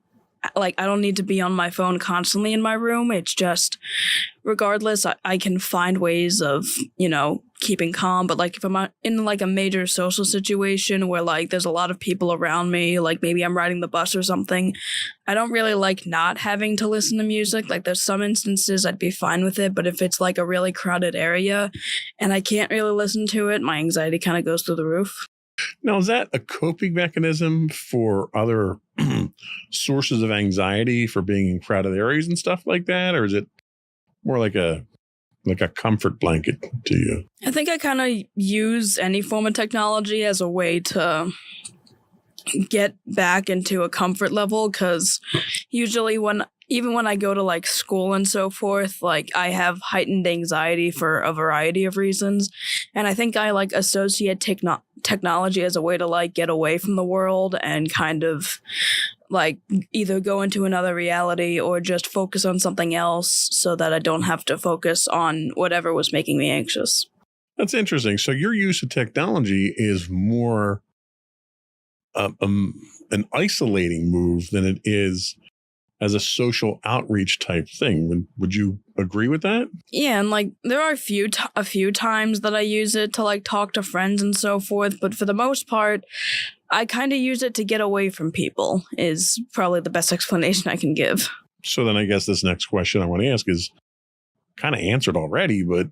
S1: I don't need to be on my phone constantly in my room. It's just, regardless, I can find ways of, keeping calm. But if I'm in a major social situation where there's a lot of people around me, maybe I'm riding the bus or something, I don't really like not having to listen to music. There's some instances I'd be fine with it, but if it's a really crowded area and I can't really listen to it, my anxiety kind of goes through the roof.
S2: Now, is that a coping mechanism for other sources of anxiety for being in crowded areas and stuff like that? Or is it more like a comfort blanket to you? I
S1: think I kind of use any form of technology as a way to get back into a comfort level, because usually even when I go to school and so forth, I have heightened anxiety for a variety of reasons. And I think I associate technology as a way to get away from the world and kind of either go into another reality or just focus on something else so that I don't have to focus on whatever was making me anxious.
S2: That's interesting. So your use of technology is more an isolating move than it is as a social outreach type thing. Would you agree with that? Yeah,
S1: and there are a few times that I use it to talk to friends and so forth, but for the most part, I kind of use it to get away from people is probably the best explanation I can give.
S2: So then I guess this next question I want to ask is kind of answered already, but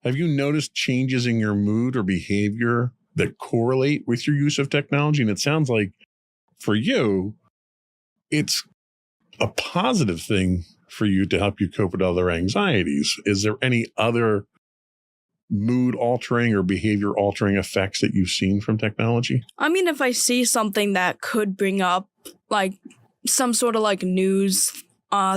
S2: have you noticed changes in your mood or behavior that correlate with your use of technology? And it sounds like for you, it's a positive thing for you to help you cope with other anxieties. Is there any other mood altering or behavior altering effects that you've seen from technology?
S1: I mean, if I see something that could bring up some sort of news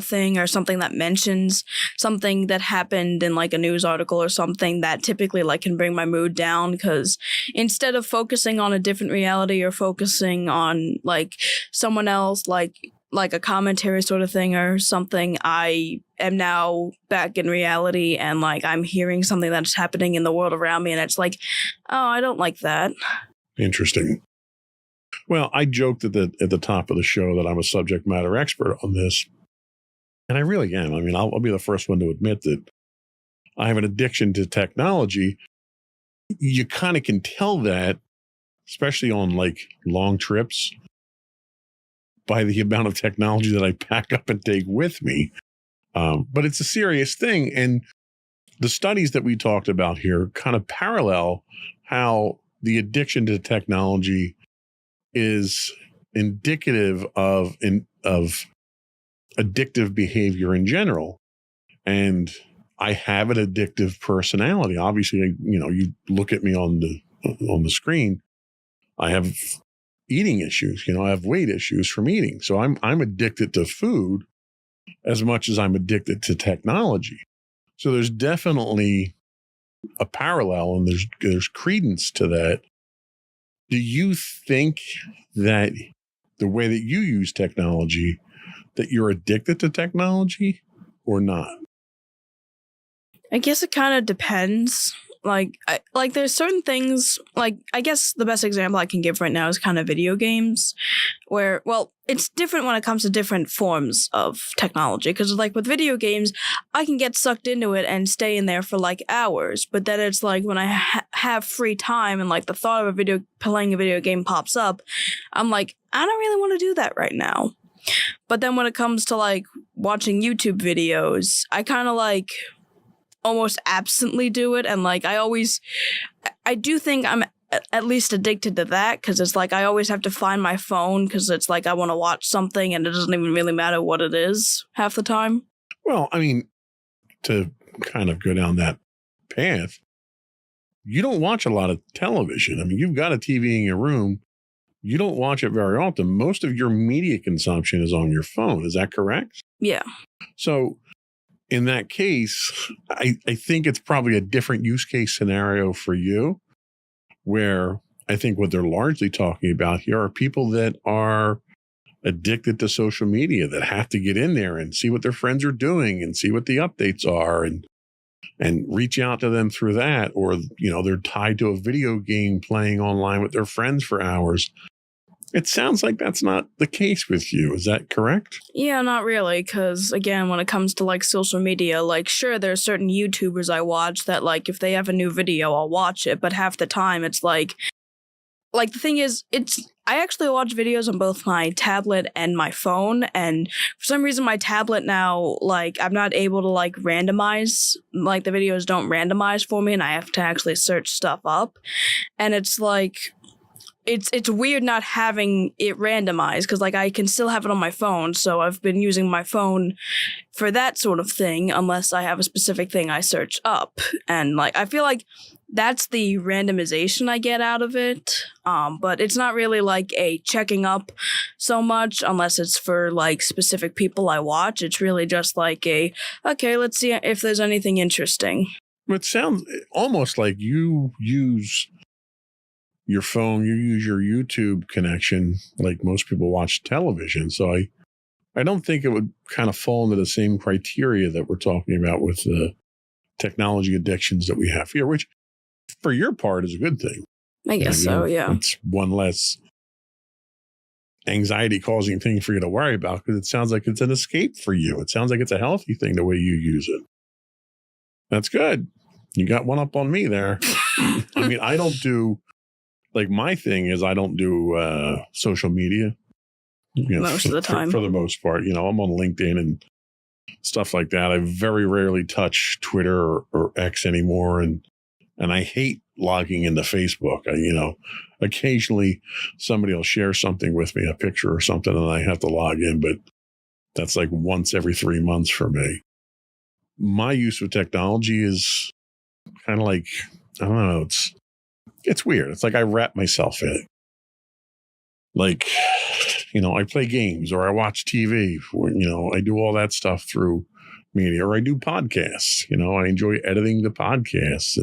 S1: thing or something that mentions something that happened in like a news article or something that typically like can bring my mood down, because instead of focusing on a different reality or focusing on like someone else, like a commentary sort of thing or something, I am now back in reality and like I'm hearing something that's happening in the world around me and it's like, oh, I don't like that.
S2: Interesting. Well, I joked at the top of the show that I'm a subject matter expert on this. And I really am. I mean, I'll be the first one to admit that I have an addiction to technology. You kind of can tell that, especially on like long trips, by the amount of technology that I pack up and take with me. But it's a serious thing. And the studies that we talked about here kind of parallel how the addiction to technology is indicative of addictive behavior in general. And I have an addictive personality. Obviously, you look at me on the screen, I have eating issues. I have weight issues from eating. So I'm addicted to food as much as I'm addicted to technology. So there's definitely a parallel and there's credence to that. Do you think that the way that you use technology, that you're addicted to technology or not?
S1: I guess it kind of depends. Like there's certain things, like, I guess the best example I can give right now is kind of video games, where, well, it's different when it comes to different forms of technology. Because, like, with video games, I can get sucked into it and stay in there for, like, hours. But then it's like when I have free time and, like, the thought of playing a video game pops up, I'm like, I don't really want to do that right now. But then when it comes to, like, watching YouTube videos, I kind of, like, almost absently do it, and like I do think I'm at least addicted to that, because it's like I always have to find my phone because it's like I want to watch something and it doesn't even really matter what it is half the time.
S2: Well, I mean, to kind of go down that path, you don't watch a lot of television. I mean, you've got a TV in your room. You don't watch it very often. Most of your media consumption is on your phone. Is that correct?
S1: Yeah.
S2: So in that case, I think it's probably a different use case scenario for you, where I think what they're largely talking about here are people that are addicted to social media, that have to get in there and see what their friends are doing and see what the updates are and reach out to them through that. Or, they're tied to a video game playing online with their friends for hours. It sounds like that's not the case with you. Is that correct?
S1: Yeah, not really, because, again, when it comes to, like, social media, like, sure, there's certain YouTubers I watch that, like, if they have a new video, I'll watch it, but half the time it's like, the thing is, I actually watch videos on both my tablet and my phone, and for some reason my tablet now, like, I'm not able to, like, randomize, like, the videos don't randomize for me, and I have to actually search stuff up, and it's like, it's weird not having it randomized, because, like, I can still have it on my phone, so I've been using my phone for that sort of thing, unless I have a specific thing I search up. And, like, I feel like that's the randomization I get out of it, but it's not really, like, a checking up so much, unless it's for, like, specific people I watch. It's really just like okay, let's see if there's anything interesting.
S2: It sounds almost like you use your phone, you use your YouTube connection like most people watch television. So I don't think it would kind of fall into the same criteria that we're talking about with the technology addictions that we have here, which for your part is a good thing.
S1: I guess so, yeah.
S2: It's one less anxiety causing thing for you to worry about, because it sounds like it's an escape for you. It sounds like it's a healthy thing the way you use it. That's good. You got one up on me there. I mean, I don't do, like, my thing is I don't do social media.
S1: Most of the time.
S2: For the most part, I'm on LinkedIn and stuff like that. I very rarely touch Twitter or X anymore. And I hate logging into Facebook. Occasionally somebody will share something with me, a picture or something, and I have to log in, but that's like once every 3 months for me. My use of technology is kind of like, I don't know, it's weird. It's like I wrap myself in it. like, I play games or I watch TV, or, I do all that stuff through media, or I do podcasts. I enjoy editing the podcasts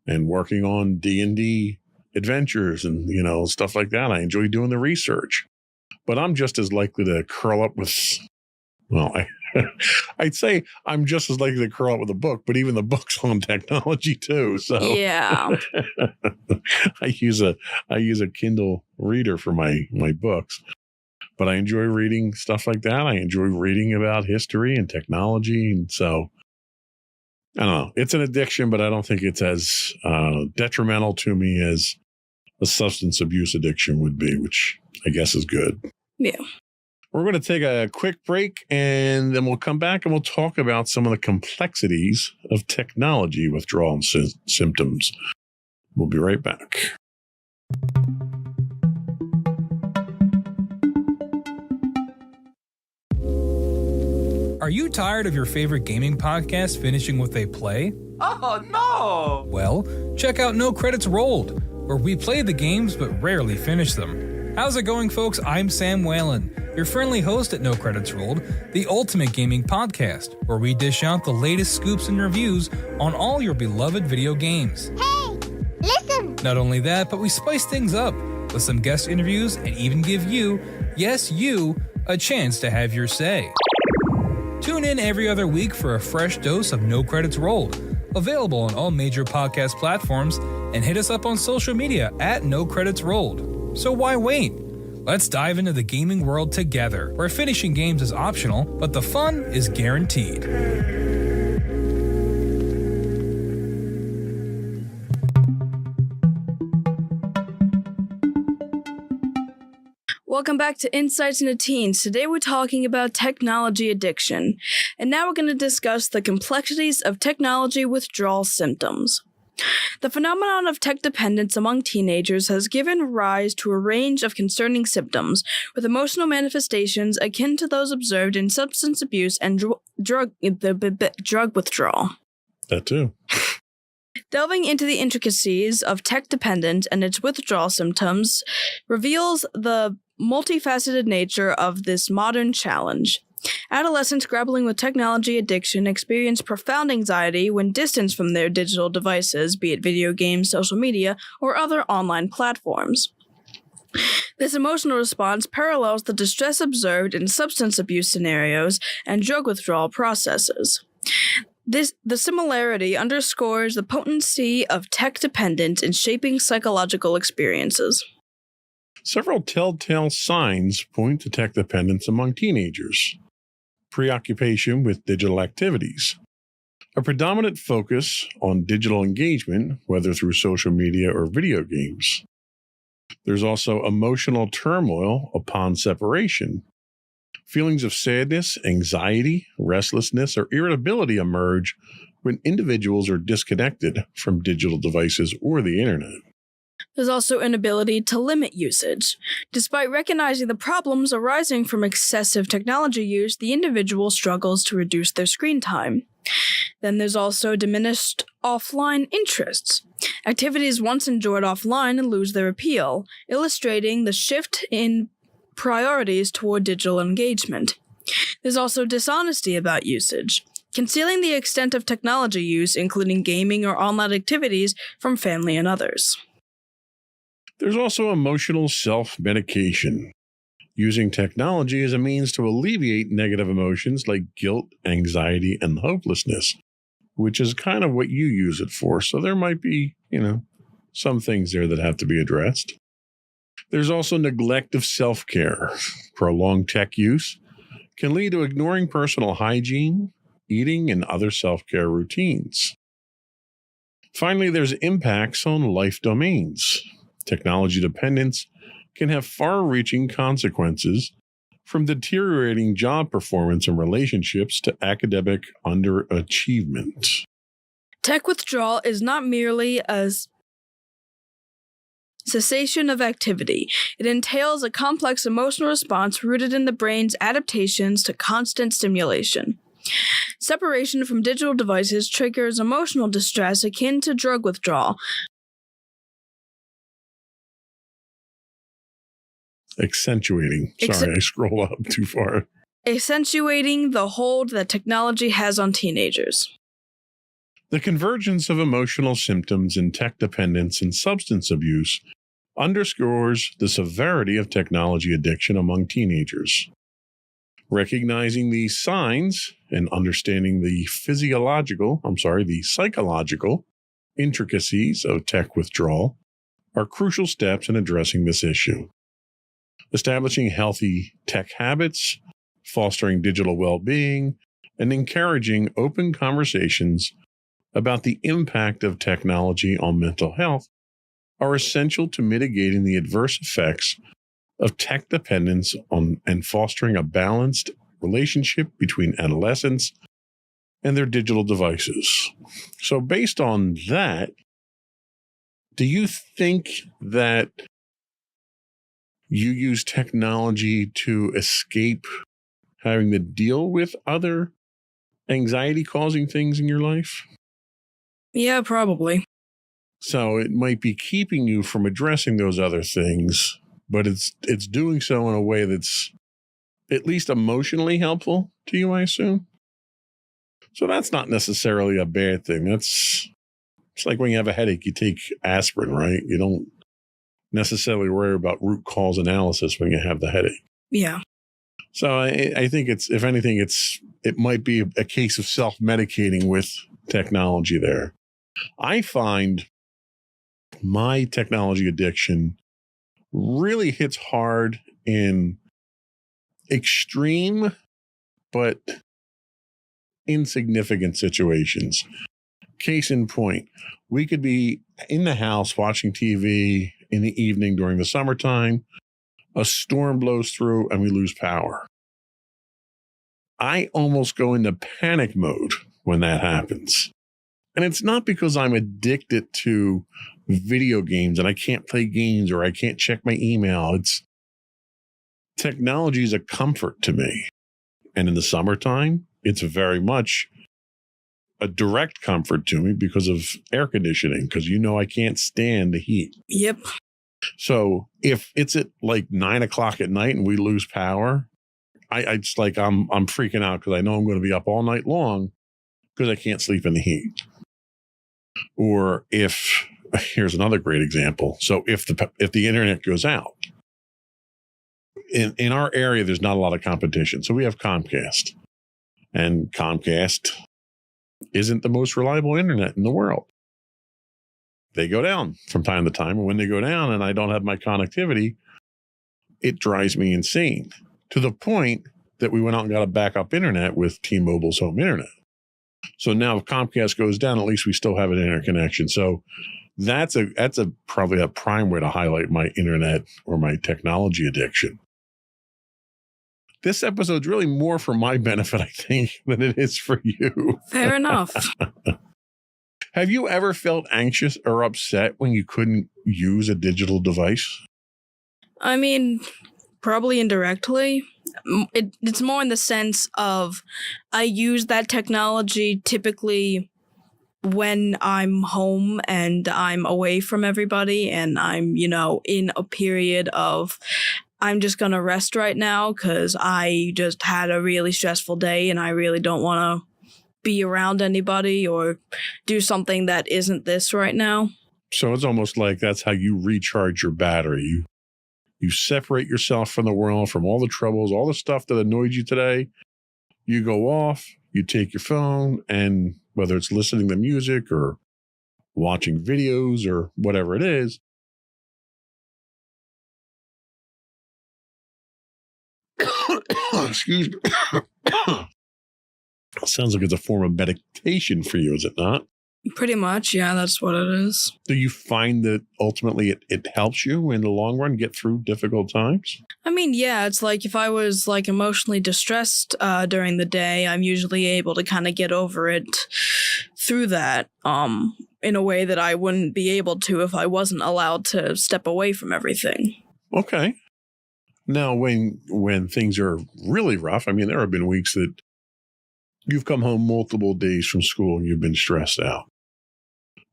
S2: and working on D&D adventures and, stuff like that. I enjoy doing the research, but I'm just as likely to curl up with, I'd say I'm just as likely to curl up with a book, but even the book's on technology too. So
S1: Yeah.
S2: I use a Kindle reader for my books, but I enjoy reading stuff like that. I enjoy reading about history and technology. And so I don't know, it's an addiction, but I don't think it's as detrimental to me as a substance abuse addiction would be, which I guess is good.
S1: Yeah.
S2: We're going to take a quick break, and then we'll come back and we'll talk about some of the complexities of technology withdrawal symptoms. We'll be right back.
S4: Are you tired of your favorite gaming podcast finishing with a play?
S5: Oh, no!
S4: Well, check out No Credits Rolled, where we play the games but rarely finish them. How's it going, folks? I'm Sam Whalen, your friendly host at No Credits Rolled, the ultimate gaming podcast, where we dish out the latest scoops and reviews on all your beloved video games.
S7: Hey, listen!
S4: Not only that, but we spice things up with some guest interviews and even give you, yes, you, a chance to have your say. Tune in every other week for a fresh dose of No Credits Rolled, available on all major podcast platforms, and hit us up on social media at No Credits Rolled. So why wait? Let's dive into the gaming world together, where finishing games is optional, but the fun is guaranteed.
S1: Welcome back to Insights into Teens. Today we're talking about technology addiction. And now we're going to discuss the complexities of technology withdrawal symptoms. The phenomenon of tech dependence among teenagers has given rise to a range of concerning symptoms, with emotional manifestations akin to those observed in substance abuse and drug withdrawal.
S2: That too.
S1: Delving into the intricacies of tech dependence and its withdrawal symptoms reveals the multifaceted nature of this modern challenge. Adolescents grappling with technology addiction experience profound anxiety when distanced from their digital devices, be it video games, social media, or other online platforms. This emotional response parallels the distress observed in substance abuse scenarios and drug withdrawal processes. The similarity underscores the potency of tech dependence in shaping psychological experiences.
S2: Several telltale signs point to tech dependence among teenagers. Preoccupation with digital activities. A predominant focus on digital engagement, whether through social media or video games. There's also emotional turmoil upon separation. Feelings of sadness, anxiety, restlessness, or irritability emerge when individuals are disconnected from digital devices or the internet.
S1: There's also inability to limit usage. Despite recognizing the problems arising from excessive technology use, the individual struggles to reduce their screen time. Then there's also diminished offline interests. Activities once enjoyed offline lose their appeal, illustrating the shift in priorities toward digital engagement. There's also dishonesty about usage, concealing the extent of technology use, including gaming or online activities, from family and others.
S2: There's also emotional self-medication, using technology as a means to alleviate negative emotions like guilt, anxiety, and hopelessness, which is kind of what you use it for. So there might be, some things there that have to be addressed. There's also neglect of self-care. Prolonged tech use can lead to ignoring personal hygiene, eating, and other self-care routines. Finally, there's impacts on life domains. Technology dependence can have far-reaching consequences, from deteriorating job performance and relationships to academic underachievement.
S1: Tech withdrawal is not merely a cessation of activity. It entails a complex emotional response rooted in the brain's adaptations to constant stimulation. Separation from digital devices triggers emotional distress akin to drug withdrawal,
S2: Accentuating. Sorry, I scroll up too far.
S1: Accentuating the hold that technology has on teenagers.
S2: The convergence of emotional symptoms in tech dependence and substance abuse underscores the severity of technology addiction among teenagers. Recognizing these signs and understanding the psychological intricacies of tech withdrawal are crucial steps in addressing this issue. Establishing healthy tech habits, fostering digital well-being, and encouraging open conversations about the impact of technology on mental health are essential to mitigating the adverse effects of tech dependence on and fostering a balanced relationship between adolescents and their digital devices. So based on that, do you think that you use technology to escape having to deal with other anxiety-causing things in your life?
S1: Yeah, probably.
S2: So it might be keeping you from addressing those other things, but it's doing so in a way that's at least emotionally helpful to you, I assume. So that's not necessarily a bad thing. It's like when you have a headache, you take aspirin, right? You don't necessarily worry about root cause analysis when you have the headache.
S1: Yeah.
S2: So I think if anything, it might be a case of self-medicating with technology there. I find my technology addiction really hits hard in extreme but insignificant situations. Case in point, we could be in the house watching TV in the evening during the summertime. A storm blows through and we lose power. I almost go into panic mode when that happens. And it's not because I'm addicted to video games and I can't play games or I can't check my email. Technology is a comfort to me. And in the summertime, it's very much a direct comfort to me because of air conditioning, because I can't stand the heat.
S1: Yep.
S2: So if it's at like 9 o'clock at night and we lose power, I'm freaking out because I know I'm going to be up all night long because I can't sleep in the heat. Or here's another great example. So if the internet goes out, in our area, there's not a lot of competition. So we have Comcast. And Comcast isn't the most reliable internet in the world. They go down from time to time. And when they go down and I don't have my connectivity, it drives me insane to the point that we went out and got a backup internet with T-Mobile's home internet. So now if Comcast goes down, at least we still have an interconnection. So that's probably a prime way to highlight my internet or my technology addiction. This episode's really more for my benefit, I think, than it is for you.
S1: Fair enough.
S2: Have you ever felt anxious or upset when you couldn't use a digital device?
S1: I mean, probably indirectly. It's more in the sense of I use that technology typically when I'm home and I'm away from everybody and I'm, in a period of I'm just going to rest right now because I just had a really stressful day and I really don't want to be around anybody or do something that isn't this right now.
S2: So it's almost like that's how you recharge your battery. You separate yourself from the world, from all the troubles, all the stuff that annoyed you today. You go off, you take your phone, and whether it's listening to music or watching videos or whatever it is, excuse me. Sounds like it's a form of meditation for you, is it not?
S1: Pretty much, yeah, that's what it is.
S2: Do you find that ultimately it helps you in the long run get through difficult times?
S1: I mean, yeah, it's like if I was like emotionally distressed during the day, I'm usually able to kind of get over it through that in a way that I wouldn't be able to if I wasn't allowed to step away from everything.
S2: Okay. Now, when things are really rough, I mean, there have been weeks that you've come home multiple days from school and you've been stressed out.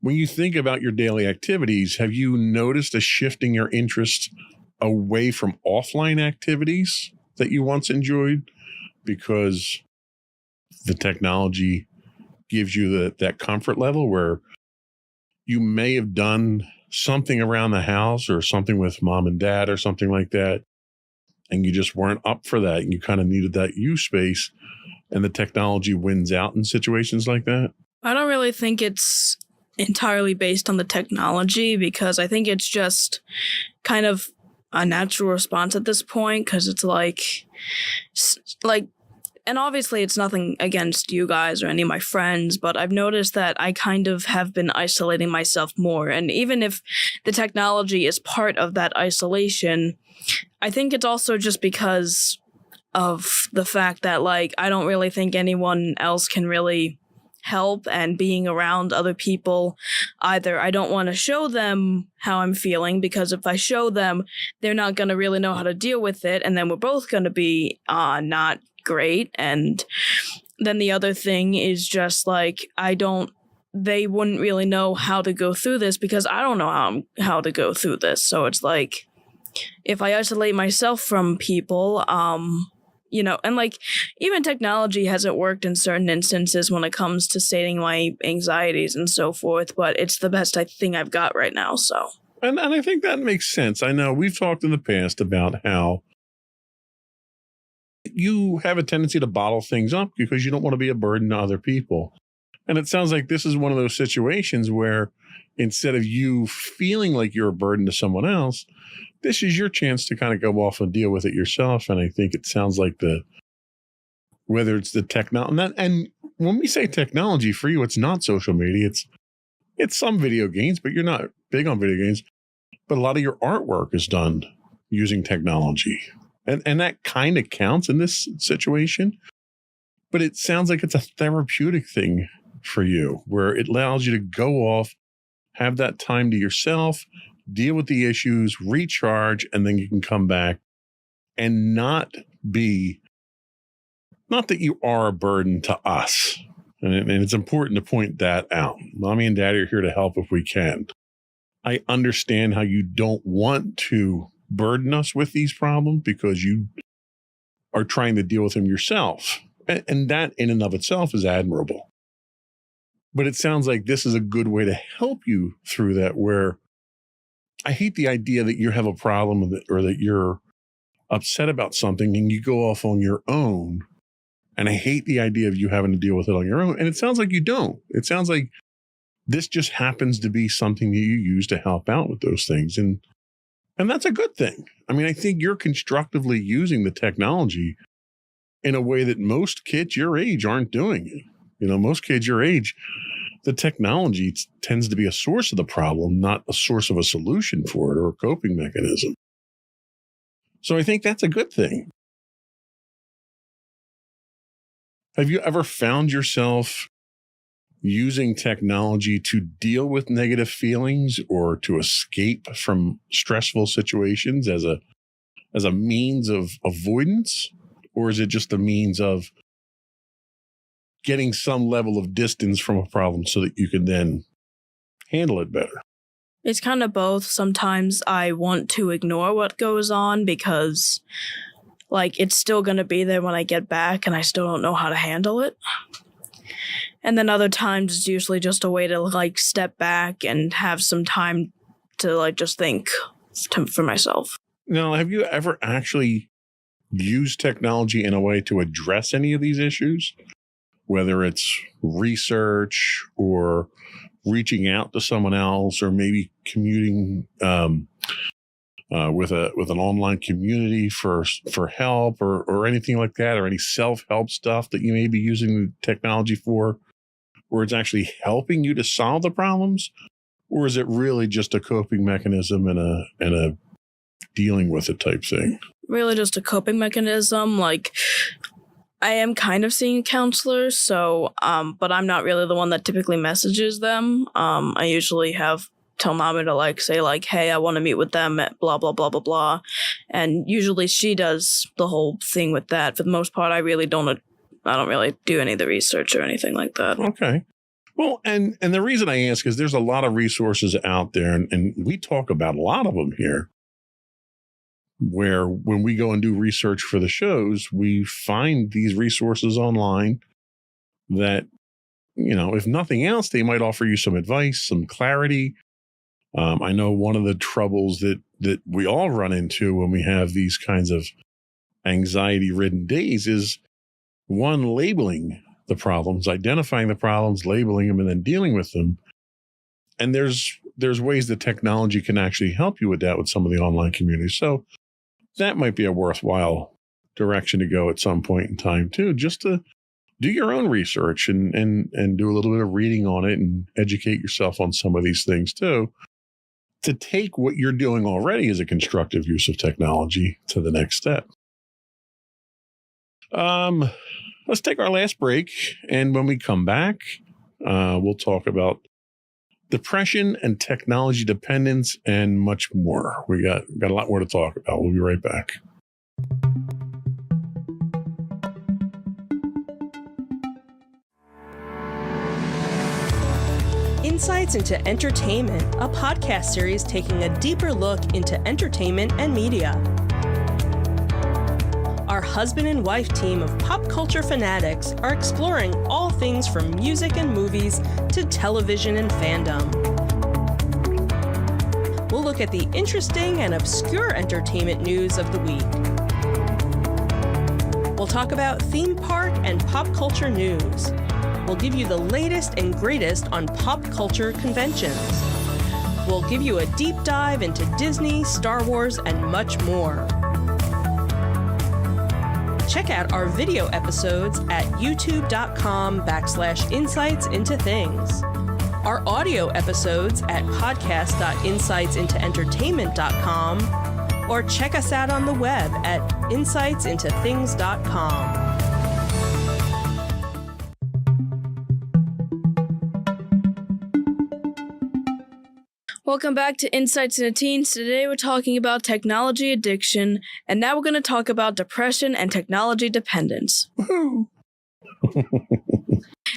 S2: When you think about your daily activities, have you noticed a shift in your interest away from offline activities that you once enjoyed because the technology gives you that comfort level where you may have done something around the house or something with mom and dad or something like that, and you just weren't up for that and you kind of needed that you space, and the technology wins out in situations like that?
S1: I don't really think it's entirely based on the technology, because I think it's just kind of a natural response at this point, because it's like, and obviously it's nothing against you guys or any of my friends, but I've noticed that I kind of have been isolating myself more. And even if the technology is part of that isolation, I think it's also just because of the fact that, like, I don't really think anyone else can really help, and being around other people, either I don't want to show them how I'm feeling, because if I show them, they're not going to really know how to deal with it, and then we're both going to be not great. And then the other thing is just like, they wouldn't really know how to go through this, because I don't know how to go through this. So it's like, if I isolate myself from people, and like, even technology hasn't worked in certain instances when it comes to stating my anxieties and so forth, but it's the best thing I've got right now. So,
S2: and I think that makes sense. I know we've talked in the past about how you have a tendency to bottle things up because you don't want to be a burden to other people. And it sounds like this is one of those situations where instead of you feeling like you're a burden to someone else, this is your chance to kind of go off and deal with it yourself. And I think it sounds like whether it's the technology, and when we say technology for you, it's not social media. It's some video games, but you're not big on video games. But a lot of your artwork is done using technology. And that kind of counts in this situation. But it sounds like it's a therapeutic thing for you, where it allows you to go off, have that time to yourself, deal with the issues, recharge, and then you can come back and not that you are a burden to us. And it's important to point that out. Mommy and Daddy are here to help if we can. I understand how you don't want to burden us with these problems because you are trying to deal with them yourself. And that in and of itself is admirable. But it sounds like this is a good way to help you through that, where I hate the idea that you have a problem or that you're upset about something and you go off on your own. And I hate the idea of you having to deal with it on your own. And it sounds like you don't. It sounds like this just happens to be something that you use to help out with those things. And that's a good thing. I mean, I think you're constructively using the technology in a way that most kids your age aren't doing it. Most kids your age, the technology tends to be a source of the problem, not a source of a solution for it or a coping mechanism. So I think that's a good thing. Have you ever found yourself using technology to deal with negative feelings or to escape from stressful situations as a means of avoidance? Or is it just a means of getting some level of distance from a problem so that you can then handle it better?
S1: It's kind of both. Sometimes I want to ignore what goes on because, like, it's still going to be there when I get back and I still don't know how to handle it. And then other times it's usually just a way to, like, step back and have some time to, like, just think for myself.
S2: Now, have you ever actually used technology in a way to address any of these issues? Whether it's research or reaching out to someone else, or maybe commuting with an online community for help or anything like that, or any self-help stuff that you may be using the technology for, where it's actually helping you to solve the problems? Or is it really just a coping mechanism and a dealing with it type thing?
S1: Really just a coping mechanism. Like, I am kind of seeing counselors, so, but I'm not really the one that typically messages them. I usually tell mommy to, like, say, like, hey, I want to meet with them at blah, blah, blah, blah, blah. And usually she does the whole thing with that. For the most part, I don't really do any of the research or anything like that.
S2: Okay. Well, and the reason I ask is there's a lot of resources out there, and we talk about a lot of them here. where when we go and do research for the shows, we find these resources online that, if nothing else, they might offer you some advice, some clarity. I know one of the troubles that we all run into when we have these kinds of anxiety-ridden days is, one, labeling the problems, identifying the problems, labeling them, and then dealing with them. And there's ways that technology can actually help you with that with some of the online communities. So that might be a worthwhile direction to go at some point in time too, just to do your own research and do a little bit of reading on it and educate yourself on some of these things too, to take what you're doing already as a constructive use of technology to the next step. Let's take our last break, and when we come back, we'll talk about depression and technology dependence and much more. We got a lot more to talk about. We'll be right back.
S3: Insights into Entertainment, a podcast series taking a deeper look into entertainment and media. Our husband and wife team of pop culture fanatics are exploring all things from music and movies to television and fandom. We'll look at the interesting and obscure entertainment news of the week. We'll talk about theme park and pop culture news. We'll give you the latest and greatest on pop culture conventions. We'll give you a deep dive into Disney, Star Wars, and much more. Check out our video episodes at youtube.com/insightsintothings. Our audio episodes at podcast.insightsintoentertainment.com, or check us out on the web at insightsintothings.com.
S1: Welcome back to Insights into Teens. Today we're talking about technology addiction, and now we're going to talk about depression and technology dependence.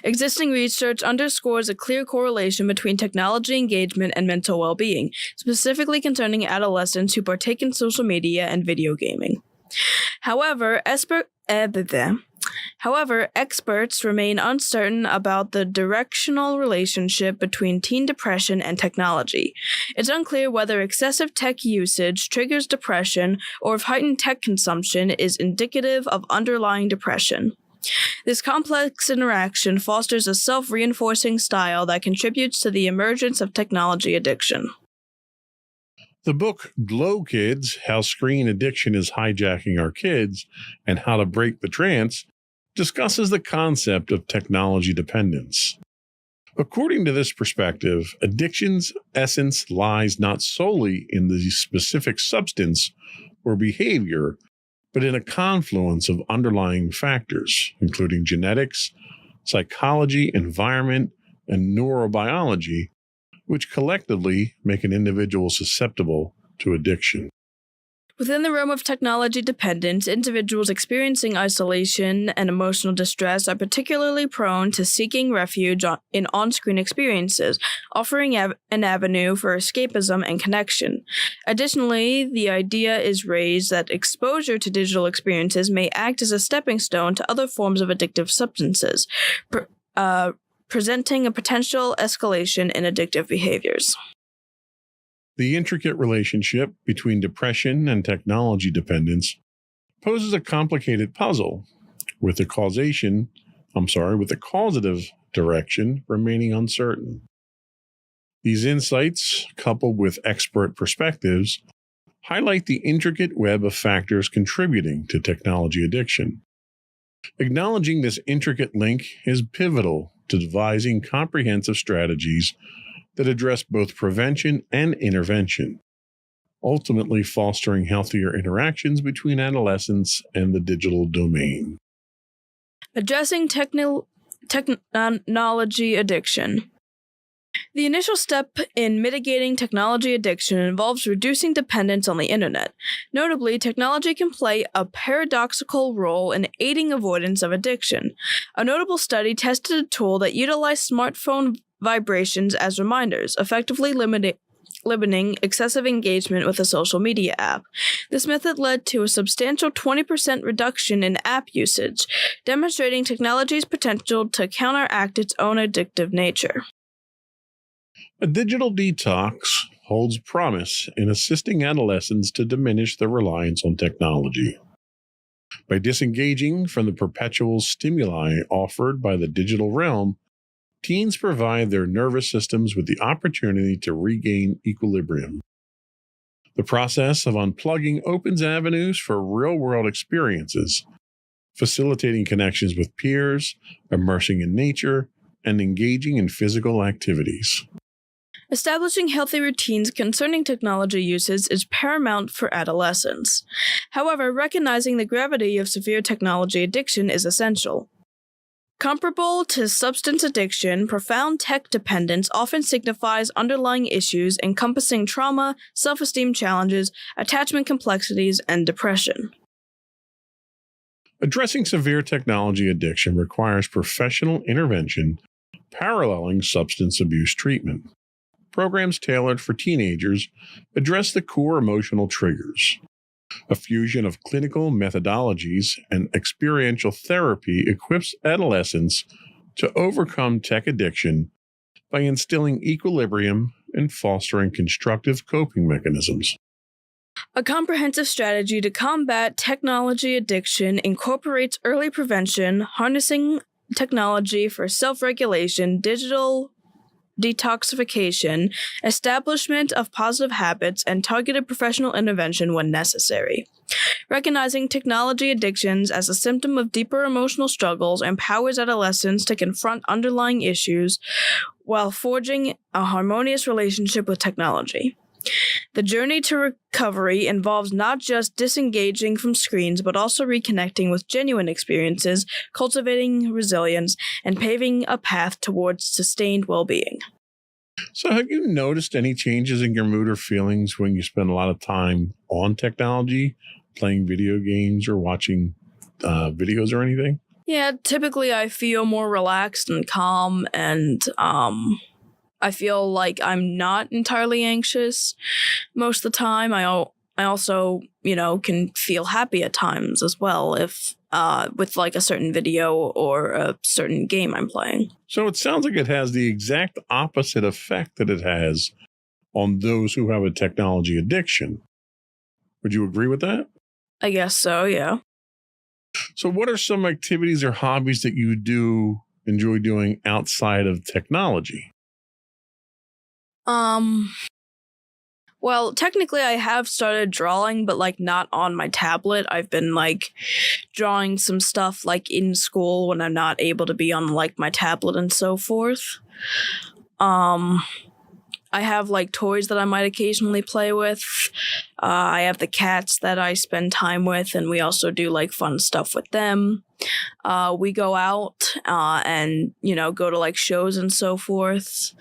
S1: Existing research underscores a clear correlation between technology engagement and mental well-being, specifically concerning adolescents who partake in social media and video gaming. However, experts remain uncertain about the directional relationship between teen depression and technology. It's unclear whether excessive tech usage triggers depression or if heightened tech consumption is indicative of underlying depression. This complex interaction fosters a self-reinforcing style that contributes to the emergence of technology addiction.
S2: The book Glow Kids, How Screen Addiction is Hijacking Our Kids and How to Break the Trance discusses the concept of technology dependence. According to this perspective, addiction's essence lies not solely in the specific substance or behavior, but in a confluence of underlying factors, including genetics, psychology, environment, and neurobiology, which collectively make an individual susceptible to addiction.
S1: Within the realm of technology dependence, individuals experiencing isolation and emotional distress are particularly prone to seeking refuge in on-screen experiences, offering an avenue for escapism and connection. Additionally, the idea is raised that exposure to digital experiences may act as a stepping stone to other forms of addictive substances, presenting a potential escalation in addictive behaviors.
S2: The intricate relationship between depression and technology dependence poses a complicated puzzle, with the causative direction remaining uncertain. These insights, coupled with expert perspectives, highlight the intricate web of factors contributing to technology addiction. Acknowledging this intricate link is pivotal to devising comprehensive strategies that address both prevention and intervention, ultimately fostering healthier interactions between adolescents and the digital domain.
S1: Addressing technology addiction. The initial step in mitigating technology addiction involves reducing dependence on the internet. Notably, technology can play a paradoxical role in aiding avoidance of addiction. A notable study tested a tool that utilized smartphone vibrations as reminders, effectively limiting limiting excessive engagement with a social media app. This method led to a substantial 20% reduction in app usage, demonstrating technology's potential to counteract its own addictive nature.
S2: A digital detox holds promise in assisting adolescents to diminish their reliance on technology. By disengaging from the perpetual stimuli offered by the digital realm, teens provide their nervous systems with the opportunity to regain equilibrium. The process of unplugging opens avenues for real-world experiences, facilitating connections with peers, immersing in nature, and engaging in physical activities.
S1: Establishing healthy routines concerning technology usage is paramount for adolescents. However, recognizing the gravity of severe technology addiction is essential. Comparable to substance addiction, profound tech dependence often signifies underlying issues encompassing trauma, self-esteem challenges, attachment complexities, and depression.
S2: Addressing severe technology addiction requires professional intervention paralleling substance abuse treatment. Programs tailored for teenagers address the core emotional triggers. A fusion of clinical methodologies and experiential therapy equips adolescents to overcome tech addiction by instilling equilibrium and fostering constructive coping mechanisms.
S1: A comprehensive strategy to combat technology addiction incorporates early prevention, harnessing technology for self-regulation, digital detoxification, establishment of positive habits, and targeted professional intervention when necessary. Recognizing technology addictions as a symptom of deeper emotional struggles empowers adolescents to confront underlying issues while forging a harmonious relationship with technology. The journey to recovery involves not just disengaging from screens, but also reconnecting with genuine experiences, cultivating resilience, and paving a path towards sustained well-being.
S2: So have you noticed any changes in your mood or feelings when you spend a lot of time on technology, playing video games or watching videos or anything?
S1: Yeah, typically I feel more relaxed and calm, and I feel like I'm not entirely anxious most of the time. I also, can feel happy at times as well if with like a certain video or a certain game I'm playing.
S2: So it sounds like it has the exact opposite effect that it has on those who have a technology addiction. Would you agree with that?
S1: I guess so, yeah.
S2: So what are some activities or hobbies that you do enjoy doing outside of technology?
S1: Well, technically I have started drawing, but like not on my tablet. I've been like drawing some stuff like in school when I'm not able to be on like my tablet and so forth. I have like toys that I might occasionally play with. I have the cats that I spend time with, and we also do like fun stuff with them. We go out and, go to like shows and so forth.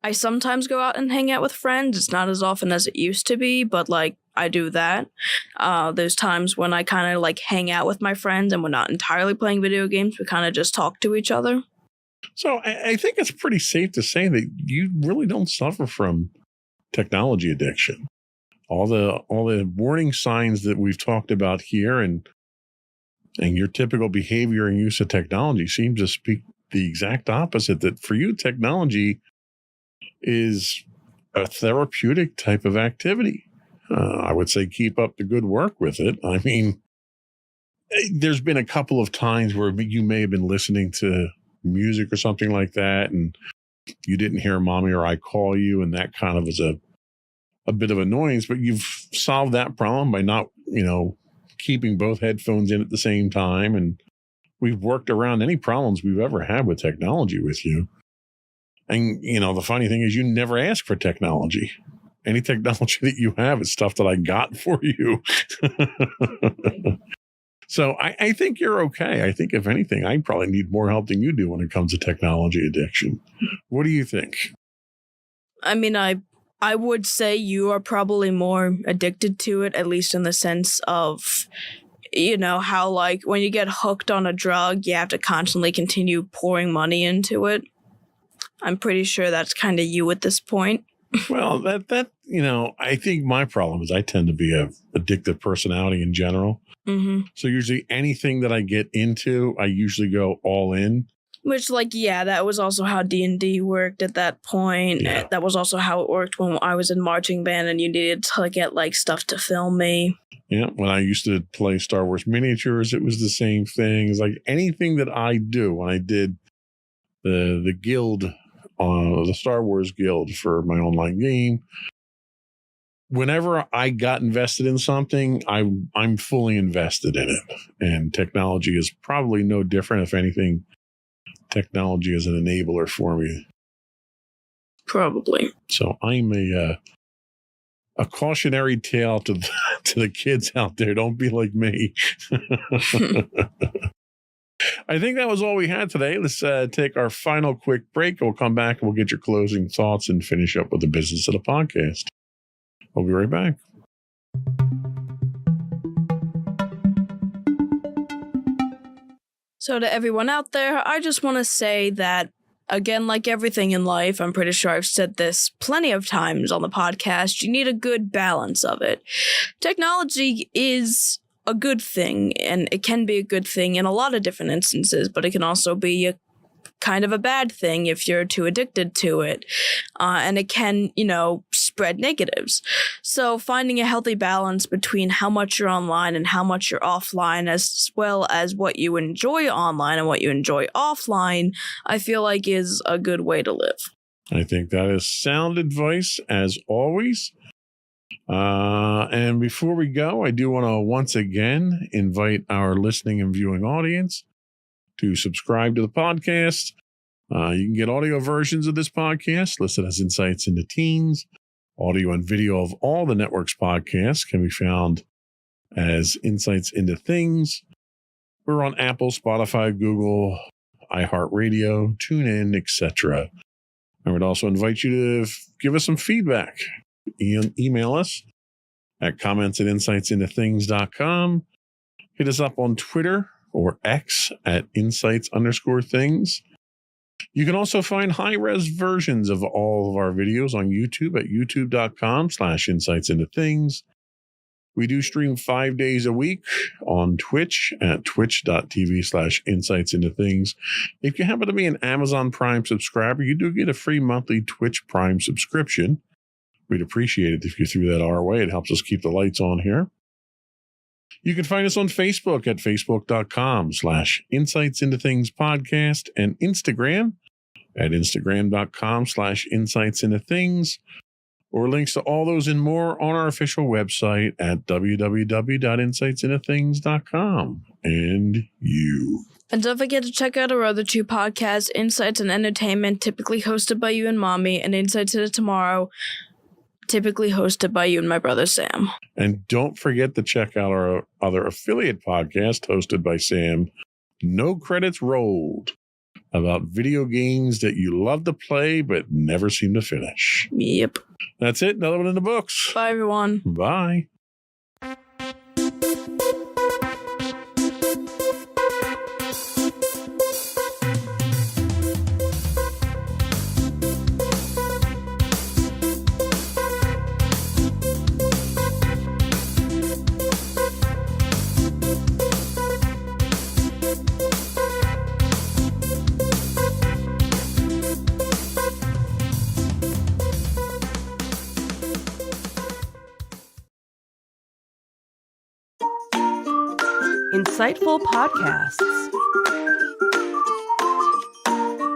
S1: I sometimes go out and hang out with friends. It's not as often as it used to be, but like I do that. There's times when I kind of like hang out with my friends and we're not entirely playing video games. We kind of just talk to each other.
S2: So I think it's pretty safe to say that you really don't suffer from technology addiction. All the warning signs that we've talked about here and your typical behavior and use of technology seem to speak the exact opposite, that for you, technology is a therapeutic type of activity. I would say keep up the good work with it. I mean, there's been a couple of times where you may have been listening to music or something like that, and you didn't hear mommy or I call you, and that kind of is a bit of annoyance, but you've solved that problem by not, keeping both headphones in at the same time. And we've worked around any problems we've ever had with technology with you. And, the funny thing is you never ask for technology. Any technology that you have is stuff that I got for you. So I think you're okay. I think if anything, I probably need more help than you do when it comes to technology addiction. What do you think?
S1: I mean, I would say you are probably more addicted to it, at least in the sense of, how like when you get hooked on a drug, you have to constantly continue pouring money into it. I'm pretty sure that's kind of you at this point.
S2: Well, that I think my problem is I tend to be a addictive personality in general.
S1: Mm-hmm.
S2: So usually anything that I get into, I usually go all in.
S1: Which, that was also how D&D worked at that point.
S2: Yeah.
S1: That was also how it worked when I was in marching band and you needed to get, stuff to film me.
S2: Yeah, when I used to play Star Wars miniatures, it was the same thing. It's like anything that I do. When I did the guild, the Star Wars guild for my online game, whenever I got invested in something, I'm fully invested in it. And technology is probably no different. If anything, technology is an enabler for me.
S1: Probably.
S2: So I'm a cautionary tale to the kids out there. Don't be like me. I think that was all we had today. Let's take our final quick break. We'll come back and we'll get your closing thoughts and finish up with the business of the podcast. We'll be right back.
S1: So to everyone out there, I just want to say that, again, like everything in life, I'm pretty sure I've said this plenty of times on the podcast, you need a good balance of it. Technology is a good thing, and it can be a good thing in a lot of different instances, but it can also be a kind of a bad thing if you're too addicted to it. And it can, spread negatives. So finding a healthy balance between how much you're online and how much you're offline, as well as what you enjoy online and what you enjoy offline, I feel like is a good way to live.
S2: I think that is sound advice as always. And before we go, I do want to once again invite our listening and viewing audience to subscribe to the podcast. You can get audio versions of this podcast listed as Insights into Teens. Audio and video of all the network's podcasts can be found as Insights into Things. We're on Apple, Spotify, Google, iHeartRadio, TuneIn, etc. I would also invite you to give us some feedback. Email us at comments@insightsintothings.com. Hit us up on Twitter or X at insights_things. You can also find high-res versions of all of our videos on YouTube at youtube.com/insightsintothings. We do stream 5 days a week on Twitch at twitch.tv/insightsintothings. If you happen to be an Amazon Prime subscriber, you do get a free monthly Twitch Prime subscription. We'd appreciate it if you threw that our way. It helps us keep the lights on here. You can find us on Facebook at facebook.com/insightsintothingspodcast and Instagram at instagram.com/insightsintothings, or links to all those and more on our official website at www.insightsintothings.com. And you.
S1: And don't forget to check out our other two podcasts, Insights and Entertainment, typically hosted by you and Mommy, and Insights into Tomorrow, typically hosted by you and my brother Sam.
S2: And don't forget to check out our other affiliate podcast hosted by Sam, No Credits Rolled, about video games that you love to play but never seem to finish.
S1: Yep.
S2: That's it. Another one in the books.
S1: Bye, everyone.
S2: Bye.
S3: Insightful podcasts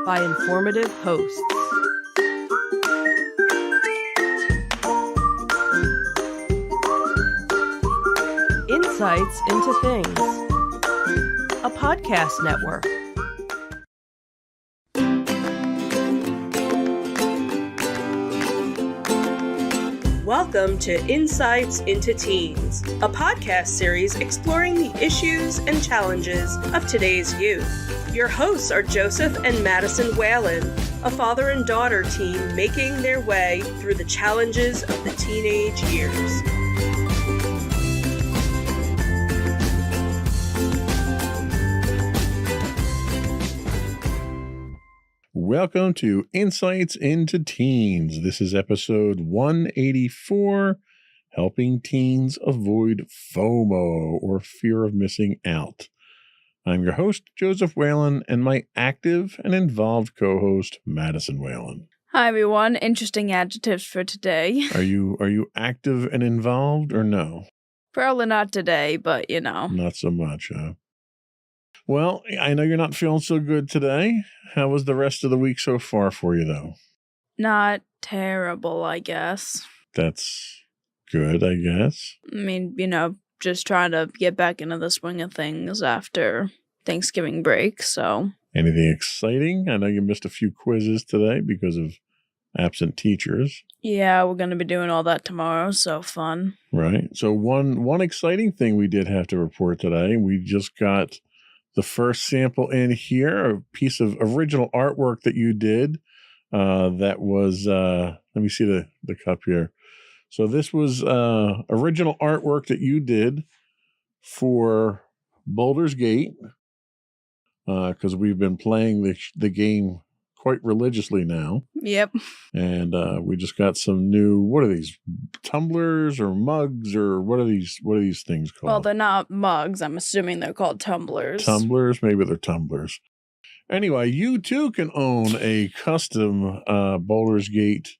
S3: by informative hosts. Insights into Things, a podcast network. Welcome to Insights into Teens, a podcast series exploring the issues and challenges of today's youth. Your hosts are Joseph and Madison Whalen, a father and daughter team making their way through the challenges of the teenage years.
S2: Welcome to Insights into Teens. This is episode 184, Helping Teens Avoid FOMO, or Fear of Missing Out. I'm your host, Joseph Whalen, and my active and involved co-host, Madison Whalen.
S1: Hi, everyone. Interesting adjectives for today.
S2: Are you active and involved or no?
S1: Probably not today, but you know.
S2: Not so much, huh? Well, I know you're not feeling so good today. How was the rest of the week so far for you, though?
S1: Not terrible, I guess.
S2: That's good, I guess.
S1: I mean, you know, just trying to get back into the swing of things after Thanksgiving break, so.
S2: Anything exciting? I know you missed a few quizzes today because of absent teachers.
S1: Yeah, we're going to be doing all that tomorrow, so fun.
S2: Right. So one exciting thing we did have to report today, we just got the first sample in here, a piece of original artwork that you did. That was, let me see the cup here. So this was original artwork that you did for Baldur's Gate, because we've been playing the game quite religiously now.
S1: Yep.
S2: And we just got some new, what are these, tumblers or mugs, or what are these things called?
S1: Well, they're not mugs. I'm assuming they're called tumblers.
S2: Tumblers? Maybe they're tumblers. Anyway, you too can own a custom Baldur's Gate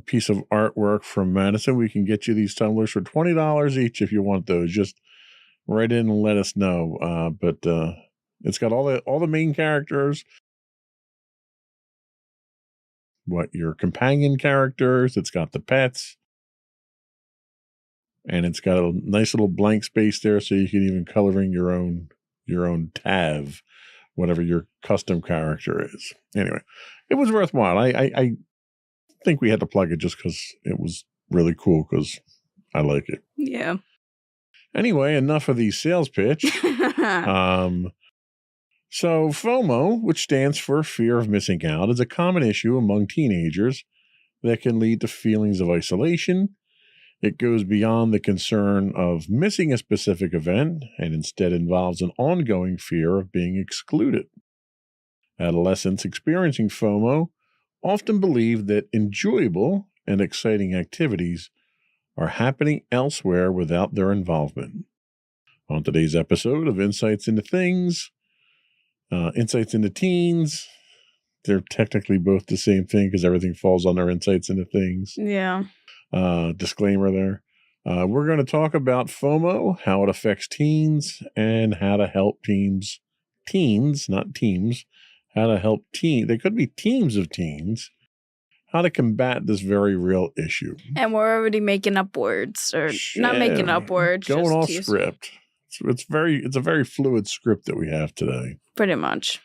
S2: piece of artwork from Madison. We can get you these tumblers for $20 each if you want those. Just write in and let us know. But it's got all the main characters, what your companion characters, it's got the pets, and it's got a nice little blank space there so you can even color in your own Tav, whatever your custom character is. Anyway, it was worthwhile. I think we had to plug it just because it was really cool, because I like it.
S1: Yeah.
S2: Anyway, enough of the sales pitch. So FOMO, which stands for fear of missing out, is a common issue among teenagers that can lead to feelings of isolation. It goes beyond the concern of missing a specific event and instead involves an ongoing fear of being excluded. Adolescents experiencing FOMO often believe that enjoyable and exciting activities are happening elsewhere without their involvement. On today's episode of Insights into Teens, they're technically both the same thing because everything falls under Insights into Things.
S1: Yeah.
S2: Disclaimer there. We're going to talk about FOMO, how it affects teens, and how to help teens, not teams, how to help teens. They could be teams of teens. How to combat this very real issue.
S1: And we're already making up words, or not making up words.
S2: Going off
S1: just
S2: script. It's a very fluid script that we have today.
S1: Pretty much.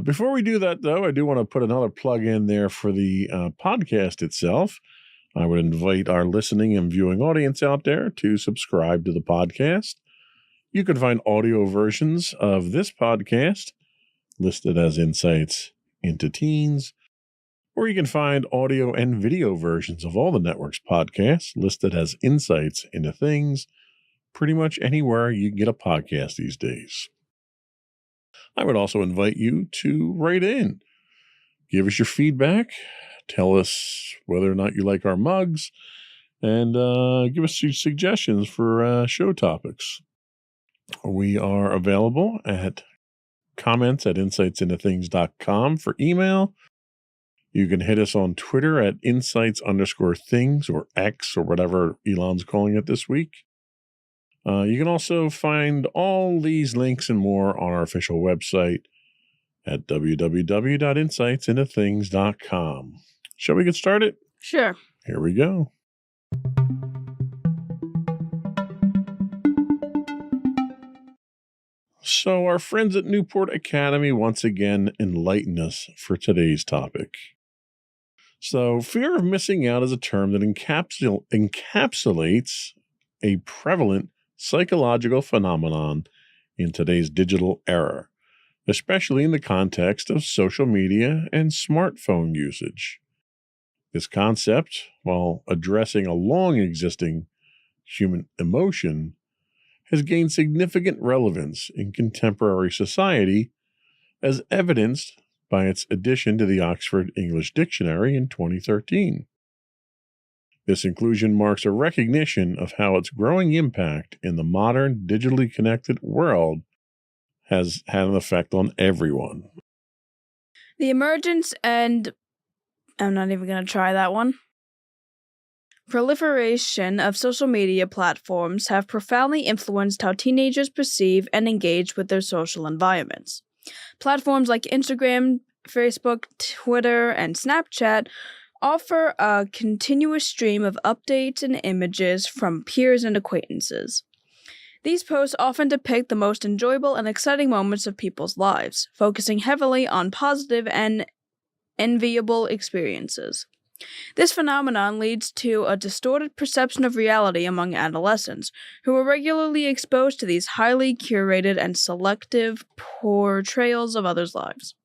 S2: Before we do that, though, I do want to put another plug in there for the podcast itself. I would invite our listening and viewing audience out there to subscribe to the podcast. You can find audio versions of this podcast listed as Insights into Teens, or you can find audio and video versions of all the network's podcasts listed as Insights into Things, pretty much anywhere you can get a podcast these days. I would also invite you to write in. Give us your feedback. Tell us whether or not you like our mugs. And give us your suggestions for show topics. We are available at comments@insightsintothings.com for email. You can hit us on Twitter at insights_things, or X, or whatever Elon's calling it this week. You can also find all these links and more on our official website at www.insightsintothings.com. Shall we get started?
S1: Sure.
S2: Here we go. So our friends at Newport Academy once again enlighten us for today's topic. So fear of missing out is a term that encapsulates a prevalent psychological phenomenon in today's digital era, especially in the context of social media and smartphone usage. This concept, while addressing a long-existing human emotion, has gained significant relevance in contemporary society, as evidenced by its addition to the Oxford English Dictionary in 2013. This inclusion marks a recognition of how its growing impact in the modern, digitally connected world has had an effect on everyone.
S1: The emergence and I'm not even going to try that one. Proliferation of social media platforms have profoundly influenced how teenagers perceive and engage with their social environments. Platforms like Instagram, Facebook, Twitter, and Snapchat offer a continuous stream of updates and images from peers and acquaintances. These posts often depict the most enjoyable and exciting moments of people's lives, focusing heavily on positive and enviable experiences. This phenomenon leads to a distorted perception of reality among adolescents, who are regularly exposed to these highly curated and selective portrayals of others' lives.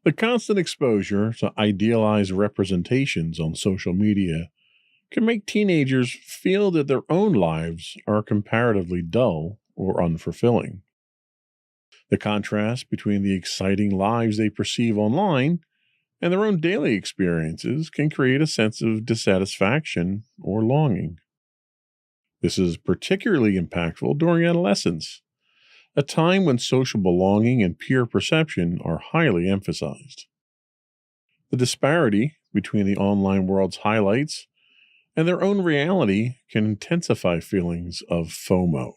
S2: The constant exposure to idealized representations on social media can make teenagers feel that their own lives are comparatively dull or unfulfilling. The contrast between the exciting lives they perceive online and their own daily experiences can create a sense of dissatisfaction or longing. This is particularly impactful during adolescence, a time when social belonging and peer perception are highly emphasized. The disparity between the online world's highlights and their own reality can intensify feelings of FOMO,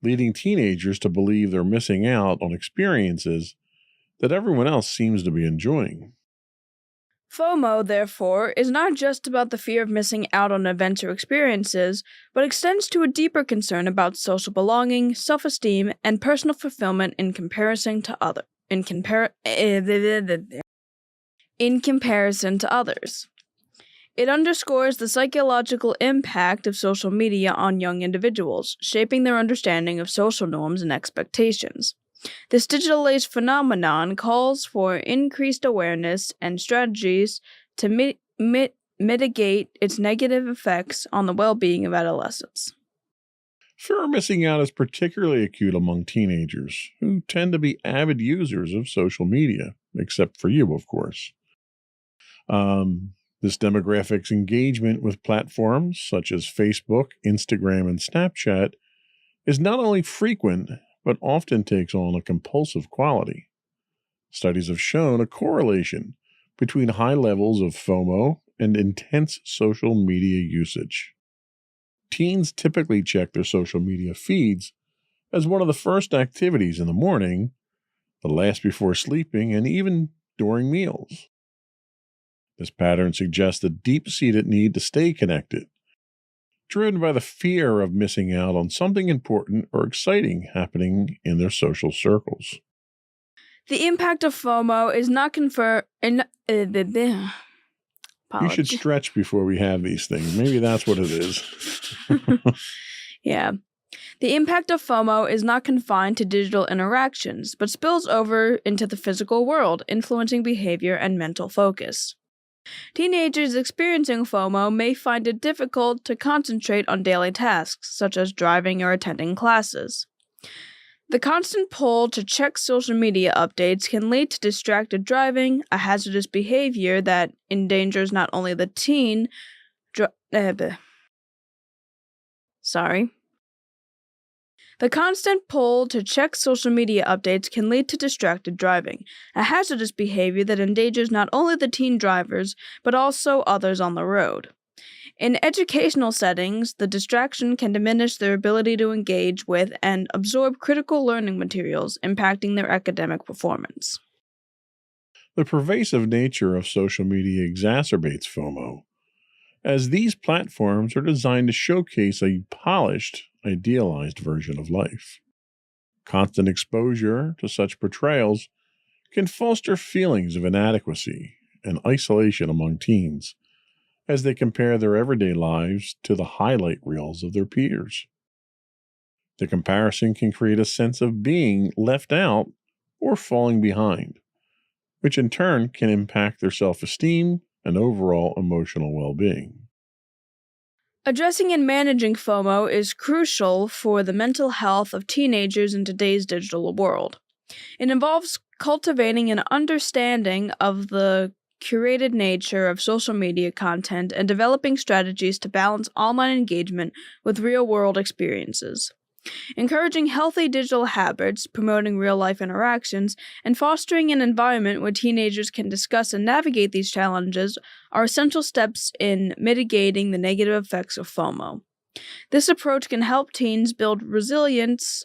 S2: leading teenagers to believe they're missing out on experiences that everyone else seems to be enjoying.
S1: FOMO, therefore, is not just about the fear of missing out on events or experiences, but extends to a deeper concern about social belonging, self-esteem, and personal fulfillment in comparison to others. It underscores the psychological impact of social media on young individuals, shaping their understanding of social norms and expectations. This digital age phenomenon calls for increased awareness and strategies to mitigate its negative effects on the well-being of adolescents.
S2: Fear of missing out is particularly acute among teenagers, who tend to be avid users of social media, except for you, of course. This demographic's engagement with platforms such as Facebook, Instagram, and Snapchat is not only frequent, but often takes on a compulsive quality. Studies have shown a correlation between high levels of FOMO and intense social media usage. Teens typically check their social media feeds as one of the first activities in the morning, the last before sleeping, and even during meals. This pattern suggests a deep-seated need to stay connected, driven by the fear of missing out on something important or exciting happening in their social circles.
S1: The impact of FOMO is not conferred.
S2: You should stretch before we have these things. Maybe that's what it is.
S1: Yeah. The impact of FOMO is not confined to digital interactions, but spills over into the physical world, influencing behavior and mental focus. Teenagers experiencing FOMO may find it difficult to concentrate on daily tasks, such as driving or attending classes. The constant pull to check social media updates can lead to distracted driving, a hazardous behavior that endangers not only the teen... The constant pull to check social media updates can lead to distracted driving, a hazardous behavior that endangers not only the teen drivers, but also others on the road. In educational settings, the distraction can diminish their ability to engage with and absorb critical learning materials, impacting their academic performance.
S2: The pervasive nature of social media exacerbates FOMO, as these platforms are designed to showcase a polished, idealized version of life. Constant exposure to such portrayals can foster feelings of inadequacy and isolation among teens as they compare their everyday lives to the highlight reels of their peers. The comparison can create a sense of being left out or falling behind, which in turn can impact their self-esteem and overall emotional well-being.
S1: Addressing and managing FOMO is crucial for the mental health of teenagers in today's digital world. It involves cultivating an understanding of the curated nature of social media content and developing strategies to balance online engagement with real-world experiences. Encouraging healthy digital habits, promoting real-life interactions, and fostering an environment where teenagers can discuss and navigate these challenges are essential steps in mitigating the negative effects of FOMO. This approach can help teens build resilience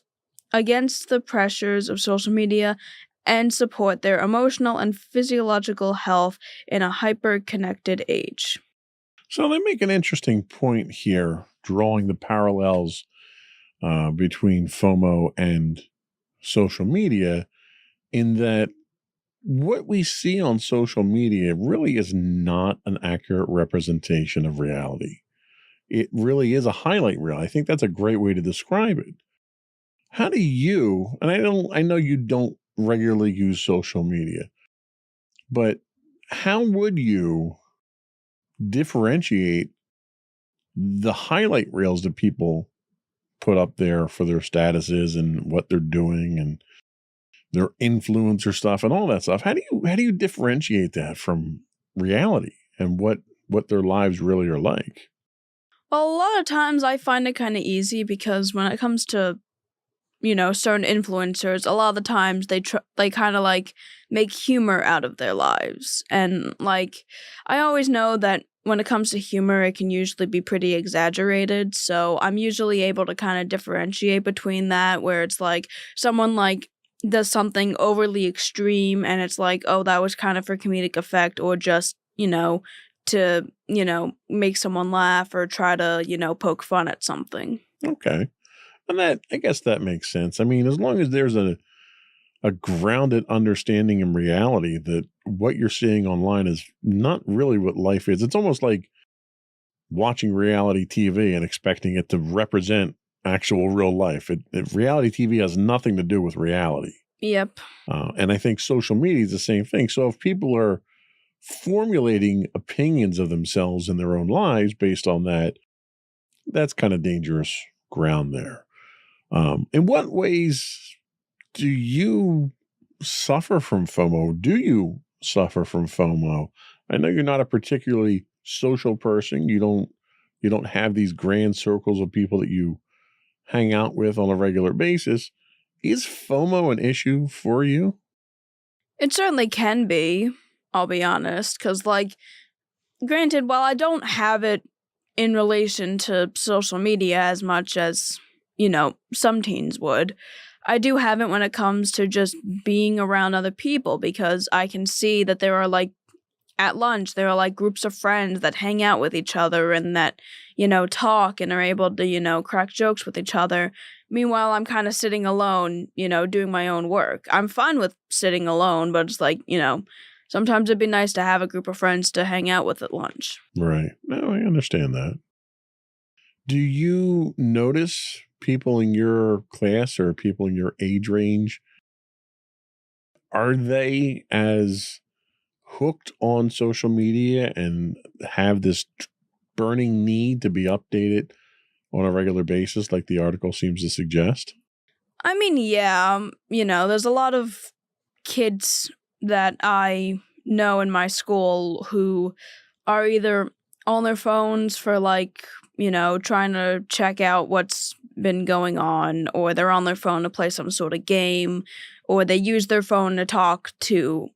S1: against the pressures of social media and support their emotional and physiological health in a hyper-connected age.
S2: So they make an interesting point here, drawing the parallels between FOMO and social media, in that what we see on social media really is not an accurate representation of reality. It really is a highlight reel. I think that's a great way to describe it. How do you, and I know you don't regularly use social media, but how would you differentiate the highlight reels that people put up there for their statuses and what they're doing and their influencer stuff and all that stuff? How do you differentiate that from reality and what their lives really are like?
S1: Well, a lot of times I find it kind of easy because when it comes to, certain influencers, a lot of the times they kind of like make humor out of their lives. And like, I always know that when it comes to humor, it can usually be pretty exaggerated. So I'm usually able to kind of differentiate between that, where it's like someone like does something overly extreme and it's like, oh, that was kind of for comedic effect, or just, to, make someone laugh or try to, poke fun at something.
S2: Okay. And I guess that makes sense. I mean, as long as there's a grounded understanding in reality that what you're seeing online is not really what life is. It's almost like watching reality TV and expecting it to represent actual real life. Reality TV has nothing to do with reality.
S1: Yep.
S2: And I think social media is the same thing. So if people are formulating opinions of themselves in their own lives based on that, that's kind of dangerous ground there. In what ways do you suffer from FOMO? Do you suffer from FOMO? I know you're not a particularly social person. You don't have these grand circles of people that you hang out with on a regular basis. Is FOMO an issue for you?
S1: It certainly can be, I'll be honest, because, like, granted, while I don't have it in relation to social media as much as, some teens would, I do have it when it comes to just being around other people, because I can see that there are, like, at lunch, there are, like, groups of friends that hang out with each other and that, talk and are able to, crack jokes with each other. Meanwhile, I'm kind of sitting alone, doing my own work. I'm fine with sitting alone, but it's like, sometimes it'd be nice to have a group of friends to hang out with at lunch.
S2: Right. No, I understand that. Do you notice people in your class or people in your age range, are they as hooked on social media and have this burning need to be updated on a regular basis like the article seems to suggest?
S1: I mean, yeah, there's a lot of kids that I know in my school who are either on their phones for, like, trying to check out what's been going on, or they're on their phone to play some sort of game, or they use their phone to talk to,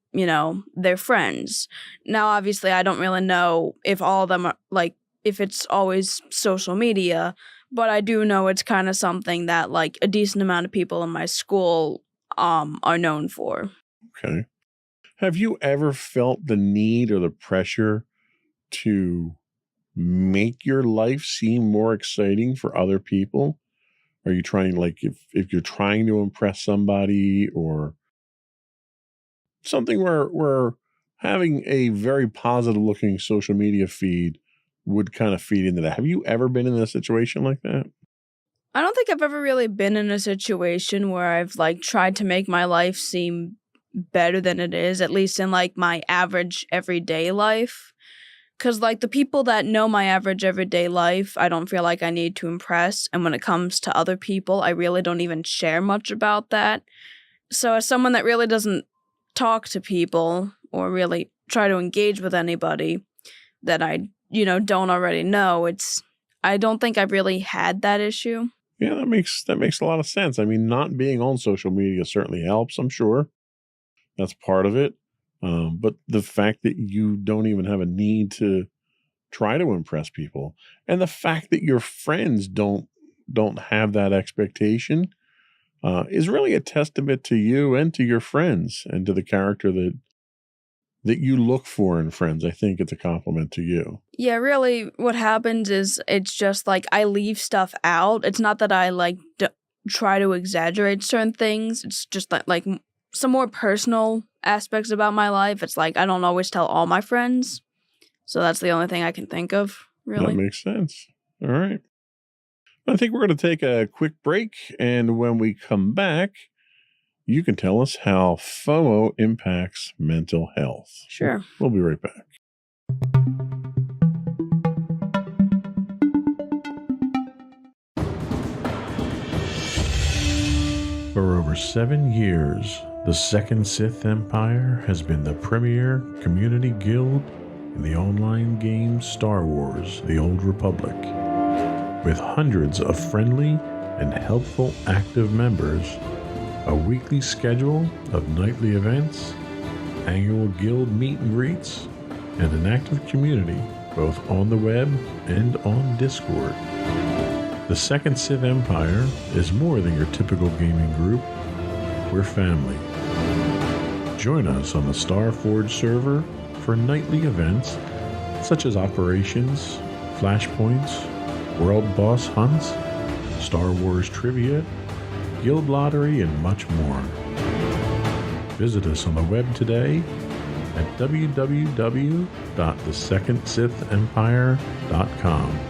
S1: their friends. Now, obviously, I don't really know if all of them are, like, if it's always social media, but I do know it's kind of something that, like, a decent amount of people in my school are known for.
S2: Okay. Have you ever felt the need or the pressure to make your life seem more exciting for other people? Are you trying, like, if you're trying to impress somebody or something where having a very positive looking social media feed would kind of feed into that? Have you ever been in a situation like that?
S1: I don't think I've ever really been in a situation where I've, like, tried to make my life seem better than it is, at least in, like, my average everyday life. Because, like, the people that know my average everyday life, I don't feel like I need to impress. And when it comes to other people, I really don't even share much about that. So as someone that really doesn't talk to people or really try to engage with anybody that I, don't already know. I don't think I've really had that issue.
S2: Yeah, that makes a lot of sense. I mean, not being on social media certainly helps, I'm sure. That's part of it. But the fact that you don't even have a need to try to impress people, and the fact that your friends don't have that expectation is really a testament to you and to your friends and to the character that you look for in friends. I think it's a compliment to you.
S1: Yeah, really what happens is it's just like I leave stuff out. It's not that I try to exaggerate certain things. It's just like some more personal aspects about my life. It's like I don't always tell all my friends. So that's the only thing I can think of, really.
S2: That makes sense. All right. I think we're going to take a quick break, and when we come back, you can tell us how FOMO impacts mental health.
S1: Sure.
S2: We'll be right back. For over 7 years, the Second Sith Empire has been the premier community guild in the online game Star Wars: The Old Republic. With hundreds of friendly and helpful active members, a weekly schedule of nightly events, annual guild meet and greets, and an active community both on the web and on Discord. The Second Sith Empire is more than your typical gaming group. We're family. Join us on the Starforge server for nightly events such as operations, flashpoints, world boss hunts, Star Wars trivia, guild lottery, and much more. Visit us on the web today at www.thesecondsithempire.com.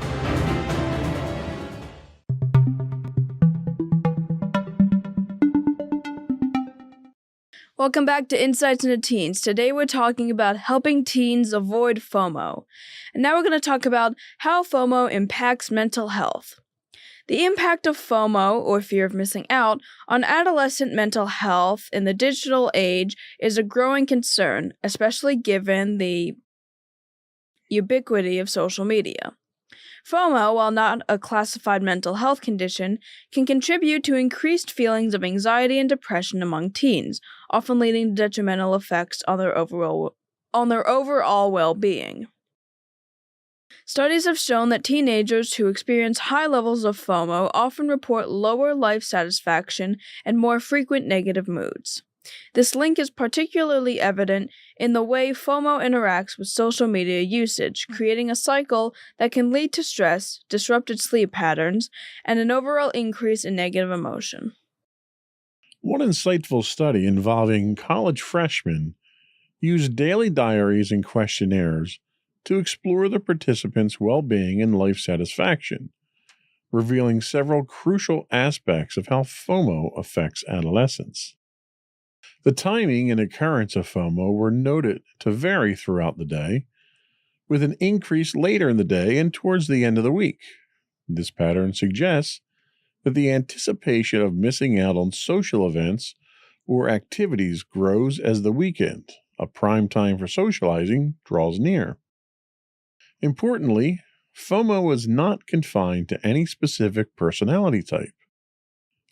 S1: Welcome back to Insights into Teens. Today we're talking about helping teens avoid FOMO. And now we're going to talk about how FOMO impacts mental health. The impact of FOMO, or fear of missing out, on adolescent mental health in the digital age is a growing concern, especially given the ubiquity of social media. FOMO, while not a classified mental health condition, can contribute to increased feelings of anxiety and depression among teens, often leading to detrimental effects on their overall well-being. Studies have shown that teenagers who experience high levels of FOMO often report lower life satisfaction and more frequent negative moods. This link is particularly evident in the way FOMO interacts with social media usage, creating a cycle that can lead to stress, disrupted sleep patterns, and an overall increase in negative emotion.
S2: One insightful study involving college freshmen used daily diaries and questionnaires to explore the participants' well-being and life satisfaction, revealing several crucial aspects of how FOMO affects adolescents. The timing and occurrence of FOMO were noted to vary throughout the day, with an increase later in the day and towards the end of the week. This pattern suggests that the anticipation of missing out on social events or activities grows as the weekend, a prime time for socializing, draws near. Importantly, FOMO is not confined to any specific personality type.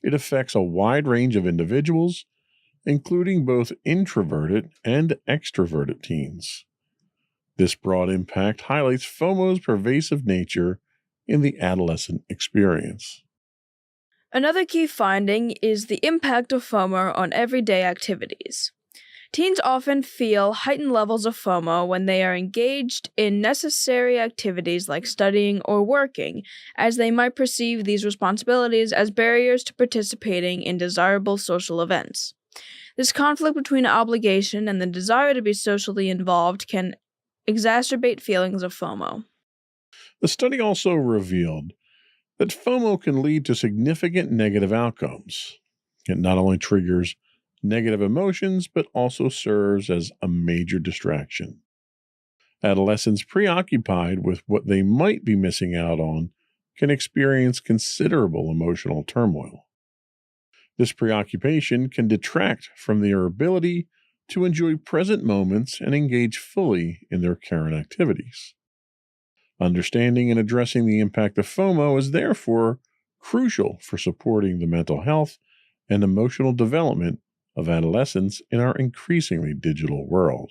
S2: It affects a wide range of individuals, including both introverted and extroverted teens. This broad impact highlights FOMO's pervasive nature in the adolescent experience.
S1: Another key finding is the impact of FOMO on everyday activities. Teens often feel heightened levels of FOMO when they are engaged in necessary activities like studying or working, as they might perceive these responsibilities as barriers to participating in desirable social events. This conflict between obligation and the desire to be socially involved can exacerbate feelings of FOMO.
S2: The study also revealed that FOMO can lead to significant negative outcomes. It not only triggers negative emotions, but also serves as a major distraction. Adolescents preoccupied with what they might be missing out on can experience considerable emotional turmoil. This preoccupation can detract from their ability to enjoy present moments and engage fully in their current activities. Understanding and addressing the impact of FOMO is therefore crucial for supporting the mental health and emotional development of adolescents in our increasingly digital world.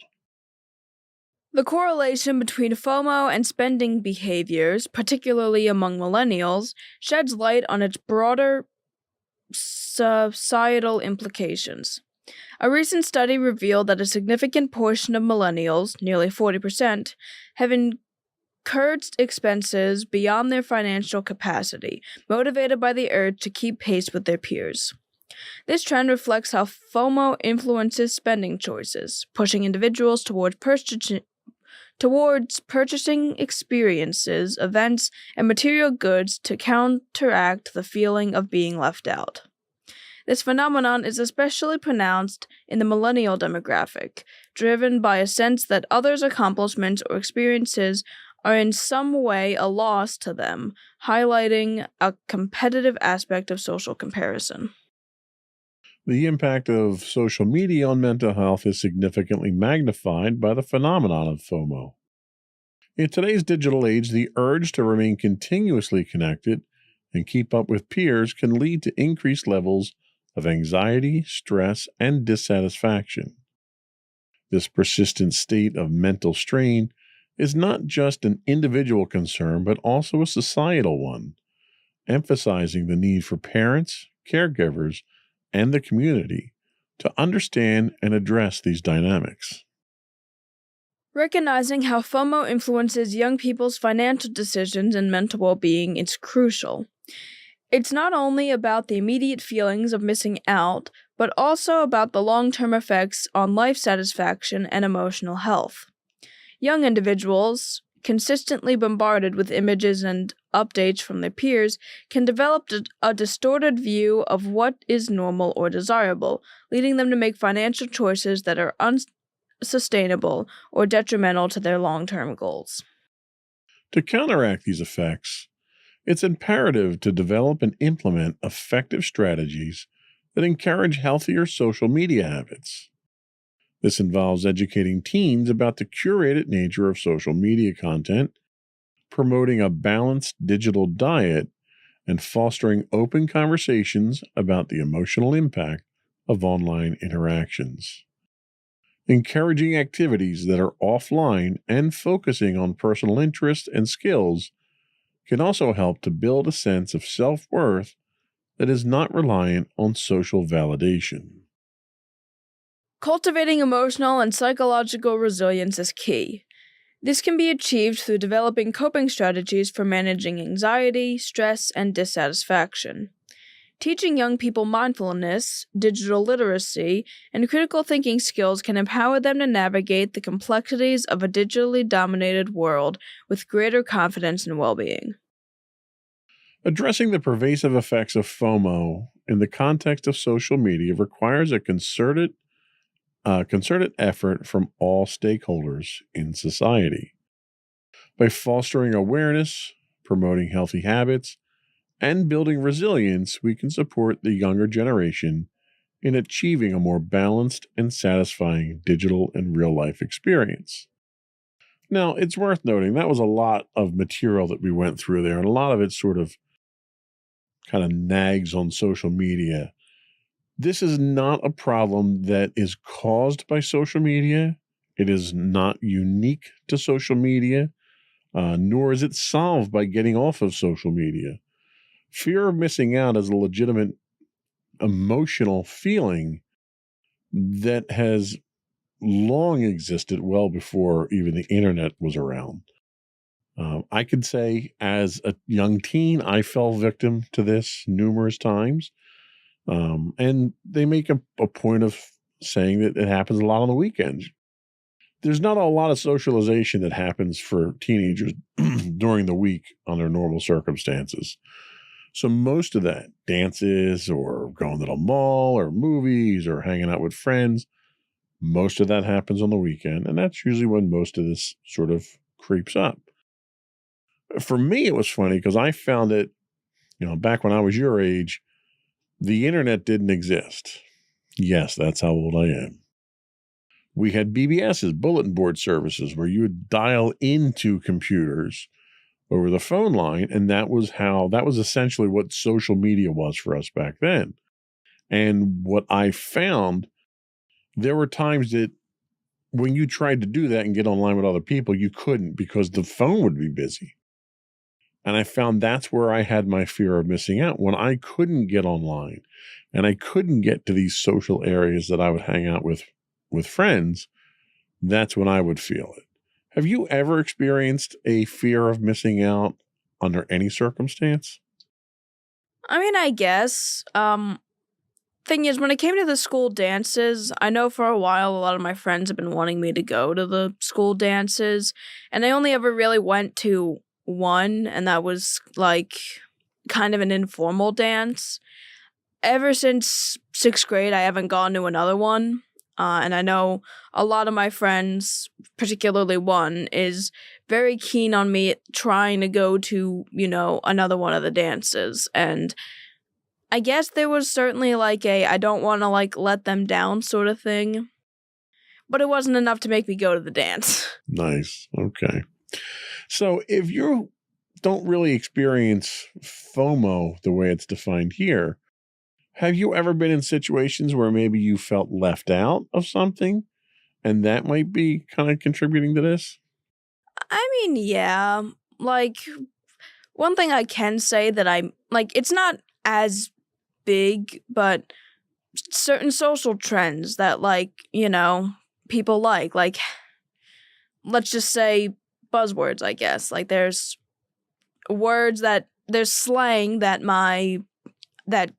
S1: The correlation between FOMO and spending behaviors, particularly among millennials, sheds light on its broader societal implications. A recent study revealed that a significant portion of millennials, nearly 40%, have incurred expenses beyond their financial capacity, motivated by the urge to keep pace with their peers. This trend reflects how FOMO influences spending choices, pushing individuals towards purchasing experiences, events, and material goods to counteract the feeling of being left out. This phenomenon is especially pronounced in the millennial demographic, driven by a sense that others' accomplishments or experiences are in some way a loss to them, highlighting a competitive aspect of social comparison.
S2: The impact of social media on mental health is significantly magnified by the phenomenon of FOMO. In today's digital age, the urge to remain continuously connected and keep up with peers can lead to increased levels of anxiety, stress, and dissatisfaction. This persistent state of mental strain is not just an individual concern, but also a societal one, emphasizing the need for parents, caregivers, and the community to understand and address these dynamics.
S1: Recognizing how FOMO influences young people's financial decisions and mental well-being is crucial. It's not only about the immediate feelings of missing out, but also about the long-term effects on life satisfaction and emotional health. Young individuals, consistently bombarded with images and updates from their peers, can develop a distorted view of what is normal or desirable, leading them to make financial choices that are unsustainable or detrimental to their long-term goals.
S2: To counteract these effects, it's imperative to develop and implement effective strategies that encourage healthier social media habits. This involves educating teens about the curated nature of social media content, promoting a balanced digital diet, and fostering open conversations about the emotional impact of online interactions. Encouraging activities that are offline and focusing on personal interests and skills can also help to build a sense of self-worth that is not reliant on social validation.
S1: Cultivating emotional and psychological resilience is key. This can be achieved through developing coping strategies for managing anxiety, stress, and dissatisfaction. Teaching young people mindfulness, digital literacy, and critical thinking skills can empower them to navigate the complexities of a digitally dominated world with greater confidence and well-being.
S2: Addressing the pervasive effects of FOMO in the context of social media requires a concerted effort from all stakeholders in society. By fostering awareness, promoting healthy habits, and building resilience, we can support the younger generation in achieving a more balanced and satisfying digital and real-life experience. Now, it's worth noting that was a lot of material that we went through there, and a lot of it sort of kind of nags on social media. This is not a problem that is caused by social media. It is not unique to social media, nor is it solved by getting off of social media. Fear of missing out is a legitimate emotional feeling that has long existed well before even the internet was around. I could say as a young teen, I fell victim to this numerous times. And they make a point of saying that it happens a lot on the weekends. There's not a lot of socialization that happens for teenagers during the week under normal circumstances. So most of that, dances or going to the mall or movies or hanging out with friends, most of that happens on the weekend. And that's usually when most of this sort of creeps up. For me, it was funny because I found it, back when I was your age, the internet didn't exist. Yes, that's how old I am. We had BBSs, bulletin board services, where you would dial into computers over the phone line. And that was essentially what social media was for us back then. And what I found, there were times that when you tried to do that and get online with other people, you couldn't because the phone would be busy. And I found that's where I had my fear of missing out. When I couldn't get online and I couldn't get to these social areas that I would hang out with friends, that's when I would feel it. Have you ever experienced a fear of missing out under any circumstance?
S1: I mean, I guess. Thing is, when it came to the school dances, I know for a while a lot of my friends have been wanting me to go to the school dances, and I only ever really went to one, and that was like kind of an informal dance. Ever since 6th grade, I haven't gone to another one, and I know a lot of my friends, particularly one, is very keen on me trying to go to, another one of the dances, and I guess there was certainly like I don't want to like let them down sort of thing, but it wasn't enough to make me go to the dance.
S2: Nice. Okay. So if you don't really experience FOMO the way it's defined here, have you ever been in situations where maybe you felt left out of something and that might be kind of contributing to this?
S1: I mean, yeah. Like, one thing I can say that it's not as big, but certain social trends that people like let's just say buzzwords, I guess. Like there's slang that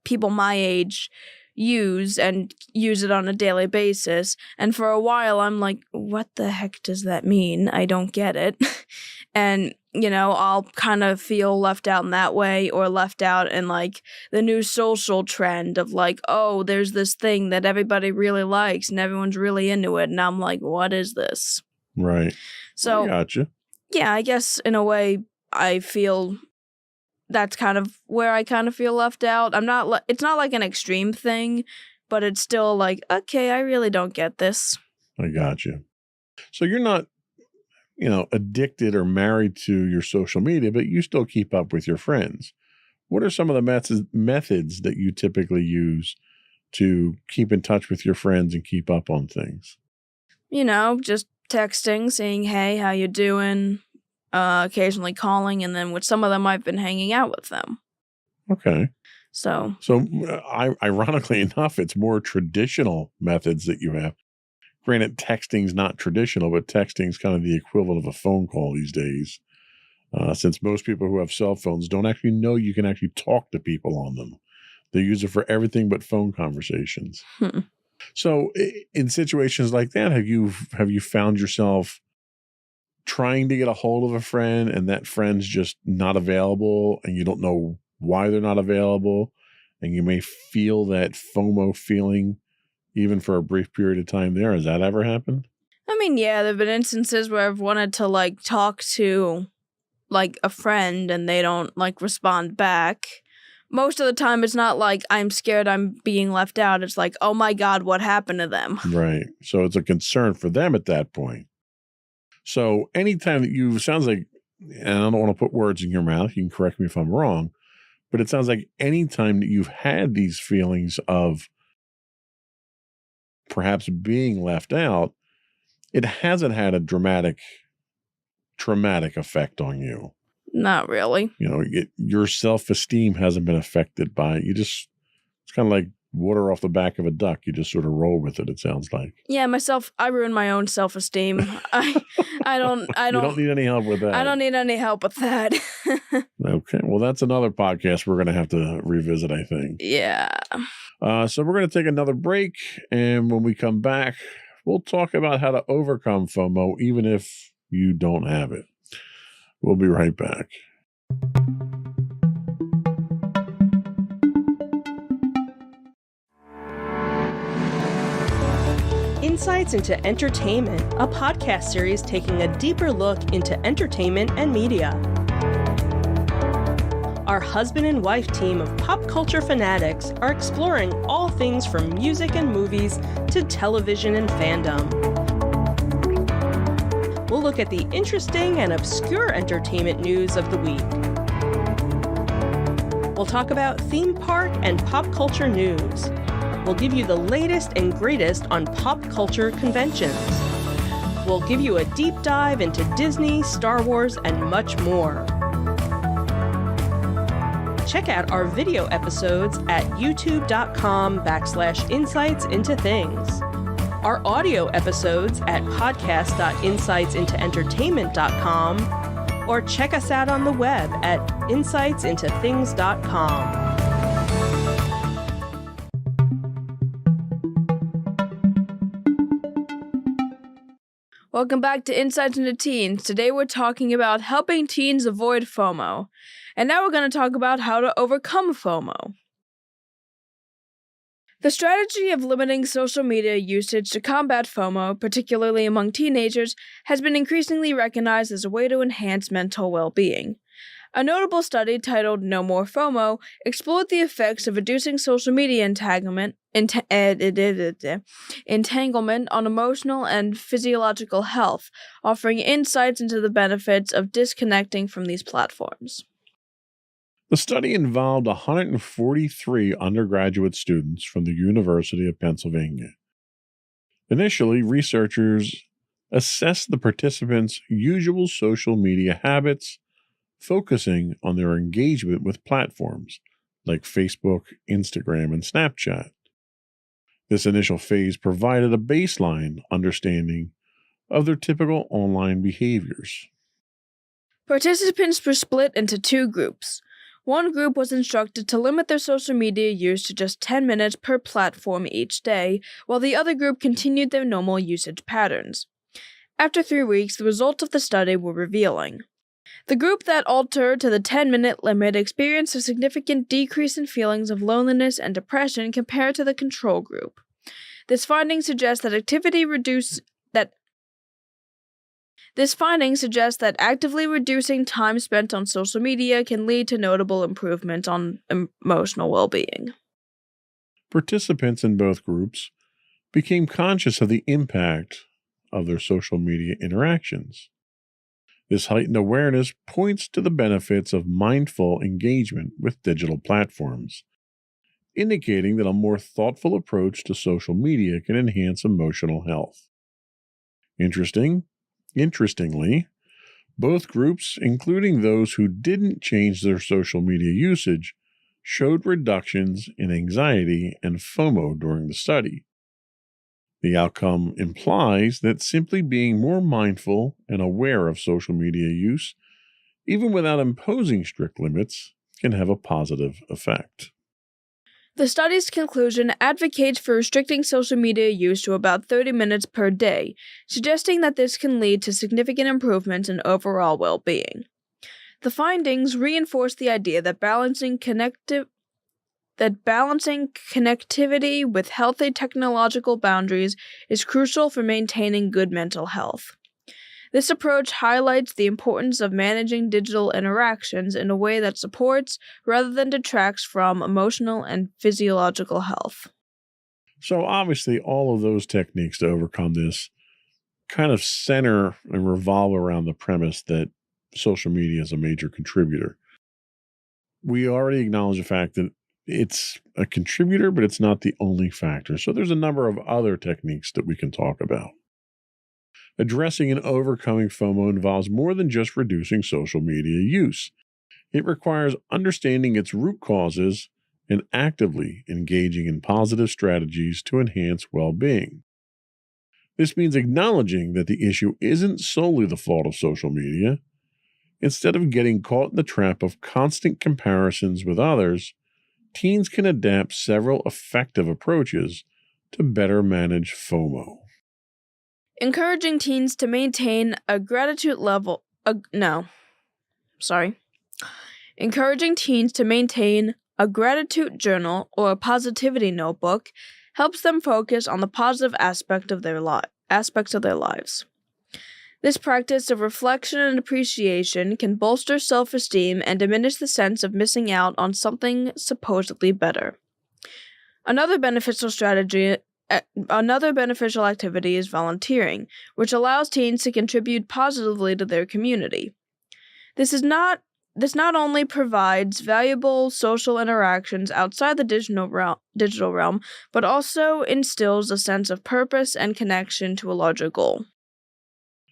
S1: people my age use it on a daily basis, and for a while I'm like, what the heck does that mean? I don't get it. And I'll kind of feel left out in that way, or left out in like the new social trend of like, oh, there's this thing that everybody really likes and everyone's really into it, and I'm like, what is this?
S2: Right.
S1: So
S2: I gotcha.
S1: Yeah, I guess in a way I feel that's kind of where I kind of feel left out. It's not like an extreme thing, but it's still like, okay, I really don't get this.
S2: I gotcha. So you're not addicted or married to your social media, but you still keep up with your friends. What are some of the methods that you typically use to keep in touch with your friends and keep up on things?
S1: Just texting, saying, hey, how you doing? Occasionally calling, and then with some of them, I've been hanging out with them.
S2: Okay.
S1: So
S2: ironically enough, it's more traditional methods that you have. Granted, texting's not traditional, but texting's kind of the equivalent of a phone call these days. Since most people who have cell phones don't actually know you can actually talk to people on them. They use it for everything but phone conversations. So in situations like that, have you found yourself trying to get a hold of a friend and that friend's just not available and you don't know why they're not available, and you may feel that FOMO feeling even for a brief period of time there? Has that ever happened?
S1: I mean, yeah, there have been instances where I've wanted to like talk to like a friend and they don't like respond back. Most of the time it's not like I'm scared I'm being left out. It's like, oh my God, what happened to them?
S2: Right. So it's a concern for them at that point. So anytime that sounds like, and I don't want to put words in your mouth, you can correct me if I'm wrong, but it sounds like anytime that you've had these feelings of perhaps being left out, it hasn't had a traumatic effect on you.
S1: Not really.
S2: Your self-esteem hasn't been affected by it. It's kind of like water off the back of a duck. You just sort of roll with it, it sounds like.
S1: Yeah, I ruin my own self-esteem. I don't
S2: You don't need any help with that.
S1: I don't need any help with that.
S2: Okay. Well, that's another podcast we're going to have to revisit, I think.
S1: Yeah.
S2: So we're going to take another break, and when we come back, we'll talk about how to overcome FOMO even if you don't have it. We'll be right back.
S3: Insights into Entertainment, a podcast series taking a deeper look into entertainment and media. Our husband and wife team of pop culture fanatics are exploring all things from music and movies to television and fandom. we'll look at the interesting and obscure entertainment news of the week. We'll talk about theme park and pop culture news. We'll give you the latest and greatest on pop culture conventions. We'll give you a deep dive into Disney, Star Wars, and much more. Check out our video episodes at youtube.com/insightsintothings. Our audio episodes at podcast.insightsintoentertainment.com, or check us out on the web at insightsintothings.com.
S1: Welcome back to Insights into Teens. Today we're talking about helping teens avoid FOMO. And now we're going to talk about how to overcome FOMO. The strategy of limiting social media usage to combat FOMO, particularly among teenagers, has been increasingly recognized as a way to enhance mental well-being. A notable study titled No More FOMO explored the effects of reducing social media entanglement on emotional and physiological health, offering insights into the benefits of disconnecting from these platforms.
S2: The study involved 143 undergraduate students from the University of Pennsylvania. Initially, researchers assessed the participants' usual social media habits, focusing on their engagement with platforms like Facebook, Instagram, and Snapchat. This initial phase provided a baseline understanding of their typical online behaviors.
S1: Participants were split into two groups. One group was instructed to limit their social media use to just 10 minutes per platform each day, while the other group continued their normal usage patterns. After 3 weeks, the results of the study were revealing. The group that altered to the 10-minute limit experienced a significant decrease in feelings of loneliness and depression compared to the control group. This finding suggests that actively reducing time spent on social media can lead to notable improvements on emotional well-being.
S2: Participants in both groups became conscious of the impact of their social media interactions. This heightened awareness points to the benefits of mindful engagement with digital platforms, indicating that a more thoughtful approach to social media can enhance emotional health. Interestingly, both groups, including those who didn't change their social media usage, showed reductions in anxiety and FOMO during the study. The outcome implies that simply being more mindful and aware of social media use, even without imposing strict limits, can have a positive effect.
S1: The study's conclusion advocates for restricting social media use to about 30 minutes per day, suggesting that this can lead to significant improvements in overall well-being. The findings reinforce the idea that balancing connectivity with healthy technological boundaries is crucial for maintaining good mental health. This approach highlights the importance of managing digital interactions in a way that supports, rather than detracts from, emotional and physiological health.
S2: So obviously, all of those techniques to overcome this kind of center and revolve around the premise that social media is a major contributor. We already acknowledge the fact that it's a contributor, but it's not the only factor. So there's a number of other techniques that we can talk about. Addressing and overcoming FOMO involves more than just reducing social media use. It requires understanding its root causes and actively engaging in positive strategies to enhance well-being. This means acknowledging that the issue isn't solely the fault of social media. Instead of getting caught in the trap of constant comparisons with others, teens can adapt several effective approaches to better manage FOMO.
S1: Encouraging teens to maintain a gratitude level. Encouraging teens to maintain a gratitude journal or a positivity notebook helps them focus on the positive aspects of their lives. This practice of reflection and appreciation can bolster self-esteem and diminish the sense of missing out on something supposedly better. Another beneficial strategy Another beneficial activity is volunteering, which allows teens to contribute positively to their community. This not only provides valuable social interactions outside the digital realm, but also instills a sense of purpose and connection to a larger goal.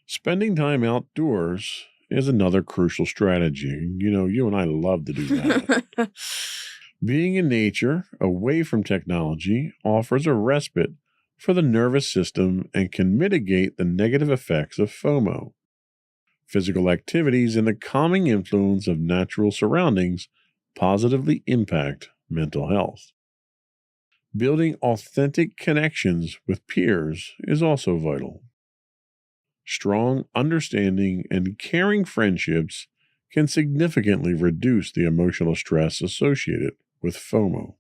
S2: Spending time outdoors is another crucial strategy. You and I love to do that. Being in nature, away from technology, offers a respite for the nervous system and can mitigate the negative effects of FOMO. Physical activities and the calming influence of natural surroundings positively impact mental health. Building authentic connections with peers is also vital. Strong, understanding, and caring friendships can significantly reduce the emotional stress associated with FOMO.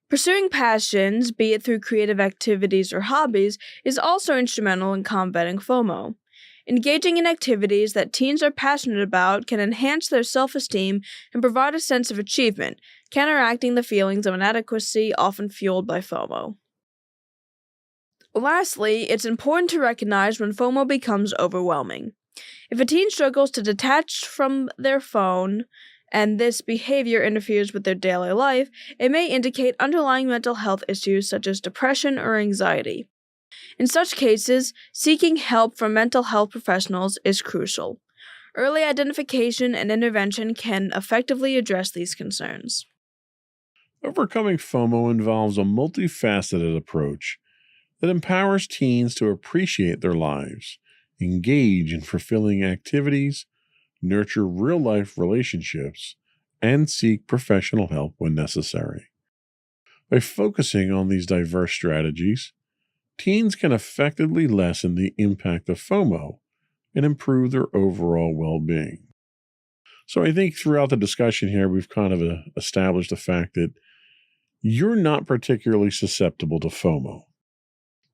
S1: Pursuing passions, be it through creative activities or hobbies, is also instrumental in combating FOMO. Engaging in activities that teens are passionate about can enhance their self-esteem and provide a sense of achievement, counteracting the feelings of inadequacy often fueled by FOMO. Lastly, it's important to recognize when FOMO becomes overwhelming. If a teen struggles to detach from their phone and this behavior interferes with their daily life, it may indicate underlying mental health issues such as depression or anxiety. In such cases, seeking help from mental health professionals is crucial. Early identification and intervention can effectively address these concerns.
S2: Overcoming FOMO involves a multifaceted approach that empowers teens to appreciate their lives, engage in fulfilling activities, nurture real-life relationships, and seek professional help when necessary. By focusing on these diverse strategies, teens can effectively lessen the impact of FOMO and improve their overall well-being. So I think throughout the discussion here, we've kind of established the fact that you're not particularly susceptible to FOMO.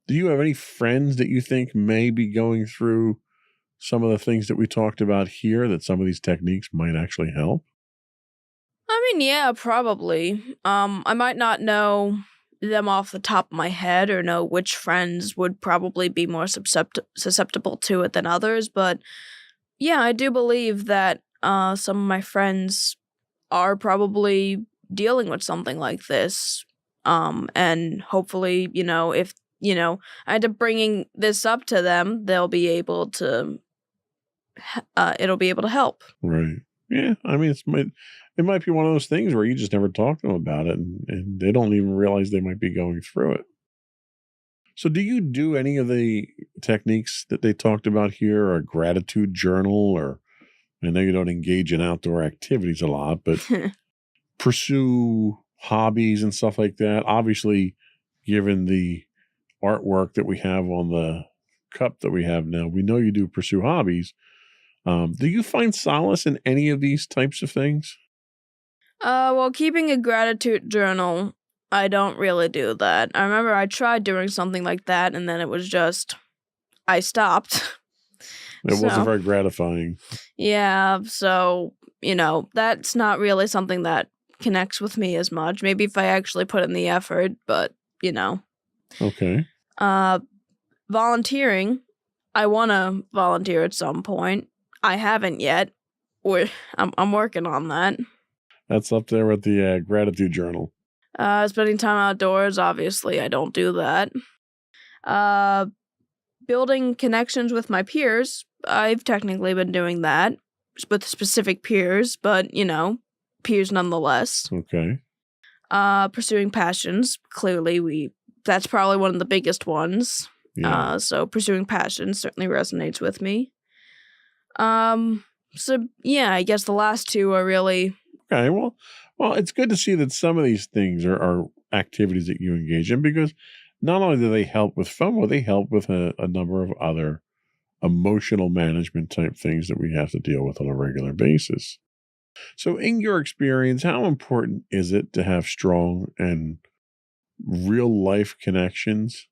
S2: Do you have any friends that you think may be going through some of the things that we talked about here, that some of these techniques might actually help?
S1: Yeah, probably. I might not know them off the top of my head or know which friends would probably be more susceptible to it than others, but yeah, I do believe that some of my friends are probably dealing with something like this. And hopefully, if I end up bringing this up to them, they'll be able to. It'll be able to help.
S2: Right. Yeah. I mean, it might be one of those things where you just never talk to them about it, and they don't even realize they might be going through it. So, do you do any of the techniques that they talked about here, or a gratitude journal, or I know you don't engage in outdoor activities a lot, but pursue hobbies and stuff like that? Obviously, given the artwork that we have on the cup that we have now, we know you do pursue hobbies. Do you find solace in any of these types of things?
S1: Well, keeping a gratitude journal, I don't really do that. I remember I tried doing something like that, and then it was just, I stopped.
S2: It wasn't very gratifying.
S1: Yeah, so, that's not really something that connects with me as much. Maybe if I actually put in the effort, but,
S2: Okay.
S1: Volunteering, I want to volunteer at some point. I haven't yet. I'm working on that.
S2: That's up there with the gratitude journal.
S1: Spending time outdoors, obviously, I don't do that. Building connections with my peers, I've technically been doing that with specific peers, but, peers nonetheless.
S2: Okay.
S1: Pursuing passions, clearly that's probably one of the biggest ones.
S2: Yeah.
S1: So pursuing passions certainly resonates with me. So yeah, I guess the last two are really...
S2: Okay, well, it's good to see that some of these things are activities that you engage in, because not only do they help with FOMO, they help with a number of other emotional management type things that we have to deal with on a regular basis. So in your experience, how important is it to have strong and real life connections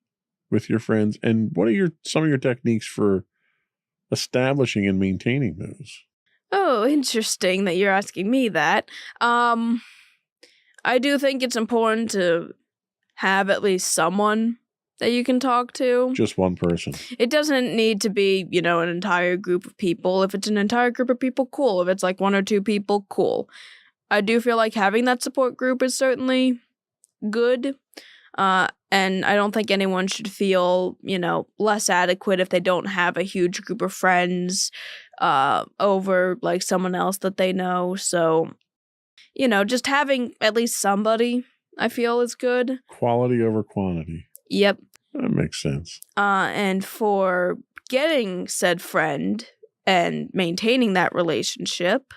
S2: with your friends? And what are some of your techniques for establishing and maintaining those?
S1: Oh, interesting that you're asking me that. I do think it's important to have at least someone that you can talk to.
S2: Just one person.
S1: It doesn't need to be, an entire group of people. If it's an entire group of people, cool. If it's like one or two people, cool. I do feel like having that support group is certainly good. And I don't think anyone should feel, less adequate if they don't have a huge group of friends over like someone else that they know. So, just having at least somebody, I feel, is good.
S2: Quality over quantity.
S1: Yep.
S2: That makes sense.
S1: And for getting said friend and maintaining that relationship,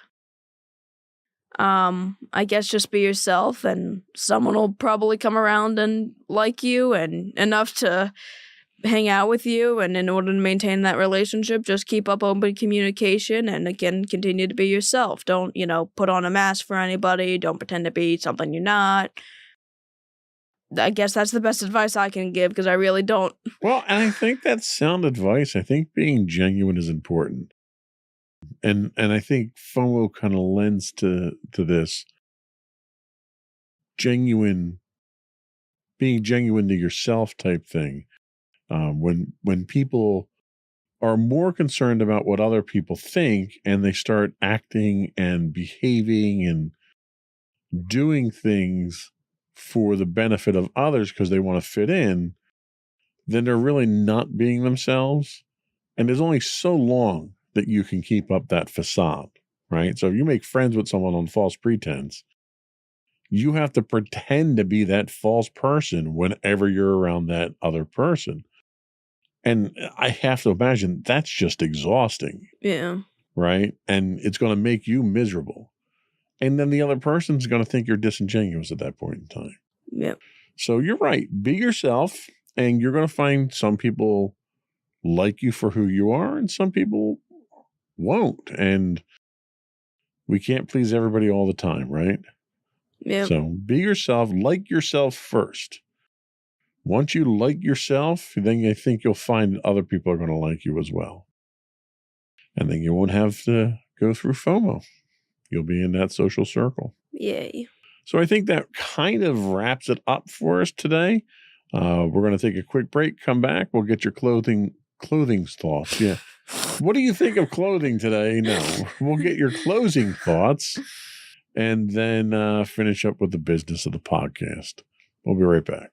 S1: I guess just be yourself and someone will probably come around and like you and enough to hang out with you. And in order to maintain that relationship, just keep up open communication and again, continue to be yourself. Don't, put on a mask for anybody. Don't pretend to be something you're not. I guess that's the best advice I can give because I really don't.
S2: Well, and I think that's sound advice. I think being genuine is important. And I think FOMO kind of lends to this being genuine to yourself type thing. When people are more concerned about what other people think and they start acting and behaving and doing things for the benefit of others because they want to fit in, then they're really not being themselves. And there's only so long that you can keep up that facade, right? So if you make friends with someone on false pretense, you have to pretend to be that false person whenever you're around that other person. And I have to imagine that's just exhausting.
S1: Yeah.
S2: Right? And it's going to make you miserable. And then the other person's going to think you're disingenuous at that point in time.
S1: Yep.
S2: So you're right. Be yourself, and you're going to find some people like you for who you are, and some people won't. And we can't please everybody all the time, right?
S1: Yeah.
S2: So be yourself, like yourself first. Once you like yourself, then I think you'll find other people are going to like you as well. And then you won't have to go through FOMO. You'll be in that social circle.
S1: Yay.
S2: So I think that kind of wraps it up for us today. We're going to take a quick break, come back. We'll get your clothing thoughts. Yeah. What do you think of clothing today? No, we'll get your closing thoughts and then finish up with the business of the podcast. We'll be right back.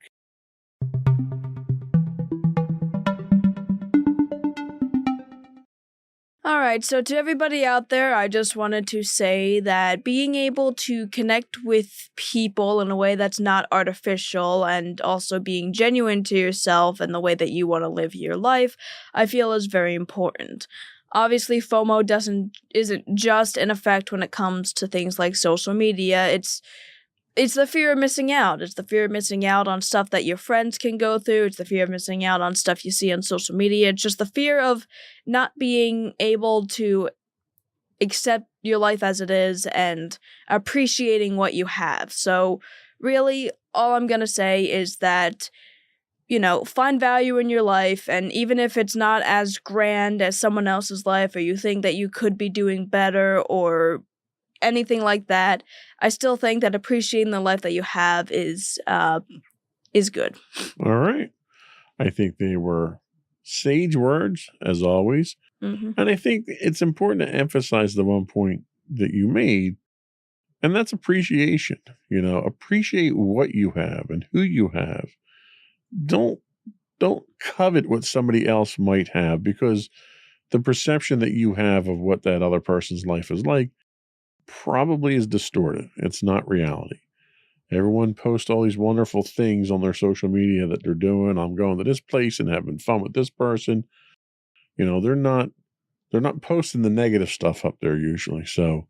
S1: All right, so to everybody out there, I just wanted to say that being able to connect with people in a way that's not artificial and also being genuine to yourself and the way that you want to live your life, I feel is very important. Obviously, FOMO isn't just an effect when it comes to things like social media. It's the fear of missing out. It's the fear of missing out on stuff that your friends can go through. It's the fear of missing out on stuff you see on social media. It's just the fear of not being able to accept your life as it is and appreciating what you have. So really, all I'm going to say is that, find value in your life. And even if it's not as grand as someone else's life, or you think that you could be doing better or anything like that, I still think that appreciating the life that you have is good.
S2: All right. I think they were sage words, as always.
S1: Mm-hmm.
S2: And I think it's important to emphasize the one point that you made, and that's appreciation. Appreciate what you have and who you have. Don't covet what somebody else might have, because the perception that you have of what that other person's life is like probably is distorted. It's not reality. Everyone posts all these wonderful things on their social media that they're doing. I'm going to this place and having fun with this person. They're not posting the negative stuff up there usually. So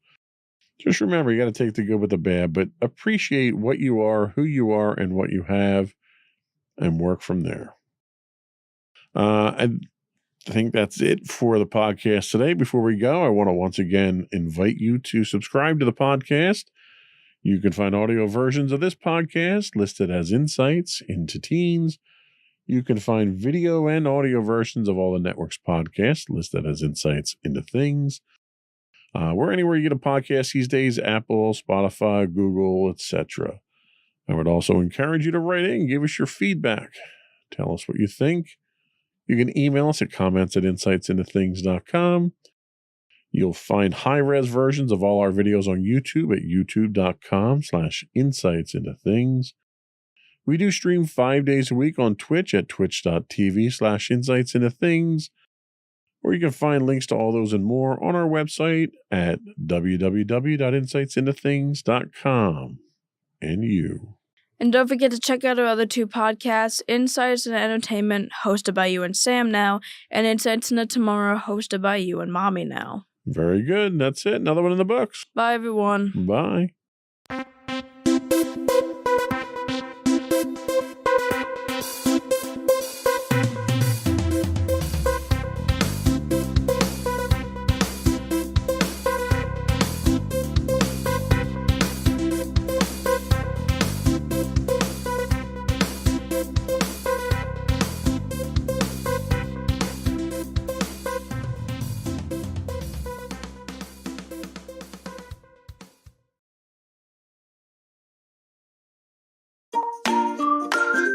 S2: just remember, you got to take the good with the bad, but appreciate what you are, who you are, and what you have, and work from there. I think that's it for the podcast today. Before we go, I want to once again invite you to subscribe to the podcast. You can find audio versions of this podcast listed as Insights into Teens. You can find video and audio versions of all the network's podcasts listed as Insights into Things. We're anywhere you get a podcast these days: Apple, Spotify, Google, etc. I would also encourage you to write in and give us your feedback. Tell us what you think. You can email us at comments@insightsintothings.com. You'll find high-res versions of all our videos on YouTube at youtube.com/insightsintothings. We do stream 5 days a week on Twitch at twitch.tv/insightsintothings. Or you can find links to all those and more on our website at www.insightsintothings.com. And you.
S1: And don't forget to check out our other two podcasts, Insights and Entertainment, hosted by you and Sam now, and Insights into Tomorrow, hosted by you and Mommy now.
S2: Very good. That's it. Another one in the books.
S1: Bye, everyone.
S2: Bye.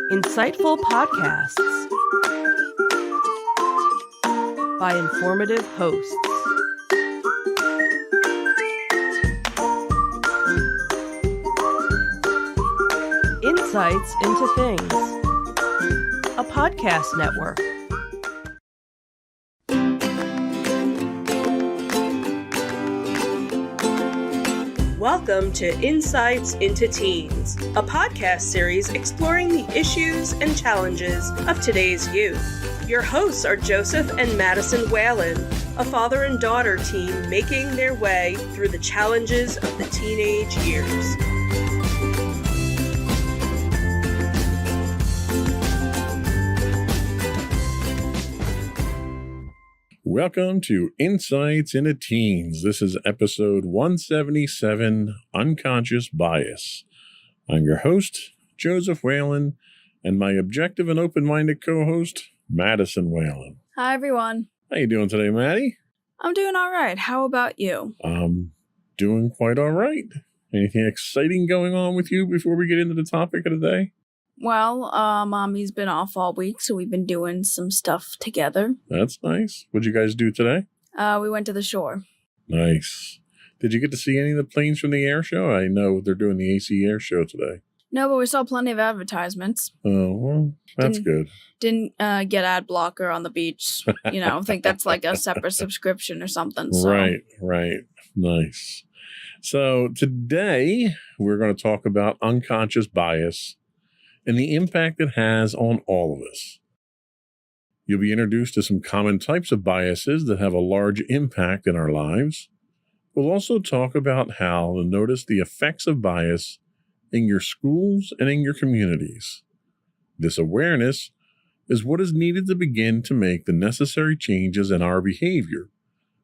S3: Insightful podcasts by informative hosts. Insights into Things, a podcast network. Welcome to Insights into Teens, a podcast series exploring the issues and challenges of today's youth. Your hosts are Joseph and Madison Whalen, a father and daughter team making their way through the challenges of the teenage years.
S2: Welcome to Insights into Teens. This is episode 177, Unconscious Bias. I'm your host, Joseph Whalen, and my objective and open-minded co-host, Madison Whalen.
S1: Hi, everyone.
S2: How you doing today, Maddie?
S1: I'm doing all right. How about you?
S2: I'm doing quite all right. Anything exciting going on with you before we get into the topic of the day?
S1: Well, Mommy's been off all week, so we've been doing some stuff together.
S2: That's nice. What'd you guys do today?
S1: We went to the shore.
S2: Nice. Did you get to see any of the planes from the air show? I know they're doing the AC air show today.
S1: No, but we saw plenty of advertisements.
S2: Oh, well, that's good.
S1: Didn't get ad blocker on the beach. You know, I think that's like a separate subscription or something. So.
S2: Right. Nice. So today we're going to talk about unconscious bias and the impact it has on all of us. You'll be introduced to some common types of biases that have a large impact in our lives. We'll also talk about how to notice the effects of bias in your schools and in your communities. This awareness is what is needed to begin to make the necessary changes in our behavior,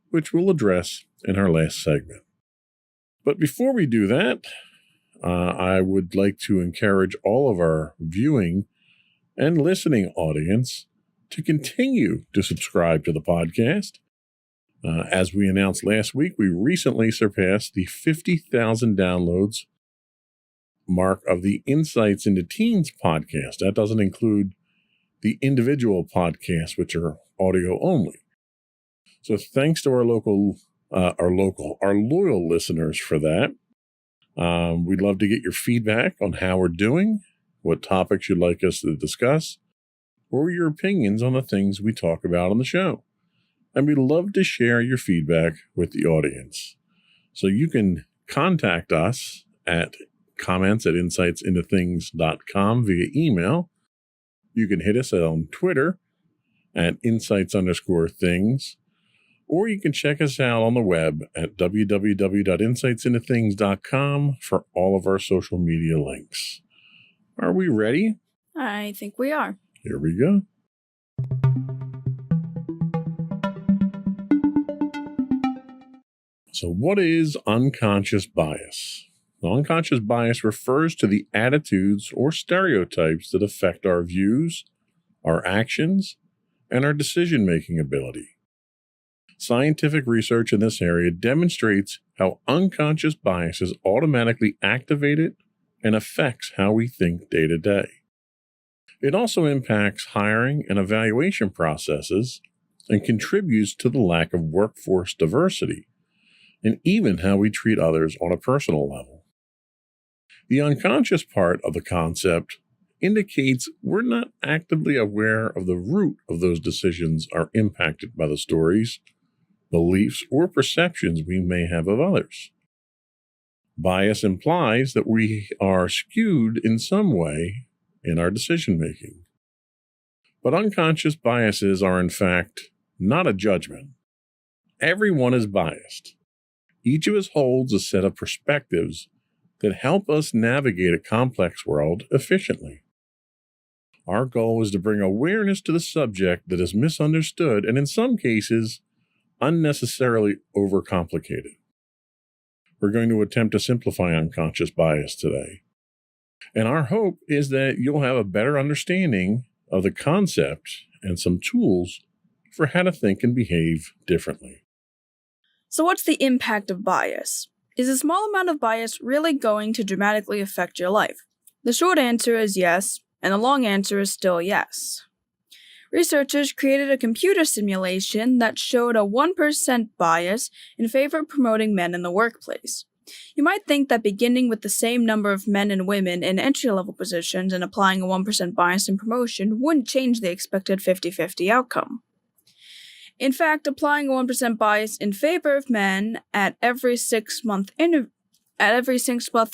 S2: which we'll address in our last segment. But before we do that, I would like to encourage all of our viewing and listening audience to continue to subscribe to the podcast. As we announced last week, we recently surpassed the 50,000 downloads mark of the Insights into Teens podcast. That doesn't include the individual podcasts, which are audio only. So thanks to our loyal listeners for that. We'd love to get your feedback on how we're doing, what topics you'd like us to discuss, or your opinions on the things we talk about on the show. And we'd love to share your feedback with the audience. So you can contact us at comments@insightsintothings.com via email. You can hit us on Twitter at insights_things. Or you can check us out on the web at www.insightsintothings.com for all of our social media links. Are we ready?
S1: I think we are.
S2: Here we go. So what is unconscious bias? Unconscious bias refers to the attitudes or stereotypes that affect our views, our actions, and our decision-making ability. Scientific research in this area demonstrates how unconscious bias is automatically activated and affects how we think day to day. It also impacts hiring and evaluation processes and contributes to the lack of workforce diversity, and even how we treat others on a personal level. The unconscious part of the concept indicates we're not actively aware of the root of those decisions are impacted by the stories, beliefs, or perceptions we may have of others. Bias implies that we are skewed in some way in our decision making. But unconscious biases are, in fact, not a judgment. Everyone is biased. Each of us holds a set of perspectives that help us navigate a complex world efficiently. Our goal is to bring awareness to the subject that is misunderstood and, in some cases, unnecessarily overcomplicated. We're going to attempt to simplify unconscious bias today. And our hope is that you'll have a better understanding of the concept and some tools for how to think and behave differently.
S1: So what's the impact of bias? Is a small amount of bias really going to dramatically affect your life? The short answer is yes, and the long answer is still yes. Researchers created a computer simulation that showed a 1% bias in favor of promoting men in the workplace. You might think that beginning with the same number of men and women in entry-level positions and applying a 1% bias in promotion wouldn't change the expected 50-50 outcome. In fact, applying a 1% bias in favor of men at every 6-month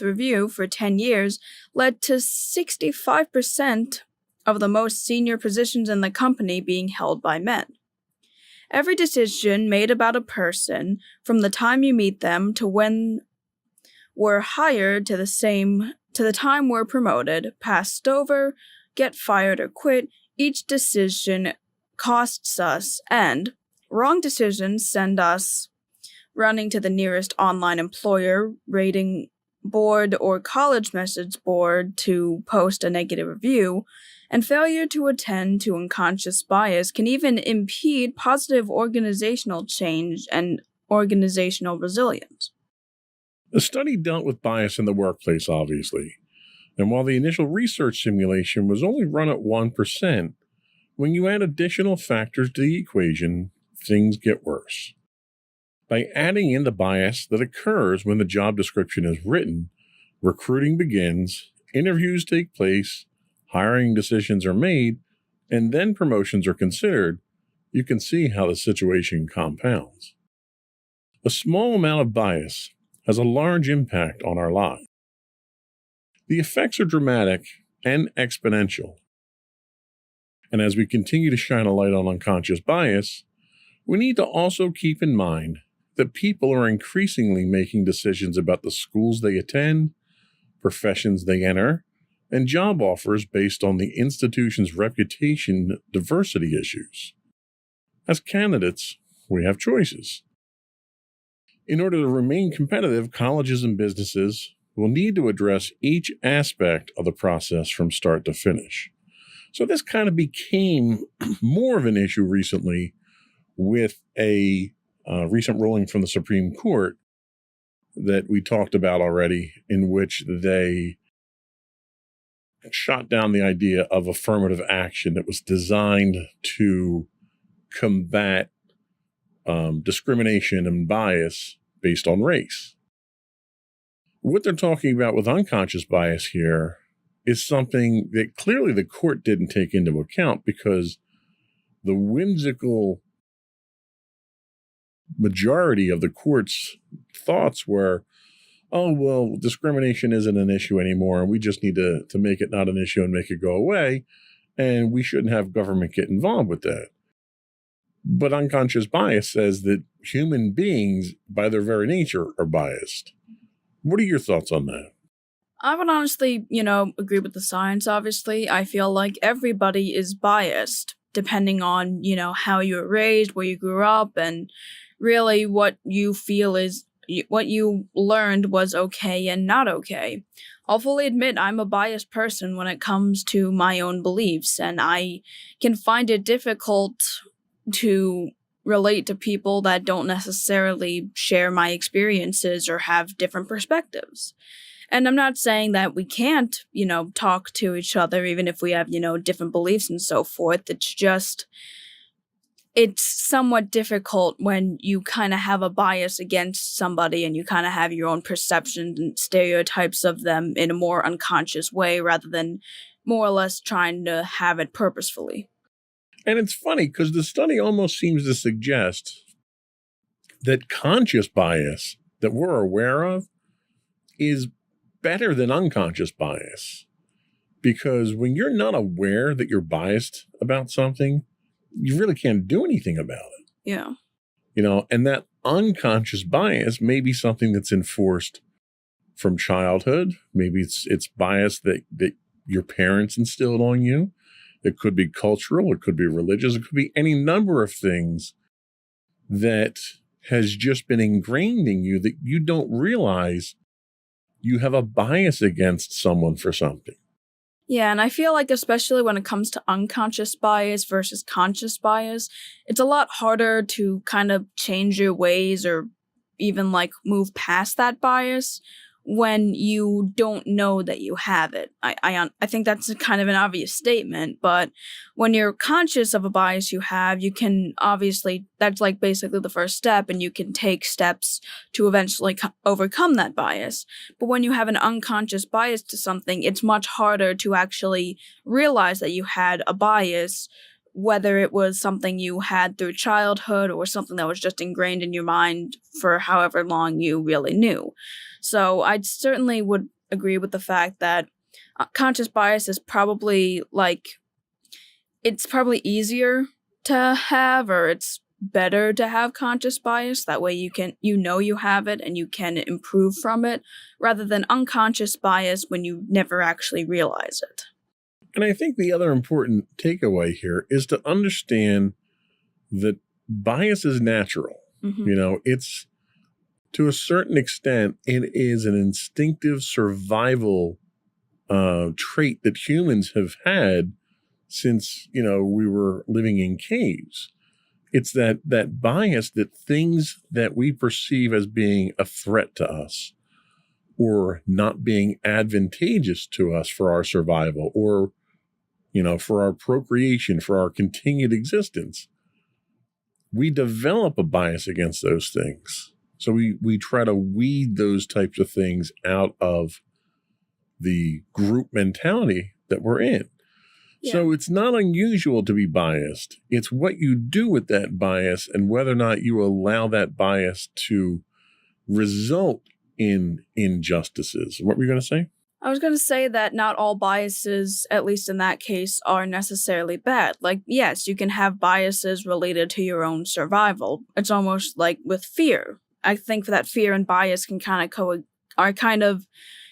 S1: review for 10 years led to 65% of the most senior positions in the company being held by men. Every decision made about a person, from the time you meet them to when we're hired to the time we're promoted, passed over, get fired or quit, each decision costs us, and wrong decisions send us running to the nearest online employer rating board or college message board to post a negative review, and failure to attend to unconscious bias can even impede positive organizational change and organizational resilience.
S2: The study dealt with bias in the workplace, obviously, and while the initial research simulation was only run at 1%, when you add additional factors to the equation, things get worse. By adding in the bias that occurs when the job description is written, recruiting begins, interviews take place, hiring decisions are made, and then promotions are considered, you can see how the situation compounds. A small amount of bias has a large impact on our lives. The effects are dramatic and exponential. And as we continue to shine a light on unconscious bias, we need to also keep in mind that people are increasingly making decisions about the schools they attend, professions they enter, and job offers based on the institution's reputation diversity issues. As candidates, we have choices. In order to remain competitive, colleges and businesses will need to address each aspect of the process from start to finish. So this kind of became more of an issue recently with a recent ruling from the Supreme Court that we talked about already, in which they shot down the idea of affirmative action that was designed to combat discrimination and bias based on race. What they're talking about with unconscious bias here is something that clearly the court didn't take into account, because the whimsical majority of the court's thoughts were, oh, well, discrimination isn't an issue anymore, and we just need to make it not an issue and make it go away, and we shouldn't have government get involved with that. But unconscious bias says that human beings, by their very nature, are biased. What are your thoughts on that?
S1: I would honestly, agree with the science, obviously. I feel like everybody is biased, depending on, how you were raised, where you grew up, and really what you feel is what you learned was okay and not okay. I'll fully admit I'm a biased person when it comes to my own beliefs, and I can find it difficult to relate to people that don't necessarily share my experiences or have different perspectives. And I'm not saying that we can't, talk to each other, even if we have, different beliefs and so forth. It's just, it's somewhat difficult when you kind of have a bias against somebody and you kind of have your own perceptions and stereotypes of them in a more unconscious way rather than more or less trying to have it purposefully.
S2: And it's funny because the study almost seems to suggest that conscious bias that we're aware of is better than unconscious bias. Because when you're not aware that you're biased about something, you really can't do anything about it.
S1: Yeah.
S2: And that unconscious bias may be something that's enforced from childhood. Maybe it's bias that your parents instilled on you. It could be cultural, it could be religious, it could be any number of things that has just been ingrained in you that you don't realize you have a bias against someone for something.
S1: Yeah, and I feel like especially when it comes to unconscious bias versus conscious bias, it's a lot harder to kind of change your ways or even like move past that bias when you don't know that you have it. I think that's kind of an obvious statement, but when you're conscious of a bias you have, you can obviously, that's like basically the first step, and you can take steps to eventually overcome that bias. But when you have an unconscious bias to something, it's much harder to actually realize that you had a bias, whether it was something you had through childhood or something that was just ingrained in your mind for however long you really knew. So I certainly would agree with the fact that conscious bias is probably it's probably easier to have, or it's better to have conscious bias. That way you have it and you can improve from it, rather than unconscious bias when you never actually realize it.
S2: And I think the other important takeaway here is to understand that bias is natural.
S1: Mm-hmm.
S2: It's, to a certain extent, it is an instinctive survival trait that humans have had since, we were living in caves. It's that bias, that things that we perceive as being a threat to us or not being advantageous to us for our survival or, for our procreation, for our continued existence, we develop a bias against those things. So we try to weed those types of things out of the group mentality that we're in. Yeah. So it's not unusual to be biased. It's what you do with that bias and whether or not you allow that bias to result in injustices. What were you going to say?
S1: I was going to say that not all biases, at least in that case, are necessarily bad. Like, yes, you can have biases related to your own survival. It's almost like with fear. I think that fear and bias can are kind of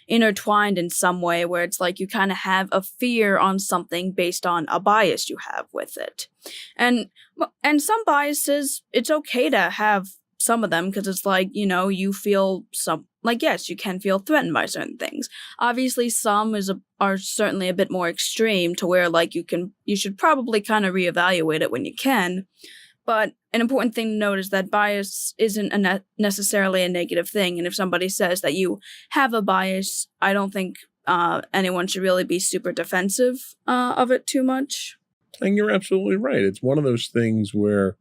S1: intertwined in some way, where it's like you kind of have a fear on something based on a bias you have with it. And some biases, it's okay to have some of them, because it's like, you feel yes, you can feel threatened by certain things. Obviously, some are certainly a bit more extreme to where you should probably kind of reevaluate it when you can. But an important thing to note is that bias isn't necessarily a negative thing. And if somebody says that you have a bias, I don't think anyone should really be super defensive of it too much.
S2: And you're absolutely right. It's one of those things where